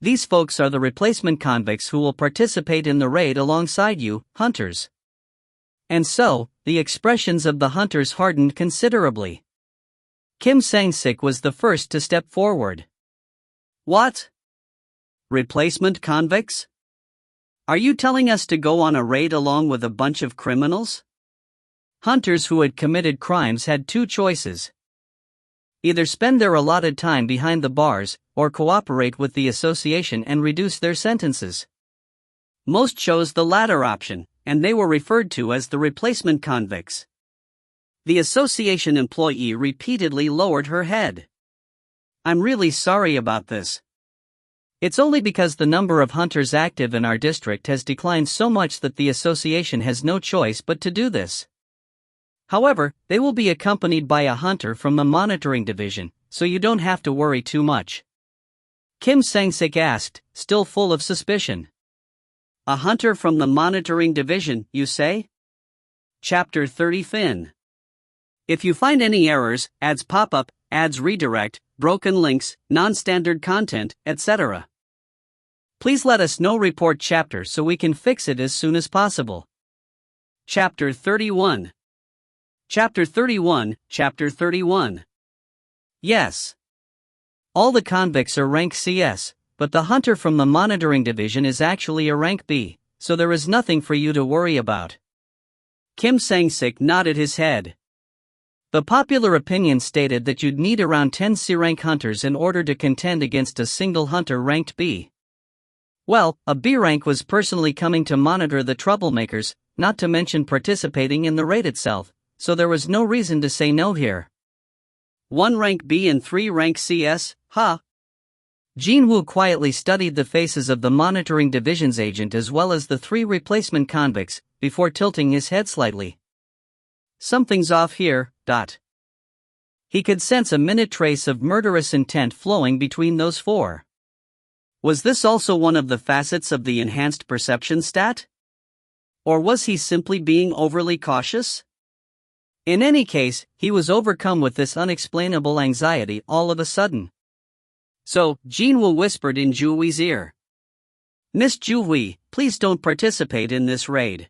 [SPEAKER 1] These folks are the replacement convicts who will participate in the raid alongside you, hunters. And so, the expressions of the hunters hardened considerably. Kim Sang-sik was the first to step forward. What? Replacement convicts? Are you telling us to go on a raid along with a bunch of criminals? Hunters who had committed crimes had two choices. Either spend their allotted time behind the bars, or cooperate with the association and reduce their sentences. Most chose the latter option, and they were referred to as the replacement convicts. The association employee repeatedly lowered her head. I'm really sorry about this. It's only because the number of hunters active in our district has declined so much that the association has no choice but to do this. However, they will be accompanied by a hunter from the monitoring division, so you don't have to worry too much. Kim Sang-sik asked, still full of suspicion. A hunter from the monitoring division, you say? Chapter 30 Fin. If you find any errors, ads pop up, ads redirect, broken links, non-standard content, etc. Please let us know. Report chapter so we can fix it as soon as possible. Chapter 31. Chapter 31, Chapter 31. Yes. All the convicts are rank CS, but the hunter from the monitoring division is actually a rank B, so there is nothing for you to worry about. Kim Sang-sik nodded his head. The popular opinion stated that you'd need around 10 C-rank hunters in order to contend against a single hunter ranked B. Well, a B rank was personally coming to monitor the troublemakers, not to mention participating in the raid itself, so there was no reason to say no here. 1 rank B and 3 rank CS, huh? Jin-Woo quietly studied the faces of the monitoring division's agent as well as the 3 replacement convicts, before tilting his head slightly. Something's off here, . He could sense a minute trace of murderous intent flowing between those 4. Was this also one of the facets of the enhanced perception stat? Or was he simply being overly cautious? In any case, he was overcome with this unexplainable anxiety all of a sudden. So, Jin-Woo whispered in Ju-Wee's ear. Miss Ju-Wee, please don't participate in this raid.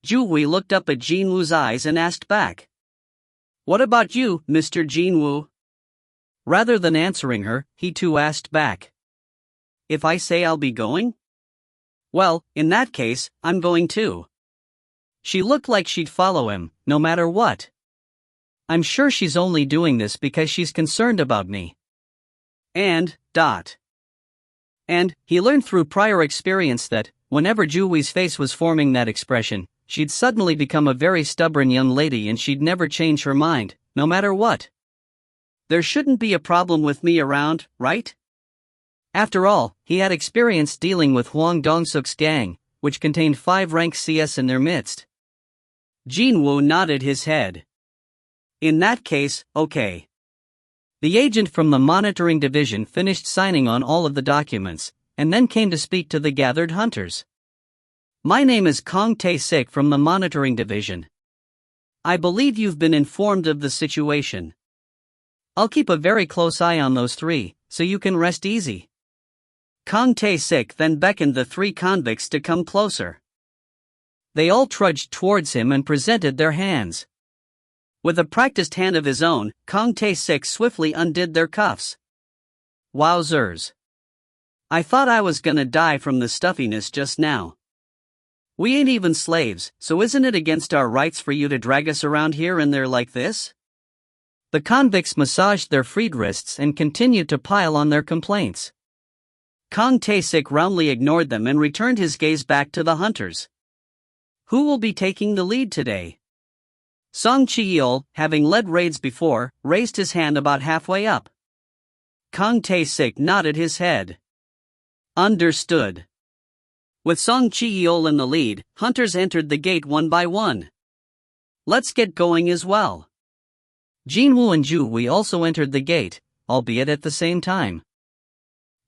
[SPEAKER 1] Ju-Wee looked up at Jin-Woo's eyes and asked back. What about you, Mr. Jin-Woo? Rather than answering her, he too asked back. If I say I'll be going? Well, in that case, I'm going too. She looked like she'd follow him, no matter what. I'm sure she's only doing this because she's concerned about me. And he learned through prior experience that, whenever Ju-Wee's face was forming that expression, she'd suddenly become a very stubborn young lady and she'd never change her mind, no matter what. There shouldn't be a problem with me around, right? After all, he had experience dealing with Hwang Dong-suk's gang, which contained 5 rank CS in their midst. Jin-Woo nodded his head. In that case, okay. The agent from the monitoring division finished signing on all of the documents, and then came to speak to the gathered hunters. My name is Kong Tae-sik from the monitoring division. I believe you've been informed of the situation. I'll keep a very close eye on those 3, so you can rest easy. Kong Tae-sik then beckoned the 3 convicts to come closer. They all trudged towards him and presented their hands. With a practiced hand of his own, Kong Tae-sik swiftly undid their cuffs. Wowzers. I thought I was gonna die from the stuffiness just now. We ain't even slaves, so isn't it against our rights for you to drag us around here and there like this? The convicts massaged their freed wrists and continued to pile on their complaints. Kang Tae-sik roundly ignored them and returned his gaze back to the hunters. Who will be taking the lead today? Song Chi-yeol, having led raids before, raised his hand about halfway up. Kang Tae-sik nodded his head. Understood. With Song Chi-yeol in the lead, hunters entered the gate one by one. Let's get going as well. Jin-Woo and Ju-hui also entered the gate, albeit at the same time.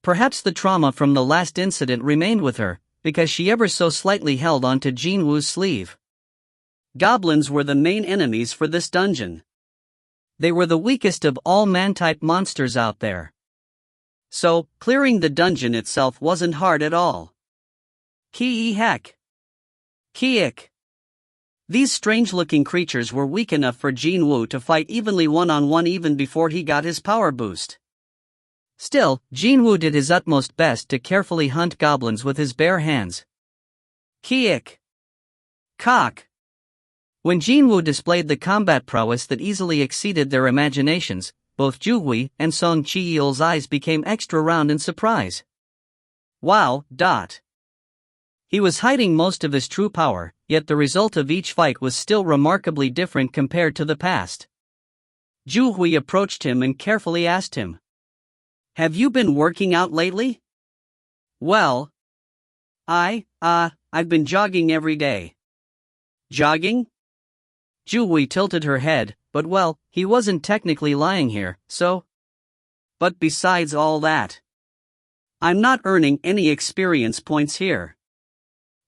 [SPEAKER 1] Perhaps the trauma from the last incident remained with her, because she ever so slightly held onto Jin-Woo's sleeve. Goblins were the main enemies for this dungeon. They were the weakest of all man-type monsters out there. So, clearing the dungeon itself wasn't hard at all. Ki-heck. Ki-ik. These strange-looking creatures were weak enough for Jin-Woo to fight evenly one-on-one even before he got his power boost. Still, Jin-Woo did his utmost best to carefully hunt goblins with his bare hands. Ki-ik. Cock. When Jin-Woo displayed the combat prowess that easily exceeded their imaginations, both Ju-hui and Song Chi-yeol's eyes became extra round in surprise. Wow. He was hiding most of his true power, yet the result of each fight was still remarkably different compared to the past. Ju-hui approached him and carefully asked him, "Have you been working out lately?" "Well, I've been jogging every day." "Jogging?" Ju-hui tilted her head, but well, he wasn't technically lying here, so. "But besides all that, I'm not earning any experience points here."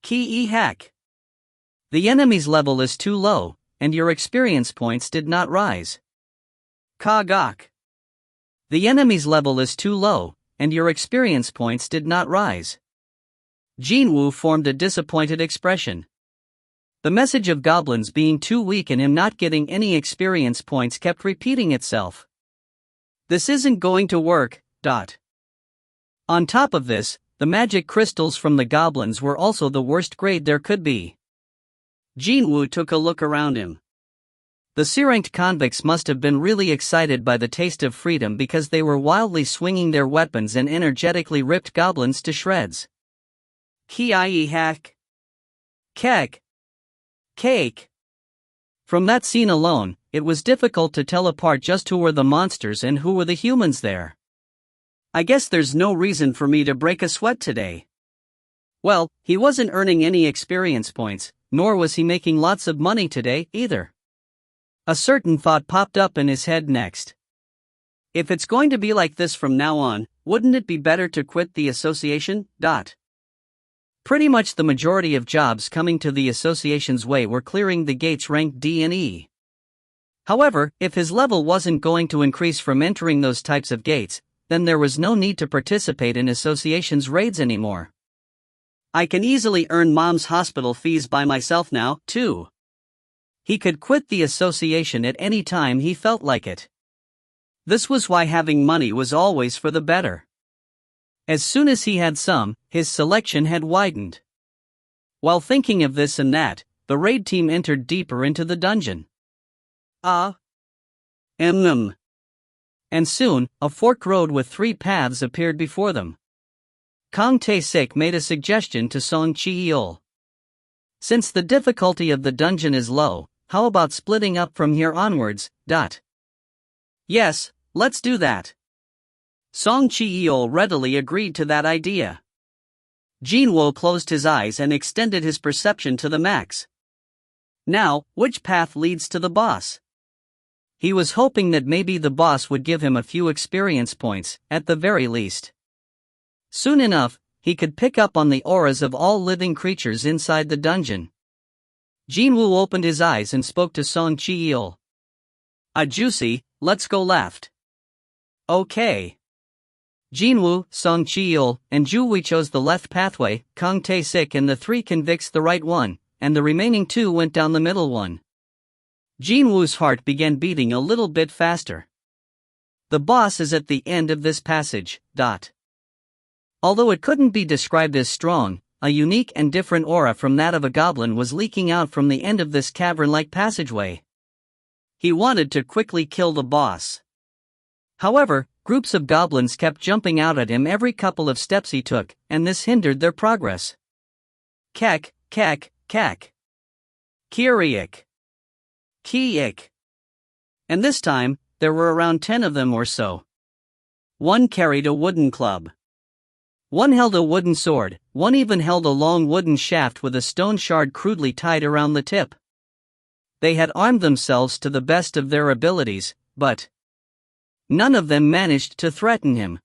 [SPEAKER 1] Ki-heck. The enemy's level is too low, and your experience points did not rise. Ka-gok. The enemy's level is too low, and your experience points did not rise. Jin-Woo formed a disappointed expression. The message of goblins being too weak and him not getting any experience points kept repeating itself. This isn't going to work. On top of this, the magic crystals from the goblins were also the worst grade there could be. Jin-Woo took a look around him. The C-ranked convicts must have been really excited by the taste of freedom because they were wildly swinging their weapons and energetically ripped goblins to shreds. Ki-heck. Kek. Cake. From that scene alone, it was difficult to tell apart just who were the monsters and who were the humans there. I guess there's no reason for me to break a sweat today. Well, he wasn't earning any experience points, nor was he making lots of money today, either. A certain thought popped up in his head next. If it's going to be like this from now on, wouldn't it be better to quit the association? Pretty much the majority of jobs coming to the association's way were clearing the gates ranked D and E. However, if his level wasn't going to increase from entering those types of gates, then there was no need to participate in association's raids anymore. I can easily earn mom's hospital fees by myself now, too. He could quit the association at any time he felt like it. This was why having money was always for the better. As soon as he had some, his selection had widened. While thinking of this and that, the raid team entered deeper into the dungeon. And soon, a forked road with 3 paths appeared before them. Kang Tae-sik made a suggestion to Song Chi-yeol. Since the difficulty of the dungeon is low, how about splitting up from here onwards? Yes, let's do that. Song Chi-yeol readily agreed to that idea. Jin-Woo closed his eyes and extended his perception to the max. Now, which path leads to the boss? He was hoping that maybe the boss would give him a few experience points, at the very least. Soon enough, he could pick up on the auras of all living creatures inside the dungeon. Jin-Woo opened his eyes and spoke to Song Chi-yeol. Juicy, let's go left. Okay. Jin-Woo, Song Chi-yeol, and Ju-hui chose the left pathway, Kang Tae-sik and the 3 convicts the right one, and the remaining 2 went down the middle one. Jin-Woo's heart began beating a little bit faster. The boss is at the end of this passage. Although it couldn't be described as strong, a unique and different aura from that of a goblin was leaking out from the end of this cavern-like passageway. He wanted to quickly kill the boss. However, groups of goblins kept jumping out at him every couple of steps he took, and this hindered their progress. Kek, kek, kek. Kyriak. Kiik. And this time, there were around 10 of them or so. One carried a wooden club. One held a wooden sword, one even held a long wooden shaft with a stone shard crudely tied around the tip. They had armed themselves to the best of their abilities, but none of them managed to threaten him.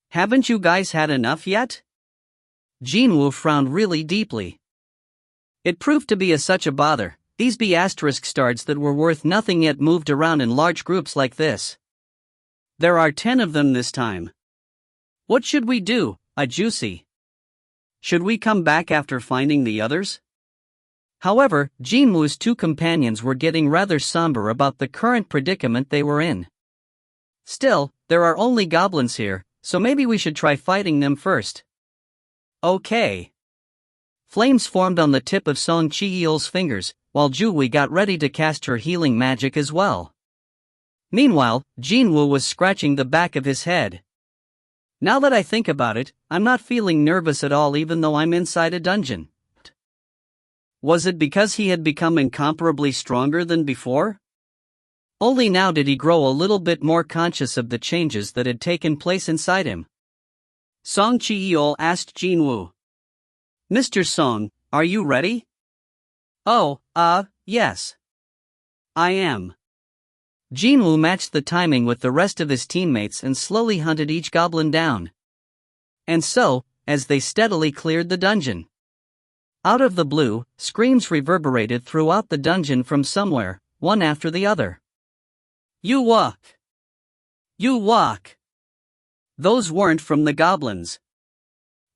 [SPEAKER 1] Haven't you guys had enough yet? Jin-Woo frowned really deeply. It proved to be such a bother. These be asterisk stars that were worth nothing yet moved around in large groups like this. There are 10 of them this time. What should we do, a juicy? Should we come back after finding the others? However, Jin-Woo's 2 companions were getting rather somber about the current predicament they were in. Still, there are only goblins here, so maybe we should try fighting them first. Okay. Flames formed on the tip of Seong Jin-Woo's fingers, while Ju-Wei got ready to cast her healing magic as well. Meanwhile, Jin-Woo was scratching the back of his head. Now that I think about it, I'm not feeling nervous at all even though I'm inside a dungeon. Was it because he had become incomparably stronger than before? Only now did he grow a little bit more conscious of the changes that had taken place inside him. Seong Jin-Woo asked Jin-Woo. Mr. Seong, are you ready? Oh, yes. I am. Jin-Woo matched the timing with the rest of his teammates and slowly hunted each goblin down. And so, as they steadily cleared the dungeon, out of the blue, screams reverberated throughout the dungeon from somewhere, one after the other. You walk! You walk! Those weren't from the goblins.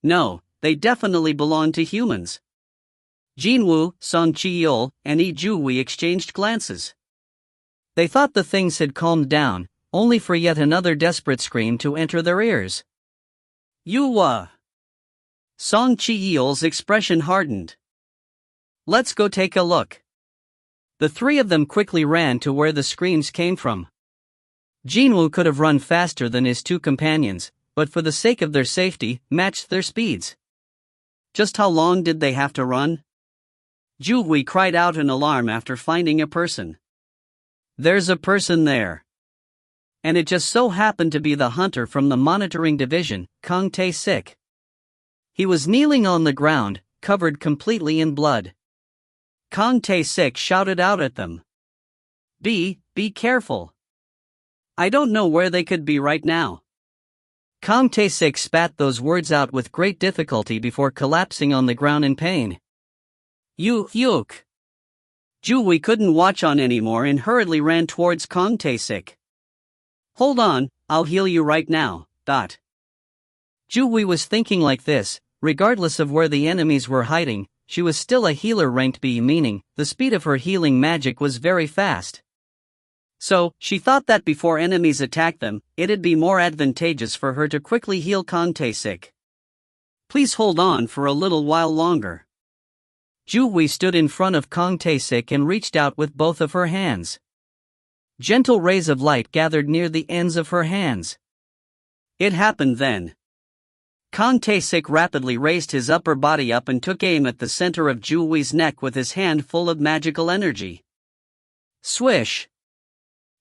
[SPEAKER 1] No, they definitely belonged to humans. Jin-Woo, Seong Jin-Woo, and Ju-Wei exchanged glances. They thought the things had calmed down, only for yet another desperate scream to enter their ears. You Seong Jin-Woo's expression hardened. Let's go take a look. The 3 of them quickly ran to where the screams came from. Jin-Woo could have run faster than his 2 companions, but for the sake of their safety, matched their speeds. Just how long did they have to run? Ju-Wei cried out in alarm after finding a person. There's a person there. And it just so happened to be the hunter from the monitoring division, Kang Tae-sik. He was kneeling on the ground, covered completely in blood. Kang Tae-sik shouted out at them. Be careful. I don't know where they could be right now. Kang Tae-sik spat those words out with great difficulty before collapsing on the ground in pain. Yuk. Ju-Wei couldn't watch on anymore and hurriedly ran towards Kang Tae-sik. Hold on, I'll heal you right now. Ju-Wei was thinking like this, regardless of where the enemies were hiding, she was still a healer ranked B, meaning the speed of her healing magic was very fast. So, she thought that before enemies attacked them, it'd be more advantageous for her to quickly heal Kang Tae-sik. Please hold on for a little while longer. Ju-Wei stood in front of Kang Tae-sik and reached out with both of her hands. Gentle rays of light gathered near the ends of her hands. It happened then. Kang Tae-sik rapidly raised his upper body up and took aim at the center of Ju-Wei's neck with his hand full of magical energy. Swish!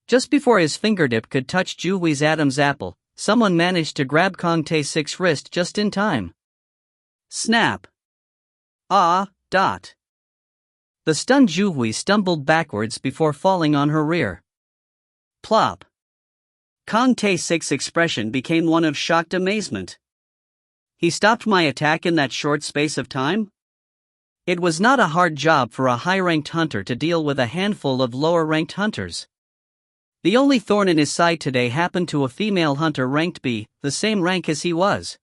[SPEAKER 1] Just before his fingertip could touch Ju-Wei's Adam's apple, someone managed to grab Kang Tae-sik's wrist just in time. Snap! The stunned Ju-Wei stumbled backwards before falling on her rear. Plop! Kang Tae-sik's expression became one of shocked amazement. He stopped my attack in that short space of time? It was not a hard job for a high-ranked hunter to deal with a handful of lower-ranked hunters. The only thorn in his side today happened to a female hunter ranked B, the same rank as he was.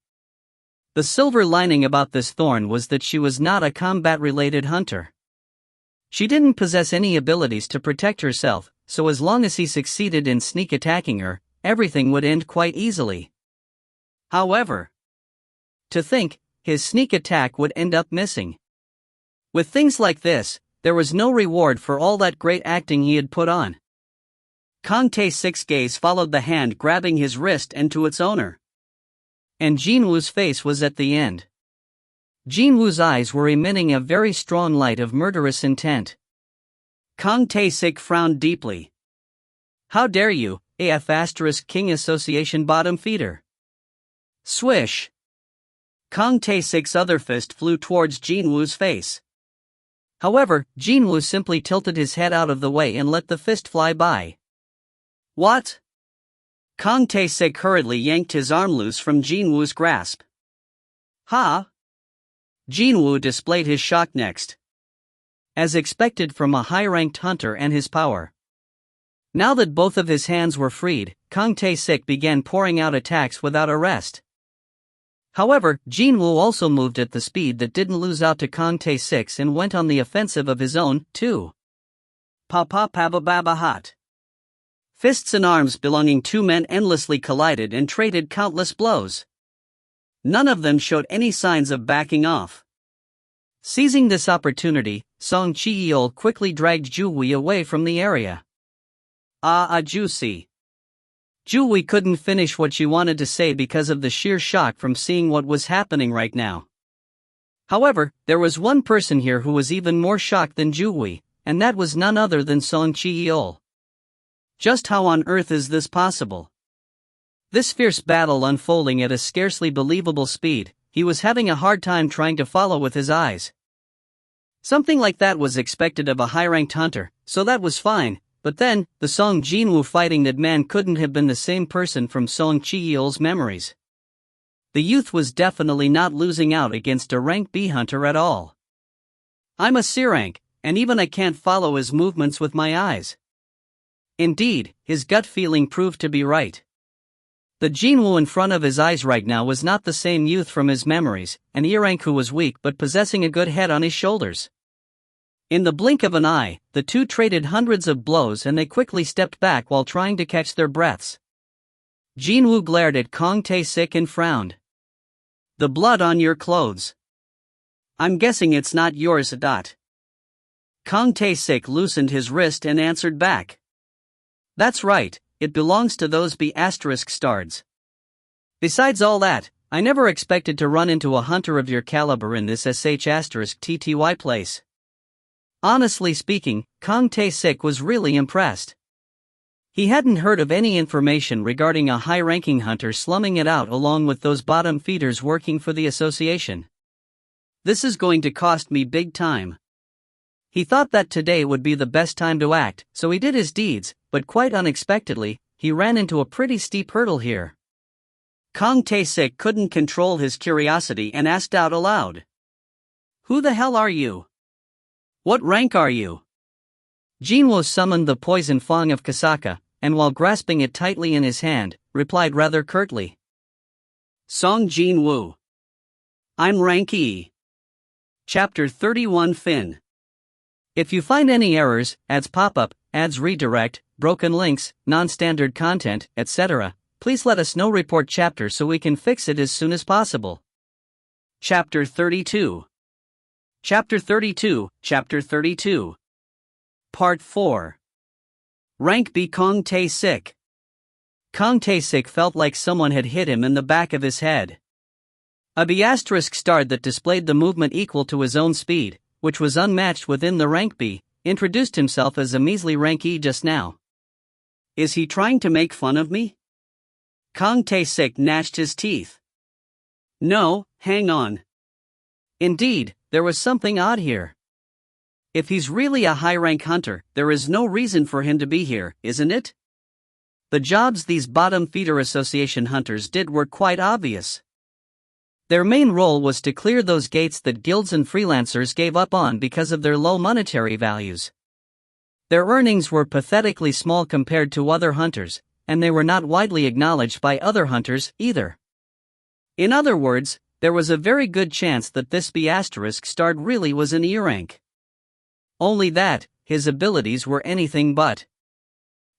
[SPEAKER 1] The silver lining about this thorn was that she was not a combat-related hunter. She didn't possess any abilities to protect herself, so as long as he succeeded in sneak attacking her, everything would end quite easily. However, to think, his sneak attack would end up missing. With things like this, there was no reward for all that great acting he had put on. Kang Tae-sik's gaze followed the hand grabbing his wrist and to its owner. And Jin-Woo's face was at the end. Jin-Woo's eyes were emitting a very strong light of murderous intent. Kang Tae-sik frowned deeply. How dare you, AF** King Association bottom feeder. Swish. Kang Tae-sik's other fist flew towards Jin-Woo's face. However, Jin-Woo simply tilted his head out of the way and let the fist fly by. What? Kang Tae-sik hurriedly yanked his arm loose from Jin-Woo's grasp. Ha! Jin-Woo displayed his shock next. As expected from a high-ranked hunter and his power. Now that both of his hands were freed, Kang Tae-sik began pouring out attacks without a rest. However, Jin-Woo also moved at the speed that didn't lose out to Kang Tae-sik and went on the offensive of his own, too. Pa-pa-pa-ba-ba-ba-hot. Fists and arms belonging to men endlessly collided and traded countless blows. None of them showed any signs of backing off. Seizing this opportunity, Seong Jin-Woo quickly dragged Ju-Wee away from the area. Juicy. Ju-Wee couldn't finish what she wanted to say because of the sheer shock from seeing what was happening right now. However, there was one person here who was even more shocked than Ju-Wee, and that was none other than Seong Jin-Woo. Just how on earth is this possible? This fierce battle unfolding at a scarcely believable speed, he was having a hard time trying to follow with his eyes. Something like that was expected of a high-ranked hunter, so that was fine, but then, the Seong Jin-Woo fighting that man couldn't have been the same person from Seong Jin-Woo's memories. The youth was definitely not losing out against a rank B hunter at all. I'm a C rank, and even I can't follow his movements with my eyes. Indeed, his gut feeling proved to be right. The Jin-Woo in front of his eyes right now was not the same youth from his memories, an E rank who was weak but possessing a good head on his shoulders. In the blink of an eye, the two traded hundreds of blows and they quickly stepped back while trying to catch their breaths. Jin-Woo glared at Kang Tae-sik and frowned. The blood on your clothes. I'm guessing it's not yours. Kang Tae-sik loosened his wrist and answered back. That's right, it belongs to those B** stards. Besides all that, I never expected to run into a hunter of your caliber in this *TTY place. Honestly speaking, Kang Tae-sik was really impressed. He hadn't heard of any information regarding a high-ranking hunter slumming it out along with those bottom feeders working for the association. This is going to cost me big time. He thought that today would be the best time to act, so he did his deeds, but quite unexpectedly, he ran into a pretty steep hurdle here. Kang Tae-sik couldn't control his curiosity and asked out aloud. Who the hell are you? What rank are you? Jin-Woo summoned the poison fang of Kasaka, and while grasping it tightly in his hand, replied rather curtly. Seong Jin-Woo. I'm rank E. Chapter 31 Fin. If you find any errors, ads pop-up, ads redirect, broken links, non-standard content, etc., please let us know. Report chapter so we can fix it as soon as possible. Chapter 32. Chapter 32, Chapter 32. Part 4. Rank B. Kang Tae-sik. Kang Tae-sik felt like someone had hit him in the back of his head. A B** starred that displayed the movement equal to his own speed, which was unmatched within the rank B, introduced himself as a measly rank E just now. Is he trying to make fun of me? Kang Tae-sik gnashed his teeth. No, hang on. Indeed, there was something odd here. If he's really a high-rank hunter, there is no reason for him to be here, isn't it? The jobs these bottom feeder association hunters did were quite obvious. Their main role was to clear those gates that guilds and freelancers gave up on because of their low monetary values. Their earnings were pathetically small compared to other hunters, and they were not widely acknowledged by other hunters either. In other words, there was a very good chance that this B** starred really was an E rank. Only that, his abilities were anything but.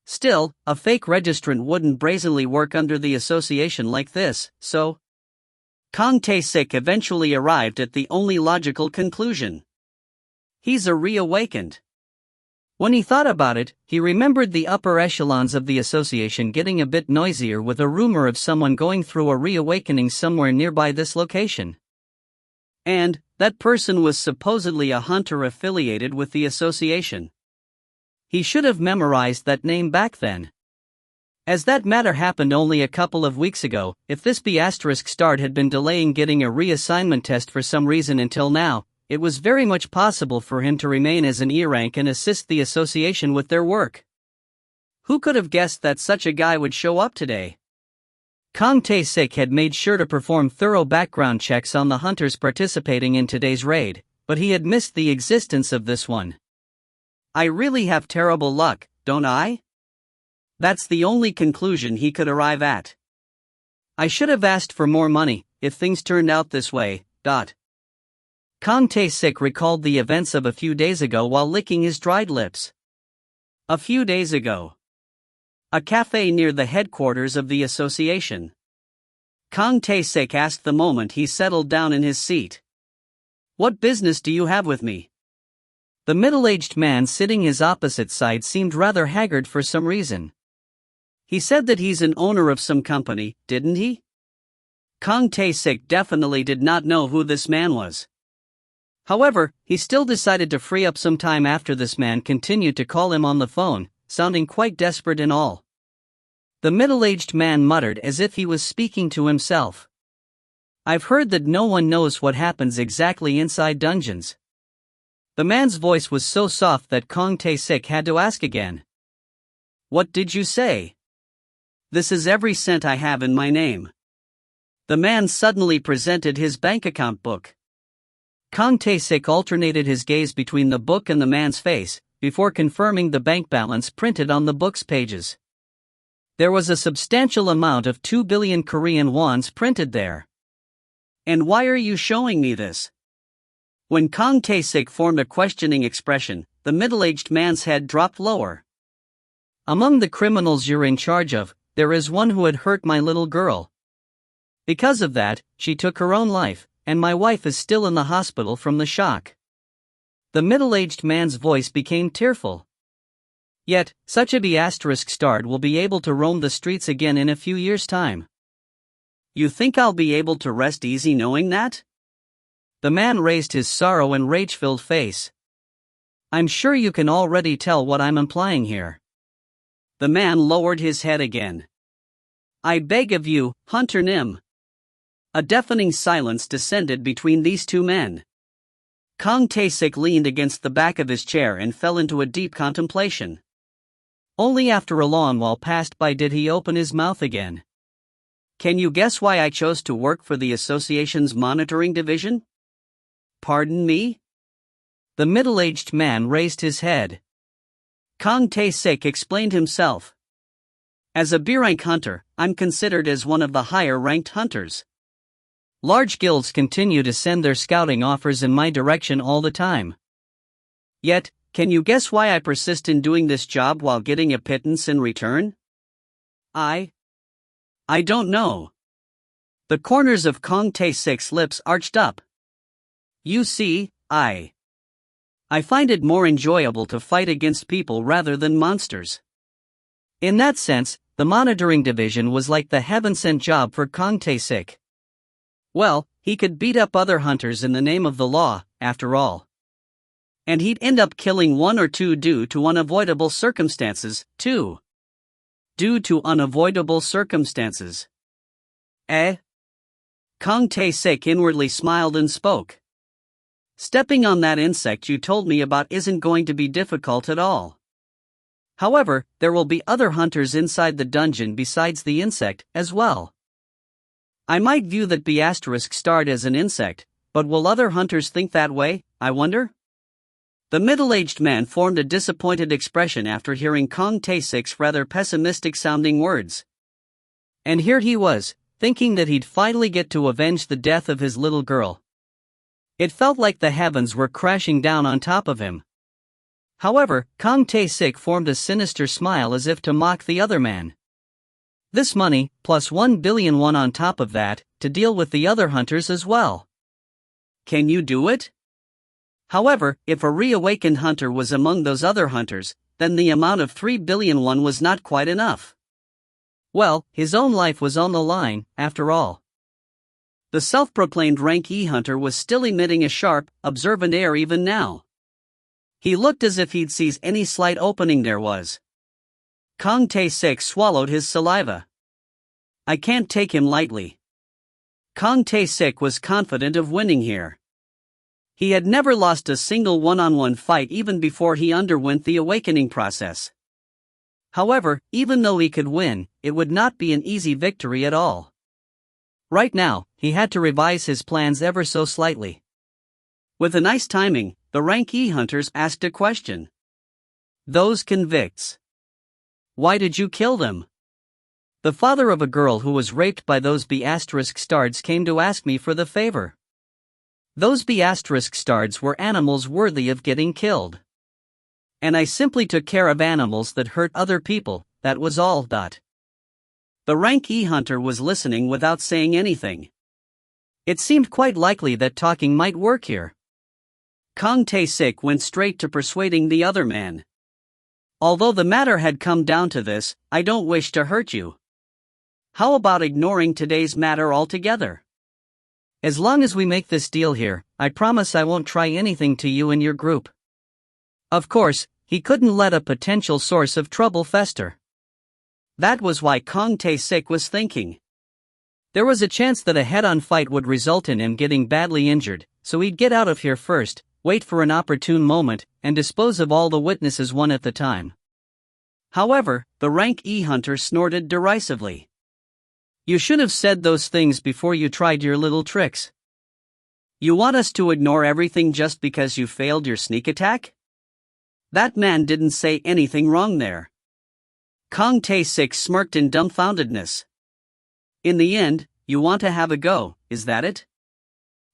[SPEAKER 1] Still, a fake registrant wouldn't brazenly work under the association like this, so Kang Tae-sik eventually arrived at the only logical conclusion. He's a reawakened. When he thought about it, he remembered the upper echelons of the association getting a bit noisier with a rumor of someone going through a reawakening somewhere nearby this location. And that person was supposedly a hunter affiliated with the association. He should have memorized that name back then. As that matter happened only a couple of weeks ago, if this B***start had been delaying getting a reassignment test for some reason until now, it was very much possible for him to remain as an E-rank and assist the association with their work. Who could have guessed that such a guy would show up today? Kang Tae-sik had made sure to perform thorough background checks on the hunters participating in today's raid, but he had missed the existence of this one. I really have terrible luck, don't I? That's the only conclusion he could arrive at. I should have asked for more money, if things turned out this way. Kang Tae-sik recalled the events of a few days ago while licking his dried lips. A few days ago. A cafe near the headquarters of the association. Kang Tae-sik asked the moment he settled down in his seat. What business do you have with me? The middle-aged man sitting his opposite side seemed rather haggard for some reason. He said that he's an owner of some company, didn't he? Kang Tae-sik definitely did not know who this man was. However, he still decided to free up some time after this man continued to call him on the phone, sounding quite desperate and all. The middle-aged man muttered as if he was speaking to himself. I've heard that no one knows what happens exactly inside dungeons. The man's voice was so soft that Kang Tae-sik had to ask again. What did you say? This is every cent I have in my name. The man suddenly presented his bank account book. Kang Tae-sik alternated his gaze between the book and the man's face, before confirming the bank balance printed on the book's pages. There was a substantial amount of 2 billion Korean wons printed there. And why are you showing me this? When Kang Tae-sik formed a questioning expression, the middle-aged man's head dropped lower. Among the criminals you're in charge of, there is one who had hurt my little girl. Because of that, she took her own life, and my wife is still in the hospital from the shock. The middle-aged man's voice became tearful. Yet, such a B***start will be able to roam the streets again in a few years' time. You think I'll be able to rest easy knowing that? The man raised his sorrow and rage-filled face. I'm sure you can already tell what I'm implying here. The man lowered his head again. I beg of you, Hunter Nim. A deafening silence descended between these two men. Kang Tae-sik leaned against the back of his chair and fell into a deep contemplation. Only after a long while passed by did he open his mouth again. Can you guess why I chose to work for the association's monitoring division? Pardon me? The middle-aged man raised his head. Kang Tae-sik explained himself. As a B-rank hunter, I'm considered as one of the higher-ranked hunters. Large guilds continue to send their scouting offers in my direction all the time. Yet, can you guess why I persist in doing this job while getting a pittance in return? I don't know. The corners of Kang Tae-sik's lips arched up. You see, I find it more enjoyable to fight against people rather than monsters. In that sense, the monitoring division was like the heaven-sent job for Kang Tae-sik. Well, he could beat up other hunters in the name of the law, after all. And he'd end up killing one or two due to unavoidable circumstances, too. Due to unavoidable circumstances. Kang Tae-sik inwardly smiled and spoke. Stepping on that insect you told me about isn't going to be difficult at all. However, there will be other hunters inside the dungeon besides the insect, as well. I might view that B***start as an insect, but will other hunters think that way, I wonder? The middle-aged man formed a disappointed expression after hearing Kang Tae-sik's rather pessimistic-sounding words. And here he was, thinking that he'd finally get to avenge the death of his little girl. It felt like the heavens were crashing down on top of him. However, Kang Tae-sik formed a sinister smile as if to mock the other man. This money, plus 1 billion won on top of that, to deal with the other hunters as well. Can you do it? However, if a reawakened hunter was among those other hunters, then the amount of 3,000,000,001 was not quite enough. Well, his own life was on the line, after all. The self-proclaimed rank E hunter was still emitting a sharp, observant air even now. He looked as if he'd seize any slight opening there was. Kang Tae-sik swallowed his saliva. I can't take him lightly. Kang Tae-sik was confident of winning here. He had never lost a single one-on-one fight even before he underwent the awakening process. However, even though he could win, it would not be an easy victory at all. Right now, he had to revise his plans ever so slightly. With a nice timing, the rank E hunters asked a question. Those convicts. Why did you kill them? The father of a girl who was raped by those B***stards came to ask me for the favor. Those B***stards were animals worthy of getting killed. And I simply took care of animals that hurt other people, that was all. The rank E hunter was listening without saying anything. It seemed quite likely that talking might work here. Kang Tae-sik went straight to persuading the other man. Although the matter had come down to this, I don't wish to hurt you. How about ignoring today's matter altogether? As long as we make this deal here, I promise I won't try anything to you and your group. Of course, he couldn't let a potential source of trouble fester. That was why Kang Tae-sik was thinking. There was a chance that a head-on fight would result in him getting badly injured, so he'd get out of here first, wait for an opportune moment, and dispose of all the witnesses one at a time. However, the rank E hunter snorted derisively. You should have said those things before you tried your little tricks. You want us to ignore everything just because you failed your sneak attack? That man didn't say anything wrong there. Kang Tae-sik smirked in dumbfoundedness. In the end, you want to have a go, is that it?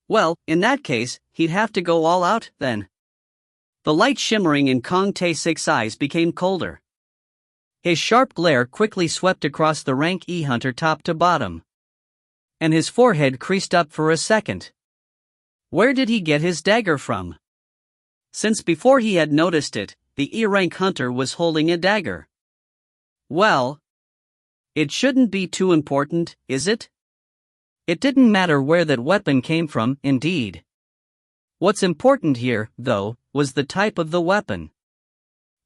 [SPEAKER 1] Well, in that case, he'd have to go all out, then. The light shimmering in Kang Tae-sik's eyes became colder. His sharp glare quickly swept across the rank E hunter top to bottom. And his forehead creased up for a second. Where did he get his dagger from? Since before he had noticed it, the E rank hunter was holding a dagger. Well, it shouldn't be too important, is it? It didn't matter where that weapon came from, indeed. What's important here, though, was the type of the weapon.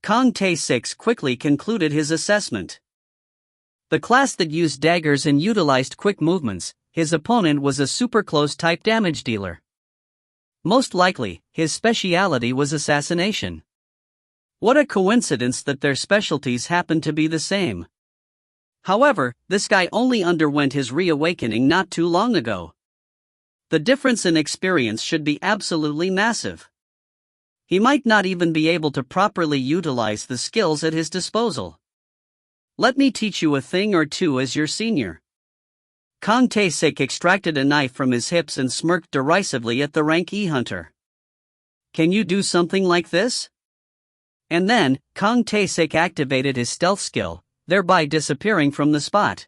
[SPEAKER 1] Kang Tae-sik quickly concluded his assessment. The class that used daggers and utilized quick movements, his opponent was a super close type damage dealer. Most likely, his speciality was assassination. What a coincidence that their specialties happened to be the same. However, this guy only underwent his reawakening not too long ago. The difference in experience should be absolutely massive. He might not even be able to properly utilize the skills at his disposal. Let me teach you a thing or two as your senior. Kang Tae-sik extracted a knife from his hips and smirked derisively at the rank E hunter. Can you do something like this? And then, Kang Tae-sik activated his stealth skill, thereby disappearing from the spot.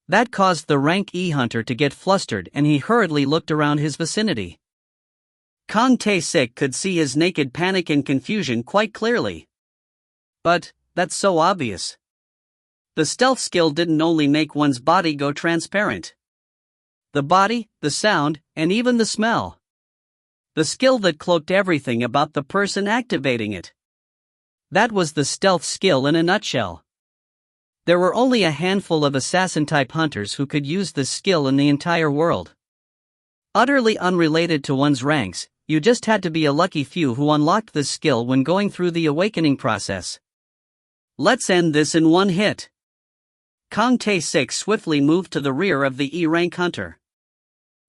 [SPEAKER 1] That caused the rank E hunter to get flustered and he hurriedly looked around his vicinity. Kang Tae-sik could see his naked panic and confusion quite clearly. But, that's so obvious. The stealth skill didn't only make one's body go transparent. The body, the sound, and even the smell. The skill that cloaked everything about the person activating it. That was the stealth skill in a nutshell. There were only a handful of assassin-type hunters who could use this skill in the entire world. Utterly unrelated to one's ranks, you just had to be a lucky few who unlocked this skill when going through the awakening process. Let's end this in one hit. Kang Tae-sik swiftly moved to the rear of the E-rank hunter.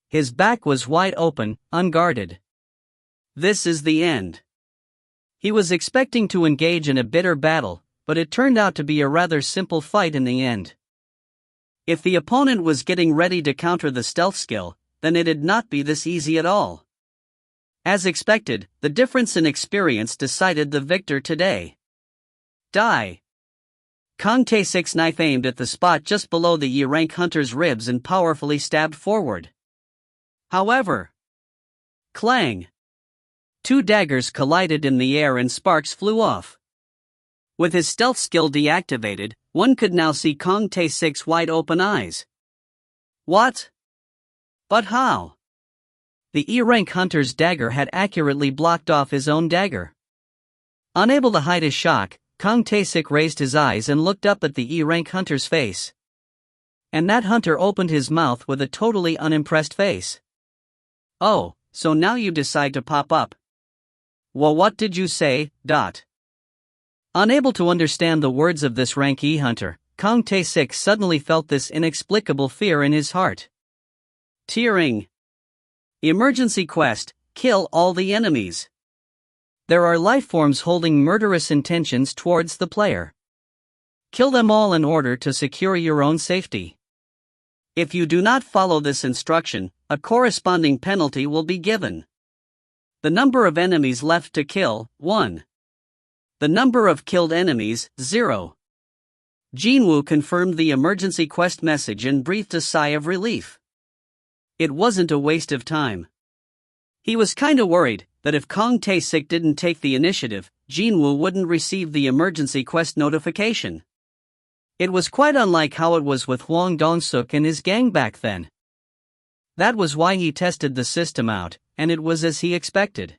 [SPEAKER 1] His back was wide open, unguarded. This is the end. He was expecting to engage in a bitter battle, but it turned out to be a rather simple fight in the end. If the opponent was getting ready to counter the stealth skill, then it'd not be this easy at all. As expected, the difference in experience decided the victor today. Die. Kang Tae-sik's knife aimed at the spot just below the E-rank hunter's ribs and powerfully stabbed forward. However, clang! Two daggers collided in the air and sparks flew off. With his stealth skill deactivated, one could now see Kang Tae-sik's wide-open eyes. What? But how? The E-rank hunter's dagger had accurately blocked off his own dagger. Unable to hide his shock, Kang Tae-sik raised his eyes and looked up at the E-rank hunter's face. And that hunter opened his mouth with a totally unimpressed face. Oh, so now you decide to pop up. Well, what did you say, dot? Unable to understand the words of this rank E hunter, Kang Tae-sik suddenly felt this inexplicable fear in his heart. Tearing. Emergency quest, kill all the enemies. There are life forms holding murderous intentions towards the player. Kill them all in order to secure your own safety. If you do not follow this instruction, a corresponding penalty will be given. The number of enemies left to kill, 1. The number of killed enemies, 0. Jin-Woo confirmed the emergency quest message and breathed a sigh of relief. It wasn't a waste of time. He was kinda worried that if Kang Tae-sik didn't take the initiative, Jin-Woo wouldn't receive the emergency quest notification. It was quite unlike how it was with Hwang Dong-suk and his gang back then. That was why he tested the system out, and it was as he expected.